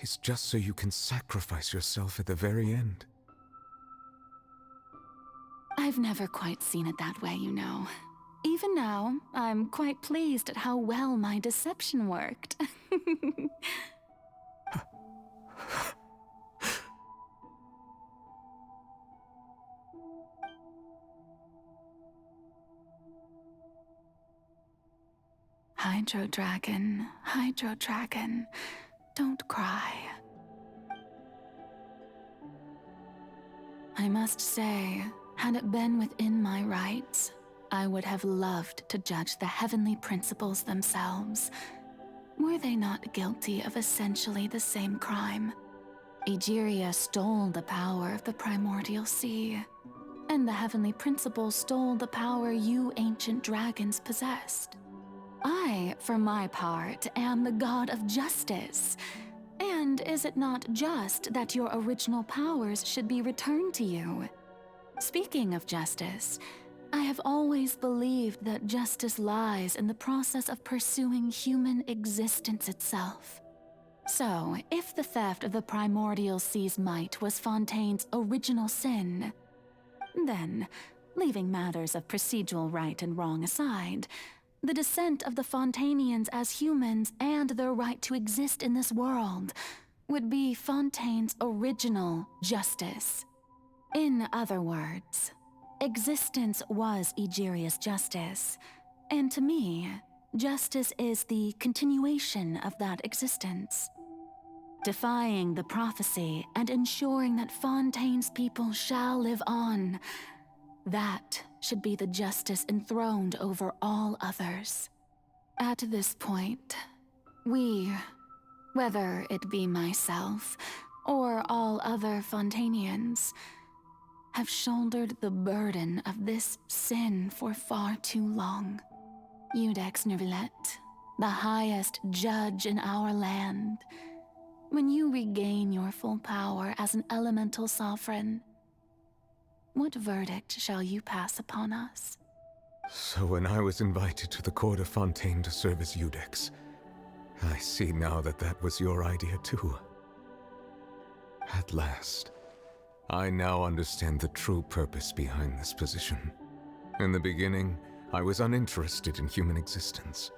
I: is just so you can sacrifice yourself at the very end.
K: I've never quite seen it that way, you know. Even now, I'm quite pleased at how well my deception worked. Hydro Dragon, Don't cry. I must say, had it been within my rights, I would have loved to judge the heavenly principles themselves. Were they not guilty of essentially the same crime? Egeria stole the power of the primordial sea, and the heavenly principles stole the power you ancient dragons possessed. I, for my part, am the god of justice. And is it not just that your original powers should be returned to you? Speaking of justice, I have always believed that justice lies in the process of pursuing human existence itself. So, if the theft of the primordial sea's might was Fontaine's original sin, then, leaving matters of procedural right and wrong aside, the descent of the Fontainians as humans and their right to exist in this world would be Fontaine's original justice. In other words, existence was Egeria's justice, and to me, justice is the continuation of that existence. Defying the prophecy and ensuring that Fontaine's people shall live on, that should be the justice enthroned over all others. At this point, we, whether it be myself or all other Fontainians, have shouldered the burden of this sin for far too long. Iudex Neuvillette, the highest judge in our land, when you regain your full power as an elemental sovereign, what verdict shall you pass upon us?
I: So when I was invited to the court of Fontaine to serve as Iudex, I see now that that was your idea too. At last, I now understand the true purpose behind this position. In the beginning, I was uninterested in human existence.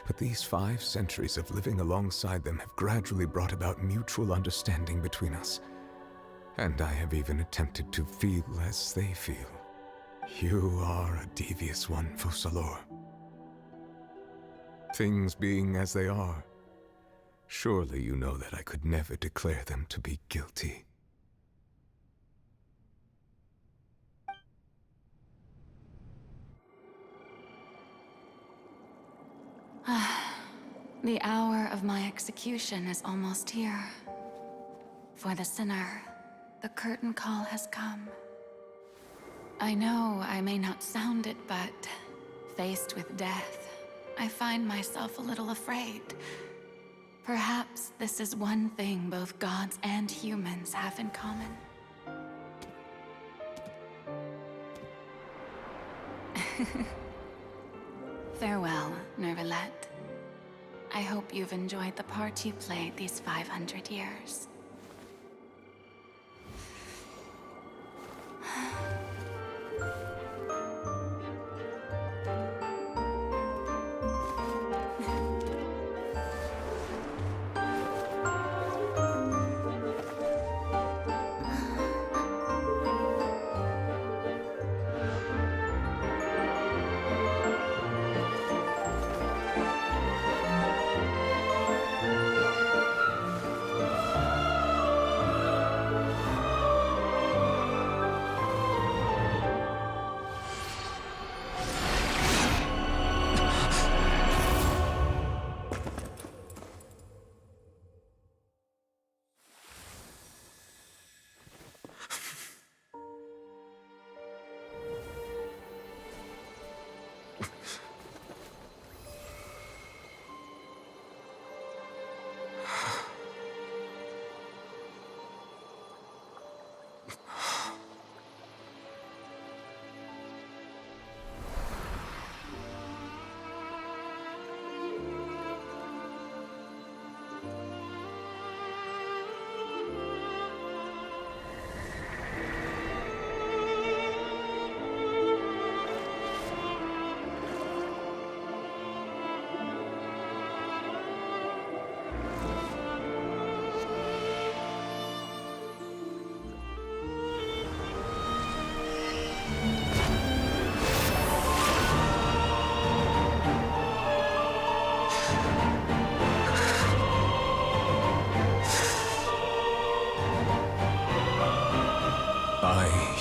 I: But these 5 centuries of living alongside them have gradually brought about mutual understanding between us. And I have even attempted to feel as they feel. You are a devious one, Focalors. Things being as they are, surely you know that I could never declare them to be guilty.
K: The hour of my execution is almost here. For the sinner, the curtain call has come. I know I may not sound it, but faced with death, I find myself a little afraid. Perhaps this is one thing both gods and humans have in common. Farewell, Neuvillette. I hope you've enjoyed the part you played these 500 years.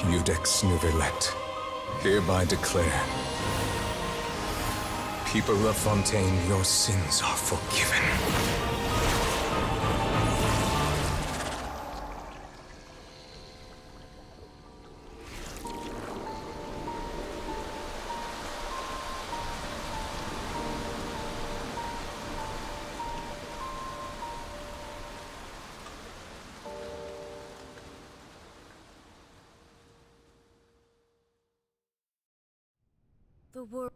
I: Judex Nuvelet, hereby declare, people of Fontaine, your sins are forgiven.
O: The world.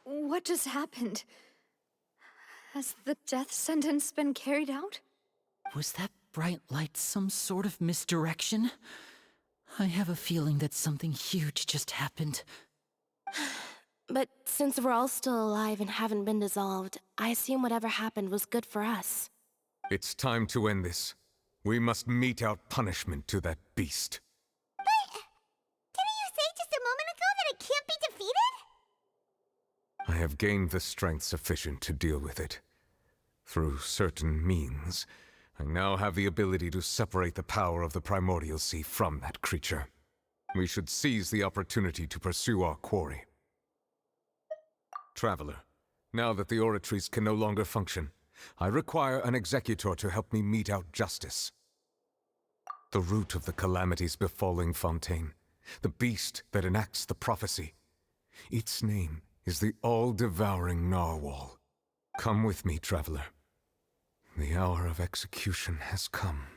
R: What just happened? Has the death sentence been carried out?
C: Was that bright light some sort of misdirection? I have a feeling that something huge just happened.
U: But since we're all still alive and haven't been dissolved, I assume whatever happened was good for us.
I: It's time to end this. We must mete out punishment to that beast.
A: Didn't you say just a moment ago that it can't be defeated?
I: I have gained the strength sufficient to deal with it. Through certain means, I now have the ability to separate the power of the Primordial Sea from that creature. We should seize the opportunity to pursue our quarry. Traveler, now that the oratories can no longer function, I require an executor to help me mete out justice. The root of the calamities befalling Fontaine, the beast that enacts the prophecy. Its name is the all-devouring Narwhal. Come with me, traveler. The hour of execution has come.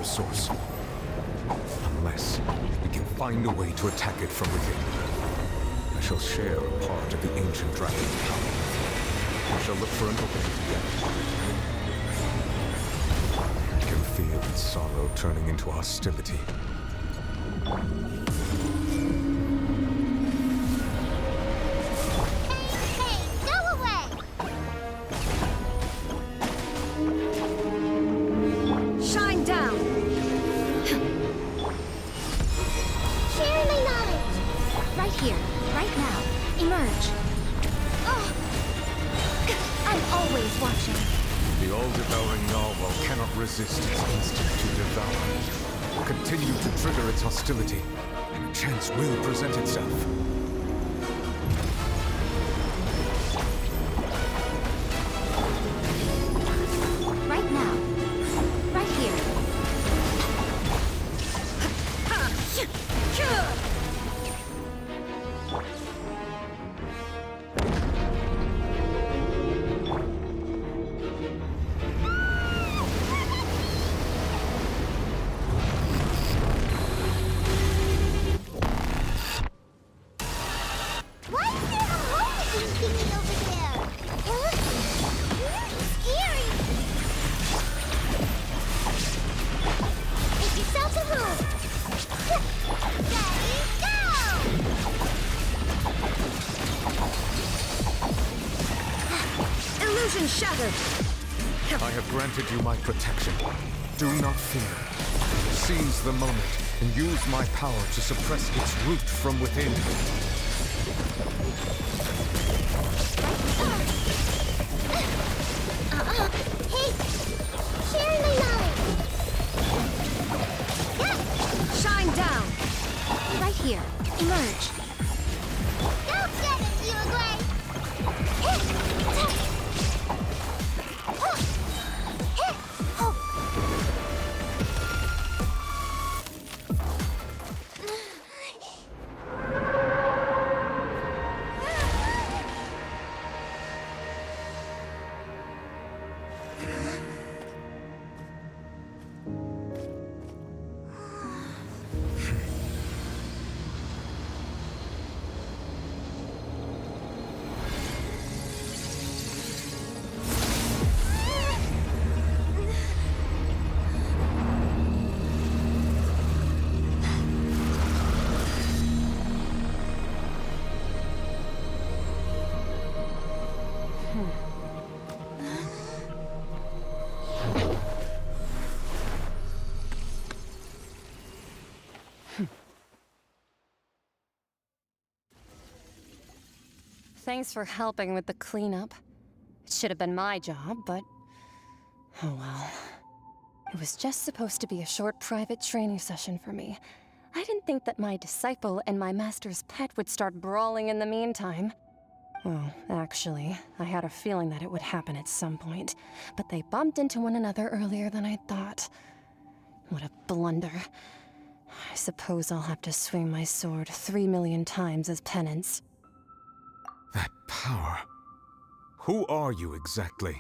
I: Source. Unless we can find a way to attack it from within. I shall share a part of the ancient dragon's power. We shall look for an opening together. I can feel its sorrow turning into hostility. Resist its instinct to devour. Continue to trigger its hostility, and a chance will present itself.
U: Right now. Right here.
I: I have granted you my protection. Do not fear. Seize the moment and use my power to suppress its root from within.
A: Hey! Sharing my knowledge!
U: Shine down! Right here. Emerge.
A: Go get it, you agree!
E: thanks for helping with the cleanup. It should have been my job, but... oh well. It was just supposed to be a short private training session for me. I didn't think that my disciple and my master's pet would start brawling in the meantime. Well, actually, I had a feeling that it would happen at some point, but they bumped into one another earlier than I thought. What a blunder. I suppose I'll have to swing my sword 3 million times as penance.
I: That power. Who are you exactly?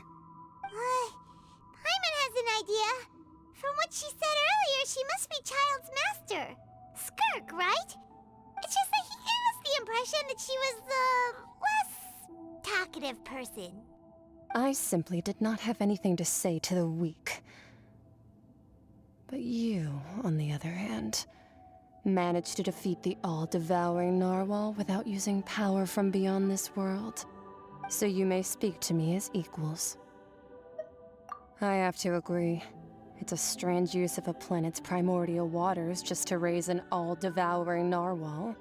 A: Paimon has an idea. From what she said earlier, she must be Child's master. Skirk, right? It's just that he gave us the impression that she was the less talkative person.
E: I simply did not have anything to say to the weak. But you, on the other hand, managed to defeat the all-devouring narwhal without using power from beyond this world. So you may speak to me as equals. I have to agree. It's a strange use of a planet's primordial waters just to raise an all-devouring narwhal.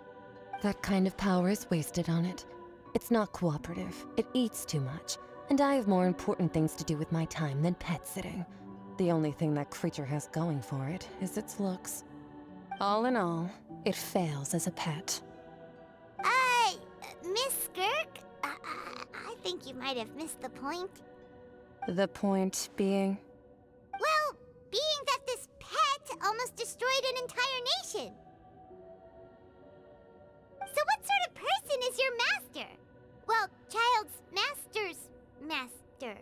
E: That kind of power is wasted on it. It's not cooperative. It eats too much. And I have more important things to do with my time than pet sitting. The only thing that creature has going for it is its looks. All in all, it fails as a pet.
A: Miss Skirk? I think you might have missed the point.
E: The point being?
A: Well, being that this pet almost destroyed an entire nation. So what sort of person is your master? Well, Child's master's master.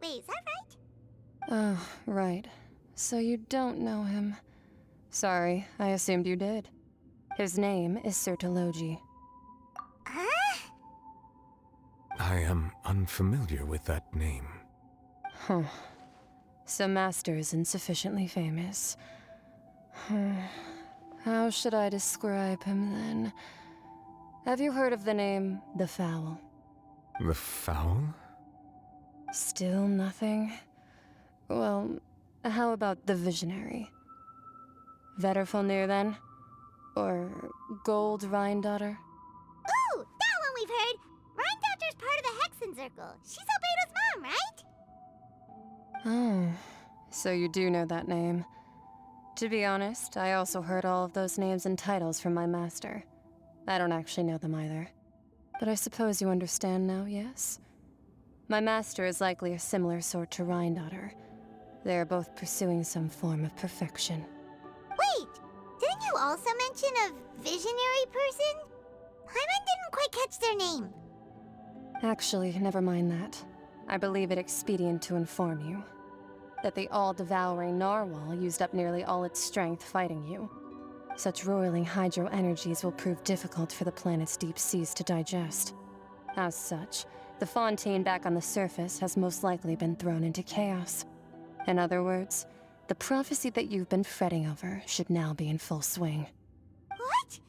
A: Wait, is that right?
E: Oh, right. So you don't know him. Sorry, I assumed you did. His name is Sir Deluge.
A: Huh?
I: I am unfamiliar with that name.
E: Huh. So Master isn't sufficiently famous. How should I describe him then? Have you heard of the name The Fowl?
I: The Fowl?
E: Still nothing? Well, how about the Visionary? Vetterfulnir then? Or Gold Rhine-Daughter?
A: Ooh, that one we've heard! Rhine-Daughter's part of the Hexen Circle. She's Albedo's mom, right?
E: Oh, so you do know that name. To be honest, I also heard all of those names and titles from my master. I don't actually know them either. But I suppose you understand now, yes? My master is likely a similar sort to Rhine-Daughter. They are both pursuing some form of perfection.
A: Wait! Didn't you also mention a visionary person? Paimon didn't quite catch their name.
E: Actually, never mind that. I believe it expedient to inform you that the all-devouring narwhal used up nearly all its strength fighting you. Such roiling hydro energies will prove difficult for the planet's deep seas to digest. As such, the Fontaine back on the surface has most likely been thrown into chaos. In other words, the prophecy that you've been fretting over should now be in full swing.
A: What?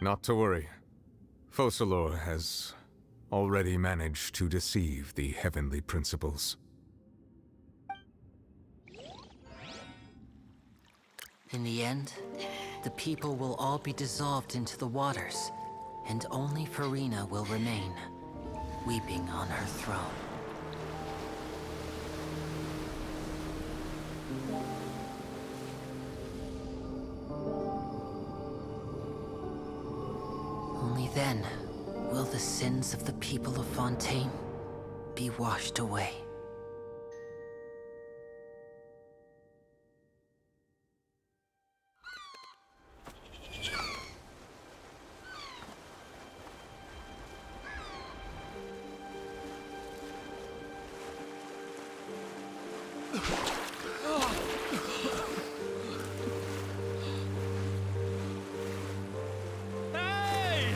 I: Not to worry. Focalor has already managed to deceive the heavenly principles.
C: In the end, the people will all be dissolved into the waters, and only Farina will remain, weeping on her throne. Only then will the sins of the people of Fontaine be washed away.
L: Hey!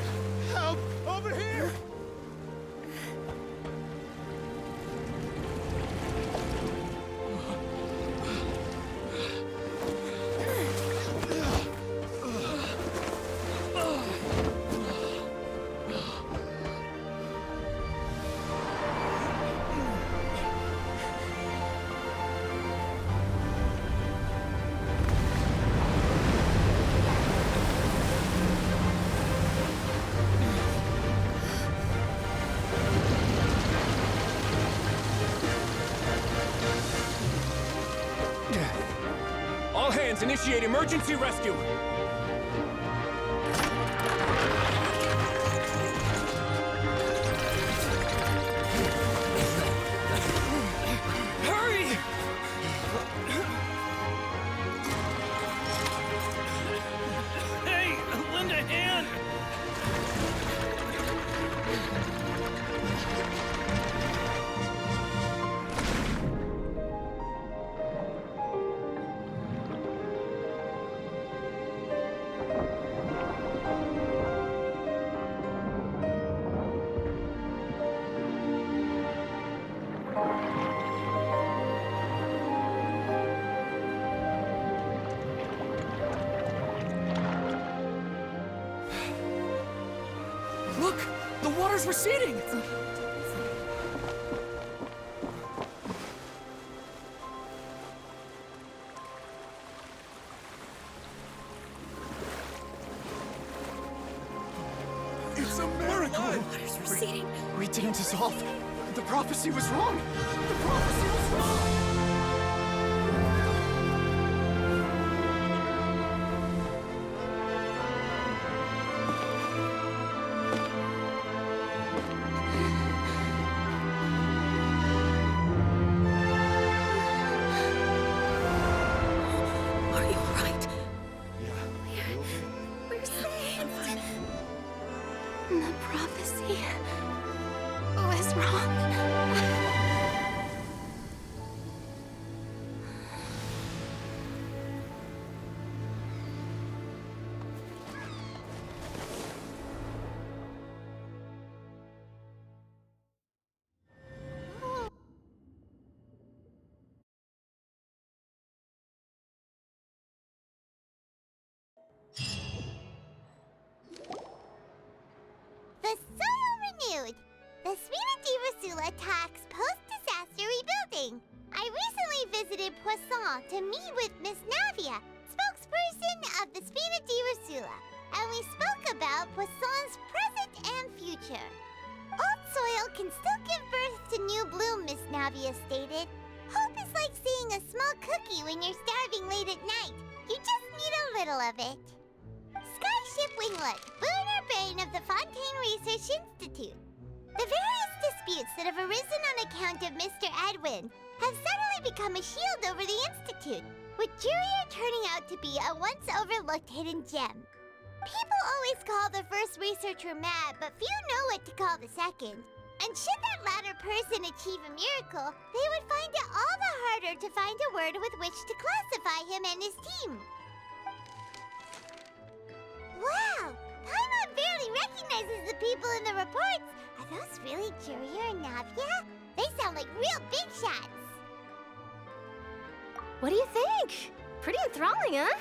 L: Help! Over here! initiate emergency rescue! Hurry! Hey, lend a hand!
T: Look! The water's receding!
Q: It's a miracle!
T: Water's receding.
Q: We didn't dissolve. The prophecy was wrong. The prophecy was wrong.
T: Are you alright?
U: We're saved. The prophecy was wrong.
A: The soil renewed! The Spina di Rosula attacks post-disaster rebuilding. I recently visited Poisson to meet with Miss Navia, spokesperson of the Spina di Rosula, and we spoke about Poisson's present and future. Old soil can still give birth to new bloom, Miss Navia stated. Hope is like seeing a small cookie when you're starving late at night. You just need a little of it. Skyship Winglet, lunar brain of the Fontaine Research Institute. The various disputes that have arisen on account of Mr. Edwin have suddenly become a shield over the Institute, with Jurier turning out to be a once overlooked hidden gem. People always call the first researcher mad, but few know what to call the second. And should that latter person achieve a miracle, they would find it all the harder to find a word with which to classify him and his team. Wow! Paimon barely recognizes the people in the reports. Are those really Jurier and Navia? They sound like real big shots.
N: What do you think? Pretty enthralling, huh?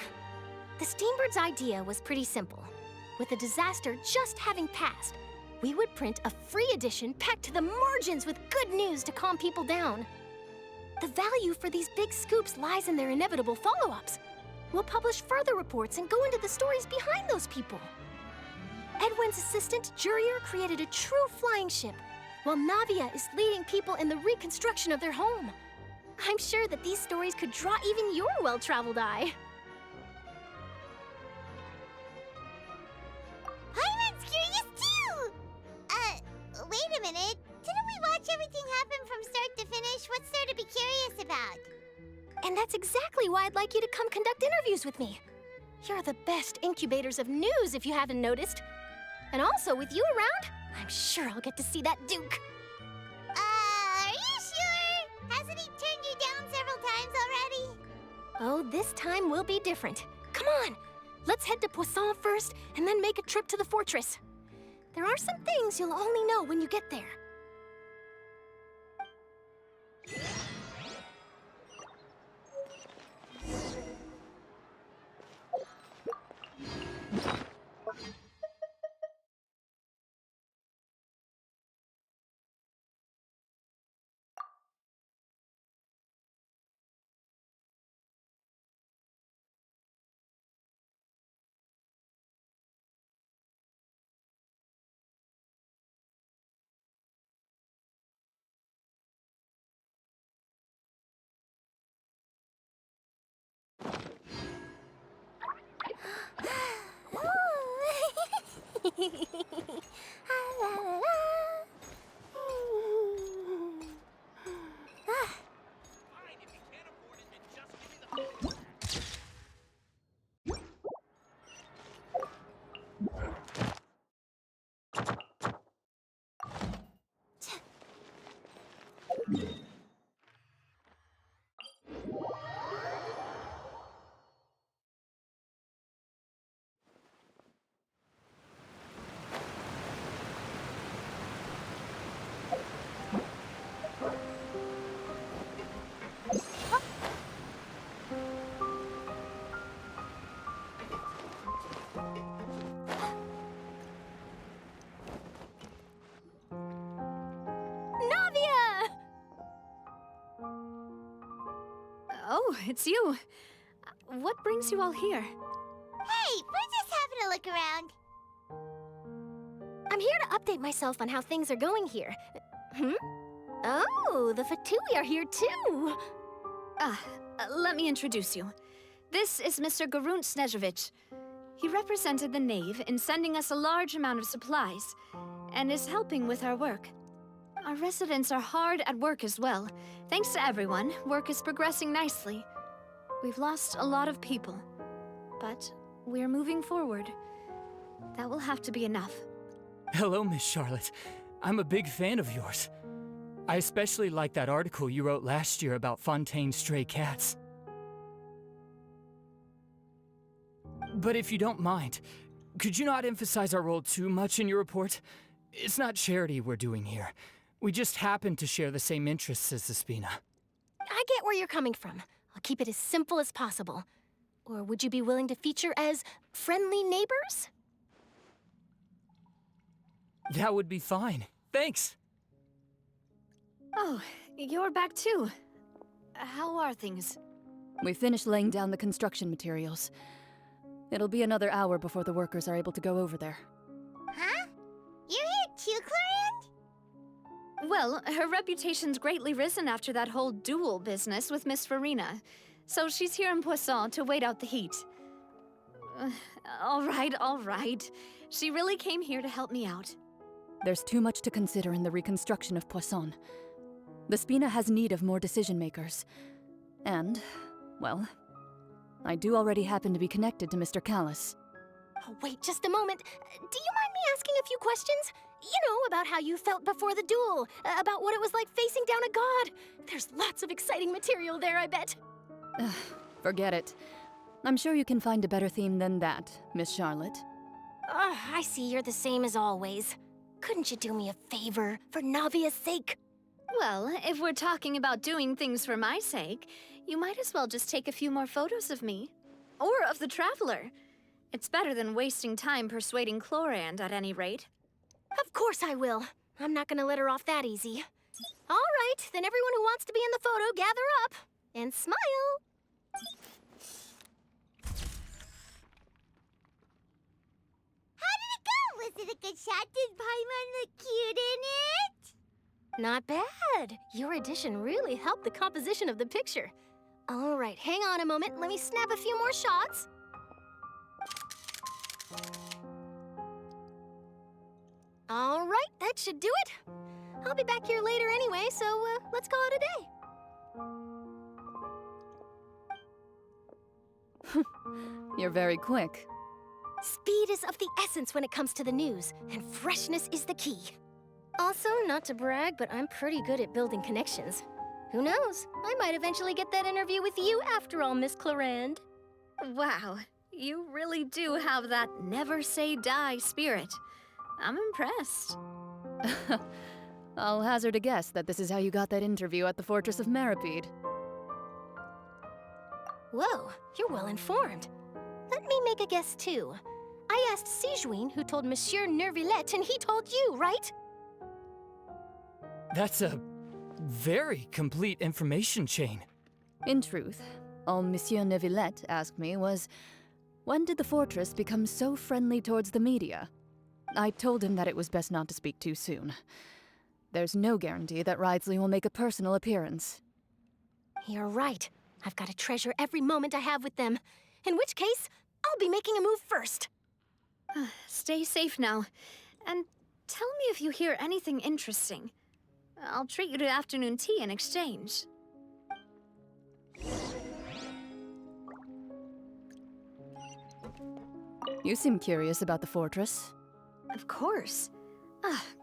N: The Steambird's idea was pretty simple. With the disaster just having passed, we would print a free edition packed to the margins with good news to calm people down. The value for these big scoops lies in their inevitable follow-ups. We'll publish further reports and go into the stories behind those people. Edwin's assistant, Jurier, created a true flying ship, while Navia is leading people in the reconstruction of their home. I'm sure that these stories could draw even your well-traveled eye.
A: Paimon's curious too! Wait a minute. Didn't we watch everything happen from start to finish? What's there to be curious about?
N: And that's exactly why I'd like you to come conduct interviews with me. You're the best incubators of news, if you haven't noticed. And also, with you around, I'm sure I'll get to see that Duke.
A: Are you sure? Hasn't he turned you down several times already?
N: Oh, this time will be different. Come on, let's head to Poisson first, and then make a trip to the fortress. There are some things you'll only know when you get there.
F: Oh, it's you. What brings you all here?
A: Hey, we're just having a look around.
N: I'm here to update myself on how things are going here. Oh, the Fatui are here too.
F: Let me introduce you. This is Mr. Garunt Snežević. He represented the Knave in sending us a large amount of supplies, and is helping with our work. Our residents are hard at work as well. Thanks to everyone, work is progressing nicely. We've lost a lot of people, but we're moving forward. That will have to be enough.
L: Hello, Miss Charlotte. I'm a big fan of yours. I especially like that article you wrote last year about Fontaine's stray cats. But if you don't mind, could you not emphasize our role too much in your report? It's not charity we're doing here. We just happen to share the same interests as the Spina.
N: I get where you're coming from. I'll keep it as simple as possible. Or would you be willing to feature as friendly neighbors?
L: That would be fine. Thanks.
F: Oh, you're back too. How are things?
P: We finished laying down the construction materials. It'll be another hour before the workers are able to go over there.
A: Huh? You're here too, Clarand?
F: Well, her reputation's greatly risen after that whole duel business with Miss Farina. So she's here in Poisson to wait out the heat. All right. She really came here to help me out.
P: There's too much to consider in the reconstruction of Poisson. The Spina has need of more decision-makers. And, well, I do already happen to be connected to Mr. Callis.
N: Oh, wait just a moment. Do you mind me asking a few questions? You know, about how you felt before the duel, about what it was like facing down a god. There's lots of exciting material there, I bet.
P: Forget it. I'm sure you can find a better theme than that, Miss Charlotte.
N: I see you're the same as always. Couldn't you do me a favor, for Navia's sake?
F: Well, if we're talking about doing things for my sake, you might as well just take a few more photos of me. Or of the Traveler. It's better than wasting time persuading Chlorand, at any rate.
N: Of course I will. I'm not gonna let her off that easy. All right, then everyone who wants to be in the photo, gather up. And smile.
A: How did it go? Was it a good shot? Did Paimon look cute in it?
N: Not bad. Your addition really helped the composition of the picture. All right, hang on a moment. Let me snap a few more shots. All right, that should do it. I'll be back here later anyway, so let's call it a day.
P: You're very quick.
N: Speed is of the essence when it comes to the news, and freshness is the key. Also, not to brag, but I'm pretty good at building connections. Who knows? I might eventually get that interview with you after all, Miss Clarand.
F: Wow, you really do have that never say die spirit. I'm impressed.
P: I'll hazard a guess that this is how you got that interview at the Fortress of Meropide.
N: Whoa, you're well informed. Let me make a guess too. I asked Sijuin, who told Monsieur Nervillet, and he told you, right?
L: That's a very complete information chain.
P: In truth, all Monsieur Nervillet asked me was, when did the fortress become so friendly towards the media? I told him that it was best not to speak too soon. There's no guarantee that Ridsley will make a personal appearance.
N: You're right. I've got to treasure every moment I have with them. In which case, I'll be making a move first.
F: Stay safe now, and tell me if you hear anything interesting. I'll treat you to afternoon tea in exchange.
P: You seem curious about the fortress.
F: Of course.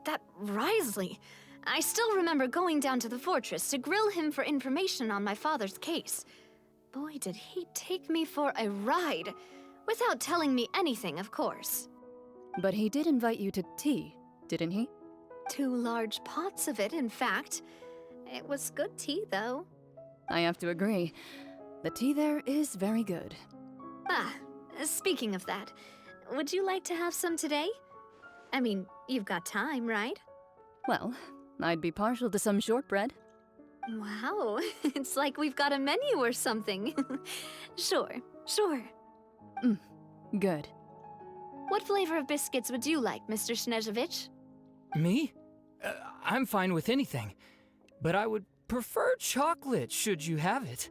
F: That Risley. I still remember going down to the fortress to grill him for information on my father's case. Boy, did he take me for a ride. Without telling me anything, of course.
P: But he did invite you to tea, didn't he?
F: 2 large pots of it, in fact. It was good tea, though.
P: I have to agree. The tea there is very good.
F: Speaking of that, would you like to have some today? I mean, you've got time, right?
P: Well, I'd be partial to some shortbread.
F: Wow, it's like we've got a menu or something. Sure.
P: Good.
F: What flavor of biscuits would you like, Mr. Snezhevich?
L: Me? I'm fine with anything. But I would prefer chocolate, should you have it.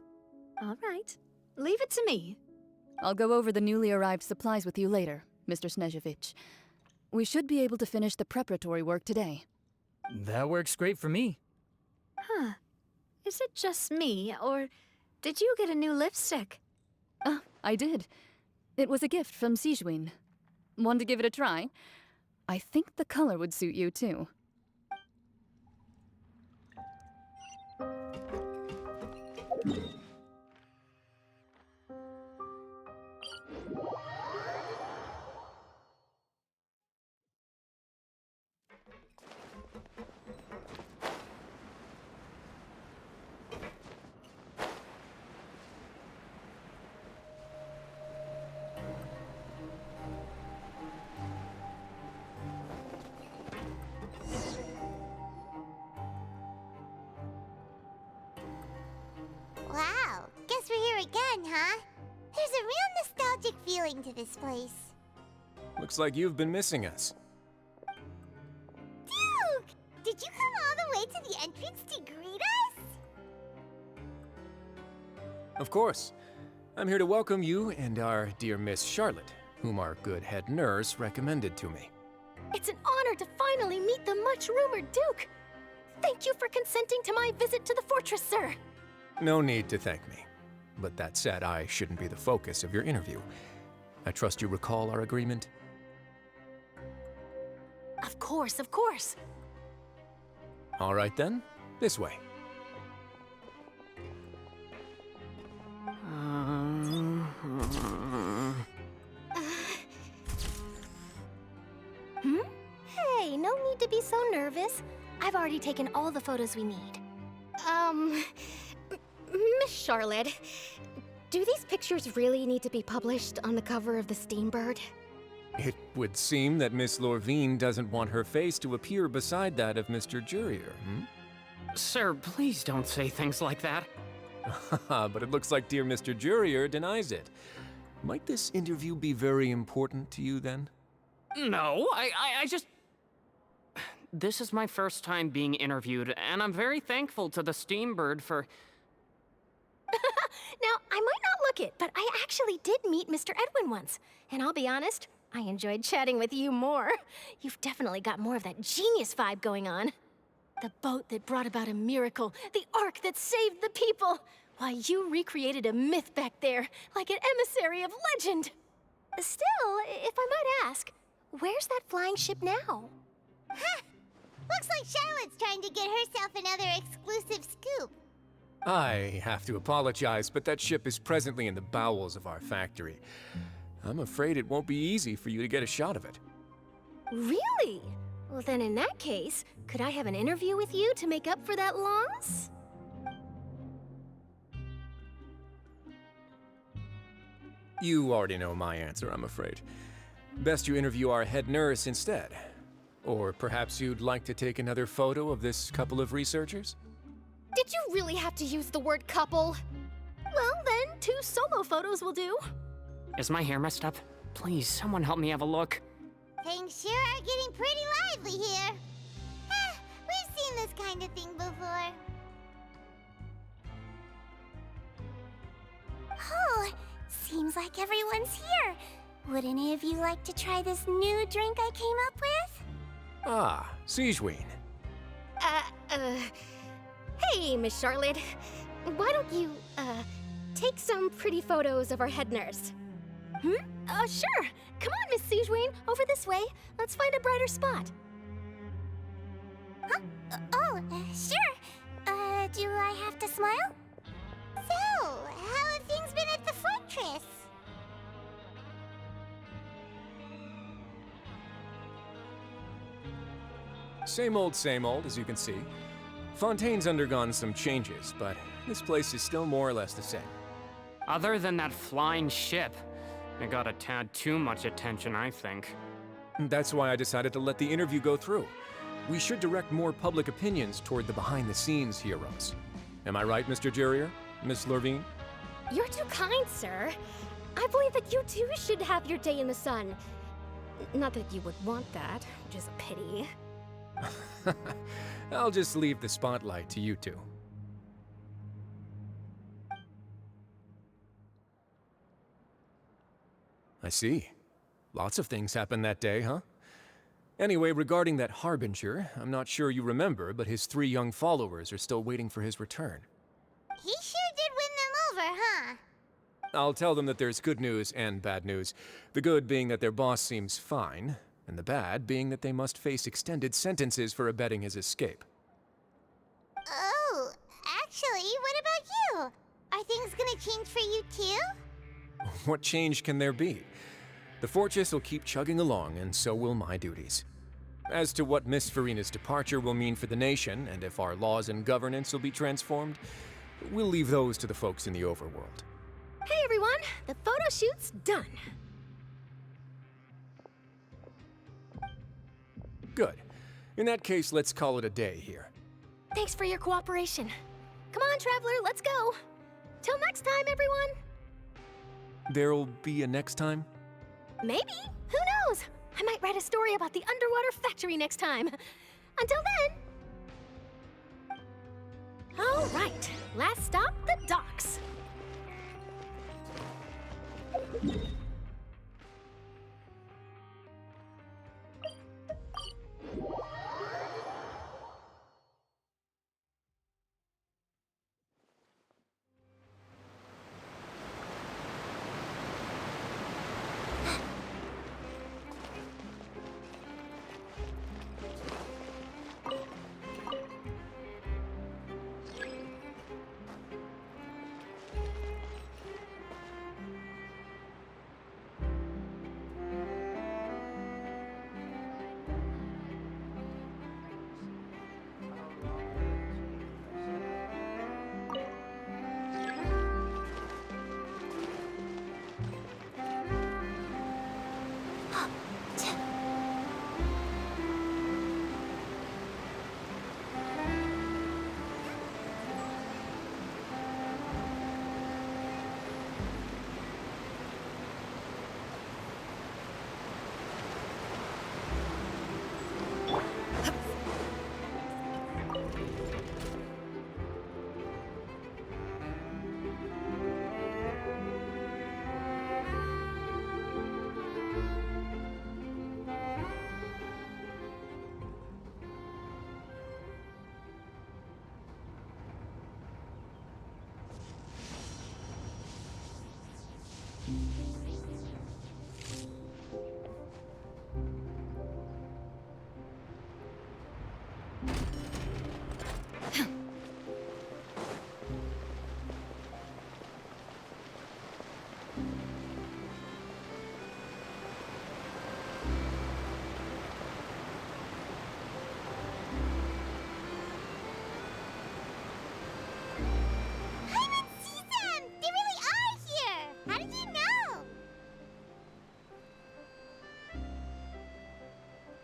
F: All right. Leave it to me.
P: I'll go over the newly arrived supplies with you later, Mr. Snezhevich. We should be able to finish the preparatory work today.
L: That works great for me.
F: Huh. Is it just me, or did you get a new lipstick?
P: I did. It was a gift from Sijuin. Want to give it a try? I think the color would suit you, too.
A: Wow, guess we're here again, huh? There's a real nostalgic feeling to this place.
Q: Looks like you've been missing us.
A: Duke! Did you come all the way to the entrance to greet us?
D: Of course. I'm here to welcome you and our dear Miss Charlotte, whom our good head nurse recommended to me.
N: It's an honor to finally meet the much-rumored Duke. Thank you for consenting to my visit to the fortress, sir.
D: No need to thank me. But that said, I shouldn't be the focus of your interview. I trust you recall our agreement?
N: Of course, of course.
D: All right then, this way.
N: Hey, no need to be so nervous. I've already taken all the photos we need. Miss Charlotte, do these pictures really need to be published on the cover of the Steambird?
D: It would seem that Miss Lorvine doesn't want her face to appear beside that of Mr. Jurier,
G: Sir, please don't say things like that.
D: But it looks like dear Mr. Jurier denies it. Might this interview be very important to you, then?
G: No, I just... This is my first time being interviewed, and I'm very thankful to the Steambird for...
N: Now, I might not look it, but I actually did meet Mr. Edwin once. And I'll be honest, I enjoyed chatting with you more. You've definitely got more of that genius vibe going on. The boat that brought about a miracle, the ark that saved the people. Why, you recreated a myth back there, like an emissary of legend. Still, if I might ask, where's that flying ship now?
A: Huh! Looks like Charlotte's trying to get herself another exclusive scoop.
D: I have to apologize, but that ship is presently in the bowels of our factory. I'm afraid it won't be easy for you to get a shot of it.
N: Really? Well, then in that case, could I have an interview with you to make up for that loss?
D: You already know my answer, I'm afraid. Best you interview our head nurse instead. Or perhaps you'd like to take another photo of this couple of researchers?
N: Did you really have to use the word couple? Well, then, 2 solo photos will do.
G: Is my hair messed up? Please, someone help me have a look.
A: Things sure are getting pretty lively here. We've seen this kind of thing before.
N: Oh, seems like everyone's here.
A: Would any of you like to try this new drink I came up with?
D: Ah, Siegeween.
N: Hey, Miss Charlotte. Why don't you, take some pretty photos of our head nurse? Sure. Come on, Miss Siegeween. Over this way. Let's find a brighter spot.
A: Huh? Sure. Do I have to smile? So, how have things been at the fortress?
D: Same old, as you can see. Fontaine's undergone some changes, but this place is still more or less the same.
G: Other than that flying ship, it got a tad too much attention, I think.
D: That's why I decided to let the interview go through. We should direct more public opinions toward the behind-the-scenes heroes. Am I right, Mr. Jurier? Miss Lurvine?
N: You're too kind, sir. I believe that you too should have your day in the sun. Not that you would want that, which is a pity.
D: I'll just leave the spotlight to you two. I see. Lots of things happened that day, huh? Anyway, regarding that Harbinger, I'm not sure you remember, but his 3 young followers are still waiting for his return.
A: He sure did win them over, huh?
D: I'll tell them that there's good news and bad news. The good being that their boss seems fine, and the bad being that they must face extended sentences for abetting his escape.
A: Oh, actually, what about you? Are things gonna change for you too?
D: What change can there be? The fortress will keep chugging along, and so will my duties. As to what Miss Farina's departure will mean for the nation, and if our laws and governance will be transformed, we'll leave those to the folks in the overworld.
N: Hey everyone, the photo shoot's done.
D: Good. In that case, let's call it a day here.
N: Thanks for your cooperation. Come on, Traveler, let's go. Till next time, everyone.
D: There'll be a next time?
N: Maybe. Who knows? I might write a story about the underwater factory next time. Until then. All right, last stop, the docks.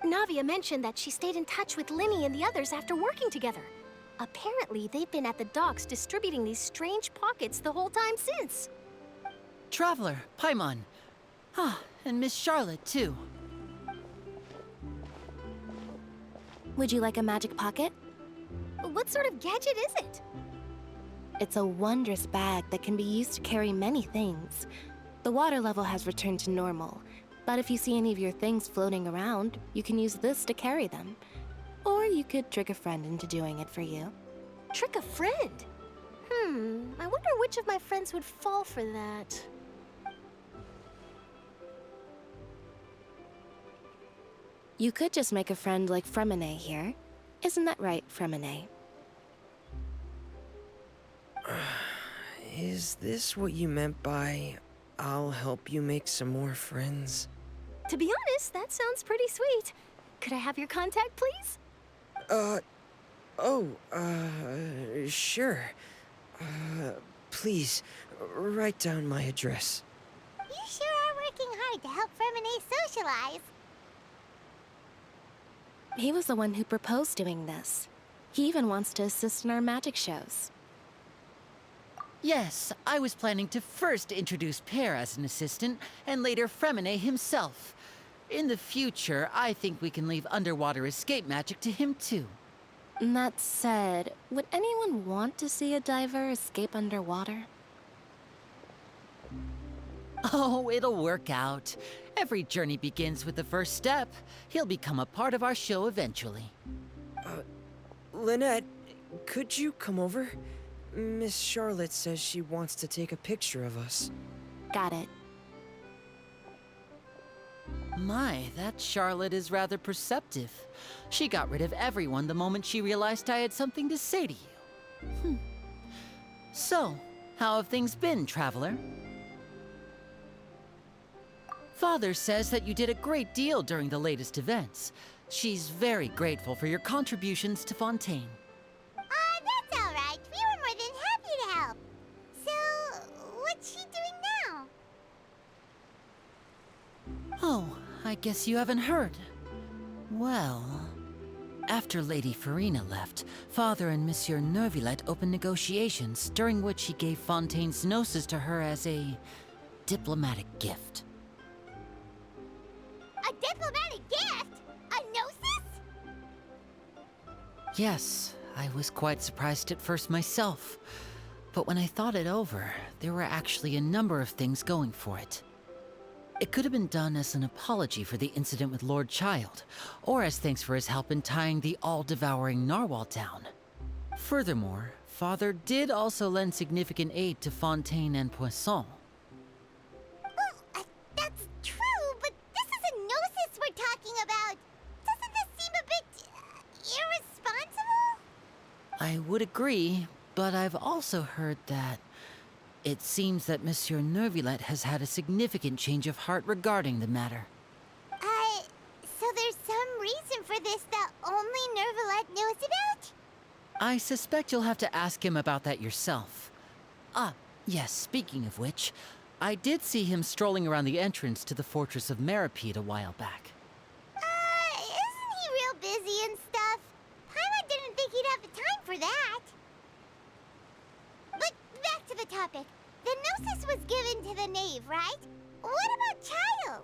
N: Navia mentioned that she stayed in touch with Linny and the others after working together. Apparently, they've been at the docks distributing these strange pockets the whole time since.
C: Traveler, Paimon. Ah, and Miss Charlotte, too.
U: Would you like a magic pocket?
N: What sort of gadget is it?
U: It's a wondrous bag that can be used to carry many things. The water level has returned to normal, but if you see any of your things floating around, you can use this to carry them. Or you could trick a friend into doing it for you.
N: Trick a friend? I wonder which of my friends would fall for that.
U: You could just make a friend like Fremine here. Isn't that right, Fremine?
H: Is this what you meant by, I'll help you make some more friends?
N: To be honest, that sounds pretty sweet. Could I have your contact, please?
H: Sure. Please, write down my address.
A: You sure are working hard to help Fremine socialize.
U: He was the one who proposed doing this. He even wants to assist in our magic shows.
C: Yes, I was planning to first introduce Pear as an assistant, and later Fremine himself. In the future, I think we can leave underwater escape magic to him too.
U: That said, would anyone want to see a diver escape underwater?
C: Oh, it'll work out. Every journey begins with the first step. He'll become a part of our show eventually.
H: Lynette, could you come over? Miss Charlotte says she wants to take a picture of us.
U: Got it.
C: My, that Charlotte is rather perceptive. She got rid of everyone the moment she realized I had something to say to you. So, how have things been, Traveler? Father says that you did a great deal during the latest events. She's very grateful for your contributions to Fontaine.
A: That's all right. We were more than happy to help. So, what's she doing now?
C: Oh, I guess you haven't heard. Well, after Lady Farina left, Father and Monsieur Neuvillette opened negotiations, during which he gave Fontaine's gnosis to her as a diplomatic gift.
A: A diplomatic gift? A gnosis?
C: Yes, I was quite surprised at first myself. But when I thought it over, there were actually a number of things going for it. It could have been done as an apology for the incident with Lord Child, or as thanks for his help in tying the all-devouring narwhal down. Furthermore, Father did also lend significant aid to Fontaine and Poisson.
A: That's true, but this is a gnosis we're talking about. Doesn't this seem a bit irresponsible?
C: I would agree, but I've also heard that it seems that Monsieur Neuvillette has had a significant change of heart regarding the matter.
A: So there's some reason for this that only Neuvillette knows about?
C: I suspect you'll have to ask him about that yourself. Yes, speaking of which, I did see him strolling around the entrance to the fortress of Meropide a while back.
A: Isn't he real busy and stuff? Paimon didn't think he'd have the time for that. But back to the topic. The gnosis was given to the knave, right? What about Child?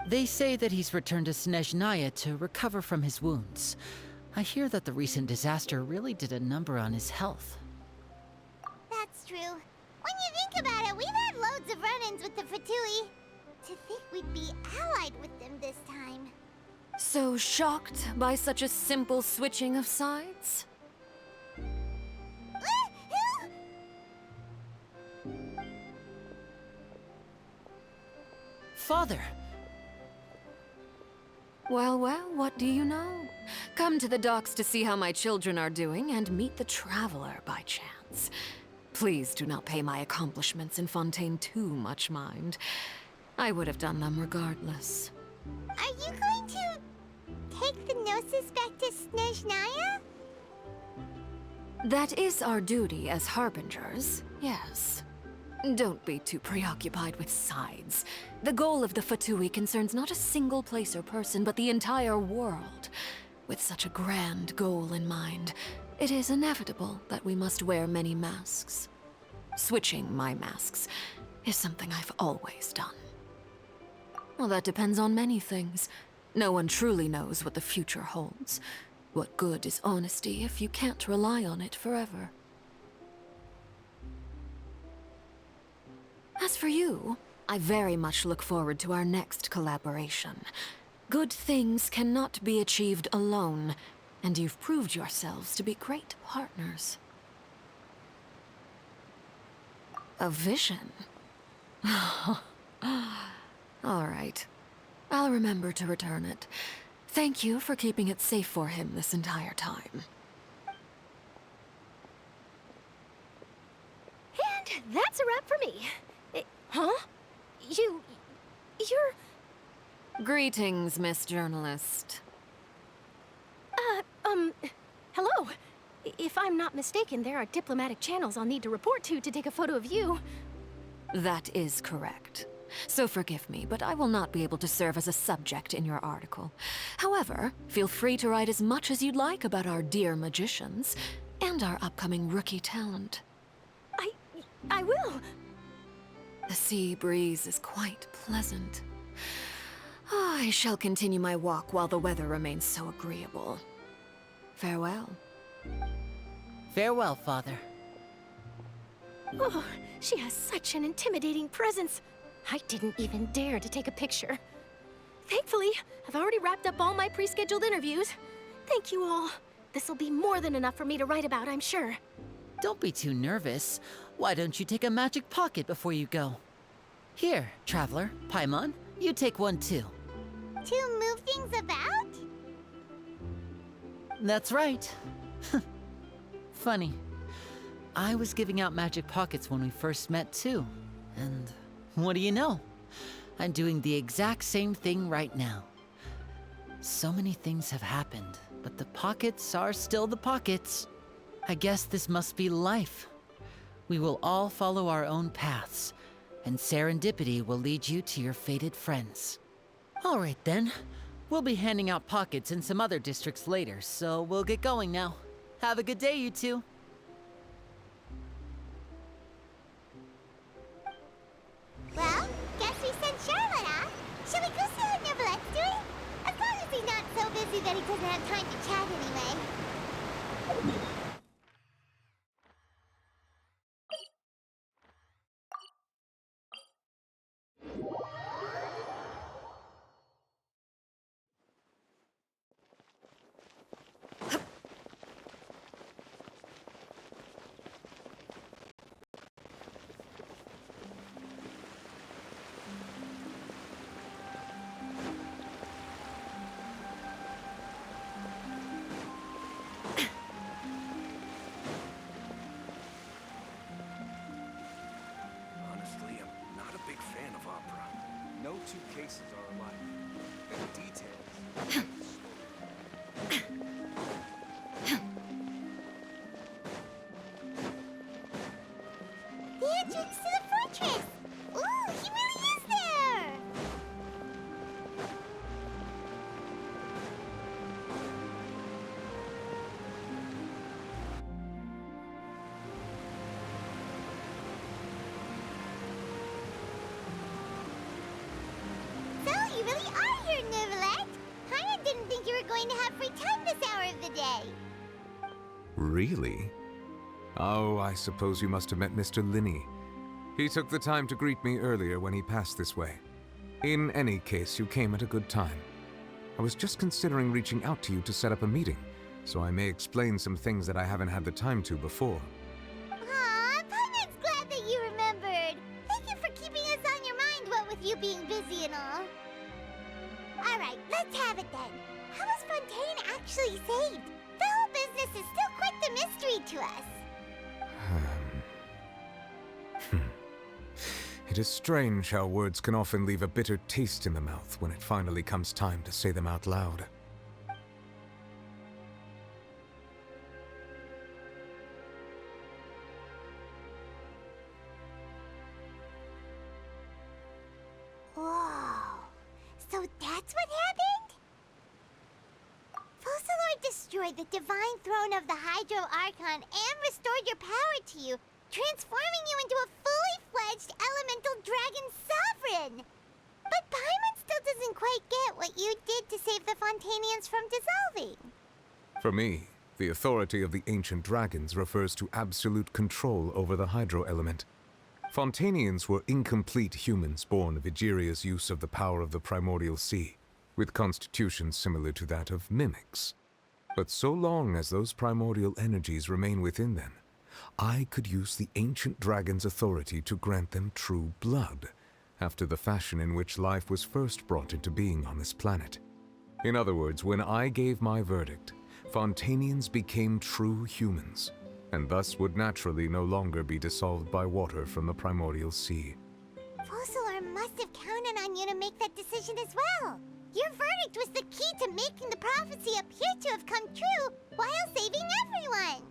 C: They say that he's returned to Snezhnaya to recover from his wounds. I hear that the recent disaster really did a number on his health.
A: That's true. When you think about it, we've had loads of run-ins with the Fatui. To think we'd be allied with them this time.
S: So shocked by such a simple switching of sides?
C: Father!
S: Well, what do you know? Come to the docks to see how my children are doing and meet the Traveler by chance. Please do not pay my accomplishments in Fontaine too much mind. I would have done them regardless.
A: Are you going to take the gnosis back to Snezhnaya?
S: That is our duty as harbingers, yes. Don't be too preoccupied with sides. The goal of the Fatui concerns not a single place or person, but the entire world. With such a grand goal in mind, it is inevitable that we must wear many masks. Switching my masks is something I've always done. Well, that depends on many things. No one truly knows what the future holds. What good is honesty if you can't rely on it forever? As for you,
J: I very much look forward to our next collaboration. Good things cannot be achieved alone, and you've proved yourselves to be great partners. A vision? All right. I'll remember to return it. Thank you for keeping it safe for him this entire time.
N: And that's a wrap for me. Huh? You're...
J: Greetings, Miss Journalist.
N: Hello. If I'm not mistaken, there are diplomatic channels I'll need to report to take a photo of you.
J: That is correct. So forgive me, but I will not be able to serve as a subject in your article. However, feel free to write as much as you'd like about our dear magicians and our upcoming rookie talent.
N: I will.
J: The sea breeze is quite pleasant. I shall continue my walk while the weather remains so agreeable. Farewell.
C: Farewell, Father.
N: Oh, she has such an intimidating presence. I didn't even dare to take a picture. Thankfully, I've already wrapped up all my pre-scheduled interviews. Thank you all. This'll be more than enough for me to write about, I'm sure.
C: Don't be too nervous. Why don't you take a magic pocket before you go? Here, Traveler, Paimon, you take one too.
A: To move things about?
C: That's right. Funny. I was giving out magic pockets when we first met too. And what do you know? I'm doing the exact same thing right now. So many things have happened, but the pockets are still the pockets. I guess this must be life. We will all follow our own paths, and serendipity will lead you to your fated friends. All right then. We'll be handing out pockets in some other districts later, so we'll get going now. Have a good day, you two.
A: Well, guess we sent Charlotte off. Shall we go see what Neverlette's doing? As long as he's not so busy that he doesn't have time to chat anyway.
M: Honestly, I'm not a big fan of opera. No two cases are alike. And details.
A: The entrance to the fortress! Ooh, he really is there! So, you really are here, Neverlet! Hyman didn't think you were going to have free time this hour of the day.
I: Really? Oh, I suppose you must have met Mr. Linney. He took the time to greet me earlier when he passed this way. In any case, you came at a good time. I was just considering reaching out to you to set up a meeting, so I may explain some things that I haven't had the time to before.
A: Aw, Paimon's glad that you remembered. Thank you for keeping us on your mind, what with you being busy and all. Alright, let's have it then. How was Fontaine actually saved? The whole business is still quite the mystery to us.
I: It is strange how words can often leave a bitter taste in the mouth when it finally comes time to say them out loud.
A: Whoa. So that's what happened? Focalor destroyed the divine throne of the Hydro Archon and restored your power to you, transforming you into a fully fledged elemental dragon sovereign. But Paimon still doesn't quite get what you did to save the Fontainians from dissolving.
I: For me, the authority of the ancient dragons refers to absolute control over the hydro element. Fontainians were incomplete humans born of Egeria's use of the power of the primordial sea, with constitutions similar to that of mimics. But so long as those primordial energies remain within them, I could use the ancient dragon's authority to grant them true blood, after the fashion in which life was first brought into being on this planet. In other words, when I gave my verdict, Fontainians became true humans, and thus would naturally no longer be dissolved by water from the primordial sea.
A: Focalor must have counted on you to make that decision as well. Your verdict was the key to making the prophecy appear to have come true while saving everyone.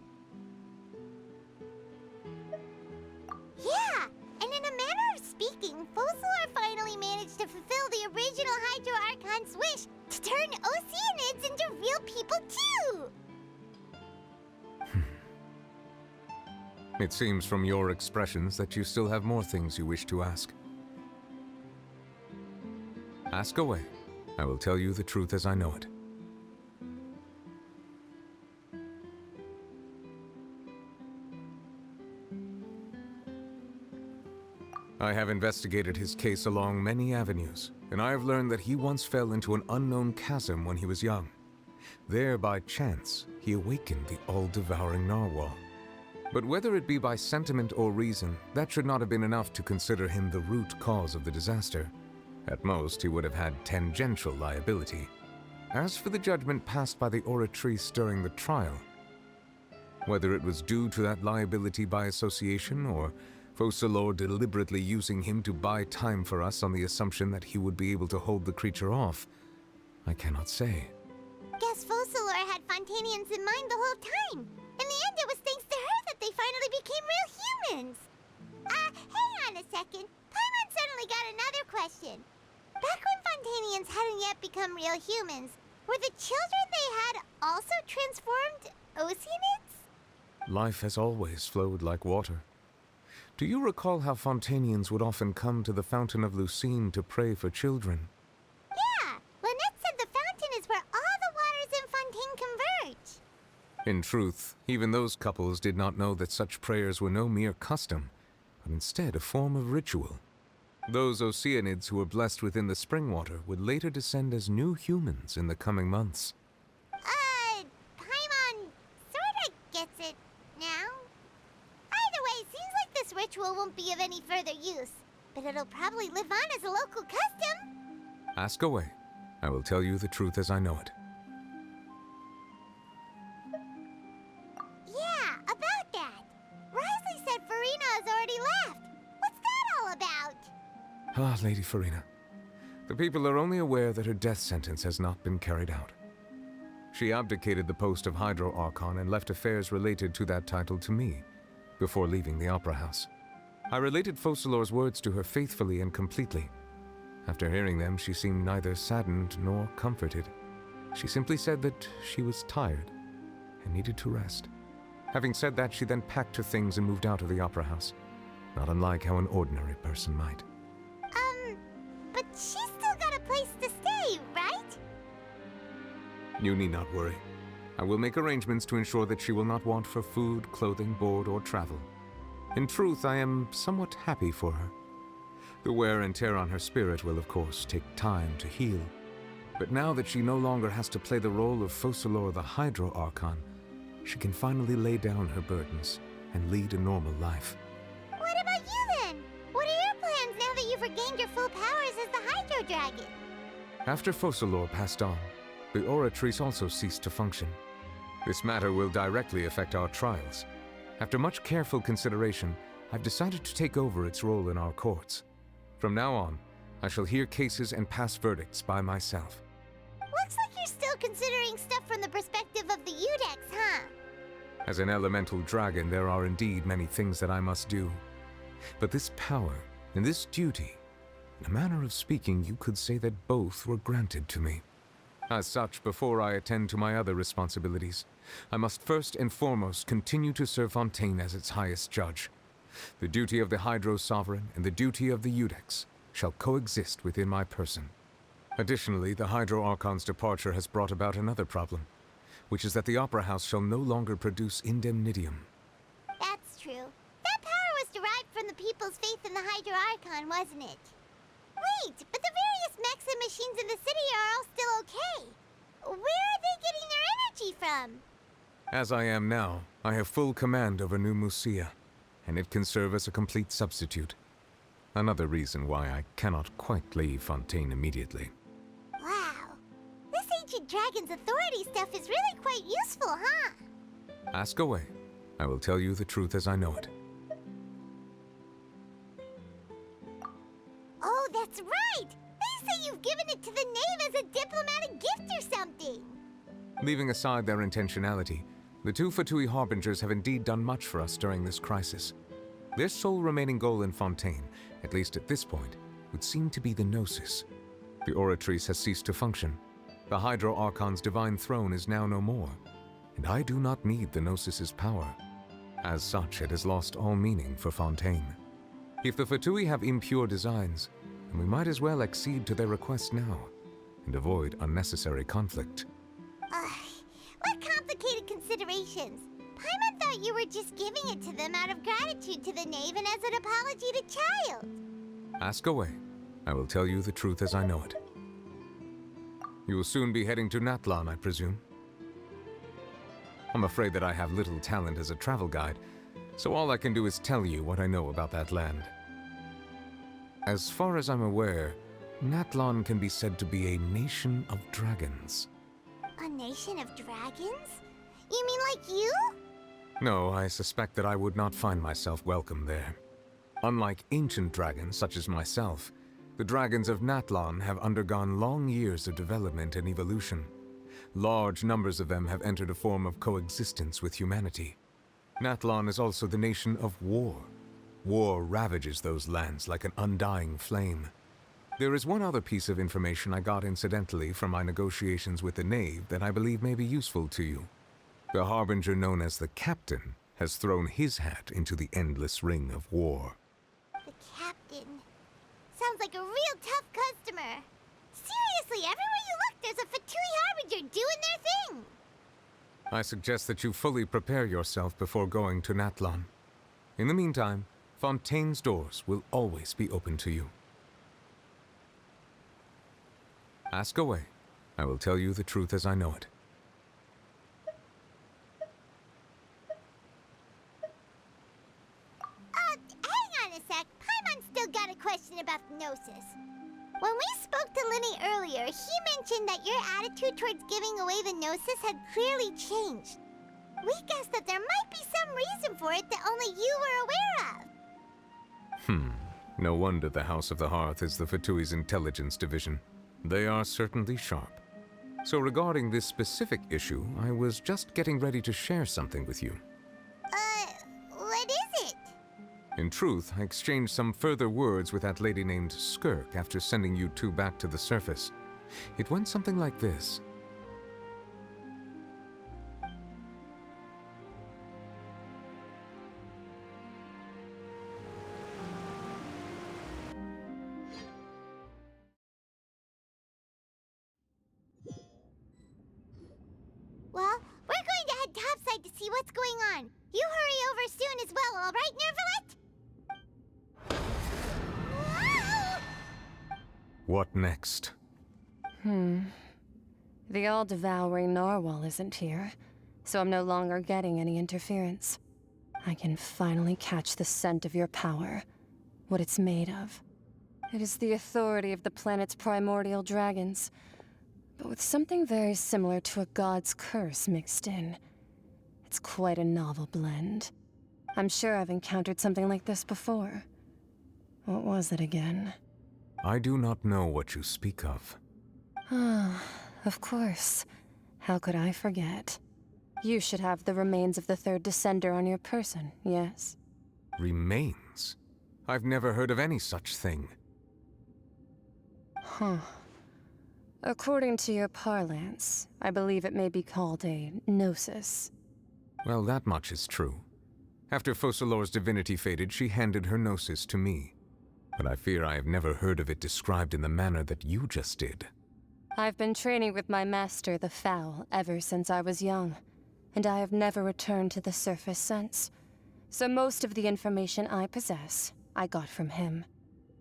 A: Yeah, and in a manner of speaking, Focalor finally managed to fulfill the original Hydro Archon's wish to turn Oceanids into real people too!
I: It seems from your expressions that you still have more things you wish to ask. Ask away. I will tell you the truth as I know it. I have investigated his case along many avenues, and I have learned that he once fell into an unknown chasm when he was young. There, by chance, he awakened the all-devouring narwhal. But whether it be by sentiment or reason, that should not have been enough to consider him the root cause of the disaster. At most, he would have had tangential liability. As for the judgment passed by the Oratrice during the trial, whether it was due to that liability by association, or Focalor deliberately using him to buy time for us on the assumption that he would be able to hold the creature off, I cannot say.
A: Guess Focalor had Fontainians in mind the whole time. In the end, it was thanks to her that they finally became real humans. Hang on a second. Paimon suddenly got another question. Back when Fontainians hadn't yet become real humans, were the children they had also transformed Oceanids?
I: Life has always flowed like water. Do you recall how Fontainians would often come to the Fountain of Lucine to pray for children?
A: Yeah! Lynette said the fountain is where all the waters in Fontaine converge.
I: In truth, even those couples did not know that such prayers were no mere custom, but instead a form of ritual. Those Oceanids who were blessed within the spring water would later descend as new humans in the coming months.
A: Paimon sorta gets it now. Either way, seems like this ritual won't be of any further use, but it'll probably live on as a local custom.
I: Ask away. I will tell you the truth as I know it.
A: Yeah, about that. Risley said Farina has already left. What's that all about?
I: Ah, Lady Farina. The people are only aware that her death sentence has not been carried out. She abdicated the post of Hydro Archon and left affairs related to that title to me, before leaving the Opera House. I related Focalor's words to her faithfully and completely. After hearing them, she seemed neither saddened nor comforted. She simply said that she was tired and needed to rest. Having said that, she then packed her things and moved out of the Opera House, not unlike how an ordinary person might.
A: But she's still got a place to stay, right?
I: You need not worry. I will make arrangements to ensure that she will not want for food, clothing, board, or travel. In truth, I am somewhat happy for her. The wear and tear on her spirit will, of course, take time to heal. But now that she no longer has to play the role of Focalor the Hydro Archon, she can finally lay down her burdens and lead a normal life.
A: What about you then? What are your plans now that you've regained your full powers as the Hydro Dragon?
I: After Focalor passed on, the Oratrice also ceased to function. This matter will directly affect our trials. After much careful consideration, I've decided to take over its role in our courts. From now on, I shall hear cases and pass verdicts by myself.
A: Looks like you're still considering stuff from the perspective of the Udex, huh?
I: As an elemental dragon, there are indeed many things that I must do. But this power and this duty, in a manner of speaking, you could say that both were granted to me. As such, before I attend to my other responsibilities, I must first and foremost continue to serve Fontaine as its highest judge. The duty of the Hydro Sovereign and the duty of the Udex shall coexist within my person. Additionally, the Hydro Archon's departure has brought about another problem, which is that the Opera House shall no longer produce indemnitium.
A: That's true. That power was derived from the people people's faith in the Hydro Archon, wasn't it? Wait, but the various mechs and machines in the city are all still okay. Where are they getting their energy from?
I: As I am now, I have full command over New Musia, and it can serve as a complete substitute. Another reason why I cannot quite leave Fontaine immediately.
A: Wow. This ancient dragon's authority stuff is really quite useful, huh?
I: Ask away. I will tell you the truth as I know it.
A: Oh, that's right! They say you've given it to the knave as a diplomatic gift or something!
I: Leaving aside their intentionality, the two Fatui Harbingers have indeed done much for us during this crisis. Their sole remaining goal in Fontaine, at least at this point, would seem to be the Gnosis. The Oratrice has ceased to function. The Hydro Archon's divine throne is now no more, and I do not need the Gnosis's power. As such, it has lost all meaning for Fontaine. If the Fatui have impure designs, then we might as well accede to their request now, and avoid unnecessary conflict.
A: What complicated considerations! Paimon thought you were just giving it to them out of gratitude to the knave and as an apology to Child.
I: Ask away. I will tell you the truth as I know it. You will soon be heading to Natlan, I presume? I'm afraid that I have little talent as a travel guide, so all I can do is tell you what I know about that land. As far as I'm aware, Natlan can be said to be a nation of dragons.
A: A nation of dragons? You mean like you?
I: No, I suspect that I would not find myself welcome there. Unlike ancient dragons such as myself, the dragons of Natlan have undergone long years of development and evolution. Large numbers of them have entered a form of coexistence with humanity. Natlan is also the nation of war. War ravages those lands like an undying flame. There is one other piece of information I got incidentally from my negotiations with the knave that I believe may be useful to you. The harbinger known as the Captain has thrown his hat into the endless ring of war.
A: The Captain. Sounds like a real tough customer. Seriously, everywhere you look, there's a Fatui Harbinger doing their thing.
I: I suggest that you fully prepare yourself before going to Natlan. In the meantime, Fontaine's doors will always be open to you. Ask away. I will tell you the truth as I know it.
A: Hang on a sec. Paimon's still got a question about the Gnosis. When we spoke to Linny earlier, he mentioned that your attitude towards giving away the Gnosis had clearly changed. We guessed that there might be some reason for it that only you were aware of.
I: No wonder the House of the Hearth is the Fatui's intelligence division. They are certainly sharp. So regarding this specific issue, I was just getting ready to share something with you.
A: What is it?
I: In truth, I exchanged some further words with that lady named Skirk after sending you two back to the surface. It went something like this.
A: Well, we're going to head topside to see what's going on. You hurry over soon as well, all right, Nervalet?
I: What next?
E: The all-devouring narwhal isn't here, so I'm no longer getting any interference. I can finally catch the scent of your power, what it's made of. It is the authority of the planet's primordial dragons, but with something very similar to a god's curse mixed in. It's quite a novel blend. I'm sure I've encountered something like this before. What was it again?
I: I do not know what you speak of.
E: Ah, of course. How could I forget? You should have the remains of the third descender on your person, yes?
I: Remains? I've never heard of any such thing.
E: Huh. According to your parlance, I believe it may be called a gnosis.
I: Well, that much is true. After Focalor's divinity faded, she handed her gnosis to me. But I fear I have never heard of it described in the manner that you just did.
E: I've been training with my master, the Foul, ever since I was young, and I have never returned to the surface since. So most of the information I possess I got from him.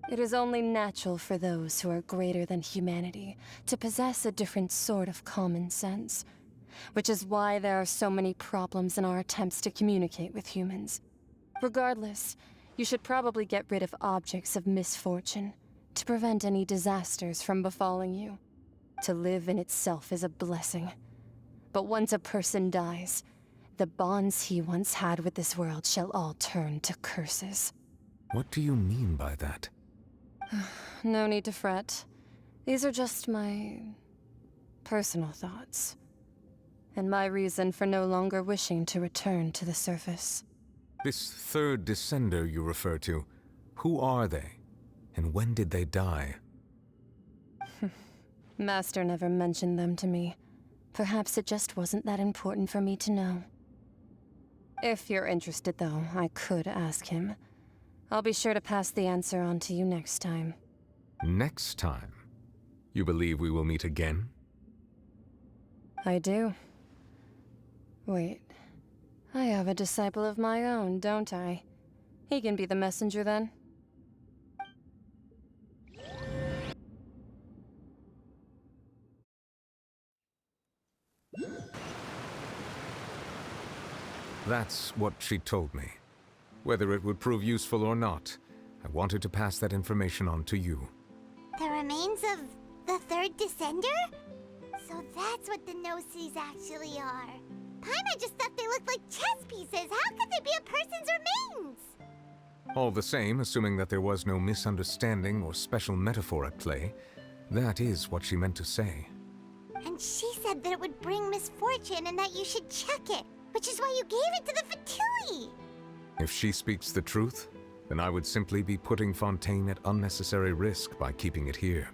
E: It is only natural for those who are greater than humanity to possess a different sort of common sense, which is why there are so many problems in our attempts to communicate with humans. Regardless, you should probably get rid of objects of misfortune to prevent any disasters from befalling you. To live in itself is a blessing. But once a person dies, the bonds he once had with this world shall all turn to curses.
I: What do you mean by that?
E: No need to fret. These are just my personal thoughts, and my reason for no longer wishing to return to the surface.
I: This third descender you refer to, who are they? And when did they die?
E: Master never mentioned them to me. Perhaps it just wasn't that important for me to know. If you're interested, though, I could ask him. I'll be sure to pass the answer on to you next time.
I: Next time? You believe we will meet again?
E: I do. Wait. I have a disciple of my own, don't I? He can be the messenger then.
I: That's what she told me. Whether it would prove useful or not, I wanted to pass that information on to you.
A: The remains of the third descender? So that's what the Gnosis actually are. Paimon just thought they looked like chess pieces. How could they be a person's remains?
I: All the same, assuming that there was no misunderstanding or special metaphor at play, that is what she meant to say.
A: And she said that it would bring misfortune and that you should check it, which is why you gave it to the Fatui.
I: If she speaks the truth, then I would simply be putting Fontaine at unnecessary risk by keeping it here.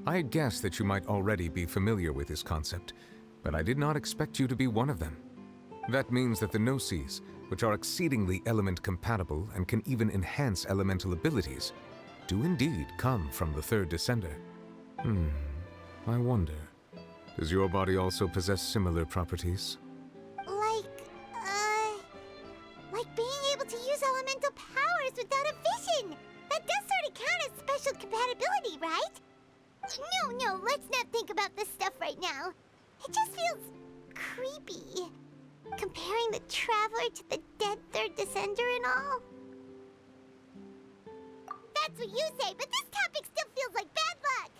I: I had guessed that you might already be familiar with this concept, but I did not expect you to be one of them. That means that the Gnosis, which are exceedingly element-compatible and can even enhance elemental abilities, do indeed come from the third descender. I wonder, does your body also possess similar properties?
A: Like being able to use elemental powers without a vision. That does sort of count as special compatibility, right? No, let's not think about this stuff right now. It just feels creepy. Comparing the Traveler to the dead third descender and all. That's what you say, but this topic still feels like bad luck.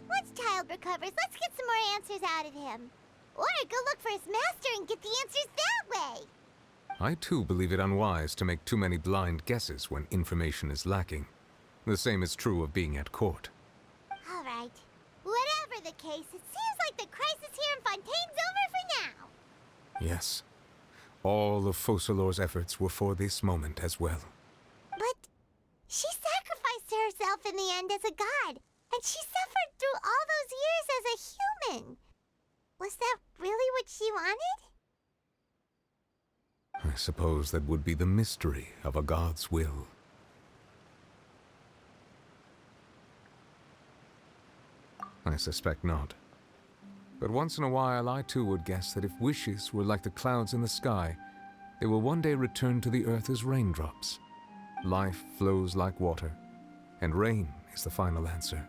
A: Once Child recovers, let's get some more answers out of him. Or go look for his master and get the answers that way.
I: I too believe it unwise to make too many blind guesses when information is lacking. The same is true of being at court.
A: All right. Whatever the case, it seems like the crisis here in Fontaine's over for now.
I: Yes. All of Focalor's efforts were for this moment as well.
A: But she sacrificed herself in the end as a god, and she suffered through all those years as a human. Was that really what she wanted?
I: I suppose that would be the mystery of a god's will. I suspect not. But once in a while, I too would guess that if wishes were like the clouds in the sky, they will one day return to the earth as raindrops. Life flows like water, and rain is the final answer.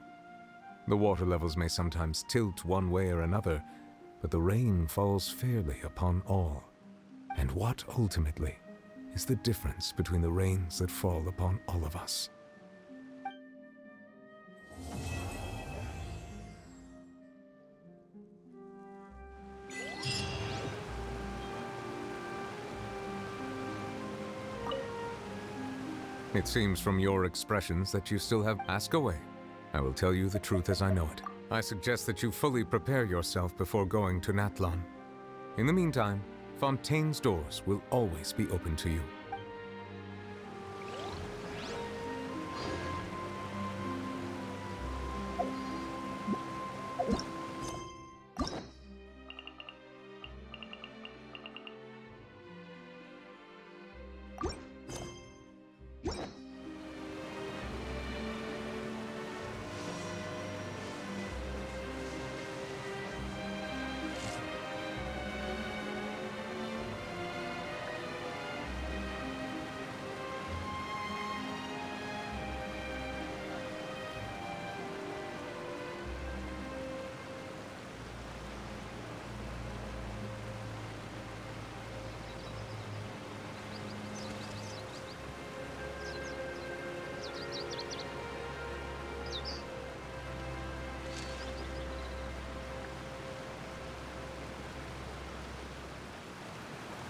I: The water levels may sometimes tilt one way or another, but the rain falls fairly upon all. And what, ultimately, is the difference between the rains that fall upon all of us? It seems from your expressions that you still have ask away. I will tell you the truth as I know it. I suggest that you fully prepare yourself before going to Natlan. In the meantime, Fontaine's doors will always be open to you.